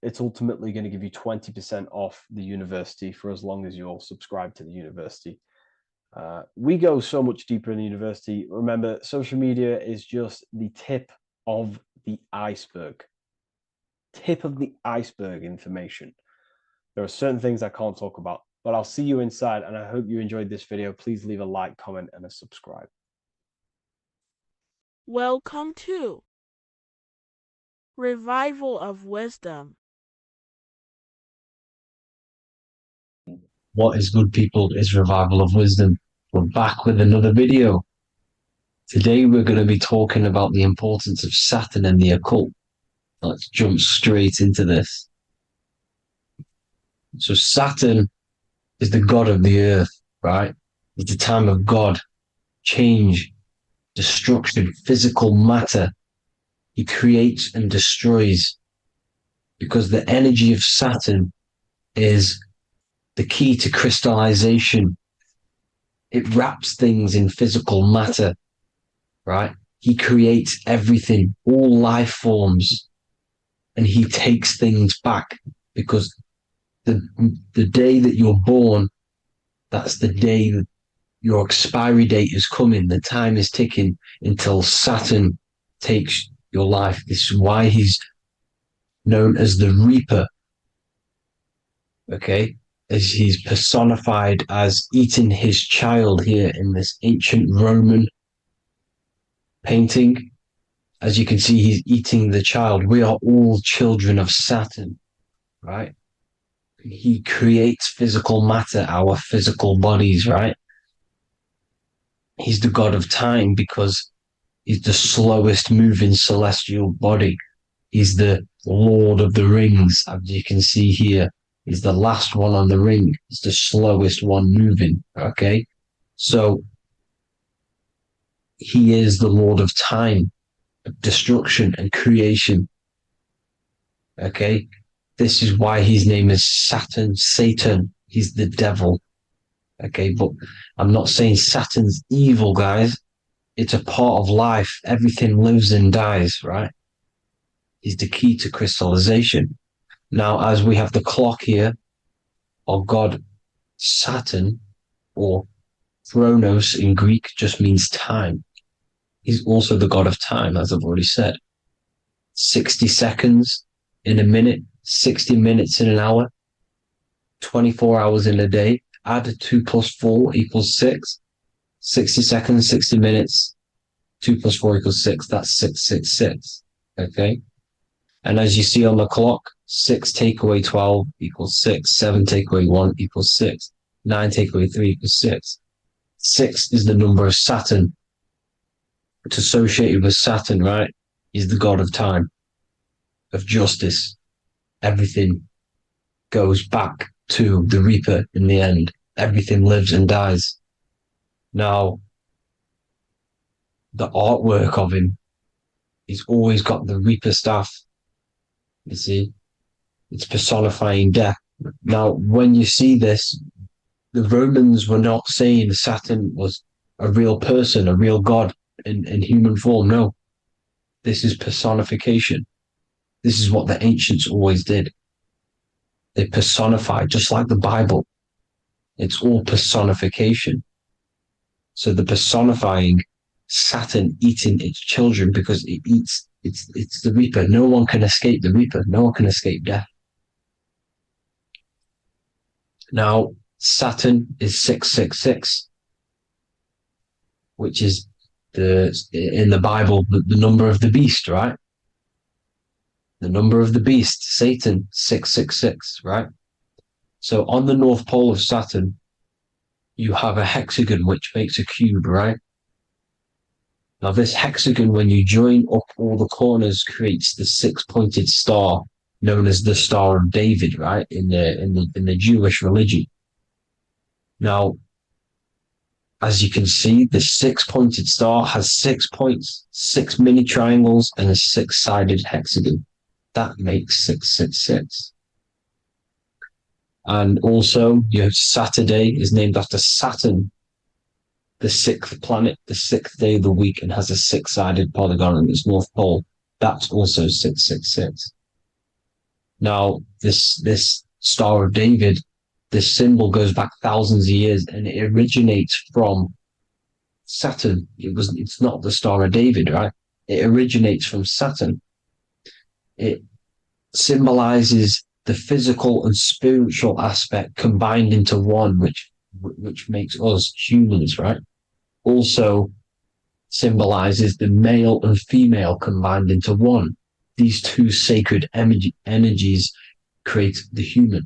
S3: It's ultimately going to give you 20% off the university for as long as you're subscribed to the university. We go so much deeper in the university. Remember, social media is just the tip of the iceberg. Tip of the iceberg information. There are certain things I can't talk about, but I'll see you inside, and I hope you enjoyed this video. Please leave a like, comment, and a subscribe.
S1: Welcome to Revival of Wisdom.
S5: What is good, people? Is Revival of Wisdom. We're back with another video. Today we're going to be talking about the importance of Saturn and the occult. Let's jump straight into this. So Saturn is the god of the earth, right? It's the time of God, change, destruction, physical matter. He creates and destroys, because the energy of Saturn is the key to crystallization. It wraps things in physical matter, right? He creates everything, all life forms, and he takes things back, because the day that you're born, that's the day that your expiry date is coming. The time is ticking until Saturn takes your life. This is why he's known as the Reaper. Okay? As he's personified as eating his child here in this ancient Roman painting. As you can see, he's eating the child. We are all children of Saturn, right? He creates physical matter, our physical bodies, right? He's the god of time because he's the slowest moving celestial body. He's the Lord of the Rings, as you can see here. He's the last one on the ring. He's the slowest one moving, okay? So he is the Lord of time, destruction and creation, okay? This is why his name is Saturn, Satan. He's the devil, okay? But I'm not saying Saturn's evil, guys. It's a part of life. Everything lives and dies, right? He's the key to crystallization. Now, as we have the clock here, our god Saturn, or Chronos in Greek, just means time. He's also the god of time, as I've already said. 60 seconds in a minute, 60 minutes in an hour, 24 hours in a day. Add 2 plus 4 equals 6. 60 seconds, 60 minutes, 2 plus 4 equals 6. That's 666. Okay? And as you see on the clock, 6 take away 12 equals 6. 7 take away 1 equals 6. 9 take away 3 equals 6. 6 is the number of Saturn. It's associated with Saturn, right? He's the god of time, of justice, everything. goes back to the Reaper in the end. Everything lives and dies. Now, the artwork of him, he's always got the Reaper staff. You see, it's personifying death. Now, when you see this, the Romans were not saying Saturn was a real person, a real god in human form. No, this is personification. This is what the ancients always did. They personified, just like the Bible. It's all personification. So the personifying Saturn eating its children because it eats, it's the Reaper. No one can escape the Reaper. No one can escape death. Now, Saturn is 666, which is in the Bible, the number of the beast, right? The number of the beast, Satan, 666, right? So on the North Pole of Saturn, you have a hexagon which makes a cube, right? Now this hexagon, when you join up all the corners, creates the six-pointed star known as the Star of David, right? In the Jewish religion. Now, as you can see, the six-pointed star has 6 points, 6 mini triangles, and a six-sided hexagon. That makes 666. And also, you have Saturday is named after Saturn, the 6th planet, the 6th day of the week, and has a six-sided polygon on its north pole. That's also 666. Now, this Star of David, this symbol goes back thousands of years, and it originates from Saturn. It's not the Star of David, right? It originates from Saturn. It symbolizes the physical and spiritual aspect combined into one, which makes us humans, right? Also symbolizes the male and female combined into one. These two sacred energies create the human.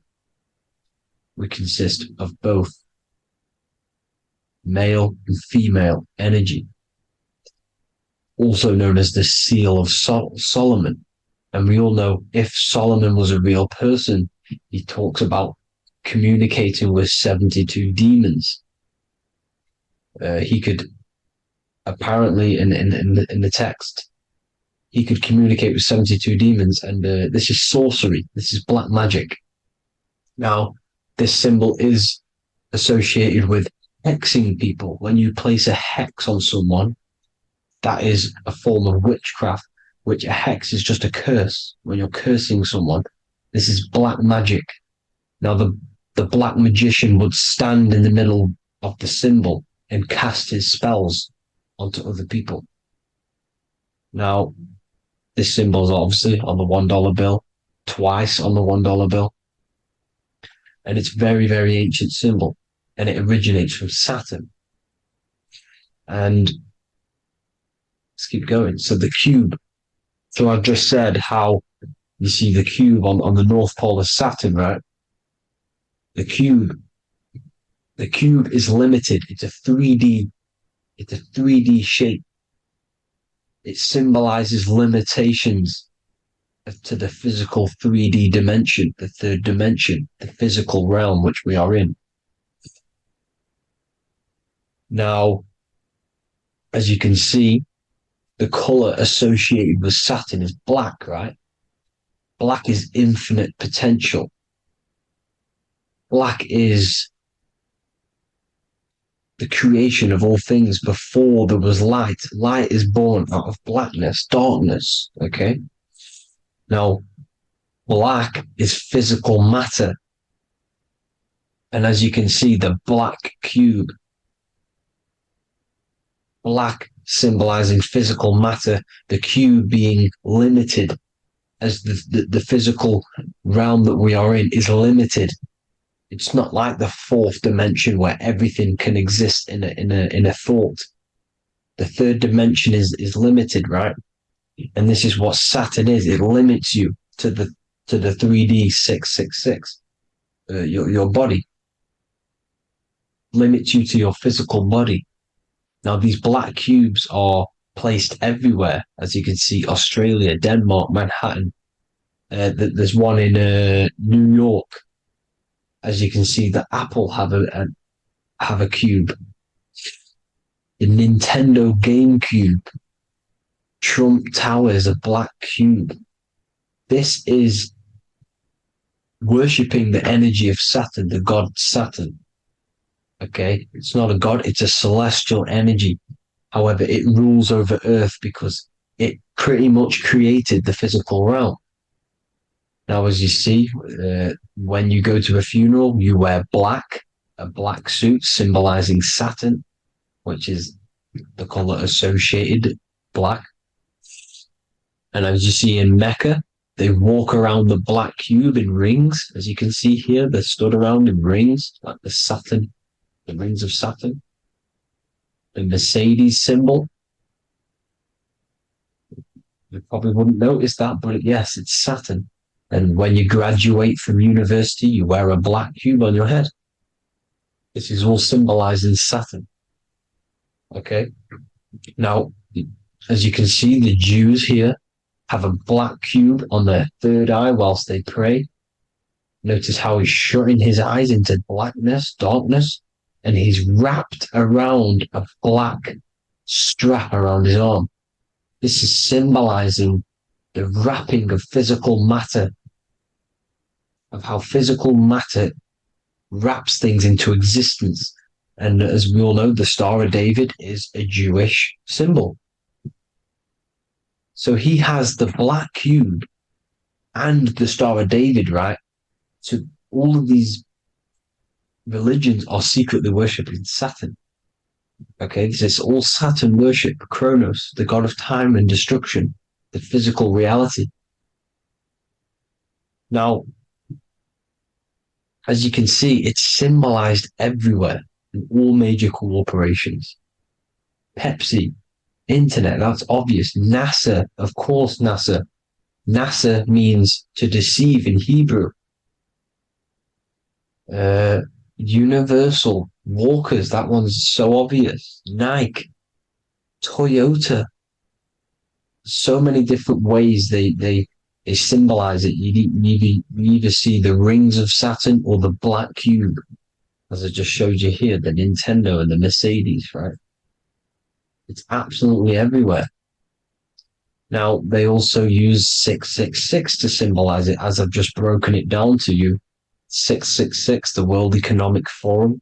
S5: We consist of both male and female energy, also known as the Seal of Solomon. And we all know if Solomon was a real person, he talks about communicating with 72 demons. He could apparently in the text, he could communicate with 72 demons, and this is sorcery. This is black magic. Now, this symbol is associated with hexing people. When you place a hex on someone, that is a form of witchcraft, which a hex is just a curse. When you're cursing someone, this is black magic. Now, the black magician would stand in the middle of the symbol and cast his spells onto other people. Now, this symbol is obviously on the $1 bill, twice on the $1 bill. And it's very, very ancient symbol. And it originates from Saturn. And let's keep going. So the cube. So I've just said how you see the cube on the North Pole of Saturn, right? The cube is limited. It's a 3D shape. It symbolizes limitations to the physical 3D dimension, the third dimension, the physical realm which we are in. Now, as you can see, the color associated with Saturn is black, right? Black is infinite potential. Black is the creation of all things before there was light. Light is born out of blackness, darkness, okay? Now, black is physical matter. And as you can see, the black cube, black symbolizing physical matter, the cube being limited, as the physical realm that we are in is limited. It's not like the fourth dimension where everything can exist in a thought. The third dimension is limited, right? And this is what Saturn is. It limits you to the 3D 666. Your body limits you to your physical body. Now, these black cubes are placed everywhere. As you can see, Australia, Denmark, Manhattan. There's one in New York. as you can see, the Apple have a cube. The Nintendo GameCube, Trump Tower is a black cube. This is worshipping the energy of Saturn, the god Saturn. Okay, it's not a god, it's a celestial energy. However, it rules over Earth because it pretty much created the physical realm. Now, as you see, when you go to a funeral, you wear black, a black suit symbolizing Saturn, which is the color associated, black. And as you see in Mecca, they walk around the black cube in rings. As you can see here, they're stood around in rings, like the Saturn, the rings of Saturn. The Mercedes symbol. You probably wouldn't notice that, but yes, it's Saturn. And when you graduate from university, you wear a black cube on your head. This is all symbolizing Saturn. Okay. Now, as you can see, the Jews here have a black cube on their third eye whilst they pray. Notice how he's shutting his eyes into blackness, darkness, and he's wrapped around a black strap around his arm. This is symbolizing the wrapping of physical matter, of how physical matter wraps things into existence. And as we all know, the Star of David is a Jewish symbol. So he has the black cube and the Star of David, right? So all of these religions are secretly worshipping Saturn. Okay, this is all Saturn worship, Kronos, the god of time and destruction, the physical reality. Now, as you can see, it's symbolized everywhere in all major corporations. Pepsi, internet, that's obvious. NASA, of course, NASA. NASA means to deceive in Hebrew. Universal, Walkers, that one's so obvious. Nike, Toyota. So many different ways they symbolize it. You either see the rings of Saturn or the black cube, as I just showed you here, the Nintendo and the Mercedes, right? It's absolutely everywhere. Now, they also use 666 to symbolize it, as I've just broken it down to you. 666, the World Economic Forum.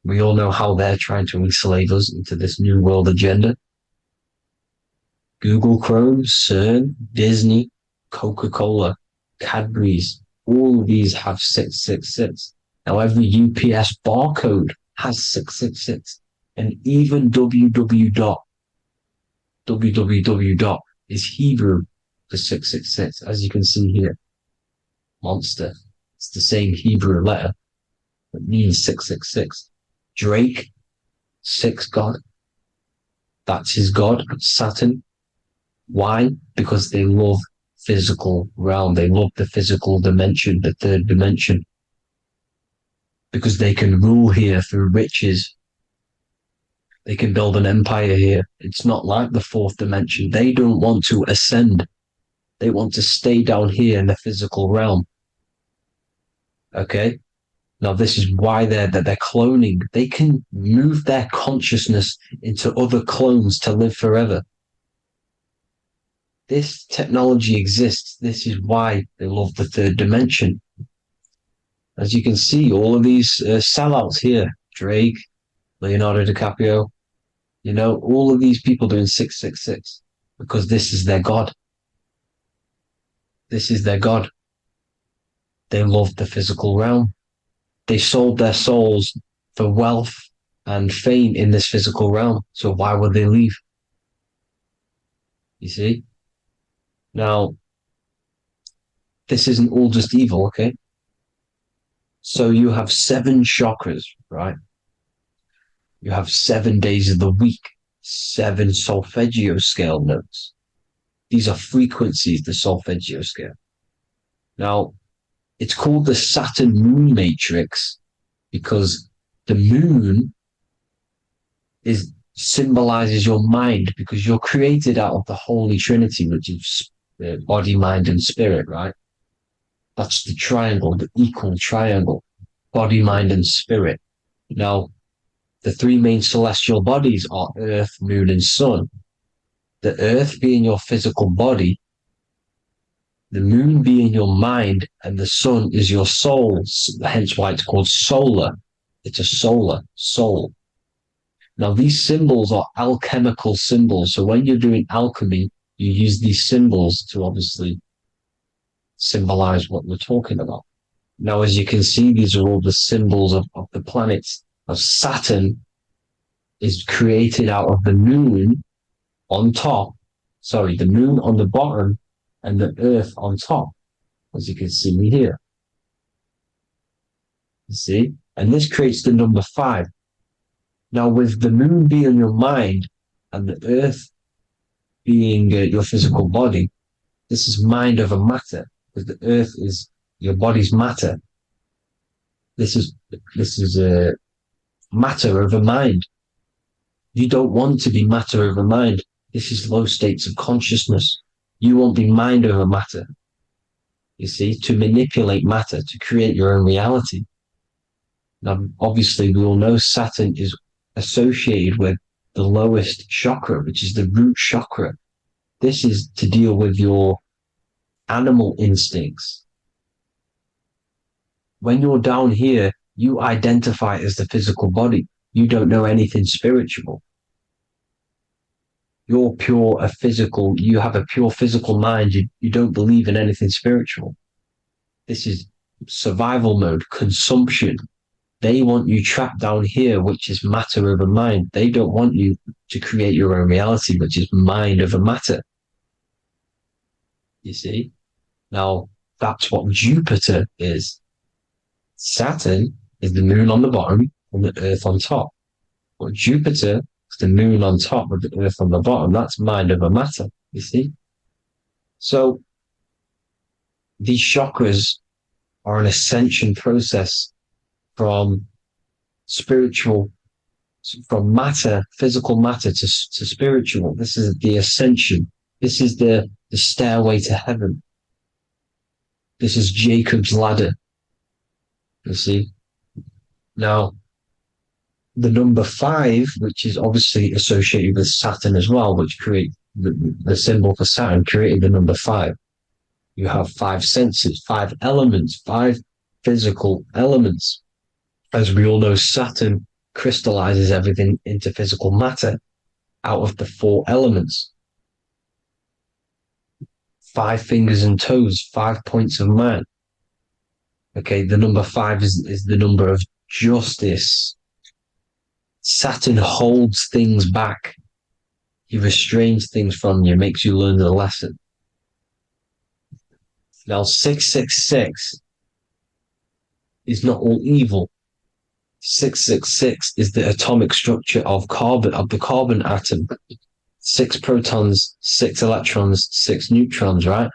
S5: We all know how they're trying to enslave us into this new world agenda. Google Chrome, CERN, Disney, Coca-Cola, Cadbury's, all of these have 666. Now, every UPS barcode has 666. And even www. Is Hebrew for 666, as you can see here. Monster. It's the same Hebrew letter that means 666. Drake, 6 God. That's his God, Saturn. Why? Because they love physical realm. They love the physical dimension, the third dimension. Because they can rule here through riches. They can build an empire here. It's not like the fourth dimension. They don't want to ascend. They want to stay down here in the physical realm. Okay? Now, this is why they're cloning. They can move their consciousness into other clones to live forever. This technology exists. This is why they love the third dimension. As you can see, all of these sellouts here, Drake, Leonardo DiCaprio, you know, all of these people doing 666 because this is their God. This is their God. They love the physical realm. They sold their souls for wealth and fame in this physical realm. So why would they leave? You see? Now, this isn't all just evil, okay? So you have 7 chakras, right? You have 7 days of the week, 7 solfeggio scale notes. These are frequencies, the solfeggio scale. Now, it's called the Saturn moon matrix because the moon symbolizes your mind, because you're created out of the Holy Trinity, which is body, mind, and spirit, right? That's the triangle, the equal triangle. body, mind, and spirit. Now, the three main celestial bodies are Earth, Moon, and Sun. The Earth being your physical body, the Moon being your mind, and the Sun is your soul, hence why it's called solar. It's a solar soul. Now, these symbols are alchemical symbols. So when you're doing alchemy, you use these symbols to obviously symbolize what we're talking about. Now, as you can see, these are all the symbols of the planets. Of Saturn is created out of the moon on top, the moon on the bottom and the earth on top, as you can see here. You see? And this creates the number 5. Now, with the moon being your mind and the earth being your physical body, this is mind over matter, because the earth is your body's matter. This is a matter over mind. You don't want to be matter over mind. This is low states of consciousness. You won't be mind over matter. You see, to manipulate matter, to create your own reality. Now, obviously, we all know Saturn is associated with the lowest chakra, which is the root chakra. This is to deal with your animal instincts. When you're down here, you identify as the physical body. You don't know anything spiritual. You're you have a pure physical mind. You don't believe in anything spiritual. This is survival mode, consumption. They want you trapped down here, which is matter over mind. They don't want you to create your own reality, which is mind over matter. You see? Now, that's what Jupiter is. Saturn is the moon on the bottom and the earth on top. But Jupiter is the moon on top with the earth on the bottom. That's mind over matter, you see? So, these chakras are an ascension process from matter, physical matter to spiritual. This is the ascension. This is the stairway to heaven. This is Jacob's ladder. You see? Now, the number 5, which is obviously associated with Saturn as well, which create the symbol for Saturn, created the number 5. You have 5 senses, 5 elements, 5 physical elements. As we all know, Saturn crystallizes everything into physical matter out of the 4 elements. 5 fingers and toes, 5 points of man. Okay, the number 5 is the number of justice. Saturn holds things back. He restrains things from you, makes you learn the lesson. Now, 666 is not all evil. 666 is the atomic structure of the carbon atom. 6 protons, 6 electrons, 6 neutrons, right?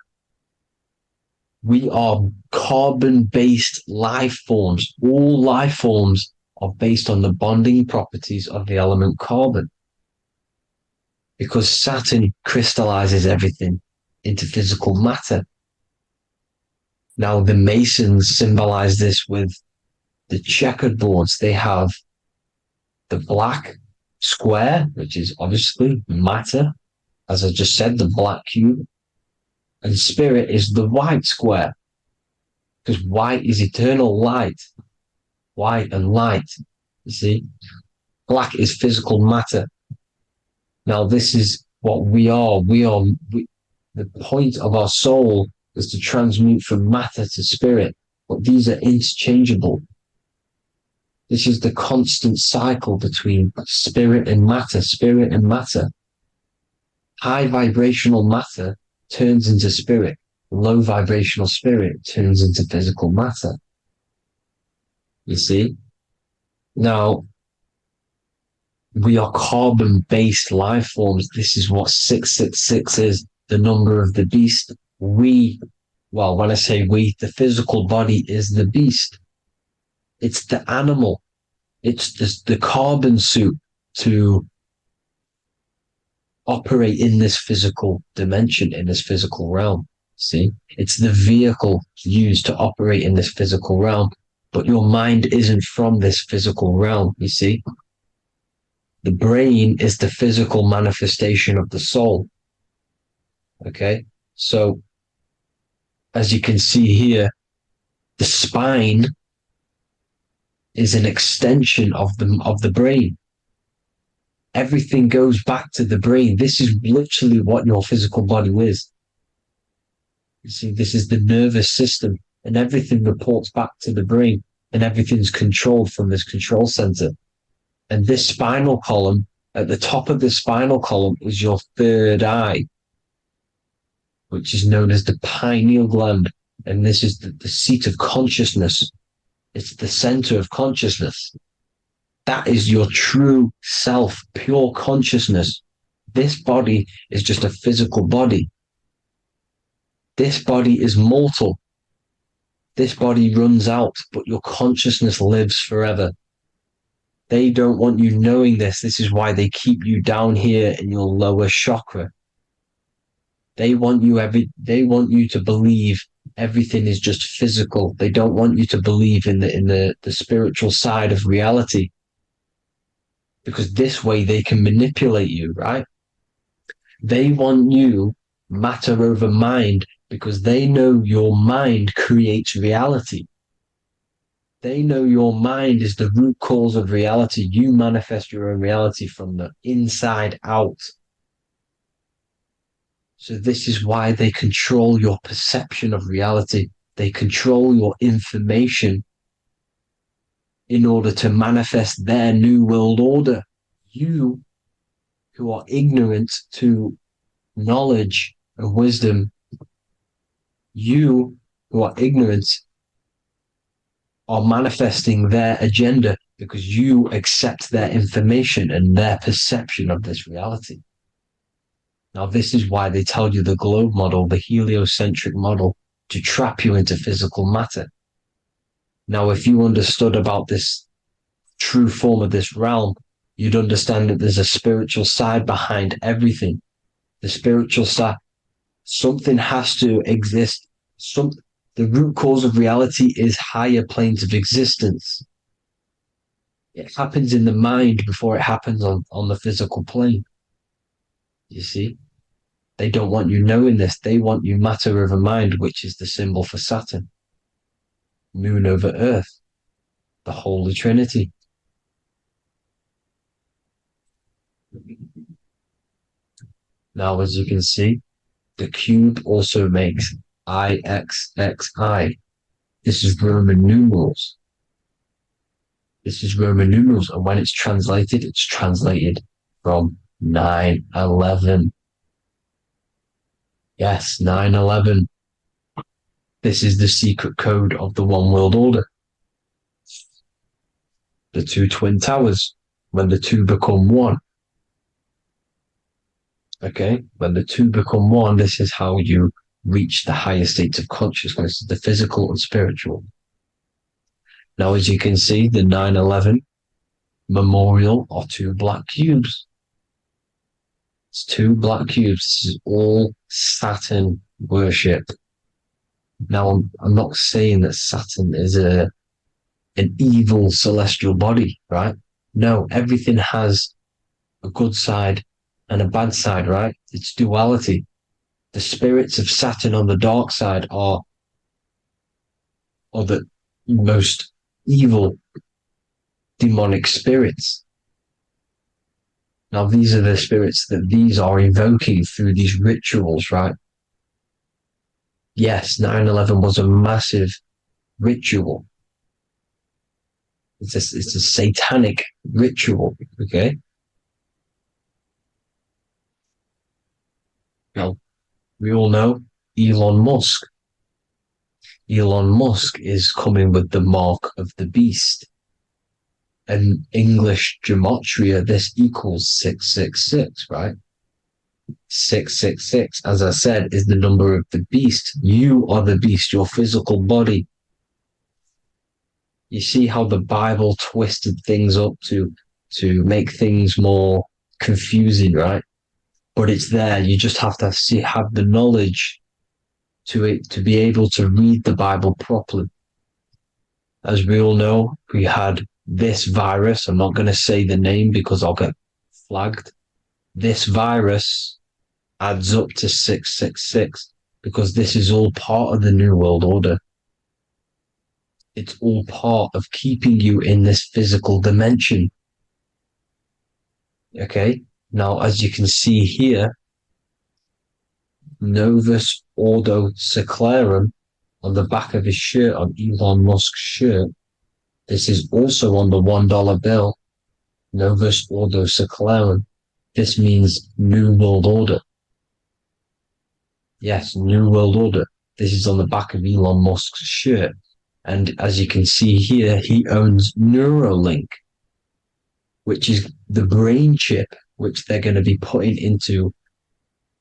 S5: We are carbon-based life forms. All life forms are based on the bonding properties of the element carbon. Because Saturn crystallizes everything into physical matter. Now, the Masons symbolize this with the checkered boards. They have the black square, which is obviously matter. As I just said, the black cube. And spirit is the white square. Because white is eternal light. White and light. You see? Black is physical matter. Now, this is what we are. The point of our soul is to transmute from matter to spirit. But these are interchangeable. This is the constant cycle between spirit and matter, spirit and matter. High vibrational matter turns into spirit. Low vibrational spirit turns into physical matter. You see? Now, we are carbon-based life forms. This is what 666 is, the number of the beast. When I say we, the physical body is the beast. It's the animal. It's the carbon suit to operate in this physical dimension, in this physical realm. See? It's the vehicle used to operate in this physical realm.
S2: But your mind isn't from this physical realm, you see. The brain is the physical manifestation of the soul. Okay, so as you can see here, the spine is an extension of the brain. Everything goes back to the brain. This is literally what your physical body is. You see, this is the nervous system, and everything reports back to the brain, and everything's controlled from this control center. And this spinal column, at the top of the spinal column, is your third eye, which is known as the pineal gland. And this is the seat of consciousness. It's the center of consciousness. That is your true self, pure consciousness. This body is just a physical body. This body is mortal. This body runs out, but your consciousness lives forever. They don't want you knowing this. This is why they keep you down here in your lower chakra. They want you to believe everything is just physical. They don't want you to believe in the spiritual side of reality. Because this way they can manipulate you, right? They want you matter over mind because they know your mind creates reality. They know your mind is the root cause of reality. You manifest your own reality from the inside out. So this is why they control your perception of reality. They control your information in order to manifest their new world order. You, who are ignorant to knowledge and wisdom, you who are ignorant are manifesting their agenda because you accept their information and their perception of this reality. Now, this is why they tell you the globe model, the heliocentric model, to trap you into physical matter. Now, if you understood about this true form of this realm, you'd understand that there's a spiritual side behind everything. The spiritual side, something has to exist. The root cause of reality is higher planes of existence. It happens in the mind before it happens on the physical plane. You see? They don't want you knowing this. They want you matter over mind, which is the symbol for Saturn. Moon over Earth. The Holy Trinity. Now, as you can see, the cube also makes IXXI. This is Roman numerals. This is Roman numerals, and when it's translated from 9/11. Yes, 9/11. This is the secret code of the One World Order. The two twin towers, when the two become one. Okay, when the two become one, this is how you reach the higher states of consciousness, the physical and spiritual. Now, as you can see, the 9/11 memorial are two black cubes. It's two black cubes. This is all Saturn worship. Now, I'm not saying that Saturn is an evil celestial body, right? No, everything has a good side and a bad side, right? It's duality. The spirits of Saturn on the dark side are the most evil demonic spirits. Now, these are the spirits that these are invoking through these rituals, right? Yes, 9/11 was a massive ritual. It's a satanic ritual, okay? Now, we all know Elon Musk. Elon Musk is coming with the mark of the beast. And English gematria, this equals 666, right? 666, as I said, is the number of the beast. You are the beast, your physical body. You see how the Bible twisted things up to make things more confusing, right? But it's there. You just have to have the knowledge to be able to read the Bible properly.
S5: as we all know, we had this virus. I'm not going to say the name because I'll get flagged. This virus adds up to 666 because this is all part of the New World Order. It's all part of keeping you in this physical dimension. Okay, now as you can see here, Novus Ordo Seclorum on the back of his shirt, on Elon Musk's shirt. This is also on the $1 bill, Novus Ordo Seclorum. This means New World Order. Yes, New World Order. This is on the back of Elon Musk's shirt. And as you can see here, he owns Neuralink, which is the brain chip, which they're going to be putting into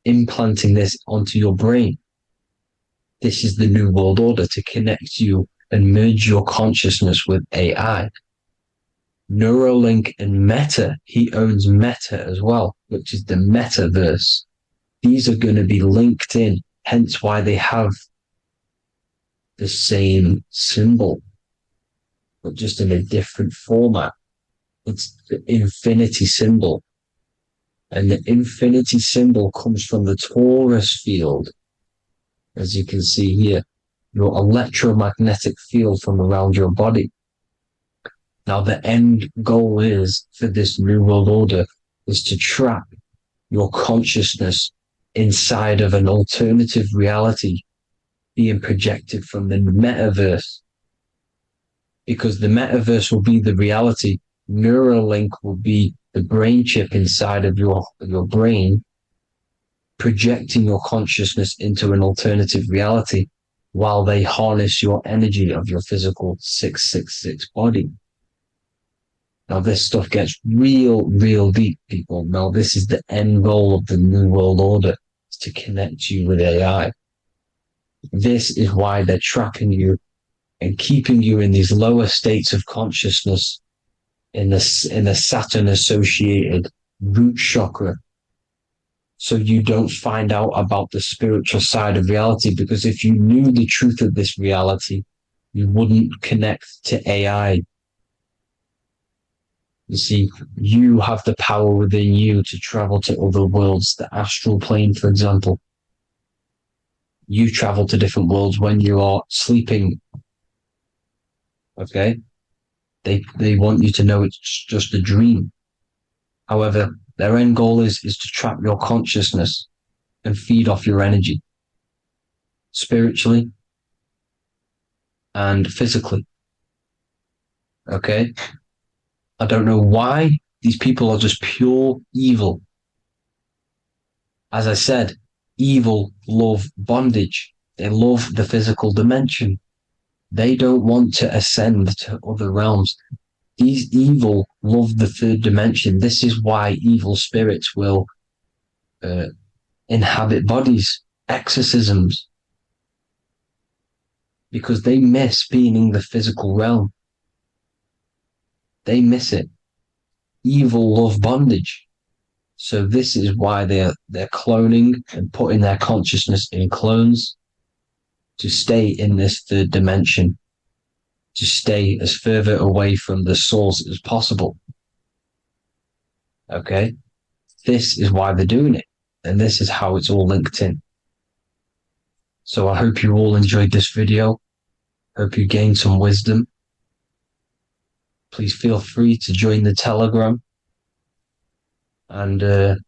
S5: implanting this onto your brain. This is the New World Order to connect you and merge your consciousness with AI. Neuralink and Meta, he owns Meta as well, which is the metaverse. These are going to be linked in, hence why they have the same symbol, but just in a different format. It's the infinity symbol. And the infinity symbol comes from the torus field, as you can see here, your electromagnetic field from around your body. Now, the end goal is for this New World Order is to trap your consciousness inside of an alternative reality being projected from the metaverse. Because the metaverse will be the reality. Neuralink will be the brain chip inside of your brain, projecting your consciousness into an alternative reality while they harness your energy of your physical 666 body. Now, this stuff gets real deep, people. Now, this is the end goal of the New World Order, is to connect you with AI. This is why they're trapping you and keeping you in these lower states of consciousness in the Saturn-associated root chakra, so you don't find out about the spiritual side of reality. Because if you knew the truth of this reality, you wouldn't connect to AI. You see, you have the power within you to travel to other worlds, the astral plane, for example. You travel to different worlds when you are sleeping. Okay? They want you to know it's just a dream. However, their end goal is to trap your consciousness and feed off your energy, spiritually and physically. Okay? I don't know why these people are just pure evil. As I said, evil love bondage. They love the physical dimension. They don't want to ascend to other realms. These evil love the third dimension. This is why evil spirits will inhabit bodies, exorcisms, because they miss being in the physical realm. They miss it. Evil love bondage. So this is why they're cloning and putting their consciousness in clones to stay in this third dimension, to stay as further away from the source as possible. Okay? This is why they're doing it. And this is how it's all linked in. So I hope you all enjoyed this video. Hope you gained some wisdom. Please feel free to join the Telegram. And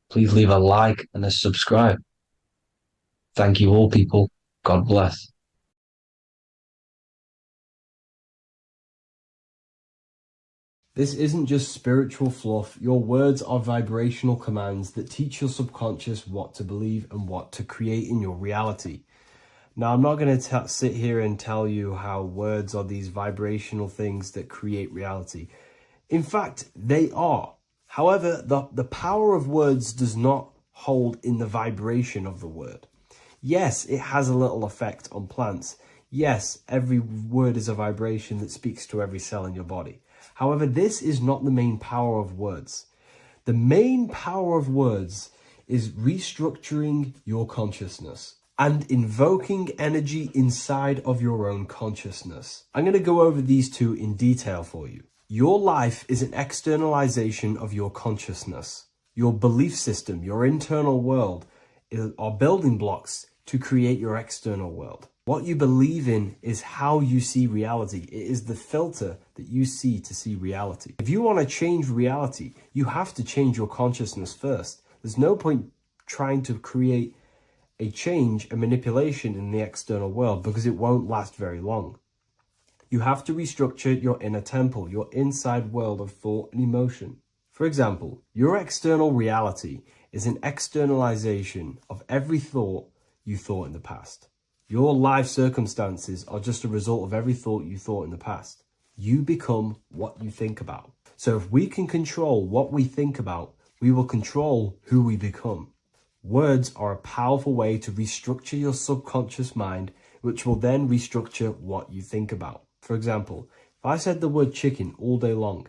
S5: please leave a like and a subscribe. Thank you all, people. God bless.
S3: This isn't just spiritual fluff. Your words are vibrational commands that teach your subconscious what to believe and what to create in your reality. Now, I'm not going to sit here and tell you how words are these vibrational things that create reality. In fact, they are. However, the power of words does not hold in the vibration of the word. Yes, it has a little effect on plants. Yes, every word is a vibration that speaks to every cell in your body. However, this is not the main power of words. The main power of words is restructuring your consciousness. and invoking energy inside of your own consciousness. I'm going to go over these two in detail for you. Your life is an externalization of your consciousness. Your belief system, your internal world, are building blocks to create your external world. What you believe in is how you see reality. It is the filter that you see to see reality. If you want to change reality, you have to change your consciousness first. There's no point trying to create a change, a manipulation in the external world, because it won't last very long. You have to restructure your inner temple, your inside world of thought and emotion. For example, your external reality is an externalization of every thought you thought in the past. Your life circumstances are just a result of every thought you thought in the past. You become what you think about. So if we can control what we think about, we will control who we become. Words are a powerful way to restructure your subconscious mind, which will then restructure what you think about. For example, if I said the word chicken all day long,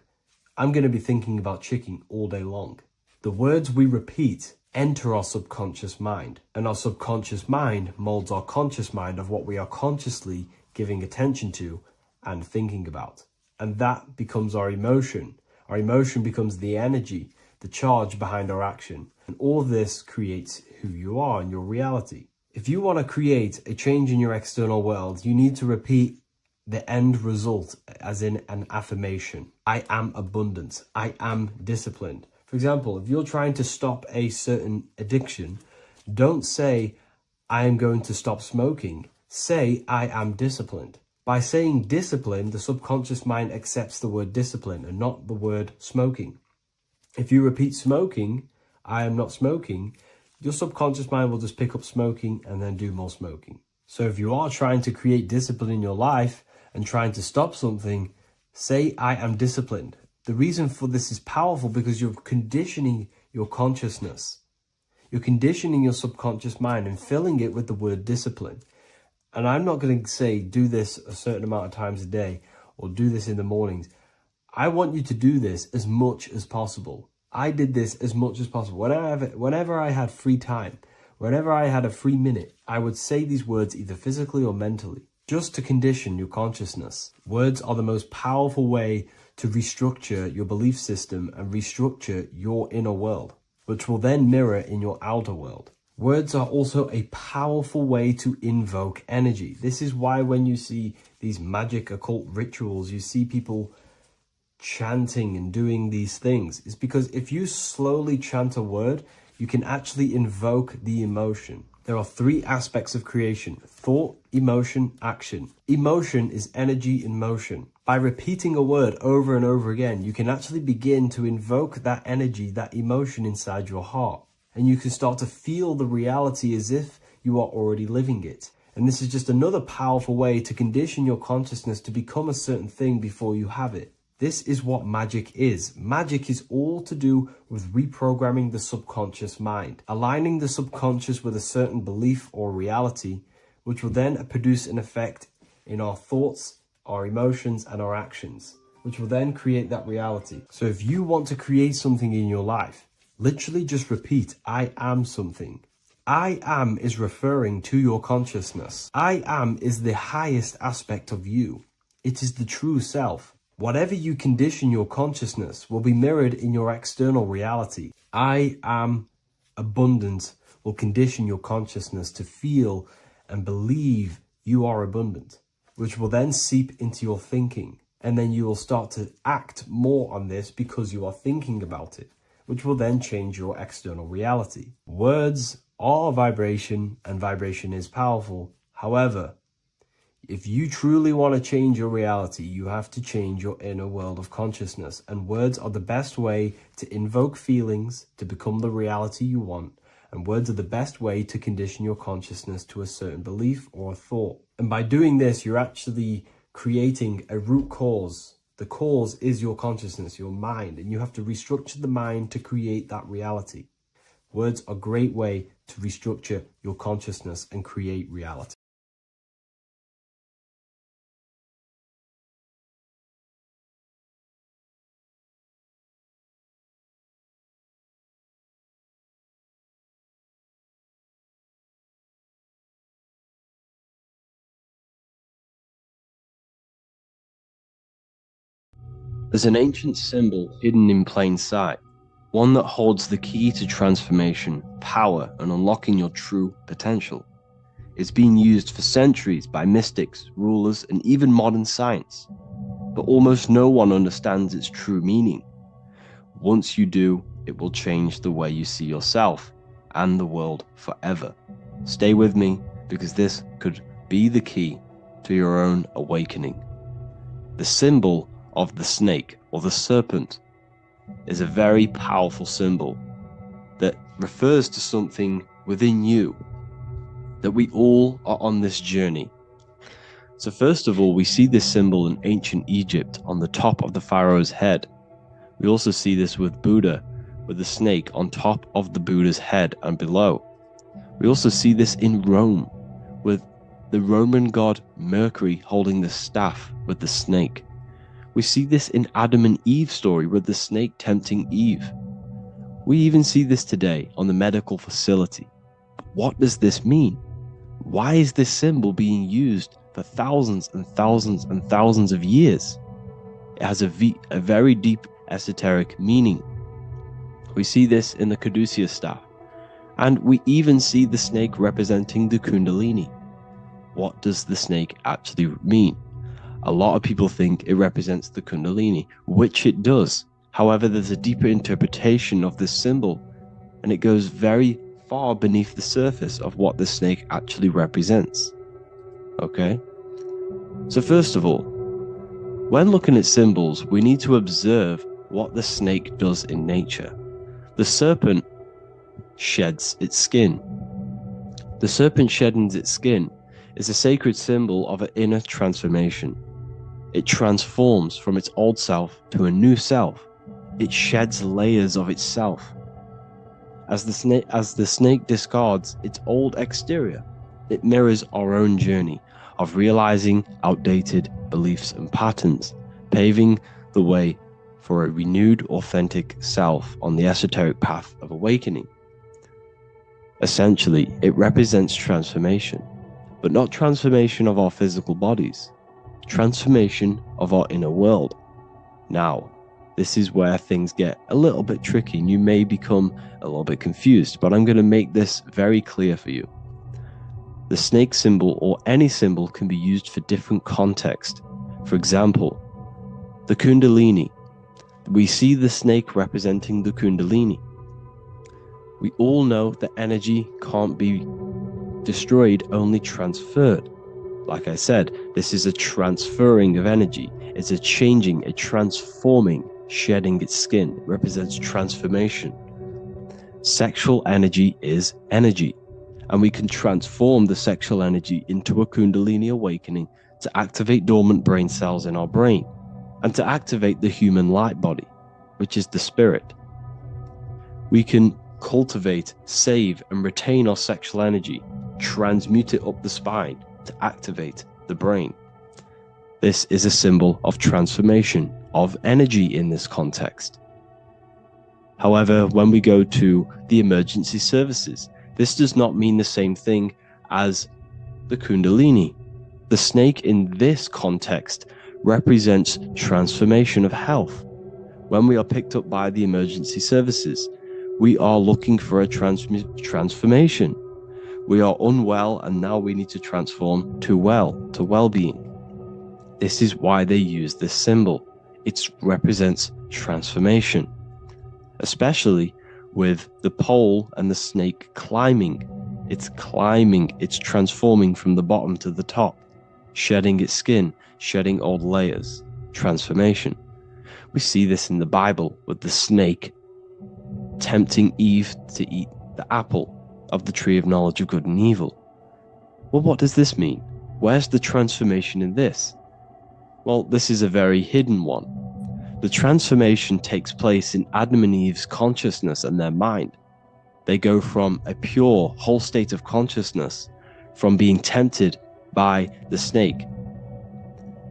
S3: I'm going to be thinking about chicken all day long. The words we repeat enter our subconscious mind, and our subconscious mind molds our conscious mind of what we are consciously giving attention to and thinking about. And that becomes our emotion. Our emotion becomes the energy, the charge behind our action. And all of this creates who you are and your reality. If you want to create a change in your external world, you need to repeat the end result as in an affirmation. I am abundant. I am disciplined. For example, if you're trying to stop a certain addiction, don't say, I am going to stop smoking. Say, I am disciplined. By saying discipline, the subconscious mind accepts the word discipline and not the word smoking. If you repeat smoking, I am not smoking, your subconscious mind will just pick up smoking and then do more smoking. So if you are trying to create discipline in your life and trying to stop something, say, I am disciplined. The reason for this is powerful because you're conditioning your consciousness. You're conditioning your subconscious mind and filling it with the word discipline. And I'm not going to say do this a certain amount of times a day or do this in the mornings. I want you to do this as much as possible. I did this as much as possible. Whenever I had free time, whenever I had a free minute, I would say these words either physically or mentally, just to condition your consciousness. Words are the most powerful way to restructure your belief system and restructure your inner world, which will then mirror in your outer world. Words are also a powerful way to invoke energy. This is why when you see these magic occult rituals, you see people chanting and doing these things. It's because if you slowly chant a word, you can actually invoke the emotion. There are three aspects of creation: thought, emotion, action. Emotion is energy in motion. By repeating a word over and over again, you can actually begin to invoke that energy, that emotion inside your heart. And you can start to feel the reality as if you are already living it. And this is just another powerful way to condition your consciousness to become a certain thing before you have it. This is what magic is. Magic is all to do with reprogramming the subconscious mind, aligning the subconscious with a certain belief or reality, which will then produce an effect in our thoughts, our emotions, and our actions, which will then create that reality. So if you want to create something in your life, literally just repeat, I am something. I am is referring to your consciousness. I am is the highest aspect of you. It is the true self. Whatever you condition your consciousness will be mirrored in your external reality. I am abundant will condition your consciousness to feel and believe you are abundant, which will then seep into your thinking. And then you will start to act more on this because you are thinking about it, which will then change your external reality. Words are vibration, and vibration is powerful. However, if you truly want to change your reality, you have to change your inner world of consciousness. And words are the best way to invoke feelings to become the reality you want. And words are the best way to condition your consciousness to a certain belief or a thought. And by doing this, you're actually creating a root cause. The cause is your consciousness, your mind. And you have to restructure the mind to create that reality. Words are a great way to restructure your consciousness and create reality.
S9: There's an ancient symbol hidden in plain sight, one that holds the key to transformation, power, and unlocking your true potential. It's been used for centuries by mystics, rulers, and even modern science, but almost no one understands its true meaning. Once you do, it will change the way you see yourself and the world forever. Stay with me, because this could be the key to your own awakening. The symbol of the snake, or the serpent, is a very powerful symbol that refers to something within you, that we all are on this journey. So first of all, we see this symbol in ancient Egypt on the top of the pharaoh's head. We also see this with Buddha, with the snake on top of the Buddha's head and below. We also see this in Rome, with the Roman god Mercury holding the staff with the snake. We see this in Adam and Eve's story with the snake tempting Eve. We even see this today on the medical facility. But what does this mean? Why is this symbol being used for thousands and thousands and thousands of years? It has a very deep esoteric meaning. We see this in the caduceus staff, and we even see the snake representing the kundalini. What does the snake actually mean? A lot of people think it represents the kundalini, which it does. However, there's a deeper interpretation of this symbol, and it goes very far beneath the surface of what the snake actually represents. Okay? So first of all, when looking at symbols, we need to observe what the snake does in nature. The serpent sheds its skin. The serpent shedding its skin is a sacred symbol of an inner transformation. It transforms from its old self to a new self. It sheds layers of itself. As the snake discards its old exterior, it mirrors our own journey of realizing outdated beliefs and patterns, paving the way for a renewed, authentic self on the esoteric path of awakening. Essentially, it represents transformation, but not transformation of our physical bodies, transformation of our inner world. Now, this is where things get a little bit tricky and you may become a little bit confused, but I'm going to make this very clear for you. The snake symbol, or any symbol, can be used for different contexts. For example, the kundalini. We see the snake representing the kundalini. We all know that energy can't be destroyed, only transferred. Like I said, this is a transferring of energy. It's a changing, a transforming, shedding its skin. It represents transformation. Sexual energy is energy, and we can transform the sexual energy into a kundalini awakening to activate dormant brain cells in our brain, and to activate the human light body, which is the spirit. We can cultivate, save, and retain our sexual energy, transmute it up the spine to activate the brain. This is a symbol of transformation, of energy in this context. However, when we go to the emergency services, this does not mean the same thing as the kundalini. The snake in this context represents transformation of health. When we are picked up by the emergency services, we are looking for a transformation. We are unwell, and now we need to transform to well-being. This is why they use this symbol. It represents transformation, especially with the pole and the snake climbing. It's climbing, it's transforming from the bottom to the top, shedding its skin, shedding old layers, transformation. We see this in the Bible with the snake tempting Eve to eat the apple of the tree of knowledge of good and evil. Well, what does this mean? Where's the transformation in this? Well, this is a very hidden one. The transformation takes place in Adam and Eve's consciousness and their mind. They go from a pure, whole state of consciousness, from being tempted by the snake,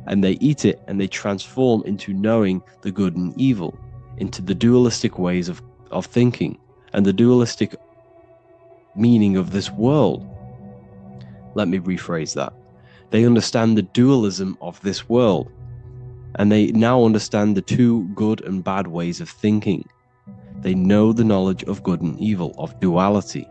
S9: and they eat it and they transform into knowing the good and evil, into the dualistic ways of thinking and the dualistic meaning of this world. Let me rephrase that. They understand the dualism of this world. And they now understand the two good and bad ways of thinking. They know the knowledge of good and evil, of duality.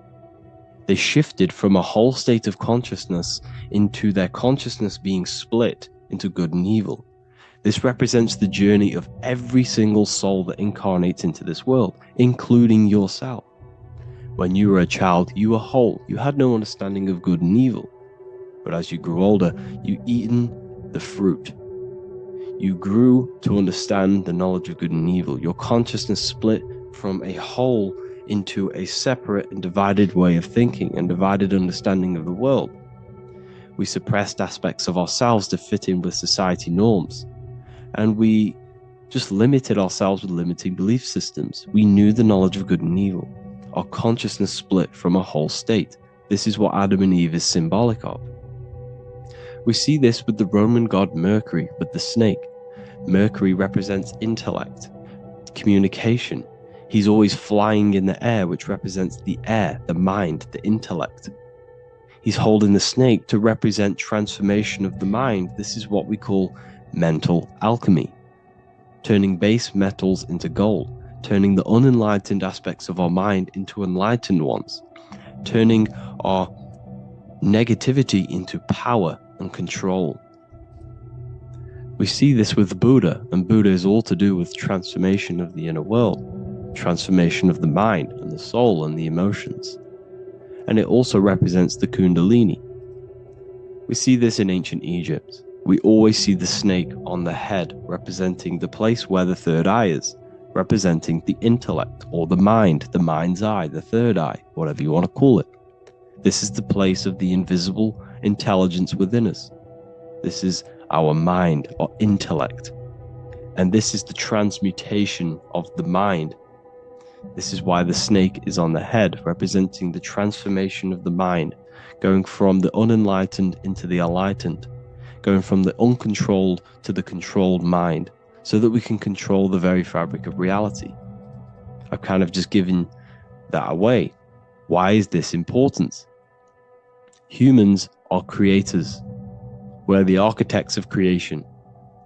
S9: They shifted from a whole state of consciousness into their consciousness being split into good and evil. This represents the journey of every single soul that incarnates into this world, including yourself. When you were a child, you were whole. You had no understanding of good and evil. But as you grew older, you eaten the fruit. You grew to understand the knowledge of good and evil. Your consciousness split from a whole into a separate and divided way of thinking and divided understanding of the world. We suppressed aspects of ourselves to fit in with society norms. And we just limited ourselves with limiting belief systems. We knew the knowledge of good and evil. Our consciousness split from a whole state. This is what Adam and Eve is symbolic of. We see this with the Roman god Mercury, with the snake. Mercury represents intellect, communication. He's always flying in the air, which represents the air, the mind, the intellect. He's holding the snake to represent transformation of the mind. This is what we call mental alchemy. Turning base metals into gold, turning the unenlightened aspects of our mind into enlightened ones, turning our negativity into power and control. We see this with Buddha, and Buddha is all to do with transformation of the inner world, transformation of the mind and the soul and the emotions. And it also represents the Kundalini. We see this in ancient Egypt. We always see the snake on the head, representing the place where the third eye is, representing the intellect or the mind's eye, the third eye, whatever you want to call it. This is the place of the invisible intelligence within us. This is our mind or intellect. And this is the transmutation of the mind. This is why the snake is on the head, representing the transformation of the mind, going from the unenlightened into the enlightened, going from the uncontrolled to the controlled mind, so that we can control the very fabric of reality. I've kind of just given that away. Why is this important? Humans are creators. We're the architects of creation,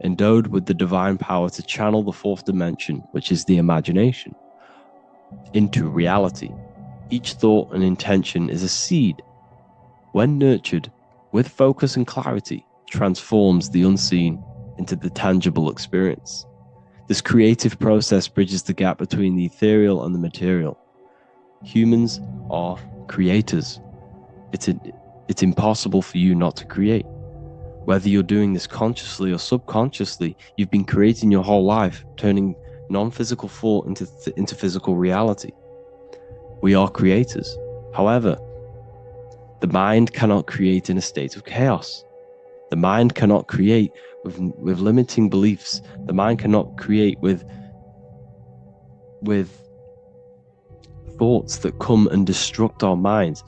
S9: endowed with the divine power to channel the fourth dimension, which is the imagination, into reality. Each thought and intention is a seed. When nurtured with focus and clarity, transforms the unseen into the tangible experience. This creative process bridges the gap between the ethereal and the material. Humans are creators. It's impossible for you not to create. Whether you're doing this consciously or subconsciously, you've been creating your whole life, turning non-physical thought into physical reality. We are creators. However, the mind cannot create in a state of chaos. The mind cannot create with limiting beliefs. The mind cannot create with thoughts that come and destruct our minds.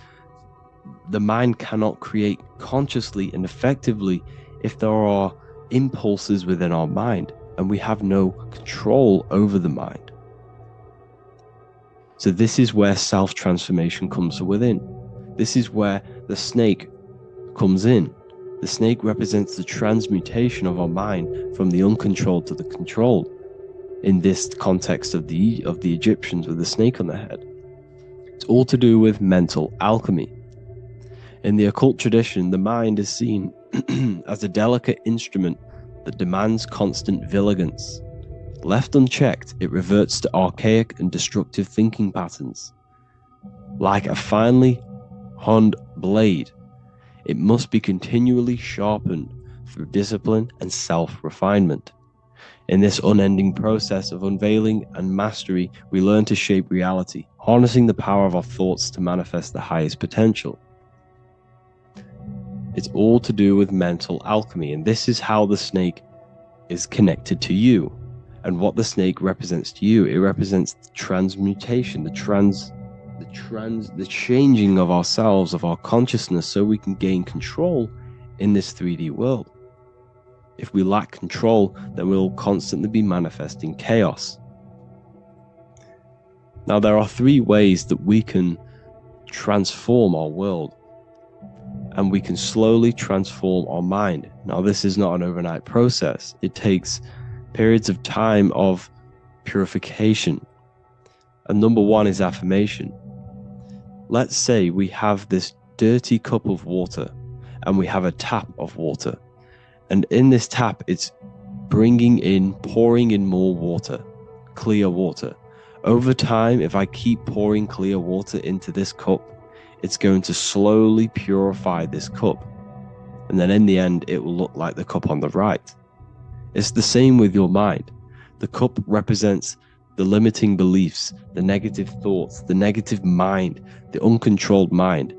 S9: The mind cannot create consciously and effectively if there are impulses within our mind and we have no control over the mind. So this is where self-transformation comes from within. This is where the snake comes in. The snake represents the transmutation of our mind from the uncontrolled to the controlled. In this context of the Egyptians with the snake on their head. It's all to do with mental alchemy. In the occult tradition, the mind is seen as a delicate instrument that demands constant vigilance. Left unchecked, it reverts to archaic and destructive thinking patterns. Like a finely honed blade, it must be continually sharpened through discipline and self-refinement. In this unending process of unveiling and mastery, we learn to shape reality, harnessing the power of our thoughts to manifest the highest potential. It's all to do with mental alchemy, and this is how the snake is connected to you. And what the snake represents to you, it represents the transmutation, the changing of ourselves, of our consciousness, so we can gain control in this 3D world. If we lack control, then we'll constantly be manifesting chaos. Now, there are 3 ways that we can transform our world, and we can slowly transform our mind. Now, this is not an overnight process. It takes periods of time of purification. And number one is affirmation. Let's say we have this dirty cup of water and we have a tap of water. And in this tap, it's pouring in more water, clear water. Over time, if I keep pouring clear water into this cup, it's going to slowly purify this cup. And then in the end, it will look like the cup on the right. It's the same with your mind. The cup represents the limiting beliefs, the negative thoughts, the negative mind, the uncontrolled mind.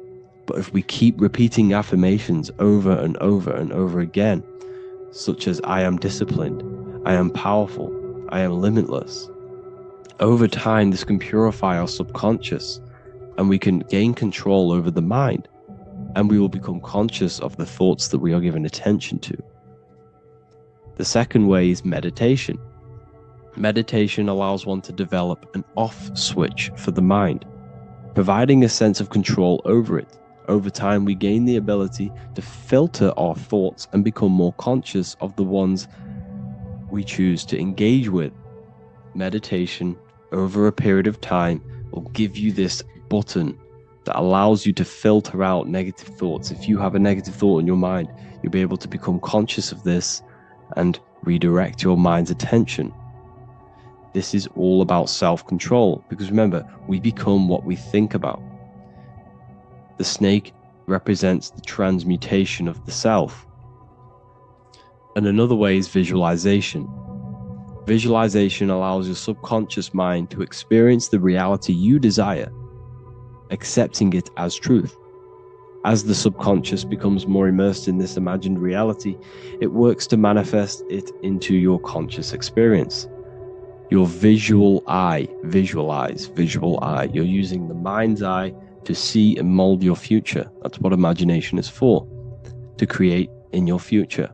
S9: But if we keep repeating affirmations over and over and over again, such as I am disciplined, I am powerful, I am limitless, over time this can purify our subconscious and we can gain control over the mind, and we will become conscious of the thoughts that we are giving attention to. The second way is meditation. Meditation allows one to develop an off switch for the mind, providing a sense of control over it. Over time, we gain the ability to filter our thoughts and become more conscious of the ones we choose to engage with. Meditation, over a period of time, will give you this button that allows you to filter out negative thoughts. If you have a negative thought in your mind, you'll be able to become conscious of this and redirect your mind's attention. This is all about self-control, because remember, we become what we think about. The snake represents the transmutation of the self. And another way is visualization. Visualization allows your subconscious mind to experience the reality you desire, accepting it as truth. As the subconscious becomes more immersed in this imagined reality, it works to manifest it into your conscious experience. Your visual eye, visual eye. You're using the mind's eye to see and mold your future. That's what imagination is for, to create in your future.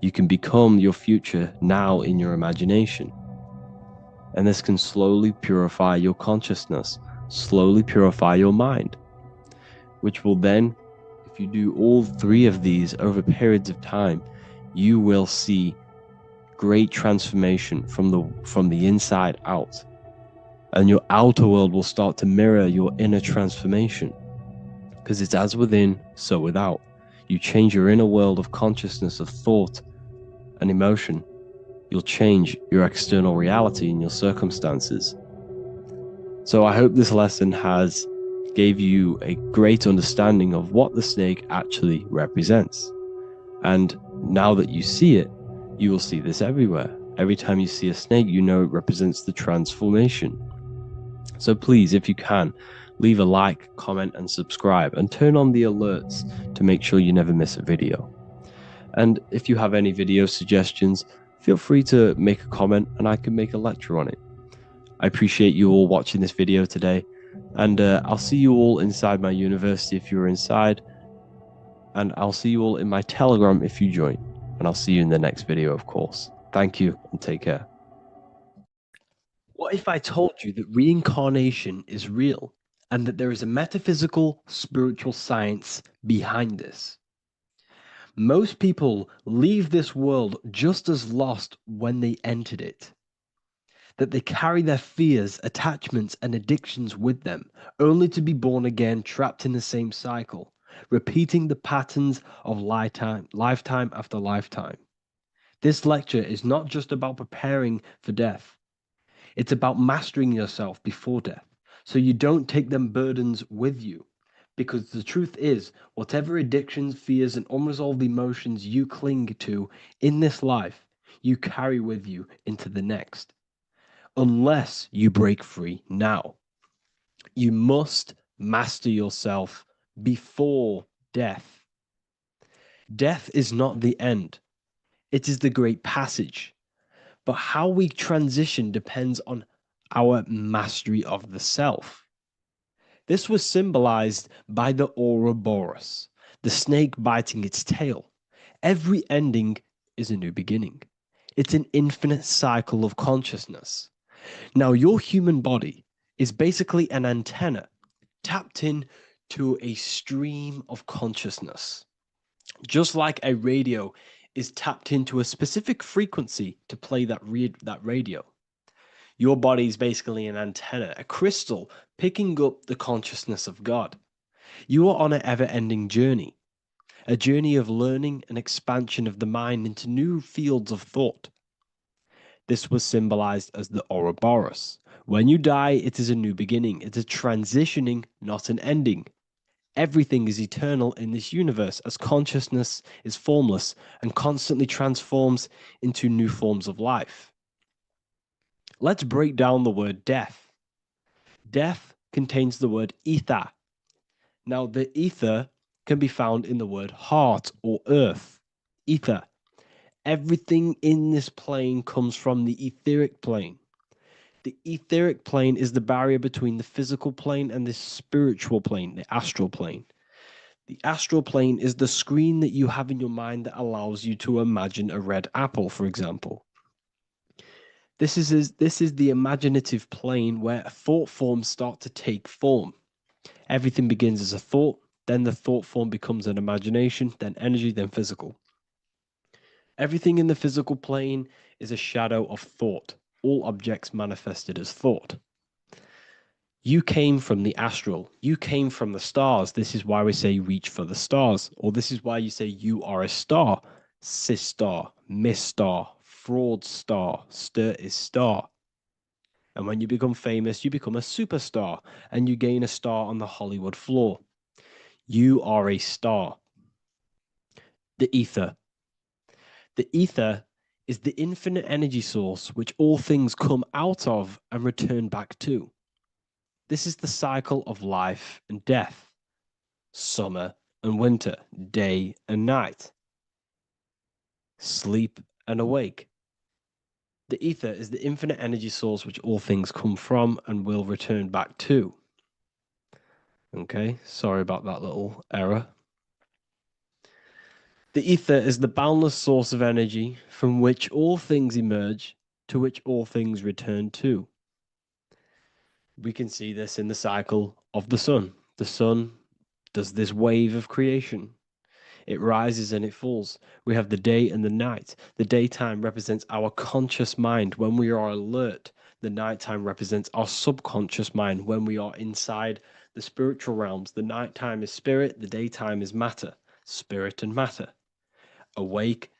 S9: You can become your future now in your imagination. And this can slowly purify your consciousness, slowly purify your mind, which will then, if you do all three of these over periods of time, you will see great transformation from the inside out. And your outer world will start to mirror your inner transformation, because it's as within, so without. You change your inner world of consciousness, of thought and emotion, you'll change your external reality and your circumstances. So I hope this lesson has gave you a great understanding of what the snake actually represents. And now that you see it, you will see this everywhere. Every time you see a snake, you know it represents the transformation. So please, if you can, leave a like, comment, and subscribe, and turn on the alerts to make sure you never miss a video. And if you have any video suggestions, feel free to make a comment and I can make a lecture on it. I appreciate you all watching this video today, and I'll see you all inside my university if you're inside, and I'll see you all in my Telegram if you join, and I'll see you in the next video, of course. Thank you and take care. What if I told you that reincarnation is real and that there is a metaphysical, spiritual science behind this? Most people leave this world just as lost when they entered it. That they carry their fears, attachments, and addictions with them, only to be born again, trapped in the same cycle, repeating the patterns of lifetime after lifetime. This lecture is not just about preparing for death. It's about mastering yourself before death, so you don't take them burdens with you. Because the truth is, whatever addictions, fears, and unresolved emotions you cling to in this life, you carry with you into the next. Unless you break free now. You must master yourself before death. Death is not the end. It is the great passage. But how we transition depends on our mastery of the self. This was symbolized by the Ouroboros, the snake biting its tail. Every ending is a new beginning. It's an infinite cycle of consciousness. Now, your human body is basically an antenna tapped in to a stream of consciousness. Just like a radio is tapped into a specific frequency to play that radio. Your body is basically an antenna, a crystal picking up the consciousness of God. You are on an ever-ending journey, a journey of learning and expansion of the mind into new fields of thought. This was symbolized as the Ouroboros. When you die, it is a new beginning. It is transitioning, not an ending. Everything is eternal in this universe, as consciousness is formless and constantly transforms into new forms of life. Let's break down the word death. Death contains the word ether. Now, the ether can be found in the word heart or earth. Ether. Everything in this plane comes from the etheric plane. The etheric plane is the barrier between the physical plane and the spiritual plane, the astral plane. The astral plane is the screen that you have in your mind that allows you to imagine a red apple, for example. This is the imaginative plane where thought forms start to take form. Everything begins as a thought, then the thought form becomes an imagination, then energy, then physical. Everything in the physical plane is a shadow of thought. All objects manifested as thought. You came from the astral. You came from the stars. This is why we say reach for the stars. Or this is why you say you are a star. Cis star, miss star, fraud star, stir is star. And when you become famous, you become a superstar and you gain a star on the Hollywood floor. You are a star. The ether. The ether is the infinite energy source which all things come out of and return back to. This is the cycle of life and death, summer and winter, day and night, sleep and awake. The ether is the infinite energy source which all things come from and will return back to. Okay, sorry about that little error. The ether is the boundless source of energy from which all things emerge, to which all things return to. We can see this in the cycle of the sun. The sun does this wave of creation. It rises and it falls. We have the day and the night. The daytime represents our conscious mind when we are alert. The nighttime represents our subconscious mind when we are inside the spiritual realms. The nighttime is spirit, the daytime is matter, spirit and matter. Awake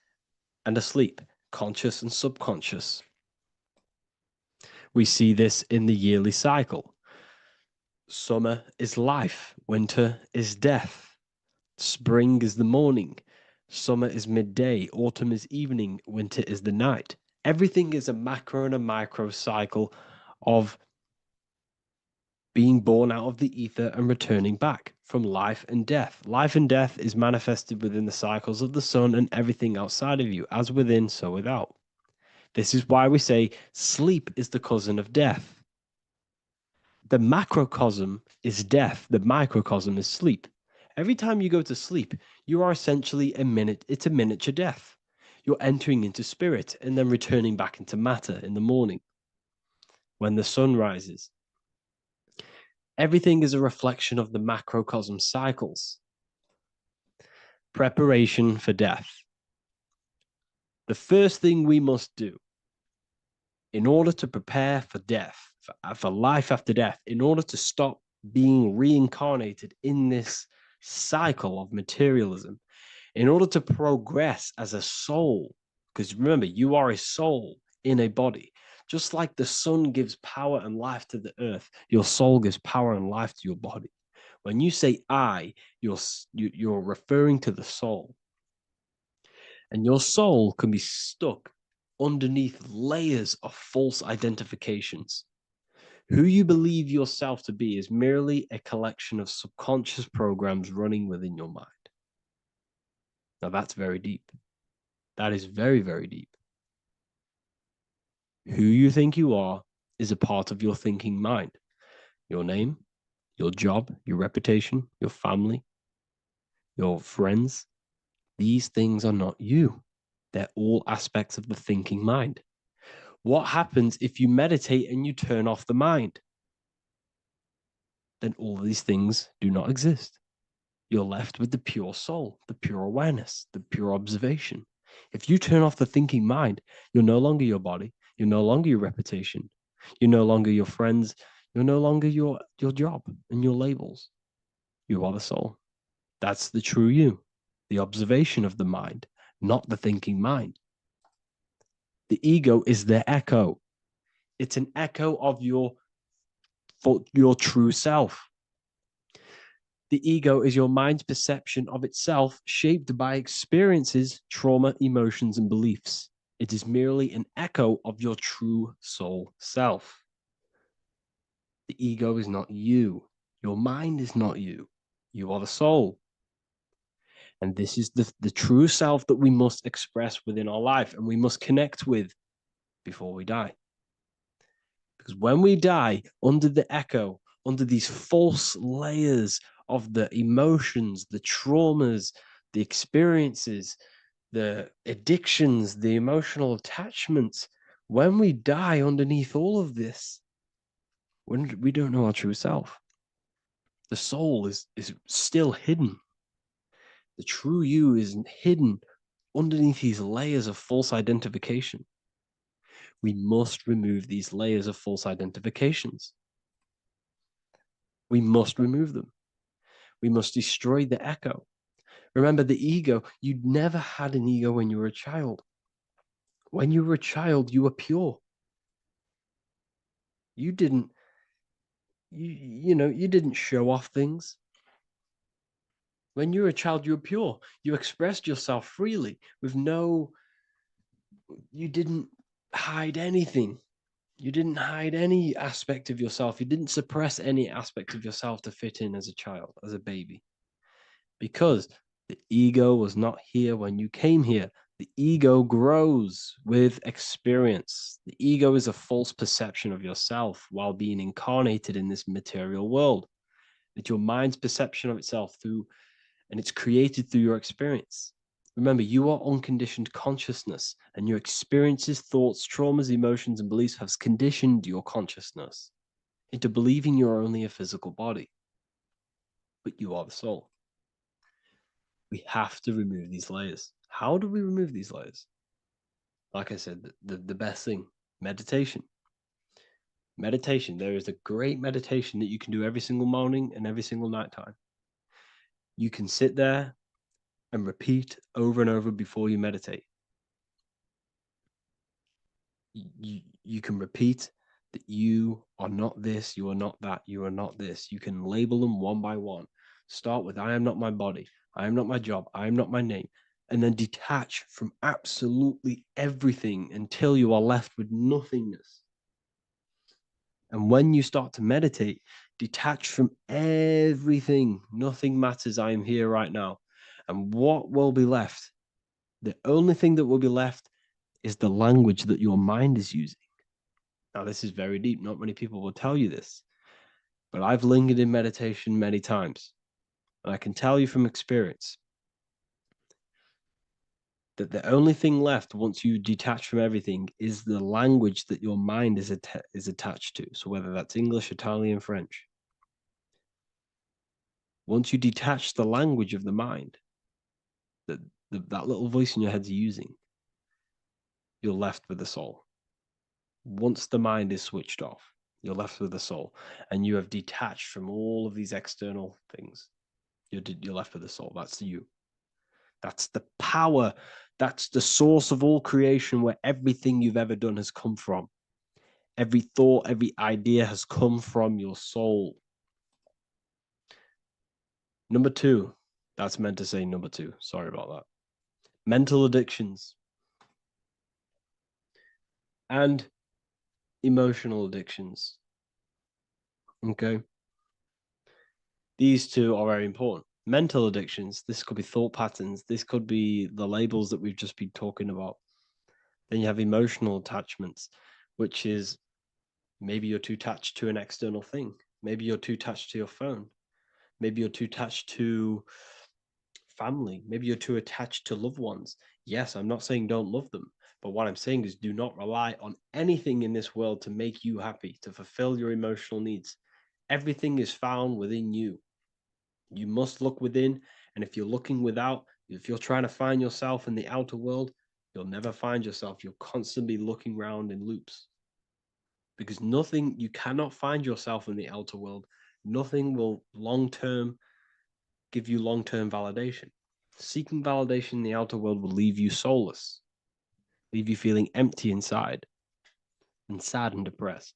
S9: and asleep, conscious and subconscious. We see this in the yearly cycle. Summer is life, winter is death. Spring is the morning, summer is midday, autumn is evening, winter is the night. Everything is a macro and a micro cycle of being born out of the ether and returning back from life and death. Life and death is manifested within the cycles of the sun and everything outside of you, as within, so without. This is why we say sleep is the cousin of death. The macrocosm is death, the microcosm is sleep. Every time you go to sleep, you are essentially it's a miniature death. You're entering into spirit and then returning back into matter in the morning when the sun rises. Everything is a reflection of the macrocosm cycles. Preparation for death. The first thing we must do in order to prepare for death, for life after death, in order to stop being reincarnated in this cycle of materialism, in order to progress as a soul, because remember, you are a soul in a body. Just like the sun gives power and life to the earth, your soul gives power and life to your body. When you say I, you're referring to the soul. And your soul can be stuck underneath layers of false identifications. Who you believe yourself to be is merely a collection of subconscious programs running within your mind. Now that's very deep. That is very, very deep. Who you think you are is a part of your thinking mind. Your name, your job, your reputation, your family, your friends. These things are not you. They're all aspects of the thinking mind. What happens if you meditate and you turn off the mind? Then all these things do not exist. You're left with the pure soul, the pure awareness, the pure observation. If you turn off the thinking mind, you're no longer your body. You're no longer your reputation. You're no longer your friends. You're no longer your job and your labels. You are the soul. That's the true you, the observation of the mind, not the thinking mind. The ego is the echo. It's an echo of your true self. The ego is your mind's perception of itself, shaped by experiences, trauma, emotions, and beliefs. It is merely an echo of your true soul self. The ego is not you. Your mind is not you. You are the soul. And this is the true self that we must express within our life and we must connect with before we die. Because when we die under the echo, under these false layers of the emotions, the traumas, the experiences, the addictions, the emotional attachments, when we die underneath all of this, when we don't know our true self, the soul is still hidden. The true you is hidden underneath these layers of false identification. We must remove these layers of false identifications. We must remove them. We must destroy the echo. Remember, the ego, you never had an ego when you were a child. When you were a child, you were pure. You didn't, you didn't show off things. When you were a child, you were pure. You expressed yourself freely with you didn't hide anything. You didn't hide any aspect of yourself. You didn't suppress any aspect of yourself to fit in as a child, as a baby. Because the ego was not here when you came here. The ego grows with experience. The ego is a false perception of yourself while being incarnated in this material world. It's your mind's perception of itself and it's created through your experience. Remember, you are unconditioned consciousness, and your experiences, thoughts, traumas, emotions, and beliefs have conditioned your consciousness into believing you're only a physical body, but you are the soul. We have to remove these layers. How do we remove these layers? Like I said, the best thing, meditation. Meditation. There is a great meditation that you can do every single morning and every single nighttime. You can sit there and repeat over and over before you meditate. You can repeat that you are not this, you are not that, you are not this. You can label them one by one. Start with, I am not my body, I am not my job, I am not my name, and then detach from absolutely everything until you are left with nothingness. And when you start to meditate, detach from everything. Nothing matters. I am here right now. And what will be left? The only thing that will be left is the language that your mind is using. Now, this is very deep. Not many people will tell you this, but I've lingered in meditation many times. And I can tell you from experience that the only thing left once you detach from everything is the language that your mind is attached to. So whether that's English, Italian, French. Once you detach the language of the mind that that little voice in your head's using, you're left with the soul. Once the mind is switched off, you're left with the soul, and you have detached from all of these external things. You're left with the soul. That's you. That's the power. That's the source of all creation, where everything you've ever done has come from. Every thought, every idea has come from your soul. Number two. That's meant to say number two. Sorry about that. Mental addictions and emotional addictions. Okay. These two are very important. Mental addictions, this could be thought patterns. This could be the labels that we've just been talking about. Then you have emotional attachments, which is maybe you're too attached to an external thing. Maybe you're too attached to your phone. Maybe you're too attached to family. Maybe you're too attached to loved ones. Yes, I'm not saying don't love them, but what I'm saying is do not rely on anything in this world to make you happy, to fulfill your emotional needs. Everything is found within you. You must look within, and if you're looking without, if you're trying to find yourself in the outer world, You'll never find yourself. You'll constantly be looking around in loops. Because you cannot find yourself in the outer world. Nothing will give you long-term validation. Seeking validation in the outer world will leave you soulless, leave you feeling empty inside and sad and depressed.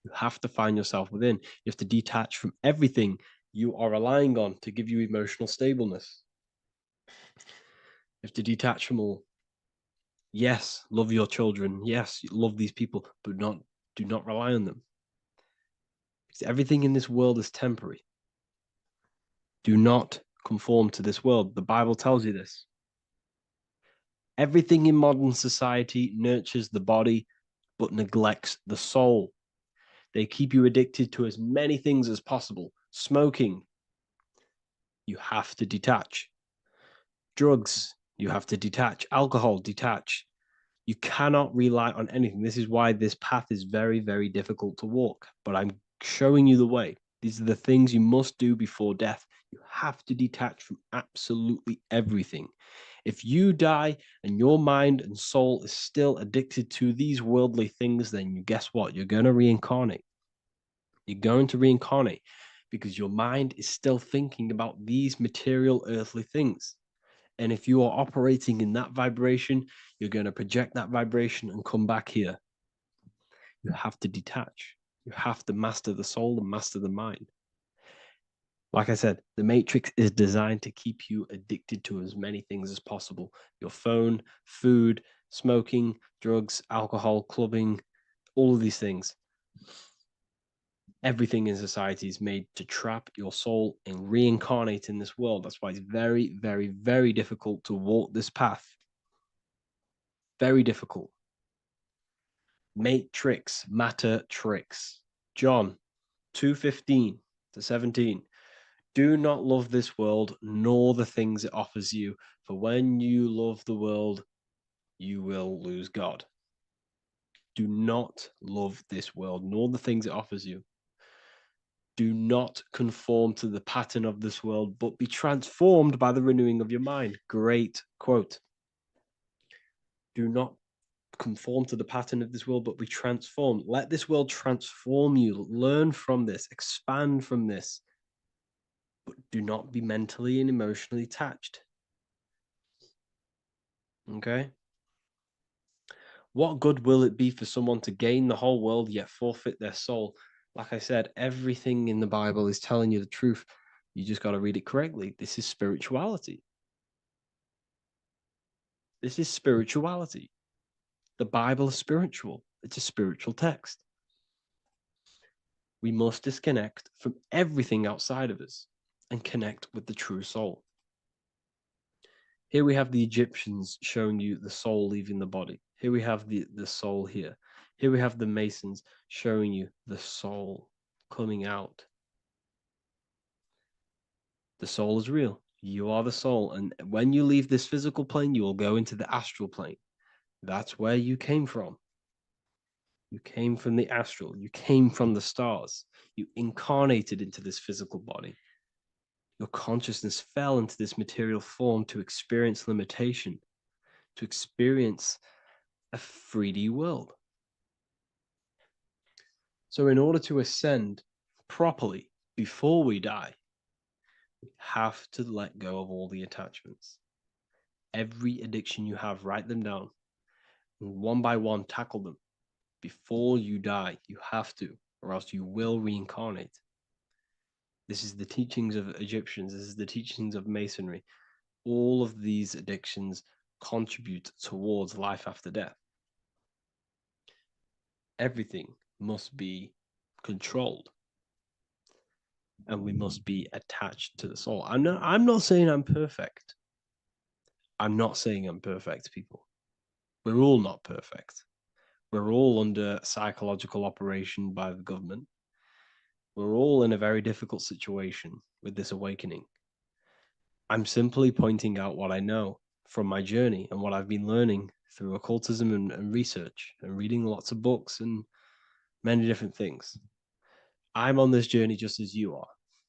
S9: You have to find yourself within. You have to detach from everything you are relying on to give you emotional stableness. You have to detach from all. Yes, love your children. Yes, love these people, but do not rely on them. Because everything in this world is temporary. Do not conform to this world. The Bible tells you this. Everything in modern society nurtures the body, but neglects the soul. They keep you addicted to as many things as possible. Smoking, you have to detach. Drugs, you have to detach. Alcohol, detach. You cannot rely on anything. This is why this path is very, very difficult to walk. But I'm showing you the way. These are the things you must do before death. You have to detach from absolutely everything. If you die and your mind and soul is still addicted to these worldly things, then guess what? You're going to reincarnate. You're going to reincarnate because your mind is still thinking about these material earthly things. And if you are operating in that vibration, you're going to project that vibration and come back here. You have to detach. You have to master the soul and master the mind. Like I said, the matrix is designed to keep you addicted to as many things as possible. Your phone, food, smoking, drugs, alcohol, clubbing, all of these things. Everything in society is made to trap your soul and reincarnate in this world. That's why it's very, very, very difficult to walk this path. Very difficult. Matrix, matter tricks. John 2:15 to 17. Do not love this world, nor the things it offers you. For when you love the world, you will lose God. Do not love this world, nor the things it offers you. Do not conform to the pattern of this world, but be transformed by the renewing of your mind. Great quote. Do not conform to the pattern of this world, but be transformed. Let this world transform you. Learn from this, expand from this, but do not be mentally and emotionally attached. Okay? What good will it be for someone to gain the whole world yet forfeit their soul? Like I said, everything in the Bible is telling you the truth. You just got to read it correctly. This is spirituality. This is spirituality. The Bible is spiritual. It's a spiritual text. We must disconnect from everything outside of us and connect with the true soul. Here we have the Egyptians showing you the soul leaving the body. Here we have the soul here. Here we have the Masons showing you the soul coming out. The soul is real. You are the soul. And when you leave this physical plane, you will go into the astral plane. That's where you came from. You came from the astral. You came from the stars. You incarnated into this physical body. Your consciousness fell into this material form to experience limitation, to experience a 3D world. So in order to ascend properly before we die, we have to let go of all the attachments. Every addiction you have, write them down. And one by one, tackle them. Before you die, you have to, or else you will reincarnate. This is the teachings of Egyptians. This is the teachings of Masonry. All of these addictions contribute towards life after death. Everything must be controlled. And we must be attached to the soul. I'm not saying I'm perfect. I'm not saying I'm perfect, people. We're all not perfect. We're all under psychological operation by the government. We're all in a very difficult situation with this awakening. I'm simply pointing out what I know from my journey and what I've been learning through occultism and research and reading lots of books and many different things. I'm on this journey just as you are.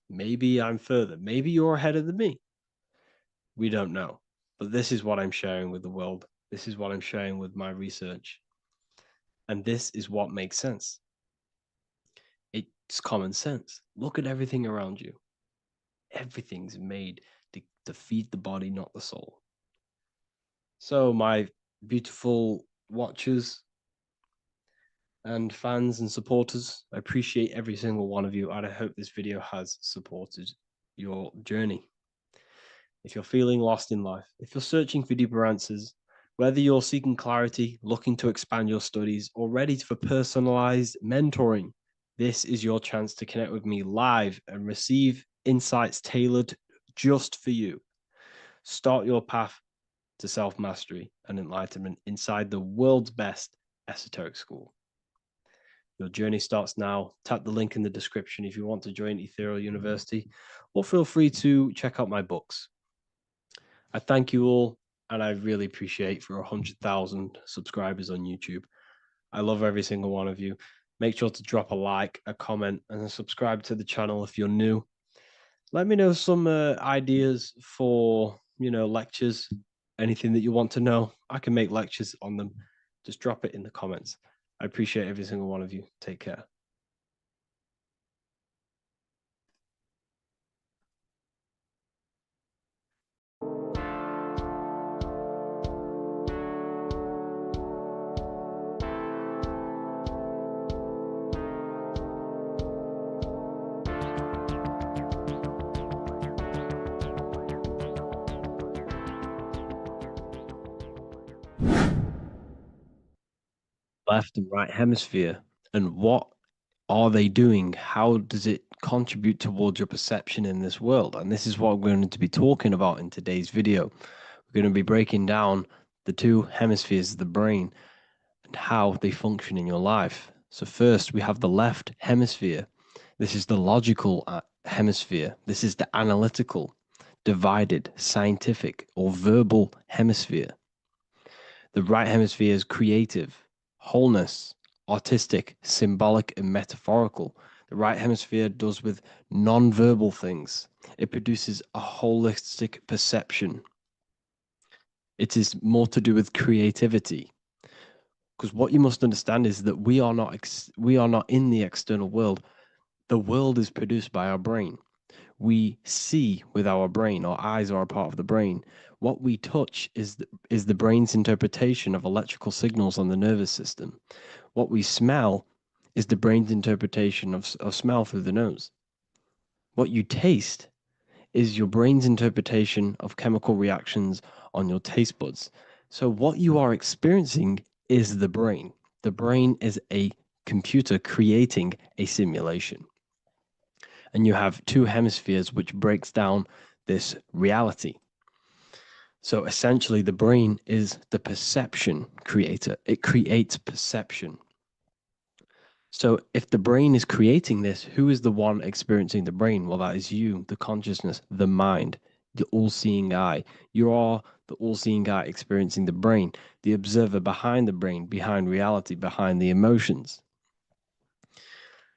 S9: Maybe I'm further. Maybe you're ahead of me. We don't know. But this is what I'm sharing with the world. This is what I'm sharing with my research. And this is what makes sense. It's common sense. Look at everything around you. Everything's made to feed the body, not the soul. So, my beautiful watchers and fans and supporters, I appreciate every single one of you, and I hope this video has supported your journey. If you're feeling lost in life, if you're searching for deeper answers, whether you're seeking clarity, looking to expand your studies, or ready for personalized mentoring, this is your chance to connect with me live and receive insights tailored just for you. Start your path to self-mastery and enlightenment inside the world's best esoteric school. Your journey starts now. Tap the link in the description if you want to join Ethereal University, or feel free to check out my books. I thank you all, and I really appreciate for 100,000 subscribers on YouTube. I love every single one of you. Make sure to drop a like, a comment, and subscribe to the channel if you're new. Let me know some ideas for, lectures, anything that you want to know. I can make lectures on them. Just drop it in the comments. I appreciate every single one of you. Take care. Left and right hemisphere, and what are they doing? How does it contribute towards your perception in this world? And this is what we're going to be talking about in today's video. We're going to be breaking down the two hemispheres of the brain and how they function in your life. So first, we have the left hemisphere. This is the logical hemisphere. This is the analytical, divided, scientific, or verbal hemisphere. The right hemisphere is creative, wholeness, artistic, symbolic, and metaphorical. The right hemisphere does with non-verbal things. It produces a holistic perception. It is more to do with creativity. Because what you must understand is that we are not in the external world. The world is produced by our brain. We see with our brain. Our eyes are a part of the brain. What we touch is the brain's interpretation of electrical signals on the nervous system. What we smell is the brain's interpretation of smell through the nose. What you taste is your brain's interpretation of chemical reactions on your taste buds. So what you are experiencing is the brain. The brain is a computer creating a simulation. And you have two hemispheres which breaks down this reality. So essentially, the brain is the perception creator. It creates perception. So if the brain is creating this, who is the one experiencing the brain? Well, that is you, the consciousness, the mind, the all-seeing eye. You are the all-seeing eye experiencing the brain, the observer behind the brain, behind reality, behind the emotions.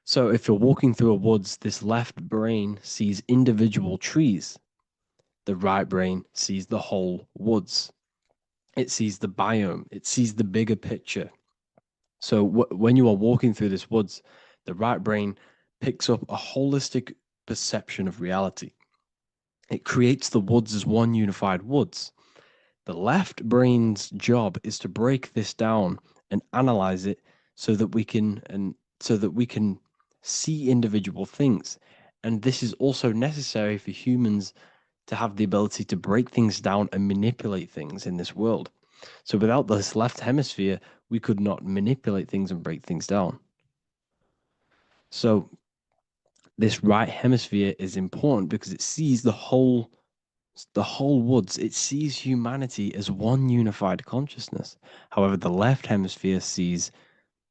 S9: So if you're walking through a woods, this left brain sees individual trees. The right brain sees the whole woods. It sees the biome. It sees the bigger picture. So when you are walking through this woods, the right brain picks up a holistic perception of reality. It creates the woods as one unified woods. The left brain's job is to break this down and analyze it so that we can see individual things. And this is also necessary for humans to have the ability to break things down and manipulate things in this world. So without this left hemisphere, we could not manipulate things and break things down. So this right hemisphere is important because it sees the whole woods. It sees humanity as one unified consciousness. However, the left hemisphere sees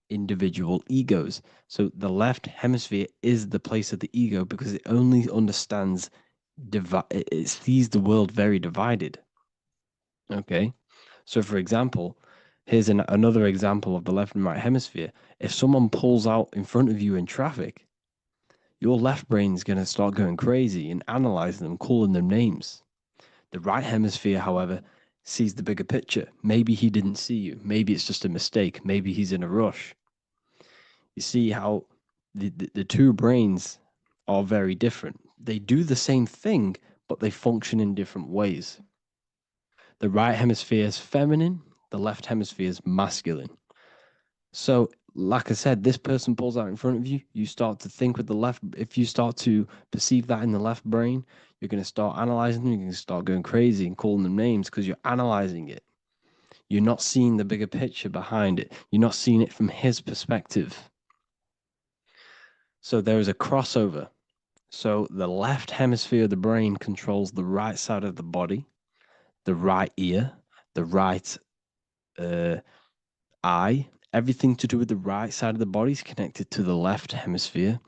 S9: individual egos. So the left hemisphere is the place of the ego because it only understands it sees the world very divided. Okay, so for example, here's another example of the left and right hemisphere. If someone pulls out in front of you in traffic, your left brain's going to start going crazy and analyzing them, calling them names. The right hemisphere, however, sees the bigger picture. Maybe he didn't see you. Maybe it's just a mistake. Maybe he's in a rush. You see how the two brains are very different. They do the same thing, but they function in different ways. The right hemisphere is feminine, the left hemisphere is masculine. So, like I said, this person pulls out in front of you, you start to think with the left. If you start to perceive that in the left brain, you're going to start analyzing them, you're going to start going crazy and calling them names because you're analyzing it. You're not seeing the bigger picture behind it. You're not seeing it from his perspective. So there is a crossover. So the left hemisphere of the brain controls the right side of the body, the right ear, the right eye. Everything to do with the right side of the body is connected to the left hemisphere.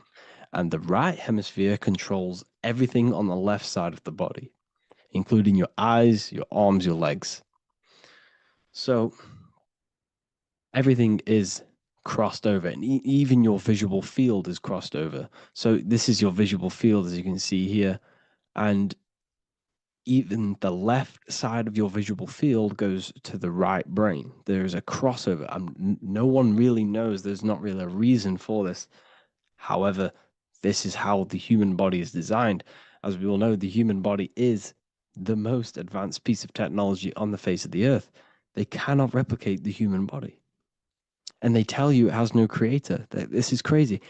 S9: And the right hemisphere controls everything on the left side of the body, including your eyes, your arms, your legs. So everything is crossed over, and even your visual field is crossed over. So this is your visual field, as you can see here, and even the left side of your visual field goes to the right brain. There's a crossover. No one really knows. There's not really a reason for this. However, this is how the human body is designed. As we all know, the human body is the most advanced piece of technology on the face of the earth. They cannot replicate the human body. And they tell you it has no creator. This is crazy.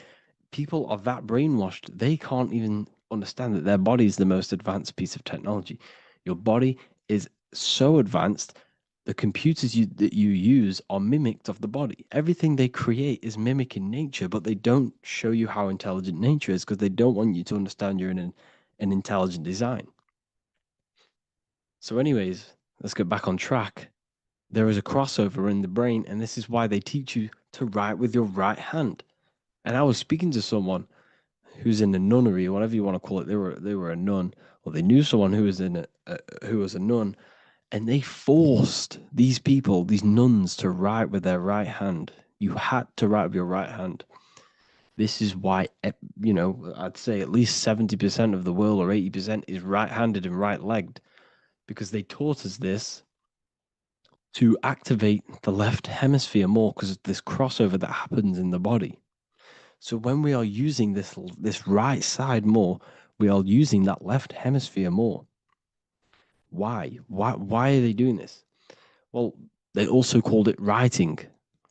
S9: People are that brainwashed, they can't even understand that their body is the most advanced piece of technology. Your body is so advanced, the computers that you use are mimicked of the body. Everything they create is mimicking nature, but they don't show you how intelligent nature is because they don't want you to understand you're in an intelligent design. So anyways, let's get back on track. There is a crossover in the brain, and this is why they teach you to write with your right hand. And I was speaking to someone who's in a nunnery, or whatever you want to call it. They were a nun, or they knew someone who was a nun, and they forced these people, these nuns, to write with their right hand. You had to write with your right hand. This is why, I'd say at least 70% of the world, or 80%, is right-handed and right-legged, because they taught us this to activate the left hemisphere more because of this crossover that happens in the body. So when we are using this right side more, we are using that left hemisphere more. Why? Why are they doing this? Well, they also called it writing.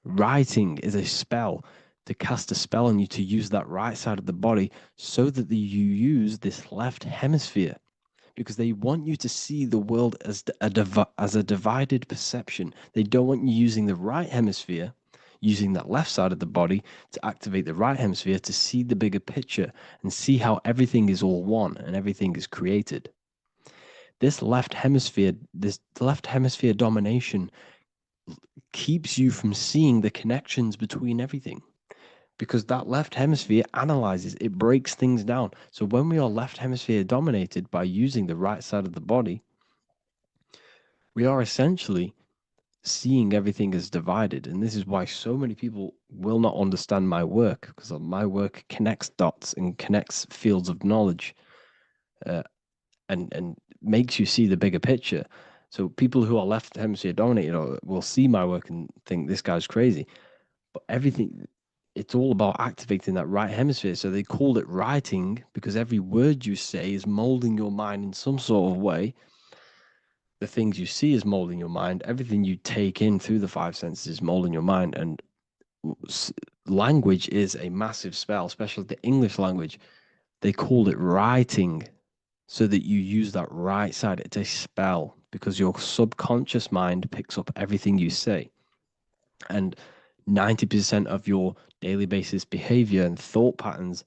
S9: Writing is a spell, to cast a spell on you, to use that right side of the body so that you use this left hemisphere, because they want you to see the world as a divided perception. They don't want you using the right hemisphere, using that left side of the body to activate the right hemisphere to see the bigger picture and see how everything is all one and everything is created. This left hemisphere domination keeps you from seeing the connections between everything, because that left hemisphere analyzes, it breaks things down. So when we are left hemisphere dominated by using the right side of the body, we are essentially seeing everything as divided. And this is why so many people will not understand my work, because my work connects dots and connects fields of knowledge, and makes you see the bigger picture. So people who are left hemisphere dominated will see my work and think this guy's crazy. But it's all about activating that right hemisphere. So they called it writing because every word you say is molding your mind in some sort of way. The things you see is molding your mind. Everything you take in through the five senses is molding your mind. And language is a massive spell, especially the English language. They called it writing so that you use that right side. It's a spell because your subconscious mind picks up everything you say. And 90% of your daily basis behavior and thought patterns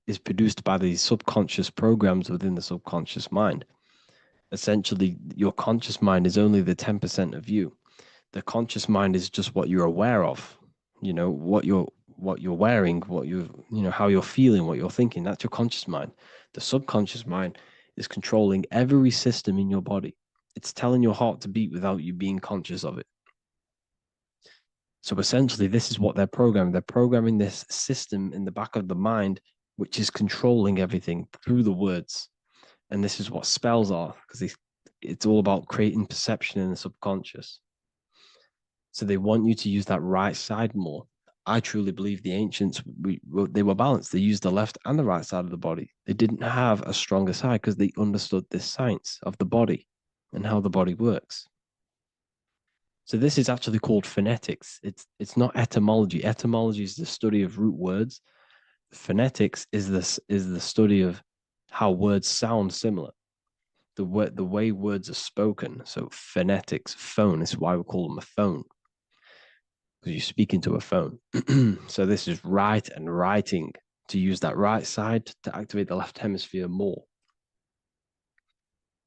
S9: is produced by these subconscious programs within the subconscious mind. Essentially, your conscious mind is only the 10% of you. The conscious mind is just what you're aware of, what you're wearing, how you're feeling, what you're thinking. That's your conscious mind. The subconscious mind is controlling every system in your body. It's telling your heart to beat without you being conscious of it. So essentially, this is what they're programming. They're programming this system in the back of the mind, which is controlling everything through the words. And this is what spells are, because it's all about creating perception in the subconscious. So they want you to use that right side more. I truly believe the ancients, they were balanced. They used the left and the right side of the body. They didn't have a stronger side because they understood this science of the body and how the body works. So this is actually called phonetics. It's not etymology. Etymology is the study of root words. Phonetics is the study of how words sound similar. The way words are spoken. So phonetics, phone is why we call them a phone, because you speak into a phone. So this is write and writing, to use that right side to activate the left hemisphere more.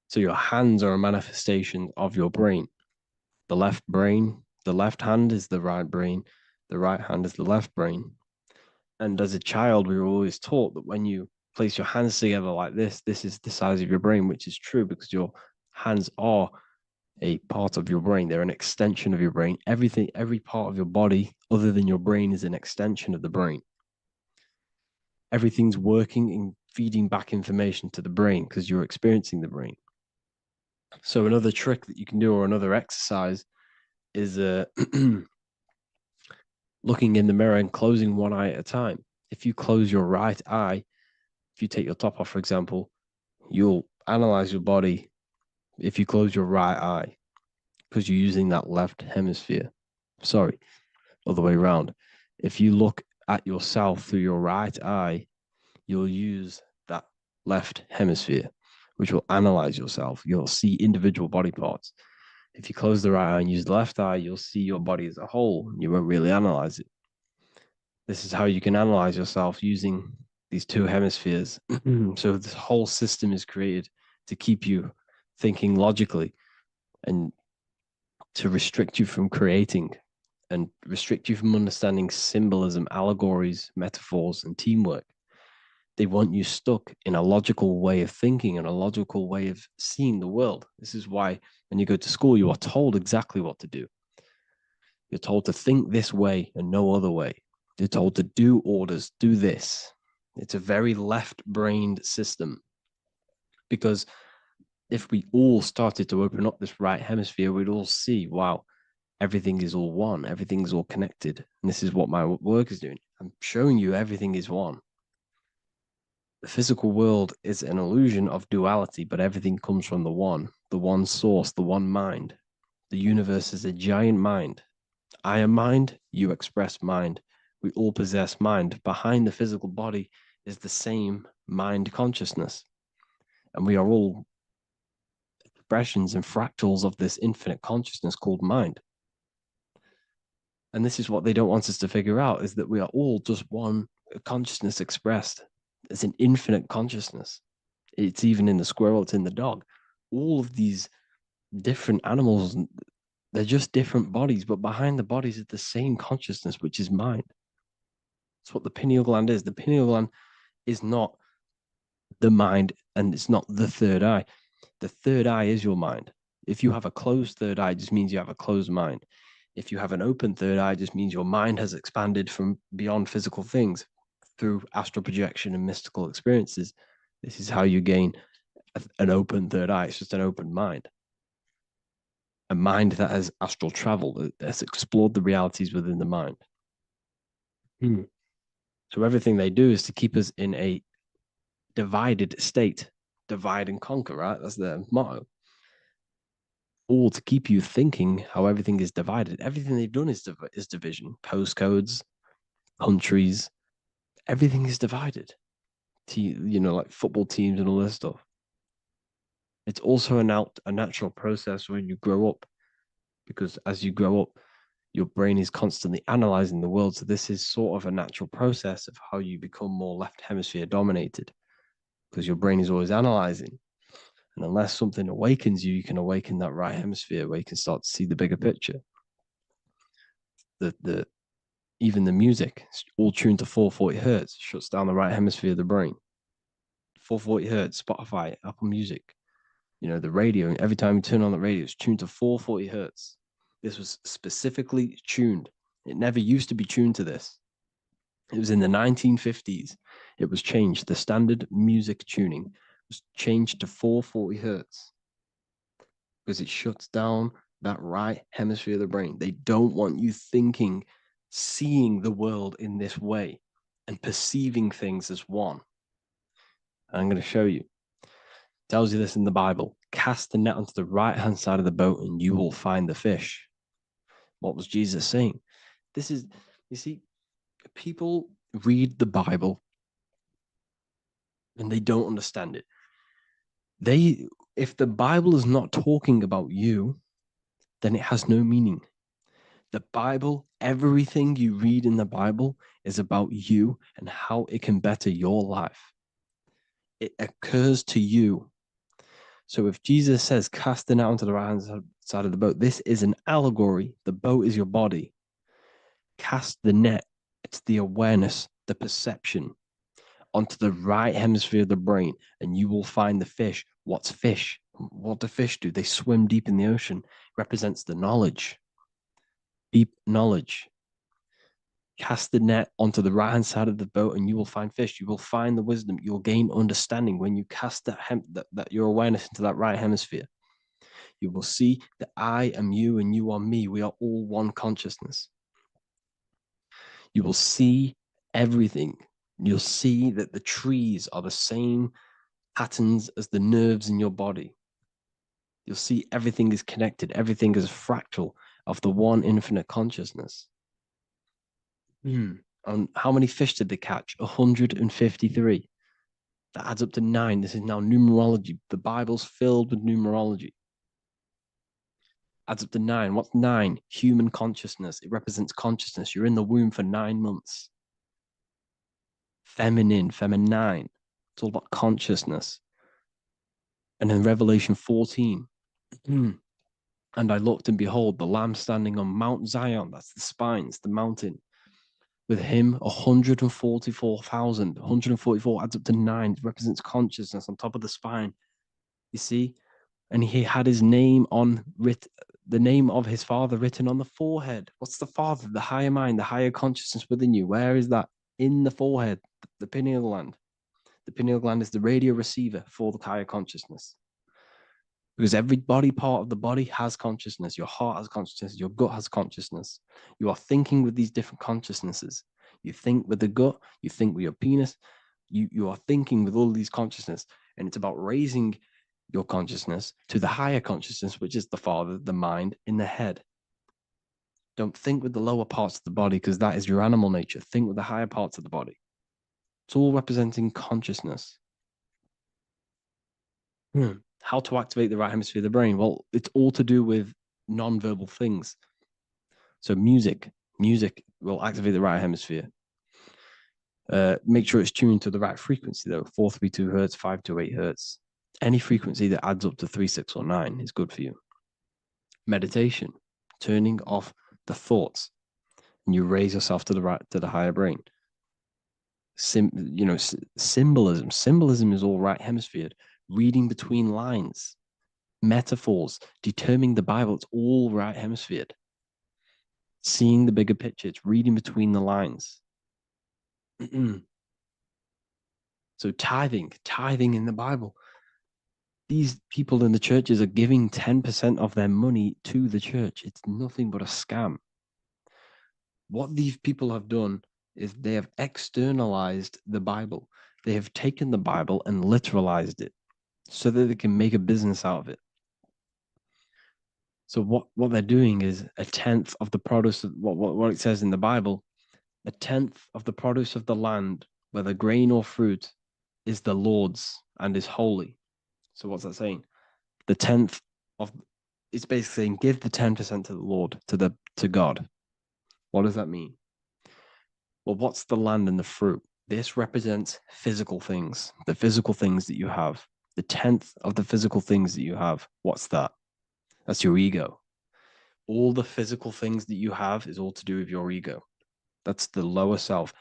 S9: So your hands are a manifestation of your brain. The left hand is the right brain, the right hand is the left brain. And as a child, we were always taught that when you place your hands together like this is the size of your brain, which is true because your hands are a part of your brain. They're an extension of your brain. Every part of your body other than your brain is an extension of the brain. Everything's working and feeding back information to the brain because you're experiencing the brain. So another trick that you can do, or another exercise, is looking in the mirror and closing one eye at a time. If you close your right eye, if you take your top off, for example, you'll analyze your body if you close your right eye, because you're using that left hemisphere. Sorry, other way around. If you look at yourself through your right eye, you'll use that left hemisphere, which will analyze yourself. You'll see individual body parts. If you close the right eye and use the left eye, you'll see your body as a whole. You won't really analyze it. This is how you can analyze yourself using these two hemispheres. So this whole system is created to keep you thinking logically and to restrict you from creating and restrict you from understanding symbolism, allegories, metaphors, and teamwork. They want you stuck in a logical way of thinking and a logical way of seeing the world. This is why when you go to school, you are told exactly what to do. You're told to think this way and no other way. You're told to do orders, do this. It's a very left-brained system, because if we all started to open up this right hemisphere, we'd all see, wow, everything is all one, everything's all connected. And this is what my work is doing. I'm showing you everything is one. The physical world is an illusion of duality, but everything comes from the one source, the one mind. The universe is a giant mind. I am mind, you express mind. We all possess mind. Behind the physical body is the same mind consciousness. And we are all expressions and fractals of this infinite consciousness called mind. And this is what they don't want us to figure out, is that we are all just one consciousness expressed. It's an infinite consciousness. It's even in the squirrel, it's in the dog. All of these different animals, they're just different bodies, but behind the bodies is the same consciousness, which is mind. That's what the pineal gland is. The pineal gland is not the mind, and it's not the third eye. The third eye is your mind. If you have a closed third eye, it just means you have a closed mind. If you have an open third eye, it just means your mind has expanded from beyond physical things through astral projection and mystical experiences. This is how you gain an open third eye. It's just an open mind. A mind that has astral traveled, that has explored the realities within the mind. So everything they do is to keep us in a divided state. Divide and conquer, right? That's their motto. All to keep you thinking how everything is divided. Everything they've done is division. Postcodes, countries, everything is divided. Like football teams and all this stuff. It's also a natural process when you grow up, because as you grow up, your brain is constantly analyzing the world. So this is sort of a natural process of how you become more left hemisphere dominated, because your brain is always analyzing. And unless something awakens you, you can awaken that right hemisphere where you can start to see the bigger picture. Even the music, it's all tuned to 440 hertz, shuts down the right hemisphere of the brain. 440 hertz, Spotify, Apple Music, the radio, every time you turn on the radio, it's tuned to 440 hertz. This was specifically tuned. It never used to be tuned to this. It was in the 1950s. It was changed. The standard music tuning was changed to 440 hertz. because it shuts down that right hemisphere of the brain. They don't want you thinking, seeing the world in this way and perceiving things as one. I'm going to show you. It tells you this in the Bible. Cast the net onto the right-hand side of the boat and you will find the fish. What was Jesus saying? This is, you see, people read the Bible and they don't understand it. If the Bible is not talking about you, then it has no meaning. The Bible, everything you read in the Bible is about you and how it can better your life. It occurs to you. So if Jesus says, cast the net onto the right-hand side of the boat, this is an allegory. The boat is your body. Cast the net. It's the awareness, the perception onto the right hemisphere of the brain, and you will find the fish. What's fish? What do fish do? They swim deep in the ocean. It represents the knowledge. Deep knowledge. Cast the net onto the right-hand side of the boat and you will find fish. You will find the wisdom. You will gain understanding when you cast that your awareness into that right hemisphere. You will see that I am you and you are me. We are all one consciousness. You will see everything. You'll see that the trees are the same patterns as the nerves in your body. You'll see everything is connected. Everything is a fractal of the one infinite consciousness. And how many fish did they catch? 153. That adds up to 9. This is now numerology. The Bible's filled with numerology. Adds up to 9. What's 9? Human consciousness. It represents consciousness. You're in the womb for 9 months. Feminine. It's all about consciousness. And then Revelation 14. And I looked, and behold, the Lamb standing on Mount Zion. That's the spines, the mountain. With him, 144,000. 144 adds up to 9. It represents consciousness on top of the spine. You see? And he had his name the name of his Father written on the forehead. What's the Father? The higher mind, the higher consciousness within you. Where is that? In the forehead, the pineal gland. The pineal gland is the radio receiver for the higher consciousness. Because every body part of the body has consciousness. Your heart has consciousness. Your gut has consciousness. You are thinking with these different consciousnesses. You think with the gut. You think with your penis. You are thinking with all these consciousness. And it's about raising your consciousness to the higher consciousness, which is the Father, the mind, in the head. Don't think with the lower parts of the body, because that is your animal nature. Think with the higher parts of the body. It's all representing consciousness. How to activate the right hemisphere of the brain? Well, it's all to do with non-verbal things. So music will activate the right hemisphere. Make sure it's tuned to the right frequency though. 432 hertz, 528 hertz. Any frequency that adds up to 3, 6, or 9 is good for you. Meditation, turning off the thoughts, and you raise yourself to the higher brain. Symbolism. Symbolism is all right hemisphere. Reading between lines, metaphors, determining the Bible, it's all right hemisphere. Seeing the bigger picture, it's reading between the lines. So tithing in the Bible. These people in the churches are giving 10% of their money to the church. It's nothing but a scam. What these people have done is they have externalized the Bible. They have taken the Bible and literalized it, so that they can make a business out of it. So what they're doing is 1/10 of the produce of what it says in the Bible, 1/10 of the produce of the land, whether grain or fruit, is the Lord's and is holy. So what's that saying? The 10th of, it's basically saying give the 10% to the Lord, to God. What does that mean? Well, what's the land and the fruit? This represents physical things, the physical things that you have. The 10th of the physical things that you have, what's that? That's your ego. All the physical things that you have is all to do with your ego. That's the lower self.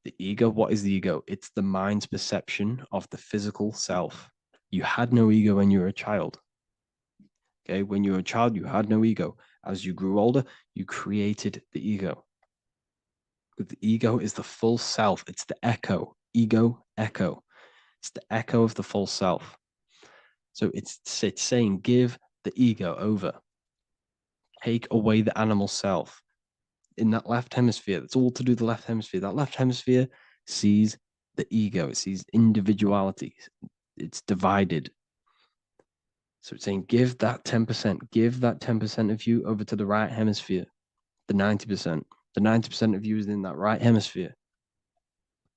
S9: The ego, what is the ego? It's the mind's perception of the physical self. You had no ego when you were a child. Okay, when you were a child, you had no ego. As you grew older, you created the ego. But the ego is the full self. It's the echo. Ego, echo. It's the echo of the full self. So it's saying give the ego over. Take away the animal self. In that left hemisphere, that's all to do with the left hemisphere. That left hemisphere sees the ego, it sees individuality, it's divided. So it's saying, give that 10% of you over to the right hemisphere, the 90%. The 90% of you is in that right hemisphere,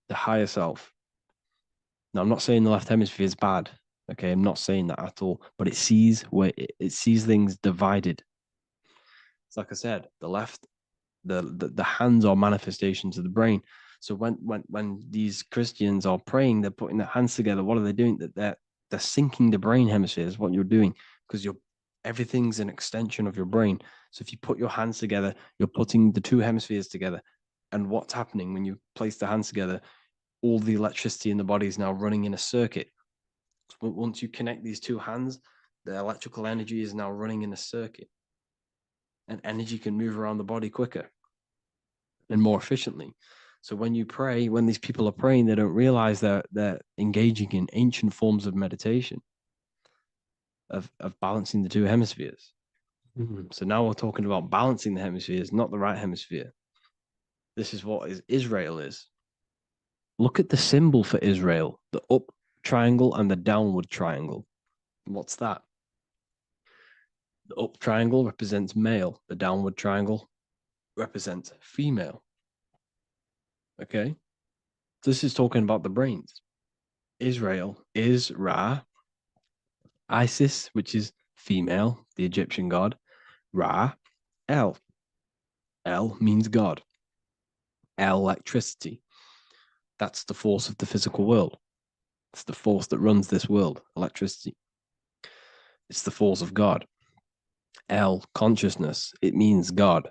S9: the higher self. Now, I'm not saying the left hemisphere is bad. Okay, I'm not saying that at all, but it sees it sees things divided. It's like I said, the left, the hands are manifestations of the brain. So when these Christians are praying, they're putting their hands together. What are they doing? They're syncing the brain hemispheres. What you're doing, because everything's an extension of your brain. So if you put your hands together, you're putting the two hemispheres together. And what's happening when you place the hands together? All the electricity in the body is now running in a circuit. So once you connect these two hands, the electrical energy is now running in a circuit. And energy can move around the body quicker and more efficiently. So when you pray, when these people are praying, they don't realize that they're engaging in ancient forms of meditation, of balancing the two hemispheres. So now we're talking about balancing the hemispheres, not the right hemisphere. This is what Israel is. Look at the symbol for Israel, the up triangle and the downward triangle. What's that? The up triangle represents male. The downward triangle represents female. Okay? This is talking about the brains. Israel is Ra. Isis, which is female, the Egyptian god. Ra, El. El means God. El, electricity. That's the force of the physical world. It's the force that runs this world, electricity. It's the force of God. El, consciousness. It means God.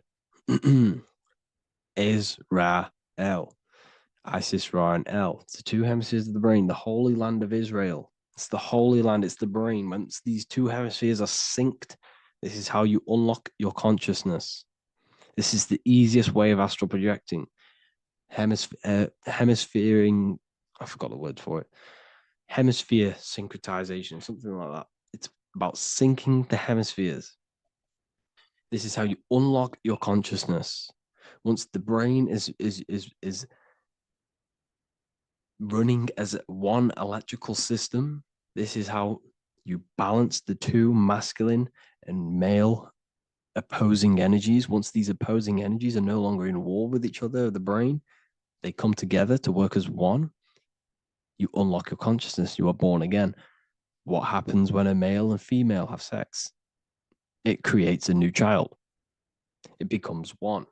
S9: Is Ra, El. Isis, Ra, and El. It's the two hemispheres of the brain, the holy land of Israel. It's the holy land, it's the brain. Once these two hemispheres are synced, this is how you unlock your consciousness. This is the easiest way of astral projecting. Hemisphering, I forgot the word for it. Hemisphere syncretization, something like that. It's about syncing the hemispheres. This is how you unlock your consciousness. Once the brain is running as one electrical system, this is how you balance the two masculine and male opposing energies. Once these opposing energies are no longer in war with each other, the brain, they come together to work as one. You unlock your consciousness. You are born again. What happens when a male and female have sex? It creates a new child. It becomes one.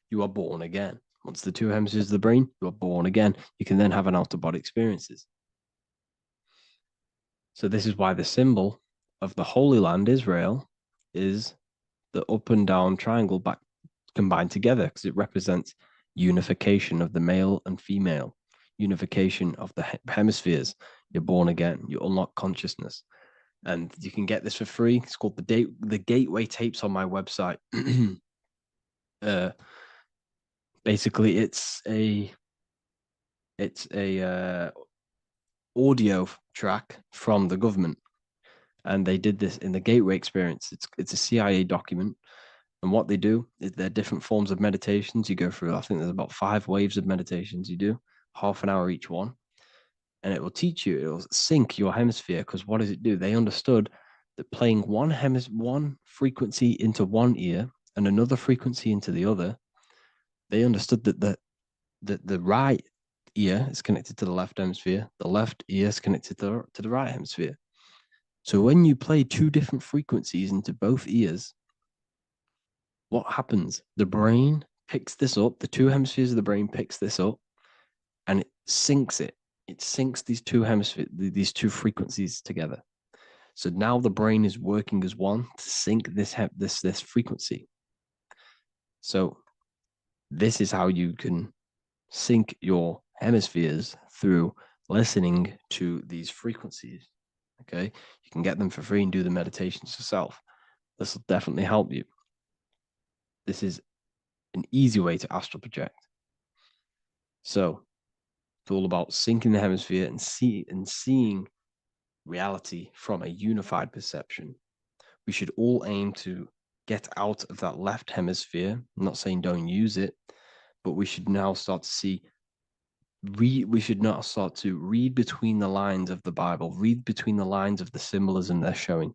S9: You are born again. Once the two hemispheres of the brain, you are born again. You can then have an out-of-body experiences. So this is why the symbol of the Holy Land, Israel, is the up and down triangle back combined together, because it represents unification of the male and female, unification of the hemispheres. You're born again. You unlock consciousness. And you can get this for free. It's called the Gateway Tapes on my website. Basically, it's a audio track from the government, and they did this in the Gateway Experience. It's a CIA document, and what they do is there are different forms of meditations you go through. I think there's about 5 waves of meditations you do, half an hour each one, and it will teach you. It will sync your hemisphere, because what does it do? They understood that playing one frequency into one ear and another frequency into the other, they understood that the right ear is connected to the left hemisphere, the left ear is connected to the right hemisphere. So when you play 2 different frequencies into both ears, what happens? The brain picks this up, the 2 hemispheres of the brain picks this up, and it syncs it. It syncs these 2 hemispheres, these 2 frequencies together. So now the brain is working as one to sync this frequency. So this is how you can sync your hemispheres, through listening to these frequencies. Okay, you can get them for free and do the meditations yourself. This will definitely help you. This is an easy way to astral project. So it's all about syncing the hemisphere and seeing reality from a unified perception. We should all aim to get out of that left hemisphere. I'm not saying don't use it, but we should now start to see, we should now start to read between the lines of the Bible, read between the lines of the symbolism they're showing,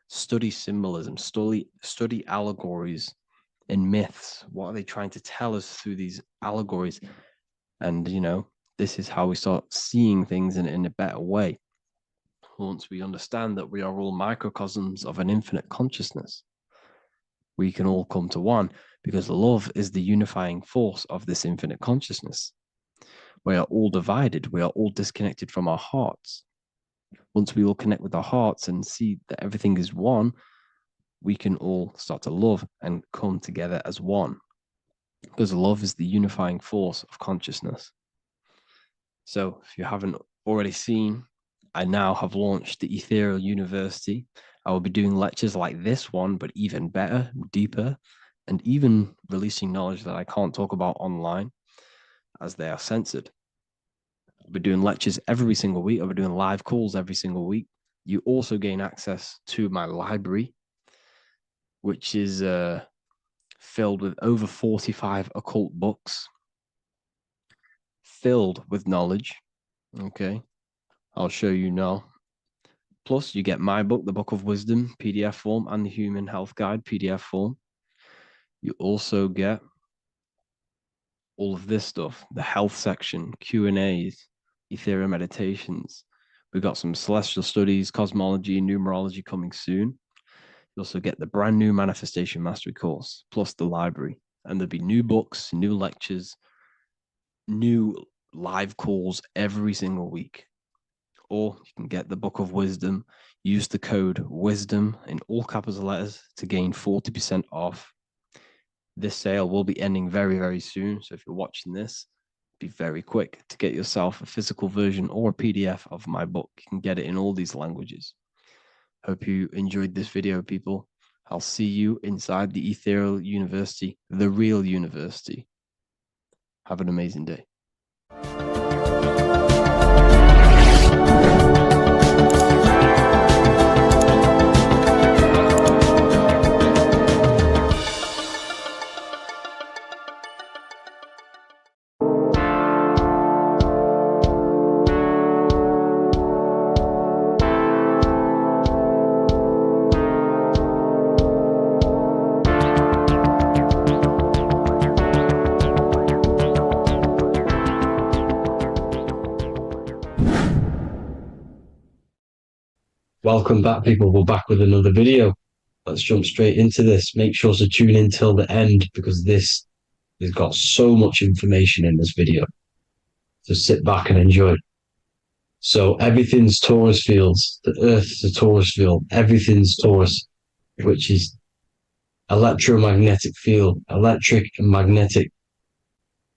S9: study symbolism, study allegories and myths. What are they trying to tell us through these allegories? And, you know, this is how we start seeing things in a better way. Once we understand that we are all microcosms of an infinite consciousness, we can all come to one, because love is the unifying force of this infinite consciousness. We are all divided. We are all disconnected from our hearts. Once we all connect with our hearts and see that everything is one, we can all start to love and come together as one, because love is the unifying force of consciousness. So if you haven't already seen, I now have launched the Ethereal University. I will be doing lectures like this one, but even better, deeper, and even releasing knowledge that I can't talk about online as they are censored. I'll be doing lectures every single week. I'll be doing live calls every single week. You also gain access to my library, which is filled with over 45 occult books, filled with knowledge. Okay, I'll show you now. Plus, you get my book, The Book of Wisdom, PDF form, and the Human Health Guide, PDF form. You also get all of this stuff, the health section, Q&As, Ethereal meditations. We've got some celestial studies, cosmology, and numerology coming soon. You also get the brand new Manifestation Mastery course, plus the library. And there'll be new books, new lectures, new live calls every single week. Or you can get the Book of Wisdom, use the code WISDOM in all capital letters to gain 40% off. This sale will be ending very, very soon. So if you're watching this, be very quick to get yourself a physical version or a PDF of my book. You can get it in all these languages. Hope you enjoyed this video, people. I'll see you inside the Ethereal University, the real university. Have an amazing day.
S5: Welcome back, people. We're back with another video. Let's jump straight into this. Make sure to tune in till the end, because this has got so much information in this video. So sit back and enjoy. So everything's torus fields. The Earth's a torus field. Everything's torus, which is electromagnetic field, electric and magnetic.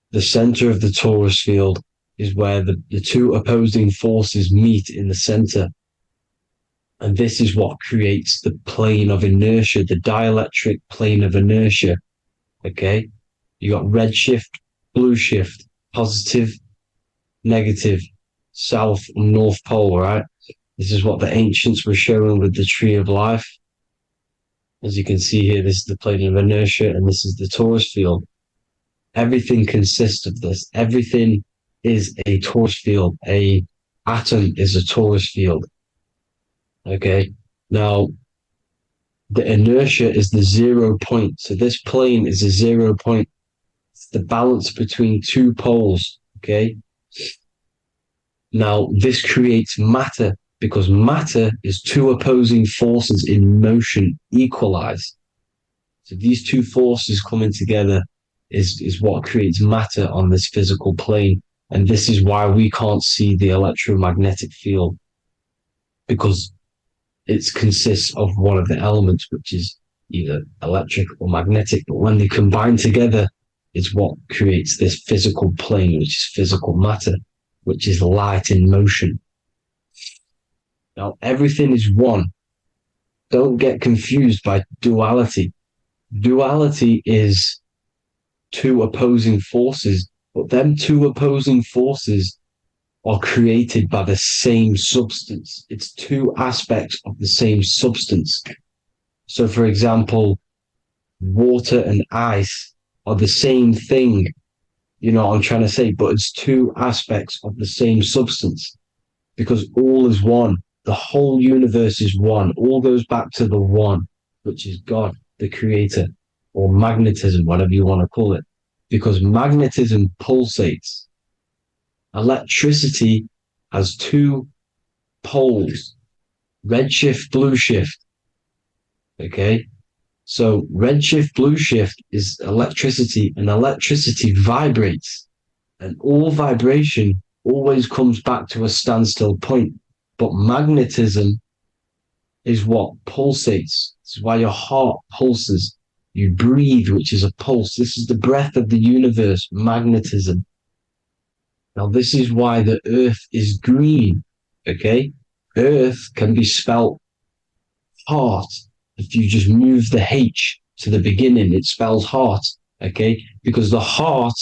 S5: The center of the torus field is where the two opposing forces meet in the center. And this is what creates the plane of inertia, the dielectric plane of inertia. Okay? You got red shift, blue shift, positive, negative, south and north pole, right? This is what the ancients were showing with the tree of life. As you can see here, this is the plane of inertia, and this is the torus field. Everything consists of this. Everything is a torus field. A atom is a torus field. Okay, now the inertia is the 0 point. So this plane is a 0 point. It's the balance between two poles. Okay, now this creates matter, because matter is two opposing forces in motion equalized. So these two forces coming together is what creates matter on this physical plane. And this is why we can't see the electromagnetic field, because it consists of one of the elements, which is either electric or magnetic. But when they combine together, it's what creates this physical plane, which is physical matter, which is light in motion. Now, everything is one. Don't get confused by duality. Duality is two opposing forces, but them two opposing forces are created by the same substance. It's two aspects of the same substance. So, for example, water and ice are the same thing, you know what I'm trying to say, but it's two aspects of the same substance because all is one. The whole universe is one. All goes back to the one, which is God, the creator, or magnetism, whatever you want to call it, because magnetism pulsates. Electricity has two poles, red shift, blue shift. Okay. So red shift, blue shift is electricity, and electricity vibrates, and all vibration always comes back to a standstill point. But magnetism is what pulsates. This is why your heart pulses. You breathe, which is a pulse. This is the breath of the universe, magnetism. Now, this is why the earth is green, okay? Earth can be spelt heart. If you just move the H to the beginning, it spells heart, okay? Because the heart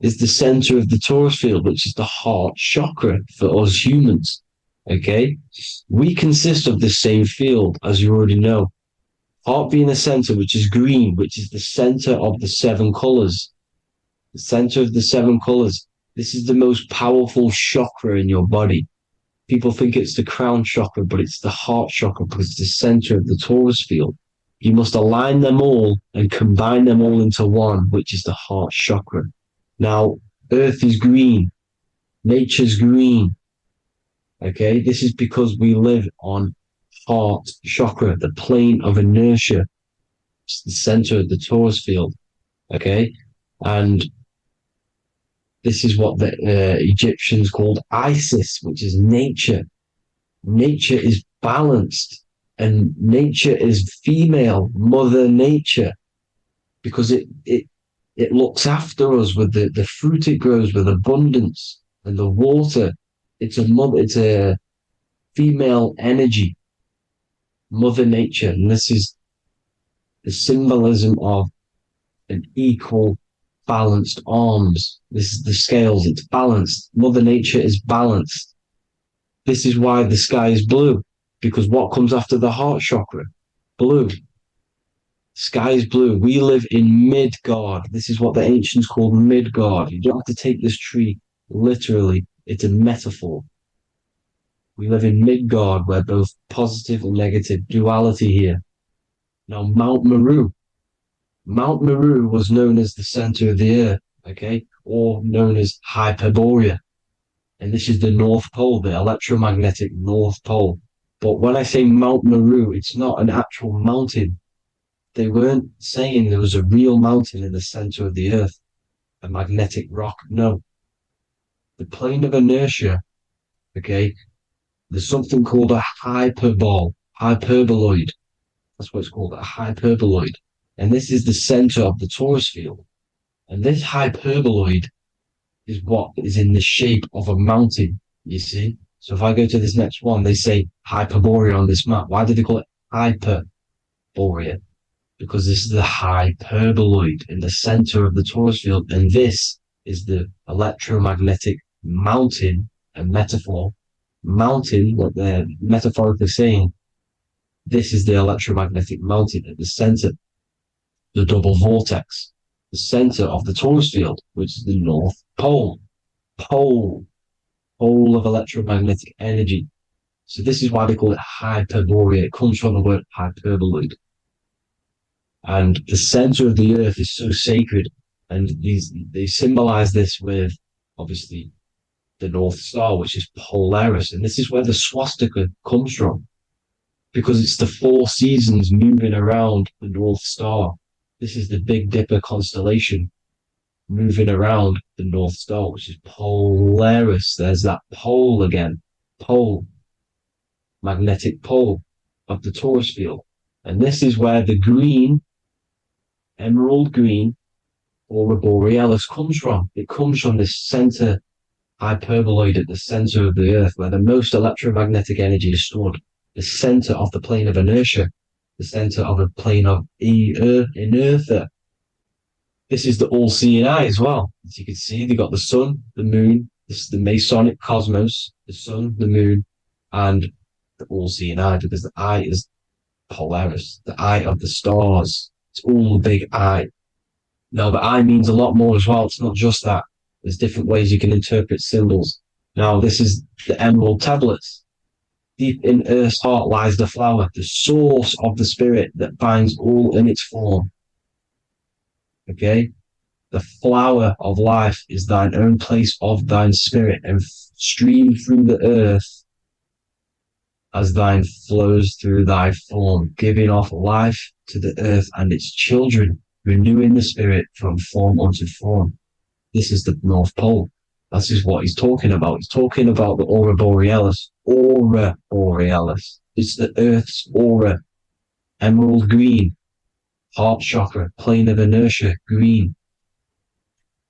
S5: is the center of the torus field, which is the heart chakra for us humans, okay? We consist of the same field, as you already know. Heart being the center, which is green, which is the center of the seven colors. The center of the seven colors. This is the most powerful chakra in your body. People think it's the crown chakra, but it's the heart chakra because it's the center of the torus field. You must align them all and combine them all into one, which is the heart chakra. Now, earth is green. Nature's green. Okay, this is because we live on heart chakra, the plane of inertia. It's the center of the torus field. Okay, and this is what the Egyptians called Isis, which is nature. Nature is balanced, and nature is female, Mother Nature, because it looks after us with the fruit it grows with abundance, and the water. It's a female energy, Mother Nature, and this is the symbolism of an equal, balanced arms. This is the scales, it's balanced. Mother Nature is balanced. This is why the sky is blue, because what comes after the heart chakra? Blue. Sky is blue. We live in Midgard. This is what the ancients called Midgard. You don't have to take this tree literally. It's a metaphor. We live in Midgard, where both positive and negative duality here. Now, Mount Meru. Mount Meru was known as the center of the earth, okay, or known as Hyperborea. And this is the North Pole, the electromagnetic North Pole. But when I say Mount Meru, it's not an actual mountain. They weren't saying there was a real mountain in the center of the earth, a magnetic rock. No. The plane of inertia, okay, there's something called a hyperboloid. That's what it's called, a hyperboloid. And this is the center of the torus field. And this hyperboloid is what is in the shape of a mountain, you see? So if I go to this next one, they say Hyperborea on this map. Why did they call it Hyperborea? Because this is the hyperboloid in the center of the torus field. And this is the electromagnetic mountain, a metaphor. Mountain, what they're metaphorically saying, this is the electromagnetic mountain at the center, the double vortex, the center of the torus field, which is the North Pole. Pole of electromagnetic energy. So this is why they call it Hyperborea. It comes from the word hyperboloid. And the center of the earth is so sacred. And they symbolize this with, obviously, the North Star, which is Polaris. And this is where the swastika comes from, because it's the four seasons moving around the North Star. This is the Big Dipper constellation moving around the North Star, which is Polaris. There's that pole again. Pole. Magnetic pole of the torus field. And this is where the green, emerald green, aurora borealis comes from. It comes from this center hyperboloid at the center of the earth, where the most electromagnetic energy is stored. The center of the plane of inertia. The center of a plane of inertia. This is the all-seeing eye as well. As you can see, they've got the sun, the moon. This is the Masonic cosmos, the sun, the moon, and the all-seeing eye, because the eye is Polaris, the eye of the stars. It's all a big eye. Now, the eye means a lot more as well. It's not just that. There's different ways you can interpret symbols. Now, this is the emerald tablets. Deep in Earth's heart lies the flower, the source of the spirit that binds all in its form. Okay? The flower of life is thine own place of thine spirit, and stream through the earth as thine flows through thy form, giving off life to the earth and its children, renewing the spirit from form unto form. This is the North Pole. This is what he's talking about. He's talking about the aura borealis. Aura borealis. It's the earth's aura. Emerald green. Heart chakra. Plane of inertia. Green.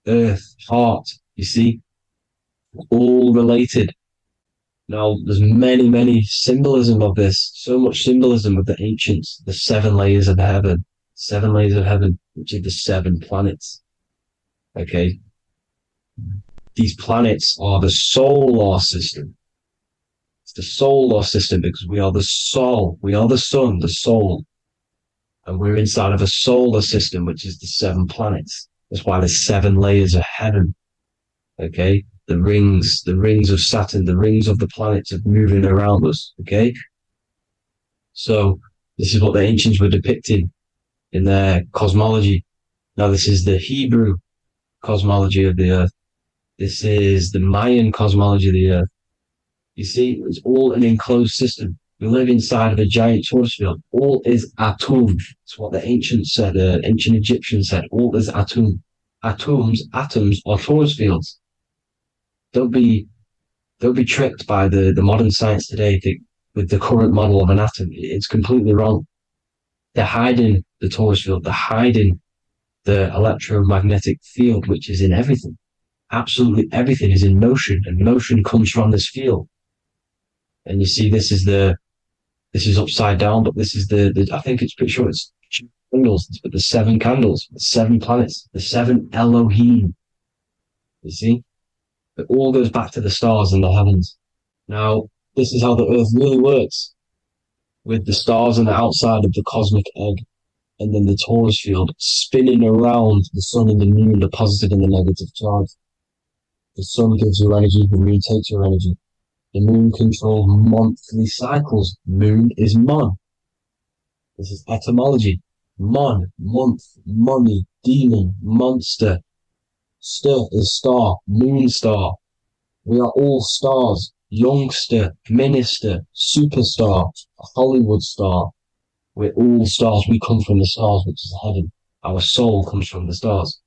S5: Earth. Heart. You see? All related. Now, there's many symbolism of this. So much symbolism of the ancients. The 7 layers of heaven. 7 layers of heaven, which are the 7 planets. Okay? These planets are the solar system. It's the solar system because we are the soul. We are the sun, the soul. And we're inside of a solar system, which is the 7 planets. That's why there's 7 layers of heaven. Okay? The rings of Saturn, the rings of the planets are moving around us. Okay? So, this is what the ancients were depicting in their cosmology. Now, this is the Hebrew cosmology of the earth. This is the Mayan cosmology of the earth. You see, it's all an enclosed system. We live inside of a giant torus field. All is atum. It's what the ancients said, ancient Egyptians said. All is atum. Atoms are torus fields. Don't be tricked by the modern science today with the current model of an atom. It's completely wrong. They're hiding the torus field. They're hiding the electromagnetic field, which is in everything. Absolutely everything is in motion, and motion comes from this field. And you see, this is upside down, but this is I think it's pretty sure it's candles, but the 7 candles, the 7 planets, the 7 Elohim. You see? It all goes back to the stars and the heavens. Now, this is how the earth really works, with the stars on the outside of the cosmic egg, and then the torus field spinning around the sun and the moon, the positive and the negative charge. The sun gives you energy, the moon takes your energy. The moon controls monthly cycles. Moon is mon. This is etymology. Mon, month, money, demon, monster. Stir is star, moon star. We are all stars. Youngster, minister, superstar, Hollywood star. We're all stars. We come from the stars, which is heaven. Our soul comes from the stars.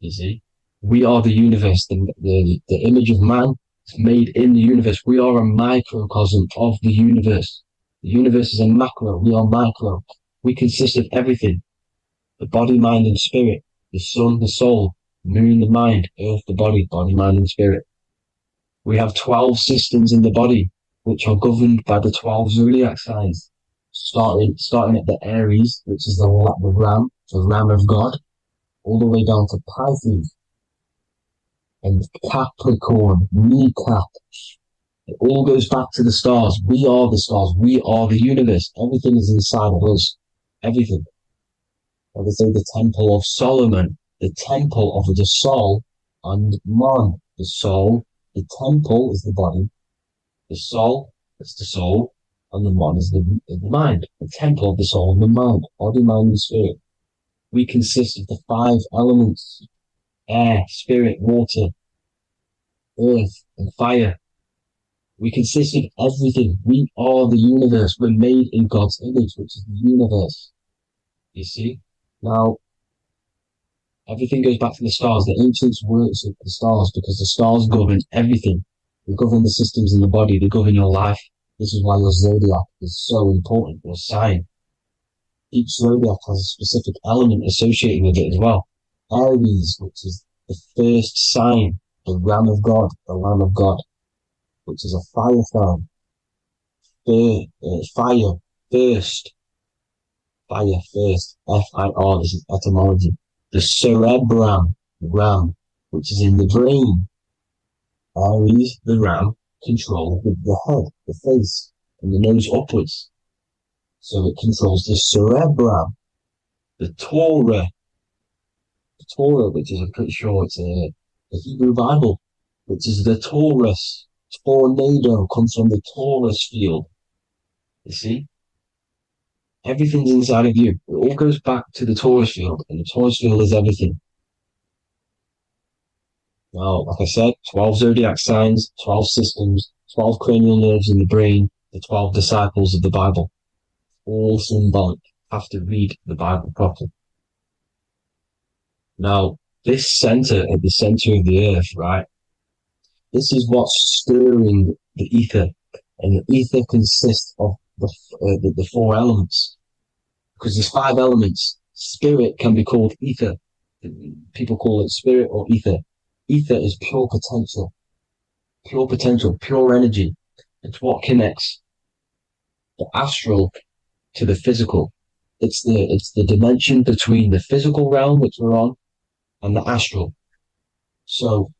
S5: You see? We are the universe. The image of man is made in the universe. We are a microcosm of the universe. The universe is a macro. We are micro. We consist of everything. The body, mind, and spirit. The sun, the soul. Moon, the mind. Earth, the body. Body, mind, and spirit. We have 12 systems in the body, which are governed by the 12 zodiac signs. Starting at the Aries, which is the ram of God, all the way down to Pisces and Capricorn, kneecap. It all goes back to the stars. We are the stars. We are the universe. Everything is inside of us. Everything. Like they say, the Temple of Solomon, the Temple of the Soul, and man, the soul. The temple is the body. The soul is the soul. And the man is the mind. The temple of the soul and the mind. Body, mind, and spirit. We consist of the 5 elements. Air, spirit, water, earth, and fire. We consist of everything. We are the universe. We're made in God's image, which is the universe. You see? Now, everything goes back to the stars. The ancients worship the stars because the stars govern everything. They govern the systems in the body. They govern your life. This is why your zodiac is so important, your sign. Each zodiac has a specific element associated with it as well. Aries, which is the first sign, the Ram of God, the Lamb of God, which is a fire sign. Fire, first. Fire, first. F-I-R, this is etymology. The cerebrum, ram, which is in the brain. Aries, the ram, control the head, the face, and the nose upwards. So it controls the cerebrum, the Torah, which is, I'm pretty sure it's the Hebrew Bible, which is the Taurus. Tornado comes from the Taurus field. You see? Everything's inside of you. It all goes back to the Taurus field, and the Taurus field is everything. Now, like I said, 12 zodiac signs, 12 systems, 12 cranial nerves in the brain, the 12 disciples of the Bible. All symbolic. Have to read the Bible properly. Now, this center at the center of the earth, right? This is what's stirring the ether. And the ether consists of the four elements. Because there's 5 elements. Spirit can be called ether. People call it spirit or ether. Ether is pure potential, pure energy. It's what connects the astral to the physical. It's the dimension between the physical realm, which we're on, and the astral. So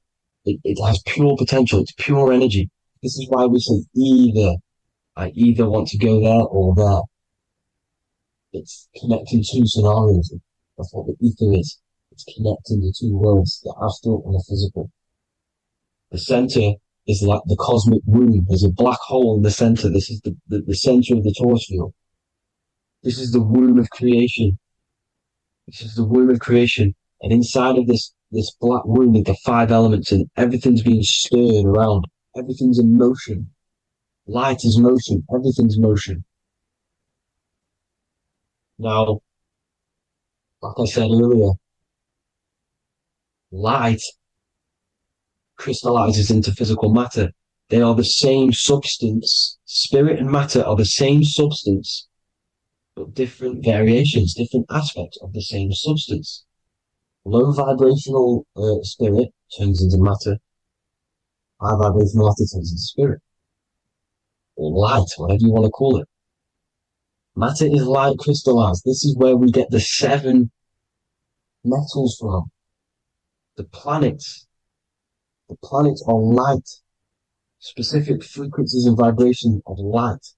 S5: it has pure potential. It's pure energy. This is why we say either. I either want to go there or there. It's connecting 2 scenarios. That's what the ether is. It's connecting the 2 worlds, the astral and the physical. The center is like the cosmic womb. There's a black hole in the center. This is the center of the Taurus field. This is the womb of creation. This is the womb of creation. And inside of this black womb, there's the 5 elements, and everything's being stirred around. Everything's in motion. Light is motion. Everything's motion. Now, like I said earlier, light crystallizes into physical matter. They are the same substance. Spirit and matter are the same substance, but different variations, different aspects of the same substance. Low vibrational spirit turns into matter. High vibrational matter turns into spirit. Or light, whatever you want to call it. Matter is light crystallized. This is where we get the 7 metals from. The planets. The planets are light. Specific frequencies and vibrations of light.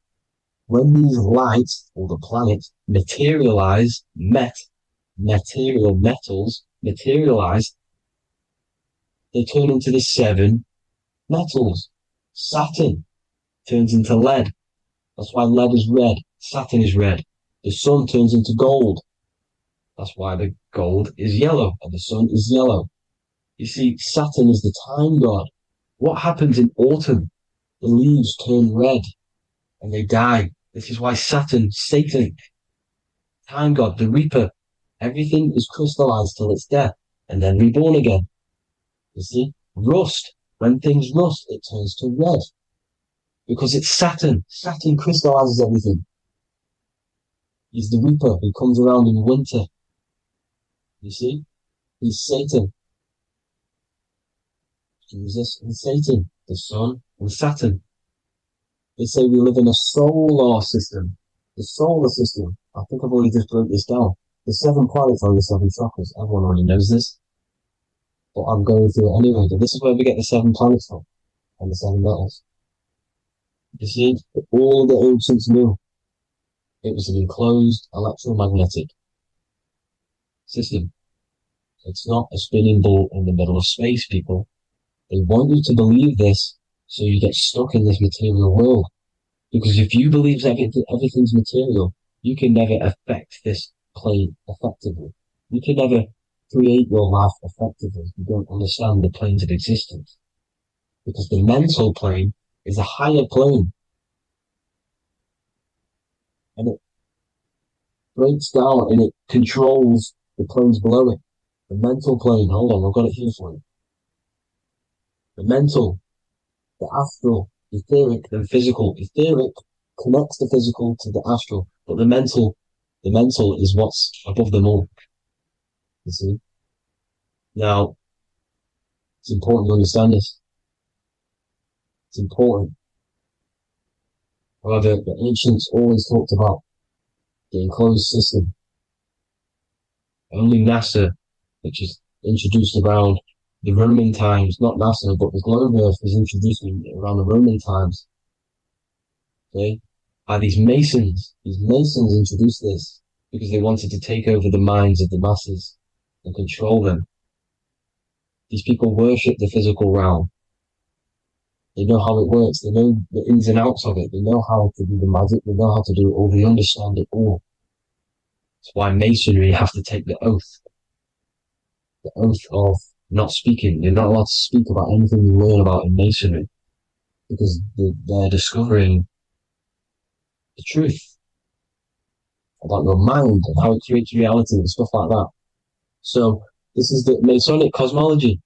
S5: When these lights, or the planets, materialize, material metals, materialize, they turn into the 7 metals. Saturn turns into lead. That's why lead is red. Saturn is red. The sun turns into gold. That's why the gold is yellow and the sun is yellow. You see, Saturn is the time god. What happens in autumn? The leaves turn red and they die. This is why Satan, time god, the reaper, everything is crystallized till it's death and then reborn again. You see, rust. When things rust, it turns to red. Because it's Saturn. Saturn crystallizes everything. He's the reaper who comes around in winter. You see? He's Satan. Jesus and Satan, the sun and Saturn. They say we live in a solar system. The solar system. I think I've already just broke this down. The 7 planets are the 7 chakras. Everyone already knows this. But I'm going through it anyway. But this is where we get the 7 planets from. And the 7 metals. You see, all the ancients knew it was an enclosed electromagnetic system. It's not a spinning ball in the middle of space, people. They want you to believe this so you get stuck in this material world. Because if you believe everything's material, you can never affect this plane effectively. You can never create your life effectively. You don't understand the planes of existence. Because the mental plane is a higher plane. And it breaks down and it controls the planes below it. The mental plane, hold on, I've got it here for you. The mental, the astral, etheric, and physical. Etheric connects the physical to the astral, but the mental is what's above them all. You see? Now, it's important to understand this. It's important. However, the ancients always talked about the enclosed system. Only NASA, which is introduced around the Roman times, not NASA, but the globe Earth was introduced around the Roman times. Okay? by these Masons. These Masons introduced this because they wanted to take over the minds of the masses and control them. These people worship the physical realm. They know how it works. They know the ins and outs of it. They know how to do the magic. They know how to do it all. They understand it all. That's why Masonry have to take the oath of not speaking. You're not allowed to speak about anything you learn about in Masonry because they're discovering the truth about your mind and how it creates reality and stuff like that. So this is the Masonic cosmology,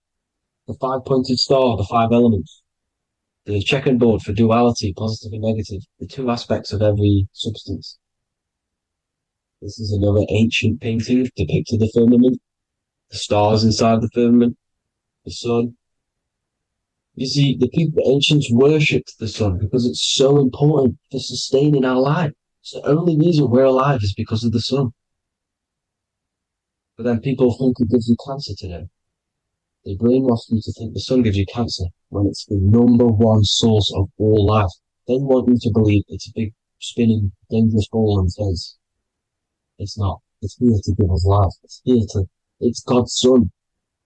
S5: the five-pointed star, the five elements, the checkerboard for duality, positive and negative, the two aspects of every substance. This is another ancient painting depicting the firmament, the stars inside the firmament, the sun. You see, the ancients worshipped the sun because it's so important for sustaining our life. It's the only reason we're alive is because of the sun. But then people think it gives you cancer today. They brainwash you to think the sun gives you cancer when it's the number one source of all life. They want you to believe it's a big, spinning, dangerous ball and says, it's not. It's here to give us life. It's God's son.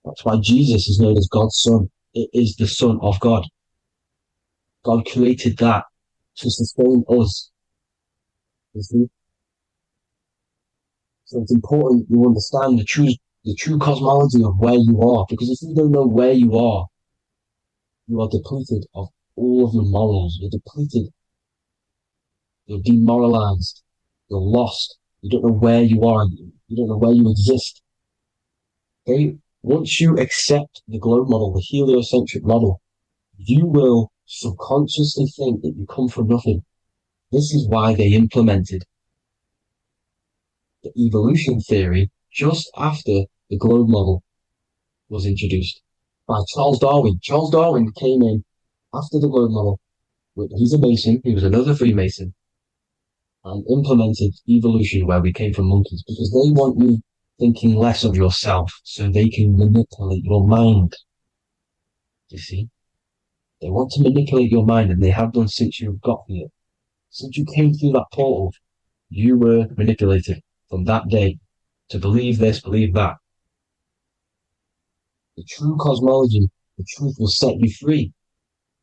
S5: That's why Jesus is known as God's son. It is the son of God. God created that to sustain us. You see? So it's important you understand the true cosmology of where you are, because if you don't know where you are depleted of all of your morals. You're depleted. You're demoralized. You're lost. You don't know where you are. You don't know where you exist. Okay? Once you accept the globe model, the heliocentric model, you will subconsciously think that you come from nothing. This is why they implemented the evolution theory just after the globe model was introduced by Charles Darwin. Charles Darwin came in after the globe model. He's a Mason. He was another Freemason, and implemented evolution where we came from monkeys because they want you thinking less of yourself so they can manipulate your mind. You see? They want to manipulate your mind, and they have done since you got here. Since you came through that portal, you were manipulated from that day to believe this, believe that. The true cosmology, the truth will set you free.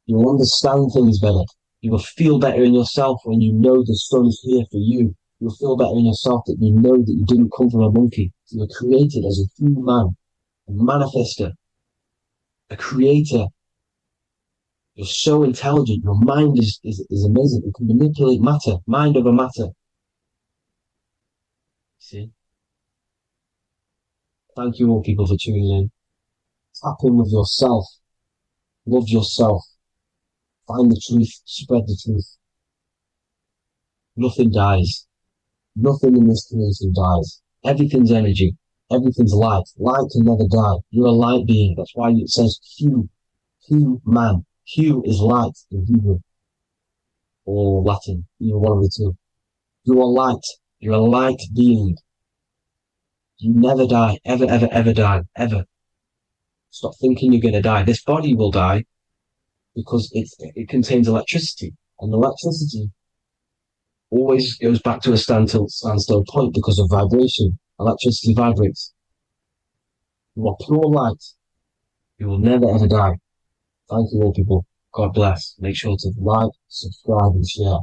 S5: You'll understand things better. You will feel better in yourself when you know the sun is here for you. You'll feel better in yourself that you know that you didn't come from a monkey. You were created as a human, a manifester, a creator. You're so intelligent. Your mind is amazing. You can manipulate matter, mind over matter. See? Thank you all people for tuning in. Tap in with yourself. Love yourself. Find the truth. Spread the truth. Nothing dies. Nothing in this creation dies. Everything's energy. Everything's light. Light can never die. You're a light being. That's why it says Hu. Hu man. Hu is light in Hebrew. Or Latin. Either one of the two. You are light. You're a light being. You never die. Ever, ever, ever die. Ever. Stop thinking you're going to die. This body will die because it contains electricity. And electricity always goes back to a standstill point because of vibration. Electricity vibrates. You are pure light. You will never ever die. Thank you all people. God bless. Make sure to like, subscribe and share.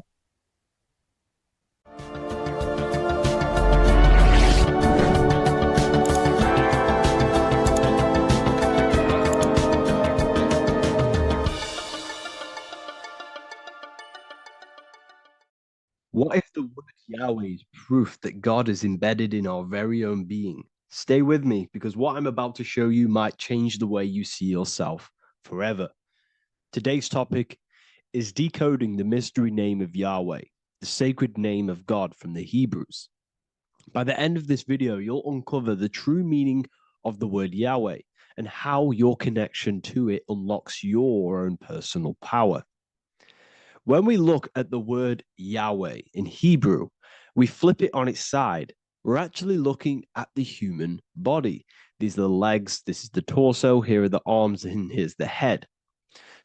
S9: What if the word Yahweh is proof that God is embedded in our very own being? Stay with me because what I'm about to show you might change the way you see yourself forever. Today's topic is decoding the mystery name of Yahweh, the sacred name of God from the Hebrews. By the end of this video, you'll uncover the true meaning of the word Yahweh and how your connection to it unlocks your own personal power. When we look at the word Yahweh in Hebrew, we flip it on its side. We're actually looking at the human body. These are the legs, this is the torso, here are the arms, and here's the head.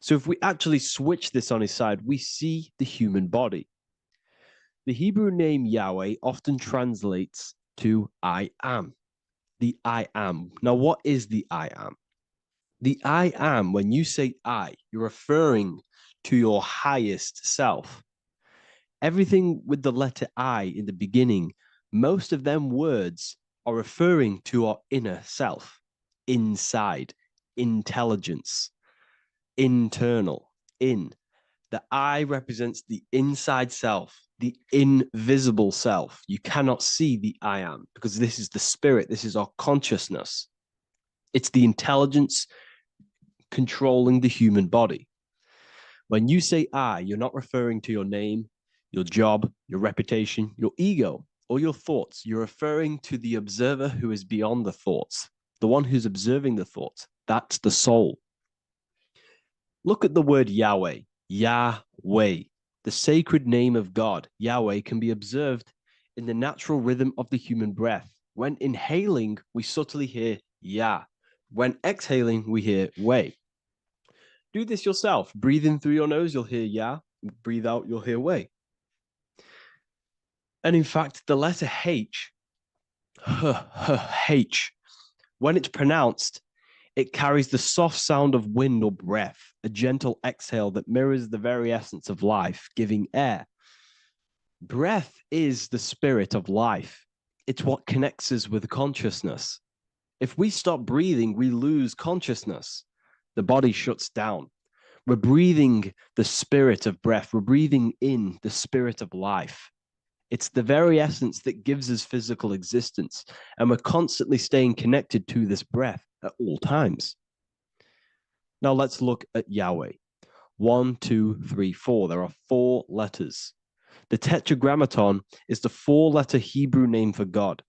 S9: So if we actually switch this on its side, we see the human body. The Hebrew name Yahweh often translates to I am. The I am. Now, what is the I am? The I am, when you say I, you're referring to your highest self. Everything with the letter I in the beginning, most of them words are referring to our inner self, inside, intelligence, internal, in. The I represents the inside self, the invisible self. You cannot see the I am because this is the spirit, this is our consciousness. It's the intelligence controlling the human body. When you say I, you're not referring to your name, your job, your reputation, your ego, or your thoughts. You're referring to the observer who is beyond the thoughts, the one who's observing the thoughts. That's the soul. Look at the word Yahweh, Yahweh, the sacred name of God. Yahweh can be observed in the natural rhythm of the human breath. When inhaling, we subtly hear Yah. When exhaling, we hear Way. Do this yourself. Breathe in through your nose, you'll hear Yah. Breathe out, you'll hear Way. And in fact, the letter H, H, when it's pronounced, it carries the soft sound of wind or breath, a gentle exhale that mirrors the very essence of life, giving air. Breath is the spirit of life. It's what connects us with consciousness. If we stop breathing, we lose consciousness. The body shuts down. We're breathing the spirit of breath. We're breathing in the spirit of life. It's the very essence that gives us physical existence, and we're constantly staying connected to this breath at all times. Now let's look at Yahweh. 1, 2, 3, 4. There are 4 letters. The Tetragrammaton is the 4-letter Hebrew name for God.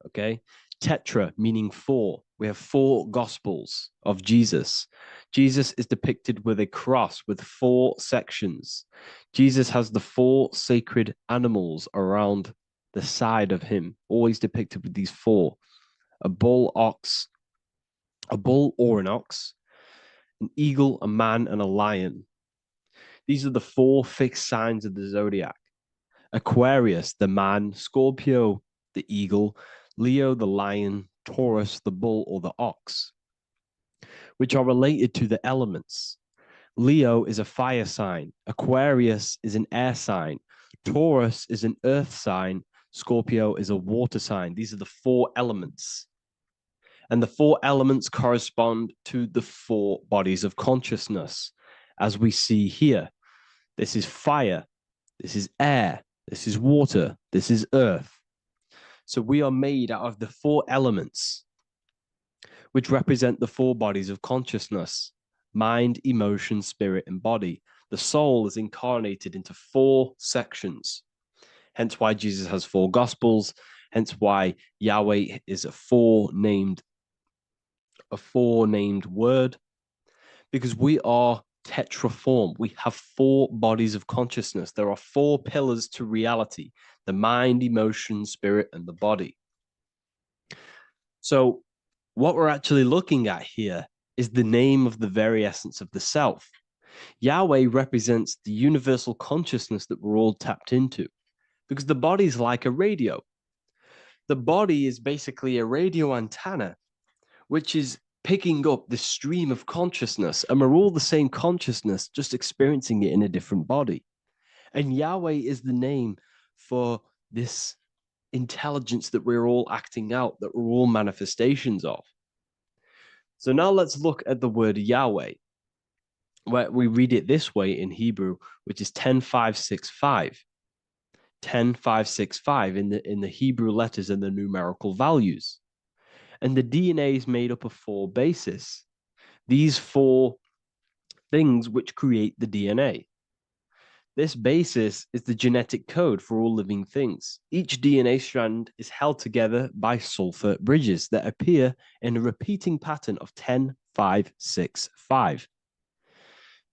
S9: Okay? Tetra, meaning 4. We have 4 Gospels of Jesus. Jesus is depicted with a cross with 4 sections. Jesus has the 4 sacred animals around the side of him, always depicted with these 4. A bull or an ox, an eagle, a man, and a lion. These are the 4 fixed signs of the zodiac. Aquarius, the man, Scorpio, the eagle, Leo, the lion, Taurus, the bull or the ox, which are related to the elements. Leo is a fire sign. Aquarius is an air sign. Taurus is an earth sign. Scorpio is a water sign. These are the 4 elements. And the 4 elements correspond to the 4 bodies of consciousness, as we see here. This is fire. This is air. This is water. This is earth. So we are made out of the 4 elements, which represent the 4 bodies of consciousness: mind, emotion, spirit, and body. The soul is incarnated into 4 sections. Hence why Jesus has 4 gospels. Hence why Yahweh is a 4-named word, because we are tetraform. We have 4 bodies of consciousness. There are 4 pillars to reality: the mind, emotion, spirit, and the body. So what we're actually looking at here is the name of the very essence of the self. Yahweh represents the universal consciousness that we're all tapped into, because the body is like a radio. The body is basically a radio antenna, which is picking up the stream of consciousness, and we're all the same consciousness, just experiencing it in a different body. And Yahweh is the name for this intelligence that we're all acting out, that we're all manifestations of. So now let's look at the word Yahweh, where we read it this way in Hebrew, which is 10565. 10565 in the Hebrew letters and the numerical values. And the DNA is made up of 4 bases. These 4 things which create the DNA. This basis is the genetic code for all living things. Each DNA strand is held together by sulfur bridges that appear in a repeating pattern of 10, 5, 6, 5.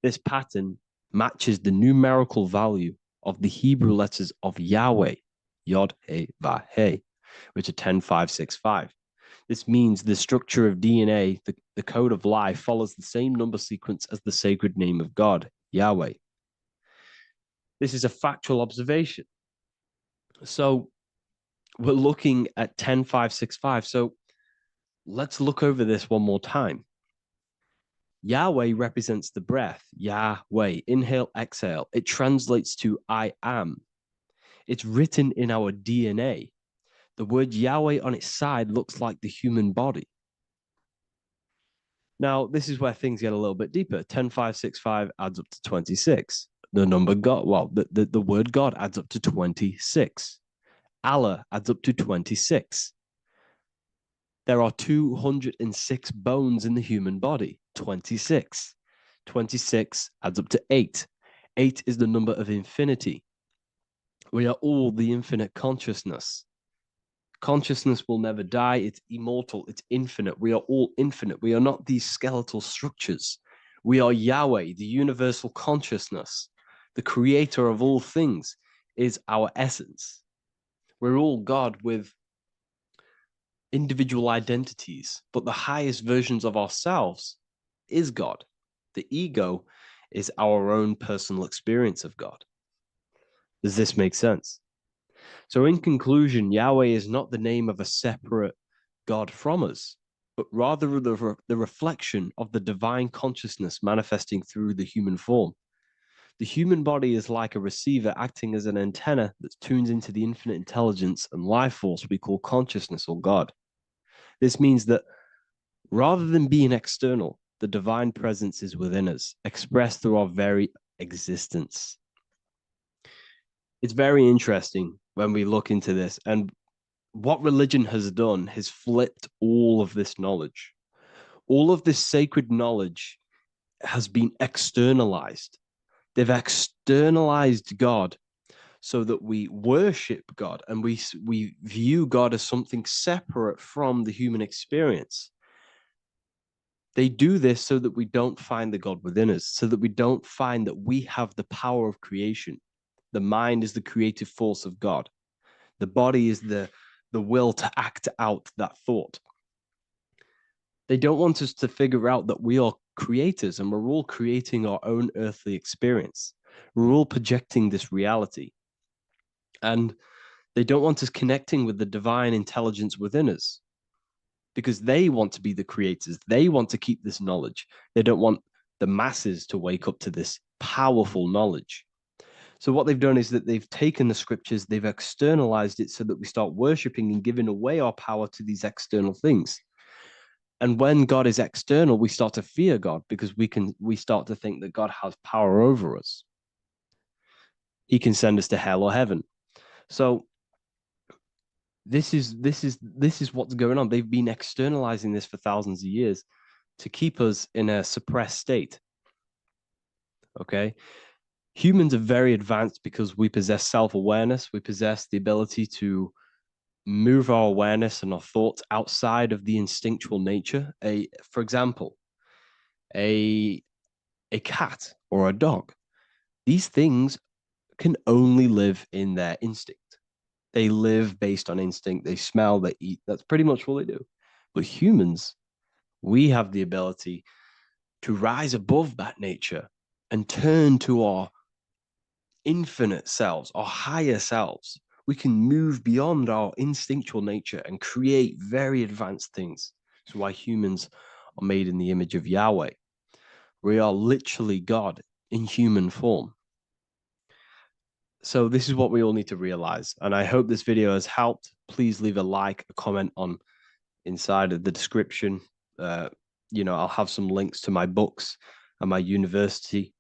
S9: This pattern matches the numerical value of the Hebrew letters of Yahweh, Yod, He, Va, He, which are 10, 5, 6, 5. This means the structure of DNA, the code of life, follows the same number sequence as the sacred name of God, Yahweh. This is a factual observation. So we're looking at 10.5.6.5. So let's look over this one more time. Yahweh represents the breath. Yahweh, inhale, exhale. It translates to I am. It's written in our DNA. The word Yahweh on its side looks like the human body. Now, this is where things get a little bit deeper. 10.5.6.5 adds up to 26. The number God, well, the word God adds up to 26. Allah adds up to 26. There are 206 bones in the human body. 26. 26 adds up to 8. 8 is the number of infinity. We are all the infinite consciousness. Consciousness will never die. It's immortal. It's infinite. We are all infinite. We are not these skeletal structures. We are Yahweh, the universal consciousness. The creator of all things is our essence. We're all God with individual identities, but the highest versions of ourselves is God. The ego is our own personal experience of God. Does this make sense? So in conclusion, Yahweh is not the name of a separate God from us, but rather the reflection of the divine consciousness manifesting through the human form. The human body is like a receiver acting as an antenna that tunes into the infinite intelligence and life force we call consciousness or God. This means that rather than being external, the divine presence is within us, expressed through our very existence. It's very interesting when we look into this, and what religion has done has flipped all of this knowledge. All of this sacred knowledge has been externalized. They've externalized God so that we worship God and we view God as something separate from the human experience. They do this so that we don't find the God within us, so that we don't find that we have the power of creation. The mind is the creative force of God. The body is the will to act out that thought. They don't want us to figure out that we are creators and we're all creating our own earthly experience. We're all projecting this reality. And they don't want us connecting with the divine intelligence within us because they want to be the creators. They want to keep this knowledge. They don't want the masses to wake up to this powerful knowledge. So what they've done is that they've taken the scriptures, they've externalized it so that we start worshiping and giving away our power to these external things. And when God is external, we start to fear God because we start to think that God has power over us. He can send us to hell or heaven. So this is what's going on. They've been externalizing this for thousands of years to keep us in a suppressed state. Okay? Humans are very advanced because we possess self-awareness. We possess the ability to move our awareness and our thoughts outside of the instinctual nature. For example, a cat or a dog. These things can only live in their instinct. They live based on instinct. They smell, they eat. That's pretty much what they do. But humans, we have the ability to rise above that nature and turn to our infinite selves, our higher selves. We can move beyond our instinctual nature and create very advanced things. That's why humans are made in the image of Yahweh. We are literally God in human form. So this is what we all need to realize. And I hope this video has helped. Please leave a like, a comment on inside of the description. I'll have some links to my books and my university.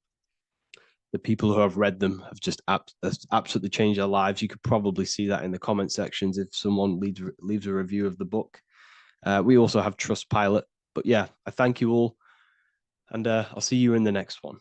S9: The people who have read them have just absolutely changed their lives. You could probably see that in the comment sections if someone leaves a review of the book. We also have Trustpilot. But yeah, I thank you all. And I'll see you in the next one.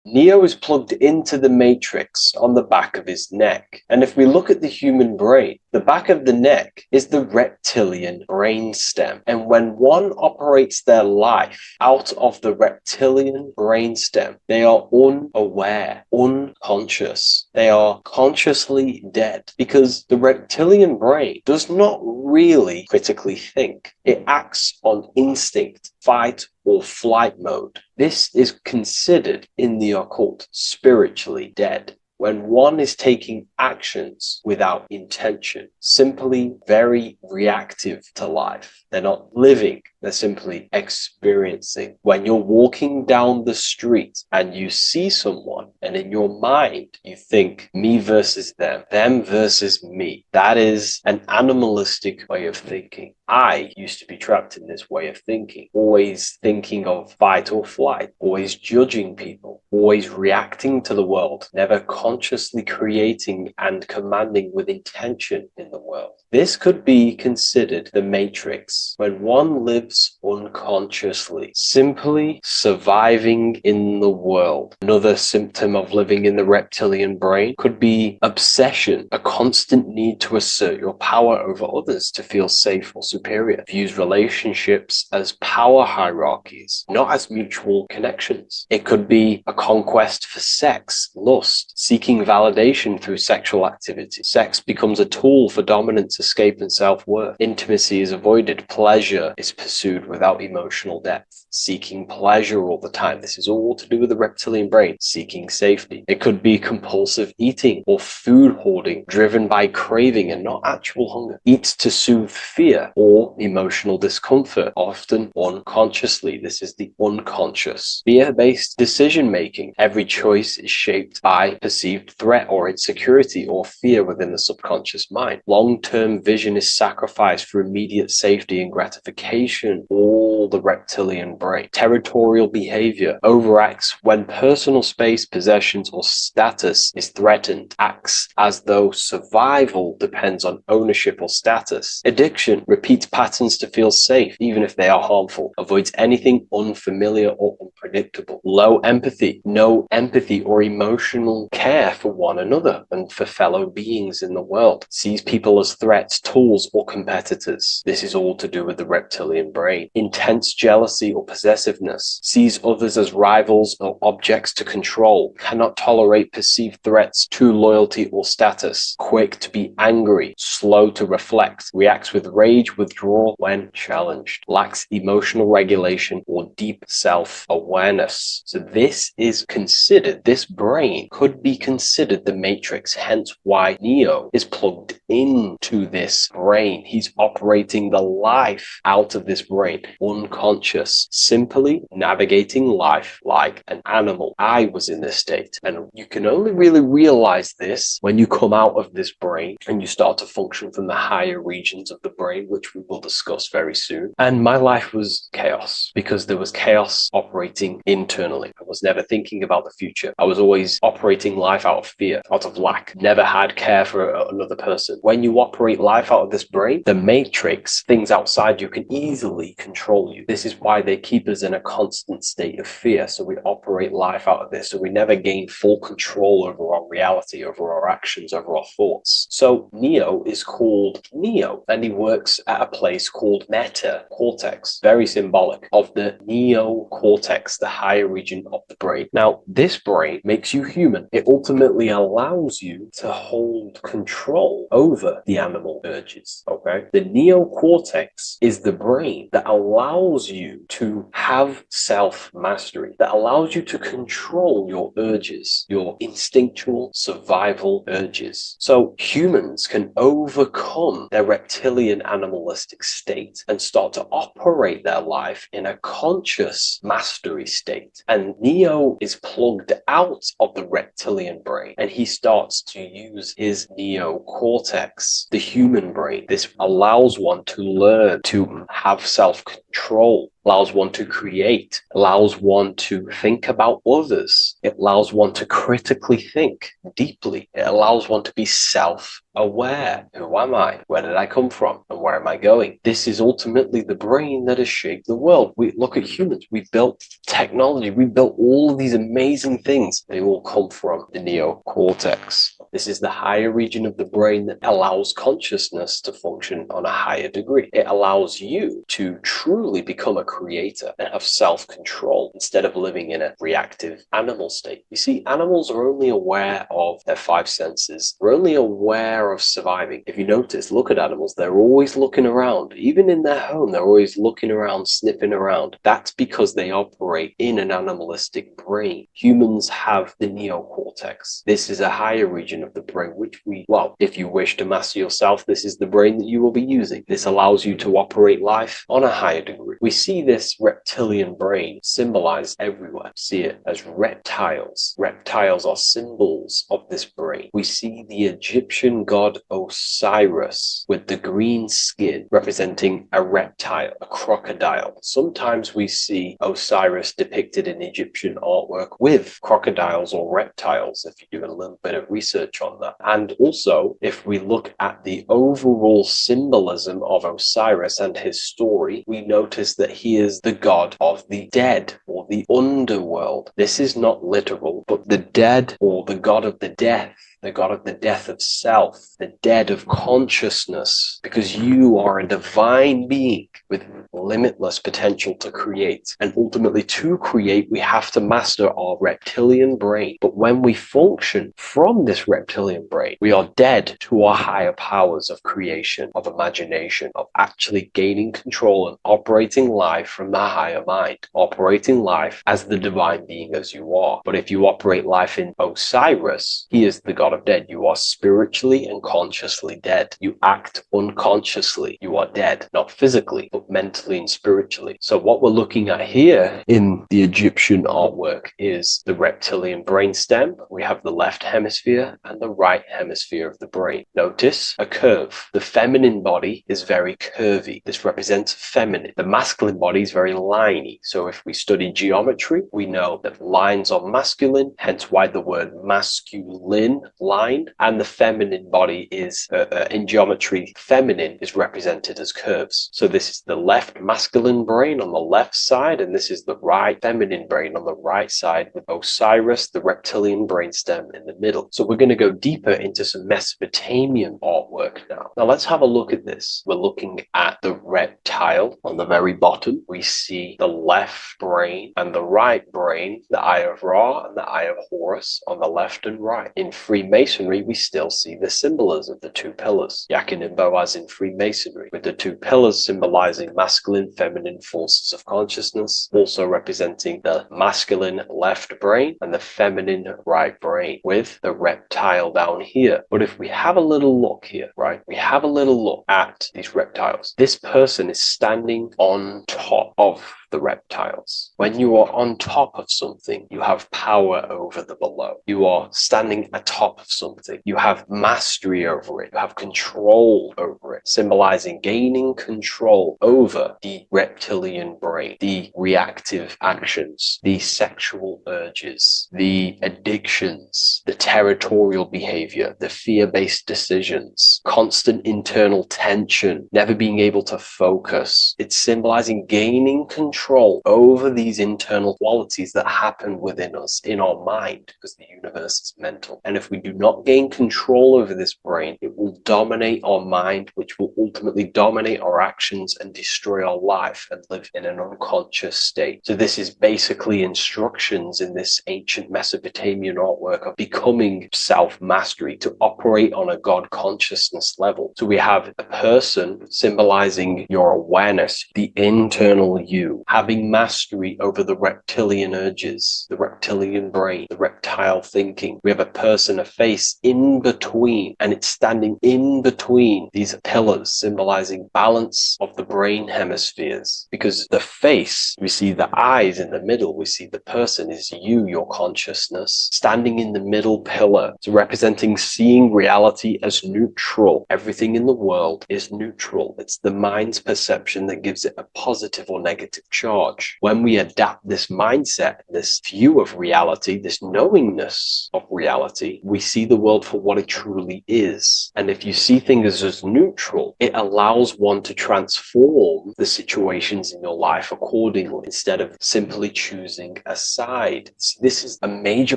S5: Neo is plugged into the matrix on the back of his neck. And if we look at the human brain, the back of the neck is the reptilian brain stem. And when one operates their life out of the reptilian brain stem, they are unaware, unconscious. They are consciously dead because the reptilian brain does not really critically think. It acts on instinct, fight or flight mode. This is considered in the occult spiritually dead. When one is taking actions without intention, simply very reactive to life. They're not living, they're simply experiencing. When you're walking down the street and you see someone, and in your mind you think me versus them versus me, that is an animalistic way of thinking. I used to be trapped in this way of thinking, always thinking of fight or flight, always judging people, always reacting to the world, never consciously creating and commanding with intention in the world. This could be considered the matrix, when one lives unconsciously, simply surviving in the world. Another symptom of living in the reptilian brain could be obsession, a constant need to assert your power over others to feel safe or superior. Views relationships as power hierarchies, not as mutual connections. It could be a conquest for sex, lust, seeking validation through sexual activity. Sex becomes a tool for dominance, escape, and self-worth. Intimacy is avoided. Pleasure is pursued without emotional depth. Seeking pleasure all the time. This is all to do with the reptilian brain. Seeking safety. It could be compulsive eating or food hoarding, driven by craving and not actual hunger. Eat to soothe fear or emotional discomfort, often unconsciously. This is the unconscious. Fear-based decision-making. Every choice is shaped by perceived threat or insecurity or fear within the subconscious mind. Long-term vision is sacrificed for immediate safety and gratification. All the reptilian brain. Territorial behavior overacts when personal space, possessions, or status is threatened. Acts as though survival depends on ownership or status. Addiction repeats patterns to feel safe, even if they are harmful. Avoids anything unfamiliar or unpredictable. Low empathy. No empathy or emotional care for one another and for fellow beings in the world. Sees people as threats, tools, or competitors. This is all to do with the reptilian brain. Intense jealousy or possessiveness. Sees others as rivals or objects to control. Cannot tolerate perceived threats to loyalty or status. Quick to be angry. Slow to reflect. Reacts with rage, withdrawal when challenged. Lacks emotional regulation or deep self-awareness. So this is considered, this brain could be considered the matrix, hence why Neo is plugged into this brain. He's operating the life out of this brain, unconscious, simply navigating life like an animal. I was in this state, and you can only really realize this when you come out of this brain and you start to function from the higher regions of the brain, which we will discuss very soon. And my life was chaos, because there was chaos operating internally. I was never thinking about the future. I was always operating life out of fear, out of lack. Never had care for another person. When you operate life out of this brain, the matrix, things outside you, can easily control you. This is why they keep us in a constant state of fear. So we operate life out of this. So we never gain full control over our reality, over our actions, over our thoughts. So Neo is called Neo, and he works at a place called meta cortex, very symbolic of the neocortex, the higher region of the brain. Now, this brain makes you human. It ultimately allows you to hold control over the animal urges. Okay, the neocortex is the brain that allows you to have self-mastery, that allows you to control your urges, your instinctual survival urges. So humans can overcome their reptilian animalistic state and start to operate their life in a conscious mastery state. And Neo is plugged out of the reptilian brain, and he starts to use his neocortex, the human brain. This allows one to learn to have self-control, allows one to create, allows one to think about others. It allows one to critically think deeply. It allows one to be self-aware. Who am I? Where did I come from? And where am I going? This is ultimately the brain that has shaped the world. We look at humans. We built technology. We built all of these amazing things. They all come from the neocortex. This is the higher region of the brain that allows consciousness to function on a higher degree. It allows you to truly become a creator and have self-control instead of living in a reactive animal
S2: state. You see, animals are only aware of their five senses. They're only aware of surviving. If you notice, look at animals, they're always looking around. Even in their home, they're always looking around, sniffing around. That's because they operate in an animalistic brain. Humans have the neocortex. This is a higher region of the brain, which well, if you wish to master yourself, this is the brain that you will be using. This allows you to operate life on a higher degree. We see this reptilian brain symbolized everywhere. See it as reptiles. Reptiles are symbols of this brain. We see the Egyptian god Osiris with the green skin representing a reptile, a crocodile. Sometimes we see Osiris depicted in Egyptian artwork with crocodiles or reptiles, if you do a little bit of research on that. And also, if we look at the overall symbolism of Osiris and his story, we notice that he is the god of the dead or the underworld. This is not literal, but the dead or the god of the death, the god of the death of self, the dead of consciousness, because you are a divine being with limitless potential to create. And ultimately, to create, we have to master our reptilian brain. But when we function from this reptilian brain, we are dead to our higher powers of creation, of imagination, of actually gaining control and operating life from the higher mind, operating life as the divine being as you are. But if you operate life in Osiris, he is the god of dead. You are spiritually and consciously dead. You act unconsciously. You are dead, not physically, but mentally and spiritually. So what we're looking at here in the Egyptian artwork is the reptilian brainstem. We have the left hemisphere and the right hemisphere of the brain. Notice a curve. The feminine body is very curvy. This represents feminine. The masculine body is very liney. So if we study geometry, we know that lines are masculine, hence why the word masculine, line, and the feminine body is, in geometry, feminine is represented as curves. So this is the left masculine brain on the left side, and this is the right feminine brain on the right side, with Osiris, the reptilian brainstem, in the middle. So we're going to go deeper into some Mesopotamian artwork now. Now let's have a look at this. We're looking at the reptile on the very bottom. We see the left brain and the right brain, the Eye of Ra and the Eye of Horus on the left and right. In Freemasonry, we still see the symbolism of the two pillars. Yakin and Boaz in Freemasonry, with the two pillars symbolizing masculine, feminine forces of consciousness, also representing the masculine left brain and the feminine right brain, with the reptile down here. But if we have a little look here, right, we have a little look at these reptiles. This person is standing on top of the reptiles. When you are on top of something, you have power over the below. You are standing atop of something. You have mastery over it. You have control over it, symbolizing gaining control over the reptilian brain, the reactive actions, the sexual urges, the addictions, the territorial behavior, the fear-based decisions, constant internal tension, never being able to focus. It's symbolizing gaining control over these internal qualities that happen within us, in our mind, because the universe is mental. And if we do not gain control over this brain, it will dominate our mind, which will ultimately dominate our actions and destroy our life and live in an unconscious state. So this is basically instructions in this ancient Mesopotamian artwork of becoming self-mastery, to operate on a God consciousness level. So we have a person symbolizing your awareness, the internal you, having mastery over the reptilian urges, the reptilian brain, the reptile thinking. We have a person, a face in between, and it's standing in between these pillars, symbolizing balance of the brain hemispheres. Because the face, we see the eyes in the middle, we see the person is you, your consciousness, standing in the middle pillar, so representing seeing reality as neutral. Everything in the world is neutral. It's the mind's perception that gives it a positive or negative charge. When we adapt this mindset, this view of reality, this knowingness of reality, we see the world for what it truly is. And if you see things as neutral, it allows one to transform the situations in your life accordingly, instead of simply choosing a side. This is a major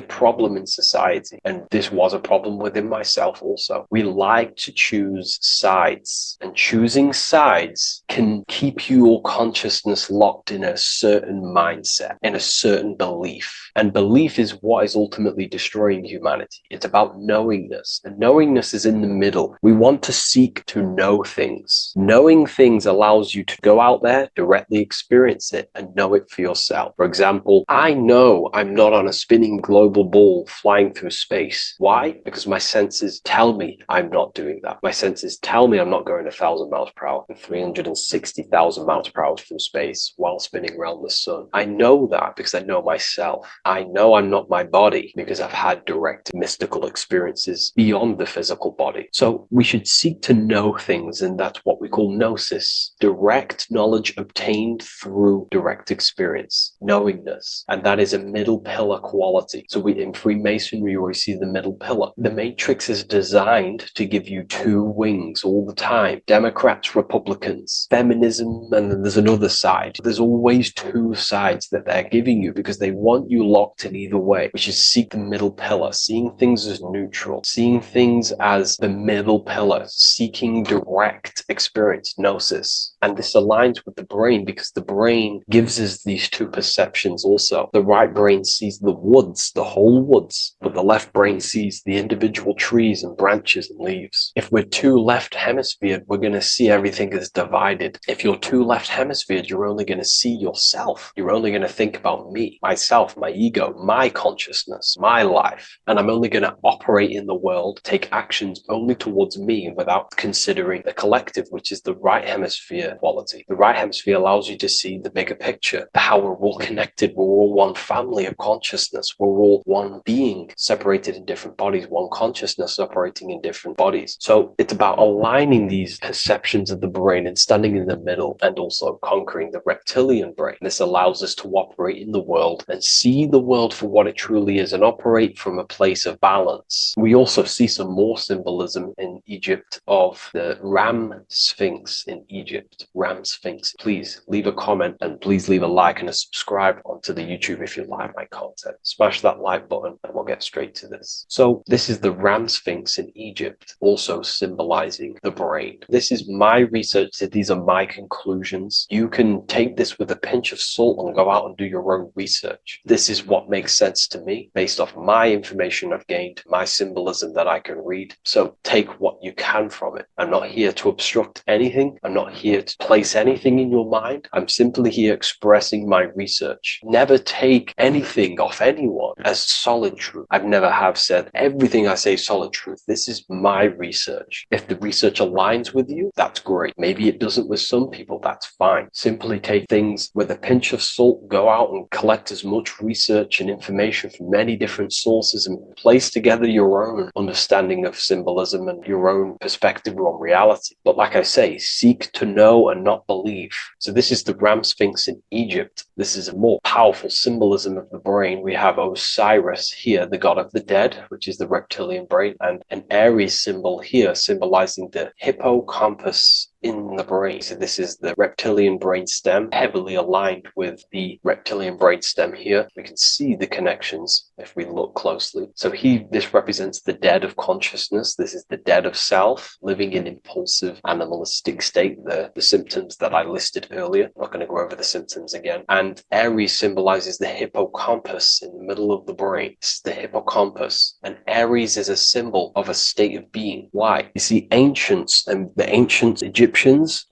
S2: problem in society, and this was a problem within myself also. We like to choose sides, and choosing sides can keep your consciousness locked in a certain mindset, in a certain belief. And belief is what is ultimately destroying humanity. It's about knowingness. And knowingness is in the middle. We want to seek to know things. Knowing things allows you to go out there, directly experience it, and know it for yourself. For example, I know I'm not on a spinning global ball flying through space. Why? Because my senses tell me I'm not doing that. My senses tell me I'm not going 1,000 miles per hour and 360,000 miles per hour through space while spinning around the sun. I know that because I know myself. I know I'm not my body because I've had direct mystical experiences beyond the physical body. So we should seek to know things, and that's what we call gnosis, direct knowledge obtained through direct experience, knowingness. And that is a middle pillar quality. So in Freemasonry, we see the middle pillar. The matrix is designed to give you two wings all the time. Democrats, Republicans, feminism, and then there's another side. There's always two sides that they're giving you because they want you locked in either way, which is seek the middle pillar, seeing things as neutral, seeing things as the middle pillar, seeking direct experience, gnosis. And this aligns with the brain because the brain gives us these two perceptions also. The right brain sees the woods, the whole woods, but the left brain sees the individual trees and branches and leaves. If we're too left hemisphered, we're going to see everything as divided. If you're too left hemisphered, you're only going to see yourself. You're only going to think about me, myself, my ego, my consciousness, my life. And I'm only going to operate in the world, take actions only towards me without considering the collective, which is the right hemisphere quality. The right hemisphere allows you to see the bigger picture, how we're all connected. We're all one family of consciousness. We're all one being separated in different bodies, one consciousness operating in different bodies. So it's about aligning these perceptions of the brain and standing in the middle and also conquering the reptilian brain. This allows us to operate in the world and see the world for what it truly is and operate from a place of balance. We also see some more symbolism in Egypt of the ram sphinx in Egypt. Ram sphinx. Please leave a comment and please leave a like and a subscribe onto the YouTube if you like my content. Smash that like button and we'll get straight to this. So this is the ram sphinx in Egypt, also symbolizing the brain. This is my research. These are my conclusions. You can take this with a pinch of salt and go out and do your own research. This is what makes sense to me based off my information I've gained, my symbolism that I can read. So take what you can from it. I'm not here to obstruct anything. I'm not here to place anything in your mind. I'm simply here expressing my research. Never take anything off anyone as solid truth. I've never have said everything I say is solid truth. This is my research. If the research aligns with you, that's great. Maybe it doesn't with some people, that's fine. Simply take things with a pinch of salt, go out and collect as much research and information from many different sources and place together your own understanding of symbolism and your own perspective on reality. But like I say, seek to know and not believe. So this is the ram sphinx in Egypt. This is a more powerful symbolism of the brain. We have Osiris here, the god of the dead, which is the reptilian brain, and an Aries symbol here symbolizing the hippocampus in the brain. So this is the reptilian brain stem, heavily aligned with the reptilian brain stem here. We can see the connections if we look closely. So this represents the dead of consciousness. This is the dead of self, living in impulsive animalistic state, the symptoms that I listed earlier. I'm not going to go over the symptoms again. And Aries symbolizes the hippocampus in the middle of the brain. It's the hippocampus. And Aries is a symbol of a state of being. Why? You see, ancients and the ancient Egyptians,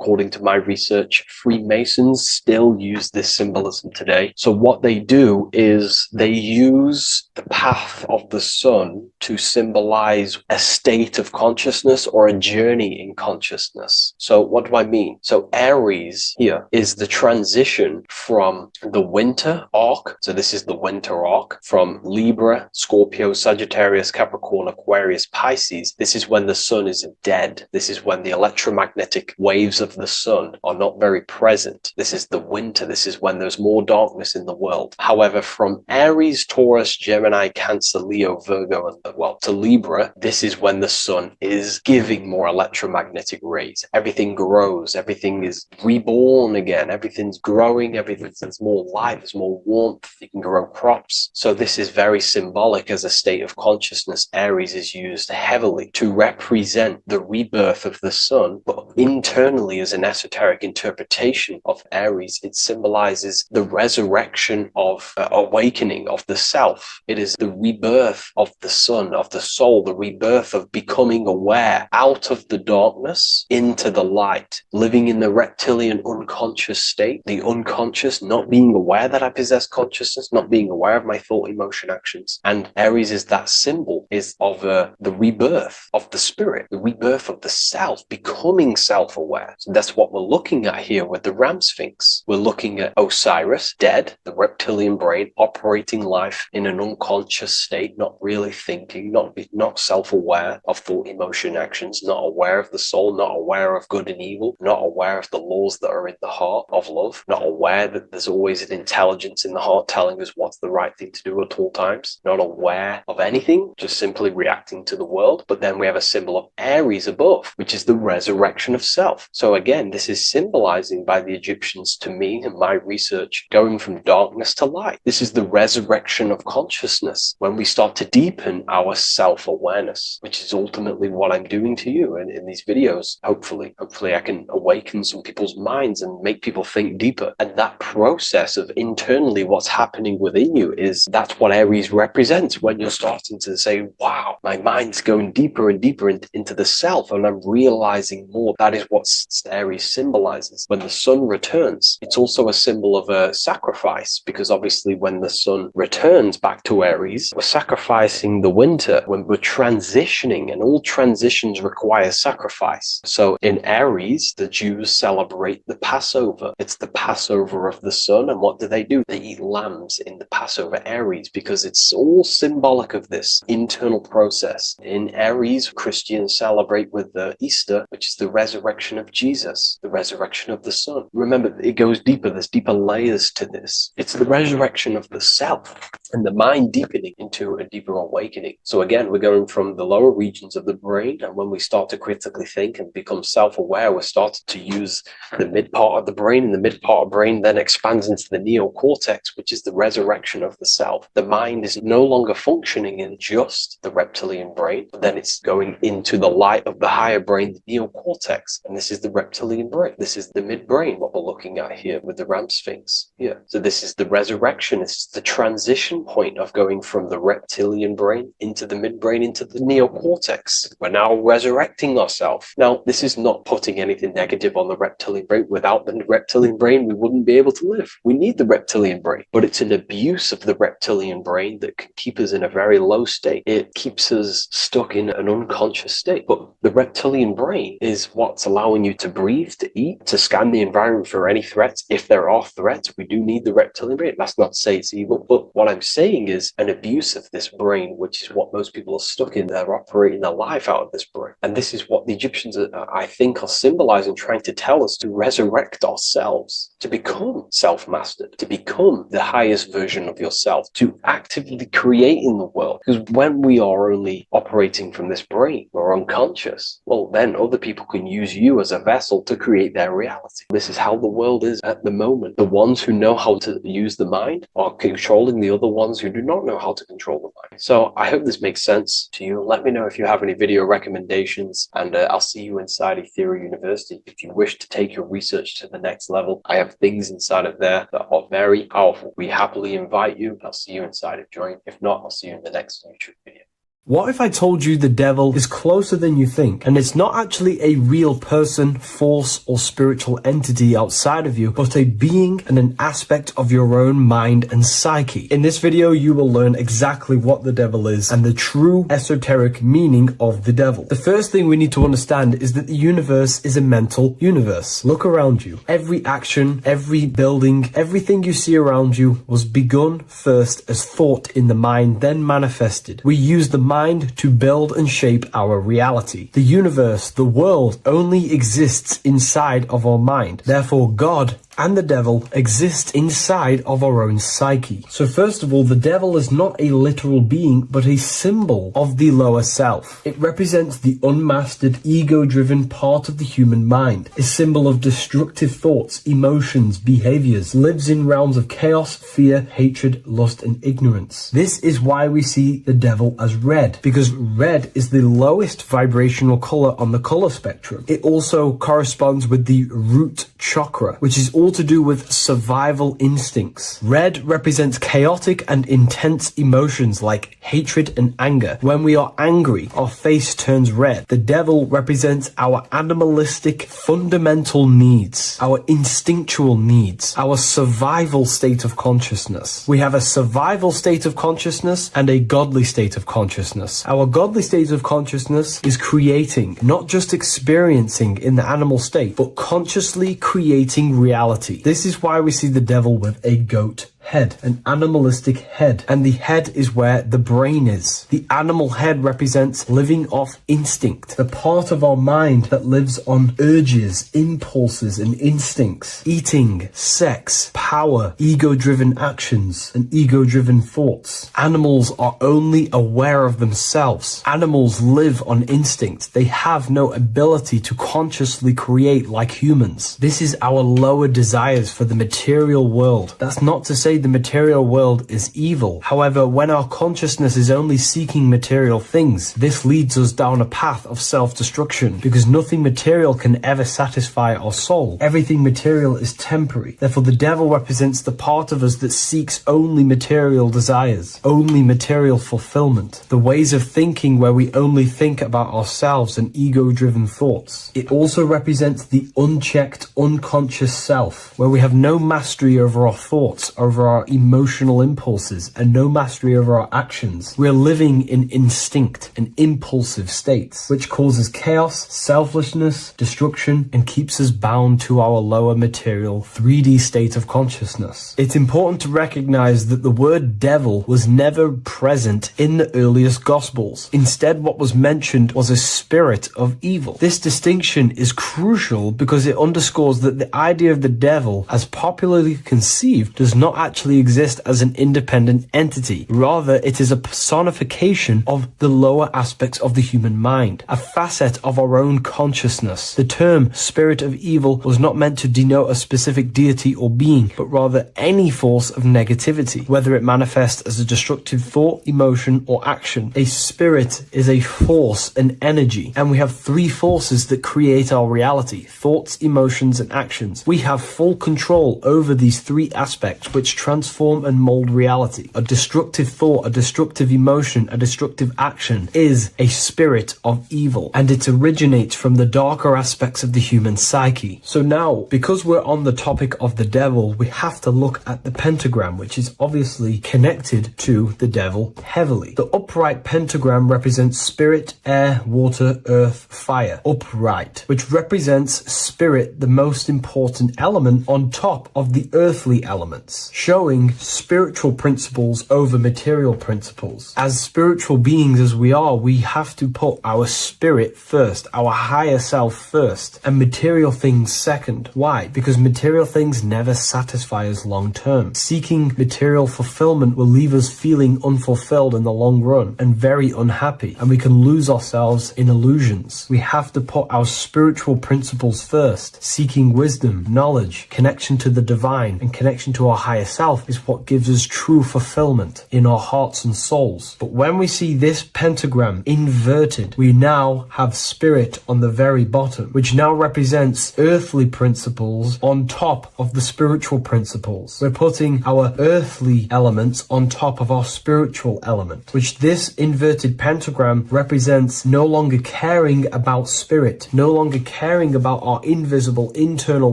S2: according to my research, Freemasons still use this symbolism today. So what they do is they use the path of the sun to symbolize a state of consciousness or a journey in consciousness. So what do I mean? So Aries here is the transition from the winter arc. So this is the winter arc from Libra, Scorpio, Sagittarius, Capricorn, Aquarius, Pisces. This is when the sun is dead. This is when the electromagnetic waves of the sun are not very present. This is the winter. This is when there's more darkness in the world. However, from Aries, Taurus, Gemini, Cancer, Leo, Virgo, and to Libra, this is when the sun is giving more electromagnetic rays. Everything grows. Everything is reborn again. Everything's growing. There's more light. There's more warmth. You can grow crops. So this is very symbolic as a state of consciousness. Aries is used heavily to represent the rebirth of the sun, but in internally, as an esoteric interpretation of Aries, it symbolizes the resurrection of awakening of the self. It is the rebirth of the sun, of the soul, the rebirth of becoming aware out of the darkness into the light, living in the reptilian unconscious state, the unconscious, not being aware that I possess consciousness, not being aware of my thought, emotion, actions. And Aries is that symbol, is of the rebirth of the spirit, the rebirth of the self, becoming self-aware. So that's what we're looking at here with the Ram Sphinx. We're looking at Osiris, dead, the reptilian brain, operating life in an unconscious state, not really thinking, not self-aware of thought, emotion, actions, not aware of the soul, not aware of good and evil, not aware of the laws that are in the heart of love, not aware that there's always an intelligence in the heart telling us what's the right thing to do at all times, not aware of anything, just simply reacting to the world. But then we have a symbol of Aries above, which is the resurrection of self. So again, this is symbolizing by the Egyptians, to me and my research, going from darkness to light. This is the resurrection of consciousness when we start to deepen our self-awareness, which is ultimately what I'm doing to you in these videos. Hopefully I can awaken some people's minds and make people think deeper. And that process of internally what's happening within you, that's what Aries represents when you're starting to say, wow, my mind's going deeper and deeper into the self, and I'm realizing more. That is what Aries symbolizes. When the sun returns, it's also a symbol of a sacrifice, because obviously when the sun returns back to Aries, we're sacrificing the winter, when we're transitioning, and all transitions require sacrifice. So in Aries, the Jews celebrate the Passover. It's the Passover of the sun, and what do? They eat lambs in the Passover Aries, because it's all symbolic of this internal process. In Aries, Christians celebrate with the Easter, which is the resurrection of Jesus, the resurrection of the sun. Remember, it goes deeper. There's deeper layers to this. It's the resurrection of the self and the mind deepening into a deeper awakening. So again, we're going from the lower regions of the brain, and when we start to critically think and become self-aware, we're starting to use the mid part of the brain, and the mid part of the brain then expands into the neocortex, which is the resurrection of the self. The mind is no longer functioning in just the reptilian brain, but then it's going into the light of the higher brain, the neocortex, and this is the reptilian brain. This is the midbrain, what we're looking at here with the Ram Sphinx. Yeah. So this is the resurrection. It's the transition point of going from the reptilian brain into the midbrain, into the neocortex. We're now resurrecting ourselves. Now, this is not putting anything negative on the reptilian brain. Without the reptilian brain, we wouldn't be able to live. We need the reptilian brain, but it's an abuse of the reptilian brain that can keep us in a very low state. It keeps us stuck in an unconscious state. But the reptilian brain is what's allowing you to breathe, to eat, to scan the environment for any threats. If there are threats, we do need the reptilian brain. That's not to say it's evil, but what I'm saying is an abuse of this brain, which is what most people are stuck in. They're operating their life out of this brain. And this is what the Egyptians, I think, are symbolizing, trying to tell us, to resurrect ourselves, to become self-mastered, to become the highest version of yourself, to actively create in the world. Because when we are only operating from this brain, we're unconscious, well, then other people can use you as a vessel to create their reality. This is how the world is at the moment. The ones who know how to use the mind are controlling the other ones who do not know how to control the mind. So I hope this makes sense to you. Let me know if you have any video recommendations, and I'll see you inside Ethereum University. If you wish to take your research to the next level, I have things inside of there that are very powerful. We happily invite you. I'll see you inside of Join. If not, I'll see you in the next YouTube video.
S3: What if I told you the devil is closer than you think, and it's not actually a real person, force, or spiritual entity outside of you, but a being and an aspect of your own mind and psyche? In this video, you will learn exactly what the devil is and the true esoteric meaning of the devil. The first thing we need to understand is that the universe is a mental universe. Look around you. Every action, every building, everything you see around you was begun first as thought in the mind, then manifested. We use the mind to build and shape our reality. The universe, the world, only exists inside of our mind. Therefore, God and the devil exist inside of our own psyche. So first of all, the devil is not a literal being, but a symbol of the lower self. It represents the unmastered, ego-driven part of the human mind, a symbol of destructive thoughts, emotions, behaviors, lives in realms of chaos, fear, hatred, lust, and ignorance. This is why we see the devil as red, because red is the lowest vibrational color on the color spectrum. It also corresponds with the root chakra, which is all to do with survival instincts. Red represents chaotic and intense emotions like hatred and anger. When we are angry, our face turns red. The devil represents our animalistic fundamental needs, our instinctual needs, our survival state of consciousness. We have a survival state of consciousness and a godly state of consciousness. Our godly state of consciousness is creating, not just experiencing in the animal state, but consciously creating reality. This is why we see the devil with a goat head, an animalistic head, and the head is where the brain is. The animal head represents living off instinct, the part of our mind that lives on urges, impulses, and instincts, eating, sex, power, ego-driven actions, and ego-driven thoughts. Animals are only aware of themselves. Animals live on instinct. They have no ability to consciously create like humans. This is our lower desires for the material world. That's not to say the material world is evil. However, when our consciousness is only seeking material things, this leads us down a path of self-destruction, because nothing material can ever satisfy our soul. Everything material is temporary. Therefore, the devil represents the part of us that seeks only material desires, only material fulfillment, the ways of thinking where we only think about ourselves and ego-driven thoughts. It also represents the unchecked, unconscious self, where we have no mastery over our thoughts, over our emotional impulses, and no mastery over our actions. We're living in instinct and impulsive states, which causes chaos, selflessness, destruction, and keeps us bound to our lower material 3D state of consciousness. It's important to recognize that the word devil was never present in the earliest Gospels. Instead, what was mentioned was a spirit of evil. This distinction is crucial because it underscores that the idea of the devil, as popularly conceived, does not actually exist as an independent entity. Rather, it is a personification of the lower aspects of the human mind, a facet of our own consciousness. The term spirit of evil was not meant to denote a specific deity or being, but rather any force of negativity, whether it manifests as a destructive thought, emotion, or action. A spirit is a force, an energy, and we have three forces that create our reality: thoughts, emotions, and actions. We have full control over these three aspects, which transform and mold reality. A destructive thought, a destructive emotion, a destructive action is a spirit of evil, and it originates from the darker aspects of the human psyche. So now, because we're on the topic of the devil, we have to look at the pentagram, which is obviously connected to the devil heavily. The upright pentagram represents spirit, air, water, earth, fire. Upright, which represents spirit, the most important element on top of the earthly elements, showing spiritual principles over material principles. As spiritual beings as we are, we have to put our spirit first, our higher self first, and material things second. Why? Because material things never satisfy us long term. Seeking material fulfillment will leave us feeling unfulfilled in the long run and very unhappy, and we can lose ourselves in illusions. We have to put our spiritual principles first. Seeking wisdom, knowledge, connection to the divine, and connection to our higher self is what gives us true fulfillment in our hearts and souls. But when we see this pentagram inverted, we now have spirit on the very bottom, which now represents earthly principles on top of the spiritual principles. We're putting our earthly elements on top of our spiritual element, which this inverted pentagram represents no longer caring about spirit, no longer caring about our invisible internal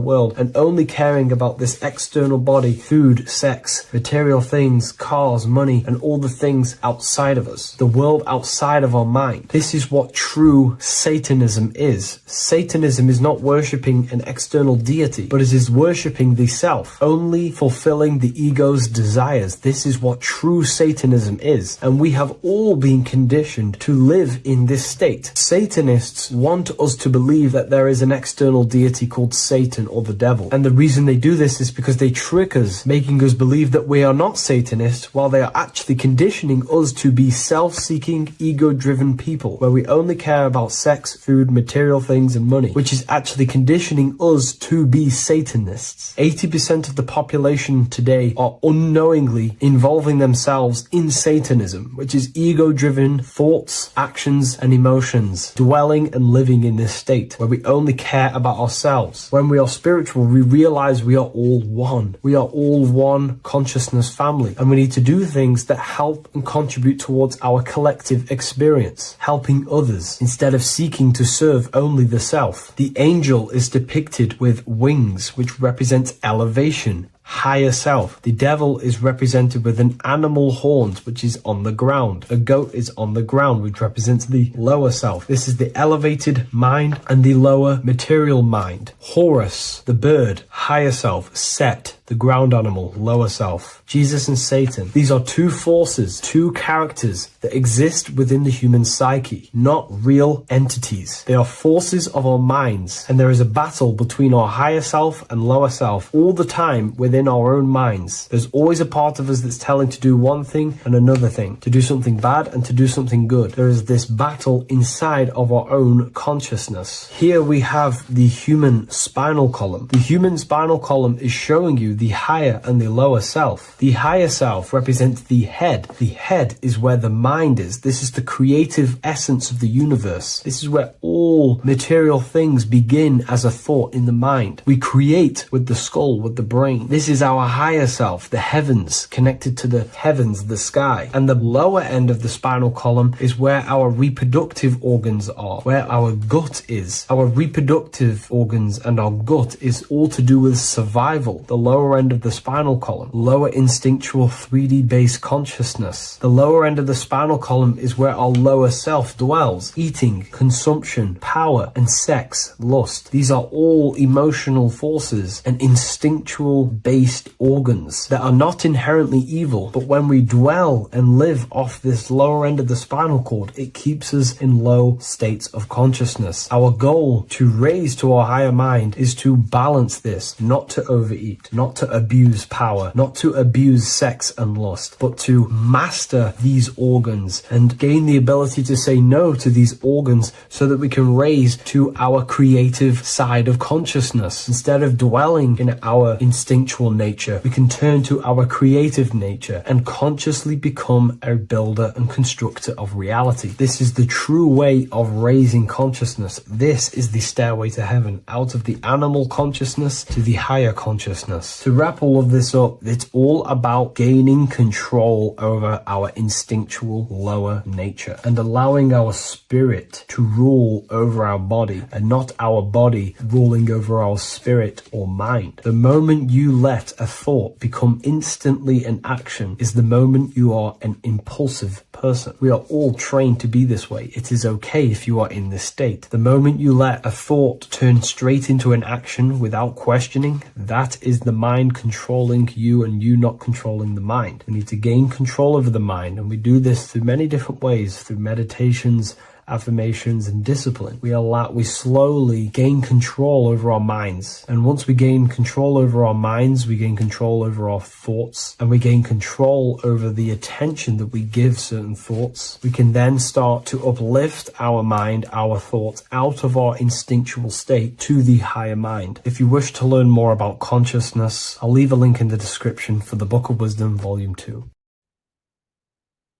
S3: world, and only caring about this external body, food, sex, material things, cars, money, and all the things outside of us, the world outside of our mind. This is what true Satanism is. Satanism is not worshipping an external deity, but it is worshipping the self, only fulfilling the ego's desires. This is what true Satanism is, and we have all been conditioned to live in this state. Satanists want us to believe that there is an external deity called Satan or the devil, and the reason they do this is because they trick us, making us believe that we are not Satanists, while they are actually conditioning us to be self-seeking, ego-driven people, where we only care about sex, food, material things, and money, which is actually conditioning us to be Satanists. 80% of the population today are unknowingly involving themselves in Satanism, which is ego-driven thoughts, actions, and emotions, dwelling and living in this state, where we only care about ourselves. When we are spiritual, we realize we are all one. We are all one consciousness family, and we need to do things that help and contribute towards our collective experience, helping others, instead of seeking to serve only the self. The angel is depicted with wings, which represents elevation, higher self. The devil is represented with an animal horns, which is on the ground. A goat is on the ground, which represents the lower self. This is the elevated mind and the lower material mind. Horus, the bird, higher self. Set, the ground animal, lower self. Jesus and Satan. These are two forces, two characters that exist within the human psyche, not real entities. They are forces of our minds, and there is a battle between our higher self and lower self all the time within our own minds. There's always a part of us that's telling to do one thing and another thing, to do something bad and to do something good. There is this battle inside of our own consciousness. Here we have the human spinal column. The human spinal column is showing you the higher and the lower self. The higher self represents the head. The head is where the mind is. This is the creative essence of the universe. This is where all material things begin as a thought in the mind. We create with the skull, with the brain. This is our higher self, the heavens, connected to the heavens, the sky. And the lower end of the spinal column is where our reproductive organs are, where our gut is. Our reproductive organs and our gut is all to do with survival. The lower end of the spinal column, lower instinctual 3D based consciousness. The lower end of the spinal column is where our lower self dwells. Eating, consumption, power, and sex, lust. These are all emotional forces and instinctual based organs that are not inherently evil, but when we dwell and live off this lower end of the spinal cord, it keeps us in low states of consciousness. Our goal to raise to our higher mind is to balance this, not to overeat, not to abuse power, not to abuse sex and lust, but to master these organs and gain the ability to say no to these organs so that we can raise to our creative side of consciousness. Instead of dwelling in our instinctual nature, we can turn to our creative nature and consciously become a builder and constructor of reality. This is the true way of raising consciousness. This is the stairway to heaven, out of the animal consciousness to the higher consciousness. To wrap all of this up, it's all about gaining control over our instinctual lower nature and allowing our spirit to rule over our body and not our body ruling over our spirit or mind. The moment you let a thought become instantly an action is the moment you are an impulsive person. We are all trained to be this way. It is okay if you are in this state. The moment you let a thought turn straight into an action without questioning, that is the mind controlling you and you not controlling the mind. We need to gain control over the mind, and we do this through many different ways, through meditations, affirmations, and discipline. We slowly gain control over our minds. And once we gain control over our minds, we gain control over our thoughts, and we gain control over the attention that we give certain thoughts. We can then start to uplift our mind, our thoughts, out of our instinctual state to the higher mind. If you wish to learn more about consciousness, I'll leave a link in the description for the Book of Wisdom, Volume 2.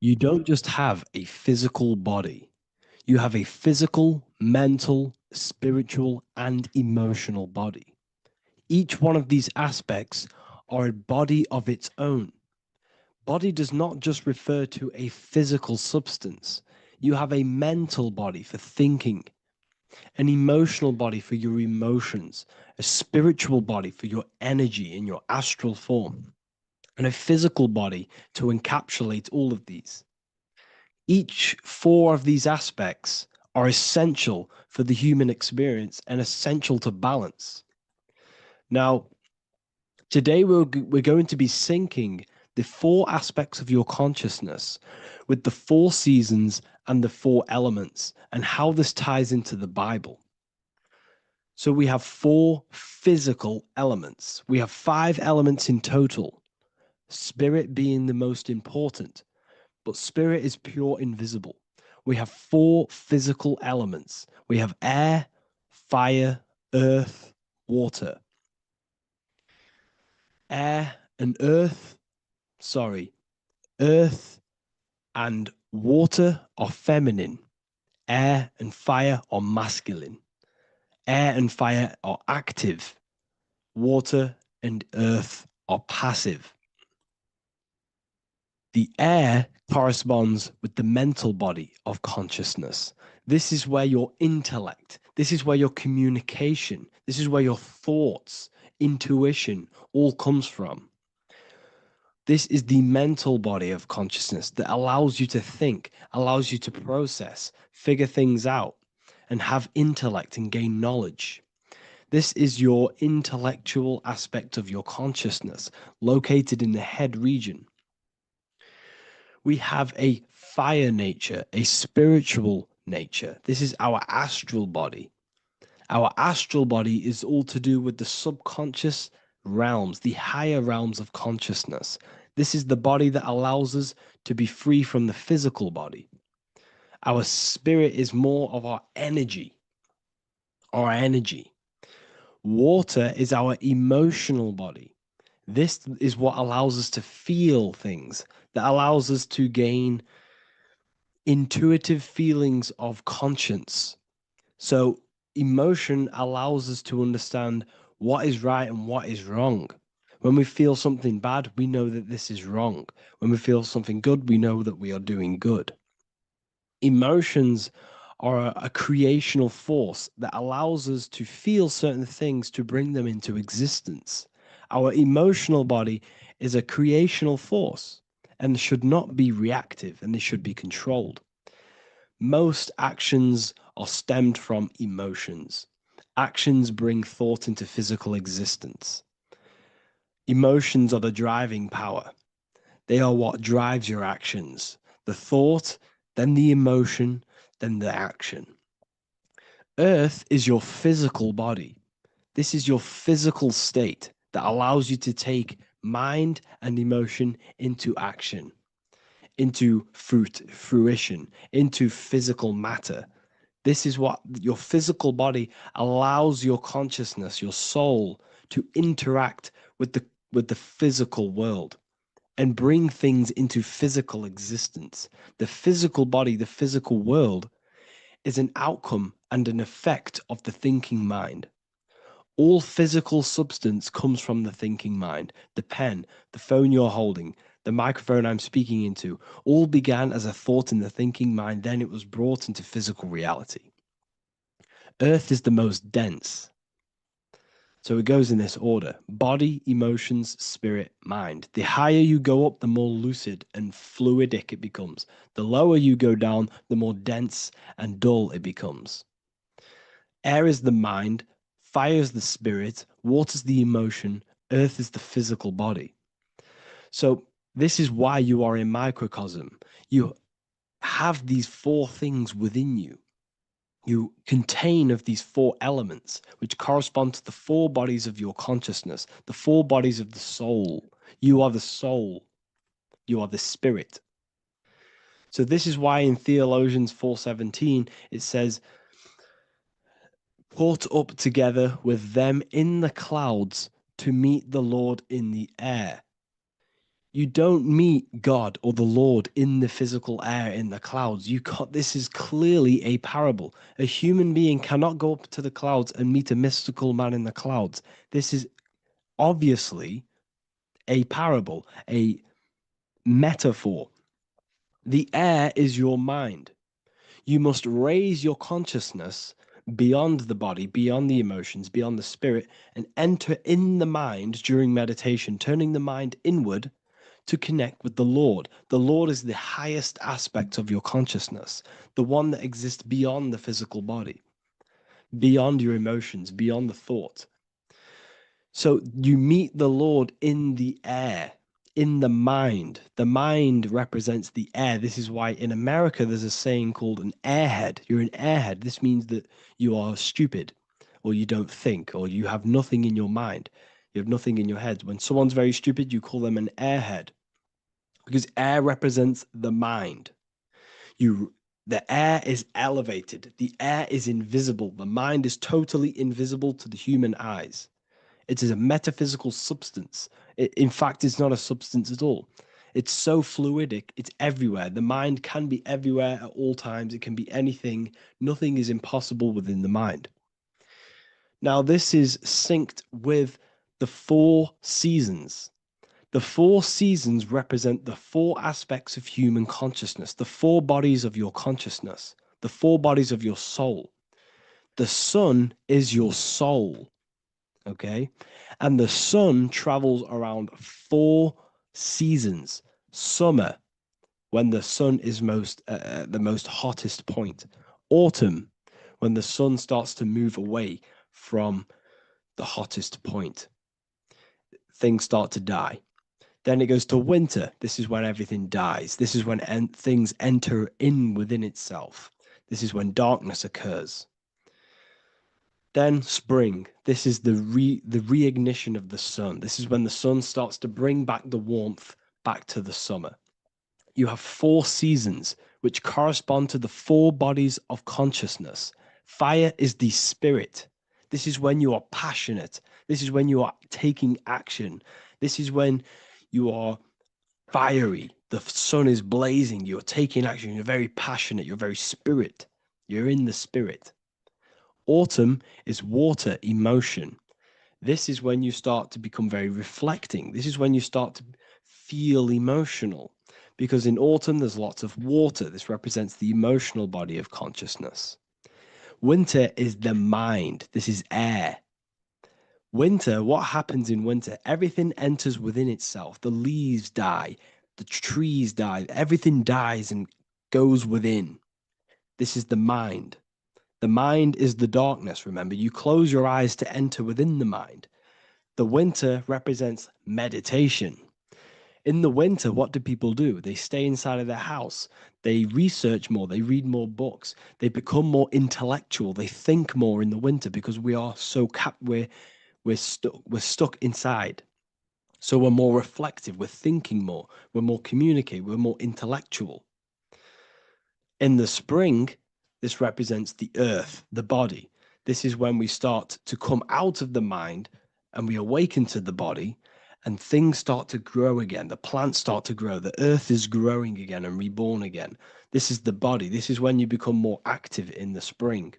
S9: You don't just have a physical body. You have a physical, mental, spiritual, and emotional body. Each one of these aspects are a body of its own. Body does not just refer to a physical substance. You have a mental body for thinking, an emotional body for your emotions, a spiritual body for your energy in your astral form, and a physical body to encapsulate all of these. Each 4 of these aspects are essential for the human experience and essential to balance. Now, today we're going to be syncing the 4 aspects of your consciousness with the 4 seasons and the 4 elements and how this ties into the Bible. So we have 4 physical elements. We have 5 elements in total, spirit being the most important, but spirit is pure invisible. We have 4 physical elements. We have air, fire, earth, water. Earth and water are feminine. Air and fire are masculine. Air and fire are active. Water and earth are passive. The air corresponds with the mental body of consciousness. This is where your intellect, this is where your communication, this is where your thoughts, intuition all comes from. This is the mental body of consciousness that allows you to think, allows you to process, figure things out, and have intellect and gain knowledge. This is your intellectual aspect of your consciousness, located in the head region. We have a fire nature, a spiritual nature. This is our astral body. Our astral body is all to do with the subconscious realms, the higher realms of consciousness. This is the body that allows us to be free from the physical body. Our spirit is more of our energy. Water is our emotional body. This is what allows us to feel things, that allows us to gain intuitive feelings of conscience. So emotion allows us to understand what is right and what is wrong. When we feel something bad, we know that this is wrong. When we feel something good, we know that we are doing good. Emotions are a creational force that allows us to feel certain things to bring them into existence. Our emotional body is a creational force and should not be reactive, and it should be controlled. Most actions are stemmed from emotions. Actions bring thought into physical existence. Emotions are the driving power. They are what drives your actions. The thought, then the emotion, then the action. Earth is your physical body. This is your physical state that allows you to take mind and emotion into action, into fruition, into physical matter. This is what your physical body allows your consciousness, your soul, to interact with the physical world and bring things into physical existence. The physical body, the physical world, is an outcome and an effect of the thinking mind. All physical substance comes from the thinking mind. The pen, the phone you're holding, the microphone I'm speaking into, all began as a thought in the thinking mind, then it was brought into physical reality. Earth is the most dense. So it goes in this order: body, emotions, spirit, mind. The higher you go up, the more lucid and fluidic it becomes. The lower you go down, the more dense and dull it becomes. Air is the mind, fire is the spirit, water is the emotion, earth is the physical body. So this is why you are a microcosm. You have these 4 things within you. You contain of these 4 elements, which correspond to the 4 bodies of your consciousness, the 4 bodies of the soul. You are the soul. You are the spirit. So this is why in Theologians 4:17, it says, "Caught up together with them in the clouds to meet the Lord in the air." You don't meet God or the Lord in the physical air, in the clouds. This is clearly a parable. A human being cannot go up to the clouds and meet a mystical man in the clouds. This is obviously a parable, a metaphor. The air is your mind. You must raise your consciousness beyond the body, beyond the emotions, beyond the spirit, and enter in the mind during meditation, turning the mind inward to connect with the Lord. The Lord is the highest aspect of your consciousness, the one that exists beyond the physical body, beyond your emotions, beyond the thought. So you meet the Lord in the air, in the mind. The mind represents the air. This is why in America there's a saying called an airhead. You're an airhead. This means that you are stupid, or you don't think, or you have nothing in your mind. You have nothing in your head. When someone's very stupid, you call them an airhead, because air represents the mind. The air is elevated. The air is invisible. The mind is totally invisible to the human eyes. It is a metaphysical substance. In fact, it's not a substance at all. It's so fluidic. It's everywhere. The mind can be everywhere at all times. It can be anything. Nothing is impossible within the mind. Now, this is synced with the 4 seasons. The 4 seasons represent the 4 aspects of human consciousness, the 4 bodies of your consciousness, the 4 bodies of your soul. The sun is your soul. Okay, and the sun travels around 4 seasons. Summer, when the sun is the most hottest point. Autumn, when the sun starts to move away from the hottest point. Things start to die. Then it goes to winter. This is when everything dies. This is when things enter in within itself. This is when darkness occurs. Then spring. This is the reignition of the sun. This is when the sun starts to bring back the warmth back to the summer. You have 4 seasons which correspond to the 4 bodies of consciousness. Fire is the spirit. This is when you are passionate. This is when you are taking action. This is when you are fiery. The sun is blazing. You're taking action. You're very passionate. You're very spirit. You're in the spirit. Autumn is water, emotion. This is when you start to become very reflecting. This is when you start to feel emotional, because in autumn there's lots of water. This represents the emotional body of consciousness. Winter is the mind. This is air. Winter, what happens in winter? Everything enters within itself. The leaves die, the trees die, everything dies and goes within. This is the mind. The mind is the darkness, remember. You close your eyes to enter within the mind. The winter represents meditation. In the winter, what do people do? They stay inside of their house. They research more. They read more books. They become more intellectual. They think more in the winter because we are so we're stuck inside. So we're more reflective. We're thinking more. We're more communicative. We're more intellectual. In the spring, this represents the earth, the body. This is when we start to come out of the mind and we awaken to the body, and things start to grow again. The plants start to grow. The earth is growing again and reborn again. This is the body. This is when you become more active in the spring.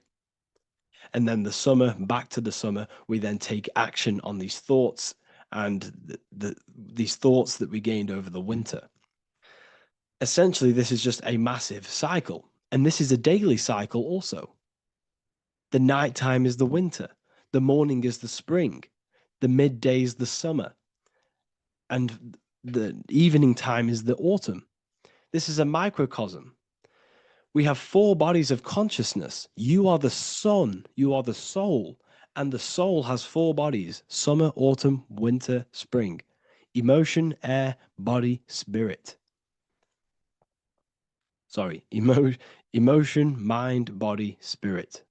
S9: And then the summer, back to the summer, we then take action on these thoughts and these thoughts that we gained over the winter. Essentially, this is just a massive cycle. And this is a daily cycle also. The nighttime is the winter. The morning is the spring. The midday is the summer. And the evening time is the autumn. This is a microcosm. We have 4 bodies of consciousness. You are the sun. You are the soul. And the soul has 4 bodies: summer, autumn, winter, spring. Emotion, air, body, spirit. Sorry, emotion, mind, body, spirit.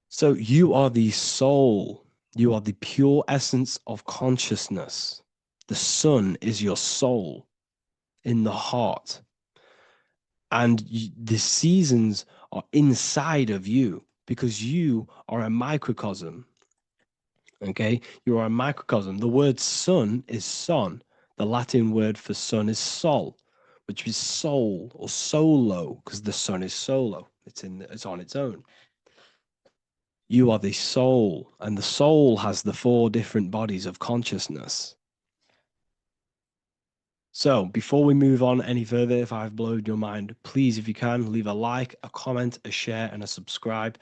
S9: So you are the soul. You are the pure essence of consciousness. The sun is your soul in the heart. And the seasons are inside of you because you are a microcosm. Okay? You are a microcosm. The word sun is son. The Latin word for sun is sol, which is soul or solo, because the sun is solo. It's on its own. You are the soul, and the soul has the 4 different bodies of consciousness. So before we move on any further, if I've blown your mind, please, if you can, leave a like, a comment, a share, and a subscribe.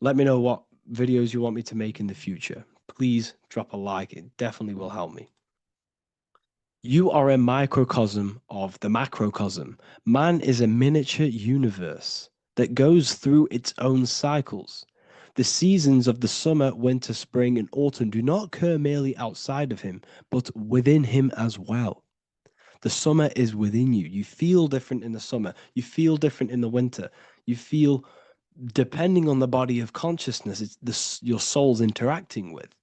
S9: Let me know what videos you want me to make in the future. Please drop a like. It definitely will help me. You are a microcosm of the macrocosm. Man is a miniature universe that goes through its own cycles. The seasons of the summer, winter, spring, and autumn do not occur merely outside of him, but within him as well. The summer is within you. You feel different in the summer. You feel different in the winter. You feel, depending on the body of consciousness, it's your soul's interacting with.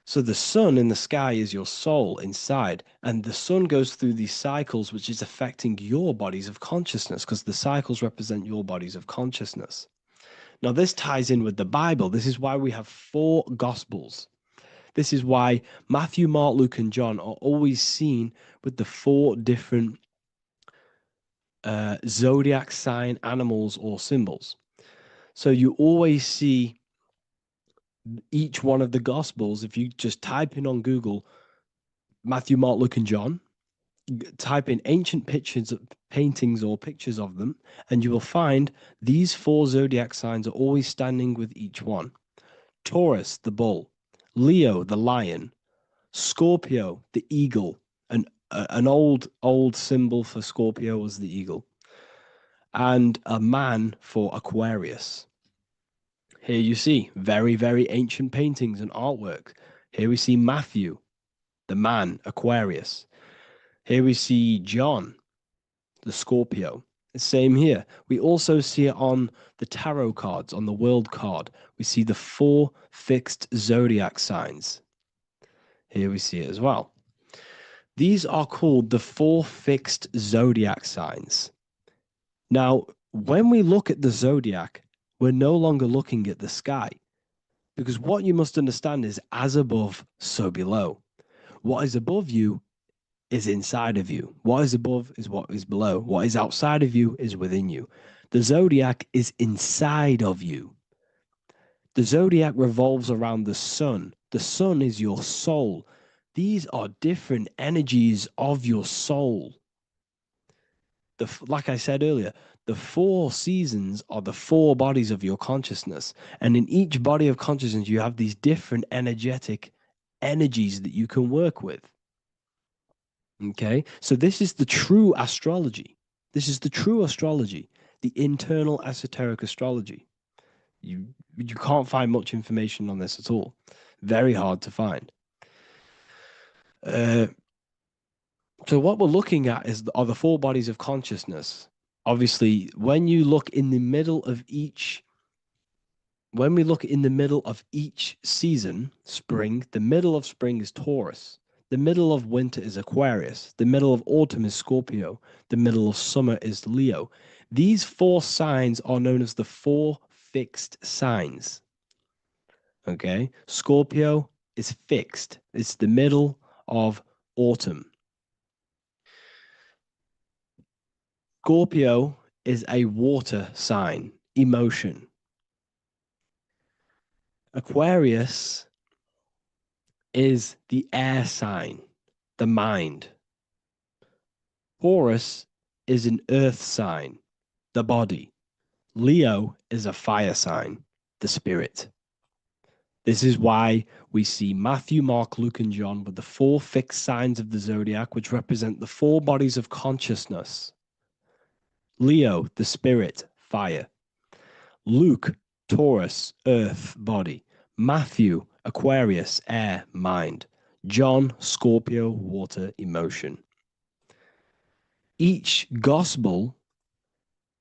S9: So the sun in the sky is your soul inside, and the sun goes through these cycles, which is affecting your bodies of consciousness, because the cycles represent your bodies of consciousness. Now, this ties in with the Bible. This is why we have 4 Gospels. This is why Matthew, Mark, Luke, and John are always seen with the 4 different zodiac sign animals or symbols. So you always see each one of the Gospels. If you just type in on Google Matthew, Mark, Luke, and John, type in ancient pictures, paintings, or pictures of them, and you will find these 4 zodiac signs are always standing with each one. Taurus, the bull; Leo, the lion; Scorpio, the eagle. An old symbol for Scorpio was the eagle, and a man for Aquarius. Here you see very, very ancient paintings and artwork. Here we see Matthew, the man, Aquarius. Here we see John, the Scorpio. Same here. We also see it on the tarot cards, on the world card. We see the 4 fixed zodiac signs. Here we see it as well. These are called the 4 fixed zodiac signs. Now, when we look at the zodiac, we're no longer looking at the sky, because what you must understand is as above, so below. What is above you is inside of you. What is above is what is below. What is outside of you is within you. The zodiac is inside of you. The zodiac revolves around the sun. The sun is your soul. These are different energies of your soul. Like I said earlier, the 4 seasons are the 4 bodies of your consciousness. And in each body of consciousness, you have these different energetic energies that you can work with. Okay, so this is the true astrology. This is the true astrology, the internal esoteric astrology. You can't find much information on this at all. Very hard to find. So what we're looking at are the 4 bodies of consciousness. Obviously, when you look in the middle of each, when we look in the middle of each season, spring, the middle of spring is Taurus. The middle of winter is Aquarius. The middle of autumn is Scorpio. The middle of summer is Leo. These 4 signs are known as the 4 fixed signs. Okay, Scorpio is fixed. It's the middle of autumn. Scorpio is a water sign, emotion. Aquarius is the air sign, the mind. Taurus is an earth sign, the body. Leo is a fire sign, the spirit. This is why we see Matthew, Mark, Luke, and John with the 4 fixed signs of the zodiac, which represent the 4 bodies of consciousness. Leo, the spirit, fire. Luke, Taurus, earth, body. Matthew, Aquarius, air, mind. John, Scorpio, water, emotion. Each gospel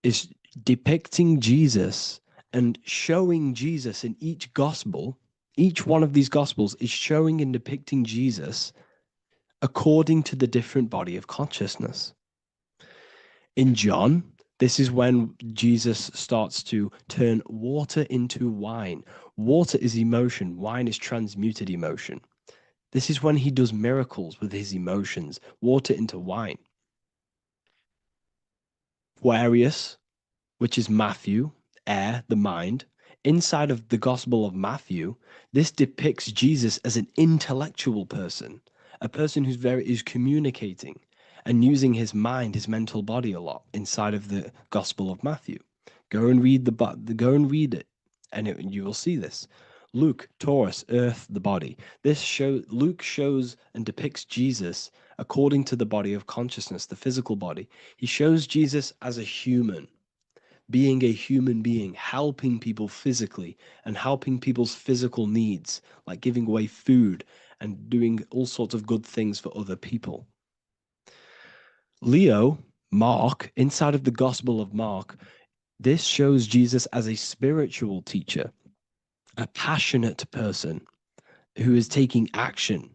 S9: is depicting Jesus and showing Jesus in each gospel. Each one of these gospels is showing and depicting Jesus according to the different body of consciousness. In John, this is when Jesus starts to turn water into wine. Water is emotion. Wine is transmuted emotion. This is when he does miracles with his emotions, water into wine. Aquarius, which is Matthew, air, the mind. Inside of the Gospel of Matthew, this depicts Jesus as an intellectual person, a person who's communicating and using his mind, his mental body a lot inside of the Gospel of Matthew. Go and read it, and you will see this. Luke, Taurus, earth, the body. Luke shows and depicts Jesus according to the body of consciousness, the physical body. He shows Jesus as a human, being a human being, helping people physically and helping people's physical needs, like giving away food and doing all sorts of good things for other people. Leo, Mark, inside of the Gospel of Mark, this shows Jesus as a spiritual teacher, a passionate person who is taking action.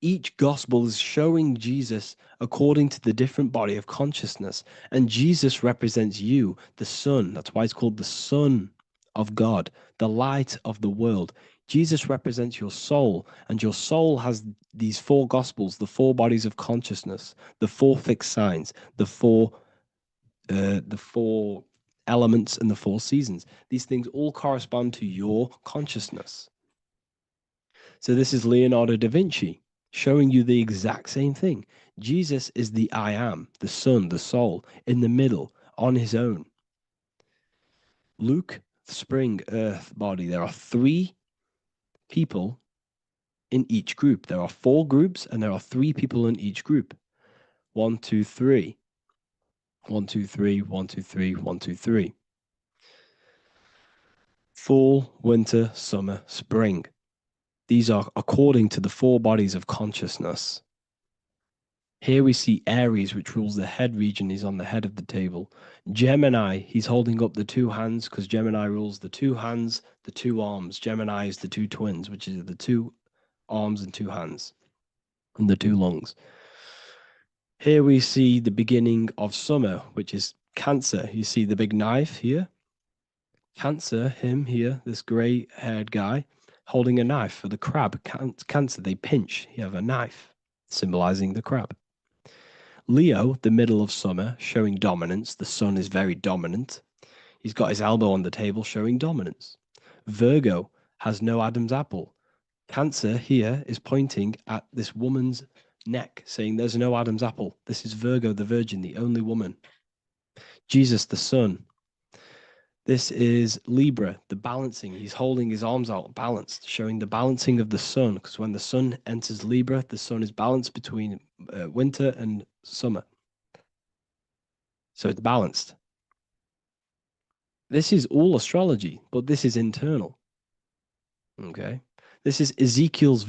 S9: Each gospel is showing Jesus according to the different body of consciousness. And Jesus represents you, the Son. That's why it's called the Son of God, the light of the world. Jesus represents your soul, and your soul has these four gospels, the four bodies of consciousness, the four fixed signs, the four elements and the four seasons. These things all correspond to your consciousness. So this is Leonardo da Vinci showing you the exact same thing. Jesus is the I am, the Son, the soul, in the middle, on his own. Luke, spring, earth, body. There are 3 people in each group. There are 4 groups and there are 3 people in each group. 1, 2, 3. 1, 2, 3, 1, 2, 3, 1, 2, 3. Fall, winter, summer, spring. These are according to the 4 bodies of consciousness. Here we see Aries, which rules the head region. He's on the head of the table. Gemini, he's holding up the 2 hands because Gemini rules the 2 hands, the 2 arms. Gemini is the 2 twins, which is the 2 arms and 2 hands, and the 2 lungs. Here we see the beginning of summer, which is Cancer. You see the big knife here. Cancer, him here, this gray-haired guy, holding a knife for the crab. Cancer, they pinch. You have a knife, symbolizing the crab. Leo, the middle of summer, showing dominance. The sun is very dominant. He's got his elbow on the table, showing dominance. Virgo has no Adam's apple. Cancer here is pointing at this woman's neck, saying there's no Adam's apple. This is Virgo, the virgin, the only woman. Jesus, the sun. This is Libra, the balancing. He's holding his arms out, balanced, showing the balancing of the sun, because when the sun enters Libra, the sun is balanced between winter and summer. So it's balanced. This is all astrology, but this is internal. Okay? This is Ezekiel's